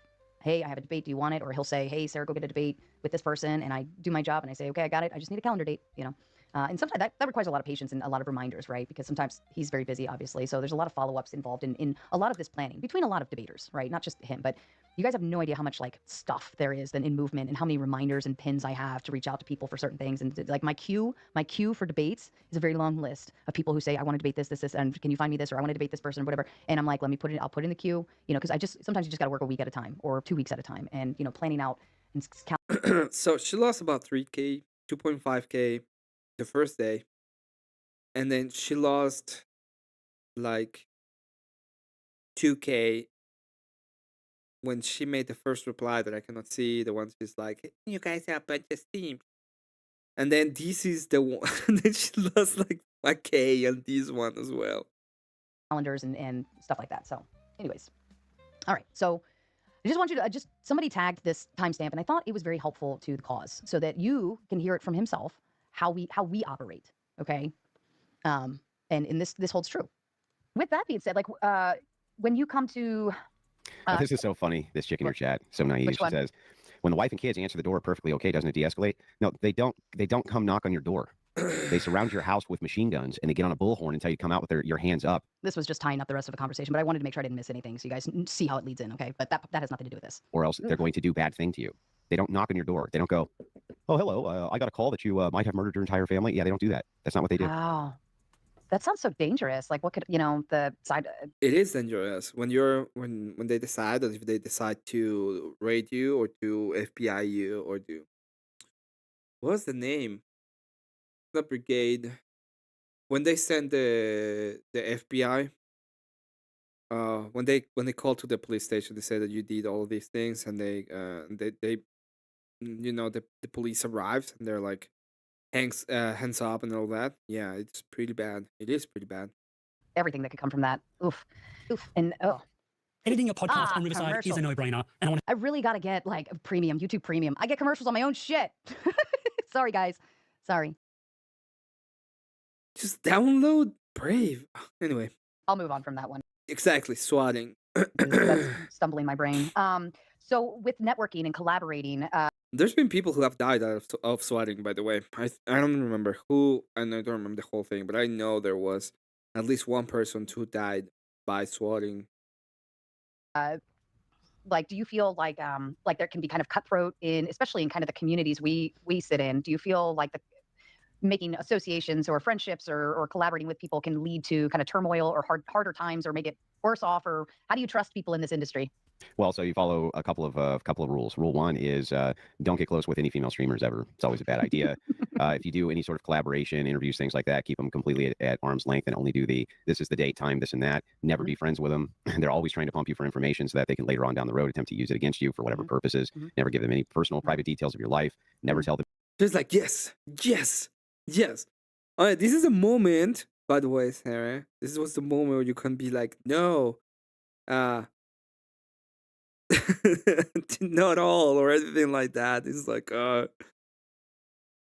Speaker 14: hey, I have a debate. Do you want it? Or he'll say, hey, Sarah, go get a debate with this person, and I do my job, and I say, okay, I got it. I just need a calendar date. You know, and sometimes that requires a lot of patience and a lot of reminders, right? Because sometimes he's very busy, obviously. So there's a lot of follow-ups involved in a lot of this planning between a lot of debaters, right? Not just him, but you guys have no idea how much like stuff there is then in movement and how many reminders and pins I have to reach out to people for certain things. And like my queue for debates is a very long list of people who say, I want to debate this, and can you find me this, or I want to debate this person or whatever. And I'm like, let me put it, I'll put it in the queue, you know, because sometimes you just got to work a week at a time or 2 weeks at a time. And, you know, planning out and
Speaker 1: So she lost about 3K, 2.5K the first day. And then she lost like 2K when she made the first reply that I cannot see. The one she's like, you guys are a bunch of steam. And then this is the one. And then she lost like 5K on this one as well.
Speaker 14: calendars and stuff like that. So anyways, all right. So I just want you to somebody tagged this timestamp, and I thought it was very helpful to the cause so that you can hear it from himself, how we operate. Okay. And this holds true. With that being said, like when you come to
Speaker 19: This is so funny. This chick in your chat, so naive.
Speaker 14: Which
Speaker 19: She
Speaker 14: one?
Speaker 19: says, "When the wife and kids answer the door perfectly okay, doesn't it de-escalate?" No, they don't. They don't come knock on your door. They surround your house with machine guns and they get on a bullhorn until you come out with your hands up.
Speaker 14: this was just tying up the rest of the conversation, but I wanted to make sure I didn't miss anything so you guys see how it leads in. Okay. But that has nothing to do with this.
Speaker 19: Or else they're going to do bad thing to you. They don't knock on your door. They don't go, "Oh, hello. I got a call that you might have murdered your entire family." Yeah, they don't do that. That's not what they do.
Speaker 14: Wow. That sounds so dangerous. Like what could, you know, the side.
Speaker 1: It is dangerous when you're when they decide that if they decide to raid you or to FBI you or do what's the name? The brigade. When they send the FBI, when they call to the police station, they say that you did all of these things, and they you know, the police arrives and they're like hands up and all that. Yeah, it's pretty bad. It is pretty bad.
Speaker 14: Everything that could come from that. Oof. And oh.
Speaker 16: Editing a podcast on Riverside is a
Speaker 14: commercial.
Speaker 16: no-brainer, and
Speaker 14: I really got to get like a premium, YouTube premium. I get commercials on my own shit. Sorry, guys. Sorry.
Speaker 1: Just download Brave. Anyway,
Speaker 14: I'll move on from that one.
Speaker 1: exactly, swatting.
Speaker 14: That's stumbling my brain. So with networking and collaborating,
Speaker 1: There's been people who have died out of swatting, by the way. I don't remember who, and I don't remember the whole thing, but I know there was at least one person who died by swatting.
Speaker 14: like, do you feel like there can be kind of cutthroat in, especially in kind of the communities we sit in? Do you feel like making associations or friendships or collaborating with people can lead to kind of turmoil or harder times or make it worse off? Or how do you trust people in this industry?
Speaker 19: Well, so you follow a couple of rules. Rule one is don't get close with any female streamers ever. It's always a bad idea. If you do any sort of collaboration, interviews, things like that, keep them completely at arm's length and only do this is the date, time, this and that. Never be friends with them. They're always trying to pump you for information so that they can later on down the road attempt to use it against you for whatever purposes. Never give them any personal, private details of your life. Never tell them.
Speaker 1: Just like, yes. All right, this is a moment, by the way, Sarah. This was the moment where you can be like, no, not all or anything like that. It's like,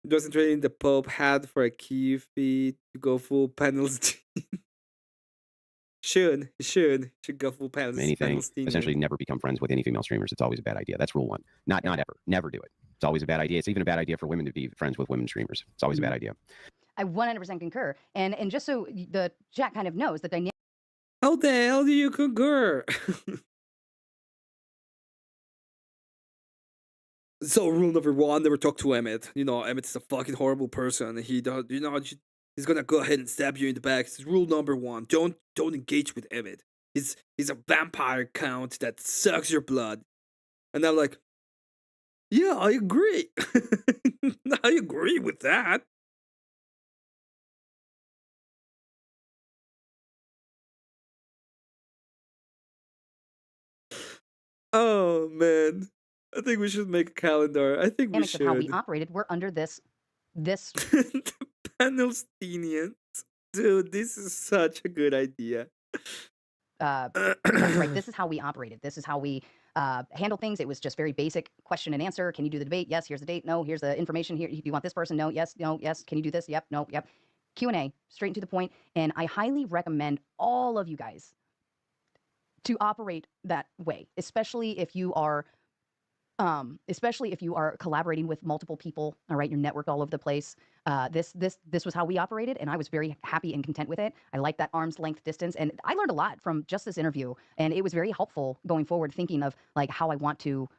Speaker 1: doesn't trading the Pope had for a key fee to go full penalty. should go full penalty.
Speaker 19: Anything. Essentially, never become friends with any female streamers. It's always a bad idea. That's rule one. Not ever. Never do it. It's always a bad idea. It's even a bad idea for women to be friends with women streamers. It's always a bad idea.
Speaker 14: I 100% concur. And just so the chat kind of knows the dynamic.
Speaker 1: How the hell do you concur? So rule number one, never talk to Emmett. You know, Emmett's a fucking horrible person. He does, you know, he's gonna go ahead and stab you in the back. It's rule number one. Don't engage with Emmett. He's a vampire count that sucks your blood. And I'm like, yeah, I agree. I agree with that. Oh man, I think we should make a calendar. I think we
Speaker 14: Dynamics of how we
Speaker 1: should.
Speaker 14: operated, we're under this
Speaker 1: Palestinians, dude, this is such a good idea.
Speaker 14: pretense, right? This is how we operated. This is how we handle things. It was just very basic question and answer. Can you do the debate? Yes. Here's the date. No. Here's the information. Here. Do you want this person? No. Yes. No. Yes. Can you do this? Yep. No. Yep. Q&A, straight and to the point. And I highly recommend all of you guys to operate that way, especially if you are collaborating with multiple people. All right, your network all over the place. This was how we operated, and I was very happy and content with it. I like that arm's length distance, and I learned a lot from just this interview, and it was very helpful going forward, thinking of like how I want to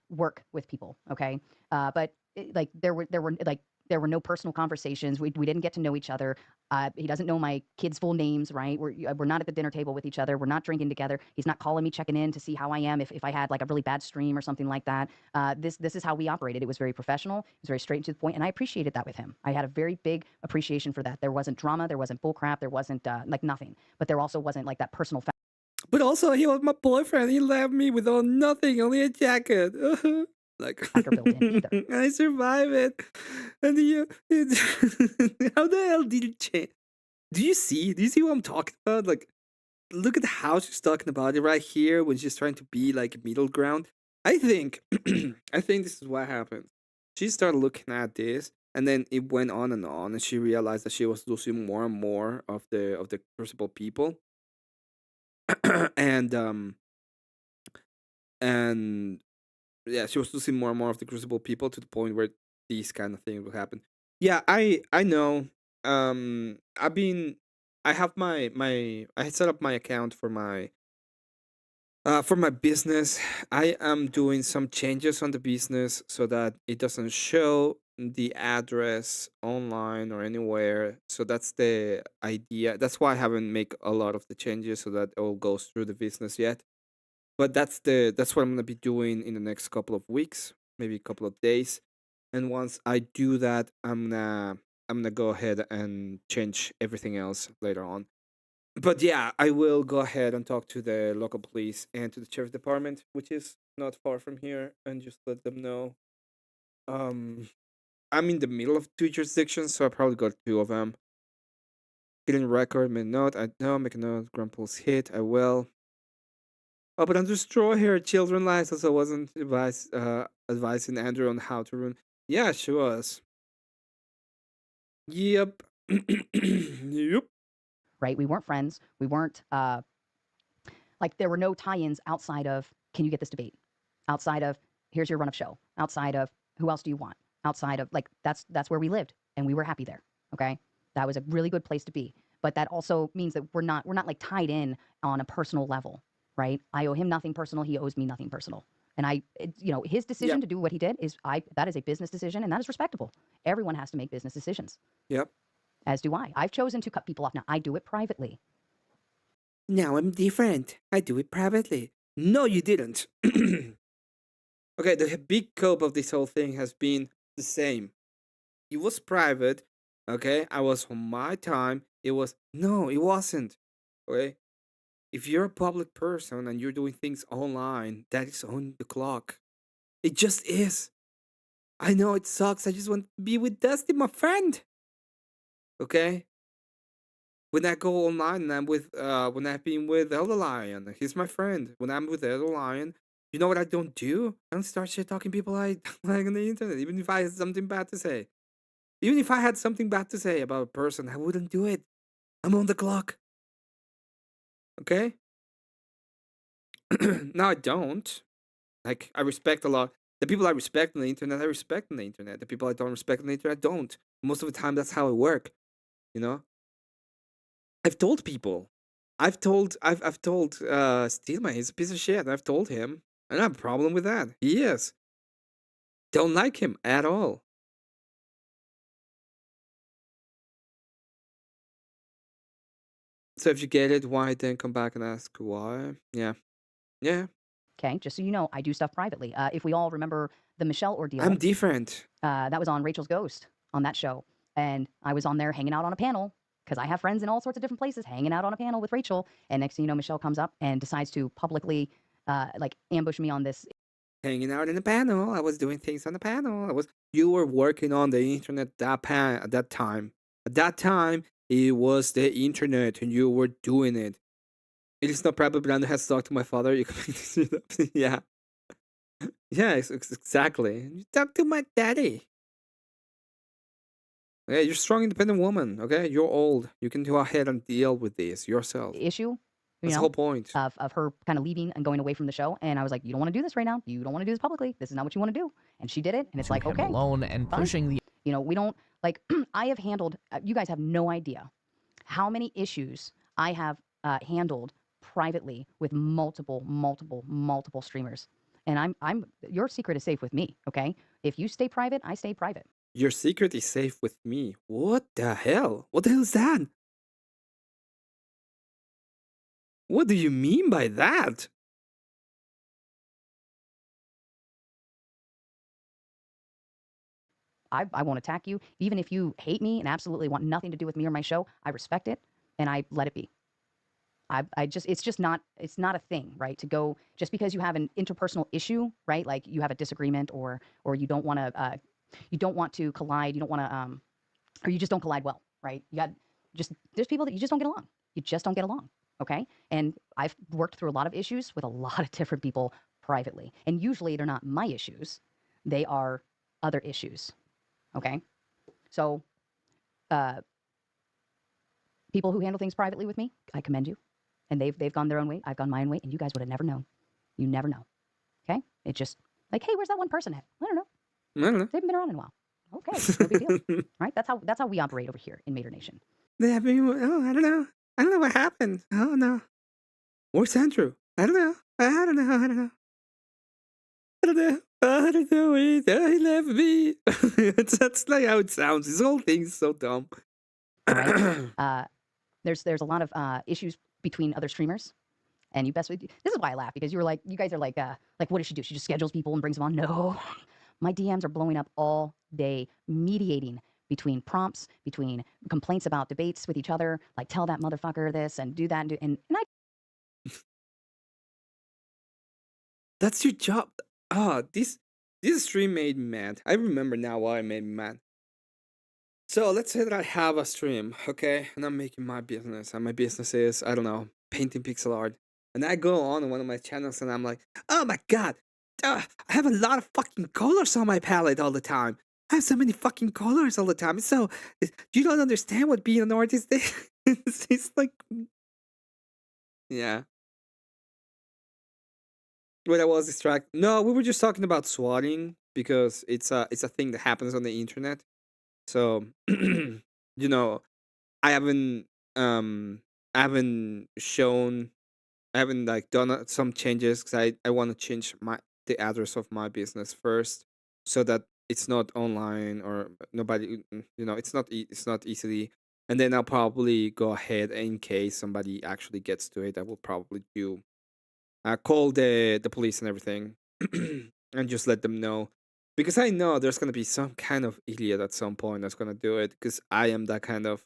Speaker 14: work with people. Okay, but like there were no personal conversations. We didn't get to know each other. He doesn't know my kids' full names, right? We're not at the dinner table with each other. We're not drinking together. He's not calling me, checking in to see how I am if I had like a really bad stream or something like that. This is how we operated. It was very professional. It was very straight and to the point, and I appreciated that with him. I had a very big appreciation for that. There wasn't drama. There wasn't bull crap. There wasn't like nothing. But there also wasn't like that personal.
Speaker 1: But also, he was my boyfriend. He left me with all nothing, only a jacket. Like, I survived it. And how the hell did it change? Do you see what I'm talking about? Like, look at how she's talking about it right here when she's trying to be like middle ground. I think, I think this is what happened. She started looking at this, and then it went on, and she realized that she was losing more and more of the Crucible people. and yeah, she was losing more and more of the Crucible people to the point where these kind of things will happen. Yeah, I know. I have I set up my account for my business. I am doing some changes on the business so that it doesn't show the address online or anywhere. So that's the idea. That's why I haven't made a lot of the changes so that it all goes through the business yet. But that's what I'm gonna be doing in the next couple of weeks, maybe a couple of days. And once I do that, I'm gonna go ahead and change everything else later on. But yeah, I will go ahead and talk to the local police and to the sheriff department, which is not far from here, and just let them know. I'm in the middle of two jurisdictions, so I probably got two of them. Getting a record, make a note. I know, make a note. Grandpa's hit. I will. Oh, but destroy her children lives. Also, wasn't advising Andrew on how to run. Yeah, she was. Yep. Yep.
Speaker 14: Right? We weren't friends. We weren't like there were no tie-ins outside of can you get this debate? Outside of here's your run of show. Outside of who else do you want? Outside of like that's where we lived and we were happy there. Okay? That was a really good place to be. But that also means that we're not like tied in on a personal level, right? I owe him nothing personal, he owes me nothing personal. And his decision to do what he did that is a business decision, and that is respectable. Everyone has to make business decisions.
Speaker 1: Yep.
Speaker 14: As do I. I've chosen to cut people off. Now, I do it privately.
Speaker 1: Now I'm different. I do it privately. No, you didn't. Okay, the big scope of this whole thing has been the same. It was private, okay? I was on my time. It wasn't. Okay? If you're a public person and you're doing things online, that is on the clock. It just is. I know it sucks. I just want to be with Dusty, my friend. Okay? When I go online and I'm with when I've been with Elder Lion, he's my friend. When I'm with Elder Lion, you know what I don't do? I don't start shit talking people I like on the internet, even if I had something bad to say. Even if I had something bad to say about a person, I wouldn't do it. I'm on the clock. Okay? No, I don't. Like, I respect a lot. The people I respect on the internet, I respect on the internet. The people I don't respect on the internet, I don't. Most of the time, that's how I work. You know? I've told people. I've told Steelman, he's a piece of shit. I've told him. I don't have a problem with that. He is. don't like him at all. So if you get it, why then come back and ask why? Yeah. Yeah.
Speaker 14: Okay, just so you know, I do stuff privately. If we all remember the Michelle ordeal,
Speaker 1: I'm different.
Speaker 14: that was on Rachel's Ghost on that show. And I was on there hanging out on a panel because I have friends in all sorts of different places hanging out on a panel with Rachel. And next thing you know, Michelle comes up and decides to publicly like ambush me on this.
Speaker 1: Hanging out in the panel. I was doing things on the panel. You were working on the internet at that time. At that time, it was the internet and you were doing it. It is not probably Brandon has talked to my father. You can yeah. Yeah, exactly. You talk to my daddy. Okay, you're a strong, independent woman. Okay, you're old. You can go ahead and deal with this yourself.
Speaker 14: Issue.
Speaker 1: That's the whole point.
Speaker 14: Of her kind of leaving and going away from the show. And I was like, you don't want to do this right now. You don't want to do this publicly. This is not what you want to do. And she did it. And it's like, okay.
Speaker 7: alone and
Speaker 14: fine.
Speaker 7: pushing the
Speaker 14: You know, we don't like, I have handled, you guys have no idea how many issues I have handled privately with multiple streamers. And your secret is safe with me. Okay. If you stay private, I stay private.
Speaker 1: Your secret is safe with me. What the hell? What the hell is that? What do you mean by that?
Speaker 14: I won't attack you. Even if you hate me and absolutely want nothing to do with me or my show, I respect it and I let it be. It's not a thing, right? To go, just because you have an interpersonal issue, right? Like you have a disagreement or you don't want to collide, you don't want to, or you just don't collide well, right? There's people that you just don't get along. You just don't get along. Okay. And I've worked through a lot of issues with a lot of different people privately. And usually they're not my issues. They are other issues. Okay. So, people who handle things privately with me, I commend you. And they've gone their own way. I've gone my own way. And you guys would have never known. You never know. Okay. It's just like, hey, where's that one person at? I don't know.
Speaker 1: I don't know.
Speaker 14: They haven't been around in a while. Okay. No big deal. Right. That's how we operate over here in Mater Nation.
Speaker 1: They have been, oh, I don't know. I don't know what happened. Oh no. Where's Andrew? I don't know. I don't know. I don't know. I don't know. I don't know it. He left me. That's like how it sounds. This whole thing is so dumb.
Speaker 14: Right? There's a lot of issues between other streamers, and this is why I laugh, because you guys are like what does she do? She just schedules people and brings them on. No, my DMs are blowing up all day, mediating between prompts, between complaints about debates with each other, like tell that motherfucker this and do that and I.
Speaker 1: That's your job. This stream made me mad. I remember now why it made me mad. So let's say that I have a stream, okay, and I'm making my business, and my business is, I don't know, painting pixel art, and I go on one of my channels and I'm like, oh my god, I have a lot of fucking colors on my palette all the time. I have so many fucking colors all the time. So you don't understand what being an artist is. It's like, yeah. When I was distracted. No, we were just talking about swatting because it's a thing that happens on the internet. So, you know, I haven't like done some changes because I want to change the address of my business first so that it's not online or nobody, it's not easily. And then I'll probably go ahead in case somebody actually gets to it. I will probably call the police and everything and just let them know, because I know there's gonna be some kind of idiot at some point that's gonna do it, because I am that kind of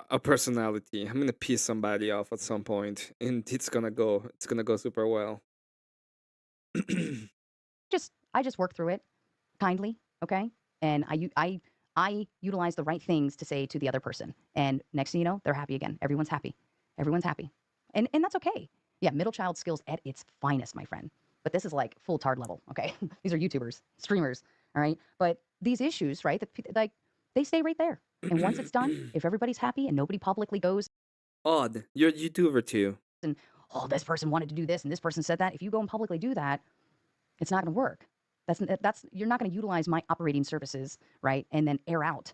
Speaker 1: a personality. I'm gonna piss somebody off at some point and it's gonna go super well.
Speaker 14: I just work through it kindly, okay? And I utilize the right things to say to the other person. And next thing you know, they're happy again. Everyone's happy. Everyone's happy. And that's okay. Yeah, middle child skills at its finest, my friend. But this is like full tard level, okay? These are YouTubers, streamers, all right? But these issues, right, like they stay right there. And once it's done, if everybody's happy and nobody publicly goes,
Speaker 1: Odd, you're a YouTuber too.
Speaker 14: And oh, this person wanted to do this and this person said that. If you go and publicly do that, it's not going to work. That's you're not going to utilize my operating services, right? And then air out,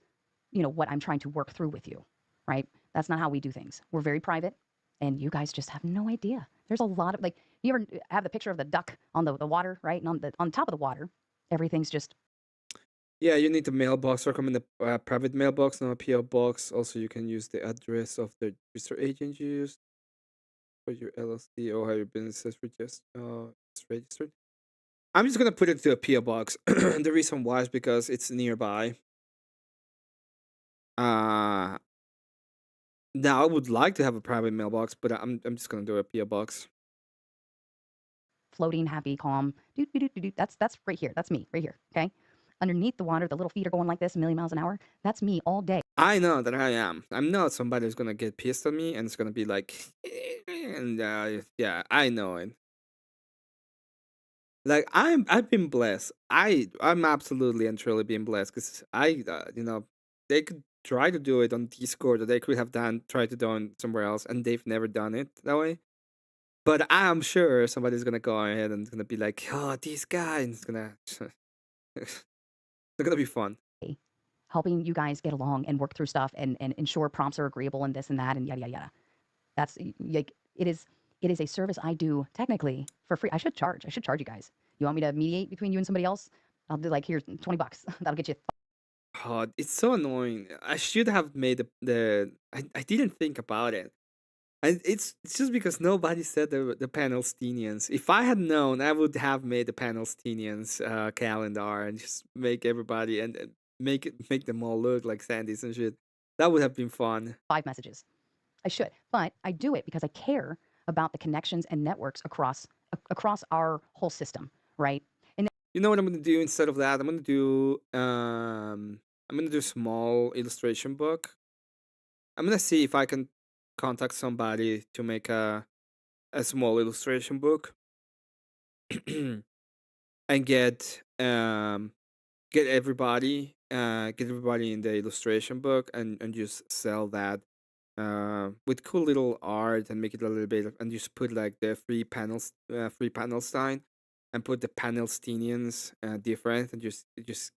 Speaker 14: what I'm trying to work through with you, right? That's not how we do things. We're very private, and you guys just have no idea. There's a lot of, like, you ever have the picture of the duck on the water, right? And on top of the water, everything's just
Speaker 1: Yeah, you need the mailbox. Recommend a private mailbox, not a PO box. Also, you can use the address of the registered agent you used for your LLC or how your business is registered. I'm just gonna put it to a PO box. The reason why is because it's nearby. Now I would like to have a private mailbox, but I'm just gonna do a PO box.
Speaker 14: floating, happy, calm. That's right here. That's me right here. Okay. Underneath the water, the little feet are going like this, a million miles an hour. That's me all day.
Speaker 1: I know that I am. I'm not somebody who's gonna get pissed at me and it's gonna be like, and yeah, I know it. Like I've been blessed. I'm absolutely and truly being blessed because they could try to do it on Discord or they could have tried to do it somewhere else and they've never done it that way. But I'm sure somebody's gonna go ahead and it's gonna be like, oh, this guy, and it's gonna it's gonna be fun.
Speaker 14: Helping you guys get along and work through stuff and ensure prompts are agreeable and this and that and yada yada yada. That's like it is a service I do technically for free. I should charge you guys. You want me to mediate between you and somebody else? I'll do like here's $20. That'll get you.
Speaker 1: Oh, it's so annoying. I should have made I didn't think about it. And it's just because nobody said the Palestinians. If I had known, I would have made the Palestinians calendar and just make everybody and make them all look like Sandys and shit. That would have been fun.
Speaker 14: 5 messages. I should, but I do it because I care about the connections and networks across our whole system, right? And
Speaker 1: You know what I'm gonna do instead of that? I'm gonna do a small illustration book. I'm gonna see if I can contact somebody to make a small illustration book and get everybody in the illustration book and just sell that with cool little art and make it a little bit and just put like the free panel sign and put the Palestinians different and just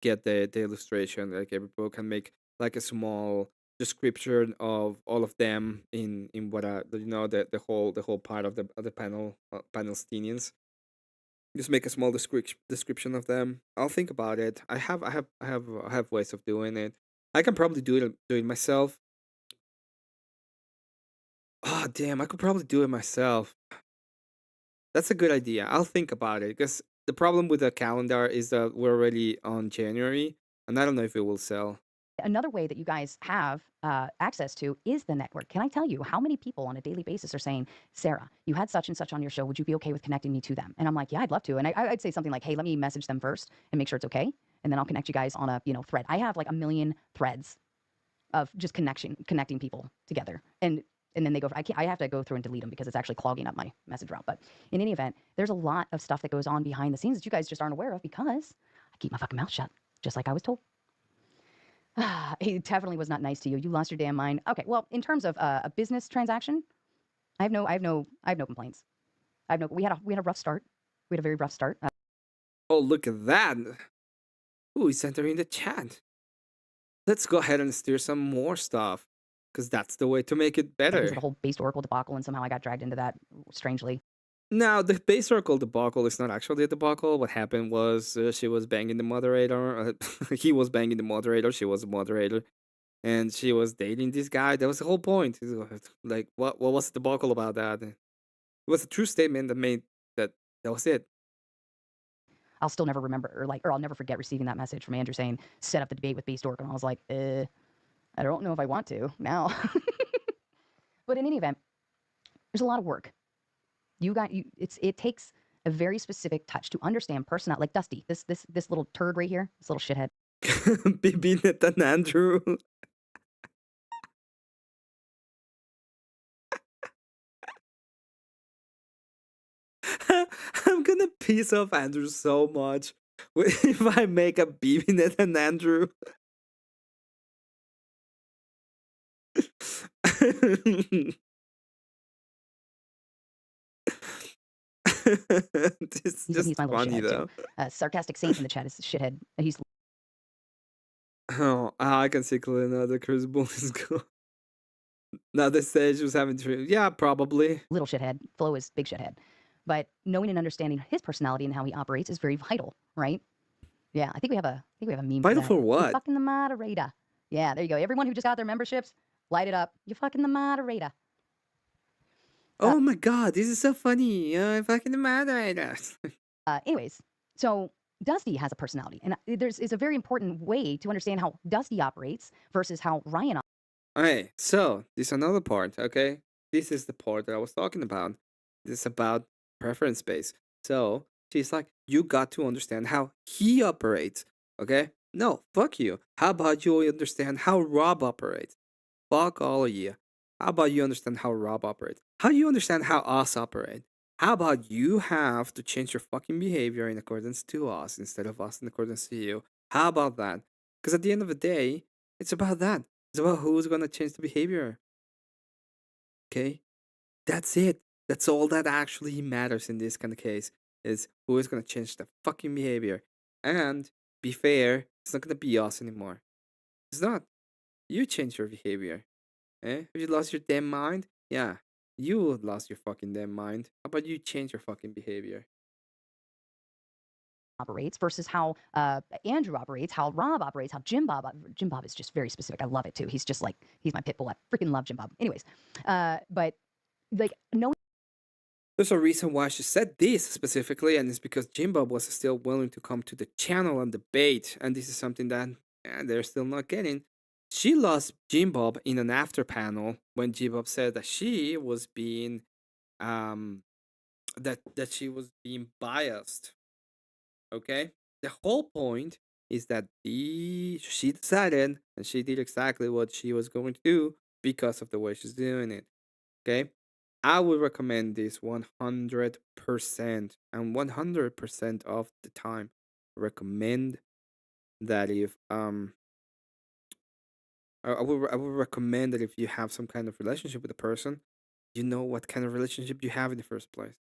Speaker 1: get the illustration like every book and make like a small description of all of them in what the whole part of the panel Palestinians. Just make a small description of them. I'll think about it. I have ways of doing it. I can probably do it myself. Oh damn, I could probably do it myself. That's a good idea. I'll think about it because the problem with the calendar is that we're already on January, and I don't know if it will sell.
Speaker 14: another way that you guys have access to is the network. Can I tell you how many people on a daily basis are saying, Sarah, you had such and such on your show. Would you be okay with connecting me to them? And I'm like, yeah, I'd love to. And I'd say something like, hey, let me message them first and make sure it's okay. And then I'll connect you guys on a thread. I have like 1 million threads of just connecting people together. And then they go, I have to go through and delete them because it's actually clogging up my message route. But in any event, there's a lot of stuff that goes on behind the scenes that you guys just aren't aware of because I keep my fucking mouth shut, just like I was told. He definitely was not nice to you. You lost your damn mind. Okay, well, in terms of a business transaction, I have no complaints. We had a rough start. We had a very rough start.
Speaker 1: Oh, look at that. Ooh, he's entering the chat. Let's go ahead and steer some more stuff. Because that's the way to make it better.
Speaker 14: The whole base Oracle debacle, and somehow I got dragged into that strangely.
Speaker 1: Now, the base Oracle debacle is not actually a debacle. What happened was she was banging the moderator. He was banging the moderator. She was a moderator. And she was dating this guy. That was the whole point. Like, what was the debacle about that? It was a true statement that made that was it.
Speaker 14: I'll still never remember, or I'll never forget receiving that message from Andrew saying, set up the debate with Based Oracle. And I was like, I don't know if I want to now. But in any event, there's a lot of work. It takes a very specific touch to understand personality. Like Dusty, this little turd right here, this little shithead.
Speaker 1: Bibi and Andrew. I'm gonna piss off Andrew so much if I make a BBNet and Andrew. It's just funny though.
Speaker 14: Sarcastic Saint in the chat is shithead. He's.
Speaker 1: Oh, I can see clearly now the Crucible is gone. Now the stage was having true. Yeah, probably.
Speaker 14: Little shithead. Flo is big shithead. But knowing and understanding his personality and how he operates is very vital, right? Yeah, I think we have a meme
Speaker 1: Vital
Speaker 14: for that.
Speaker 1: for
Speaker 14: You
Speaker 1: what?
Speaker 14: fucking the moderator. Yeah, there you go. Everyone who just got their memberships, light it up. You fucking the moderator.
Speaker 1: Oh my god, this is so funny. Fucking the moderator.
Speaker 14: Anyways, so Dusty has a personality, and is a very important way to understand how Dusty operates versus how Ryan.
Speaker 1: Okay, so this is another part, okay? This is the part that I was talking about. This is about preference space. So she's like, you got to understand how he operates, okay? No, fuck you. How about you understand how Rob operates? Fuck all of you. How about you understand how Rob operates? How do you understand how us operate? How about you have to change your fucking behavior in accordance to us instead of us in accordance to you? How about that? Because at the end of the day, it's about that. It's about who's gonna change the behavior. Okay? That's it. That's all that actually matters in this kind of case is who is gonna change the fucking behavior. And be fair, it's not gonna be us anymore. It's not. You change your behavior. Eh? Have you lost your damn mind? Yeah. You lost your fucking damn mind. How about you change your fucking behavior?
Speaker 14: Operates versus how Andrew operates, how Rob operates, how Jim Bob is just very specific. I love it too. He's just like, he's my pit bull. I freaking love Jim Bob. Anyways, but like knowing
Speaker 1: There's a reason why she said this specifically, and it's because Jim Bob was still willing to come to the channel and debate, and this is something that they're still not getting. She lost Jim Bob in an after panel when Jim Bob said that she was being that she was being biased. Okay? The whole point is that she decided and she did exactly what she was going to do because of the way she's doing it. Okay? I would recommend this 100% and 100% of the time recommend that if I would recommend that if you have some kind of relationship with a person, you know what kind of relationship you have in the first place.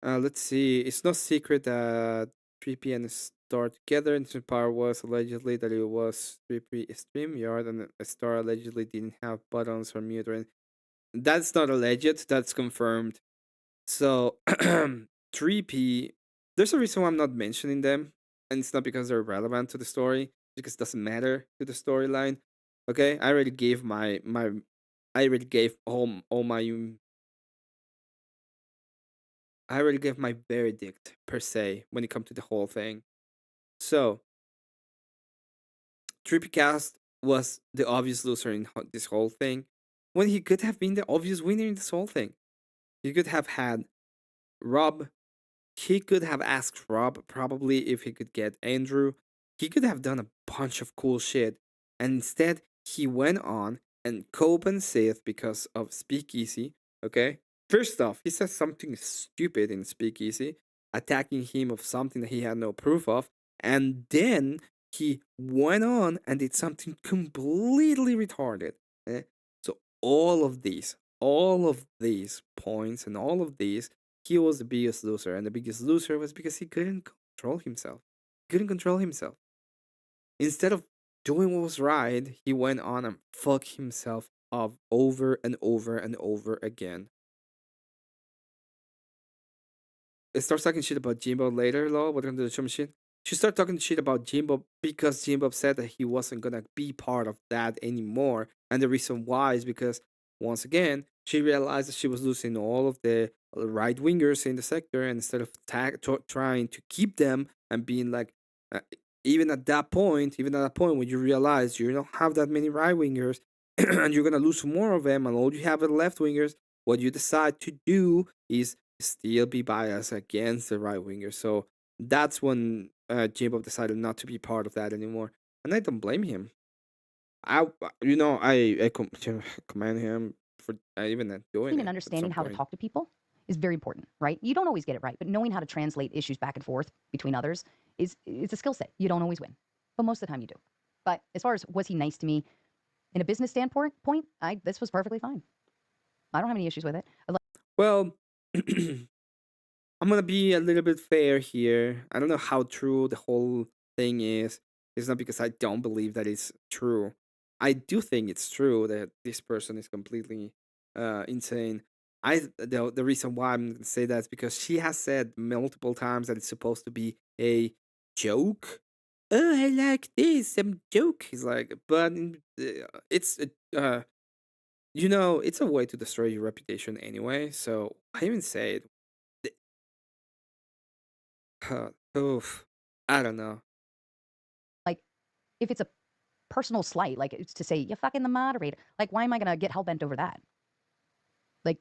Speaker 1: Let's see. It's no secret that 3P and Star together. And Power was allegedly that it was 3P StreamYard, and Star allegedly didn't have buttons or mute or anything. That's not alleged. That's confirmed. So 3P. There's a reason why I'm not mentioning them, and it's not because they're relevant to the story. Because it doesn't matter to the storyline. Okay, I already gave I already gave all my I already gave my verdict per se when it comes to the whole thing. So, Trippycast was the obvious loser in this whole thing, when he could have been the obvious winner in this whole thing. He could have had Rob. He could have asked Rob probably if he could get Andrew. He could have done a bunch of cool shit, and instead he went on and Cope and Sith because of Speakeasy. Okay, first off, he says something stupid in Speakeasy, attacking him of something that he had no proof of, and then he went on and did something completely retarded. eh? So all of these points and all of these, he was the biggest loser, and the biggest loser was because he couldn't control himself. He couldn't control himself. Instead of doing what was right, he went on and fucked himself up over and over and over again. It starts talking shit about Jimbo later, lol. Welcome to the show machine. She started talking shit about Jimbo because Jimbo said that he wasn't gonna be part of that anymore. And the reason why is because, once again, she realized that she was losing all of the right wingers in the sector, and instead of trying to keep them and being like, uh, even at that point, when you realize you don't have that many right wingers and you're gonna lose more of them, and all you have are left wingers, what you decide to do is still be biased against the right winger. So that's when J-Bob decided not to be part of that anymore, and I don't blame him. I commend him for even doing
Speaker 14: and
Speaker 1: it.
Speaker 14: understanding how to talk to people is very important, right? You don't always get it right, but knowing how to translate issues back and forth between others is a skill set. You don't always win, but most of the time you do. But as far as was he nice to me in a business standpoint, this was perfectly fine. I don't have any issues with it.
Speaker 1: Well, I'm gonna be a little bit fair here. I don't know how true the whole thing is. It's not because I don't believe that it's true. I do think it's true that this person is completely insane. The reason why I'm gonna say that is because she has said multiple times that it's supposed to be a joke. Oh, I like this, some joke. He's like, but it's it's a way to destroy your reputation anyway. So I even say it. Oof, I don't know.
Speaker 14: Like, if it's a personal slight, like it's to say, you fucking the moderator. Like, why am I gonna get hell bent over that? Like,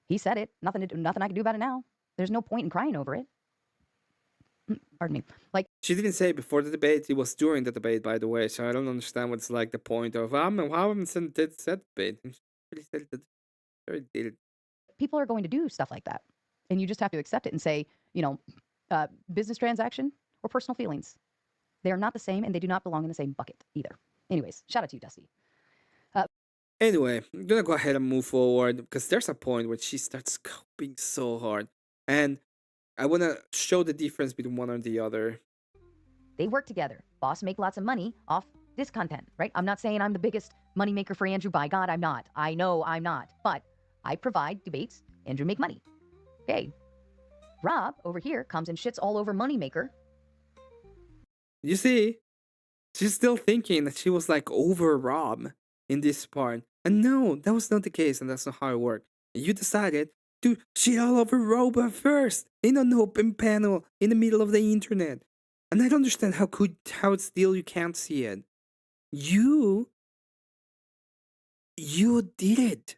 Speaker 14: he said it. Nothing I can do about it now. There's no point in crying over it. Pardon me. Like,
Speaker 1: She didn't say before the debate. It was during the debate, by the way. So I don't understand what's like the point of how I'm said debate. She really said that. Very did.
Speaker 14: people are going to do stuff like that, and you just have to accept it and say, business transaction or personal feelings. They are not the same, and they do not belong in the same bucket either. Anyways, shout out to you, Dusty.
Speaker 1: Anyway, I'm gonna go ahead and move forward because there's a point where she starts coping so hard, and I wanna show the difference between one and the other.
Speaker 14: They work together. Boss make lots of money off this content, right? I'm not saying I'm the biggest moneymaker for Andrew. By God, I'm not. I know I'm not. But I provide debates. Andrew make money. Okay. Rob over here comes and shits all over Moneymaker.
Speaker 1: You see, she's still thinking that she was like over Rob in this part. And no, that was not the case, and that's not how it worked. You decided to shit all over Roba first in an open panel in the middle of the internet. And I don't understand how it's still you can't see it. You did it.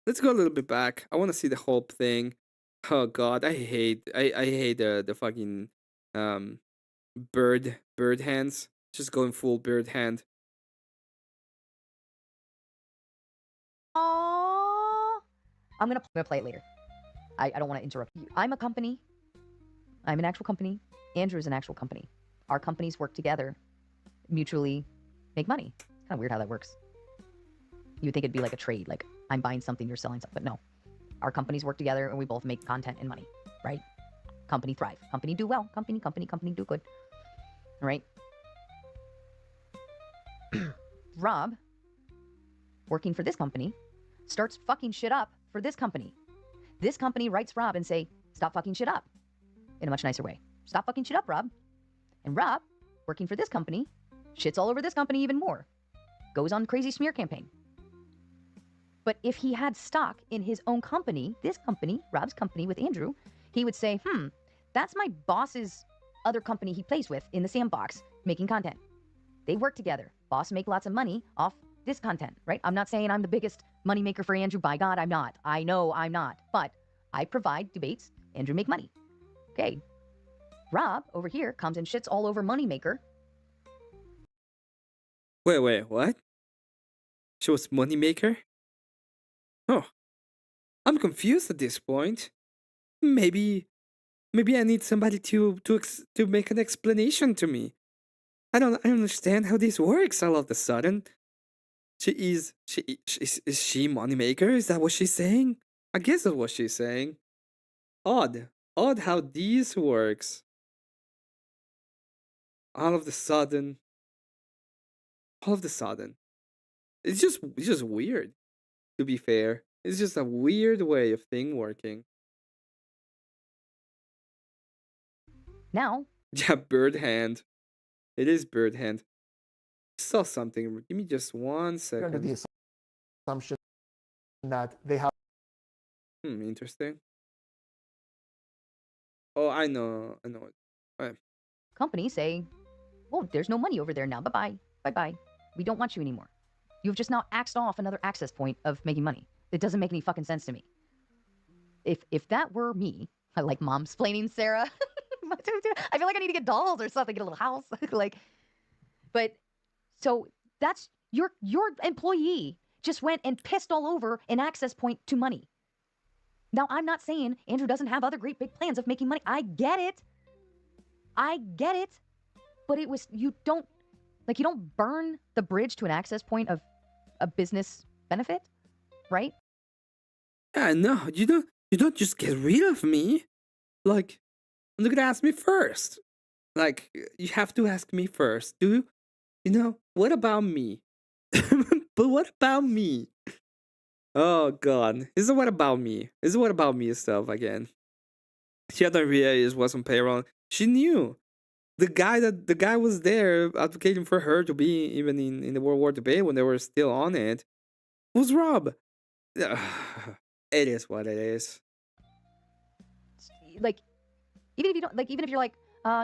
Speaker 1: Let's go a little bit back. I want to see the whole thing. Oh God, I hate the fucking bird hands. Just going full bird hand.
Speaker 14: Aww. I'm gonna play it later. I don't want to interrupt you. I'm a company. I'm an actual company. Andrew is an actual company. Our companies work together, mutually make money. It's kind of weird how that works. You would think it'd be like a trade, like I'm buying something, you're selling something. But no, our companies work together and we both make content and money, right? Company thrive. Company do well. Company do good. All right? Rob, working for this company, starts fucking shit up for this company. This company writes Rob and say, stop fucking shit up. In a much nicer way. Stop fucking shit up, Rob. And Rob, working for this company, shits all over this company even more. Goes on crazy smear campaign. But if he had stock in his own company, this company, Rob's company with Andrew, he would say, that's my boss's other company he plays with in the sandbox making content. They work together. Boss make lots of money off this content, right? I'm not saying I'm the biggest moneymaker for Andrew. By God, I'm not. I know I'm not. But I provide debates. Andrew make money. Okay. Rob over here comes and shits all over Moneymaker.
Speaker 1: Wait, what? She was Moneymaker? Oh, I'm confused at this point. Maybe I need somebody to make an explanation to me. I don't understand how this works all of a sudden. Is she Moneymaker? Is that what she's saying? I guess that's what she's saying. Odd how this works. All of a sudden. It's just weird. To be fair, it's just a weird way of thing working.
Speaker 14: Now.
Speaker 1: Yeah, bird hand. It is bird hand. I saw something. Give me just 1 second.
Speaker 7: Under the assumption that they have.
Speaker 1: Interesting. Oh, I know it. Right.
Speaker 14: Companies say, well, there's no money over there now. Bye-bye. We don't want you anymore. You've just now axed off another access point of making money. It doesn't make any fucking sense to me. If that were me, I like momsplaining Sarah. I feel like I need to get dolls or something, get a little house. But so that's your employee just went and pissed all over an access point to money. Now, I'm not saying Andrew doesn't have other great big plans of making money. I get it. But you don't burn the bridge to an access point of a business benefit, right?
Speaker 1: Yeah, no, you don't just get rid of me. Like, look at ask me first. Like, you have to ask me first. Do you know what about me? But what about me? Oh god, this is what about me. This is what about me stuff again. She had no idea it was on payroll. She knew the guy was there advocating for her to be even in the World War debate when they were still on it. Was Rob. It is what it is.
Speaker 14: Like, even if you don't, like, even if you're like,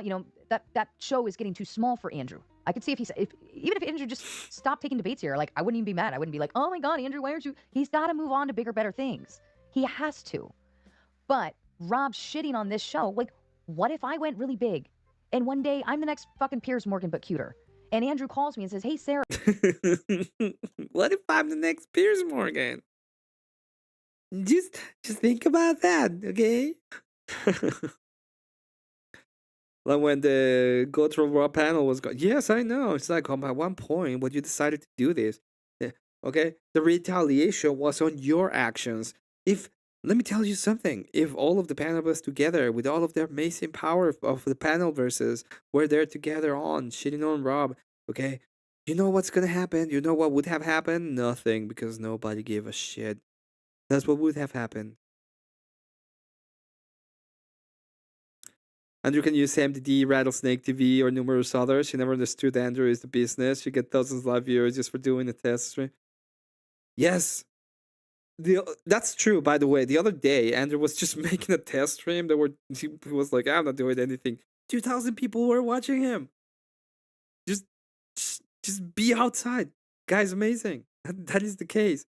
Speaker 14: you know, that show is getting too small for Andrew. I could see even if Andrew just stopped taking debates here, like, I wouldn't even be mad. I wouldn't be like, oh my God, Andrew, why aren't you? He's got to move on to bigger, better things. He has to. But Rob shitting on this show, like, what if I went really big and one day I'm the next fucking Piers Morgan but cuter? And Andrew calls me and says, hey, Sarah.
Speaker 1: What if I'm the next Piers Morgan? Just think about that, okay? Like when the Go to Raw panel was going, yes, I know. It's like, at one point, when you decided to do this, okay, the retaliation was on your actions. Let me tell you something. If all of the panelists together, with all of their amazing power of the panel versus, were there together on shitting on Rob, okay, you know what's gonna happen? You know what would have happened? Nothing, because nobody gave a shit. That's what would have happened. Andrew can use MDD, Rattlesnake TV, or numerous others. She never understood Andrew is the business. She get thousands of live viewers just for doing a test stream. Yes. That's true, by the way. The other day, Andrew was just making a test stream. He was like, I'm not doing anything. 2,000 people were watching him. Just be outside. Guy's amazing. That is the case.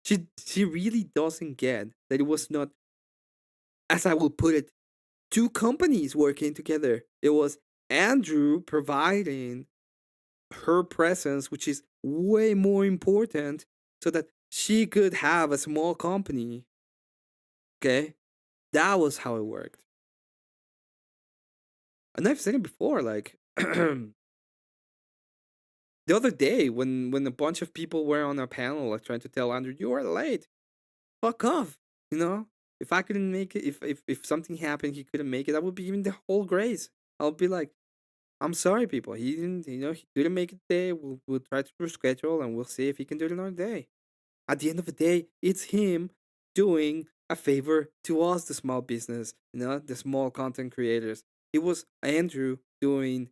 Speaker 1: She really doesn't get that it was not, as I will put it, two companies working together. It was Andrew providing her presence, which is way more important, so that she could have a small company. Okay? That was how it worked. And I've said it before, like the other day when a bunch of people were on a panel like trying to tell Andrew, you are late. Fuck off. You know? If I couldn't make it, if something happened, he couldn't make it, that would be even the whole grace. I'll be like, I'm sorry, people. He didn't, he couldn't make it today. We'll try to reschedule and we'll see if he can do it another day. At the end of the day, it's him doing a favor to us, the small business, the small content creators. It was Andrew doing,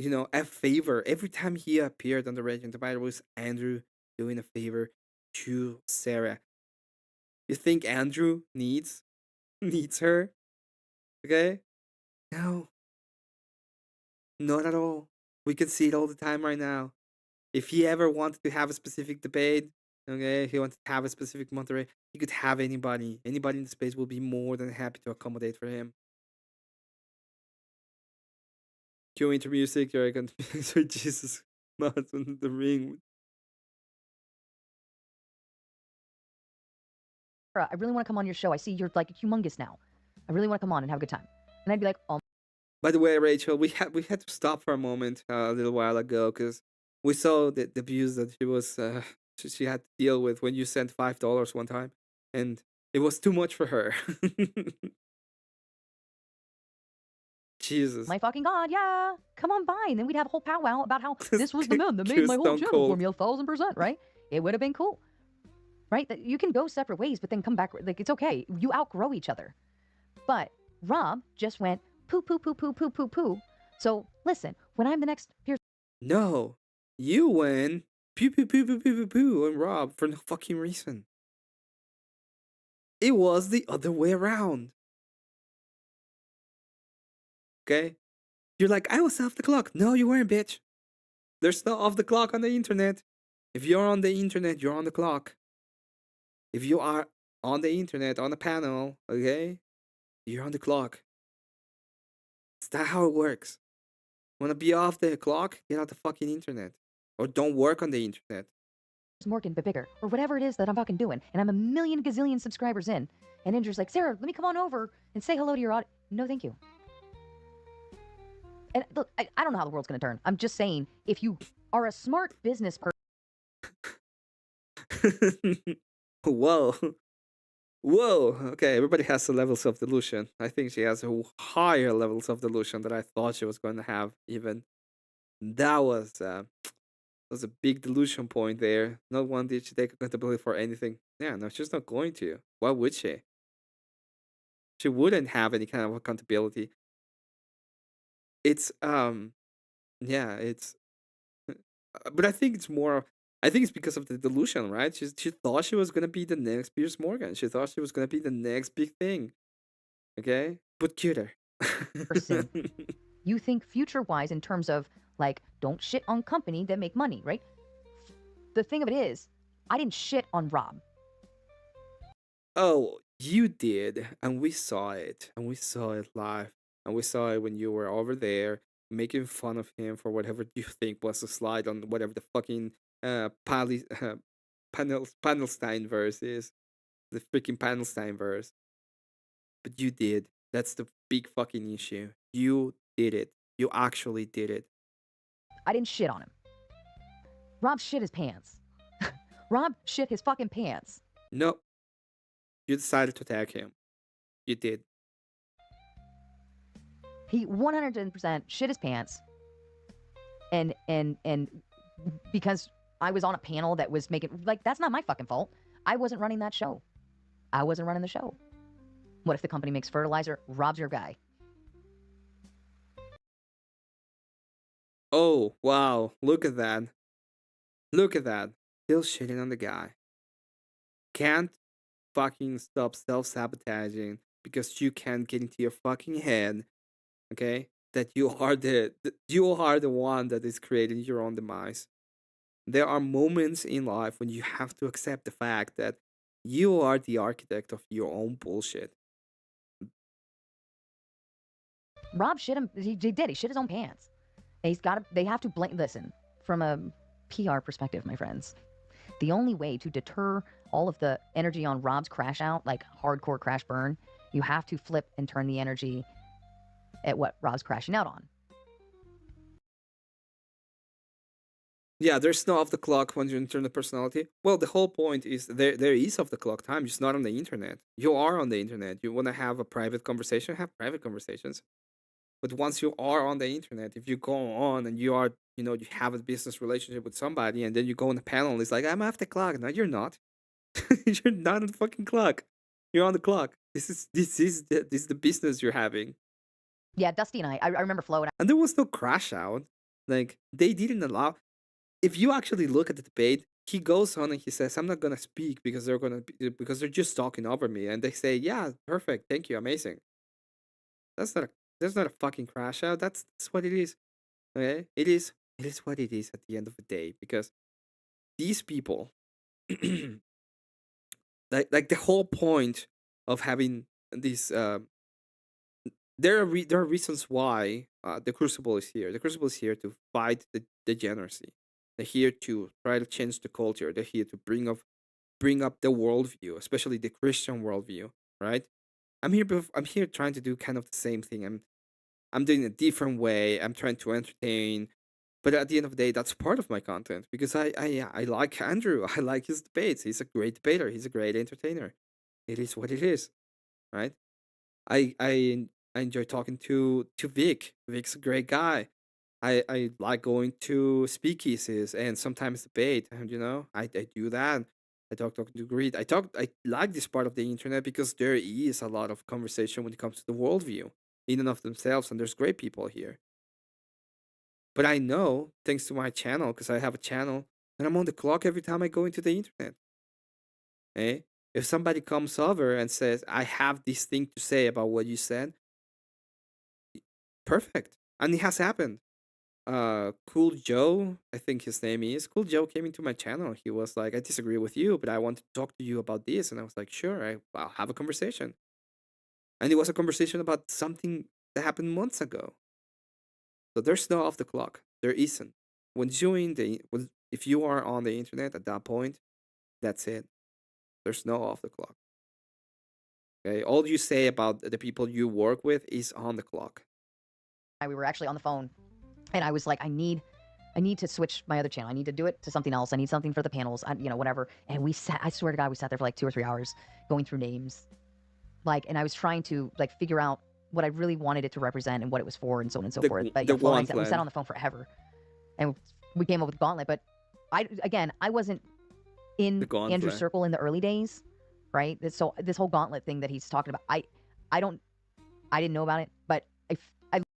Speaker 1: a favor. Every time he appeared on the Regent Divider, it was Andrew doing a favor to Sarah. You think Andrew needs her? Okay? No. Not at all. We can see it all the time right now. If he ever wanted to have a specific debate, okay, he wanted to have a specific Monterey, he could have anybody. Anybody in the space will be more than happy to accommodate for him. Cue into music, you're going to so Jesus mods on the ring.
Speaker 14: I really want to come on your show. I see you're like humongous now. I really want to come on and have a good time. And I'd be like, oh.
Speaker 1: By the way, Rachel, we had to stop for a moment a little while ago because we saw the views that she had to deal with when you sent $5 one time, and it was too much for her. Jesus.
Speaker 14: My fucking God, yeah. Come on by. And then we'd have a whole powwow about how this was the man that made my whole channel for me 1,000%, right? It would have been cool. Right? That you can go separate ways, but then come back. Like, it's okay. You outgrow each other. But Rob just went poo, poo, poo, poo, poo, poo, poo. So listen, when I'm the next Piers.
Speaker 1: No. You went poo, poo, poo, poo, poo, poo, poo on Rob for no fucking reason. It was the other way around. Okay? You're like, I was off the clock. No, you weren't, bitch. There's no off the clock on the internet. If you're on the internet, you're on the clock. If you are on the internet, on a panel, okay, you're on the clock. Is that how it works? Wanna be off the clock? Get out the fucking internet. Or don't work on the internet.
Speaker 14: Morgan, but bigger, or whatever it is that I'm fucking doing, and I'm a million gazillion subscribers in, and Andrew's like, Sarah, let me come on over and say hello to your audience. No, thank you. And look, I don't know how the world's gonna turn. I'm just saying, if you are a smart business person.
Speaker 1: Whoa. Whoa, okay, everybody has the levels of delusion. I think she has higher levels of delusion than I thought she was going to have, even. That was a big delusion point there. Not one did she take accountability for anything. Yeah, no, she's not going to. Why would she? She wouldn't have any kind of accountability. It's yeah, it's but I think it's more. I think it's because of the delusion, right? She thought she was gonna be the next Piers Morgan. She thought she was gonna be the next big thing. Okay, but cuter.
Speaker 14: person. You think future wise in terms of like, don't shit on company that make money, right? The thing of it is, I didn't shit on Rob.
Speaker 1: Oh, you did, and we saw it, and we saw it live, and we saw it when you were over there making fun of him for whatever you think was a slide on whatever the fucking Panelstein verse is, the freaking Panelstein verse. But you did. That's the big fucking issue. You did it. You actually did it.
Speaker 14: I didn't shit on him. Rob shit his pants. Rob shit his fucking pants.
Speaker 1: No, you decided to attack him. You did.
Speaker 14: He 110% shit his pants. And because I was on a panel that was making, like, that's not my fucking fault. I wasn't running that show. I wasn't running the show. What if the company makes fertilizer? Rob's your guy.
Speaker 1: Oh, wow. Look at that. Look at that. Still shitting on the guy. Can't fucking stop self-sabotaging because you can't get into your fucking head, okay? That you are the one that is creating your own demise. There are moments in life when you have to accept the fact that you are the architect of your own bullshit.
Speaker 14: Rob shit him. He did. He shit his own pants. And he's got to. They have to blame. Listen, from a PR perspective, my friends, the only way to deter all of the energy on Rob's crash out, like hardcore crash burn, you have to flip and turn the energy at what Rob's crashing out on.
Speaker 1: Yeah, there's no off the clock when you enter the personality. Well, the whole point is there is off the clock time, just not on the internet. You are on the internet. You want to have a private conversation, have private conversations. But once you are on the internet, if you go on and you are, you have a business relationship with somebody, and then you go on the panel, it's like, I'm off the clock. No, you're not. You're not on the fucking clock. You're on the clock. This is the business you're having.
Speaker 14: Yeah, Dusty and I remember Flo.
Speaker 1: And there was no crash out. Like, they didn't allow. If you actually look at the debate, he goes on and he says, I'm not gonna speak because they're just talking over me. And they say, yeah, perfect, thank you, amazing. That's not a fucking crash out. That's what it is. Okay? It is what it is at the end of the day, because these people like the whole point of having these there are reasons why the Crucible is here. The Crucible is here to fight the degeneracy. They're here to try to change the culture. They're here to bring up the worldview, especially the Christian worldview, right? I'm here trying to do kind of the same thing. I'm doing a different way. I'm trying to entertain, but at the end of the day, that's part of my content because I like Andrew. I like his debates. He's a great debater. He's a great entertainer. It is what it is, right? I enjoy talking to Vic. Vic's a great guy. I like going to speakeasies and sometimes debate. And I do that. I talking to Greed. I like this part of the internet because there is a lot of conversation when it comes to the worldview in and of themselves, and there's great people here. But I know, thanks to my channel, because I have a channel, and I'm on the clock every time I go into the internet. Eh? If somebody comes over and says, I have this thing to say about what you said, perfect. And it has happened. Cool Joe, I think his name is. Cool Joe came into my channel. He was like, I disagree with you, but I want to talk to you about this. And I was like, sure, I'll have a conversation. And it was a conversation about something that happened months ago. So there's no off the clock. There isn't. If you are on the internet at that point, that's it. There's no off the clock. Okay, all you say about the people you work with is on the clock.
Speaker 14: We were actually on the phone, and I was like, I need I need to switch my other channel. I need to do it to something else. I need something for the panels, you know, whatever. And we sat, I swear to God, we sat there for like 2 or 3 hours going through names. Like, and I was trying to like figure out what I really wanted it to represent and what it was for and so on and so forth. But yeah, Flo and I we sat on the phone forever and we came up with Gauntlet. But I wasn't in Andrew's circle in the early days, right? So this whole Gauntlet thing that he's talking about, I didn't know about it, but I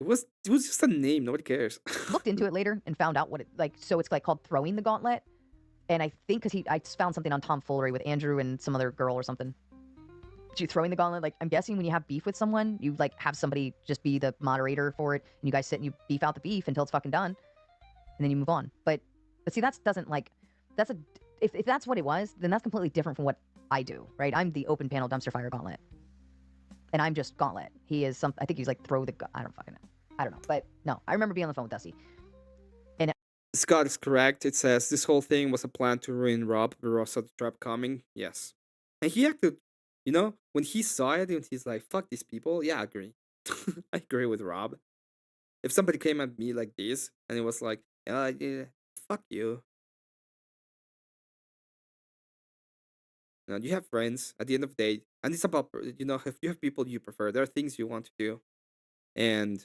Speaker 1: It was just a name. Nobody cares.
Speaker 14: looked into it later and found out what it like. So it's like called Throwing the Gauntlet, and I think because I found something on tomfoolery with Andrew and some other girl or something. You throwing the gauntlet, like I'm guessing when you have beef with someone, you like have somebody just be the moderator for it, and you guys sit and you beef out the beef until it's fucking done, and then you move on. But see, that doesn't like if that's what it was, then that's completely different from what I do, right? I'm the open panel dumpster fire Gauntlet, and I'm just Gauntlet. He is I think he's like throw the. I don't fucking know. I don't know, but no, I remember being on the phone with Dusty. And
Speaker 1: Scott is correct. It says this whole thing was a plan to ruin Rob, but Rob saw the trap coming. Yes, and he acted. You know, when he saw it, and he's like, "Fuck these people." Yeah, I agree. I agree with Rob. If somebody came at me like this, and it was like, yeah, fuck you." You know, you have friends at the end of the day, and it's about, you know, if you have people you prefer, there are things you want to do, and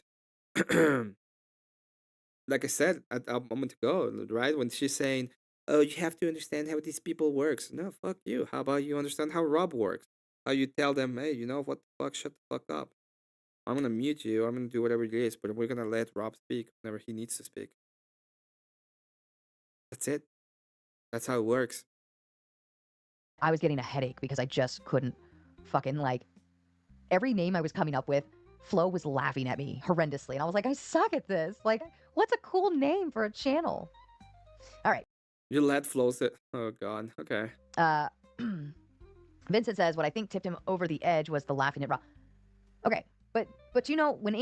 Speaker 1: like I said a moment ago, right when she's saying, "Oh, you have to understand how these people works." No, fuck you. How about you understand how Rob works? How you tell them, "Hey, you know what the fuck? Shut the fuck up. I'm gonna mute you. I'm gonna do whatever it is, but we're gonna let Rob speak whenever he needs to speak." That's it. That's how it works.
Speaker 14: I was getting a headache because I just couldn't fucking like every name I was coming up with. Flo was laughing at me horrendously, and I was like, I suck at this. Like, what's a cool name for a channel? All right.
Speaker 1: You let Flo say, oh god, okay.
Speaker 14: Vincent says what I think tipped him over the edge was the laughing at Rob. Okay, but you know when.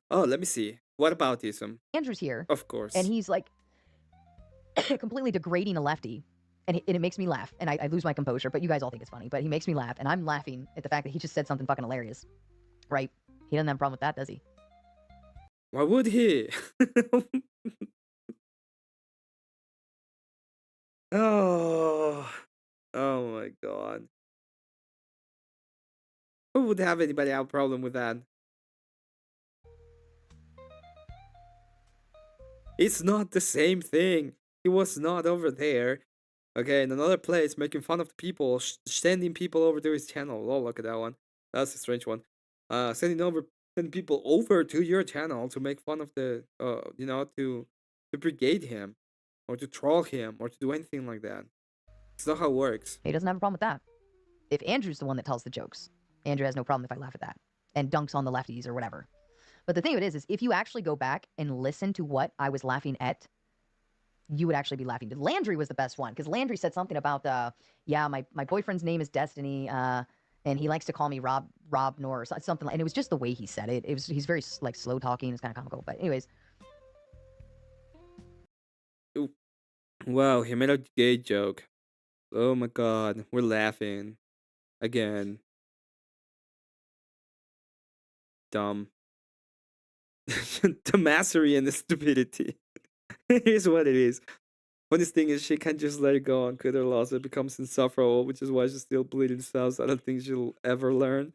Speaker 1: Oh, let me see. What about ism?
Speaker 14: Andrew's here,
Speaker 1: of course,
Speaker 14: and he's like completely degrading a lefty, and it makes me laugh, and I lose my composure. But you guys all think it's funny, but he makes me laugh, and I'm laughing at the fact that he just said something fucking hilarious, right? He doesn't have a problem with that, does he?
Speaker 1: Why would he? Oh my god. Who would have anybody have a problem with that? It's not the same thing. He was not over there. Okay, in another place, making fun of the people, sending people over to his channel. Oh, look at that one. That's a strange one. Sending people over to your channel to make fun of the, you know, to brigade him, or to troll him, or to do anything like that. It's not how it works.
Speaker 14: He doesn't have a problem with that. If Andrew's the one that tells the jokes, Andrew has no problem if I laugh at that and dunks on the lefties or whatever. But the thing of it is if you actually go back and listen to what I was laughing at, you would actually be laughing. Landry was the best one because Landry said something about, yeah, my boyfriend's name is Destiny, and he likes to call me Rob Norris, something like. And it was just the way he said it. He's very like slow talking. It's kind of comical. But anyways.
Speaker 1: Ooh. Wow, he made a gay joke. Oh my god, we're laughing again. Dumb. The mastery and the stupidity. Here's what it is. Funniest thing is she can't just let it go on quit her loss. It becomes insufferable, which is why she's still bleeding cells. I don't think she'll ever learn.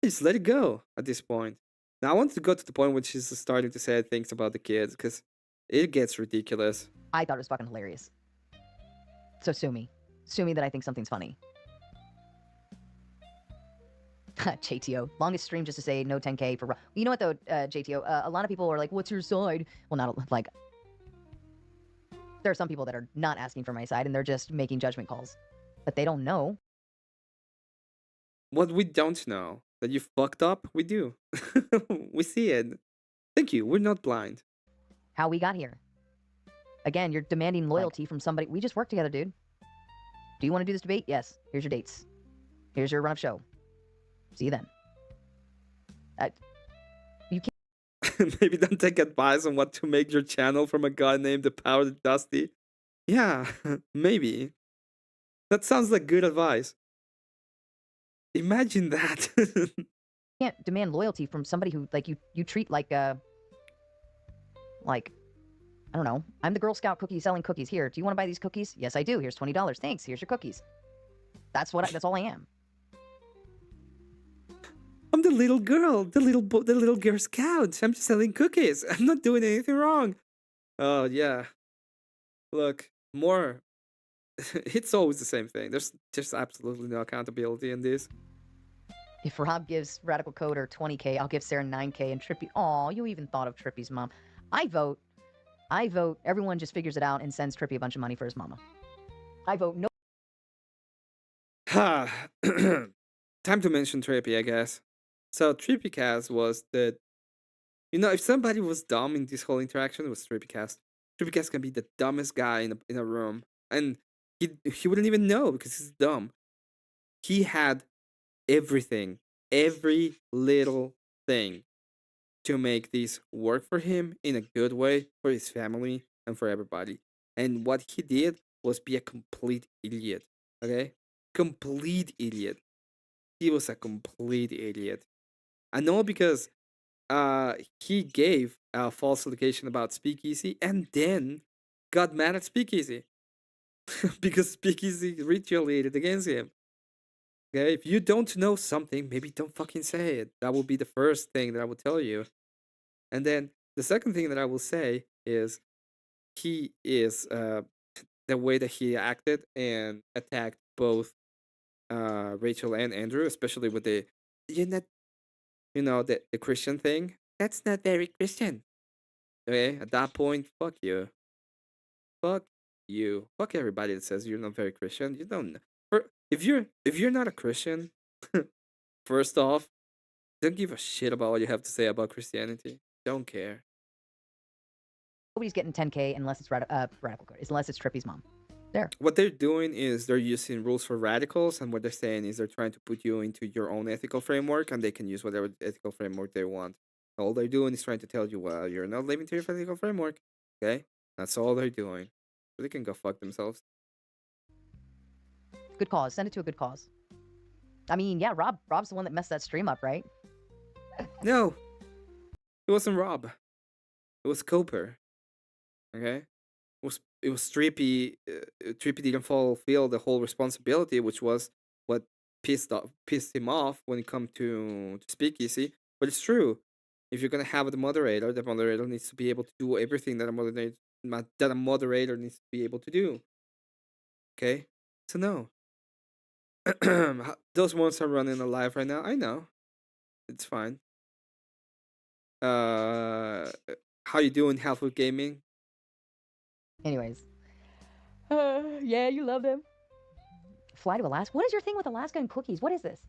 Speaker 1: Just let it go at this point. Now I want to go to the point when she's starting to say things about the kids, because it gets ridiculous.
Speaker 14: I thought it was fucking hilarious. So sue me. Sue me that I think something's funny. JTO. Longest stream just to say no 10K for... You know what, though, JTO? A lot of people are like, what's your side? Well, not like... There are some people that are not asking for my side, and they're just making judgment calls. But they don't know.
Speaker 1: What we don't know, that you fucked up, we do. We see it. Thank you. We're not blind.
Speaker 14: How we got here. Again, you're demanding loyalty from somebody. We just work together, dude. Do you want to do this debate? Yes. Here's your dates. Here's your run-up show. See you then. You can't.
Speaker 1: Maybe don't take advice on what to make your channel from a guy named The Power Dusty. Yeah, maybe. That sounds like good advice. Imagine that.
Speaker 14: can't demand loyalty from somebody who like you treat like I don't know. I'm the Girl Scout cookie selling cookies. Here, do you want to buy these cookies? Yes, I do. Here's $20. Thanks. Here's your cookies. That's that's all I am.
Speaker 1: I'm the little girl, the little Girl Scout. I'm just selling cookies. I'm not doing anything wrong. Oh yeah. Look, more. It's always the same thing. There's just absolutely no accountability in this.
Speaker 14: If Rob gives Radical Coder 20K, I'll give Sarah 9K and Trippy. Oh, you even thought of Trippy's mom. I vote. Everyone just figures it out and sends Trippy a bunch of money for his mama. I vote no.
Speaker 1: Time to mention Trippy, I guess. So TrippyCast was the, if somebody was dumb in this whole interaction, it was TrippyCast. TrippyCast can be the dumbest guy in a room, and he wouldn't even know because he's dumb. He had everything, every little thing, to make this work for him in a good way for his family and for everybody. And what he did was be a complete idiot. Okay, complete idiot. He was a complete idiot. I know because he gave a false allegation about Speakeasy and then got mad at Speakeasy because Speakeasy retaliated against him. Okay, if you don't know something, maybe don't fucking say it. That will be the first thing that I will tell you. And then the second thing that I will say is the way that he acted and attacked both Rachel and Andrew, especially with the the Christian thing. That's not very Christian. Okay, at that point, fuck you. Fuck you. Fuck everybody that says you're not very Christian. You don't. If you're not a Christian, first off, don't give a shit about what you have to say about Christianity. Don't care.
Speaker 14: Nobody's getting 10K unless it's Radical Code, unless it's Trippy's mom. There.
Speaker 1: What they're doing is they're using rules for radicals, and what they're saying is they're trying to put you into your own ethical framework, and they can use whatever ethical framework they want. All they're doing is trying to tell you, well, you're not living to your ethical framework. Okay? That's all they're doing. So they can go fuck themselves.
Speaker 14: Good cause. Send it to a good cause. I mean, yeah, Rob's the one that messed that stream up, right?
Speaker 1: No. It wasn't Rob. It was Coper. Okay? It was Trippy. Trippy didn't fulfill the whole responsibility, which was what pissed him off when it comes to Speakeasy. But it's true. If you're gonna have the moderator needs to be able to do everything that a moderator needs to be able to do. Okay, so no. Those ones are running alive right now. I know, it's fine. How you doing, Health with Gaming?
Speaker 14: Anyways. Yeah, you love them. Fly to Alaska. What is your thing with Alaska and cookies? What is this?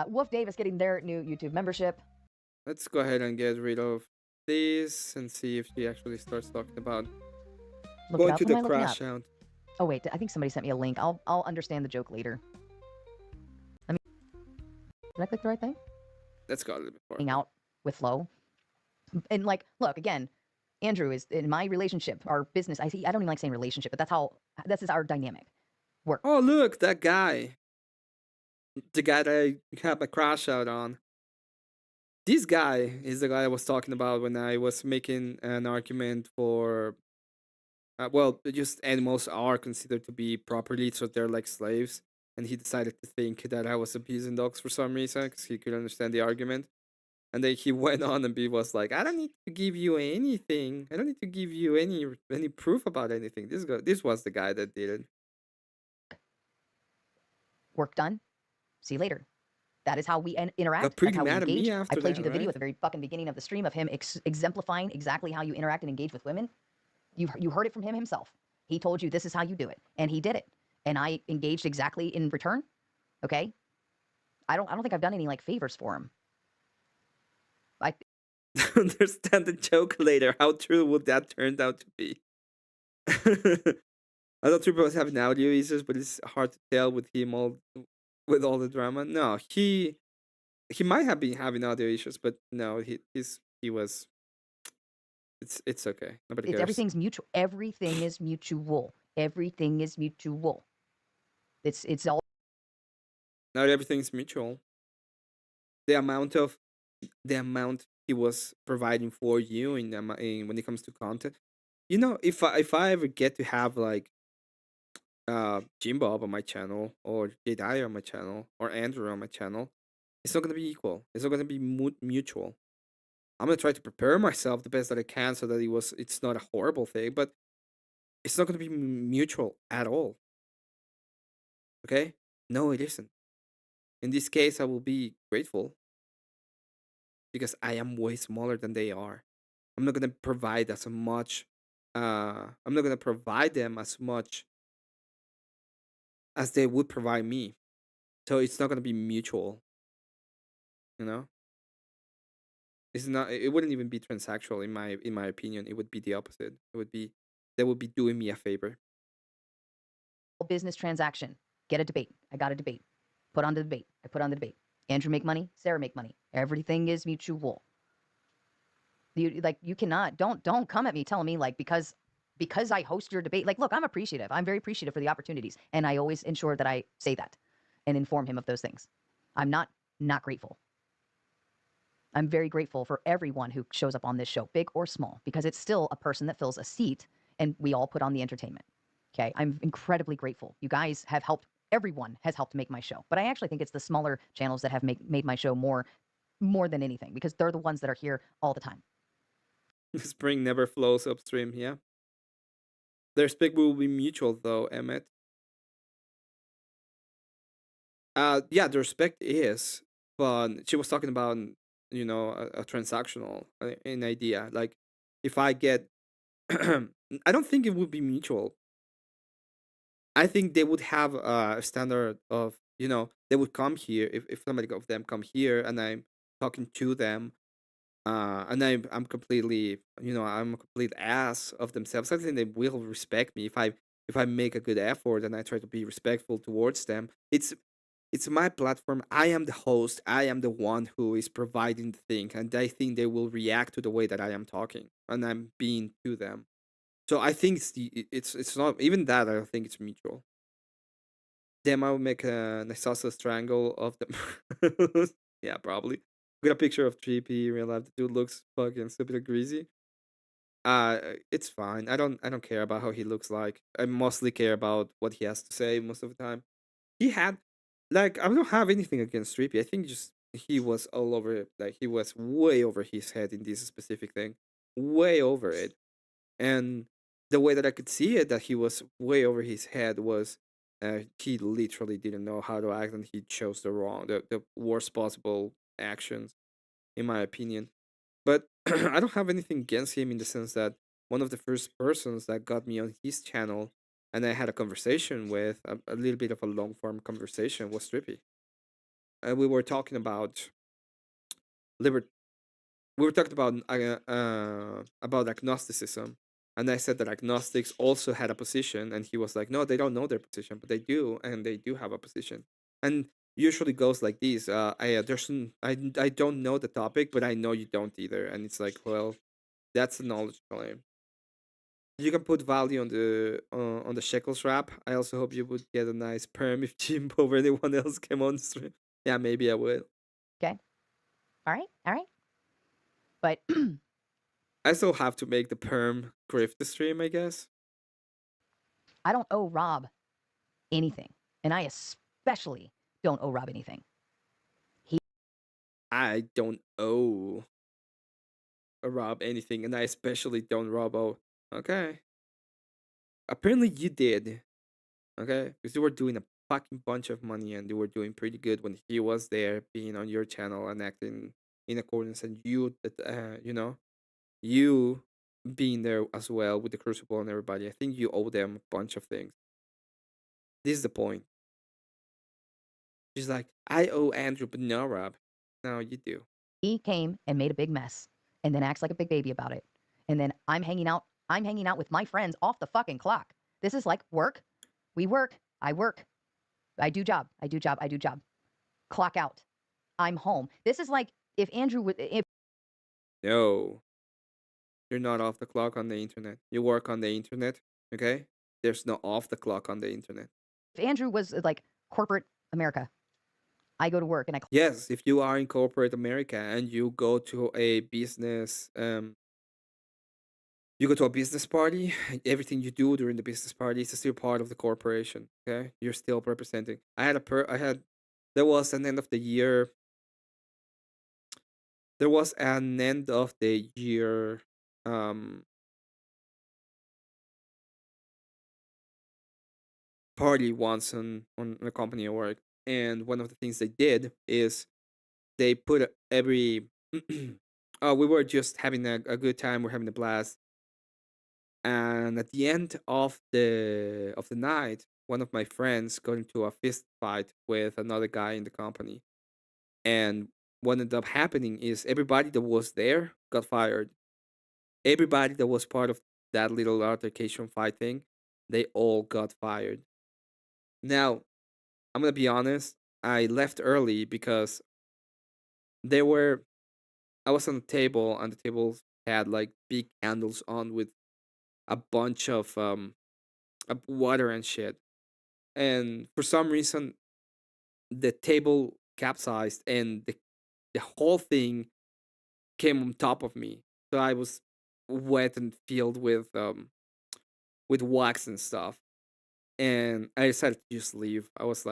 Speaker 14: Wolf Davis getting their new YouTube membership.
Speaker 1: Let's go ahead and get rid of this and see if she actually starts talking about going to the crash out.
Speaker 14: Oh wait, I think somebody sent me a link. I'll understand the joke later. Did I click the right thing?
Speaker 1: Let's go a little bit more.
Speaker 14: Hang out with Flo. And like, look, again, Andrew is in my relationship, our business. I don't even like saying relationship, but this is our dynamic. Work.
Speaker 1: Oh, look, that guy. The guy that I had my crash out on. This guy is the guy I was talking about when I was making an argument for, just animals are considered to be property, so they're like slaves. And he decided to think that I was abusing dogs for some reason because he could understand the argument. And then he went on and was like, I don't need to give you anything. I don't need to give you any proof about anything. This was the guy that did it.
Speaker 14: Work done. See you later. That is how we interact.
Speaker 1: Pretty
Speaker 14: That's how
Speaker 1: mad
Speaker 14: we
Speaker 1: at me
Speaker 14: engage.
Speaker 1: after
Speaker 14: I played
Speaker 1: that,
Speaker 14: you the video
Speaker 1: right?
Speaker 14: at the very fucking beginning of the stream of him exemplifying exactly how you interact and engage with women. You heard it from him himself. He told you this is how you do it, and he did it. And I engaged exactly in return. Okay. I don't think I've done any like favors for him. I
Speaker 1: understand the joke later. How true would that turn out to be? I know Triple was having audio issues, but it's hard to tell with him with all the drama. No, he might have been having audio issues, but no, he was. It's okay. Nobody cares.
Speaker 14: Everything's mutual. Everything is mutual. Everything is mutual. It's all.
Speaker 1: Not everything's mutual. the amount he was providing for you when it comes to content. You know, if I ever get to have like Jim Bob on my channel or Jedi on my channel or Andrew on my channel, it's not gonna be equal. It's not gonna be mutual. I'm gonna try to prepare myself the best that I can so that it's not a horrible thing, but it's not gonna be mutual at all. Okay? No, it isn't. In this case, I will be grateful because I am way smaller than they are. I'm not gonna provide as much. I'm not gonna provide them as much as they would provide me. So it's not gonna be mutual. You know, it's not. It wouldn't even be transactional in my opinion. It would be the opposite. It would be they would be doing me a favor.
Speaker 14: Business transaction. Get a debate. I got a debate. Put on the debate. I put on the debate. Andrew make money. Sarah make money. Everything is mutual. You cannot. Don't come at me telling me like because I host your debate. Like, look, I'm appreciative. I'm very appreciative for the opportunities, and I always ensure that I say that and inform him of those things. I'm not grateful. I'm very grateful for everyone who shows up on this show, big or small, because it's still a person that fills a seat, and we all put on the entertainment. Okay, I'm incredibly grateful. You guys have helped. Everyone has helped make my show, but I actually think it's the smaller channels that have made my show more than anything because they're the ones that are here all the time.
Speaker 1: Spring never flows upstream. Yeah, their respect will be mutual, though, Emmet. Yeah, the respect is, but she was talking about a transactional an idea. Like, if I get, I don't think it would be mutual. I think they would have a standard of they would come here if somebody of them come here and I'm talking to them and I'm completely I'm a complete ass of themselves. I think they will respect me if I make a good effort and I try to be respectful towards them. It's my platform. I am the host. I am the one who is providing the thing, and I think they will react to the way that I am talking and I'm being to them. So I think it's not even that. I don't think it's mutual. Damn, I would make an isosceles triangle of them. Yeah, probably. We got a picture of 3P in real life. The dude looks fucking stupid and greasy. It's fine. I don't care about how he looks like. I mostly care about what he has to say most of the time. He had like I don't have anything against 3P. I think just he was all over it. Like he was way over his head in this specific thing. Way over it. And the way that I could see it, that he was way over his head, was he literally didn't know how to act, and he chose the worst possible actions, in my opinion. But I don't have anything against him in the sense that one of the first persons that got me on his channel and I had a conversation with, a little bit of a long form conversation, was Trippy. And we were talking about liber- we were talking about agnosticism, and I said that agnostics also had a position, and he was like, "No, they don't know their position, but they do, and they do have a position." And usually goes like this: I don't know the topic, but I know you don't either, and it's like, well, that's a knowledge claim. You can put value on the shekels wrap. I also hope you would get a nice perm if Jimbo or anyone else came on stream. Yeah, maybe I will.
Speaker 14: Okay. All right. But
Speaker 1: I still have to make the perm grift the stream, I guess.
Speaker 14: I don't owe Rob anything, and I especially don't owe Rob anything.
Speaker 1: I don't owe Rob anything, and I especially don't rob. Okay. Apparently you did. Okay, because you were doing a fucking bunch of money, and you were doing pretty good when he was there, being on your channel and acting in accordance, and you being there as well with the Crucible and everybody. I think you owe them a bunch of things. This is the point. She's like, I owe Andrew, but no, Rob. No, you do.
Speaker 14: He came and made a big mess and then acts like a big baby about it. And then I'm hanging out with my friends off the fucking clock. This is like work. We work. I work. I do job. Clock out. I'm home. This is like if Andrew would
Speaker 1: No. You're not off the clock on the internet. You work on the internet, okay? There's no off the clock on the internet.
Speaker 14: if Andrew was like corporate America, I go to work and
Speaker 1: Yes, if you are in corporate America and you go to a business, you go to a business party, everything you do during the business party is still part of the corporation. Okay, you're still representing. There was an end of the year. There was an end of the year. Party once on a company I work, and one of the things they did is they put every we were just having a good time, we're having a blast, and at the end of the night, one of my friends got into a fist fight with another guy in the company, and what ended up happening is everybody that was there got fired. Everybody that was part of that little altercation fight thing, they all got fired. Now, I'm gonna be honest. I left early because there were. I was on a table, and the tables had like big candles on with a bunch of water and shit. And for some reason, the table capsized, and the whole thing came on top of me. So I was wet and filled with wax and stuff. And I decided to just leave. I was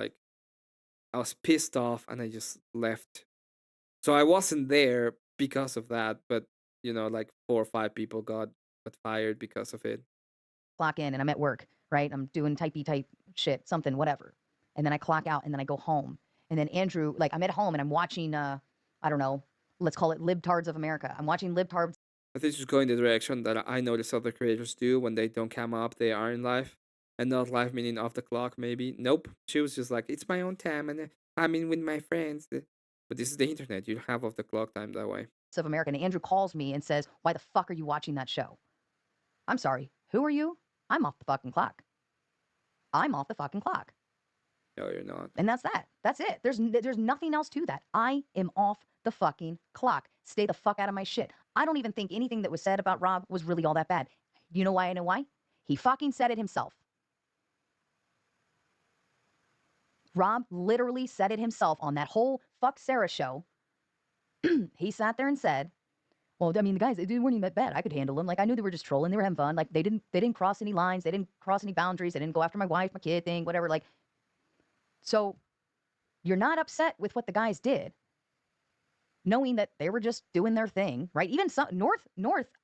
Speaker 1: pissed off, and I just left. So I wasn't there because of that, but like 4 or 5 people got fired because of it.
Speaker 14: clock in and I'm at work, right? I'm doing typey type shit, something, whatever. And then I clock out and then I go home. And then Andrew, like I'm at home and I'm watching, I don't know, let's call it Libtards of America. I'm watching Libtards.
Speaker 1: I think just going the direction that I notice other creators do when they don't come up, they are in live. And not live meaning off the clock, maybe. Nope. She was just like, it's my own time and I'm in with my friends. But this is the internet. You don't have off the clock time that way.
Speaker 14: Of America. And Andrew calls me and says, why the fuck are you watching that show? I'm sorry. Who are you? I'm off the fucking clock. I'm off the fucking clock.
Speaker 1: No, you're not.
Speaker 14: And that's that. That's it. There's nothing else to that. I am off the fucking clock. Stay the fuck out of my shit. I don't even think anything that was said about Rob was really all that bad. You know why I know why? He fucking said it himself. Rob literally said it himself on that whole Fuck Sarah show. He sat there and said, well, I mean, the guys, they weren't even that bad. I could handle them. Like, I knew they were just trolling. They were having fun. Like, they didn't cross any lines. They didn't cross any boundaries. They didn't go after my wife, my kid thing, whatever. Like, so you're not upset with what the guys did, knowing that they were just doing their thing, right? Even some, North,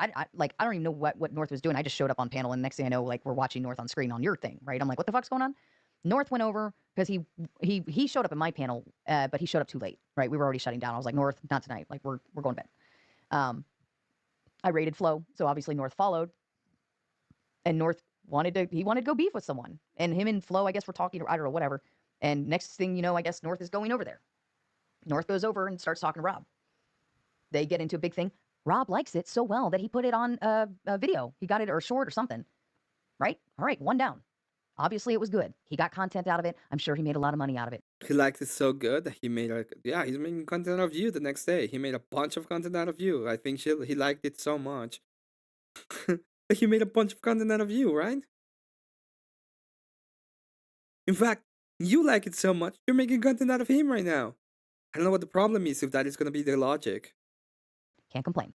Speaker 14: I don't even know what North was doing. I just showed up on panel, and next thing I know, like, we're watching North on screen on your thing, right? I'm like, what the fuck's going on? North went over because he showed up in my panel, but he showed up too late, right? We were already shutting down. I was like, North, not tonight. Like, we're going to bed. I raided Flo, so obviously North followed, and North wanted to go beef with someone, and him and Flo, I guess, were talking, or I don't know, whatever. And next thing you know, I guess North is going over there. North goes over and starts talking to Rob. They get into a big thing. Rob likes it so well that he put it on a video. He got it, or short or something, right? All right, one down. Obviously, it was good. He got content out of it. I'm sure he made a lot of money out of it.
Speaker 1: He liked it so good that he made he's making content out of you the next day. He made a bunch of content out of you. I think he liked it so much. He made a bunch of content out of you, right? In fact, you like it so much, you're making content out of him right now. I don't know what the problem is, if that is going to be the logic.
Speaker 14: Can't complain.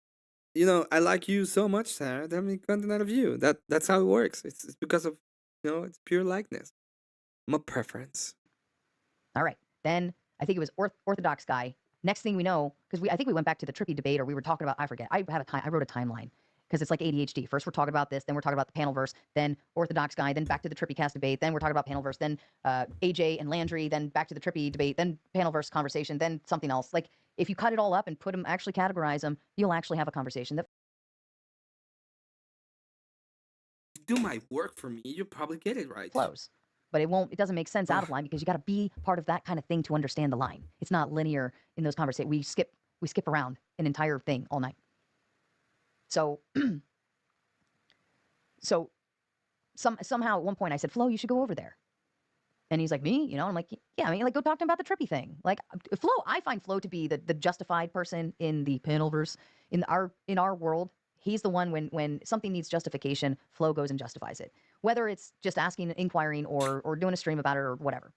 Speaker 1: I like you so much, Sarah, that I'm making content out of you. That's how it works. It's because of, it's pure likeness. My preference.
Speaker 14: All right. Then I think it was Orthodox guy. Next thing we know, because I think we went back to the Trippy debate, or we were talking about, I forget. I wrote a timeline because it's like ADHD. First we're talking about this, then we're talking about the Panelverse, then Orthodox guy, then back to the Trippy cast debate, then we're talking about Panelverse, then AJ and Landry, then back to the Trippy debate, then Panelverse conversation, then something else. Like, if you cut it all up and put them, actually categorize them, you'll actually have a conversation that
Speaker 1: Do my work for me, you'll probably get it right.
Speaker 14: flows. But it doesn't make sense out of line, because you got to be part of that kind of thing to understand the line. It's not linear in those conversations. We skip around an entire thing all night. So somehow at one point I said, Flo, you should go over there. And he's like, me? I'm like, yeah, I mean, like, go talk to him about the Trippy thing. Like, Flo, I find Flo to be the justified person in the Panelverse. In our world, he's the one when something needs justification, Flo goes and justifies it. Whether it's just asking, inquiring, or doing a stream about it or whatever.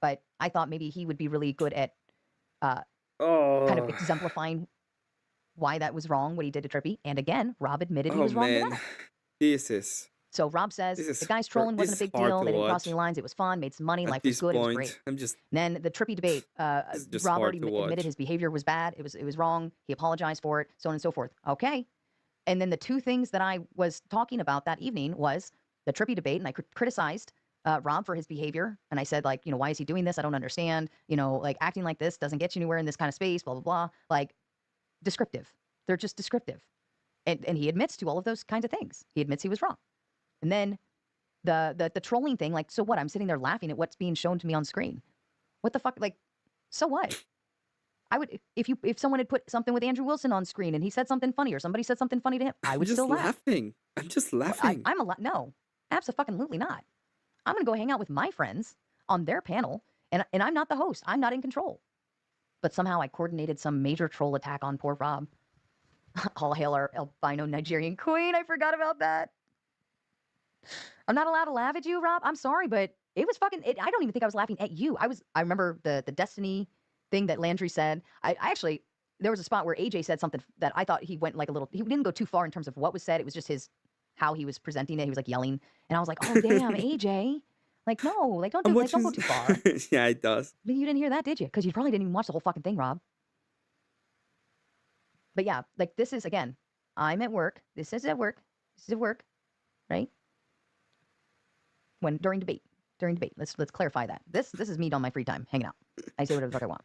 Speaker 14: But I thought maybe he would be really good at kind of
Speaker 1: Oh,
Speaker 14: exemplifying why that was wrong, what he did to Trippy. And again, Rob admitted he
Speaker 1: oh
Speaker 14: was wrong to
Speaker 1: man,
Speaker 14: that.
Speaker 1: this is
Speaker 14: So Rob says
Speaker 1: this
Speaker 14: the
Speaker 1: is
Speaker 14: guys trolling
Speaker 1: this
Speaker 14: wasn't a
Speaker 1: is
Speaker 14: big
Speaker 1: hard
Speaker 14: deal.
Speaker 1: to
Speaker 14: They didn't cross any
Speaker 1: watch.
Speaker 14: lines. It was fun, made some money,
Speaker 1: At
Speaker 14: life was
Speaker 1: this
Speaker 14: good, it was
Speaker 1: point,
Speaker 14: great.
Speaker 1: I'm just
Speaker 14: Then the Trippy debate,
Speaker 1: this is just
Speaker 14: Rob
Speaker 1: hard
Speaker 14: already
Speaker 1: to
Speaker 14: admitted
Speaker 1: watch.
Speaker 14: his behavior was bad. It was wrong. He apologized for it, so on and so forth. Okay. And then the two things that I was talking about that evening was the Trippy debate, and I criticized Rob for his behavior. And I said, like, you know, why is he doing this? I don't understand. You know, like acting like this doesn't get you anywhere in this kind of space, blah, blah, blah. Like descriptive. They're just descriptive. And he admits to all of those kinds of things. He admits he was wrong. And then the trolling thing, like, so what? I'm sitting there laughing at what's being shown to me on screen. What the fuck? Like, so what? I would if someone had put something with Andrew Wilson on screen and he said something funny or somebody said something funny to him, I
Speaker 1: I'm
Speaker 14: would
Speaker 1: just
Speaker 14: still laugh.
Speaker 1: laughing. I'm just laughing.
Speaker 14: I'm a lot. No, absolutely not. I'm gonna go hang out with my friends on their panel, and I'm not the host. I'm not in control. But somehow I coordinated some major troll attack on poor Rob. All hail our albino Nigerian queen. I forgot about that. I'm not allowed to laugh at you, Rob. I'm sorry, but it was fucking. I don't even think I was laughing at you. I remember the Destiny thing that Landry said. I actually, there was a spot where AJ said something that I thought he went like a little. He didn't go too far in terms of what was said. It was just how he was presenting it. He was like yelling, and I was like, oh damn, AJ. Like no, like don't go too far.
Speaker 1: Yeah, it does.
Speaker 14: But you didn't hear that, did you? Because you probably didn't even watch the whole fucking thing, Rob. But yeah, like this is again, I'm at work. This is at work. This is at work, right? During debate. Let's clarify that. This is me on my free time, hanging out. I say whatever the fuck I want.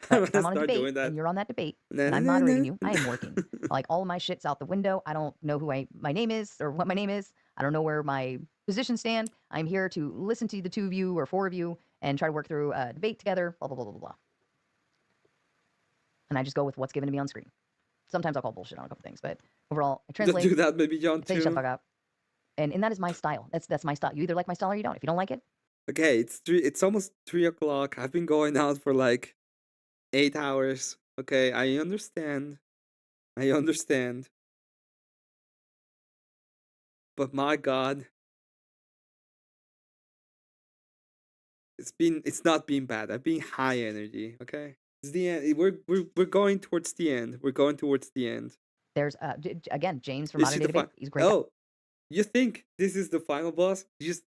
Speaker 14: But if I'm on a debate and you're on that debate and I'm moderating you, I am working. Like all of my shit's out the window. I don't know who my name is or what my name is. I don't know where my positions stand. I'm here to listen to the two of you or four of you and try to work through a debate together, blah, blah, blah, blah, blah. And I just go with what's given to me on screen. Sometimes I'll call bullshit on a couple things, but overall, I translate.
Speaker 1: Do that, maybe John
Speaker 14: say shut the
Speaker 1: too.
Speaker 14: fuck up. And that is my style. That's my style. You either like my style or you don't. If you don't like it,
Speaker 1: Okay, it's almost 3 o'clock. I've been going out for like 8 hours. Okay, I understand. But my God, it's not been bad. I've been high energy. Okay, it's the end. We're going towards the end. We're going towards the end.
Speaker 14: there's again James from
Speaker 1: This
Speaker 14: Modern
Speaker 1: is
Speaker 14: Day
Speaker 1: the
Speaker 14: Debate. He's a great.
Speaker 1: Oh, you think this is the final boss? Just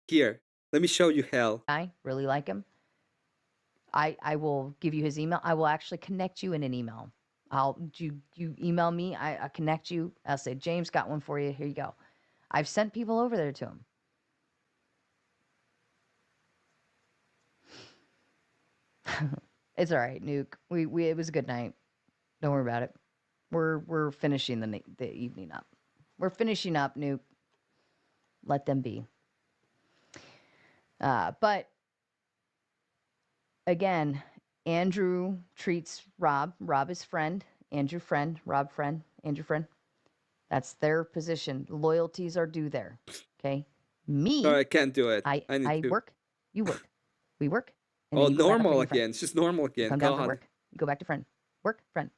Speaker 1: here. Let me show you hell.
Speaker 14: I really like him. I will give you his email. I will actually connect you in an email. You email me. I connect you. I'll say James got one for you. Here you go. I've sent people over there to him. It's all right, Nuke. We it was a good night. Don't worry about it. We're finishing the evening up. We're finishing up, Nuke. Let them be. But again, Andrew treats Rob. Rob is friend. Andrew friend. Rob friend. Andrew friend. That's their position. Loyalties are due there. Okay. Me.
Speaker 1: No, I can't do it.
Speaker 14: I
Speaker 1: need to.
Speaker 14: work. You work. We work. And
Speaker 1: Oh,
Speaker 14: then you go back up to
Speaker 1: normal
Speaker 14: being a friend.
Speaker 1: again. It's just normal
Speaker 14: You
Speaker 1: again.
Speaker 14: come down from
Speaker 1: God.
Speaker 14: work. You go back to friend. Work, friend.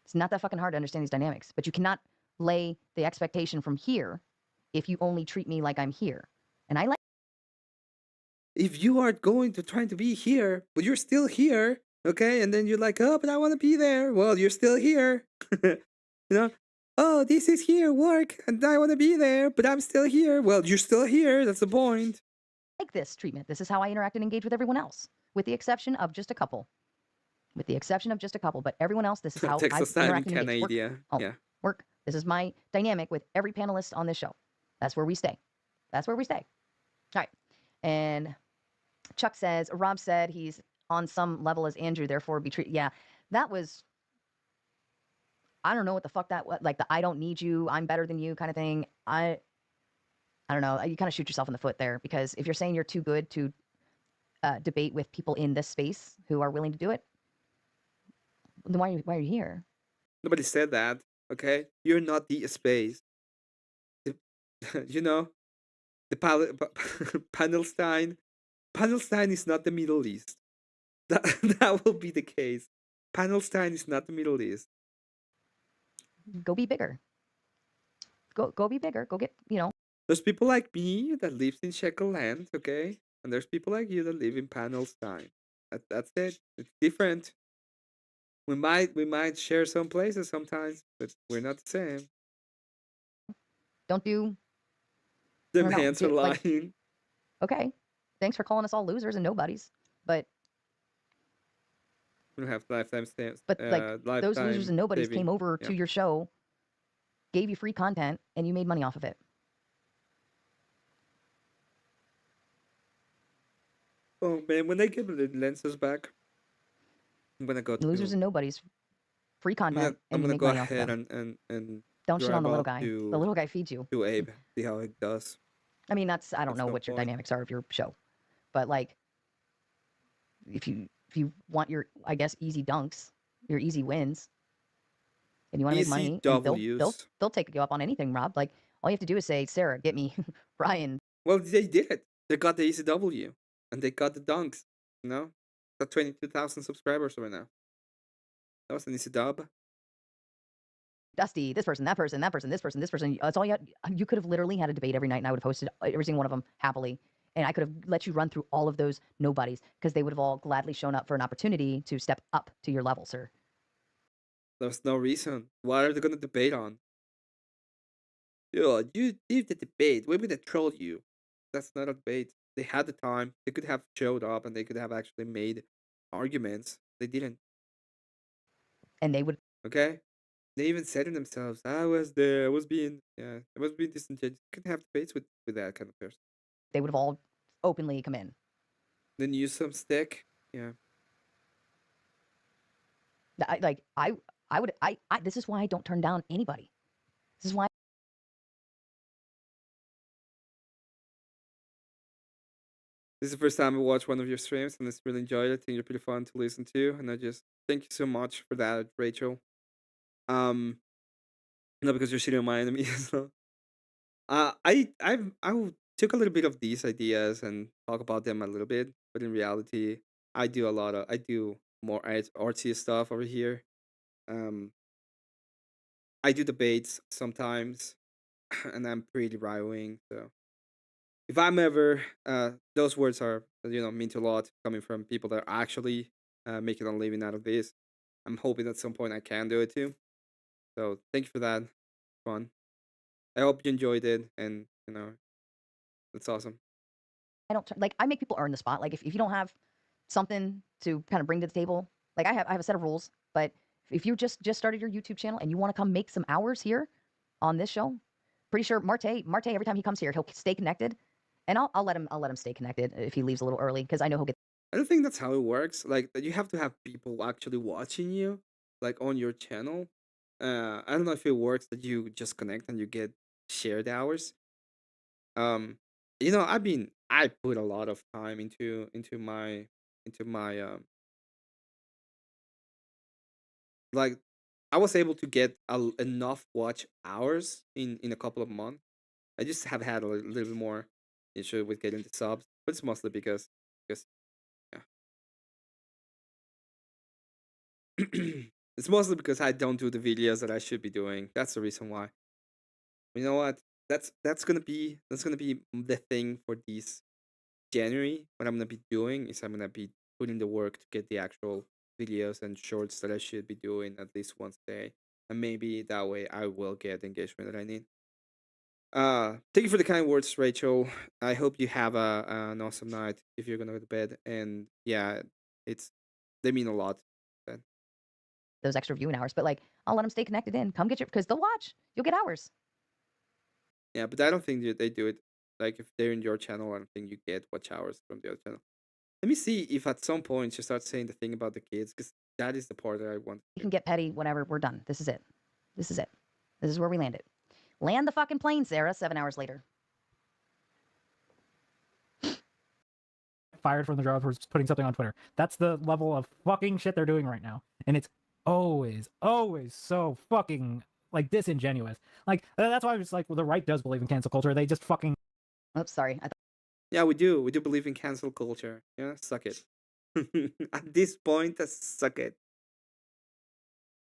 Speaker 14: It's not that fucking hard to understand these dynamics, but you cannot lay the expectation from here if you only treat me like I'm here. And I like.
Speaker 1: If you are going to trying to be here, but you're still here, okay, and then you're like, oh, but I want to be there. Well, you're still here. You know, oh, this is here, work, and I want to be there, but I'm still here. Well, you're still here. That's the point.
Speaker 14: Like this treatment. This is how I interact and engage with everyone else, with the exception of just a couple. With the exception of just a couple, but everyone else, this is how I
Speaker 1: Texas time in
Speaker 14: interact and engage. Work,
Speaker 1: Canada.
Speaker 14: home,
Speaker 1: Yeah.
Speaker 14: work. This is my dynamic with every panelist on this show. That's where we stay. That's where we stay. All right. And Chuck says, Rob said he's on some level as Andrew, therefore be treated. Yeah, that was, I don't know what the fuck that was. Like the I don't need you, I'm better than you kind of thing. I don't know. You kind of shoot yourself in the foot there, because if you're saying you're too good to debate with people in this space who are willing to do it, then why are you here?
Speaker 1: Nobody said that, okay? You're not the space. You know, the Palestine is not the Middle East. That will be the case. Palestine is not the Middle East.
Speaker 14: Go be bigger. Go be bigger. Go get,
Speaker 1: There's people like me that lives in Shekel land, okay? And there's people like you that live in Palestine. That's it. It's different. We might share some places sometimes, but we're not the same.
Speaker 14: Don't do.
Speaker 1: Them
Speaker 14: I don't know,
Speaker 1: hands are
Speaker 14: like,
Speaker 1: lying.
Speaker 14: okay, thanks for calling us all losers and nobodies, but
Speaker 1: We don't have lifetime stamps.
Speaker 14: like those losers and nobodies
Speaker 1: saving.
Speaker 14: came over
Speaker 1: Yeah.
Speaker 14: to your show, gave you free content, and you made money off of it.
Speaker 1: Oh man, when they give the lenses back, I'm gonna go.
Speaker 14: Losers and nobodies, free
Speaker 1: I'm
Speaker 14: content, and you
Speaker 1: gonna
Speaker 14: make
Speaker 1: go
Speaker 14: money off of
Speaker 1: ahead
Speaker 14: them.
Speaker 1: and
Speaker 14: Don't shit on
Speaker 1: drive
Speaker 14: the little
Speaker 1: up
Speaker 14: guy.
Speaker 1: to
Speaker 14: The little guy feeds you.
Speaker 1: to Abe. See how it does.
Speaker 14: I mean, that's I don't
Speaker 1: That's
Speaker 14: know
Speaker 1: no
Speaker 14: what your
Speaker 1: point.
Speaker 14: dynamics are of your show, but like, if you want your, I guess, easy dunks, your easy wins, and you want to make money, and they'll take you up on anything, Rob. Like, all you have to do is say, Sarah, get me Brian.
Speaker 1: Well, they did it. They got the ECW and they got the dunks. You know, got 22,000 subscribers right now. That was an easy dub.
Speaker 14: Dusty, this person, that person, that person, this person, this person. That's all you had. You could have literally had a debate every night, and I would have hosted every single one of them happily. And I could have let you run through all of those nobodies because they would have all gladly shown up for an opportunity to step up to your level, sir.
Speaker 1: There's no reason. What are they gonna debate on? Yo, you did the debate. We're gonna troll you. That's not a debate. They had the time. They could have showed up and they could have actually made arguments. They didn't.
Speaker 14: And they would.
Speaker 1: Okay. They even said it themselves. I was there. I was being disingenuous. You can have debates with that kind of person.
Speaker 14: They would have all openly come in.
Speaker 1: Then use some stick. Yeah.
Speaker 14: This is why I don't turn down anybody. This is why.
Speaker 1: This is the first time I watched one of your streams and I just really enjoyed it. I think you're pretty fun to listen to. And I just thank you so much for that, Rachel. Not because you're shitting on my enemies. So. I took a little bit of these ideas and talk about them a little bit, but in reality, I do more artsy stuff over here. I do debates sometimes, and I'm pretty right wing. So if I'm ever, those words are mean to a lot coming from people that are actually making a living out of this. I'm hoping at some point I can do it too. So thank you for that. Fun. I hope you enjoyed it, and that's awesome.
Speaker 14: I don't like. I make people earn the spot. Like if you don't have something to kind of bring to the table, like I have a set of rules. But if you just started your YouTube channel and you want to come make some hours here on this show, pretty sure Marte every time he comes here, he'll stay connected, and I'll let him stay connected if he leaves a little early because I know he'll get.
Speaker 1: I don't think that's how it works. Like that you have to have people actually watching you, like on your channel. I don't know if it works that you just connect and you get shared hours. I put a lot of time into my like I was able to get enough watch hours in a couple of months. I just have had a little bit more issue with getting the subs, but it's mostly because yeah. It's mostly because I don't do the videos that I should be doing. That's the reason why. You know what? That's gonna be the thing for this January. What I'm gonna be doing is I'm gonna be putting the work to get the actual videos and shorts that I should be doing at least once a day, and maybe that way I will get the engagement that I need. Thank you for the kind words, Rachel. I hope you have an awesome night if you're gonna go to bed. And yeah, they mean a lot.
Speaker 14: Those extra viewing hours, but like I'll let them stay connected in. Come get your because they'll watch. You'll get hours.
Speaker 1: Yeah, but I don't think they do it. Like if they're in your channel, I don't think you get watch hours from the other channel. Let me see if at some point you start saying the thing about the kids, because that is the part that I want.
Speaker 14: You can get petty whenever we're done. This is it. This is it. This is where we landed. Land the fucking plane, Sarah. 7 hours later.
Speaker 3: Fired from the job for putting something on Twitter. That's the level of fucking shit they're doing right now, and it's always so fucking like disingenuous. Like that's why I was like, well, the right does believe in cancel culture. They just fucking.
Speaker 14: Oops, sorry.
Speaker 1: Yeah, we do. We do believe in cancel culture. Yeah, suck it. At this point, suck it.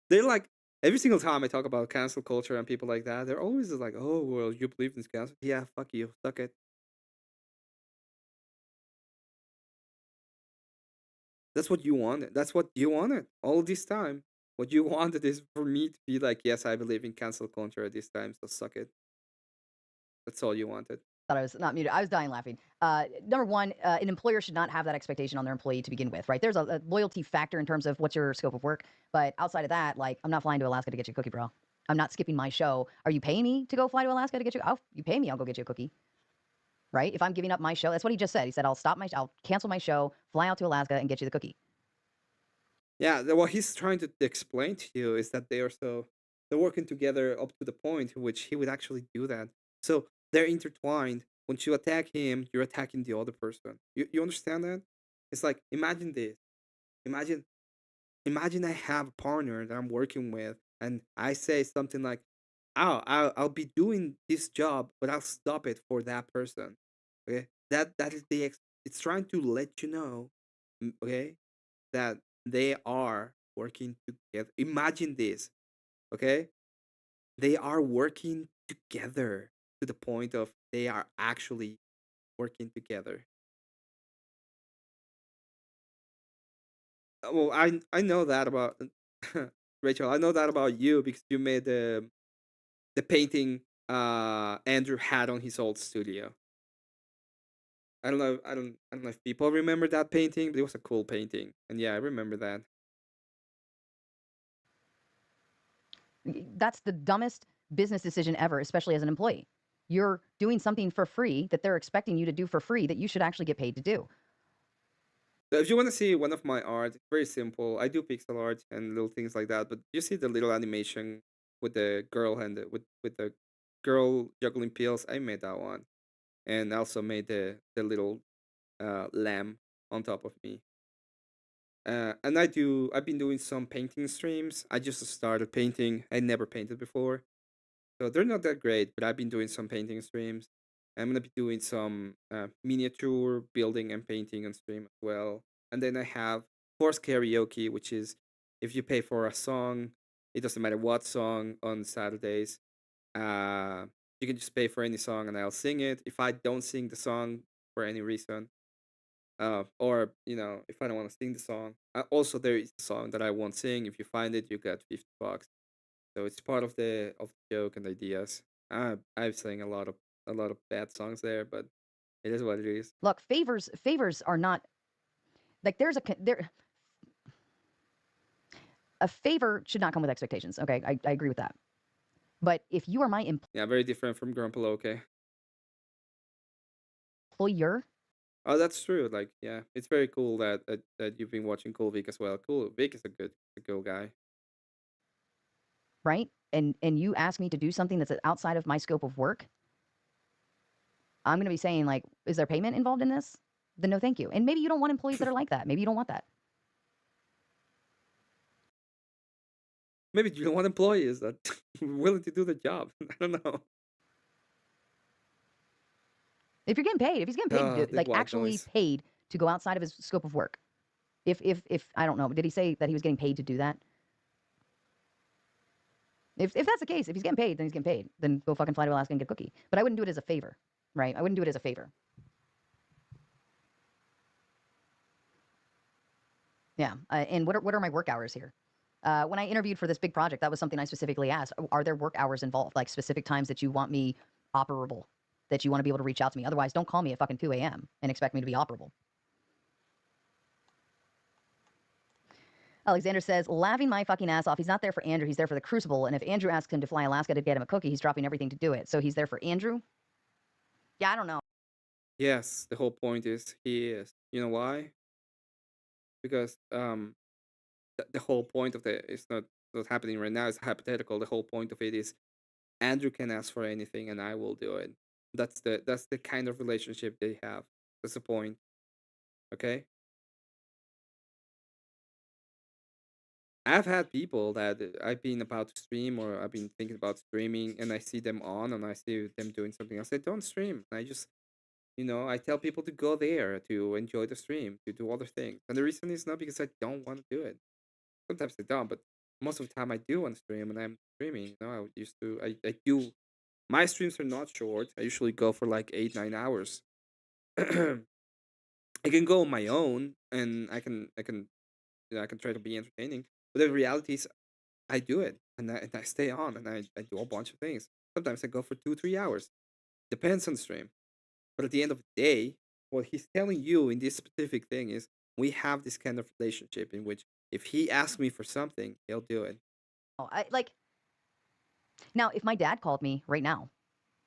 Speaker 1: They're like every single time I talk about cancel culture and people like that, they're always just like, "Oh, well, you believe in this cancel? Yeah, fuck you, suck it." That's what you wanted. That's what you wanted all this time. What you wanted is for me to be like, yes, I believe in cancel culture at this time, so suck it. That's all you wanted.
Speaker 14: Thought I was not muted. I was dying laughing. Number one, an employer should not have that expectation on their employee to begin with, right? There's a loyalty factor in terms of what's your scope of work, but outside of that, like, I'm not flying to Alaska to get you a cookie, bro. I'm not skipping my show. Are you paying me to go fly to Alaska to get you? Oh, you pay me, I'll go get you a cookie. Right? If I'm giving up my show, that's what he just said. He said, I'll cancel my show, fly out to Alaska, and get you the cookie.
Speaker 1: Yeah, what he's trying to explain to you is that they're working together up to the point in which he would actually do that. So they're intertwined. Once you attack him, you're attacking the other person. You understand that? It's like, imagine this. Imagine I have a partner that I'm working with, and I say something like, "Oh, I'll be doing this job, but I'll stop it for that person." Okay, that is it's trying to let you know, okay, that they are working together. Imagine this, okay? They are working together to the point of they are actually working together. Well, I know that about Rachel. I know that about you because you made the painting Andrew had on his old studio. I don't know. I don't know if people remember that painting, but it was a cool painting, and yeah, I remember that.
Speaker 14: That's the dumbest business decision ever, especially as an employee. You're doing something for free that they're expecting you to do for free that you should actually get paid to do.
Speaker 1: So if you want to see one of my art, it's very simple. I do pixel art and little things like that, but you see the little animation with the girl and with the girl juggling pills. I made that one, and I also made the little lamb on top of me. And I've been doing some painting streams. I just started painting. I never painted before, so they're not that great. But I've been doing some painting streams. I'm gonna be doing some miniature building and painting on stream as well. And then I have forced karaoke, which is if you pay for a song, it doesn't matter what song on Saturdays. Uh, you can just pay for any song and I'll sing it. If I don't sing the song for any reason, or if I don't want to sing the song, also there is a song that I won't sing. If you find it, you get $50. So it's part of the joke and ideas. I've sang a lot of bad songs there, but it is what it is.
Speaker 14: Look, favors are not like a favor should not come with expectations. Okay, I agree with that. But if you are my
Speaker 1: Yeah, very different from Grandpa Loke.
Speaker 14: employer,
Speaker 1: Oh, that's true. Like, yeah, it's very cool that you've been watching Cool Vic as well. Cool Vic is a cool guy.
Speaker 14: right? And you ask me to do something that's outside of my scope of work, I'm going to be saying, like, is there payment involved in this? Then no, thank you. And maybe you don't want employees that are like that. Maybe you don't want that.
Speaker 1: Maybe you don't want employees that are willing to do the job. I don't know.
Speaker 14: If you're getting paid, if he's getting paid to do it,
Speaker 1: The
Speaker 14: like
Speaker 1: white
Speaker 14: actually
Speaker 1: noise.
Speaker 14: paid to go outside of his scope of work. If I don't know, did he say that he was getting paid to do that? If that's the case, if he's getting paid, then he's getting paid. Then go fucking fly to Alaska and get a cookie. But I wouldn't do it as a favor, right? I wouldn't do it as a favor. Yeah. And what are my work hours here? When I interviewed for this big project, that was something I specifically asked. Are there work hours involved? Like specific times that you want me operable, that you want to be able to reach out to me? Otherwise, don't call me at fucking 2 a.m. and expect me to be operable. Alexander says, laughing my fucking ass off. He's not there for Andrew. He's there for the Crucible. And if Andrew asks him to fly Alaska to get him a cookie, he's dropping everything to do it. So he's there for Andrew? Yeah, I don't know.
Speaker 1: Yes, the whole point is he is. You know why? Because the whole point of it's not what's happening right now. It's hypothetical. The whole point of it is Andrew can ask for anything and I will do it. That's the kind of relationship they have. That's the point. Okay? I've had people that I've been about to stream or I've been thinking about streaming and I see them on and I see them doing something else. I don't stream. I just I tell people to go there to enjoy the stream, to do other things. And the reason is not because I don't want to do it. Sometimes I don't, but most of the time I do want to stream and I'm streaming. I do. My streams are not short. I usually go for like 8, 9 hours. I can go on my own and I can try to be entertaining. But the reality is, I do it, and I stay on, and I do a bunch of things. Sometimes I go for 2-3 hours. Depends on the stream. But at the end of the day, what he's telling you in this specific thing is we have this kind of relationship in which if he asks me for something, he'll do it.
Speaker 14: Oh, now, if my dad called me right now,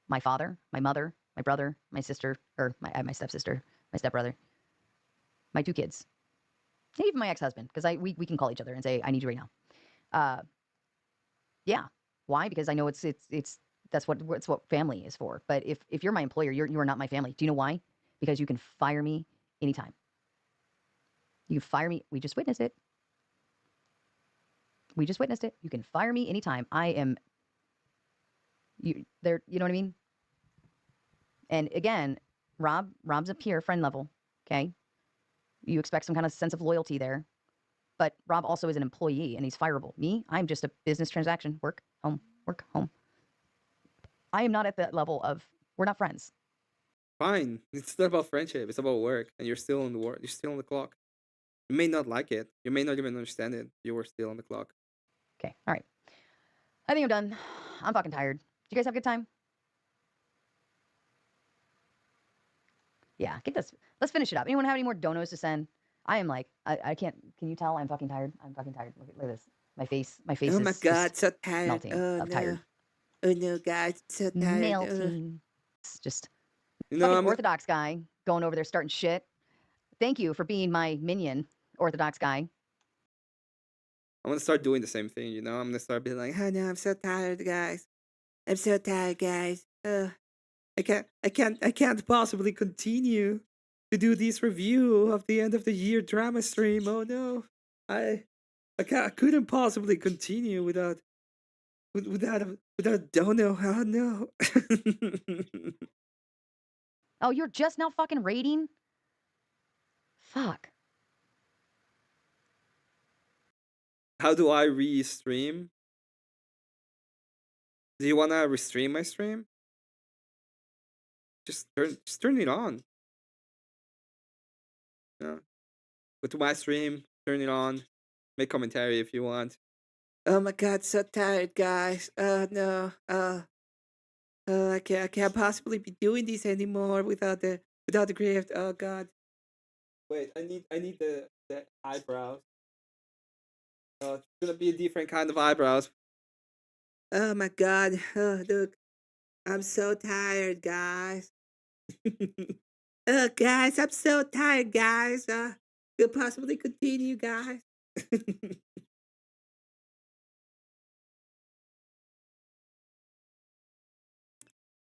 Speaker 14: my father, my mother, my brother, my sister, or my stepsister, my stepbrother, my 2 kids, even my ex-husband, because we can call each other and say, I need you right now. Yeah. Why? Because I know it's that's what family is for. But if you're my employer, you are not my family. Do you know why? Because you can fire me anytime. You can fire me. We just witnessed it. We just witnessed it. You can fire me anytime. I am there. You know what I mean? And again, Rob's a peer, friend level. Okay. You expect some kind of sense of loyalty there. But Rob also is an employee and he's fireable. Me, I'm just a business transaction. Work, home, work, home. I am not at that level of, we're not friends.
Speaker 1: Fine. It's not about friendship. It's about work, and you're still on the work. You're still on the clock. You may not like it. You may not even understand it. You were still on the clock.
Speaker 14: Okay. All right. I think I'm done. I'm fucking tired. Did you guys have a good time? Yeah. Get this. Let's finish it up. Anyone have any more donos to send? I am like, I can't. Can you tell I'm fucking tired? I'm fucking tired. Look at this. My face
Speaker 1: Oh my
Speaker 14: is
Speaker 1: god,
Speaker 14: just
Speaker 1: so tired.
Speaker 14: melting.
Speaker 1: Oh
Speaker 14: I'm
Speaker 1: no.
Speaker 14: tired.
Speaker 1: Oh no, guys, so tired.
Speaker 14: Melting. It's just
Speaker 1: No,
Speaker 14: fucking Orthodox guy going over there starting shit. Thank you for being my minion, Orthodox guy.
Speaker 1: I'm gonna start doing the same thing, you know? I'm gonna start being like, oh no, I'm so tired, guys. I'm so tired, guys. I can't possibly continue to do this review of the end of the year drama stream. Oh no. I couldn't possibly continue without Dono. Oh no.
Speaker 14: Oh, you're just now fucking raiding? Fuck.
Speaker 1: How do I re-stream? Do you wanna restream my stream? Just turn it on. Yeah. Go to my stream, turn it on, make commentary if you want. Oh my god, so tired, guys. No. I can't possibly be doing this anymore without the grift. Oh god. Wait, I need the eyebrows. It's gonna be a different kind of eyebrows. Oh my god. Oh, look. I'm so tired, guys. Guys, I'm so tired, guys. Could possibly continue, guys.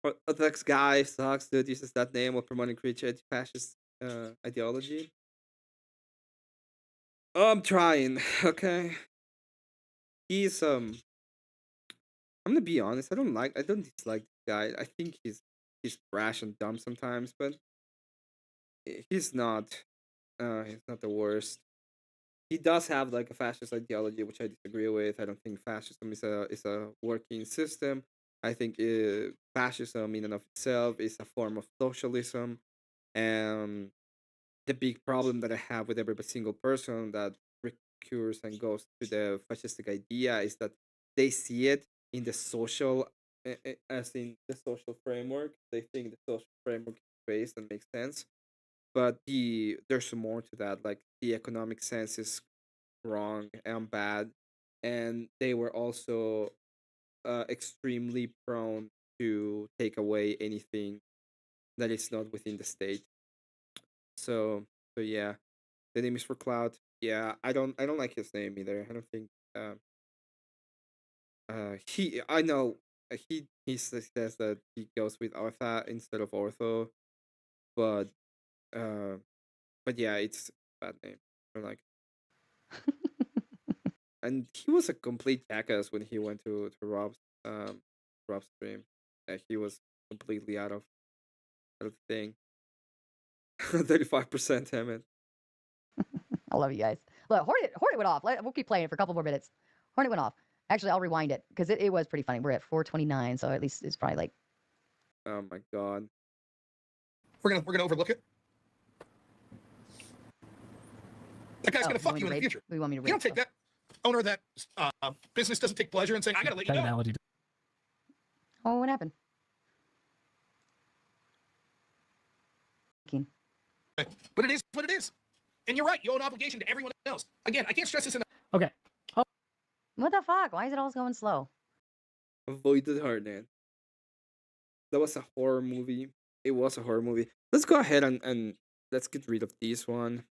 Speaker 1: Orthodox guy sucks, dude. Uses that name while promoting creature fascist ideology. Oh, I'm trying. Okay. He's I'm gonna be honest. I don't dislike this guy. I think he's brash and dumb sometimes, but he's not the worst. He does have like a fascist ideology, which I disagree with. I don't think fascism is a working system. I think fascism in and of itself is a form of socialism, and the big problem that I have with every single person that recurs and goes to the fascistic idea is that they see it in the social, as in the social framework. They think the social framework is based and makes sense, but there's more to that. Like the economic sense is wrong and bad, and they were also extremely prone to take away anything that is not within the state. So yeah, the name is for clout. Yeah, I don't like his name either. I don't think I know he says that he goes with Artha instead of Ortho, but yeah, it's a bad name. I don't like it. And he was a complete jackass when he went to Rob's stream. He was completely out of the thing. 35% Emmett.
Speaker 14: I love you guys. Look, Hornet went off. We'll keep playing it for a couple more minutes. Hornet went off. Actually, I'll rewind it because it was pretty funny. We're at 429, so at least it's probably like.
Speaker 1: Oh my god.
Speaker 10: We're gonna overlook it.
Speaker 12: That guy's
Speaker 17: Oh,
Speaker 12: going to fuck
Speaker 17: want
Speaker 12: you
Speaker 17: me
Speaker 12: in
Speaker 17: to
Speaker 12: the
Speaker 17: raid?
Speaker 12: future.
Speaker 17: We want me to
Speaker 12: You
Speaker 17: raid
Speaker 12: don't take
Speaker 17: stuff.
Speaker 12: that owner of that business doesn't take pleasure in saying, I got to let you
Speaker 3: That
Speaker 12: go.
Speaker 3: analogy.
Speaker 17: Oh, what happened?
Speaker 12: But it is what it is. And you're right. You owe an obligation to everyone else. Again, I can't stress this enough.
Speaker 3: Okay. Oh.
Speaker 17: What the fuck? Why is it always going slow?
Speaker 1: Avoided Heartland. That was a horror movie. It was a horror movie. Let's go ahead and let's get rid of this one.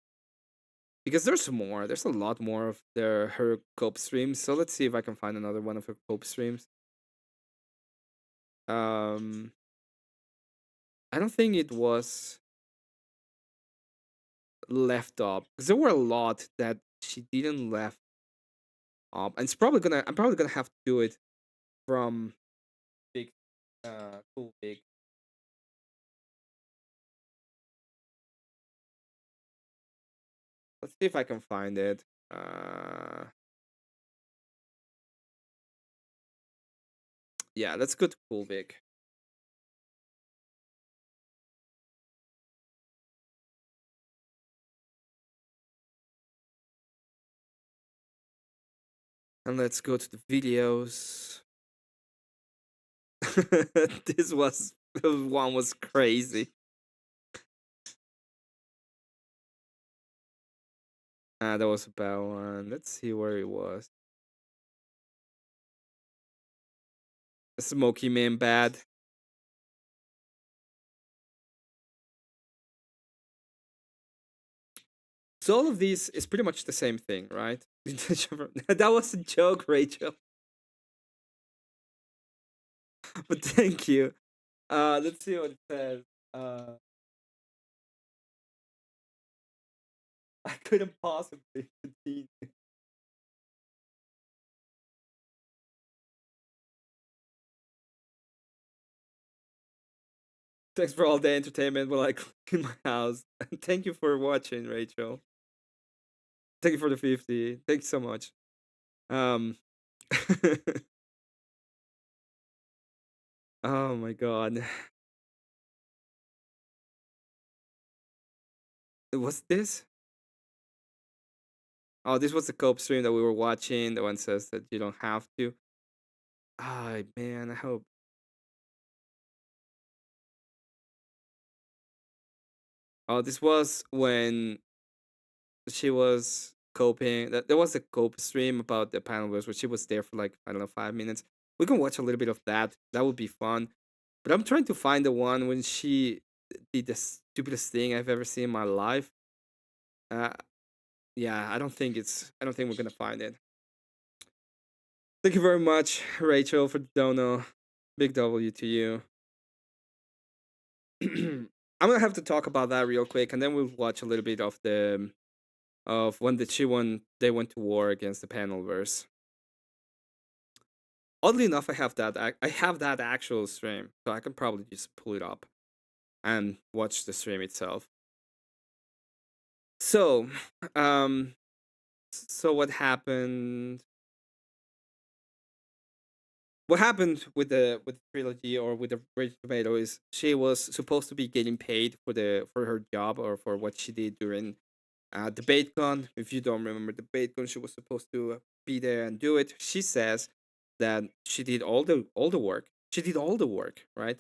Speaker 1: Because there's more. There's a lot more of her cope streams. So let's see if I can find another one of her cope streams. I don't think it was left up. Because there were a lot that she didn't left up. And I'm probably gonna have to do it from big cool big. Let's see if I can find it. Yeah, let's go to Cool Vic. And let's go to the videos. This one was crazy. That was about one. Let's see where it was. Smoky Man bad. So all of these is pretty much the same thing, right? That was a joke, Rachel. But thank you. Let's see what it says. I couldn't possibly continue. Thanks for all the entertainment while I clean my house. Thank you for watching, Rachel. Thank you for the 50. Thank you so much. Oh my god. What's this? Oh, this was the cope stream that we were watching. The one says that you don't have to. Ah, man, I hope. Oh, this was when she was coping. There was a cope stream about the panelists where she was there for like, I don't know, 5 minutes. We can watch a little bit of that. That would be fun. But I'm trying to find the one when she did the stupidest thing I've ever seen in my life. Yeah, I don't think we're gonna find it. Thank you very much, Rachel, for the dono. Big W to you. I'm gonna have to talk about that real quick, and then we'll watch a little bit of when they went to war against the Panelverse. Oddly enough, I have that actual stream, so I can probably just pull it up and watch the stream itself. So, what happened? What happened with the trilogy or with the Rachel Tomato is she was supposed to be getting paid for her job or for what she did during DebateCon. If you don't remember DebateCon, she was supposed to be there and do it. She says that she did all the work. She did all the work, right?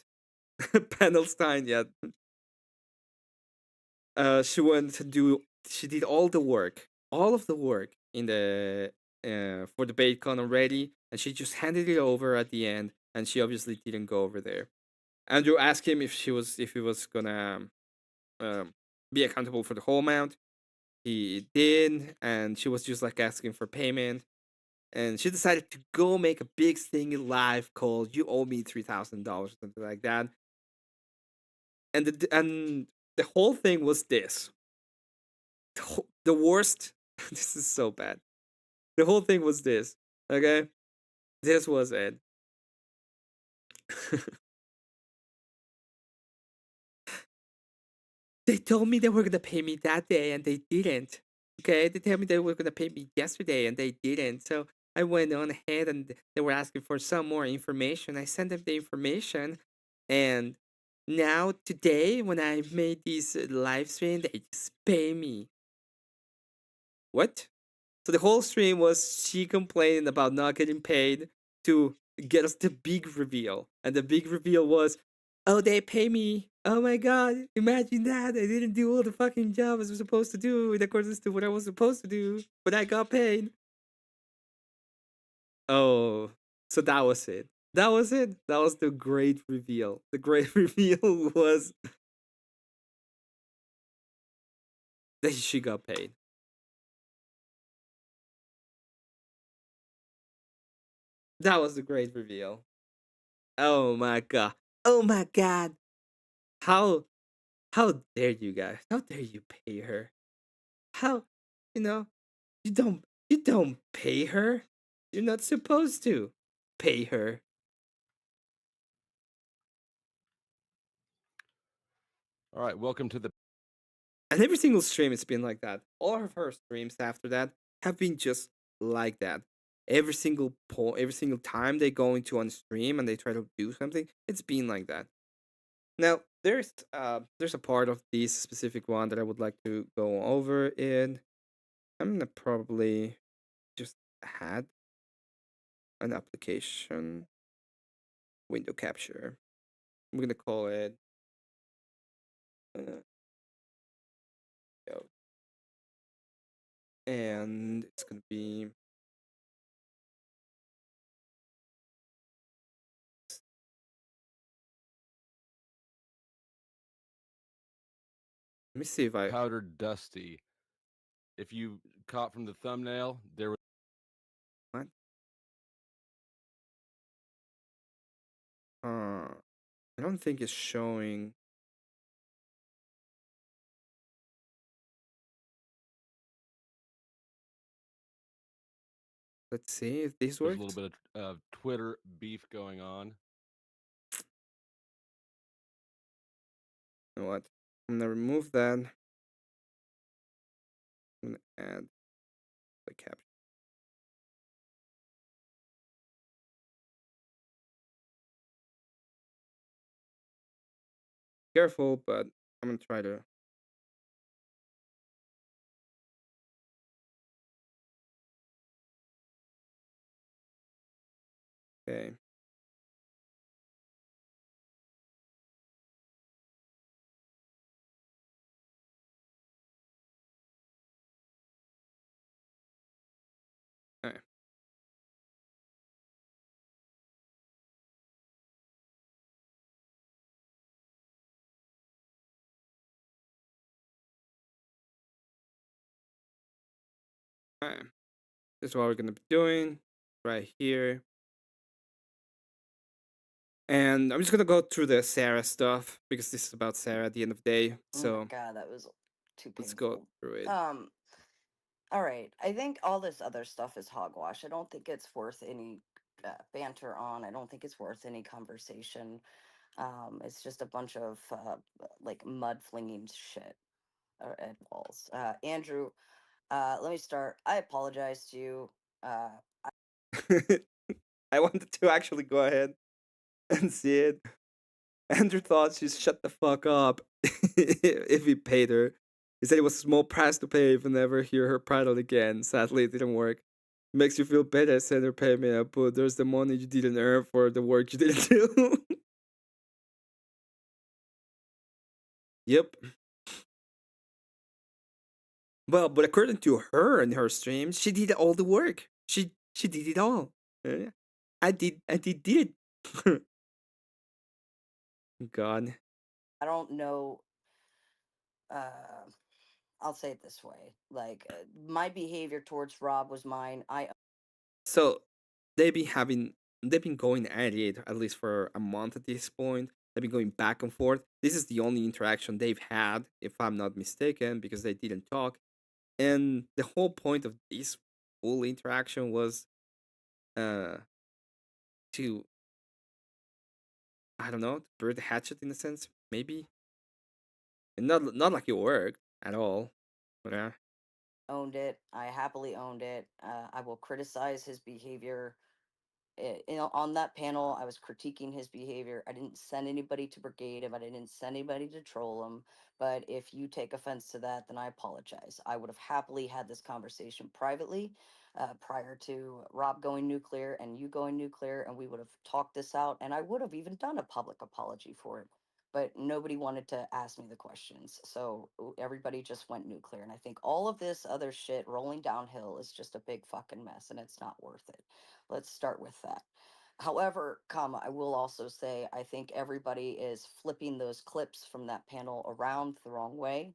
Speaker 1: Pendelstein, yeah. She went to do. She did all the work, all of the work in the for DebateCon already, and she just handed it over at the end. And she obviously didn't go over there. Andrew asked him if he was gonna be accountable for the whole amount. He did, and she was just like asking for payment. And she decided to go make a big thing live called "You Owe Me $3,000" something like that. And the whole thing was this. The worst. This is so bad. The whole thing was this. Okay, this was it. They told me they were gonna pay me that day, and they didn't. Okay, they told me they were gonna pay me yesterday, and they didn't. So I went on ahead, and they were asking for some more information. I sent them the information, and now today, when I made this live stream, they just pay me. what? So the whole stream was she complaining about not getting paid to get us the big reveal. And the big reveal was, oh, they pay me. Oh my god, imagine that. I didn't do all the fucking job I was supposed to do in accordance to what I was supposed to do, but I got paid. Oh, so that was it. That was it. That was the great reveal. The great reveal was that she got paid. That was the great reveal. Oh my god. Oh my god. How dare you guys? How dare you pay her? How, you know, you don't pay her. You're not supposed to pay her.
Speaker 2: All right, welcome to the.
Speaker 1: And every single stream it's been like that. All of her streams after that have been just like that. Every single every single time they go into on stream and they try to do something, it's been like that. Now there's a part of this specific one that I would like to go over in. I'm gonna probably just add an application window capture. I'm gonna call it yo. And it's gonna be let me see if I
Speaker 2: Powdered Dusty. If you caught from the thumbnail, there was.
Speaker 1: what? I don't think it's showing. Let's see if this
Speaker 2: There's
Speaker 1: works.
Speaker 2: a little bit of Twitter beef going on.
Speaker 1: You know what? I'm gonna remove that. I'm gonna add the caption. Careful, but I'm gonna try to. Okay. Alright. Alright. This is what we're gonna be doing right here. And I'm just gonna go through the Sarah stuff because this is about Sarah at the end of the day. So
Speaker 18: Oh my god, that was too painful.
Speaker 1: let's go through it.
Speaker 18: All right. I think all this other stuff is hogwash. I don't think it's worth any banter on. I don't think it's worth any conversation. It's just a bunch of like mud flinging shit at walls. Andrew, let me start. I apologize to you.
Speaker 1: I wanted to actually go ahead and see it. Andrew thought she'd shut the fuck up if he paid her. He said it was a small price to pay if I never hear her prattle again. Sadly, it didn't work. It makes you feel better, send her payment, but there's the money you didn't earn for the work you didn't do. Yep. Well, but according to her and her streams, she did all the work. She did it all. I did it. God.
Speaker 18: I don't know. I'll say it this way: like my behavior towards Rob was mine.
Speaker 1: So they've been going at it at least for a month at this point. They've been going back and forth. This is the only interaction they've had, if I'm not mistaken, because they didn't talk. And the whole point of this full interaction was to I don't know, burn the hatchet in a sense, maybe. And not like it worked at all. But
Speaker 18: Owned it. I happily owned it. I will criticize his behavior on that panel, I was critiquing his behavior. I didn't send anybody to brigade him. I didn't send anybody to troll him. But if you take offense to that, then I apologize. I would have happily had this conversation privately prior to Rob going nuclear and you going nuclear, and we would have talked this out, and I would have even done a public apology for it. But nobody wanted to ask me the questions. So everybody just went nuclear. And I think all of this other shit rolling downhill is just a big fucking mess, and it's not worth it. Let's start with that. However, I will also say I think everybody is flipping those clips from that panel around the wrong way.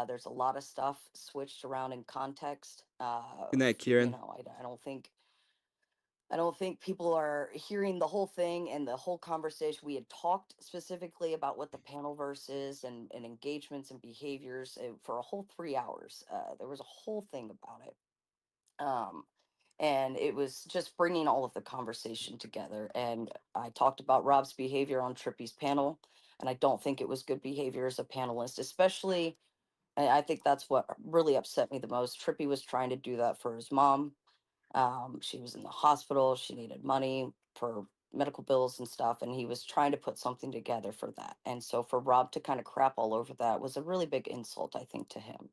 Speaker 18: There's a lot of stuff switched around in context.
Speaker 1: Good night, Kieran.
Speaker 18: I don't think people are hearing the whole thing and the whole conversation. We had talked specifically about what the panel verse is and engagements and behaviors for a whole 3 hours. There was a whole thing about it. And it was just bringing all of the conversation together. And I talked about Rob's behavior on Trippy's panel, and I don't think it was good behavior as a panelist, especially. I think that's what really upset me the most. Trippy was trying to do that for his mom. She was in the hospital. She needed money for medical bills and stuff, and he was trying to put something together for that. And so for Rob to kind of crap all over that was a really big insult, I think, to him.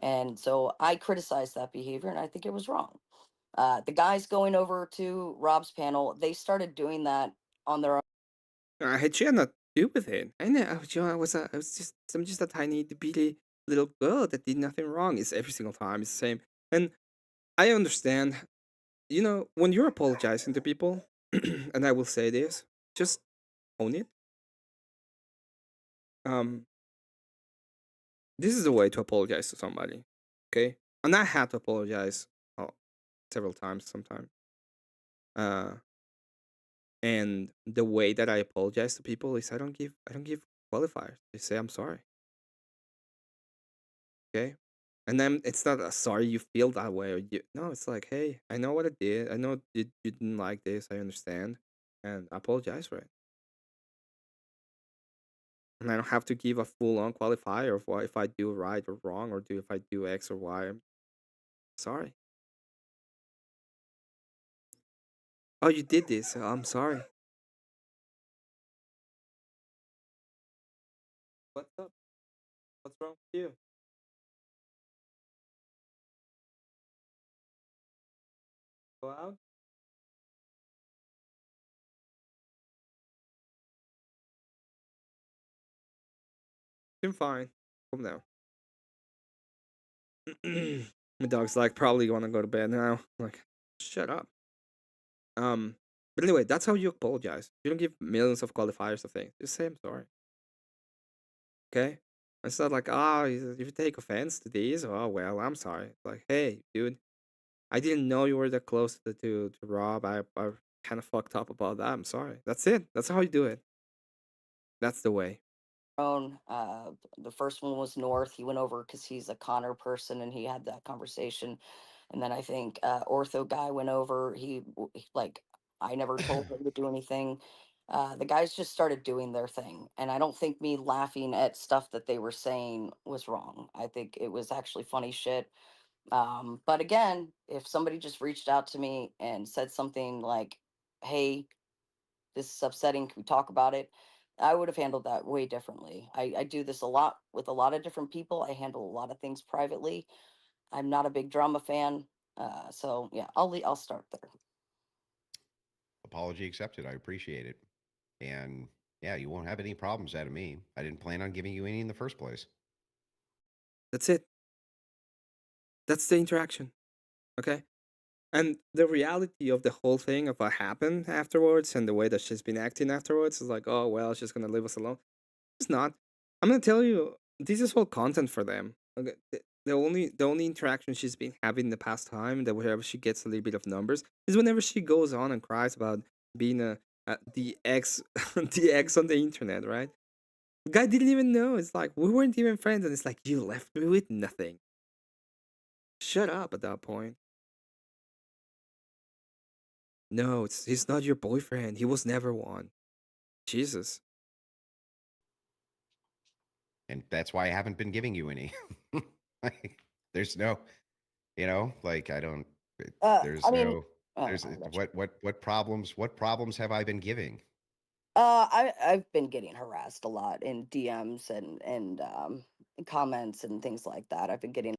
Speaker 18: And so I criticized that behavior, and I think it was wrong. The guys going over to Rob's panel, they started doing that on their own.
Speaker 1: I had shit not to do with it. I know. I'm just a tiny, bitty little girl that did nothing wrong. It's every single time. It's the same. And I understand. When you're apologizing to people, and I will say this, just own it. This is the way to apologize to somebody. Okay, and I had to apologize several times. Sometimes. And the way that I apologize to people is I don't give qualifiers. I say I'm sorry. Okay? And then it's not a sorry you feel that way, or no, it's like, hey, I know what I did. I know you didn't like this. I understand, and I apologize for it. And I don't have to give a full-on qualifier of what if I do right or wrong, or if I do X or Y. I'm sorry. Oh, you did this. I'm sorry. What's up? What's wrong with you? Go out? I'm fine. Calm down. My dog's like, probably want to go to bed now. I'm like, shut up. But anyway, that's how you apologize. You don't give millions of qualifiers of things. Just say I'm sorry. Okay? It's not like, if you take offense to these, oh well, I'm sorry. It's like, hey, dude, I didn't know you were that close to Rob. I kind of fucked up about that. I'm sorry. That's it. That's how you do it. That's the way.
Speaker 18: The first one was North. He went over because he's a Connor person, and he had that conversation. And then I think Ortho guy went over. I never told him to do anything. The guys just started doing their thing, and I don't think me laughing at stuff that they were saying was wrong. I think it was actually funny shit. But again, if somebody just reached out to me and said something like, "Hey, this is upsetting. Can we talk about it?" I would have handled that way differently. I do this a lot with a lot of different people. I handle a lot of things privately. I'm not a big drama fan. So yeah, I'll start there.
Speaker 20: Apology accepted. I appreciate it. And yeah, you won't have any problems out of me. I didn't plan on giving you any in the first place.
Speaker 1: That's it. That's the interaction. Okay? And the reality of the whole thing of what happened afterwards and the way that she's been acting afterwards is like, oh well, she's gonna leave us alone. It's not. I'm gonna tell you, this is all content for them. Okay? The only interaction she's been having in the past time, that whenever she gets a little bit of numbers, is whenever she goes on and cries about being the ex the ex on the internet, right? The guy didn't even know. It's like we weren't even friends, and it's like you left me with nothing. Shut up at that point. No, he's not your boyfriend. He was never one. Jesus.
Speaker 20: And that's why I haven't been giving you any. There's no, like, I don't, there's
Speaker 18: I mean,
Speaker 20: no. There's what problems have I been giving?
Speaker 18: I've been getting harassed a lot in DMs and comments and things like that. I've been getting.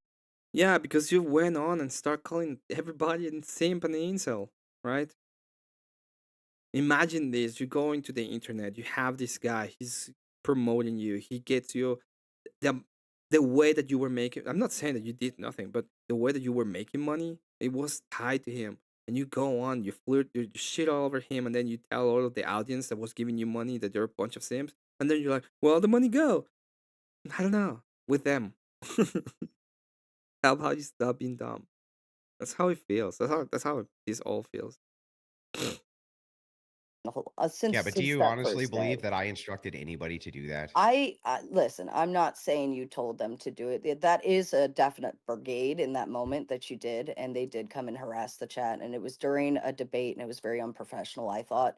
Speaker 1: Yeah, because you went on and start calling everybody a simp and an incel, right? Imagine this: you go into the internet, you have this guy, he's promoting you, he gets you the the way that you were making. I'm not saying that you did nothing, but the way that you were making money, it was tied to him. And you go on, you flirt, you shit all over him, and then you tell all of the audience that was giving you money that they're a bunch of simps, and then you're like, "Well, the money go." I don't know with them. How about you stop being dumb? That's how it feels. That's how this all feels.
Speaker 18: Since
Speaker 20: Yeah, but do
Speaker 18: since
Speaker 20: you
Speaker 18: that
Speaker 20: honestly
Speaker 18: first day.
Speaker 20: believe that I instructed anybody to do that?
Speaker 18: I listen. I'm not saying you told them to do it. That is a definite brigade in that moment that you did, and they did come and harass the chat, and it was during a debate, and it was very unprofessional. I thought,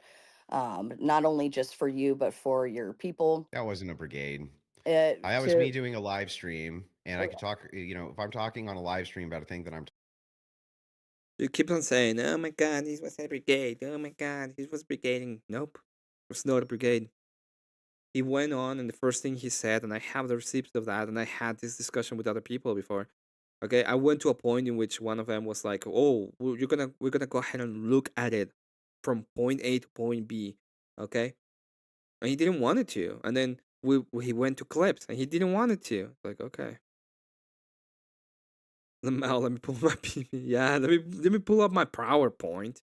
Speaker 18: not only just for you, but for your people.
Speaker 20: That wasn't a brigade.
Speaker 18: That
Speaker 20: was me doing a live stream, and I could talk. If I'm talking on a live stream about a thing that I'm
Speaker 1: You keep on saying, "Oh my God, this was a brigade. Oh my God, this was brigading." Nope, it was not a brigade. He went on, and the first thing he said, and I have the receipts of that, and I had this discussion with other people before. Okay, I went to a point in which one of them was like, "Oh, we're gonna go ahead and look at it from point A to point B." Okay, and he didn't want it to, and then he went to clips, and he didn't want it to. Like, okay. Let me pull my PP. Yeah, let me pull up my PowerPoint.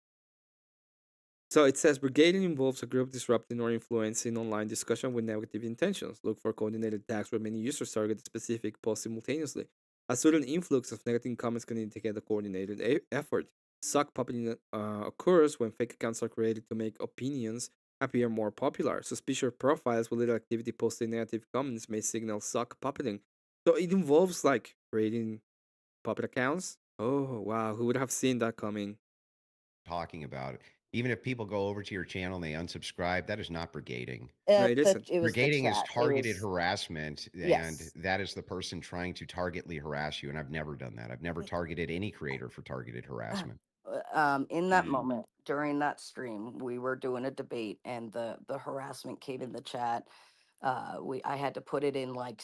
Speaker 1: So it says brigading involves a group disrupting or influencing online discussion with negative intentions. Look for coordinated attacks where many users target a specific post simultaneously. A sudden influx of negative comments can indicate a coordinated effort. Suck popping occurs when fake accounts are created to make opinions appear more popular. Suspicious profiles with little activity posting negative comments may signal suck puppeting. So it involves like creating puppet accounts. Oh wow, who would have seen that coming?
Speaker 20: talking about, even if people go over to your channel and they unsubscribe, that is not brigading.
Speaker 1: No, it isn't.
Speaker 18: It was the
Speaker 20: Brigading is
Speaker 18: chat. It
Speaker 20: targeted
Speaker 18: was
Speaker 20: harassment, and
Speaker 18: yes.
Speaker 20: that is the person trying to targetly harass you. And I've never done that. I've never targeted any creator for targeted harassment.
Speaker 18: In that moment during that stream, we were doing a debate, and the harassment came in the chat. I had to put it in like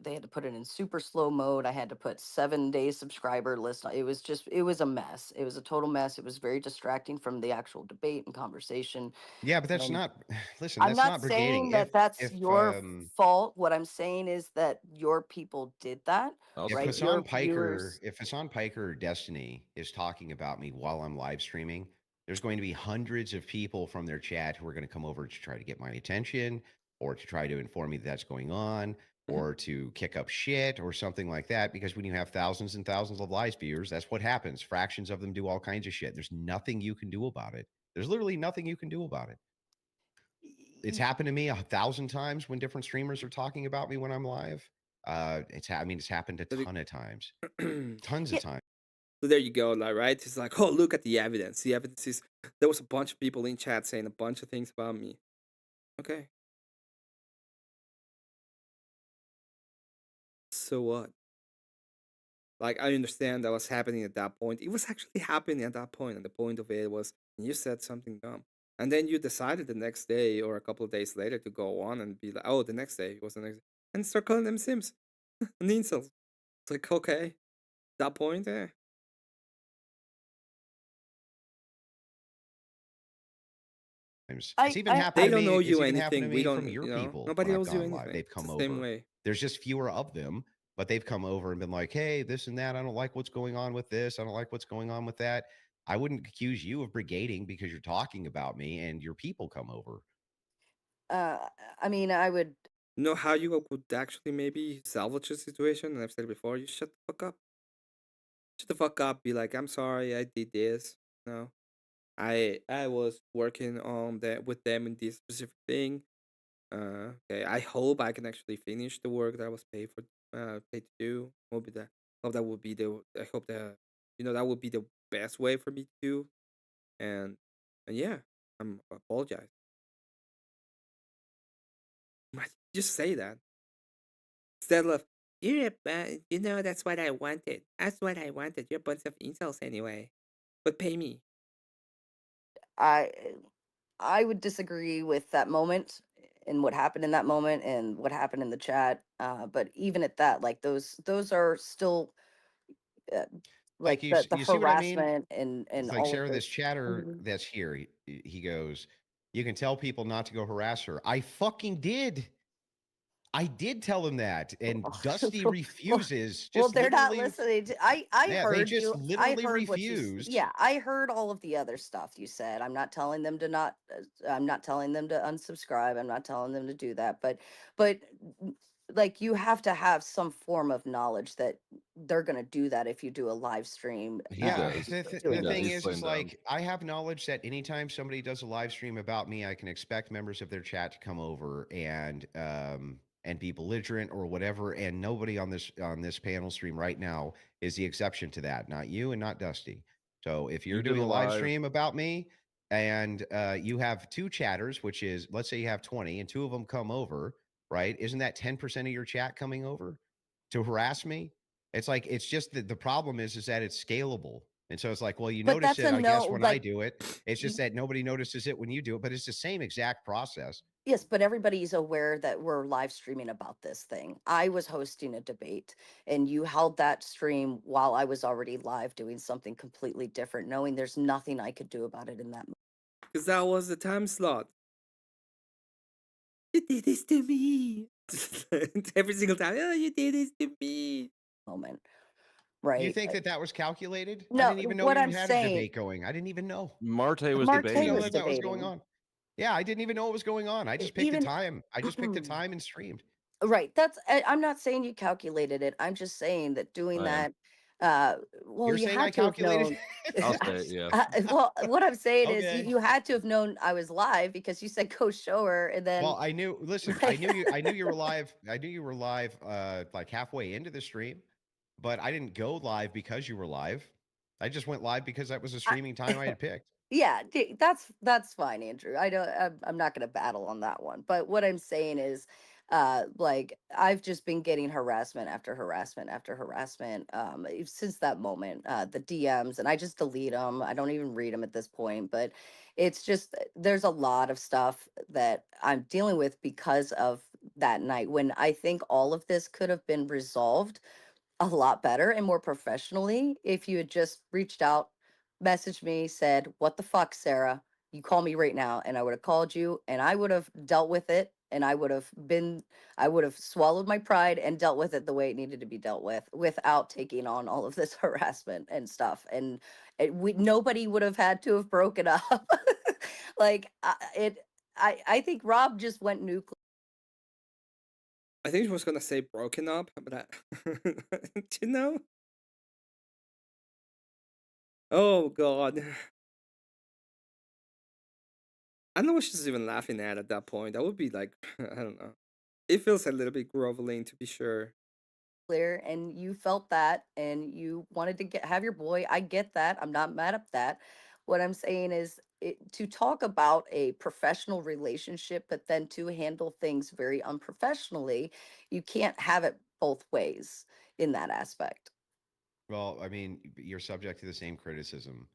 Speaker 18: they had to put it in super slow mode. I had to put 7 day subscriber list. It was a mess. It was a total mess. It was very distracting from the actual debate and conversation.
Speaker 20: Yeah, but that's
Speaker 18: And
Speaker 20: not. Listen,
Speaker 18: I'm
Speaker 20: that's
Speaker 18: not
Speaker 20: not
Speaker 18: saying
Speaker 20: brigading.
Speaker 18: that that's
Speaker 20: If
Speaker 18: your fault. What I'm saying is that your people did that,
Speaker 20: if
Speaker 18: right?
Speaker 20: Hassan
Speaker 18: Your
Speaker 20: Piker,
Speaker 18: viewers.
Speaker 20: if Hassan Piker or Destiny is talking about me while I'm live streaming, there's going to be hundreds of people from their chat who are going to come over to try to get my attention, or to try to inform me that that's going on, or to kick up shit or something like that. Because when you have thousands and thousands of live viewers, that's what happens. Fractions of them do all kinds of shit. There's nothing you can do about it. There's literally nothing you can do about it. It's happened to me 1,000 times when different streamers are talking about me when I'm live. It's happened a ton of times, tons of times.
Speaker 1: So there you go, like, right? It's like, oh, look at the evidence. The evidence is there was a bunch of people in chat saying a bunch of things about me. Okay. So what? Like, I understand that was happening at that point. It was actually happening at that point, and the point of it was you said something dumb. And then you decided the next day or a couple of days later to go on and be like, oh, the next day was the next day, and start calling them Sims and insults. It's like, okay, that point, eh.
Speaker 20: It's even happened
Speaker 1: They
Speaker 20: to
Speaker 1: don't
Speaker 20: me.
Speaker 1: know
Speaker 20: It's
Speaker 1: you
Speaker 20: even happened to
Speaker 1: anything. We
Speaker 20: me
Speaker 1: don't,
Speaker 20: from your people
Speaker 1: nobody
Speaker 20: when I've
Speaker 1: owes you
Speaker 20: gone live.
Speaker 1: anything.
Speaker 20: They've
Speaker 1: It's
Speaker 20: come
Speaker 1: the same
Speaker 20: over.
Speaker 1: way.
Speaker 20: There's just fewer of them, but they've come over and been like, hey, this and that. I don't like what's going on with this. I don't like what's going on with that. I wouldn't accuse you of brigading because you're talking about me and your people come over.
Speaker 18: I mean, I would.
Speaker 1: You know how you could actually maybe salvage the situation? And I've said it before, you shut the fuck up. Shut the fuck up. Be like, I'm sorry, I did this. No, I was working on that with them in this specific thing. Okay, I hope I can actually finish the work that I was paid to do. Hope that would be the. I hope that that would be the best way for me to do. And yeah, I apologize. Just say that instead of that's what I wanted. That's what I wanted. You're a bunch of insults anyway. But pay me.
Speaker 18: I would disagree with that moment and what happened in that moment and what happened in the chat. But even at that, like those are still uh,
Speaker 20: Like
Speaker 18: like the
Speaker 20: you see what I mean?
Speaker 18: harassment and
Speaker 20: It's like
Speaker 18: all of
Speaker 20: Sarah, this
Speaker 18: this.
Speaker 20: chatter
Speaker 18: Mhm.
Speaker 20: that's here. He goes, "You can tell people not to go harass her." I fucking did. I did tell him that, and Dusty refuses.
Speaker 18: Well,
Speaker 20: Just
Speaker 18: they're not
Speaker 20: literally,
Speaker 18: listening to. I
Speaker 20: yeah, they
Speaker 18: heard
Speaker 20: just
Speaker 18: you. I
Speaker 20: literally
Speaker 18: heard what you.
Speaker 20: refused.
Speaker 18: Yeah, I heard all of the other stuff you said. I'm not telling them to not. I'm not telling them to unsubscribe. I'm not telling them to do that. But like you have to have some form of knowledge that they're gonna do that if you do a live stream.
Speaker 20: Yeah, the
Speaker 18: Doing
Speaker 20: thing
Speaker 18: this.
Speaker 20: is like I have knowledge that anytime somebody does a live stream about me, I can expect members of their chat to come over and be belligerent or whatever. And nobody on this panel stream right now is the exception to that. Not you and not Dusty. So if you're
Speaker 2: You did
Speaker 20: doing
Speaker 2: a
Speaker 20: a live
Speaker 2: live-
Speaker 20: stream about me and you have 2 chatters, which is let's say you have 20 and 2 of them come over, right? Isn't that 10% of your chat coming over to harass me? It's like it's just the problem is that it's scalable. And so it's like, well, you
Speaker 18: But
Speaker 20: notice
Speaker 18: that's
Speaker 20: it,
Speaker 18: a
Speaker 20: I guess,
Speaker 18: no.
Speaker 20: when I
Speaker 18: Like
Speaker 20: do it. It's just that nobody notices it when you do it, but it's the same exact process.
Speaker 18: yes, but everybody's aware that we're live streaming about this thing. I was hosting a debate and you held that stream while I was already live doing something completely different, knowing there's nothing I could do about it in that
Speaker 1: Because that was the time slot. You did this to me. Every single time. Oh, you did this to me.
Speaker 18: moment.
Speaker 20: You
Speaker 18: Right.
Speaker 20: think that was calculated? I
Speaker 18: No,
Speaker 20: didn't even know
Speaker 18: what
Speaker 20: you
Speaker 18: I'm
Speaker 20: had a
Speaker 18: saying,
Speaker 20: debate going. I didn't even know.
Speaker 2: Marte was
Speaker 18: Marte
Speaker 2: debating.
Speaker 18: was
Speaker 20: That was going
Speaker 18: debating.
Speaker 20: on. Yeah, I didn't even know what was going on. I just picked a
Speaker 18: Even
Speaker 20: time. I just picked a time and streamed.
Speaker 18: right. I'm not saying you calculated it. I'm just saying that doing
Speaker 2: I am.
Speaker 18: that, well,
Speaker 20: You're
Speaker 18: you
Speaker 20: saying I
Speaker 18: had to have
Speaker 20: calculated?
Speaker 18: known.
Speaker 2: I'll say it, yeah.
Speaker 18: Well, what I'm saying is
Speaker 20: Okay.
Speaker 18: you had to have known I was live because you said go show her and then
Speaker 20: Well, I knew. Listen, I knew you were live. I knew you were live, like halfway into the stream, but I didn't go live because you were live. I just went live because that was the streaming time I had picked.
Speaker 18: yeah, that's fine, Andrew. I'm not going to battle on that one. But what I'm saying is, like I've just been getting harassment after harassment after harassment since that moment. The DMs, and I just delete them. I don't even read them at this point. But it's just there's a lot of stuff that I'm dealing with because of that night when I think all of this could have been resolved a lot better and more professionally if you had just reached out, messaged me, said, "What the fuck, Sarah? You call me right now." And I would have called you and I would have dealt with it and I would have swallowed my pride and dealt with it the way it needed to be dealt with without taking on all of this harassment and stuff. And nobody would have had to have broken up. Like I think Rob just went nuclear.
Speaker 1: I think he was gonna say broken up, but you know? Oh god. I don't know what she's even laughing at that point. That would be like, I don't know. It feels a little bit groveling to be sure.
Speaker 18: Clear and you felt that and you wanted to have your boy. I get that. I'm not mad at that. What I'm saying is to talk about a professional relationship, but then to handle things very unprofessionally, you can't have it both ways in that aspect.
Speaker 20: Well, I mean, you're subject to the same criticism.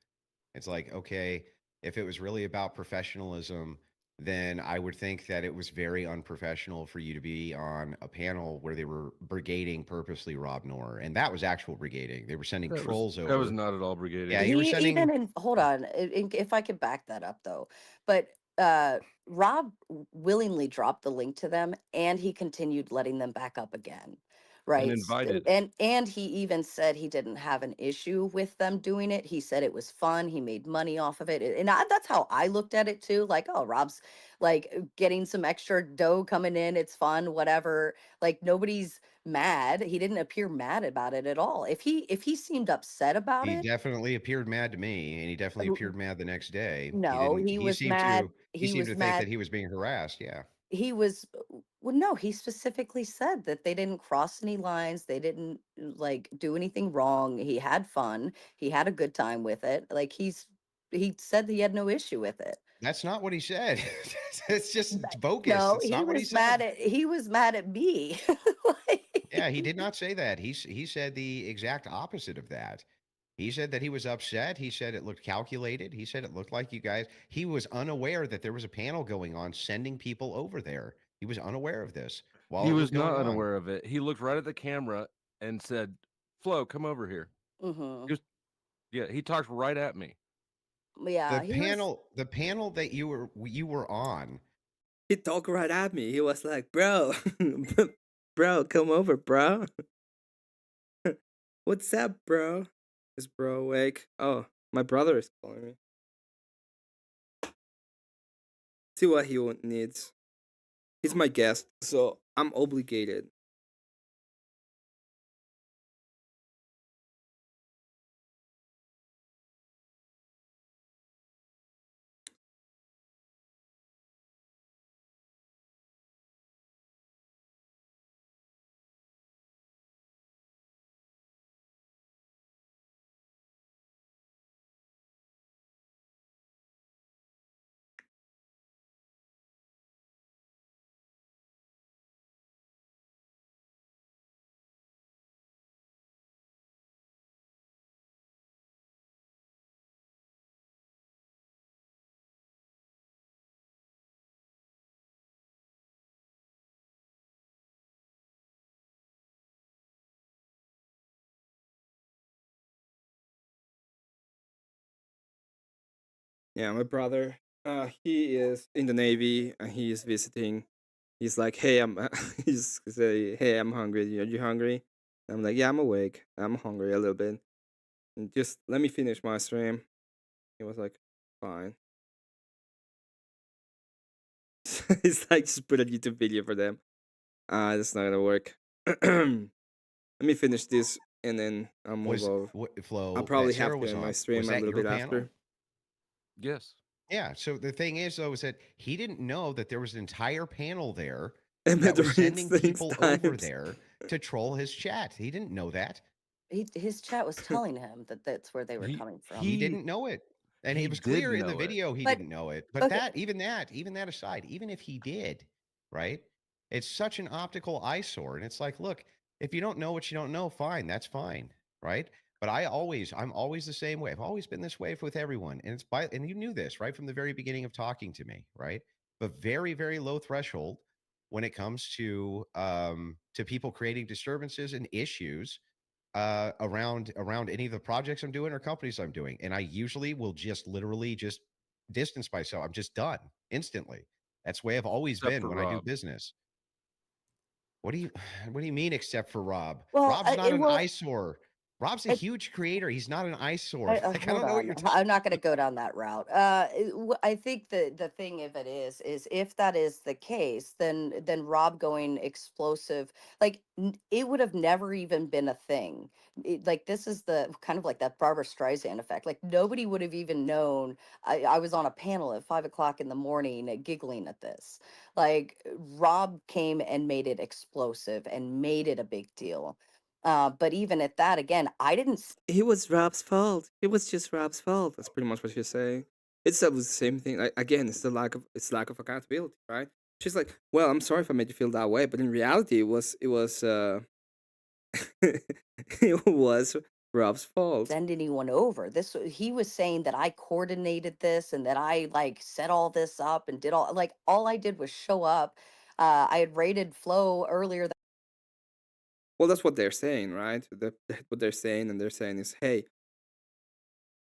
Speaker 20: It's like, okay, if it was really about professionalism, then I would think that it was very unprofessional for you to be on a panel where they were brigading purposely Rob Noor, and that was actual brigading. They were sending trolls over.
Speaker 2: That was not at all brigading.
Speaker 20: Yeah, you were sending.
Speaker 18: Even in hold on, if I could back that up though, but Rob willingly dropped the link to them, and he continued letting them back up again, right?
Speaker 2: invited.
Speaker 18: And he even said he didn't have an issue with them doing it. He said it was fun. He made money off of it, and that's how I looked at it too. Like, oh, Rob's like getting some extra dough coming in. It's fun, whatever. Like nobody's mad. He didn't appear mad about it at all. If he seemed upset about
Speaker 20: He
Speaker 18: it,
Speaker 20: definitely appeared mad to me, and he definitely appeared mad the next day.
Speaker 18: no, he
Speaker 20: He
Speaker 18: was
Speaker 20: seemed
Speaker 18: mad.
Speaker 20: to. He seemed
Speaker 18: was
Speaker 20: to think
Speaker 18: mad.
Speaker 20: that he was being harassed. Yeah.
Speaker 18: He was well, no, he specifically said that they didn't cross any lines. They didn't like do anything wrong. He had fun. He had a good time with it. Like he said he had no issue with it.
Speaker 20: That's not what he said. It's just bogus.
Speaker 18: No,
Speaker 20: It's
Speaker 18: he
Speaker 20: not what he
Speaker 18: was
Speaker 20: said.
Speaker 18: mad at he was mad at me.
Speaker 20: Yeah, he did not say that. He said the exact opposite of that. He said that he was upset. He said it looked calculated. He said it looked like you guys. He was unaware that there was a panel going on, sending people over there. He was unaware of this while
Speaker 2: He
Speaker 20: it was
Speaker 2: was
Speaker 20: going
Speaker 2: not
Speaker 20: on.
Speaker 2: unaware of it. He looked right at the camera and said, "Flo, come over here."
Speaker 18: Mm-hmm.
Speaker 2: He was, yeah, he talked right at me.
Speaker 18: Yeah,
Speaker 20: The panel that you were on.
Speaker 1: He talked right at me. He was like, "Bro, bro, come over, bro. What's up, bro? Is bro awake? Oh, my brother is calling me. See what he needs. He's my guest, so I'm obligated." Yeah, my brother. He is in the Navy and he is visiting. He's like, "Hey, I'm." He's say, "Hey, I'm hungry. Are you hungry?" I'm like, "Yeah, I'm awake. I'm hungry a little bit. And just let me finish my stream." He was like, "Fine." It's like just put a YouTube video for them. That's not gonna work. Let me finish this and then I'll move over.
Speaker 20: Flo,
Speaker 1: I'll probably
Speaker 20: that Sarah
Speaker 1: have to
Speaker 20: was
Speaker 1: end my
Speaker 20: on?
Speaker 1: stream
Speaker 20: Was
Speaker 1: a
Speaker 20: that
Speaker 1: little
Speaker 20: your
Speaker 1: bit
Speaker 20: panel?
Speaker 1: after.
Speaker 2: Yes.
Speaker 20: Yeah. So the thing is, though, is that he didn't know that there was an entire panel there
Speaker 1: Emmett
Speaker 20: that was
Speaker 1: reads
Speaker 20: sending
Speaker 1: things
Speaker 20: people over
Speaker 1: times.
Speaker 20: there to troll his chat. He didn't know that.
Speaker 18: his chat was telling him that that's where they were coming from.
Speaker 20: He didn't know it. And
Speaker 2: he
Speaker 20: it was
Speaker 2: did
Speaker 20: clear in the
Speaker 2: know it.
Speaker 20: video he
Speaker 18: But-
Speaker 20: didn't know it. But
Speaker 18: okay.
Speaker 20: even that aside, even if he did, right? It's such an optical eyesore. And it's like, look, if you don't know what you don't know, fine, that's fine, right? But I'm always the same way. I've always been this way with everyone. And and you knew this right from the very beginning of talking to me, right? But very, very low threshold when it comes to people creating disturbances and issues around any of the projects I'm doing or companies I'm doing. And I usually will just literally just distance myself. I'm just done instantly. That's the way I've always
Speaker 2: Except
Speaker 20: been
Speaker 2: for
Speaker 20: when I do
Speaker 2: Rob.
Speaker 20: business. What do you mean except for Rob?
Speaker 18: Well,
Speaker 20: Rob's not an
Speaker 18: well,
Speaker 20: eyesore. Rob's a huge creator. He's not an eyesore.
Speaker 18: I
Speaker 20: Like, I don't
Speaker 18: hold
Speaker 20: know what
Speaker 18: on.
Speaker 20: you're talking.
Speaker 18: I'm not going to go down that route. I think the thing of it is if that is the case, then Rob going explosive, like it would have never even been a thing. Like this is the kind of like that Barbara Streisand effect. Like nobody would have even known. I was on a panel at 5 o'clock in the morning giggling at this. Like Rob came and made it explosive and made it a big deal. But even at that, again, I didn't.
Speaker 1: It was Rob's fault. It was just Rob's fault. That's pretty much what she's saying. It's the same thing. Like, again, it's lack of accountability, right? She's like, "Well, I'm sorry if I made you feel that way," but in reality, it was it was Rob's fault.
Speaker 18: Send anyone over. He was saying that I coordinated this and that I like set all this up and did all I did was show up. I had rated Flo earlier.
Speaker 1: Well, that's what they're saying, right? What they're saying, and they're saying is, "Hey,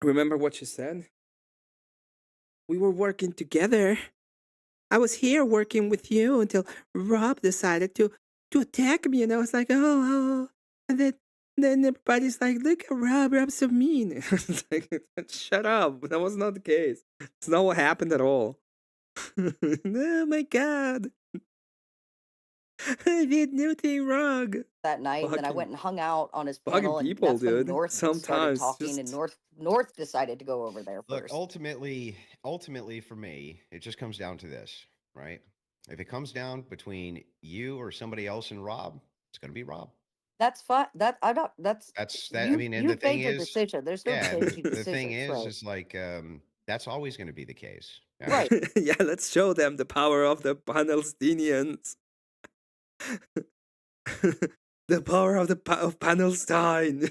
Speaker 1: remember what you said? We were working together. I was here working with you until Rob decided to attack me, and I was like, oh," and then everybody's like, "Look at Rob. Rob's so mean." It's like, shut up. That was not the case. It's not what happened at all. Oh my god. I did nothing wrong.
Speaker 18: That night, and then I
Speaker 1: Fucking-
Speaker 18: went and hung out on his
Speaker 1: fucking
Speaker 18: panel, and
Speaker 1: people,
Speaker 18: that's when
Speaker 1: dude.
Speaker 18: North started
Speaker 1: Sometimes
Speaker 18: talking, and North decided to go over there
Speaker 20: Look,
Speaker 18: first.
Speaker 20: ultimately for me, it just comes down to this, right? If it comes down between you or somebody else and Rob, it's going to be Rob.
Speaker 18: That's fine. That I don't.
Speaker 20: That's that.
Speaker 18: You,
Speaker 20: I mean, and
Speaker 18: you
Speaker 20: the thing
Speaker 18: made your
Speaker 20: is,
Speaker 18: decision. There's no
Speaker 20: yeah,
Speaker 18: changing
Speaker 20: the thing
Speaker 18: decisions, right?
Speaker 20: is like that's always going to be the case.
Speaker 18: Right.
Speaker 1: Yeah, let's show them the power of the Panelstinians. The power of of Panelstein.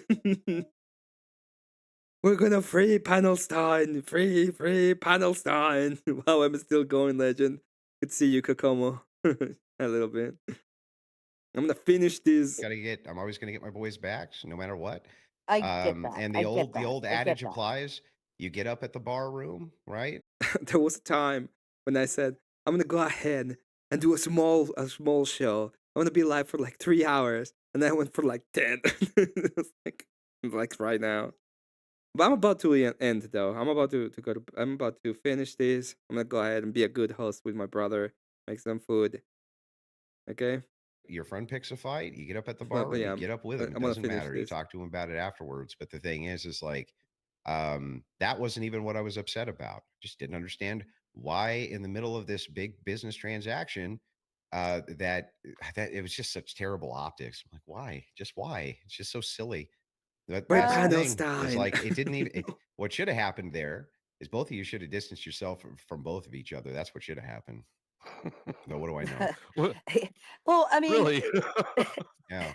Speaker 1: We're gonna free Panelstein! Free Panelstein! Wow, I'm still going, legend. Good to see you, Kokomo. A little bit. I'm gonna finish this.
Speaker 20: I'm always gonna get my boys back, no matter what.
Speaker 18: I get that.
Speaker 20: And
Speaker 18: I
Speaker 20: the
Speaker 18: get that.
Speaker 20: old
Speaker 18: I get
Speaker 20: adage
Speaker 18: that.
Speaker 20: applies. You get up at the bar room, right?
Speaker 1: There was a time when I said, I'm gonna go ahead and do a small show. I'm gonna be live for like 3 hours. And then I went for like 10. It's like right now. But I'm about to end though. I'm about to I'm about to finish this. I'm gonna go ahead and be a good host with my brother. Make some food. Okay?
Speaker 20: Your friend picks a fight, you get up at the
Speaker 1: But
Speaker 20: bar room,
Speaker 1: yeah,
Speaker 20: you get up with him. It
Speaker 1: I'm gonna
Speaker 20: doesn't
Speaker 1: finish
Speaker 20: matter. You
Speaker 1: this.
Speaker 20: talk to him about it afterwards. But the thing is like, that wasn't even what I was upset about. Just didn't understand why in the middle of this big business transaction, that it was just such terrible optics. I'm like, why? Just why? It's just so silly. That's the thing. It's like it didn't even. What should have happened there is both of you should have distanced yourself from both of each other. That's what should have happened. No, what do I know?
Speaker 18: Well, I mean,
Speaker 2: Really?
Speaker 20: Yeah.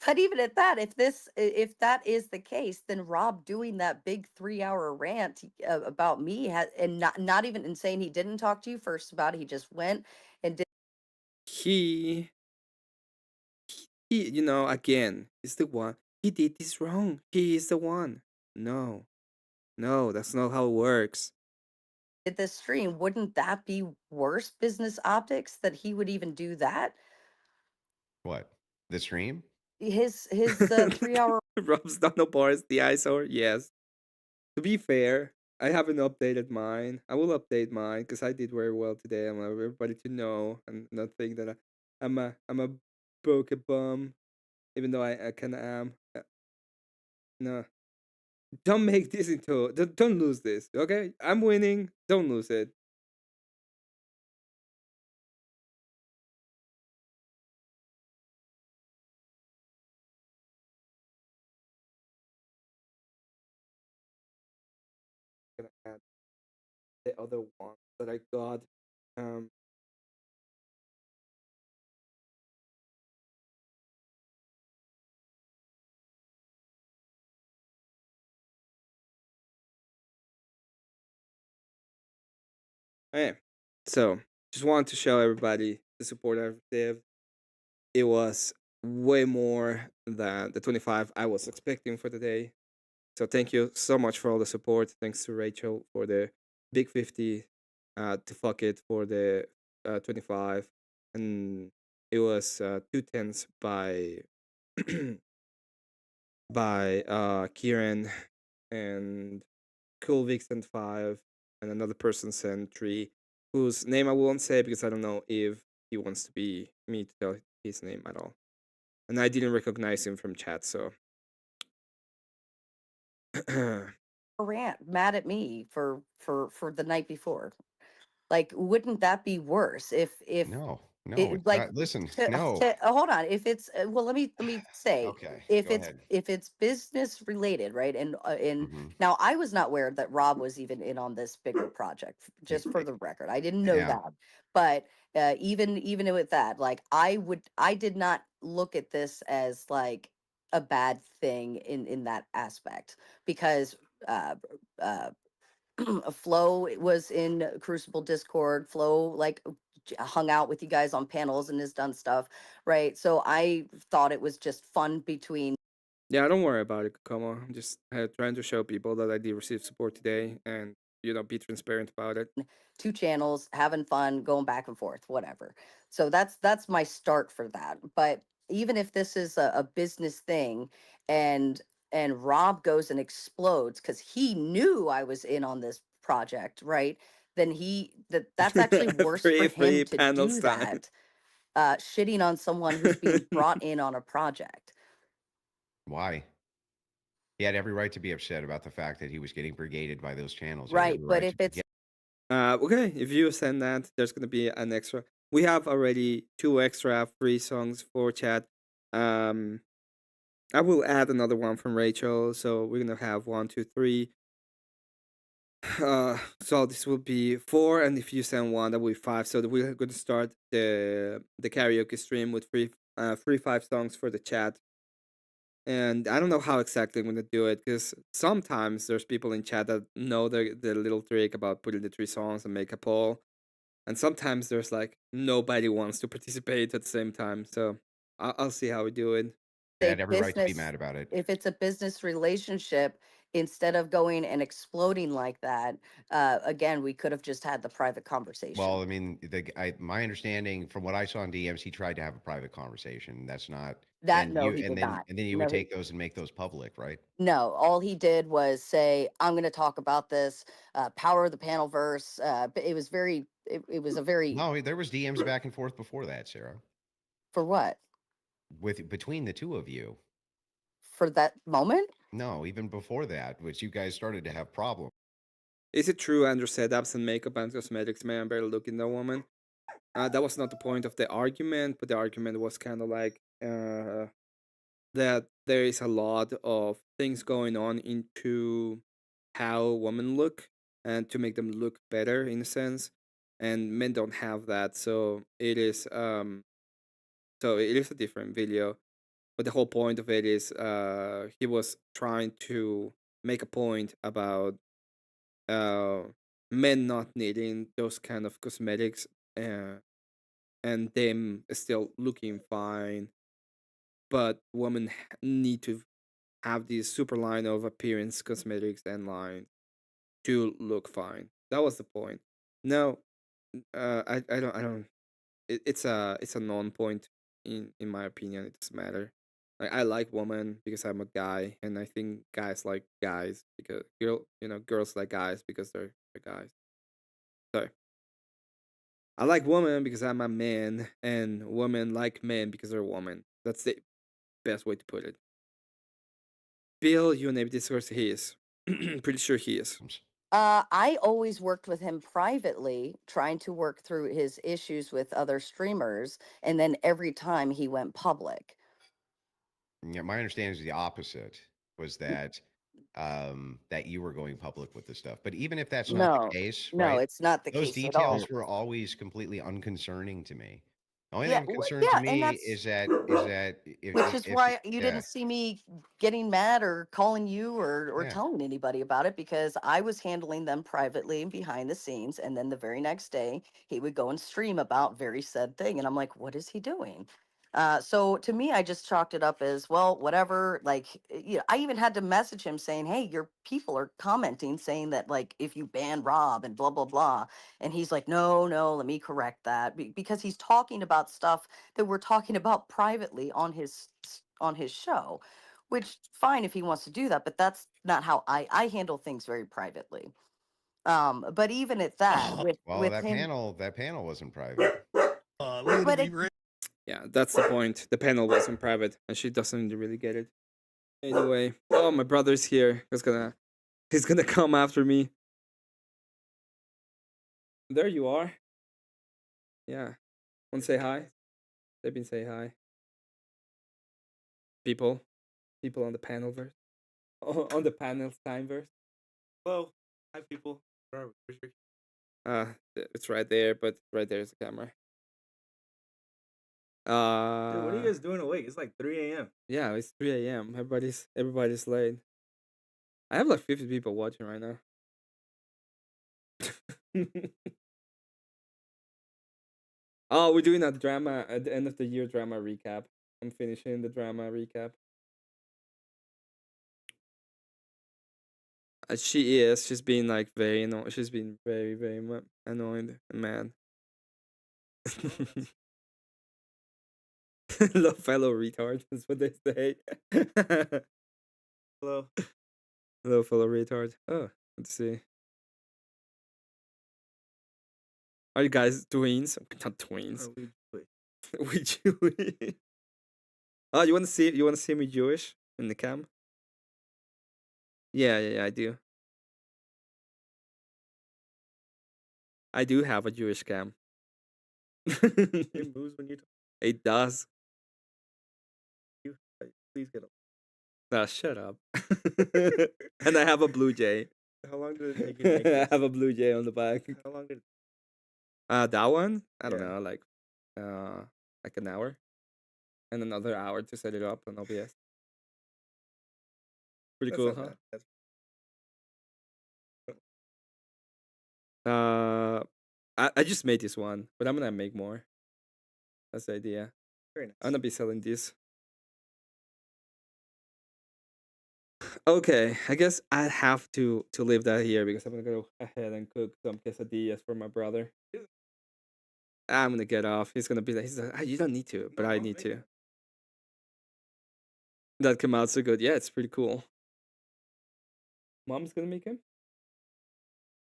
Speaker 18: but even at that, if that is the case, then Rob doing that big 3-hour rant about me and not even and saying he didn't talk to you first about it, he just went and did.
Speaker 1: He, you know, again, is the one. He did this wrong. He is the one. No, that's not how it works.
Speaker 18: Did this stream, wouldn't that be worse business optics that he would even do that?
Speaker 20: What? The stream?
Speaker 18: His 3-hour
Speaker 1: Rob's Dino Bars, the eyesore. Yes. To be fair, I haven't updated mine. I will update mine because I did very well today. I want everybody to know and not think that I'm a broken bum, even though I kind of am. No, don't make this into. Don't lose this. Okay, I'm winning. Don't lose it. Gonna add the other one that I got. Okay, so just wanted to show everybody the support I've received. It was way more than the 25 I was expecting for the day. So thank you so much for all the support. Thanks to Rachel for the big 50, to fuck it for the 25, and it was 2 10s by Kieran, and Cool Vixen 5, and another person sent 3, whose name I won't say because I don't know if he wants to be me to tell his name at all. And I didn't recognize him from chat, so.
Speaker 18: rant mad at me for the night before. Like, wouldn't that be worse if
Speaker 20: No,
Speaker 18: it, like
Speaker 20: listen,
Speaker 18: to,
Speaker 20: no.
Speaker 18: hold on, if it's well, let me say,
Speaker 20: Okay,
Speaker 18: if
Speaker 20: go
Speaker 18: it's
Speaker 20: ahead.
Speaker 18: if it's business related, right? And
Speaker 20: Mhm.
Speaker 18: now I was not aware that Rob was even in on this bigger project, just for the record. I didn't know
Speaker 20: Yeah.
Speaker 18: that. But even with that, like I did not look at this as like a bad thing in that aspect, because uh Flo was in Crucible Discord. Flo like hung out with you guys on panels and has done stuff, right? So I thought it was just fun between.
Speaker 1: Yeah, don't worry about it, Kokomo. I'm just trying to show people that I did receive support today, and be transparent about it.
Speaker 18: 2 channels, having fun, going back and forth, whatever. So that's my start for that. But even if this is a business thing, and Rob goes and explodes because he knew I was in on this project, right? Then that's actually worse for him to do that. Shitting on someone who's being brought in on a project.
Speaker 20: Why? He had every right to be upset about the fact that he was getting brigaded by those channels.
Speaker 18: Right, but if it's
Speaker 1: okay, if you send that, there's gonna be an extra. We have already 2 extra free songs for chat. I will add another one from Rachel, so we're gonna have 1, 2, 3. So this will be 4, and if you send 1, that will be 5. So we're going to start the karaoke stream with free 5 songs for the chat, And I don't know how exactly I'm gonna do it, because sometimes there's people in chat that know the little trick about putting the 3 songs and make a poll, and sometimes there's like nobody wants to participate at the same time. So I'll see how we do it.
Speaker 19: They
Speaker 18: a
Speaker 19: had every right to be
Speaker 18: business,
Speaker 19: mad about it.
Speaker 18: if it's a business relationship, instead of going and exploding like that, again, we could have just had the private conversation.
Speaker 19: Well, I mean, my understanding from what I saw in DMs, he tried to have a private conversation. That's not
Speaker 18: That
Speaker 19: and
Speaker 18: no,
Speaker 19: you
Speaker 18: he did not.
Speaker 19: and then you
Speaker 18: No,
Speaker 19: would
Speaker 18: he,
Speaker 19: take those and make those public, right?
Speaker 18: no, all he did was say, "I'm going to talk about this power of the panel verse." But it was very, it was a very
Speaker 19: No, there was DMs back and forth before that, Sarah,
Speaker 18: for what
Speaker 19: between the two of you.
Speaker 18: for that moment.
Speaker 19: No, even before that, which you guys started to have problems.
Speaker 1: Is it true Andrew said absent makeup and cosmetics may better look in the woman? That was not the point of the argument, but the argument was kind of like that there is a lot of things going on into how women look and to make them look better in a sense, and men don't have that. So it is a different video, but the whole point of it is he was trying to make a point about uh men not needing those kind of cosmetics, and them still looking fine, but women need to have this super line of appearance cosmetics and line to look fine. That was the point. No, I don't. It's a non-point in my opinion. It doesn't matter. Like, I like women because I'm a guy, and I think guys like guys because girls like guys because they're guys. So I like women because I'm a man, and women like men because they're women. That's the best way to put it. Bill, you name this course, he is. Pretty sure he is.
Speaker 18: I always worked with him privately, trying to work through his issues with other streamers, and then every time he went public.
Speaker 19: Yeah, my understanding is the opposite. Was that that you were going public with this stuff? But even if that's not the
Speaker 18: No,
Speaker 19: case,
Speaker 18: no,
Speaker 19: right?
Speaker 18: it's not the
Speaker 19: Those
Speaker 18: case at all.
Speaker 19: details were always completely unconcerning to me. The only
Speaker 18: Yeah,
Speaker 19: thing
Speaker 18: well,
Speaker 19: concerned to
Speaker 18: yeah, and
Speaker 19: me
Speaker 18: that's
Speaker 19: is that
Speaker 18: which is
Speaker 19: if
Speaker 18: why you
Speaker 19: yeah,
Speaker 18: didn't see me getting mad or calling you or
Speaker 19: yeah.
Speaker 18: telling anybody about it, because I was handling them privately and behind the scenes, and then the very next day he would go and stream about very said thing, and I'm like, what is he doing? So to me, I just chalked it up as, well, whatever. Like, I even had to message him saying, "Hey, your people are commenting saying that, like, if you ban Rob and blah blah blah," and he's like, "No, no, let me correct that," because he's talking about stuff that we're talking about privately on his show, which fine if he wants to do that, but that's not how I handle things very privately. But even at that,
Speaker 19: Well,
Speaker 18: with him,
Speaker 19: that panel wasn't private.
Speaker 18: but it,
Speaker 1: Yeah, that's the point. The panel wasn't private, and she doesn't really get it. Anyway, oh, my brother's here. He's gonna come after me. There you are. Yeah. Want to say hi? They've say hi. People on the panel verse. Oh, on the panel time verse.
Speaker 15: Hello, hi people. Where's your...
Speaker 1: It's right there, but right there's the camera.
Speaker 15: Dude, what are you guys doing awake? It's like 3 a.m.
Speaker 1: Yeah, it's 3 a.m. Everybody's late. I have like 50 people watching right now. Oh, we're doing a drama at the end of the year drama recap. I'm finishing the drama recap. She is. She's been like very annoying. She's been very, very annoyed and mad. Hello, fellow retard. That's what they say.
Speaker 15: Hello.
Speaker 1: Hello, fellow retard. Oh, let's see. Are you guys twins? Not twins. We Jewish. Oh, you want to see? You want to see me Jewish in the cam? Yeah, I do. I do have a Jewish cam.
Speaker 15: It moves when you talk.
Speaker 1: It does.
Speaker 15: Please get up.
Speaker 1: Ah, shut up. And I have a blue jay.
Speaker 15: How long did it take you to make
Speaker 1: I
Speaker 15: this?
Speaker 1: have a blue jay on the back.
Speaker 15: How long did
Speaker 1: That one? I don't
Speaker 15: Yeah.
Speaker 1: know, like an hour, and another hour to set it up on OBS. Pretty
Speaker 15: That's
Speaker 1: cool,
Speaker 15: not
Speaker 1: huh?
Speaker 15: bad. That's
Speaker 1: I just made this one, but I'm gonna make more. That's the idea.
Speaker 15: very nice.
Speaker 1: I'm gonna be selling these. Okay, I guess I have to leave that here because I'm gonna go ahead and cook some quesadillas for my brother. I'm gonna get off. He's gonna be like, "Ah, you don't need to, but I need to." That came out so good. Yeah, it's pretty cool. Mom's gonna make him.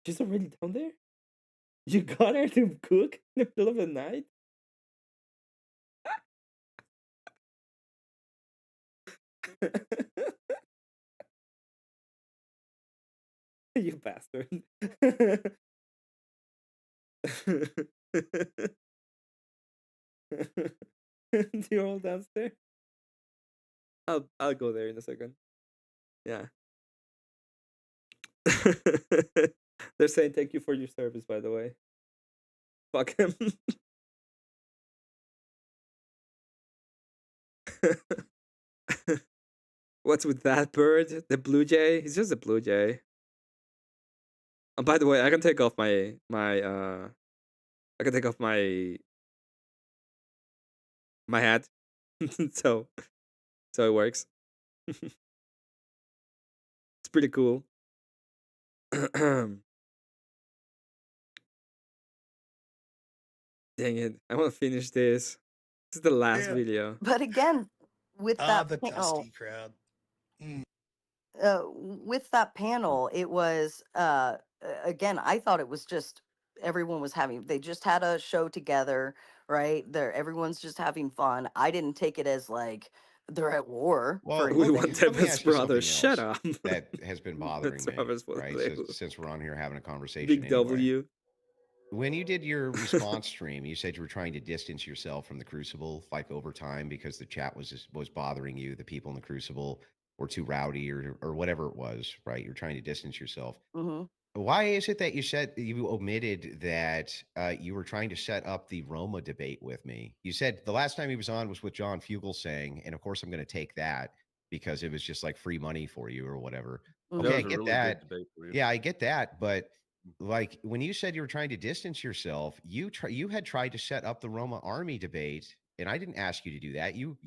Speaker 1: She's already down there. You got her to cook in the middle of the night. You bastard. You're all downstairs. I'll go there in a second. Yeah. They're saying thank you for your service, by the way. Fuck him. What's with that bird? The blue jay? He's just a blue jay. Oh, by the way, I can take off my I can take off my hat. so it works. It's pretty cool. Dang it. I want to finish this. This is the last video.
Speaker 18: But again, with that
Speaker 12: the
Speaker 18: panel,
Speaker 12: dusty crowd.
Speaker 18: with that panel, it was again, I thought it was just everyone was having, they just had a show together, right? There, everyone's just having fun. I didn't take it as like they're at war
Speaker 20: Well,
Speaker 18: for
Speaker 1: We
Speaker 18: anything.
Speaker 1: want
Speaker 20: let me
Speaker 1: Devin's
Speaker 20: ask you
Speaker 1: brother.
Speaker 20: something
Speaker 1: Shut
Speaker 20: else
Speaker 1: up.
Speaker 20: that has been bothering
Speaker 1: That's
Speaker 20: me,
Speaker 1: Robert's
Speaker 20: right?
Speaker 1: brother.
Speaker 20: Since we're on here having a conversation
Speaker 1: Big
Speaker 20: anyway.
Speaker 1: W.
Speaker 20: When you did your response stream, you said you were trying to distance yourself from the Crucible, like over time, because the chat was bothering you. The people in the Crucible were too rowdy, or whatever it was, right? You're trying to distance yourself.
Speaker 18: Hmm.
Speaker 20: Why is it that you said you omitted that you were trying to set up the Roma debate with me? You said the last time he was on was with John Fugelsang, and of course I'm going to take that because it was just like free money for you or whatever.
Speaker 18: Mhm.
Speaker 2: That
Speaker 20: Okay, I
Speaker 2: was a
Speaker 20: get
Speaker 2: really
Speaker 20: that.
Speaker 2: good debate for you.
Speaker 20: Yeah, I get that, but like when you said you were trying to distance yourself, you had tried to set up the Roma army debate, and I didn't ask you to do that. You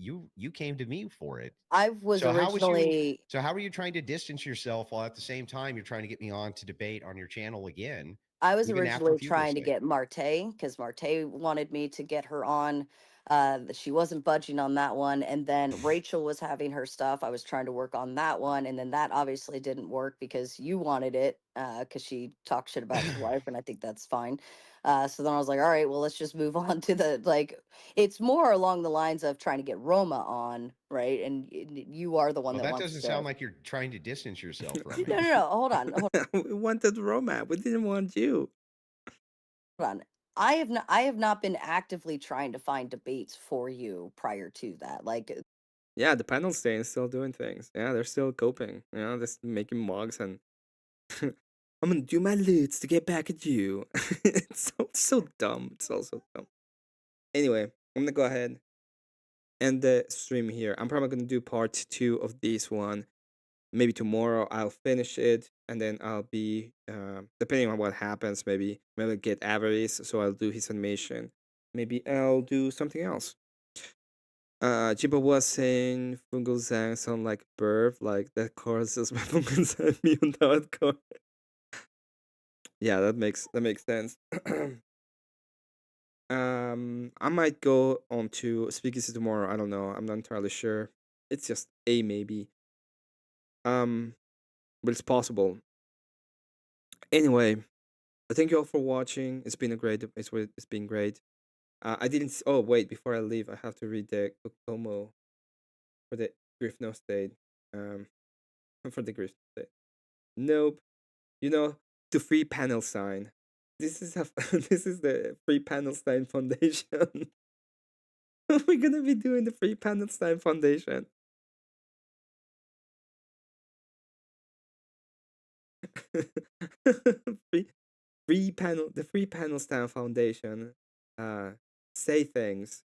Speaker 20: came to me for it.
Speaker 18: I was
Speaker 20: So how
Speaker 18: originally
Speaker 20: are you trying to distance yourself while at the same time you're trying to get me on to debate on your channel again?
Speaker 18: I was
Speaker 20: Even after
Speaker 18: originally trying to
Speaker 20: Fugelsang?
Speaker 18: get Marte because Marte wanted me to get her on. She wasn't budging on that one. And then Rachel was having her stuff. I was trying to work on that one. And then that obviously didn't work because you wanted it because she talked shit about your wife. And I think that's fine. So then I was like, all right, well, let's just move on to the, like, it's more along the lines of trying to get Roma on, right? And you are the one
Speaker 20: Well,
Speaker 18: that
Speaker 20: that
Speaker 18: wants
Speaker 20: doesn't
Speaker 18: to.
Speaker 20: sound like you're trying to distance yourself from me.
Speaker 18: No. Hold on.
Speaker 1: We wanted Roma. We didn't want you.
Speaker 18: Hold on. I have not been actively trying to find debates for you prior to that. Like
Speaker 1: Yeah, the panel staying still doing things. Yeah, they're still coping. You know, just making mugs and I'm gonna do my loots to get back at you. It's so dumb. It's also dumb. Anyway, I'm gonna go ahead and the stream here. I'm probably gonna do part 2 of this one. Maybe tomorrow I'll finish it, and then I'll be depending on what happens. Maybe I'll get Avaris, so I'll do his animation. Maybe I'll do something else. Jiba was saying Funguzang sound like Burf, like that chorus is my Funguzang mutant hardcore. Yeah, that makes sense. I might go on to Speakeasy tomorrow. I don't know. I'm not entirely sure. It's just a maybe. But it's possible. Anyway, thank you all for watching. It's been it's been great. I didn't. Oh wait, before I leave, I have to read the Kokomo for the Griffno State. For the Griffno State. Nope. You know, the free panel sign. This is this is the Free Panelstein Foundation. We're gonna be doing the Free Panelstein Foundation. The Free Panelstein Foundation say thanks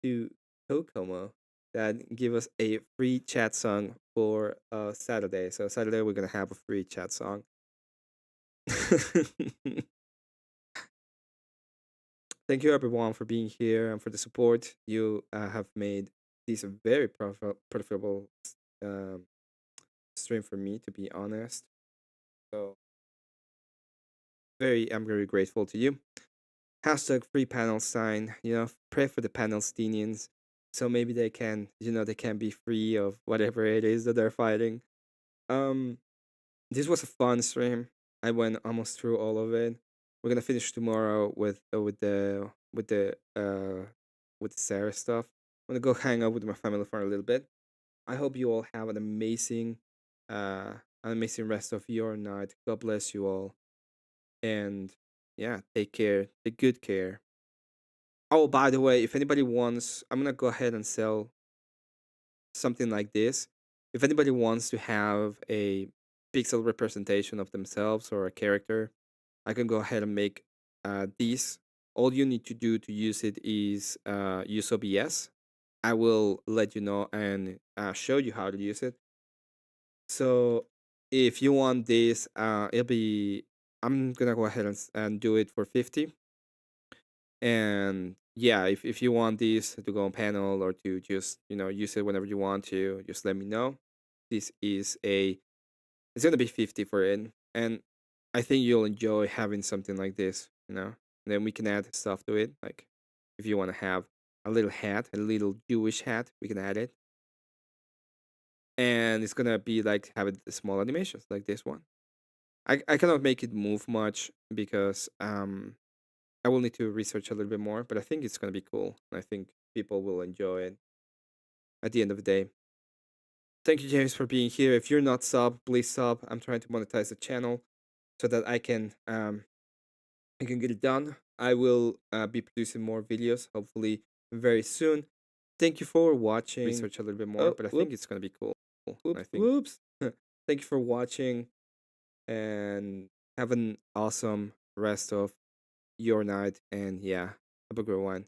Speaker 1: to Kokomo that give us a free chat song for Saturday. So Saturday we're gonna have a free chat song. Thank you everyone for being here and for the support. You have made this a very profitable stream for me, to be honest. So I'm very grateful to you. Hashtag free panel sign. Pray for the Palestinians, so maybe they can, they can be free of whatever it is that they're fighting. This was a fun stream. I went almost through all of it. We're gonna finish tomorrow with the Sarah stuff. I'm gonna go hang out with my family for a little bit. I hope you all have an amazing rest of your night. God bless you all, and yeah, take care. Take good care. Oh, by the way, if anybody wants, I'm gonna go ahead and sell something like this. If anybody wants to have a pixel representation of themselves or a character, I can go ahead and make these. All you need to do to use it is use OBS. I will let you know and show you how to use it. So if you want this, I'm gonna go ahead and do it for 50. And yeah, if you want this to go on panel or to just use it whenever you want to, just let me know. This is it's gonna be 50 for it, and I think you'll enjoy having something like this. And then we can add stuff to it. Like if you want to have a little hat, a little Jewish hat, we can add it. And it's gonna be like having small animations like this one. I cannot make it move much because I will need to research a little bit more, but I think it's gonna be cool. I think people will enjoy it at the end of the day. Thank you, James, for being here. If you're not sub, please sub. I'm trying to monetize the channel so that I can get it done. I will be producing more videos, hopefully very soon. Thank you for watching. Research a little bit more, but I think it's gonna be cool. Whoops. Thank you for watching, and have an awesome rest of your night. And yeah, have a good one.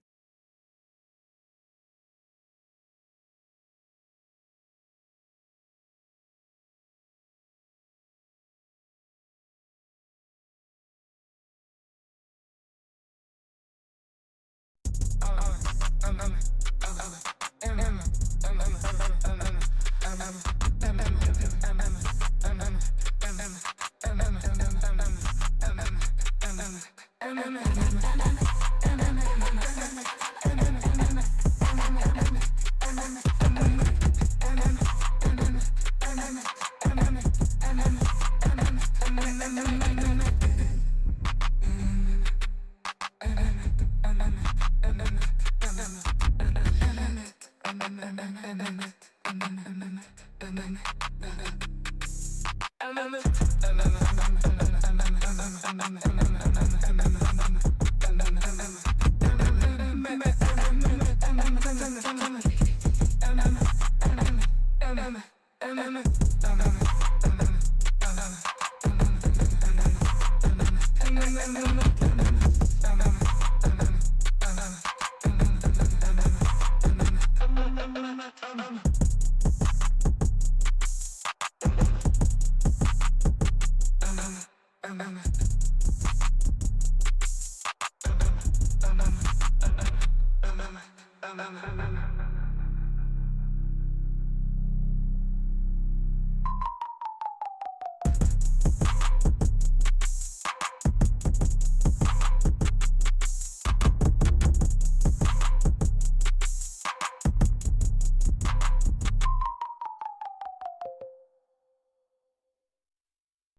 Speaker 8: Emmet.